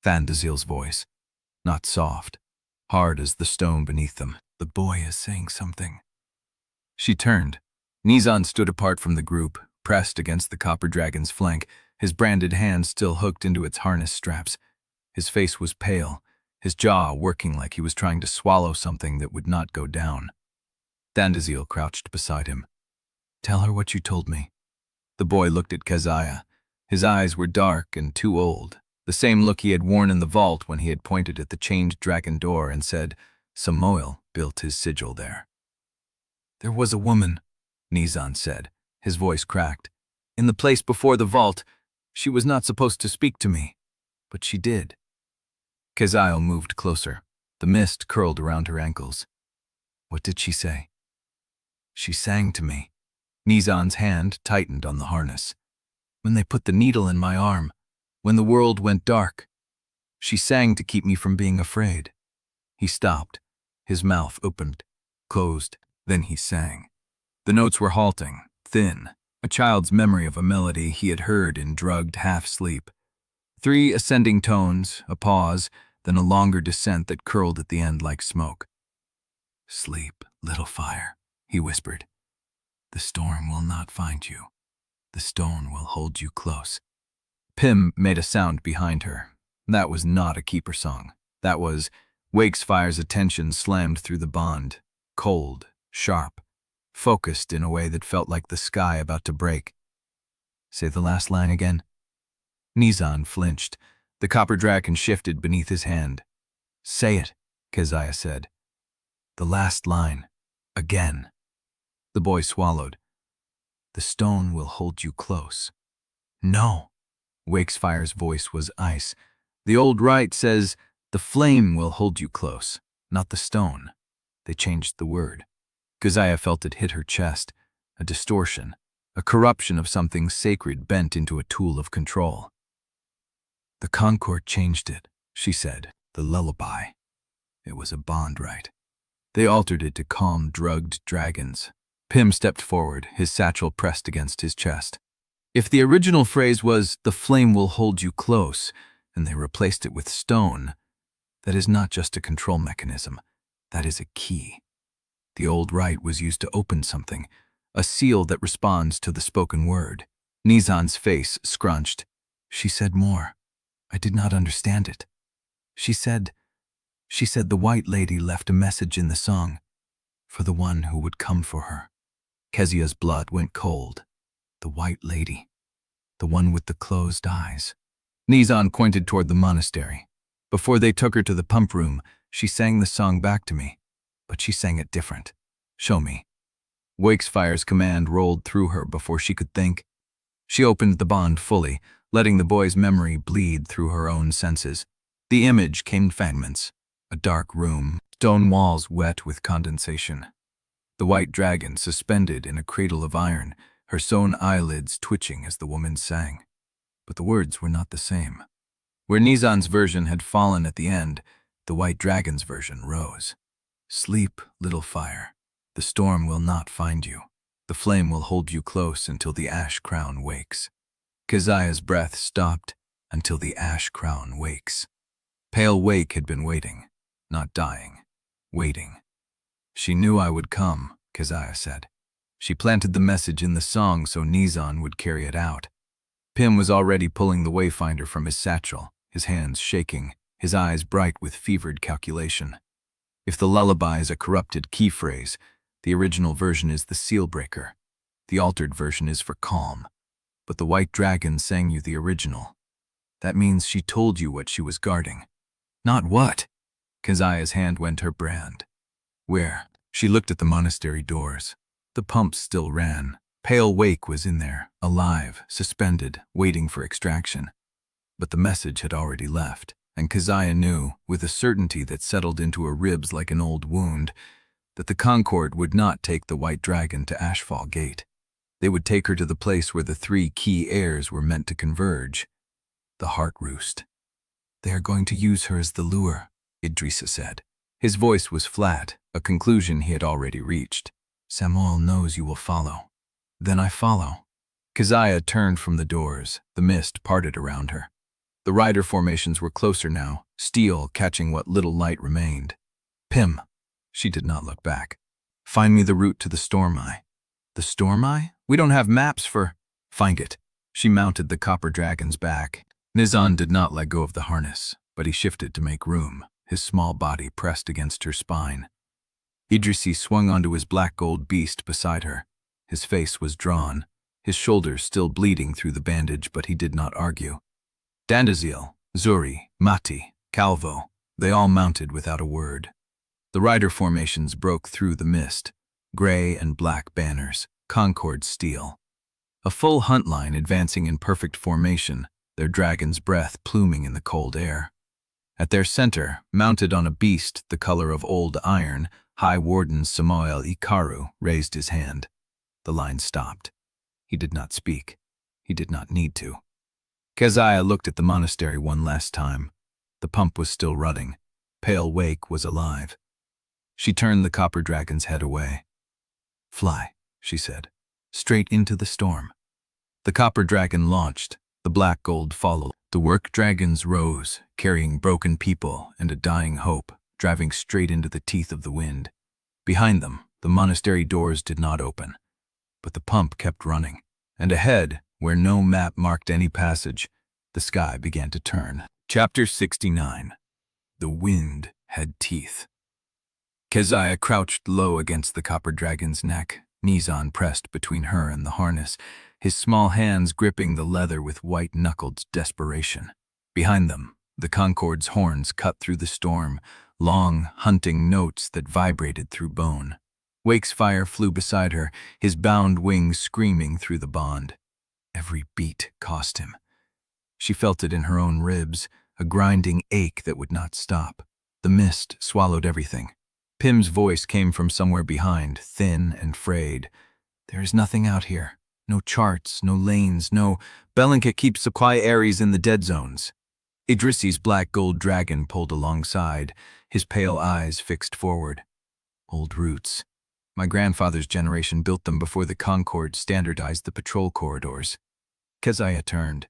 Thandazil's voice, not soft, hard as the stone beneath them. "The boy is saying something." She turned. Nizan stood apart from the group, pressed against the copper dragon's flank, his branded hand still hooked into its harness straps. His face was pale, his jaw working like he was trying to swallow something that would not go down. Thandazil crouched beside him. "Tell her what you told me." The boy looked at Keziah. His eyes were dark and too old, the same look he had worn in the vault when he had pointed at the chained dragon door and said, "Samoil built his sigil there." "There was a woman," Nizan said, his voice cracked, "in the place before the vault. She was not supposed to speak to me, but she did. Keziah moved closer. The mist curled around her ankles. What did she say? She sang to me. Nizan's hand tightened on the harness. When they put the needle in my arm, when the world went dark, she sang to keep me from being afraid. He stopped. His mouth opened, closed, then he sang. The notes were halting, thin, a child's memory of a melody he had heard in drugged half-sleep. 3 ascending tones, a pause, then a longer descent that curled at the end like smoke. Sleep, little fire, he whispered. The storm will not find you. The stone will hold you close. Pym made a sound behind her. That was not a keeper song. That was Wakesfire's attention slammed through the bond, cold, sharp, focused in a way that felt like the sky about to break. Say the last line again. Nizan flinched. The copper dragon shifted beneath his hand. Say it, Keziah said. The last line. Again. The boy swallowed. The stone will hold you close. No. Wakesfire's voice was ice. The old rite says, the flame will hold you close, not the stone. They changed the word. Keziah felt it hit her chest, a distortion, a corruption of something sacred bent into a tool of control. The Concord changed it, she said, the lullaby. It was a bond rite. They altered it to calm, drugged dragons. Pym stepped forward, his satchel pressed against his chest. If the original phrase was, the flame will hold you close, and they replaced it with stone, that is not just a control mechanism, that is a key. The old rite was used to open something, a seal that responds to the spoken word. Nizan's face scrunched. She said more. I did not understand it. She said the white lady left a message in the song for the one who would come for her. Keziah's blood went cold. The white lady. The one with the closed eyes. Nizan pointed toward the monastery. Before they took her to the pump room, she sang the song back to me. But she sang it different. Show me. Wakesfire's command rolled through her before she could think. She opened the bond fully, letting the boy's memory bleed through her own senses. The image came in fragments. A dark room, stone walls wet with condensation. The white dragon suspended in a cradle of iron, her sewn eyelids twitching as the woman sang. But the words were not the same. Where Nizan's version had fallen at the end, the white dragon's version rose. Sleep, little fire. The storm will not find you. The flame will hold you close until the ash crown wakes. Keziah's breath stopped until the ash crown wakes. Pale Wake had been waiting, not dying, waiting. She knew I would come, Keziah said. She planted the message in the song so Nizan would carry it out. Pym was already pulling the wayfinder from his satchel, his hands shaking, his eyes bright with fevered calculation. If the lullaby is a corrupted key phrase, the original version is the seal breaker. The altered version is for calm. But the white dragon sang you the original. That means she told you what she was guarding. Not what? Keziah's hand went her brand. Where? She looked at the monastery doors. The pumps still ran. Pale Wake was in there, alive, suspended, waiting for extraction. But the message had already left, and Keziah knew, with a certainty that settled into her ribs like an old wound, that the Concord would not take the white dragon to Ashfall Gate. They would take her to the place where the 3 key heirs were meant to converge. The Heart Roost. They are going to use her as the lure, Idrisi said. His voice was flat, a conclusion he had already reached. Samuel knows you will follow. Then I follow. Keziah turned from the doors. The mist parted around her. The rider formations were closer now, steel catching what little light remained. Pym. She did not look back. Find me the route to the Storm Eye. The Storm Eye? We don't have maps for... Find it. She mounted the copper dragon's back. Nizan did not let go of the harness, but he shifted to make room, his small body pressed against her spine. Idrisi swung onto his black-gold beast beside her. His face was drawn, his shoulders still bleeding through the bandage, but he did not argue. Dandazil, Zuri, Mati, Calvo, they all mounted without a word. The rider formations broke through the mist, gray and black banners, Concord steel. A full hunt line advancing in perfect formation, their dragon's breath pluming in the cold air. At their center, mounted on a beast the color of old iron, High Warden Samuel Ikaru raised his hand. The line stopped. He did not speak. He did not need to. Keziah looked at the monastery one last time. The pump was still running. Pale Wake was alive. She turned the copper dragon's head away. "Fly," she said, "straight into the storm." The copper dragon launched. The black gold followed. The work dragons rose, carrying broken people and a dying hope, driving straight into the teeth of the wind. Behind them, the monastery doors did not open, but the pump kept running. And ahead, where no map marked any passage, the sky began to turn. Chapter 69. The wind had teeth. Keziah crouched low against the copper dragon's neck, knees pressed between her and the harness, his small hands gripping the leather with white-knuckled desperation. Behind them, the Concord's horns cut through the storm, long, hunting notes that vibrated through bone. Wakesfire flew beside her, his bound wings screaming through the bond. Every beat cost him. She felt it in her own ribs, a grinding ache that would not stop. The mist swallowed everything. Pym's voice came from somewhere behind, thin and frayed. "There is nothing out here. No charts, no lanes, no... Bellanca keeps supply areas in the dead zones." Idrisi's black gold dragon pulled alongside, his pale eyes fixed forward. "Old roots. My grandfather's generation built them before the Concord standardized the patrol corridors." Keziah turned.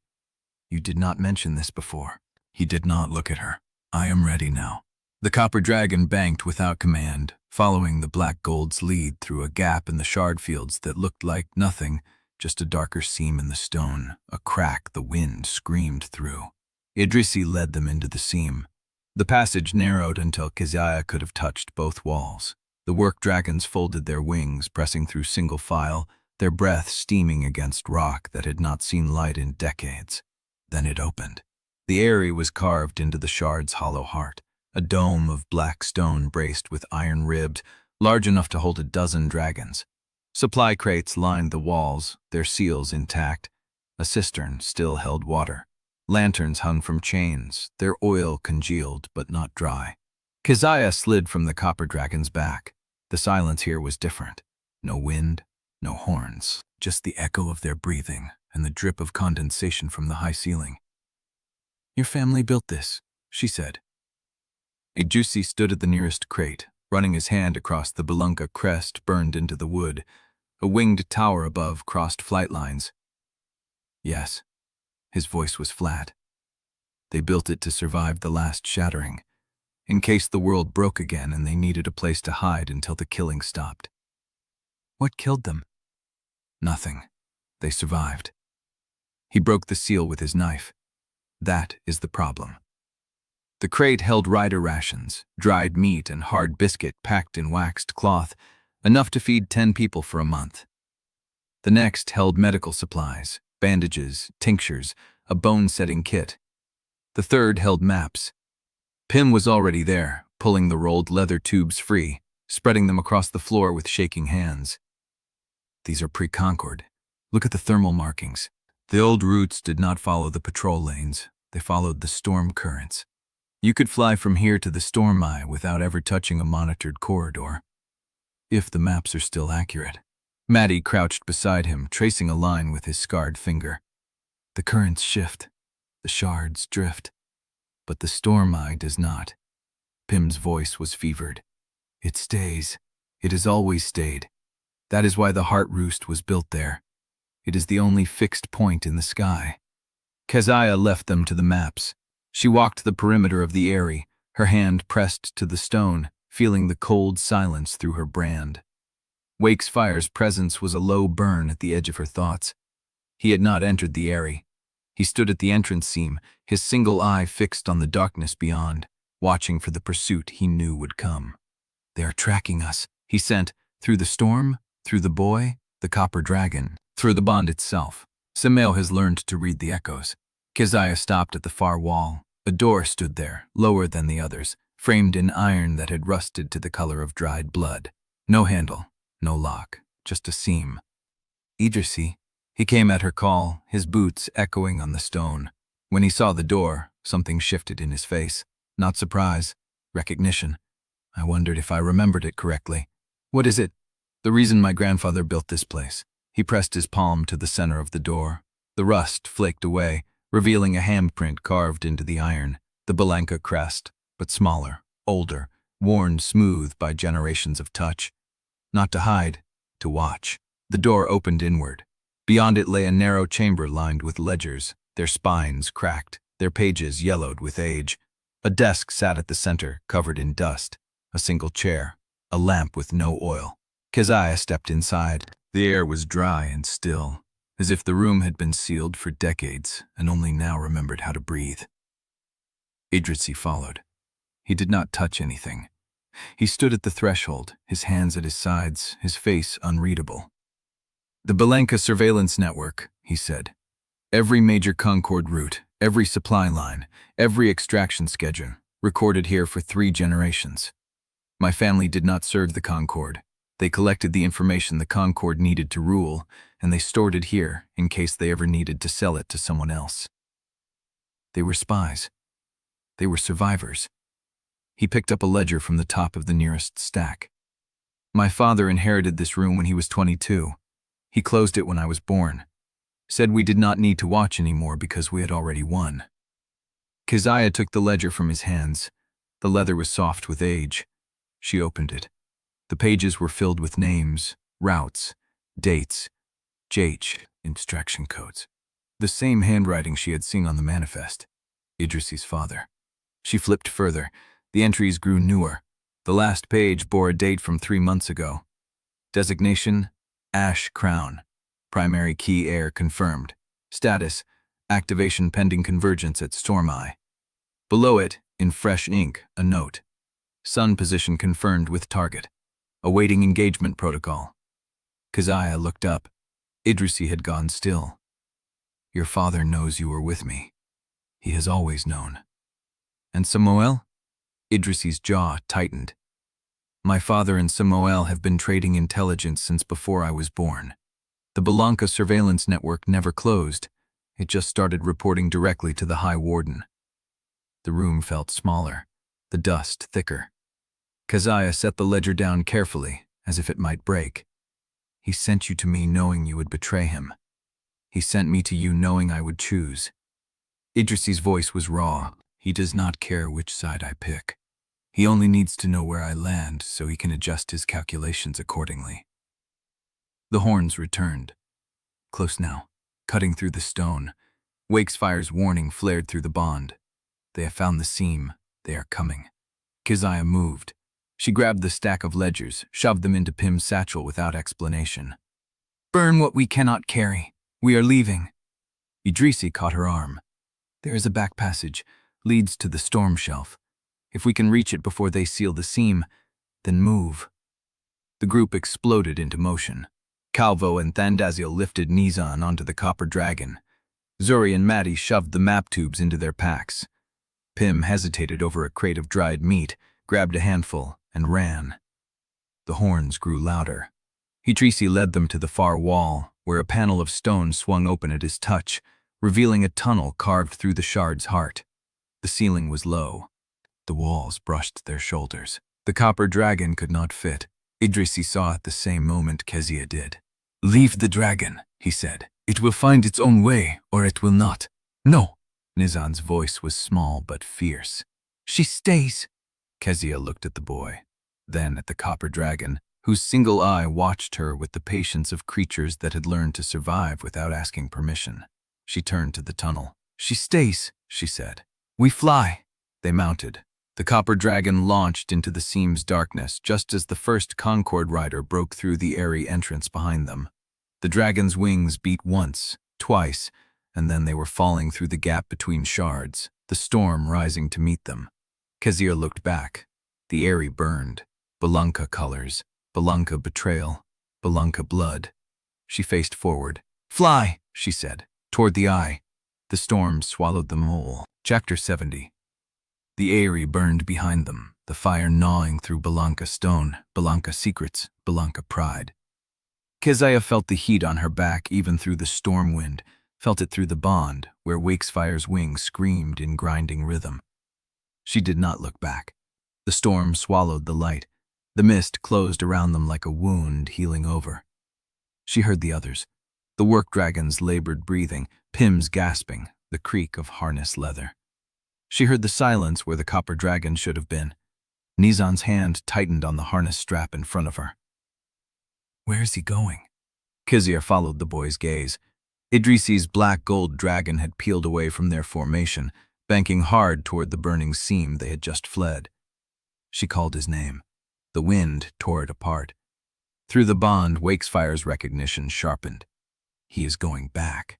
"You did not mention this before." He did not look at her. "I am ready now." The copper dragon banked without command, following the black gold's lead through a gap in the shard fields that looked like nothing, just a darker seam in the stone, a crack the wind screamed through. Idrisi led them into the seam. The passage narrowed until Keziah could have touched both walls. The work dragons folded their wings, pressing through single file, their breath steaming against rock that had not seen light in decades. Then it opened. The eyrie was carved into the shard's hollow heart, a dome of black stone braced with iron ribbed, large enough to hold a dozen dragons. Supply crates lined the walls, their seals intact. A cistern still held water. Lanterns hung from chains, their oil congealed but not dry. Keziah slid from the copper dragon's back. The silence here was different. No wind, no horns, just the echo of their breathing and the drip of condensation from the high ceiling. "Your family built this," she said. Idrisi stood at the nearest crate, running his hand across the Bellanca crest burned into the wood. A winged tower above crossed flight lines. "Yes." His voice was flat. "They built it to survive the last shattering, in case the world broke again and they needed a place to hide until the killing stopped." "What killed them?" "Nothing. They survived." He broke the seal with his knife. "That is the problem." The crate held rider rations, dried meat and hard biscuit packed in waxed cloth, enough to feed 10 people for a month. The next held medical supplies, bandages, tinctures, a bone-setting kit. The third held maps. Pym was already there, pulling the rolled leather tubes free, spreading them across the floor with shaking hands. "These are pre-Concord. Look at the thermal markings." The old routes did not follow the patrol lanes. They followed the storm currents. You could fly from here to the storm eye without ever touching a monitored corridor. If the maps are still accurate. Maddie crouched beside him, tracing a line with his scarred finger. "The currents shift. The shards drift. But the storm eye does not." Pym's voice was fevered. "It stays. It has always stayed. That is why the heart roost was built there. It is the only fixed point in the sky." Keziah left them to the maps. She walked the perimeter of the eyrie, her hand pressed to the stone, feeling the cold silence through her brand. Wakesfire's presence was a low burn at the edge of her thoughts. He had not entered the eyrie. He stood at the entrance seam, his single eye fixed on the darkness beyond, watching for the pursuit he knew would come. "They are tracking us," he sent, through the storm, through the boy, the copper dragon, through the bond itself. Samael has learned to read the echoes. Keziah stopped at the far wall. A door stood there, lower than the others, framed in iron that had rusted to the color of dried blood. No handle, no lock, just a seam. "Idrisi," He came at her call, his boots echoing on the stone. When he saw the door, something shifted in his face. Not surprise, recognition. I wondered if I remembered it correctly. What is it? The reason my grandfather built this place. He pressed his palm to the center of the door. The rust flaked away, revealing a handprint carved into the iron. The Bellanca crest, but smaller, older, worn smooth by generations of touch. Not to hide, to watch. The door opened inward. Beyond it lay a narrow chamber lined with ledgers, their spines cracked, their pages yellowed with age. A desk sat at the center, covered in dust. A single chair, a lamp with no oil. Keziah stepped inside. The air was dry and still, as if the room had been sealed for decades and only now remembered how to breathe. Idrisi followed. He did not touch anything. He stood at the threshold, his hands at his sides, his face unreadable. The Bellanca surveillance network, he said. Every major Concord route, every supply line, every extraction schedule, recorded here for 3 generations. My family did not serve the Concord. They collected the information the Concord needed to rule, and they stored it here in case they ever needed to sell it to someone else. They were spies. They were survivors. He picked up a ledger from the top of the nearest stack. My father inherited this room when he was 22. He closed it when I was born. Said we did not need to watch anymore because we had already won. Keziah took the ledger from his hands. The leather was soft with age. She opened it. The pages were filled with names, routes, dates, instruction codes. The same handwriting she had seen on the manifest. Idrisi's father. She flipped further. The entries grew newer. The last page bore a date from 3 months ago. Designation, Ash Crown. Primary key heir confirmed. Status, activation pending convergence at Stormeye. Below it, in fresh ink, a note. Sun position confirmed with target. Awaiting engagement protocol. Keziah looked up. Idrisi had gone still. Your father knows you were with me. He has always known. And Samuel? Idrisi's jaw tightened. My father and Samuel have been trading intelligence since before I was born. The Bellanca surveillance network never closed. It just started reporting directly to the High Warden. The room felt smaller, the dust thicker. Keziah set the ledger down carefully, as if it might break. He sent you to me knowing you would betray him. He sent me to you knowing I would choose. Idrisi's voice was raw. He does not care which side I pick. He only needs to know where I land so he can adjust his calculations accordingly. The horns returned. Close now, cutting through the stone. Wakesfire's warning flared through the bond. They have found the seam. They are coming. Keziah moved. She grabbed the stack of ledgers, shoved them into Pym's satchel without explanation. Burn what we cannot carry. We are leaving. Idrisi caught her arm. There is a back passage, leads to the storm shelf. If we can reach it before they seal the seam, then move. The group exploded into motion. Calvo and Thandaziel lifted Nizan onto the copper dragon. Zuri and Maddie shoved the map tubes into their packs. Pym hesitated over a crate of dried meat, grabbed a handful, and ran. The horns grew louder. Idrisi led them to the far wall, where a panel of stone swung open at his touch, revealing a tunnel carved through the shard's heart. The ceiling was low. The walls brushed their shoulders. The copper dragon could not fit. Idrisi saw at the same moment Keziah did. Leave the dragon, he said. It will find its own way, or it will not. No. Nizan's voice was small but fierce. She stays. Keziah looked at the boy, then at the copper dragon, whose single eye watched her with the patience of creatures that had learned to survive without asking permission. She turned to the tunnel. She stays, she said. We fly. They mounted. The copper dragon launched into the seam's darkness just as the first Concord rider broke through the airy entrance behind them. The dragon's wings beat once, twice, and then they were falling through the gap between shards, the storm rising to meet them. Keziah looked back. The airy burned. Bellanca colors, Bellanca betrayal, Bellanca blood. She faced forward. Fly, she said, toward the eye. The storm swallowed them whole. Chapter 70. The airy burned behind them, the fire gnawing through Bellanca stone, Bellanca secrets, Bellanca pride. Keziah felt the heat on her back even through the storm wind, felt it through the bond, where Wakesfire's wings screamed in grinding rhythm. She did not look back. The storm swallowed the light. The mist closed around them like a wound healing over. She heard the others. The work dragon's labored breathing, Pym's gasping, the creak of harness leather. She heard the silence where the copper dragon should have been. Nizan's hand tightened on the harness strap in front of her. Where is he going? Keziah followed the boy's gaze. Idrisi's black-gold dragon had peeled away from their formation, banking hard toward the burning seam they had just fled. She called his name. The wind tore it apart. Through the bond, Wakefire's recognition sharpened. He is going back.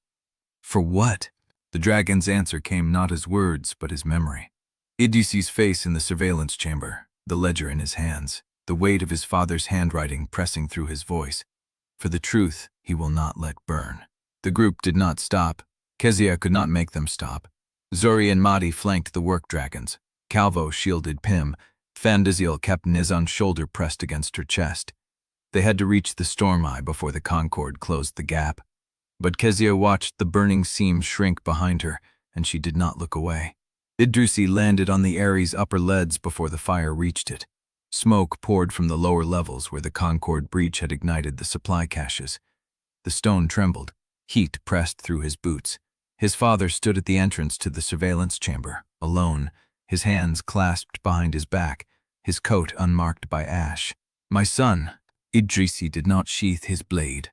For what? The dragon's answer came not as words, but as memory. Idrisi's face in the surveillance chamber, the ledger in his hands, the weight of his father's handwriting pressing through his voice. For the truth he will not let burn. The group did not stop. Keziah could not make them stop. Zori and Mahdi flanked the work dragons. Calvo shielded Pym. Fandazil kept Nizan's shoulder pressed against her chest. They had to reach the storm eye before the Concord closed the gap. But Keziah watched the burning seam shrink behind her, and she did not look away. Idrisi landed on the Ares' upper leads before the fire reached it. Smoke poured from the lower levels where the Concord breach had ignited the supply caches. The stone trembled. Heat pressed through his boots. His father stood at the entrance to the surveillance chamber, alone, his hands clasped behind his back, his coat unmarked by ash. My son, Idrisi did not sheath his blade.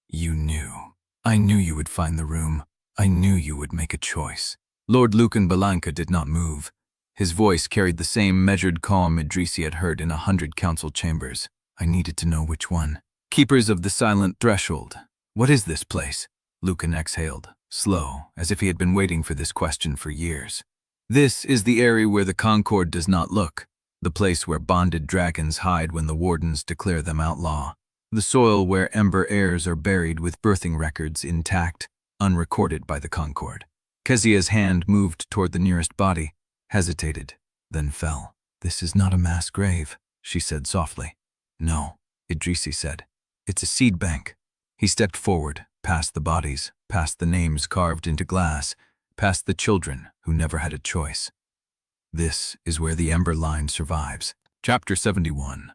You knew. I knew you would find the room. I knew you would make a choice. Lord Bellanca did not move. His voice carried the same measured calm Idrisi had heard in 100 council chambers. I needed to know which one. Keepers of the silent threshold. What is this place? Lucan exhaled, slow, as if he had been waiting for this question for years. This is the area where the Concord does not look, the place where bonded dragons hide when the wardens declare them outlaw, the soil where Ember heirs are buried with birthing records intact, unrecorded by the Concord. Keziah's hand moved toward the nearest body, hesitated, then fell. This is not a mass grave, she said softly. No, Idrisi said. It's a seed bank. He stepped forward, past the bodies, past the names carved into glass, past the children who never had a choice. This is where the Ember line survives. Chapter 71.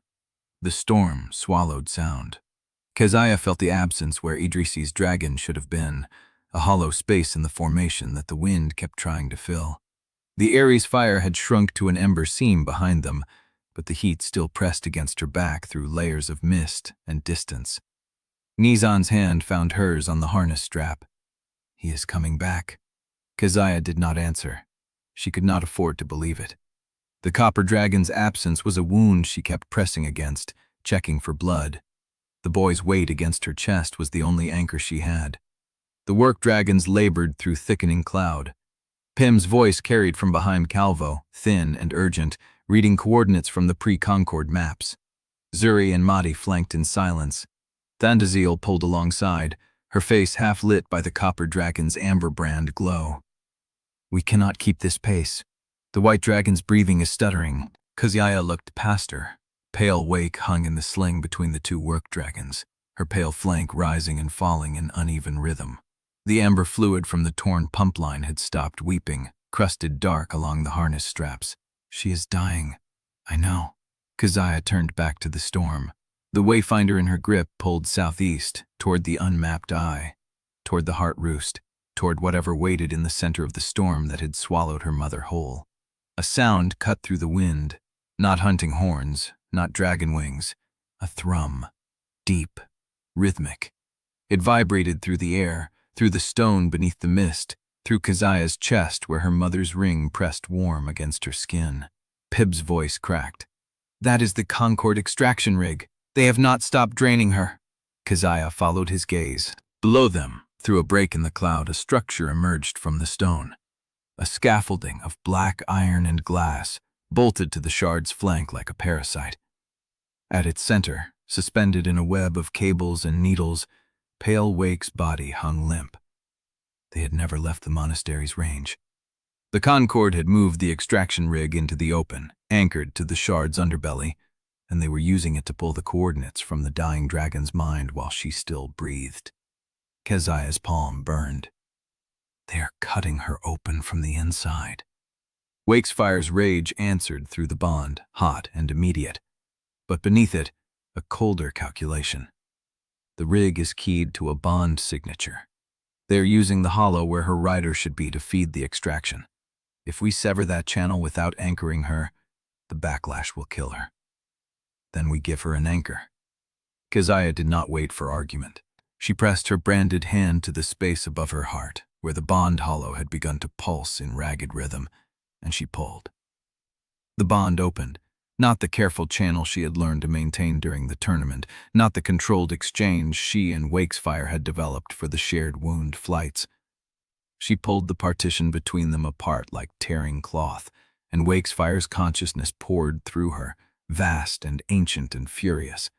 The storm swallowed sound. Keziah felt the absence where Idrisi's dragon should have been, a hollow space in the formation that the wind kept trying to fill. The Ares fire had shrunk to an ember seam behind them, but the heat still pressed against her back through layers of mist and distance. Nizan's hand found hers on the harness strap. He is coming back. Keziah did not answer. She could not afford to believe it. The copper dragon's absence was a wound she kept pressing against, checking for blood. The boy's weight against her chest was the only anchor she had. The work dragons labored through thickening cloud. Pym's voice carried from behind Calvo, thin and urgent, reading coordinates from the pre-Concord maps. Zuri and Mahdi flanked in silence. Thandazil pulled alongside, her face half lit by the copper dragon's amber brand glow. We cannot keep this pace. The white dragon's breathing is stuttering. Keziah looked past her. Pale wake hung in the sling between the two work dragons, her pale flank rising and falling in uneven rhythm. The amber fluid from the torn pump line had stopped weeping, crusted dark along the harness straps. She is dying. I know. Keziah turned back to the storm. The wayfinder in her grip pulled southeast, toward the unmapped eye, toward the heart roost, toward whatever waited in the center of the storm that had swallowed her mother whole. A sound cut through the wind, not hunting horns, not dragon wings, a thrum, deep, rhythmic. It vibrated through the air, through the stone beneath the mist, through Keziah's chest where her mother's ring pressed warm against her skin. Pyb's voice cracked. That is the Concord extraction rig. They have not stopped draining her. Keziah followed his gaze. Below them, through a break in the cloud, a structure emerged from the stone. A scaffolding of black iron and glass, bolted to the shard's flank like a parasite. At its center, suspended in a web of cables and needles, Pale Wake's body hung limp. They had never left the monastery's range. The Concord had moved the extraction rig into the open, anchored to the shard's underbelly, and they were using it to pull the coordinates from the dying dragon's mind while she still breathed. Keziah's palm burned. They are cutting her open from the inside. Wakefire's rage answered through the bond, hot and immediate. But beneath it, a colder calculation. The rig is keyed to a bond signature. They are using the hollow where her rider should be to feed the extraction. If we sever that channel without anchoring her, the backlash will kill her. Then we give her an anchor. Keziah did not wait for argument. She pressed her branded hand to the space above her heart, where the bond hollow had begun to pulse in ragged rhythm, and she pulled. The bond opened, not the careful channel she had learned to maintain during the tournament, not the controlled exchange she and Wakesfire had developed for the shared wound flights. She pulled the partition between them apart like tearing cloth, and Wakefire's consciousness poured through her, vast and ancient and furious.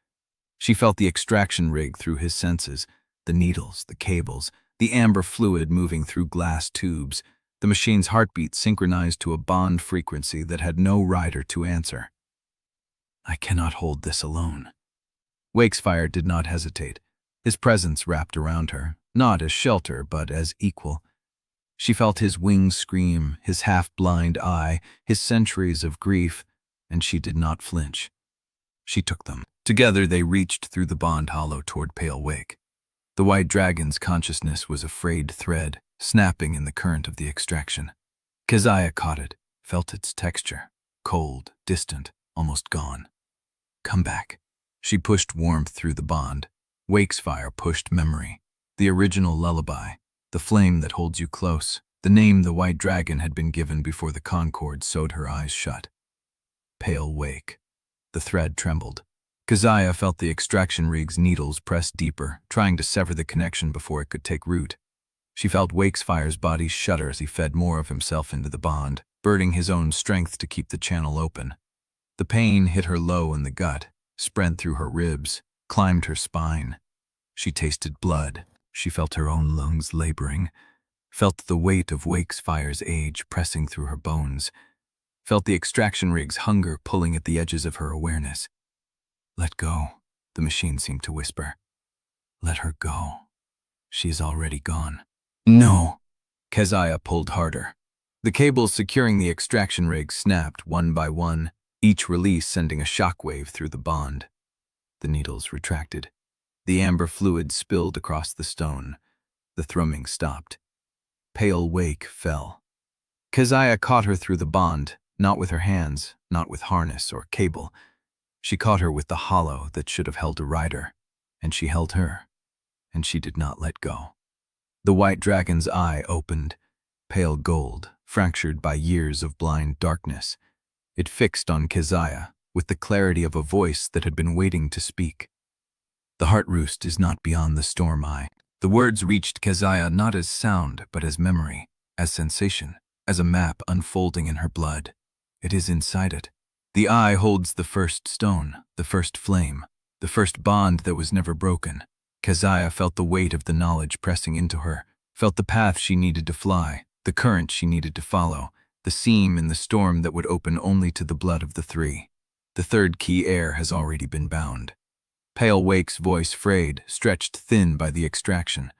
She felt the extraction rig through his senses, the needles, the cables, the amber fluid moving through glass tubes, the machine's heartbeat synchronized to a bond frequency that had no rider to answer. I cannot hold this alone. Wakesfire did not hesitate. His presence wrapped around her, not as shelter but as equal. She felt his wings scream, his half-blind eye, his centuries of grief, and she did not flinch. She took them. Together they reached through the bond hollow toward Pale Wake. The white dragon's consciousness was a frayed thread, snapping in the current of the extraction. Keziah caught it, felt its texture, cold, distant, almost gone. Come back. She pushed warmth through the bond. Wakesfire pushed memory, the original lullaby, the flame that holds you close, the name the white dragon had been given before the Concord sewed her eyes shut. Pale Wake. The thread trembled. Keziah felt the extraction rig's needles press deeper, trying to sever the connection before it could take root. She felt Wakefire's body shudder as he fed more of himself into the bond, burning his own strength to keep the channel open. The pain hit her low in the gut, spread through her ribs, climbed her spine. She tasted blood. She felt her own lungs laboring, felt the weight of Wakefire's age pressing through her bones, felt the extraction rig's hunger pulling at the edges of her awareness. Let go, the machine seemed to whisper. Let her go. She is already gone. No! Keziah pulled harder. The cables securing the extraction rig snapped one by one, each release sending a shockwave through the bond. The needles retracted. The amber fluid spilled across the stone. The thrumming stopped. Pale Wake fell. Keziah caught her through the bond, not with her hands, not with harness or cable. She caught her with the hollow that should have held a rider, and she held her, and she did not let go. The white dragon's eye opened, pale gold, fractured by years of blind darkness. It fixed on Keziah with the clarity of a voice that had been waiting to speak. The heart roost is not beyond the storm eye. The words reached Keziah not as sound, but as memory, as sensation, as a map unfolding in her blood. It is inside it. The eye holds the first stone, the first flame, the first bond that was never broken. Keziah felt the weight of the knowledge pressing into her, felt the path she needed to fly, the current she needed to follow, the seam in the storm that would open only to the blood of the three. The third key heir has already been bound. Pale Wake's voice frayed, stretched thin by the extraction.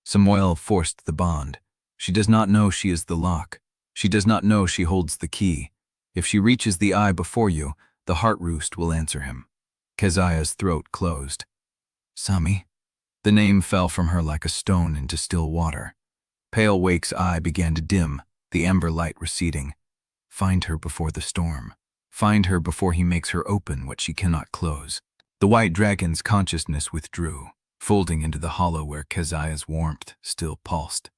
Samuel forced the bond. She does not know she is the lock. She does not know she holds the key. If she reaches the eye before you, the heart roost will answer him. Keziah's throat closed. Sami. The name fell from her like a stone into still water. Pale Wake's eye began to dim, the amber light receding. Find her before the storm. Find her before he makes her open what she cannot close. The white dragon's consciousness withdrew, folding into the hollow where Keziah's warmth still pulsed.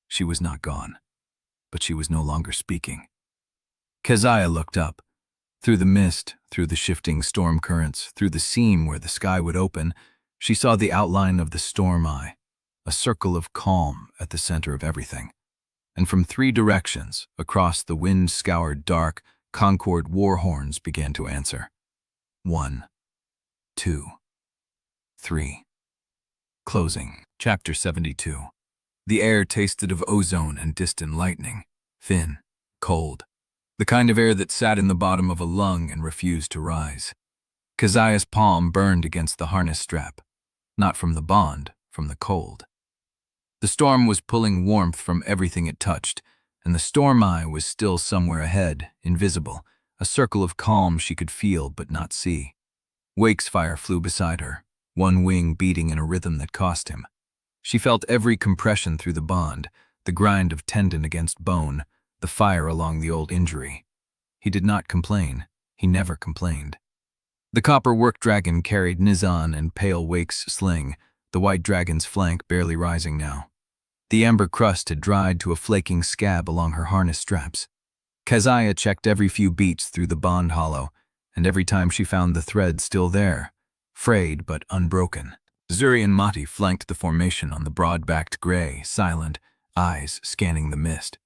She was not gone, but she was no longer speaking. Keziah looked up. Through the mist, through the shifting storm currents, through the seam where the sky would open, she saw the outline of the storm eye, a circle of calm at the center of everything. And from three directions, across the wind-scoured dark, Concord war horns began to answer. 1, 2, 3. Closing. Chapter 72. The air tasted of ozone and distant lightning, thin, cold. The kind of air that sat in the bottom of a lung and refused to rise. Keziah's palm burned against the harness strap, not from the bond, from the cold. The storm was pulling warmth from everything it touched, and the storm eye was still somewhere ahead, invisible, a circle of calm she could feel but not see. Wakesfire flew beside her, one wing beating in a rhythm that cost him. She felt every compression through the bond, the grind of tendon against bone, the fire along the old injury. He did not complain. He never complained. The copper work dragon carried Nizan and Pale Wake's sling, the white dragon's flank barely rising now. The amber crust had dried to a flaking scab along her harness straps. Keziah checked every few beats through the bond hollow, and every time she found the thread still there, frayed but unbroken. Zuri and Mati flanked the formation on the broad-backed gray, silent, eyes scanning the mist.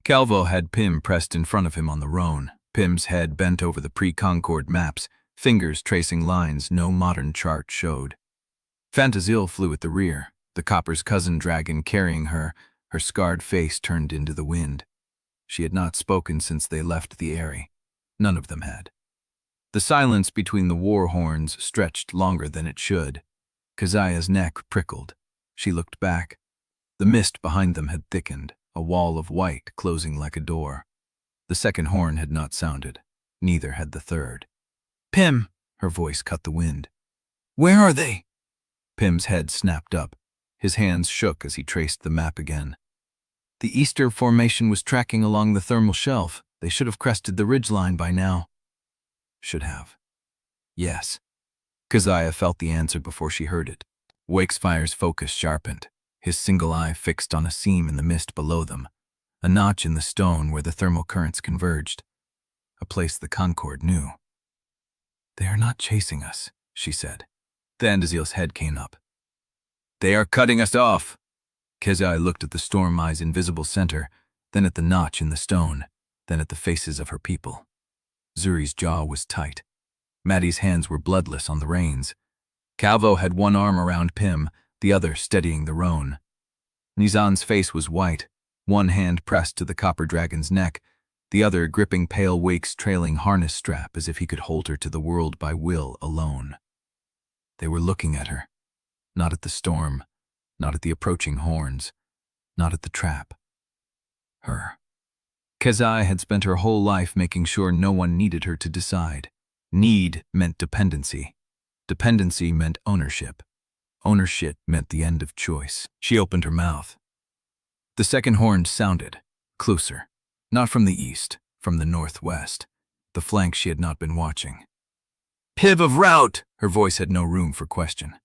Calvo had Pym pressed in front of him on the roan, Pym's head bent over the pre-Concord maps, fingers tracing lines no modern chart showed. Fantazil flew at the rear, the copper's cousin dragon carrying her, her scarred face turned into the wind. She had not spoken since they left the Eyrie. None of them had. The silence between the war horns stretched longer than it should. Keziah's neck prickled. She looked back. The mist behind them had thickened, a wall of white closing like a door. The second horn had not sounded. Neither had the third. "Pym!" Her voice cut the wind. "Where are they?" Pym's head snapped up. His hands shook as he traced the map again. The Easter formation was tracking along the thermal shelf. They should have crested the ridgeline by now. Should have. Yes. Keziah felt the answer before she heard it. Wakefire's focus sharpened, his single eye fixed on a seam in the mist below them, a notch in the stone where the thermal currents converged, a place the Concord knew. "They are not chasing us," she said. The Undesirable's head came up. "They are cutting us off." Keziah looked at the storm eye's invisible center, then at the notch in the stone, then at the faces of her people. Zuri's jaw was tight. Maddie's hands were bloodless on the reins. Calvo had one arm around Pym, the other steadying the roan. Nizan's face was white, one hand pressed to the copper dragon's neck, the other gripping Pale Wake's trailing harness strap as if he could hold her to the world by will alone. They were looking at her. Not at the storm, not at the approaching horns, not at the trap. Her. Keziah had spent her whole life making sure no one needed her to decide. Need meant dependency. Dependency meant ownership. Ownership meant the end of choice. She opened her mouth. The second horn sounded, closer. Not from the east, from the northwest, the flank she had not been watching. "Piv of route!" Her voice had no room for question.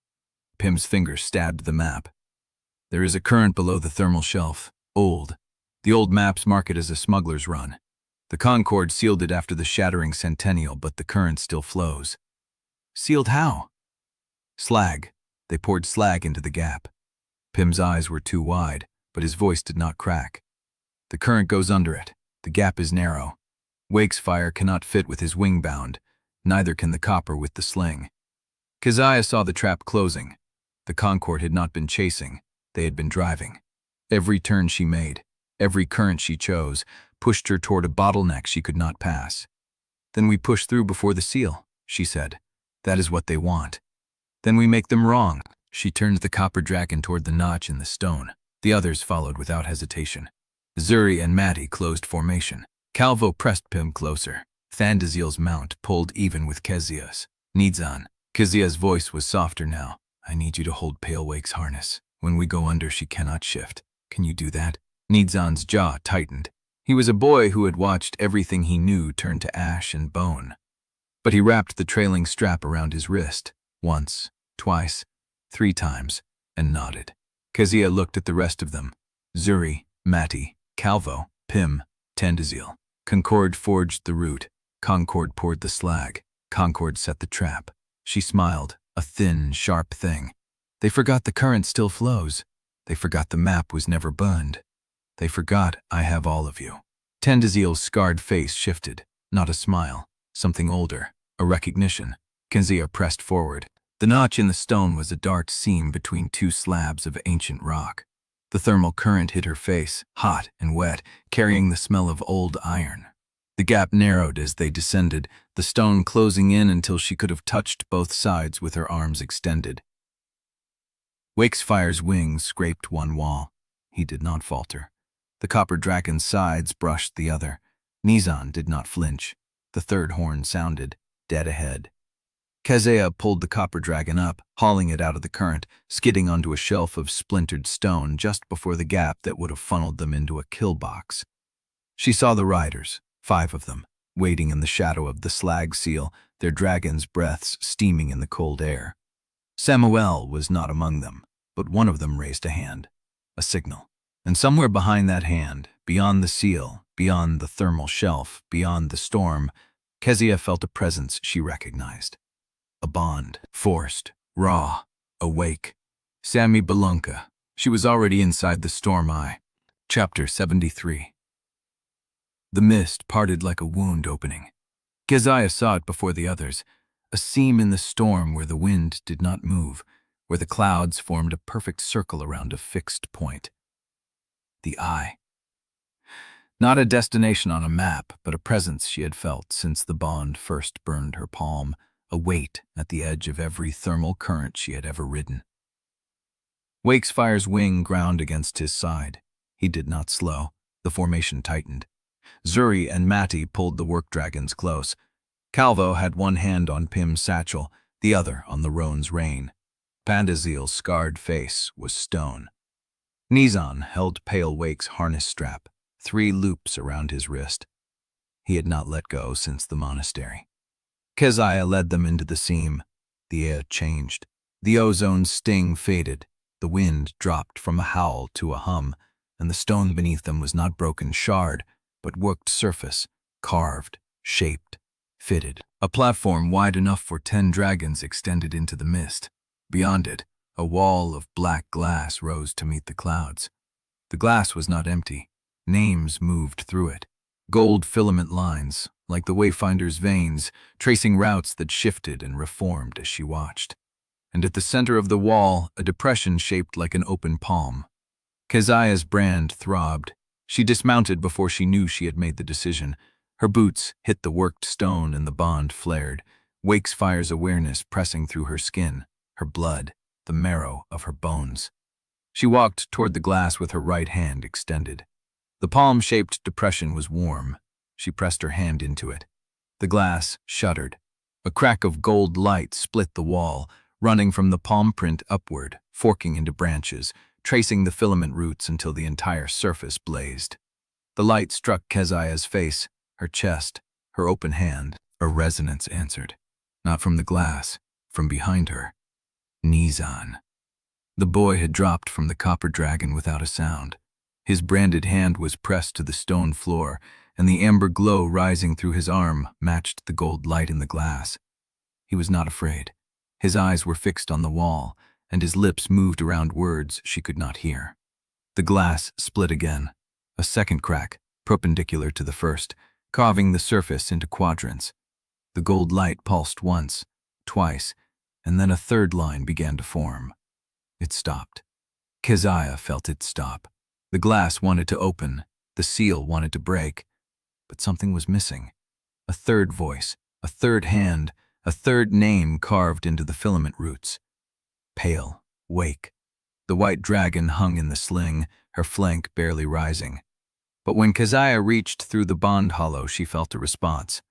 Pym's fingers stabbed the map. "There is a current below the thermal shelf, old. The old maps mark it as a smuggler's run. The Concord sealed it after the shattering centennial, but the current still flows." "Sealed how?" "Slag. They poured slag into the gap." Pym's eyes were too wide, but his voice did not crack. "The current goes under it. The gap is narrow. Wakesfire cannot fit with his wing bound. Neither can the copper with the sling." Keziah saw the trap closing. The Concord had not been chasing. They had been driving. Every turn she made, every current she chose, pushed her toward a bottleneck she could not pass. "Then we push through before the seal," she said. "That is what they want. Then we make them wrong." She turned the copper dragon toward the notch in the stone. The others followed without hesitation. Zuri and Maddie closed formation. Calvo pressed Pym closer. Fantazil's mount pulled even with Keziah's. "Nizan." Keziah's voice was softer now. "I need you to hold Pale Wake's harness. When we go under, she cannot shift. Can you do that?" Nizan's jaw tightened. He was a boy who had watched everything he knew turn to ash and bone. But he wrapped the trailing strap around his wrist, once, twice, 3 times, and nodded. Keziah looked at the rest of them. Zuri, Mati, Calvo, Pym, Undesirable. Concord forged the route. Concord poured the slag. Concord set the trap. She smiled, a thin, sharp thing. They forgot the current still flows. They forgot the map was never burned. They forgot I have all of you. Undesirable's scarred face shifted, not a smile, something older, a recognition. Keziah pressed forward. The notch in the stone was a dark seam between 2 slabs of ancient rock. The thermal current hit her face, hot and wet, carrying the smell of old iron. The gap narrowed as they descended, the stone closing in until she could have touched both sides with her arms extended. Wakesfire's wings scraped one wall. He did not falter. The copper dragon's sides brushed the other. Nizan did not flinch. The third horn sounded, dead ahead. Keziah pulled the copper dragon up, hauling it out of the current, skidding onto a shelf of splintered stone just before the gap that would have funneled them into a kill box. She saw the riders, 5 of them, waiting in the shadow of the slag seal, their dragons' breaths steaming in the cold air. Samuel was not among them, but one of them raised a hand, a signal. And somewhere behind that hand, beyond the seal, beyond the thermal shelf, beyond the storm, Keziah felt a presence she recognized. A bond, forced, raw, awake. Idrisi Bellanca. She was already inside the storm eye. Chapter 73. The mist parted like a wound opening. Keziah saw it before the others, a seam in the storm where the wind did not move, where the clouds formed a perfect circle around a fixed point. The eye. Not a destination on a map, but a presence she had felt since the bond first burned her palm, a weight at the edge of every thermal current she had ever ridden. Wakesfire's wing ground against his side. He did not slow. The formation tightened. Zuri and Matti pulled the work dragons close. Calvo had one hand on Pim's satchel, the other on the roan's rein. Pandazeel's scarred face was stone. Nizan held Pale Wake's harness strap, 3 loops around his wrist. He had not let go since the monastery. Keziah led them into the seam. The air changed. The ozone's sting faded. The wind dropped from a howl to a hum, and the stone beneath them was not broken shard, but worked surface, carved, shaped, fitted. A platform wide enough for 10 dragons extended into the mist. Beyond it, a wall of black glass rose to meet the clouds. The glass was not empty. Names moved through it. Gold filament lines, like the Wayfinder's veins, tracing routes that shifted and reformed as she watched. And at the center of the wall, a depression shaped like an open palm. Keziah's brand throbbed. She dismounted before she knew she had made the decision. Her boots hit the worked stone and the bond flared, Wakefire's awareness pressing through her skin, her blood, the marrow of her bones. She walked toward the glass with her right hand extended. The palm-shaped depression was warm. She pressed her hand into it. The glass shuddered. A crack of gold light split the wall, running from the palm print upward, forking into branches, tracing the filament roots until the entire surface blazed. The light struck Keziah's face, her chest, her open hand. A resonance answered. Not from the glass, from behind her. Nizan. The boy had dropped from the copper dragon without a sound. His branded hand was pressed to the stone floor, and the amber glow rising through his arm matched the gold light in the glass. He was not afraid. His eyes were fixed on the wall, and his lips moved around words she could not hear. The glass split again, a second crack, perpendicular to the first, carving the surface into quadrants. The gold light pulsed once, twice, and then a third line began to form. It stopped. Keziah felt it stop. The glass wanted to open, the seal wanted to break, but something was missing. A third voice, a third hand, a third name carved into the filament roots. Pale Wake. The white dragon hung in the sling, her flank barely rising. But when Keziah reached through the bond hollow, she felt a response.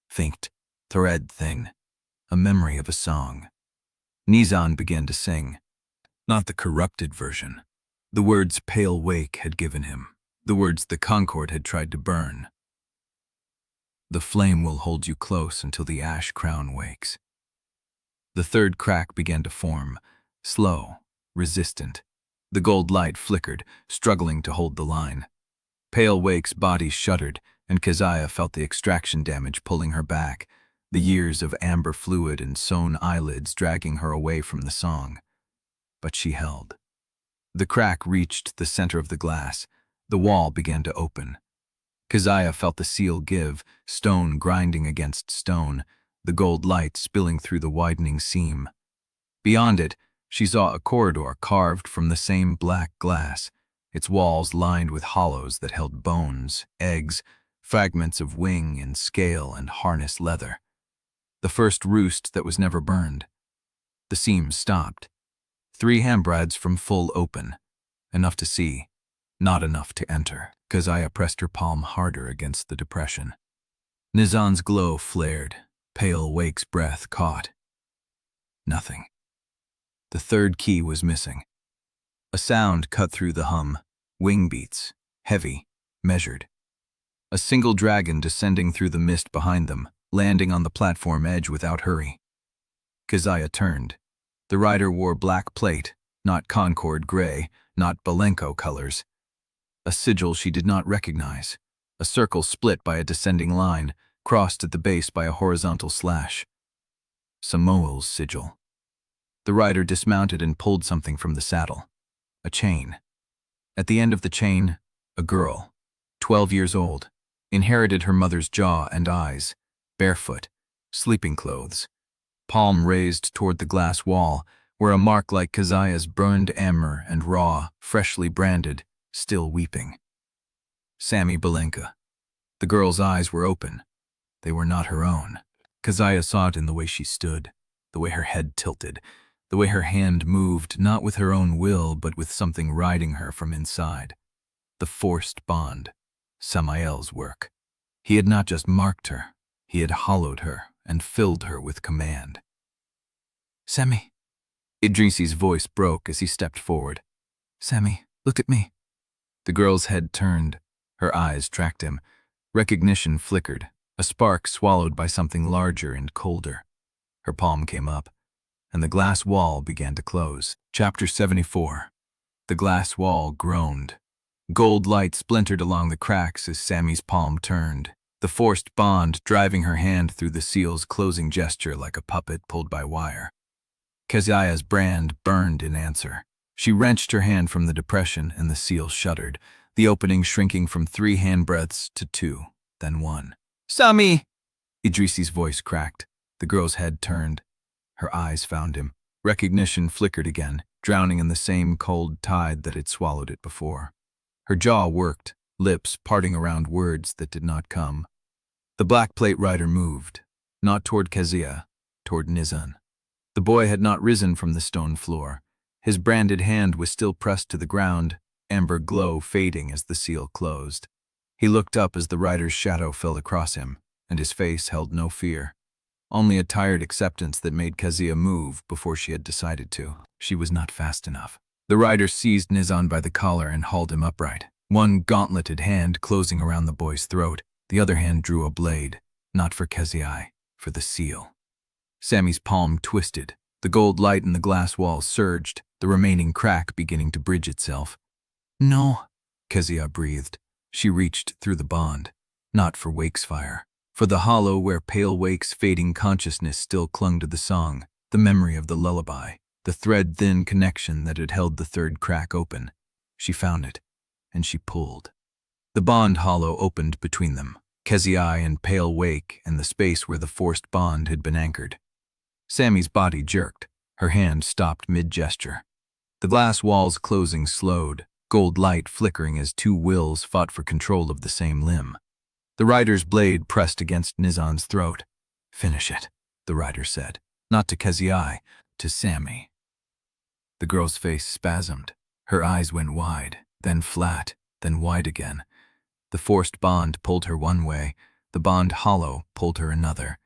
Faint, thread thin, a memory of a song. Nizan began to sing. Not the corrupted version. The words Pale Wake had given him. The words the Concord had tried to burn. The flame will hold you close until the ash crown wakes. The third crack began to form, slow, resistant. The gold light flickered, struggling to hold the line. Pale Wake's body shuddered, and Keziah felt the extraction damage pulling her back, the years of amber fluid and sewn eyelids dragging her away from the song. But she held. The crack reached the center of the glass. The wall began to open. Keziah felt the seal give, stone grinding against stone, the gold light spilling through the widening seam. Beyond it, she saw a corridor carved from the same black glass, its walls lined with hollows that held bones, eggs, fragments of wing and scale and harness leather. The first roost that was never burned. The seams stopped. 3 handbrides from full open. Enough to see, not enough to enter. Keziah pressed her palm harder against the depression. Nizan's glow flared. Pale Wake's breath caught. Nothing. The third key was missing. A sound cut through the hum. Wing beats. Heavy. Measured. A single dragon descending through the mist behind them, landing on the platform edge without hurry. Keziah turned. The rider wore black plate, not Concord gray, not Bellanca colors. A sigil she did not recognize. A circle split by a descending line, crossed at the base by a horizontal slash. Samuel's sigil. The rider dismounted and pulled something from the saddle. A chain. At the end of the chain, a girl, 12 years old, inherited her mother's jaw and eyes, barefoot, sleeping clothes, palm raised toward the glass wall, where a mark like Keziah's burned ember and raw, freshly branded, still weeping. Sammy Bellanca. The girl's eyes were open. They were not her own. Keziah saw it in the way she stood, the way her head tilted, the way her hand moved, not with her own will, but with something riding her from inside. The forced bond. Samael's work. He had not just marked her, he had hollowed her and filled her with command. "Sammy." Idrisi's voice broke as he stepped forward. "Sammy, look at me." The girl's head turned. Her eyes tracked him. Recognition flickered, a spark swallowed by something larger and colder. Her palm came up, and the glass wall began to close. Chapter 74. The glass wall groaned. Gold light splintered along the cracks as Sammy's palm turned, the forced bond driving her hand through the seal's closing gesture like a puppet pulled by wire. Keziah's brand burned in answer. She wrenched her hand from the depression and the seal shuddered, the opening shrinking from 3 handbreadths to 2, then 1. "Sammy!" Idrisi's voice cracked. The girl's head turned. Her eyes found him. Recognition flickered again, drowning in the same cold tide that had swallowed it before. Her jaw worked, lips parting around words that did not come. The black plate rider moved, not toward Keziah, toward Nizan. The boy had not risen from the stone floor. His branded hand was still pressed to the ground, amber glow fading as the seal closed. He looked up as the rider's shadow fell across him, and his face held no fear. Only a tired acceptance that made Keziah move before she had decided to. She was not fast enough. The rider seized Nizan by the collar and hauled him upright, one gauntleted hand closing around the boy's throat. The other hand drew a blade, not for Keziah, for the seal. Sammy's palm twisted. The gold light in the glass wall surged, the remaining crack beginning to bridge itself. "No," Keziah breathed. She reached through the bond, not for Wakesfire, for the hollow where pale Wake's fading consciousness still clung to the song, the memory of the lullaby, the thread-thin connection that had held the third crack open. She found it, and she pulled. The bond hollow opened between them, Keziah and pale Wake, and the space where the forced bond had been anchored. Sammy's body jerked. Her hand stopped mid-gesture. The glass walls closing slowed, gold light flickering as 2 wills fought for control of the same limb. The rider's blade pressed against Nizan's throat. "Finish it," the rider said, not to Keziah, to Sammy. The girl's face spasmed. Her eyes went wide, then flat, then wide again. The forced bond pulled her one way, the bond hollow pulled her another,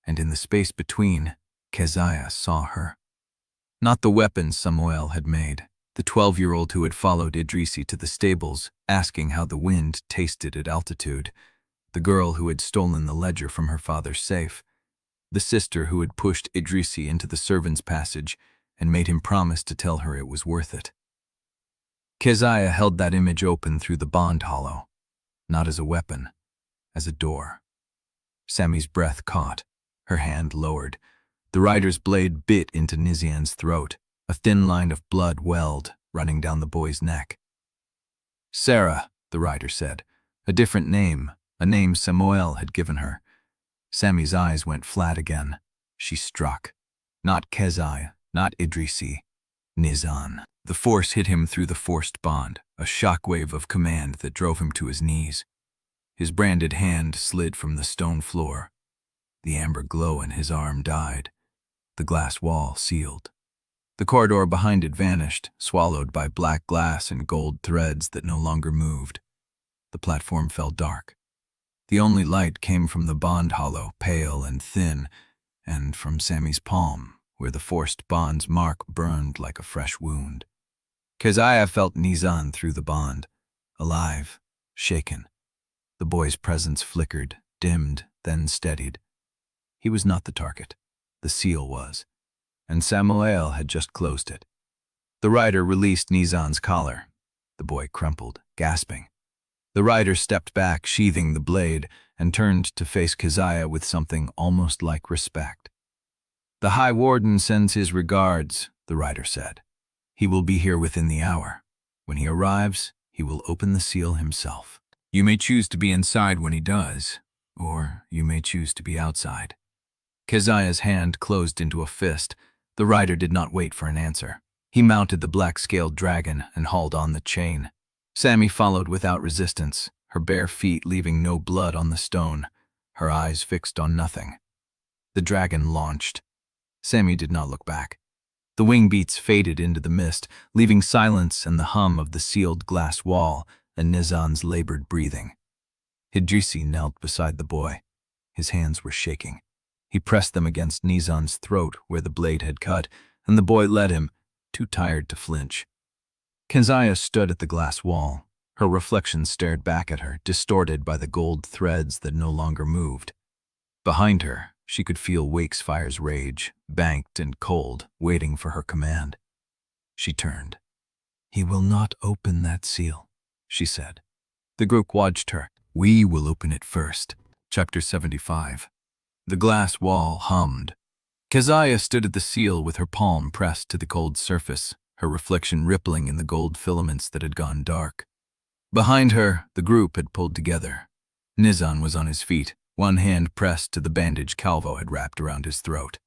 and in the space between, Keziah saw her. Not the weapon Samuel had made, the 12-year-old who had followed Idrisi to the stables, asking how the wind tasted at altitude, the girl who had stolen the ledger from her father's safe, the sister who had pushed Idrisi into the servants' passage and made him promise to tell her it was worth it. Keziah held that image open through the bond hollow, not as a weapon, as a door. Sammy's breath caught, her hand lowered. The rider's blade bit into Nizan's throat, a thin line of blood welled, running down the boy's neck. "Sarah," the rider said, a different name, a name Samuel had given her. Sammy's eyes went flat again. She struck. Not Keziah, not Idrisi, Nizan. The force hit him through the forced bond, a shockwave of command that drove him to his knees. His branded hand slid from the stone floor. The amber glow in his arm died. The glass wall sealed. The corridor behind it vanished, swallowed by black glass and gold threads that no longer moved. The platform fell dark. The only light came from the bond hollow, pale and thin, and from Sammy's palm, where the forced bond's mark burned like a fresh wound. Keziah felt Nizan through the bond, alive, shaken. The boy's presence flickered, dimmed, then steadied. He was not the target. The seal was, and Samuel had just closed it. The rider released Nizan's collar. The boy crumpled, gasping. The rider stepped back, sheathing the blade, and turned to face Keziah with something almost like respect. "The High Warden sends his regards," the rider said. "He will be here within the hour. When he arrives, he will open the seal himself. You may choose to be inside when he does, or you may choose to be outside." Keziah's hand closed into a fist. The rider did not wait for an answer. He mounted the black-scaled dragon and hauled on the chain. Sammy followed without resistance, her bare feet leaving no blood on the stone, her eyes fixed on nothing. The dragon launched. Sammy did not look back. The wing beats faded into the mist, leaving silence and the hum of the sealed glass wall and Nizan's labored breathing. Idrisi knelt beside the boy. His hands were shaking. He pressed them against Nizan's throat where the blade had cut, and the boy led him, too tired to flinch. Keziah stood at the glass wall. Her reflection stared back at her, distorted by the gold threads that no longer moved. Behind her, she could feel Wakefire's rage, banked and cold, waiting for her command. She turned. "He will not open that seal," she said. The group watched her. "We will open it first." Chapter 75. The glass wall hummed. Keziah stood at the seal with her palm pressed to the cold surface, her reflection rippling in the gold filaments that had gone dark. Behind her, the group had pulled together. Nizan was on his feet, one hand pressed to the bandage Calvo had wrapped around his throat.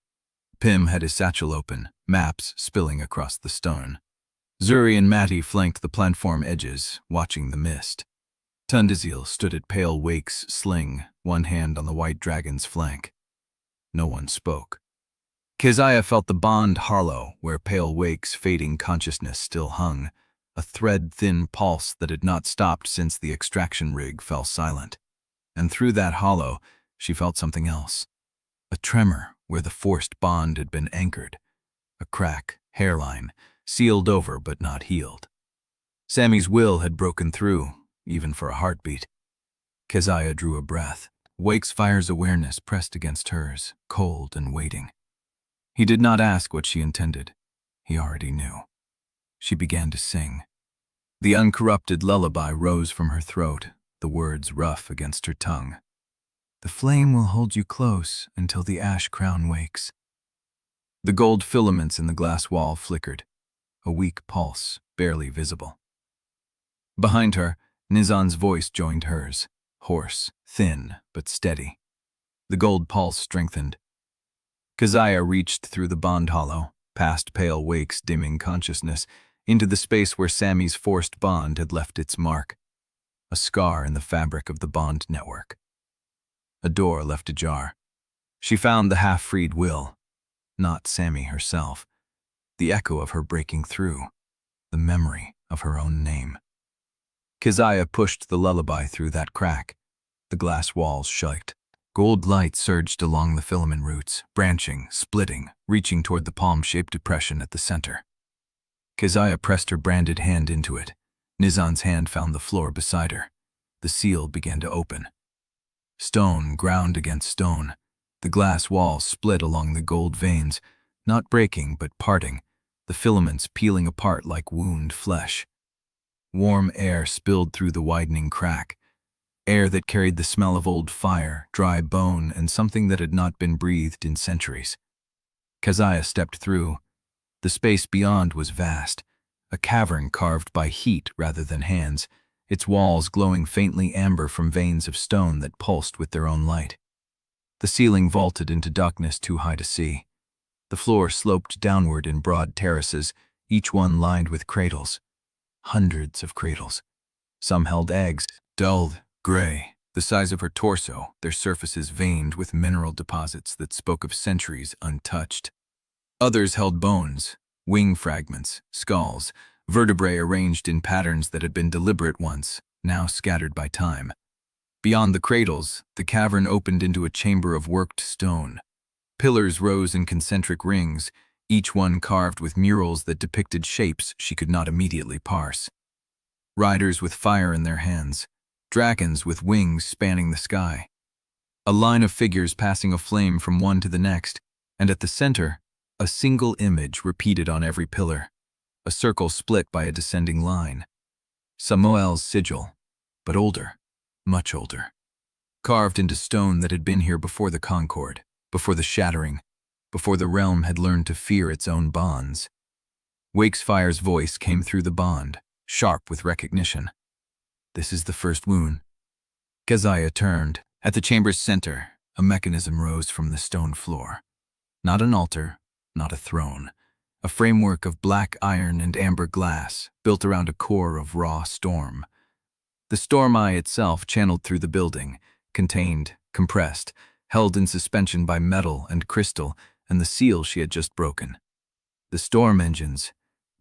Pim had his satchel open, maps spilling across the stone. Zuri and Matty flanked the platform edges, watching the mist. Undesirable stood at Pale Wake's sling, one hand on the white dragon's flank. No one spoke. Keziah felt the bond hollow where Pale Wake's fading consciousness still hung, a thread-thin pulse that had not stopped since the extraction rig fell silent. And through that hollow, she felt something else. A tremor where the forced bond had been anchored. A crack, hairline, sealed over but not healed. Sammy's will had broken through, even for a heartbeat. Keziah drew a breath. Wakefire's awareness pressed against hers, cold and waiting. He did not ask what she intended. He already knew. She began to sing. The uncorrupted lullaby rose from her throat, the words rough against her tongue. "The flame will hold you close until the ash crown wakes." The gold filaments in the glass wall flickered, a weak pulse, barely visible. Behind her, Nizan's voice joined hers, hoarse, thin, but steady. The gold pulse strengthened. Keziah reached through the bond hollow, past Pale Wake's dimming consciousness, into the space where Sammy's forced bond had left its mark, a scar in the fabric of the bond network. A door left ajar. She found the half-freed will, not Sammy herself, the echo of her breaking through, the memory of her own name. Keziah pushed the lullaby through that crack. The glass walls shook. Gold light surged along the filament roots, branching, splitting, reaching toward the palm-shaped depression at the center. Keziah pressed her branded hand into it. Nizan's hand found the floor beside her. The seal began to open. Stone ground against stone. The glass wall split along the gold veins, not breaking but parting, the filaments peeling apart like wound flesh. Warm air spilled through the widening crack, air that carried the smell of old fire, dry bone, and something that had not been breathed in centuries. Keziah stepped through. The space beyond was vast, a cavern carved by heat rather than hands, its walls glowing faintly amber from veins of stone that pulsed with their own light. The ceiling vaulted into darkness too high to see. The floor sloped downward in broad terraces, each one lined with cradles. Hundreds of cradles. Some held eggs, dulled, gray, The size of her torso, their surfaces veined with mineral deposits that spoke of centuries untouched. Others held bones, wing fragments, skulls, vertebrae arranged in patterns that had been deliberate once, now scattered by time. Beyond the cradles, the cavern opened into a chamber of worked stone. Pillars rose in concentric rings, each one carved with murals that depicted shapes she could not immediately parse. Riders with fire in their hands, dragons with wings spanning the sky. A line of figures passing a flame from one to the next, and at the center, a single image repeated on every pillar, a circle split by a descending line. Samuel's sigil, but older, much older. Carved into stone that had been here before the Concord, before the shattering, before the realm had learned to fear its own bonds. Wakesfire's voice came through the bond, sharp with recognition. This is the first wound. Keziah turned. At the chamber's center, a mechanism rose from the stone floor. Not an altar, not a throne. A framework of black iron and amber glass, built around a core of raw storm. The storm eye itself channeled through the building, contained, compressed, held in suspension by metal and crystal and the seal she had just broken. The storm engines,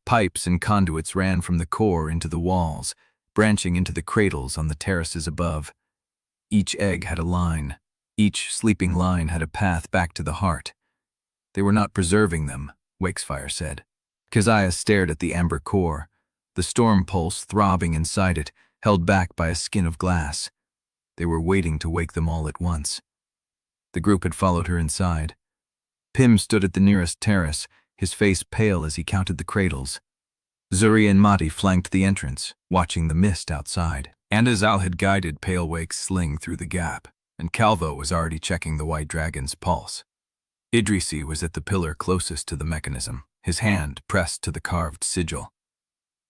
pipes and conduits ran from the core into the walls, branching into the cradles on the terraces above. Each egg had a line. Each sleeping line had a path back to the heart. They were not preserving them, Wakesfire said. Keziah stared at the amber core, the storm pulse throbbing inside it, held back by a skin of glass. They were waiting to wake them all at once. The group had followed her inside. Pym stood at the nearest terrace, his face pale as he counted the cradles. Zuri and Mati flanked the entrance, watching the mist outside. And Azal had guided Pale Wake's sling through the gap, and Calvo was already checking the white dragon's pulse. Idrisi was at the pillar closest to the mechanism, his hand pressed to the carved sigil.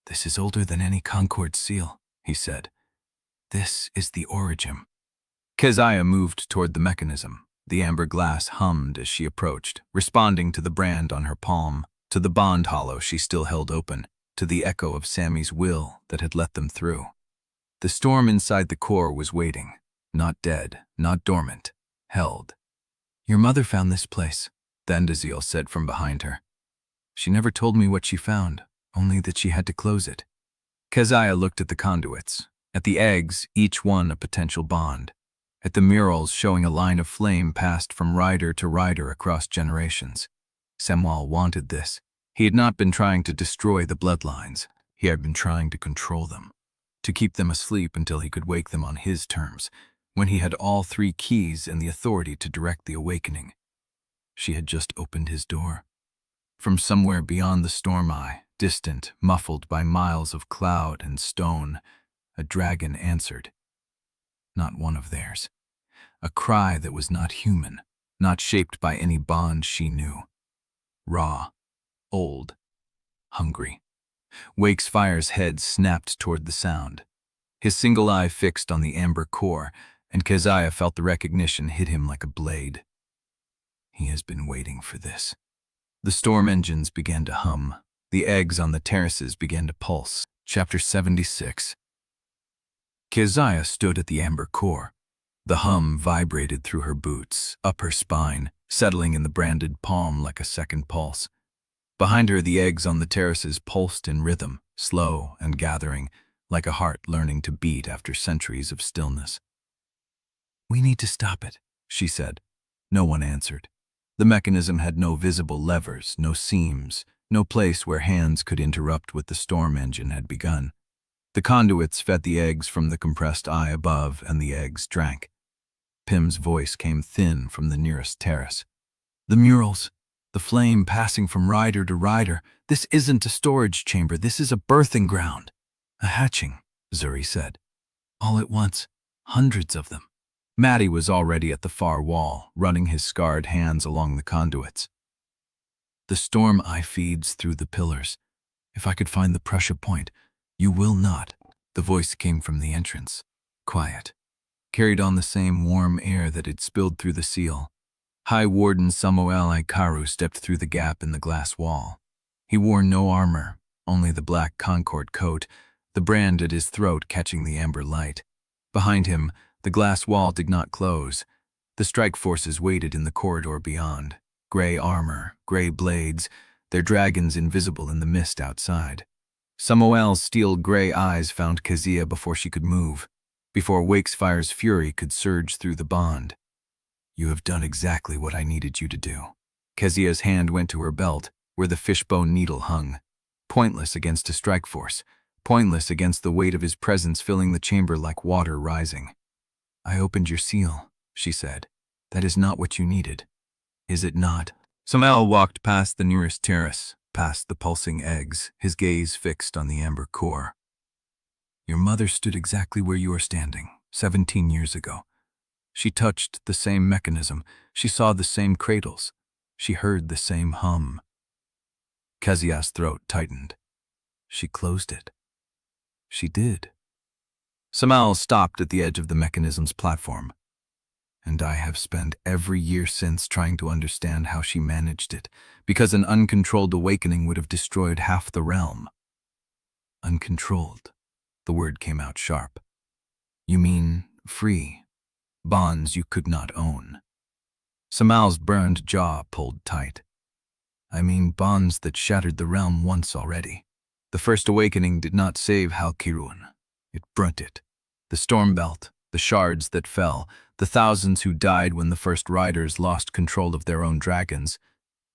"This is older than any Concord seal," he said. "This is the origin." Keziah moved toward the mechanism. The amber glass hummed as she approached, responding to the brand on her palm, to the bond hollow she still held open, to the echo of Sammy's will that had let them through. The storm inside the core was waiting, not dead, not dormant, held. "Your mother found this place," the Undesirable said from behind her. "She never told me what she found, only that she had to close it." Keziah looked at the conduits, at the eggs, each one a potential bond, at the murals showing a line of flame passed from rider to rider across generations. Samuel wanted this. He had not been trying to destroy the bloodlines. He had been trying to control them, to keep them asleep until he could wake them on his terms, when he had all three keys and the authority to direct the awakening. She had just opened his door. From somewhere beyond the storm eye, distant, muffled by miles of cloud and stone, a dragon answered. Not one of theirs. A cry that was not human, not shaped by any bond she knew. Raw, old, hungry. Wakefire's head snapped toward the sound. His single eye fixed on the amber core, and Keziah felt the recognition hit him like a blade. He has been waiting for this. The storm engines began to hum. The eggs on the terraces began to pulse. Chapter 76. Keziah stood at the amber core. The hum vibrated through her boots, up her spine, settling in the branded palm like a second pulse. Behind her, the eggs on the terraces pulsed in rhythm, slow and gathering, like a heart learning to beat after centuries of stillness. "We need to stop it," she said. No one answered. The mechanism had no visible levers, no seams, no place where hands could interrupt what the storm engine had begun. The conduits fed the eggs from the compressed eye above, and the eggs drank. Pym's voice came thin from the nearest terrace. "The murals, the flame passing from rider to rider. This isn't a storage chamber, this is a birthing ground." "A hatching," Zuri said. "All at once, hundreds of them." Matty was already at the far wall, running his scarred hands along the conduits. "The storm eye feeds through the pillars. If I could find the pressure point, you will not." The voice came from the entrance, quiet, carried on the same warm air that had spilled through the seal. High Warden Samuel Ikaru stepped through the gap in the glass wall. He wore no armor, only the black Concord coat, the brand at his throat catching the amber light. Behind him, The glass wall did not close. The strike forces waited in the corridor beyond. Gray armor, gray blades, their dragons invisible in the mist outside. Samuel's steel-gray eyes found Keziah before she could move, before Wakefire's fury could surge through the bond. "You have done exactly what I needed you to do." Keziah's hand went to her belt, where the fishbone needle hung. Pointless against a strike force, pointless against the weight of his presence filling the chamber like water rising. "I opened your seal," she said. "That is not what you needed. Is it not?" Samuel walked past the nearest terrace, past the pulsing eggs, his gaze fixed on the amber core. "Your mother stood exactly where you are standing, 17 years ago. She touched the same mechanism, she saw the same cradles, she heard the same hum." Keziah's throat tightened. "She closed it." "She did." Samuel stopped at the edge of the mechanism's platform. "And I have spent every year since trying to understand how she managed it, because an uncontrolled awakening would have destroyed half the realm." "Uncontrolled." The word came out sharp. "You mean free. Bonds you could not own." Samuel's burned jaw pulled tight. "I mean bonds that shattered the realm once already. The first awakening did not save Halkirun. It burnt it. The Stormbelt, the shards that fell, the thousands who died when the first riders lost control of their own dragons.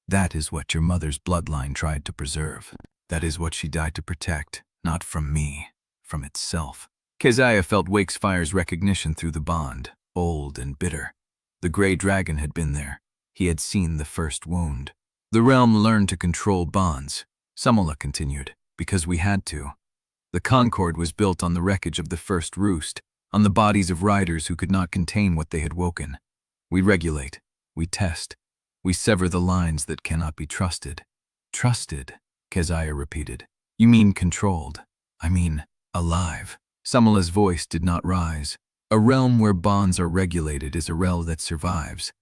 That is what your mother's bloodline tried to preserve. That is what she died to protect, not from me, from itself." Keziah felt Wakefire's recognition through the bond, old and bitter. The gray dragon had been there. He had seen the first wound. "The realm learned to control bonds," Samuel continued, "because we had to. The Concord was built on the wreckage of the first Roost, on the bodies of riders who could not contain what they had woken. We regulate, we test, we sever the lines that cannot be trusted." "Trusted," Keziah repeated. "You mean controlled. I mean alive." Samuel's voice did not rise. "A realm where bonds are regulated is a realm that survives.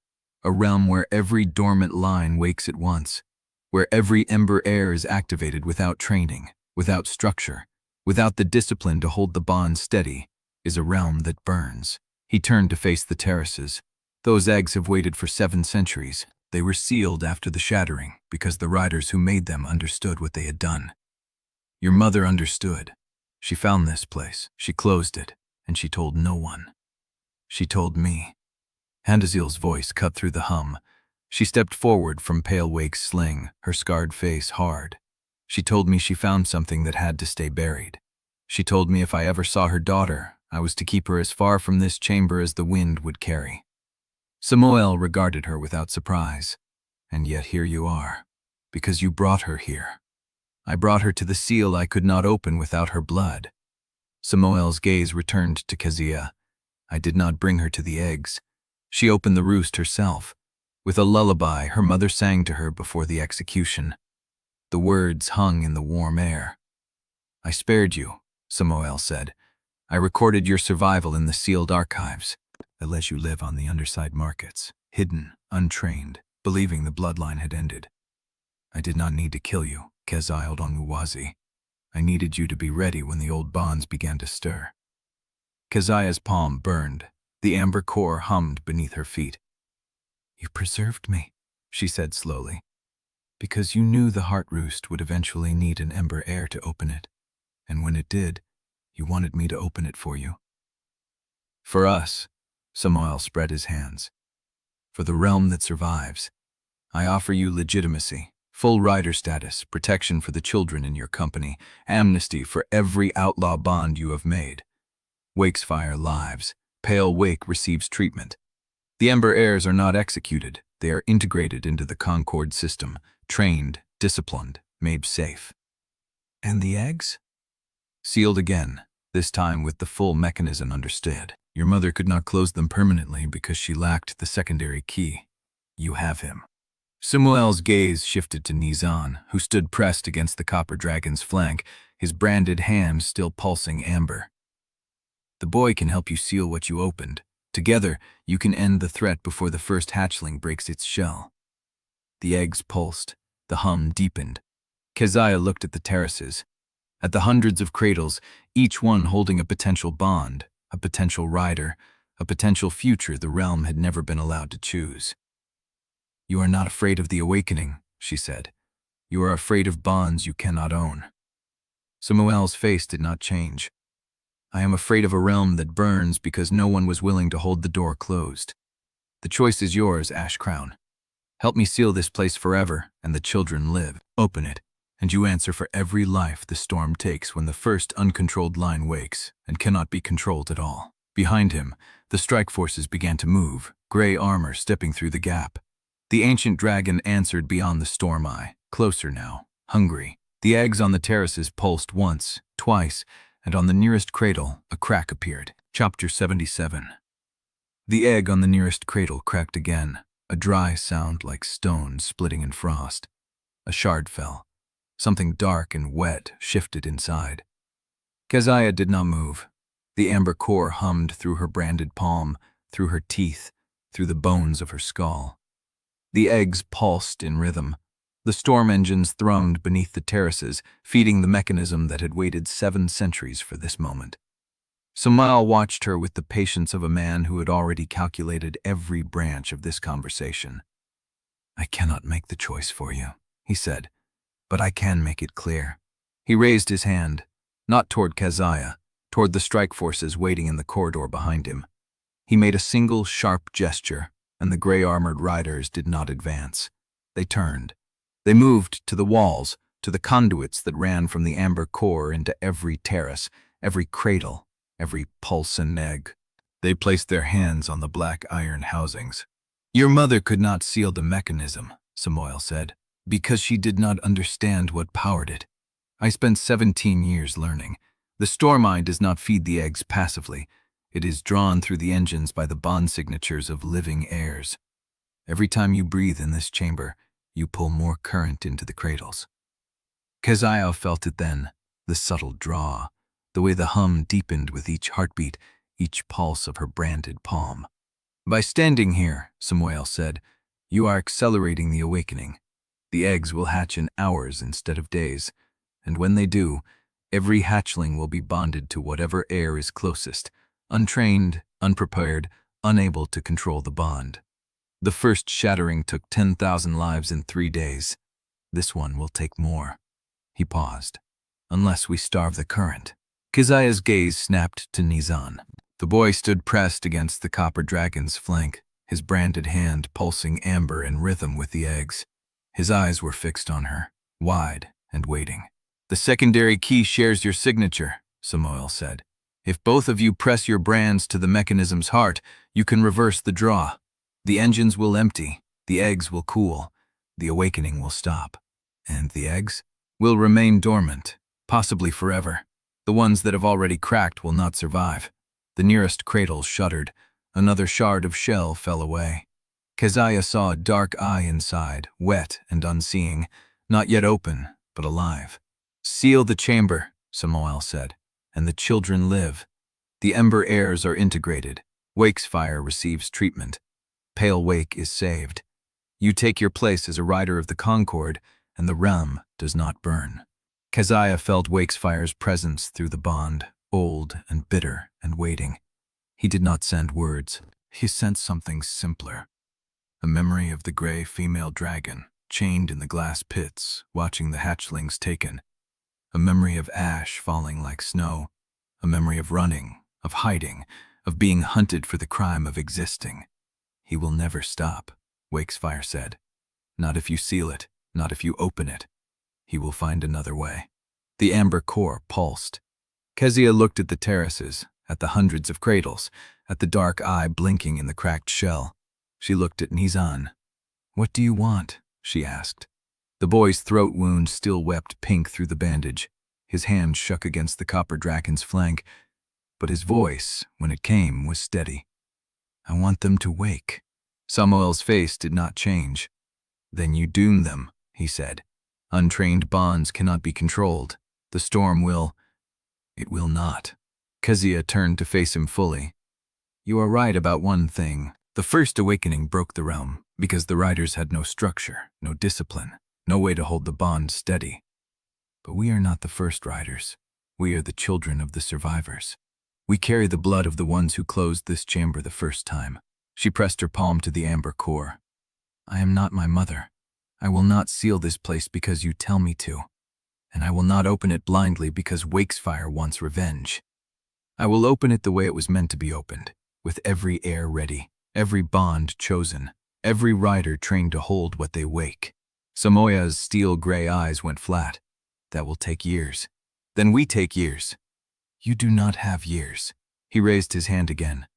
A realm where every dormant line wakes at once, where every ember air is activated without training, without structure, without the discipline to hold the bond steady, is a realm that burns." He turned to face the terraces. "Those eggs have waited for 7 centuries. They were sealed after the shattering because the riders who made them understood what they had done. Your mother understood. She found this place, she closed it, and she told no one. She told me." Handazil's voice cut through the hum. She stepped forward from Pale Wake's sling, her scarred face hard. "She told me she found something that had to stay buried. She told me if I ever saw her daughter, I was to keep her as far from this chamber as the wind would carry." Samuel regarded her without surprise. "And yet here you are, because you brought her here." "I brought her to the seal I could not open without her blood." Samuel's gaze returned to Keziah. "I did not bring her to the eggs. She opened the roost herself. With a lullaby her mother sang to her before the execution." The words hung in the warm air. "I spared you," Samuel said. "I recorded your survival in the sealed archives. I let you live on the underside markets, hidden, untrained, believing the bloodline had ended. I did not need to kill you, Keziah Onwuamaeze. I needed you to be ready when the old bonds began to stir." Keziah's palm burned. The amber core hummed beneath her feet. "You preserved me," she said slowly, "because you knew the heart roost would eventually need an ember heir to open it. And when it did, you wanted me to open it for you." "For us," Samuel spread his hands. "For the realm that survives, I offer you legitimacy, full rider status, protection for the children in your company, amnesty for every outlaw bond you have made. Wakesfire lives. Pale Wake receives treatment. The Ember heirs are not executed. They are integrated into the Concord system, trained, disciplined, made safe." "And the eggs?" "Sealed again, this time with the full mechanism understood. Your mother could not close them permanently because she lacked the secondary key. You have him." Samuel's gaze shifted to Nizan, who stood pressed against the copper dragon's flank, his branded hands still pulsing amber. "The boy can help you seal what you opened. Together, you can end the threat before the first hatchling breaks its shell." The eggs pulsed. The hum deepened. Keziah looked at the terraces, at the hundreds of cradles, each one holding a potential bond, a potential rider, a potential future the realm had never been allowed to choose. "You are not afraid of the awakening," she said. "You are afraid of bonds you cannot own." Samuel's face did not change. "I am afraid of a realm that burns because no one was willing to hold the door closed. The choice is yours, Ash Crown. Help me seal this place forever, and the children live. Open it, and you answer for every life the storm takes when the first uncontrolled line wakes and cannot be controlled at all." Behind him, the strike forces began to move, gray armor stepping through the gap. The ancient dragon answered beyond the storm eye, closer now, hungry. The eggs on the terraces pulsed once, twice, and on the nearest cradle, a crack appeared. Chapter 77. The egg on the nearest cradle cracked again, a dry sound like stone splitting in frost. A shard fell. Something dark and wet shifted inside. Keziah did not move. The amber core hummed through her branded palm, through her teeth, through the bones of her skull. The eggs pulsed in rhythm. The storm engines thrummed beneath the terraces, feeding the mechanism that had waited 7 centuries for this moment. Samuel watched her with the patience of a man who had already calculated every branch of this conversation. "I cannot make the choice for you," he said, "but I can make it clear." He raised his hand, not toward Keziah, toward the strike forces waiting in the corridor behind him. He made a single sharp gesture, and the gray-armored riders did not advance. They turned. They moved to the walls, to the conduits that ran from the amber core into every terrace, every cradle, every pulse and egg. They placed their hands on the black iron housings. "Your mother could not seal the mechanism," Samuel said, "because she did not understand what powered it. I spent 17 years learning. The storm eye does not feed the eggs passively. It is drawn through the engines by the bond signatures of living heirs. Every time you breathe in this chamber, you pull more current into the cradles." Keziah felt it then, the subtle draw, the way the hum deepened with each heartbeat, each pulse of her branded palm. "By standing here," Samuel said, "you are accelerating the awakening. The eggs will hatch in hours instead of days, and when they do, every hatchling will be bonded to whatever heir is closest, untrained, unprepared, unable to control the bond. The first shattering took 10,000 lives in 3 days. This one will take more." He paused. "Unless we starve the current." Keziah's gaze snapped to Nizan. The boy stood pressed against the copper dragon's flank, his branded hand pulsing amber in rhythm with the eggs. His eyes were fixed on her, wide and waiting. "The secondary key shares your signature," Samuel said. "If both of you press your brands to the mechanism's heart, you can reverse the draw. The engines will empty, the eggs will cool, the awakening will stop. And the eggs will remain dormant, possibly forever. The ones that have already cracked will not survive." The nearest cradle shuddered. Another shard of shell fell away. Keziah saw a dark eye inside, wet and unseeing, not yet open, but alive. "Seal the chamber," Samuel said, "and the children live. The Ember heirs are integrated. Wakesfire receives treatment. Pale Wake is saved. You take your place as a rider of the Concord, and the realm does not burn." Keziah felt Wakefire's presence through the bond, old and bitter and waiting. He did not send words. He sent something simpler. A memory of the gray female dragon, chained in the glass pits, watching the hatchlings taken. A memory of ash falling like snow. A memory of running, of hiding, of being hunted for the crime of existing. "He will never stop," Wakesfire said. "Not if you seal it, not if you open it. He will find another way." The amber core pulsed. Keziah looked at the terraces, at the hundreds of cradles, at the dark eye blinking in the cracked shell. She looked at Nizan. "What do you want?" she asked. The boy's throat wound still wept pink through the bandage. His hand shook against the copper dragon's flank, but his voice, when it came, was steady. "I want them to wake." Samuel's face did not change. "Then you doom them," he said. "Untrained bonds cannot be controlled. The storm will—" "It will not." Keziah turned to face him fully. "You are right about one thing. The first awakening broke the realm because the riders had no structure, no discipline, no way to hold the bond steady. But we are not the first riders. We are the children of the survivors. We carry the blood of the ones who closed this chamber the first time. She pressed her palm to the amber core. I am not my mother. I will not seal this place because you tell me to. And I will not open it blindly because Wakesfire wants revenge. I will open it the way it was meant to be opened, with every heir ready, every bond chosen, every rider trained to hold what they wake. Samoya's steel-gray eyes went flat. That will take years. Then we take years. You do not have years. He raised his hand again.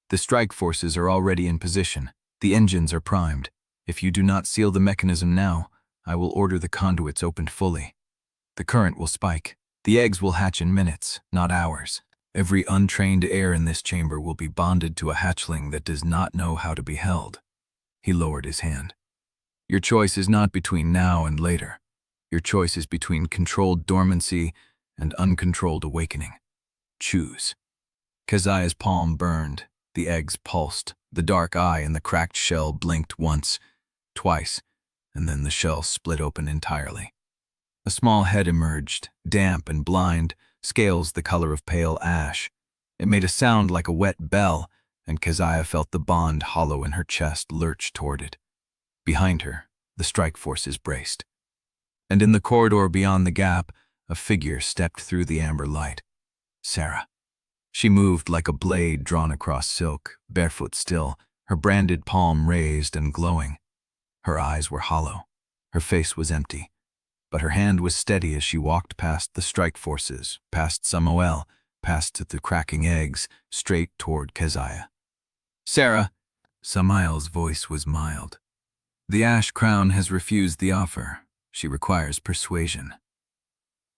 The strike forces are already in position. The engines are primed. If you do not seal the mechanism now, I will order the conduits opened fully. The current will spike. The eggs will hatch in minutes, not hours. Every untrained heir in this chamber will be bonded to a hatchling that does not know how to be held. He lowered his hand. Your choice is not between now and later. Your choice is between controlled dormancy and uncontrolled awakening. Choose. Keziah's palm burned. The eggs pulsed. The dark eye in the cracked shell blinked once, twice, and then the shell split open entirely. A small head emerged, damp and blind, scales the color of pale ash. It made a sound like a wet bell, and Keziah felt the bond hollow in her chest lurch toward it. Behind her, the strike forces braced. And in the corridor beyond the gap, a figure stepped through the amber light. Sarah. She moved like a blade drawn across silk, barefoot still, her branded palm raised and glowing. Her eyes were hollow. Her face was empty. But her hand was steady as she walked past the strike forces, past Samuel, past the cracking eggs, straight toward Keziah. Sarah! Samael's voice was mild. The Ash Crown has refused the offer. She requires persuasion.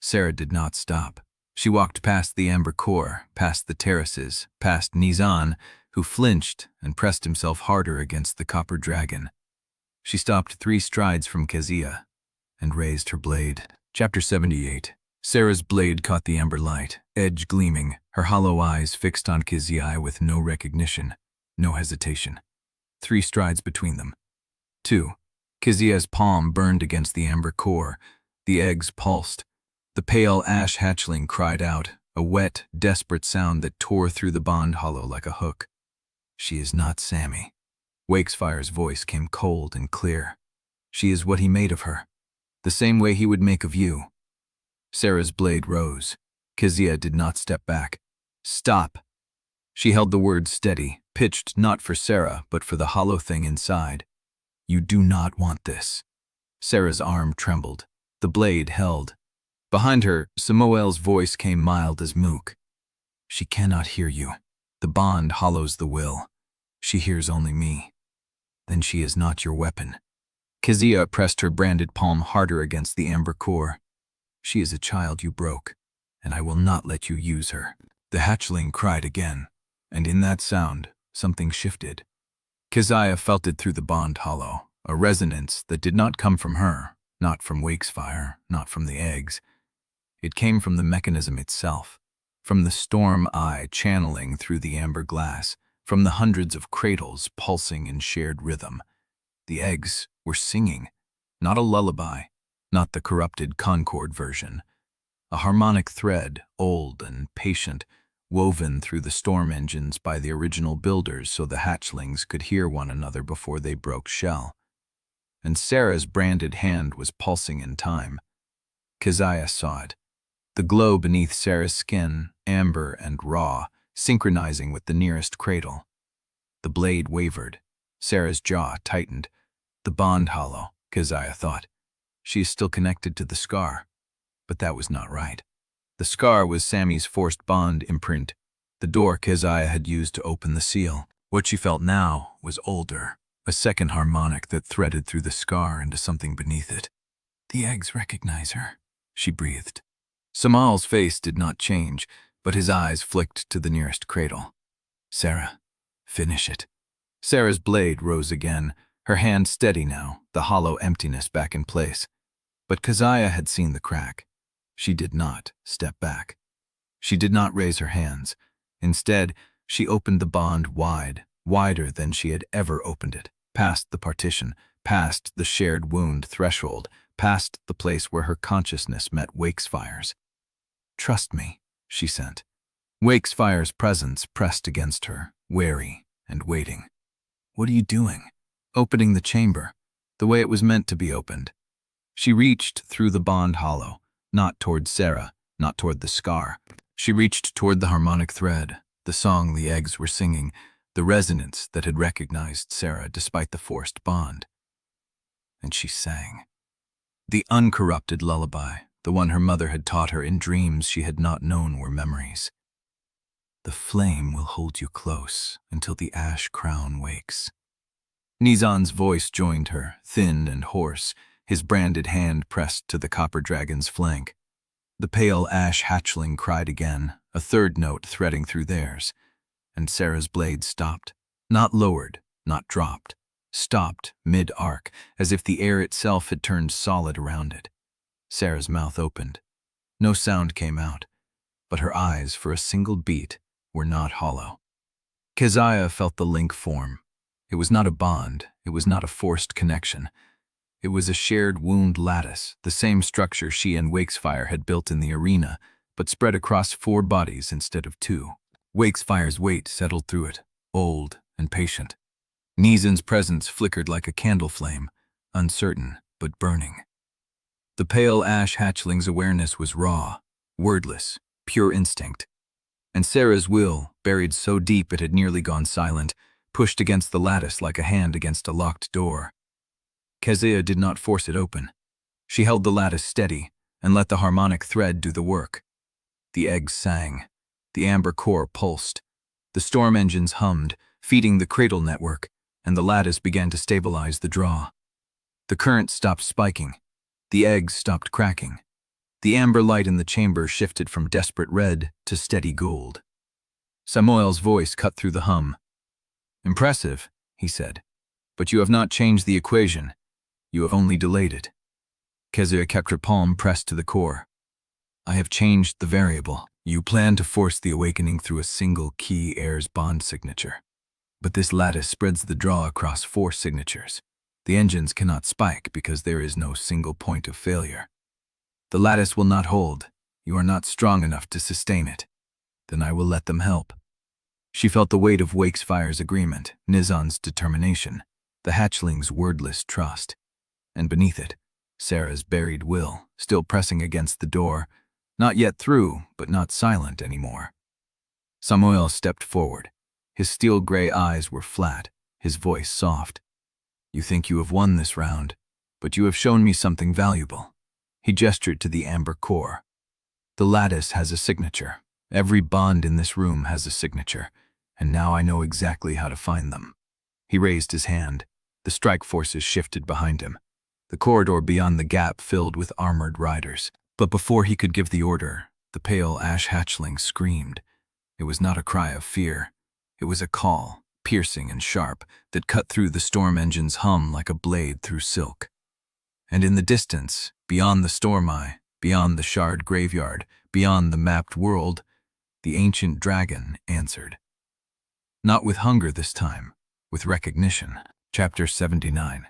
Sarah did not stop. She walked past the amber core, past the terraces, past Nizan, who flinched and pressed himself harder against the copper dragon. She stopped 3 strides from Keziah and raised her blade. Chapter 78. Sarah's blade caught the amber light, edge gleaming, her hollow eyes fixed on Keziah with no recognition, no hesitation. 3 strides between them. 2. Keziah's palm burned against the amber core. The eggs pulsed. The pale ash hatchling cried out, a wet, desperate sound that tore through the bond hollow like a hook. She is not Sammy. Wakefire's voice came cold and clear. She is what he made of her, the same way he would make of you. Sarah's blade rose. Keziah did not step back. Stop. She held the words steady, pitched not for Sarah, but for the hollow thing inside. You do not want this. Sarah's arm trembled. The blade held. Behind her, Samuel's voice came mild as mook. She cannot hear you. The bond hollows the will. She hears only me. Then she is not your weapon. Keziah pressed her branded palm harder against the amber core. She is a child you broke, and I will not let you use her. The hatchling cried again, and in that sound, something shifted. Keziah felt it through the bond hollow, a resonance that did not come from her, not from Wakesfire, not from the eggs. It came from the mechanism itself, from the storm eye channeling through the amber glass, from the hundreds of cradles pulsing in shared rhythm. The eggs were singing, not a lullaby, not the corrupted Concord version. A harmonic thread, old and patient, woven through the storm engines by the original builders so the hatchlings could hear one another before they broke shell. And Sarah's branded hand was pulsing in time. Keziah saw it. The glow beneath Sarah's skin, amber and raw, synchronizing with the nearest cradle. The blade wavered. Sarah's jaw tightened. The bond hollow, Keziah thought. She is still connected to the scar. But that was not right. The scar was Sammy's forced bond imprint, the door Keziah had used to open the seal. What she felt now was older, a second harmonic that threaded through the scar into something beneath it. The eggs recognize her, she breathed. Samal's face did not change, but his eyes flicked to the nearest cradle. Sarah, finish it. Sarah's blade rose again, her hand steady now, the hollow emptiness back in place. But Keziah had seen the crack. She did not step back. She did not raise her hands. Instead, she opened the bond wide, wider than she had ever opened it, past the partition, past the shared wound threshold, past the place where her consciousness met Wakefire's. Trust me, she sent. Wakefire's presence pressed against her, wary and waiting. "What are you doing?" "Opening the chamber, the way it was meant to be opened." She reached through the bond hollow, not toward Sarah, not toward the scar. She reached toward the harmonic thread, the song the eggs were singing, the resonance that had recognized Sarah despite the forced bond. And she sang. The uncorrupted lullaby, the one her mother had taught her in dreams she had not known were memories. "The flame will hold you close until the ash crown wakes." Nizan's voice joined her, thin and hoarse, his branded hand pressed to the copper dragon's flank. The pale ash hatchling cried again, a third note threading through theirs, and Sarah's blade stopped. Not lowered, not dropped. Stopped mid-arc, as if the air itself had turned solid around it. Sarah's mouth opened. No sound came out, but her eyes, for a single beat, were not hollow. Keziah felt the link form. It was not a bond, it was not a forced connection. It was a shared wound lattice, the same structure she and Wakesfire had built in the arena, but spread across 4 bodies instead of 2. Wakefire's weight settled through it, old and patient. Nizan's presence flickered like a candle flame, uncertain but burning. The pale ash hatchling's awareness was raw, wordless, pure instinct. And Sarah's will, buried so deep it had nearly gone silent, pushed against the lattice like a hand against a locked door. Keziah did not force it open. She held the lattice steady and let the harmonic thread do the work. The eggs sang. The amber core pulsed. The storm engines hummed, feeding the cradle network, and the lattice began to stabilize the draw. The current stopped spiking. The eggs stopped cracking. The amber light in the chamber shifted from desperate red to steady gold. Samuel's voice cut through the hum. "Impressive," he said, "but you have not changed the equation. You have only delayed it." Keziah kept her palm pressed to the core. "I have changed the variable. You plan to force the awakening through a single key heir's bond signature. But this lattice spreads the draw across 4 signatures. The engines cannot spike because there is no single point of failure. The lattice will not hold. You are not strong enough to sustain it. Then I will let them help." She felt the weight of Wakefire's agreement, Nizan's determination, the hatchling's wordless trust. And beneath it, Sarah's buried will, still pressing against the door, not yet through, but not silent anymore. Samuel stepped forward. His steel-gray eyes were flat, his voice soft. "You think you have won this round, but you have shown me something valuable." He gestured to the amber core. "The lattice has a signature. Every bond in this room has a signature, and now I know exactly how to find them." He raised his hand. The strike forces shifted behind him. The corridor beyond the gap filled with armored riders. But before he could give the order, the pale ash hatchling screamed. It was not a cry of fear. It was a call, piercing and sharp, that cut through the storm engine's hum like a blade through silk. And in the distance, beyond the storm eye, beyond the shard graveyard, beyond the mapped world, the ancient dragon answered. Not with hunger this time, with recognition. Chapter 79.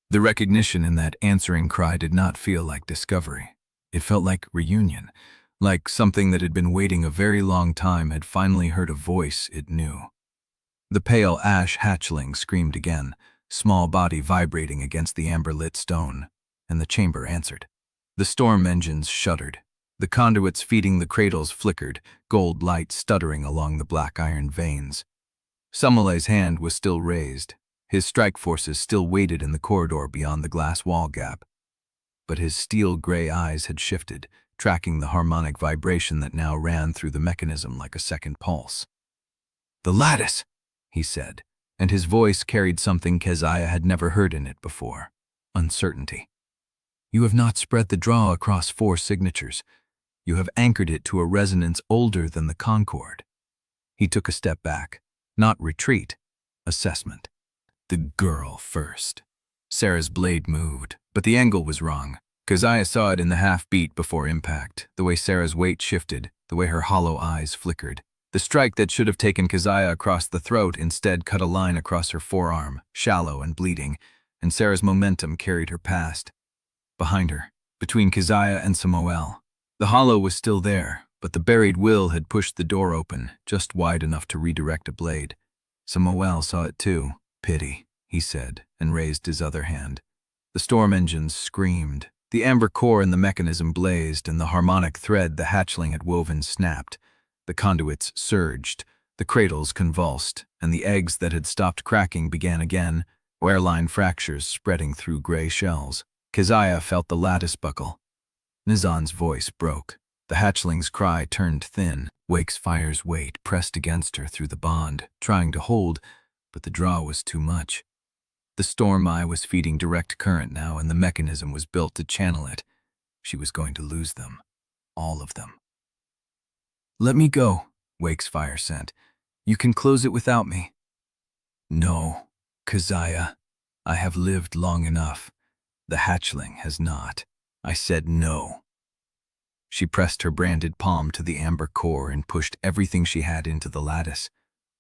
The recognition in that answering cry did not feel like discovery. It felt like reunion, like something that had been waiting a very long time had finally heard a voice it knew. The pale ash hatchling screamed again, small body vibrating against the amber-lit stone, and the chamber answered. The storm engines shuddered. The conduits feeding the cradles flickered, gold light stuttering along the black iron veins. Samuel's hand was still raised. His strike forces still waited in the corridor beyond the glass wall gap. But his steel-gray eyes had shifted, tracking the harmonic vibration that now ran through the mechanism like a second pulse. "The lattice," he said, and his voice carried something Keziah had never heard in it before: uncertainty. "You have not spread the draw across 4 signatures. You have anchored it to a resonance older than the Concord." He took a step back. Not retreat, assessment. The girl first. Sarah's blade moved, but the angle was wrong. Keziah saw it in the half-beat before impact, the way Sarah's weight shifted, the way her hollow eyes flickered. The strike that should have taken Keziah across the throat instead cut a line across her forearm, shallow and bleeding, and Sarah's momentum carried her past. Behind her, between Keziah and Samuel, the hollow was still there, but the buried will had pushed the door open, just wide enough to redirect a blade. Samuel saw it too. "Pity," he said, and raised his other hand. The storm engines screamed. The amber core in the mechanism blazed, and the harmonic thread the hatchling had woven snapped. The conduits surged, the cradles convulsed, and the eggs that had stopped cracking began again, hairline fractures spreading through gray shells. Keziah felt the lattice buckle. Nizan's voice broke. The hatchling's cry turned thin. Wakefire's weight pressed against her through the bond, trying to hold, but the draw was too much. The storm eye was feeding direct current now, and the mechanism was built to channel it. She was going to lose them. All of them. "Let me go," Wakesfire sent. "You can close it without me." "No, Keziah. I have lived long enough. The hatchling has not. I said no." She pressed her branded palm to the amber core and pushed everything she had into the lattice.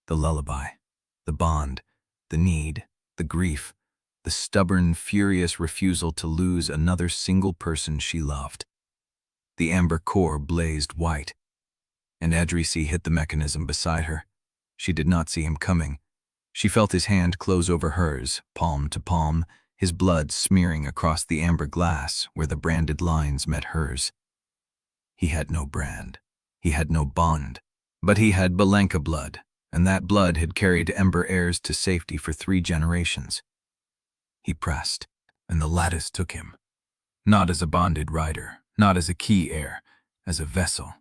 The lullaby, the bond, the need, the grief, the stubborn, furious refusal to lose another single person she loved. The amber core blazed white, and Idrisi hit the mechanism beside her. She did not see him coming. She felt his hand close over hers, palm to palm, his blood smearing across the amber glass where the branded lines met hers. He had no brand. He had no bond. But he had Bellanca blood, and that blood had carried Ember heirs to safety for 3 generations. He pressed, and the lattice took him. Not as a bonded rider, not as a key heir, as a vessel.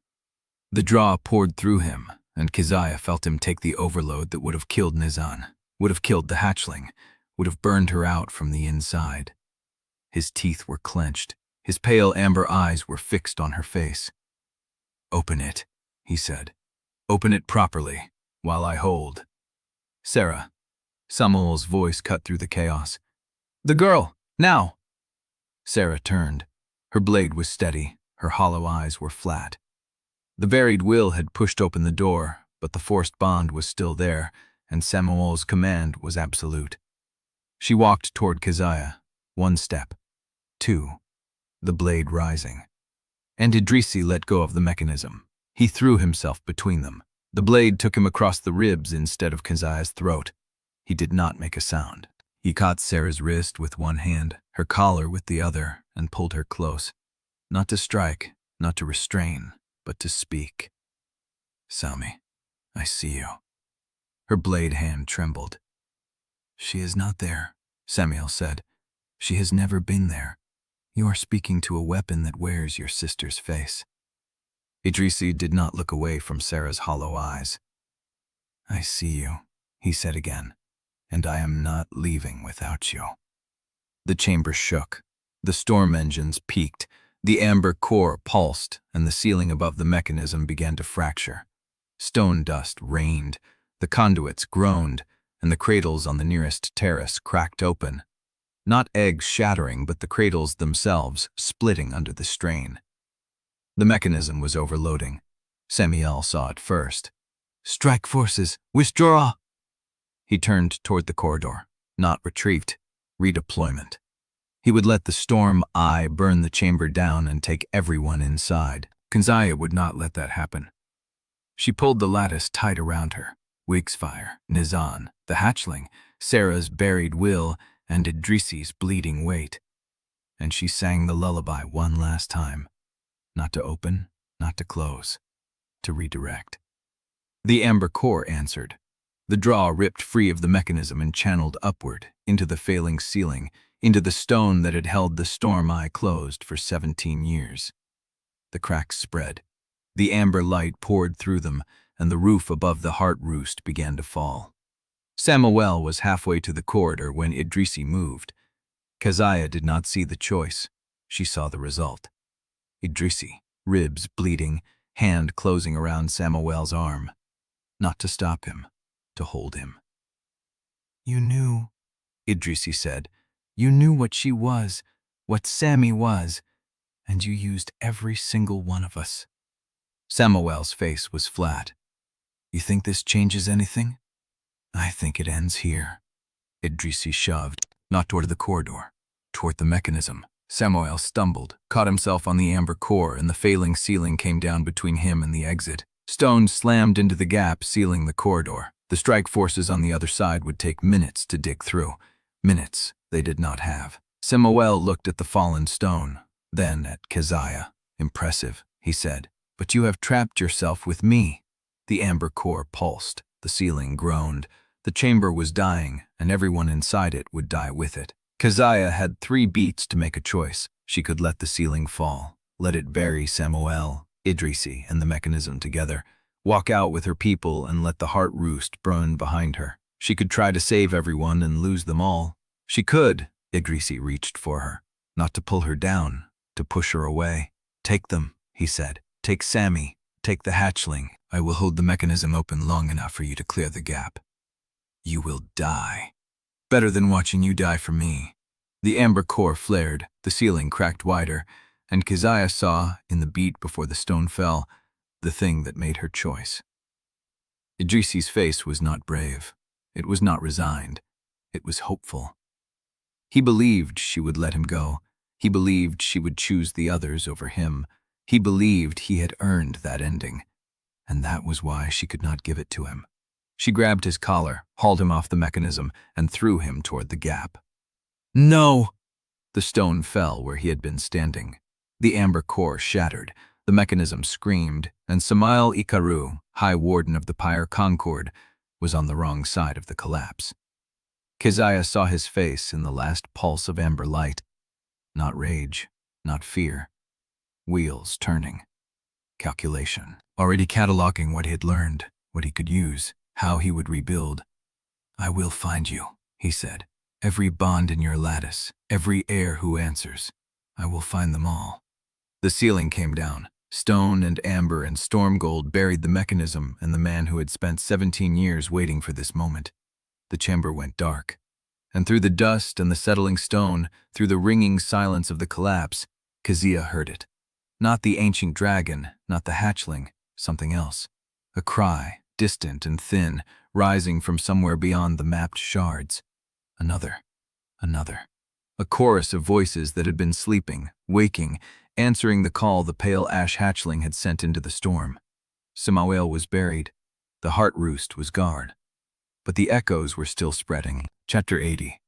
The draw poured through him, and Keziah felt him take the overload that would have killed Nizan, would have killed the hatchling, would have burned her out from the inside. His teeth were clenched. His pale amber eyes were fixed on her face. "Open it," he said. "Open it properly, while I hold." "Sarah." Samuel's voice cut through the chaos. "The girl, now!" Sarah turned. Her blade was steady, her hollow eyes were flat. The varied will had pushed open the door, but the forced bond was still there, and Samuel's command was absolute. She walked toward Keziah. 1 step. 2. The blade rising. And Idrisi let go of the mechanism. He threw himself between them. The blade took him across the ribs instead of Keziah's throat. He did not make a sound. He caught Sarah's wrist with one hand, her collar with the other, and pulled her close. Not to strike, not to restrain, but to speak. "Sami, I see you." Her blade hand trembled. "She is not there," Samuel said. "She has never been there. You are speaking to a weapon that wears your sister's face." Idrisi did not look away from Sarah's hollow eyes. "I see you," he said again, "and I am not leaving without you." The chamber shook. The storm engines peaked. The amber core pulsed, and the ceiling above the mechanism began to fracture. Stone dust rained. The conduits groaned, and the cradles on the nearest terrace cracked open. Not eggs shattering, but the cradles themselves splitting under the strain. The mechanism was overloading. Samuel saw it first. "Strike forces! Withdraw!" He turned toward the corridor. Not retreat. Redeployment. He would let the storm eye burn the chamber down and take everyone inside. Keziah would not let that happen. She pulled the lattice tight around her. Wakesfire, Nizan, the hatchling, Sarah's buried will, and Idrisi's bleeding weight. And she sang the lullaby one last time. Not to open, not to close. To redirect. The amber core answered. The draw ripped free of the mechanism and channeled upward, into the failing ceiling, into the stone that had held the storm eye closed for 17 years. The cracks spread. The amber light poured through them, and the roof above the heart roost began to fall. Samuel was halfway to the corridor when Idrisi moved. Keziah did not see the choice. She saw the result. Idrisi, ribs bleeding, hand closing around Samuel's arm. Not to stop him, to hold him. "You knew," Idrisi said. "You knew what she was, what Sami was, and you used every single one of us." Samuel's face was flat. "You think this changes anything?" "I think it ends here." Idrisi shoved, not toward the corridor, toward the mechanism, Samuel stumbled, caught himself on the amber core, and the failing ceiling came down between him and the exit. Stones slammed into the gap, sealing the corridor. The strike forces on the other side would take minutes to dig through. Minutes they did not have. Samuel looked at the fallen stone, then at Keziah. "Impressive," he said. "But you have trapped yourself with me." The amber core pulsed. The ceiling groaned. The chamber was dying, and everyone inside it would die with it. Keziah had 3 beats to make a choice. She could let the ceiling fall, let it bury Samuel, Idrisi, and the mechanism together, walk out with her people and let the heart roost burn behind her. She could try to save everyone and lose them all. She could. Idrisi reached for her, not to pull her down, to push her away. "Take them," he said. "Take Sammy. Take the hatchling. I will hold the mechanism open long enough for you to clear the gap. You will die. Better than watching you die for me." The amber core flared, the ceiling cracked wider, and Keziah saw, in the beat before the stone fell, the thing that made her choice. Idrisi's face was not brave. It was not resigned. It was hopeful. He believed she would let him go. He believed she would choose the others over him. He believed he had earned that ending, and that was why she could not give it to him. She grabbed his collar, hauled him off the mechanism, and threw him toward the gap. "No!" The stone fell where he had been standing. The amber core shattered, the mechanism screamed, and Samael Ikaru, High Warden of the Pyre Concord, was on the wrong side of the collapse. Keziah saw his face in the last pulse of amber light. Not rage, not fear. Wheels turning. Calculation. Already cataloging what he had learned, what he could use, how he would rebuild. "I will find you," he said. "Every bond in your lattice, every heir who answers. I will find them all." The ceiling came down. Stone and amber and storm gold buried the mechanism and the man who had spent 17 years waiting for this moment. The chamber went dark. And through the dust and the settling stone, through the ringing silence of the collapse, Keziah heard it. Not the ancient dragon, not the hatchling, something else. A cry, distant and thin, rising from somewhere beyond the mapped shards. Another. A chorus of voices that had been sleeping, waking, answering the call the pale ash hatchling had sent into the storm. Samuel was buried. The heart roost was gone. But the echoes were still spreading. Chapter 80.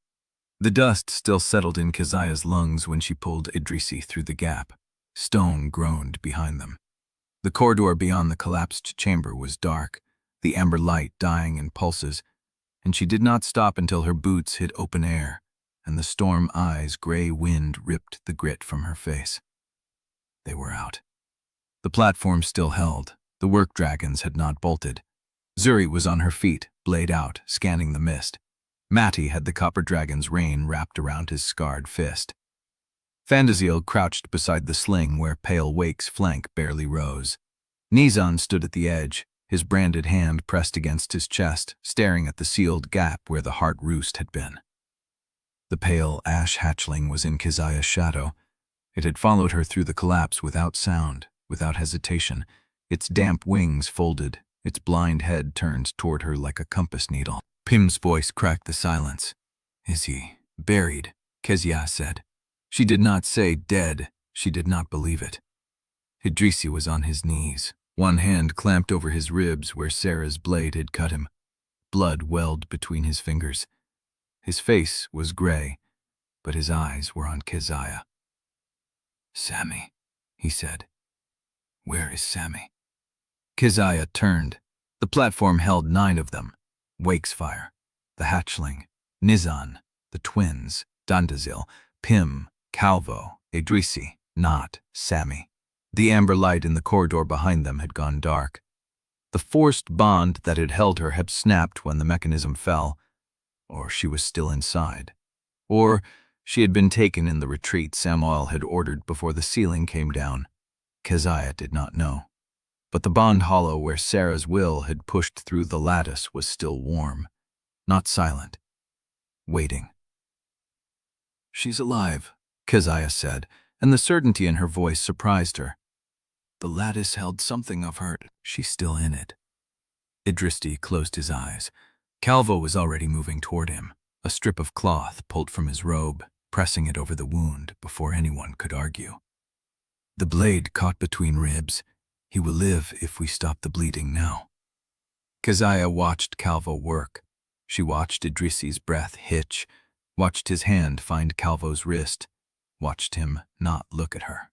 The dust still settled in Keziah's lungs when she pulled Idrisi through the gap. Stone groaned behind them. The corridor beyond the collapsed chamber was dark, the amber light dying in pulses, and she did not stop until her boots hit open air, and the storm eye's gray wind ripped the grit from her face. They were out. The platform still held. The work dragons had not bolted. Zuri was on her feet, blade out, scanning the mist. Mati had the copper dragon's rein wrapped around his scarred fist. Fandaziel crouched beside the sling where pale Wake's flank barely rose. Nizan stood at the edge, his branded hand pressed against his chest, staring at the sealed gap where the heart roost had been. The pale ash hatchling was in Keziah's shadow. It had followed her through the collapse without sound, without hesitation, its damp wings folded, its blind head turned toward her like a compass needle. Pim's voice cracked the silence. "Is he buried?" Keziah said. She did not say dead. She did not believe it. Idrisi was on his knees, one hand clamped over his ribs where Sarah's blade had cut him. Blood welled between his fingers. His face was gray, but his eyes were on Keziah. "Sammy," he said. "Where is Sammy?" Keziah turned. The platform held 9 of them. Wakesfire, the hatchling, Nizan, the twins, Dandazil, Pim, Calvo, Idrisi, not Sammy. The amber light in the corridor behind them had gone dark. The forced bond that had held her had snapped when the mechanism fell, or she was still inside, or she had been taken in the retreat Samuel had ordered before the ceiling came down. Keziah did not know. But the bond hollow where Sarah's will had pushed through the lattice was still warm, not silent, waiting. "She's alive," Keziah said, and the certainty in her voice surprised her. The lattice held something of her. She's still in it. Idrisi closed his eyes. Calvo was already moving toward him, a strip of cloth pulled from his robe. pressing it over the wound before anyone could argue. The blade caught between ribs. He will live if we stop the bleeding now. Keziah watched Calvo work. She watched Idrisi's breath hitch, watched his hand find Calvo's wrist, watched him not look at her.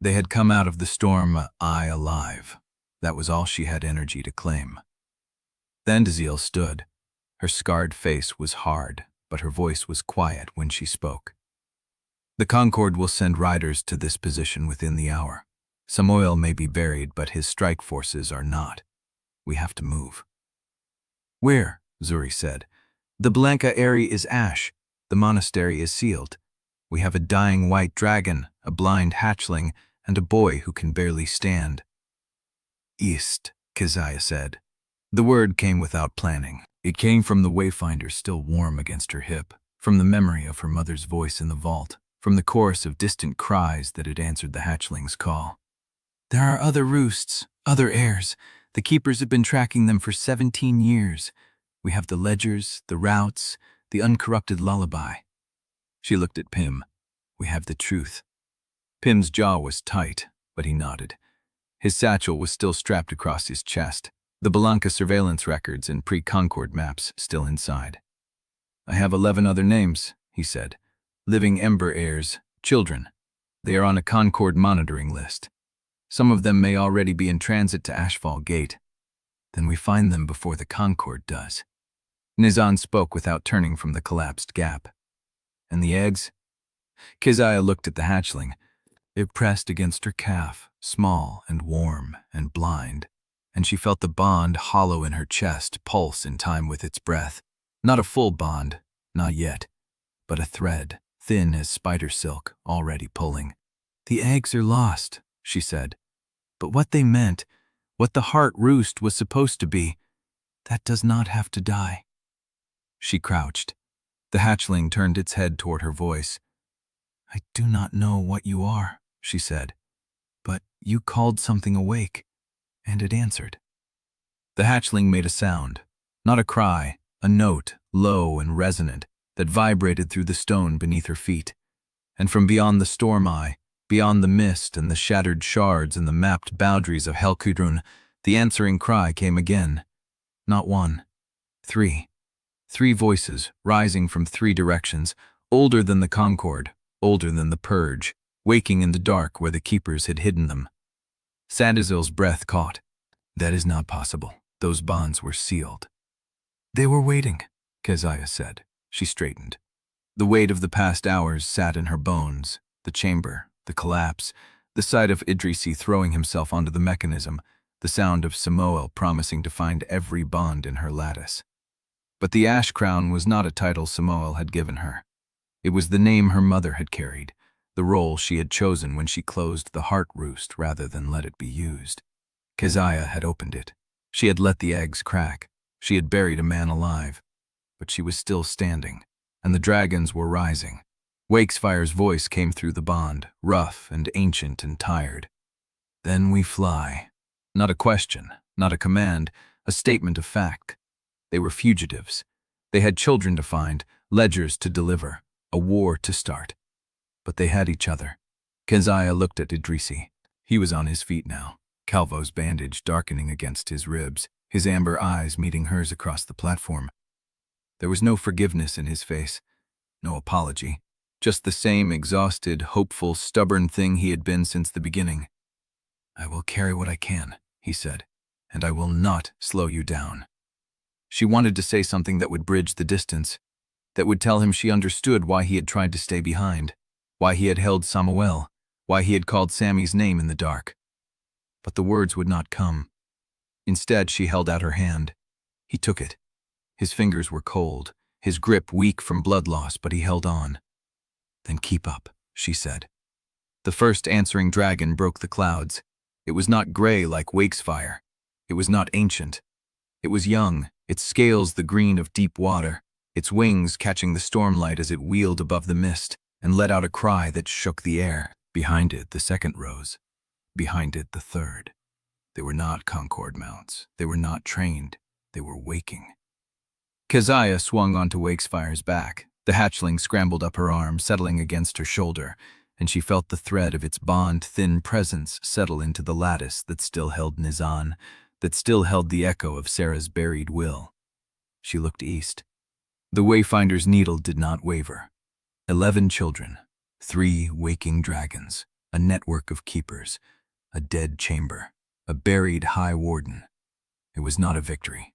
They had come out of the storm alive. That was all she had energy to claim. Then Undesirable stood. Her scarred face was hard, but her voice was quiet when she spoke. The Concord will send riders to this position within the hour. Samuel may be buried, but his strike forces are not. We have to move. Where? Zuri said. The Bellanca area is ash. The monastery is sealed. We have a dying white dragon, a blind hatchling, and a boy who can barely stand. East, Keziah said. The word came without planning. It came from the wayfinder still warm against her hip, from the memory of her mother's voice in the vault, from the chorus of distant cries that had answered the hatchling's call. There are other roosts, other heirs. The keepers have been tracking them for 17 years. We have the ledgers, the routes, the uncorrupted lullaby. She looked at Pym. We have the truth. Pym's jaw was tight, but he nodded. His satchel was still strapped across his chest, the Bellanca surveillance records and pre-Concord maps still inside. I have 11 other names, he said. Living Ember heirs, children. They are on a Concord monitoring list. Some of them may already be in transit to Ashfall Gate. Then we find them before the Concord does. Nizan spoke without turning from the collapsed gap. And the eggs? Keziah looked at the hatchling. It pressed against her calf, small and warm and blind, and she felt the bond hollow in her chest pulse in time with its breath. Not a full bond, not yet, but a thread, thin as spider silk, already pulling. The eggs are lost, she said. But what they meant, what the heart roost was supposed to be, that does not have to die. She crouched. The hatchling turned its head toward her voice. I do not know what you are, she said, but you called something awake, and it answered. The hatchling made a sound, not a cry, a note, low and resonant, that vibrated through the stone beneath her feet. And from beyond the storm eye, beyond the mist and the shattered shards and the mapped boundaries of Helkudrun, the answering cry came again. Not one, three. 3 voices rising from 3 directions, older than the Concord, older than the Purge, waking in the dark where the keepers had hidden them. Sandazil's breath caught. That is not possible. Those bonds were sealed. They were waiting, Keziah said. She straightened. The weight of the past hours sat in her bones, the chamber, the collapse, the sight of Idrisi throwing himself onto the mechanism, the sound of Samuel promising to find every bond in her lattice. But the ash crown was not a title Samuel had given her. It was the name her mother had carried, the role she had chosen when she closed the heart roost rather than let it be used. Keziah had opened it. She had let the eggs crack. She had buried a man alive. But she was still standing, and the dragons were rising. Wakesfire's voice came through the bond, rough and ancient and tired. Then we fly. Not a question, not a command, a statement of fact. They were fugitives. They had children to find, ledgers to deliver, a war to start. But they had each other. Keziah looked at Idrisi. He was on his feet now, Calvo's bandage darkening against his ribs, his amber eyes meeting hers across the platform. There was no forgiveness in his face, no apology, just the same exhausted, hopeful, stubborn thing he had been since the beginning. I will carry what I can, he said, and I will not slow you down. She wanted to say something that would bridge the distance, that would tell him she understood why he had tried to stay behind, why he had held Samuel, why he had called Sammy's name in the dark. But the words would not come. Instead, she held out her hand. He took it. His fingers were cold, his grip weak from blood loss, but he held on. Then keep up, she said. The first answering dragon broke the clouds. It was not gray like Wakesfire. It was not ancient. It was young, its scales the green of deep water, its wings catching the stormlight as it wheeled above the mist and let out a cry that shook the air. Behind it, the second rose. Behind it, the third. They were not Concord mounts. They were not trained. They were waking. Keziah swung onto Wakesfire's back, The hatchling scrambled up her arm, settling against her shoulder, and she felt the thread of its bond-thin presence settle into the lattice that still held Nizan, that still held the echo of Sarah's buried will. She looked east. The Wayfinder's needle did not waver. 11 children, 3 waking dragons, a network of keepers, a dead chamber, a buried high warden. It was not a victory.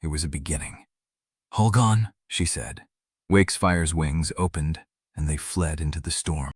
It was a beginning. "Hold on," she said. Wakefire's wings opened, and they fled into the storm.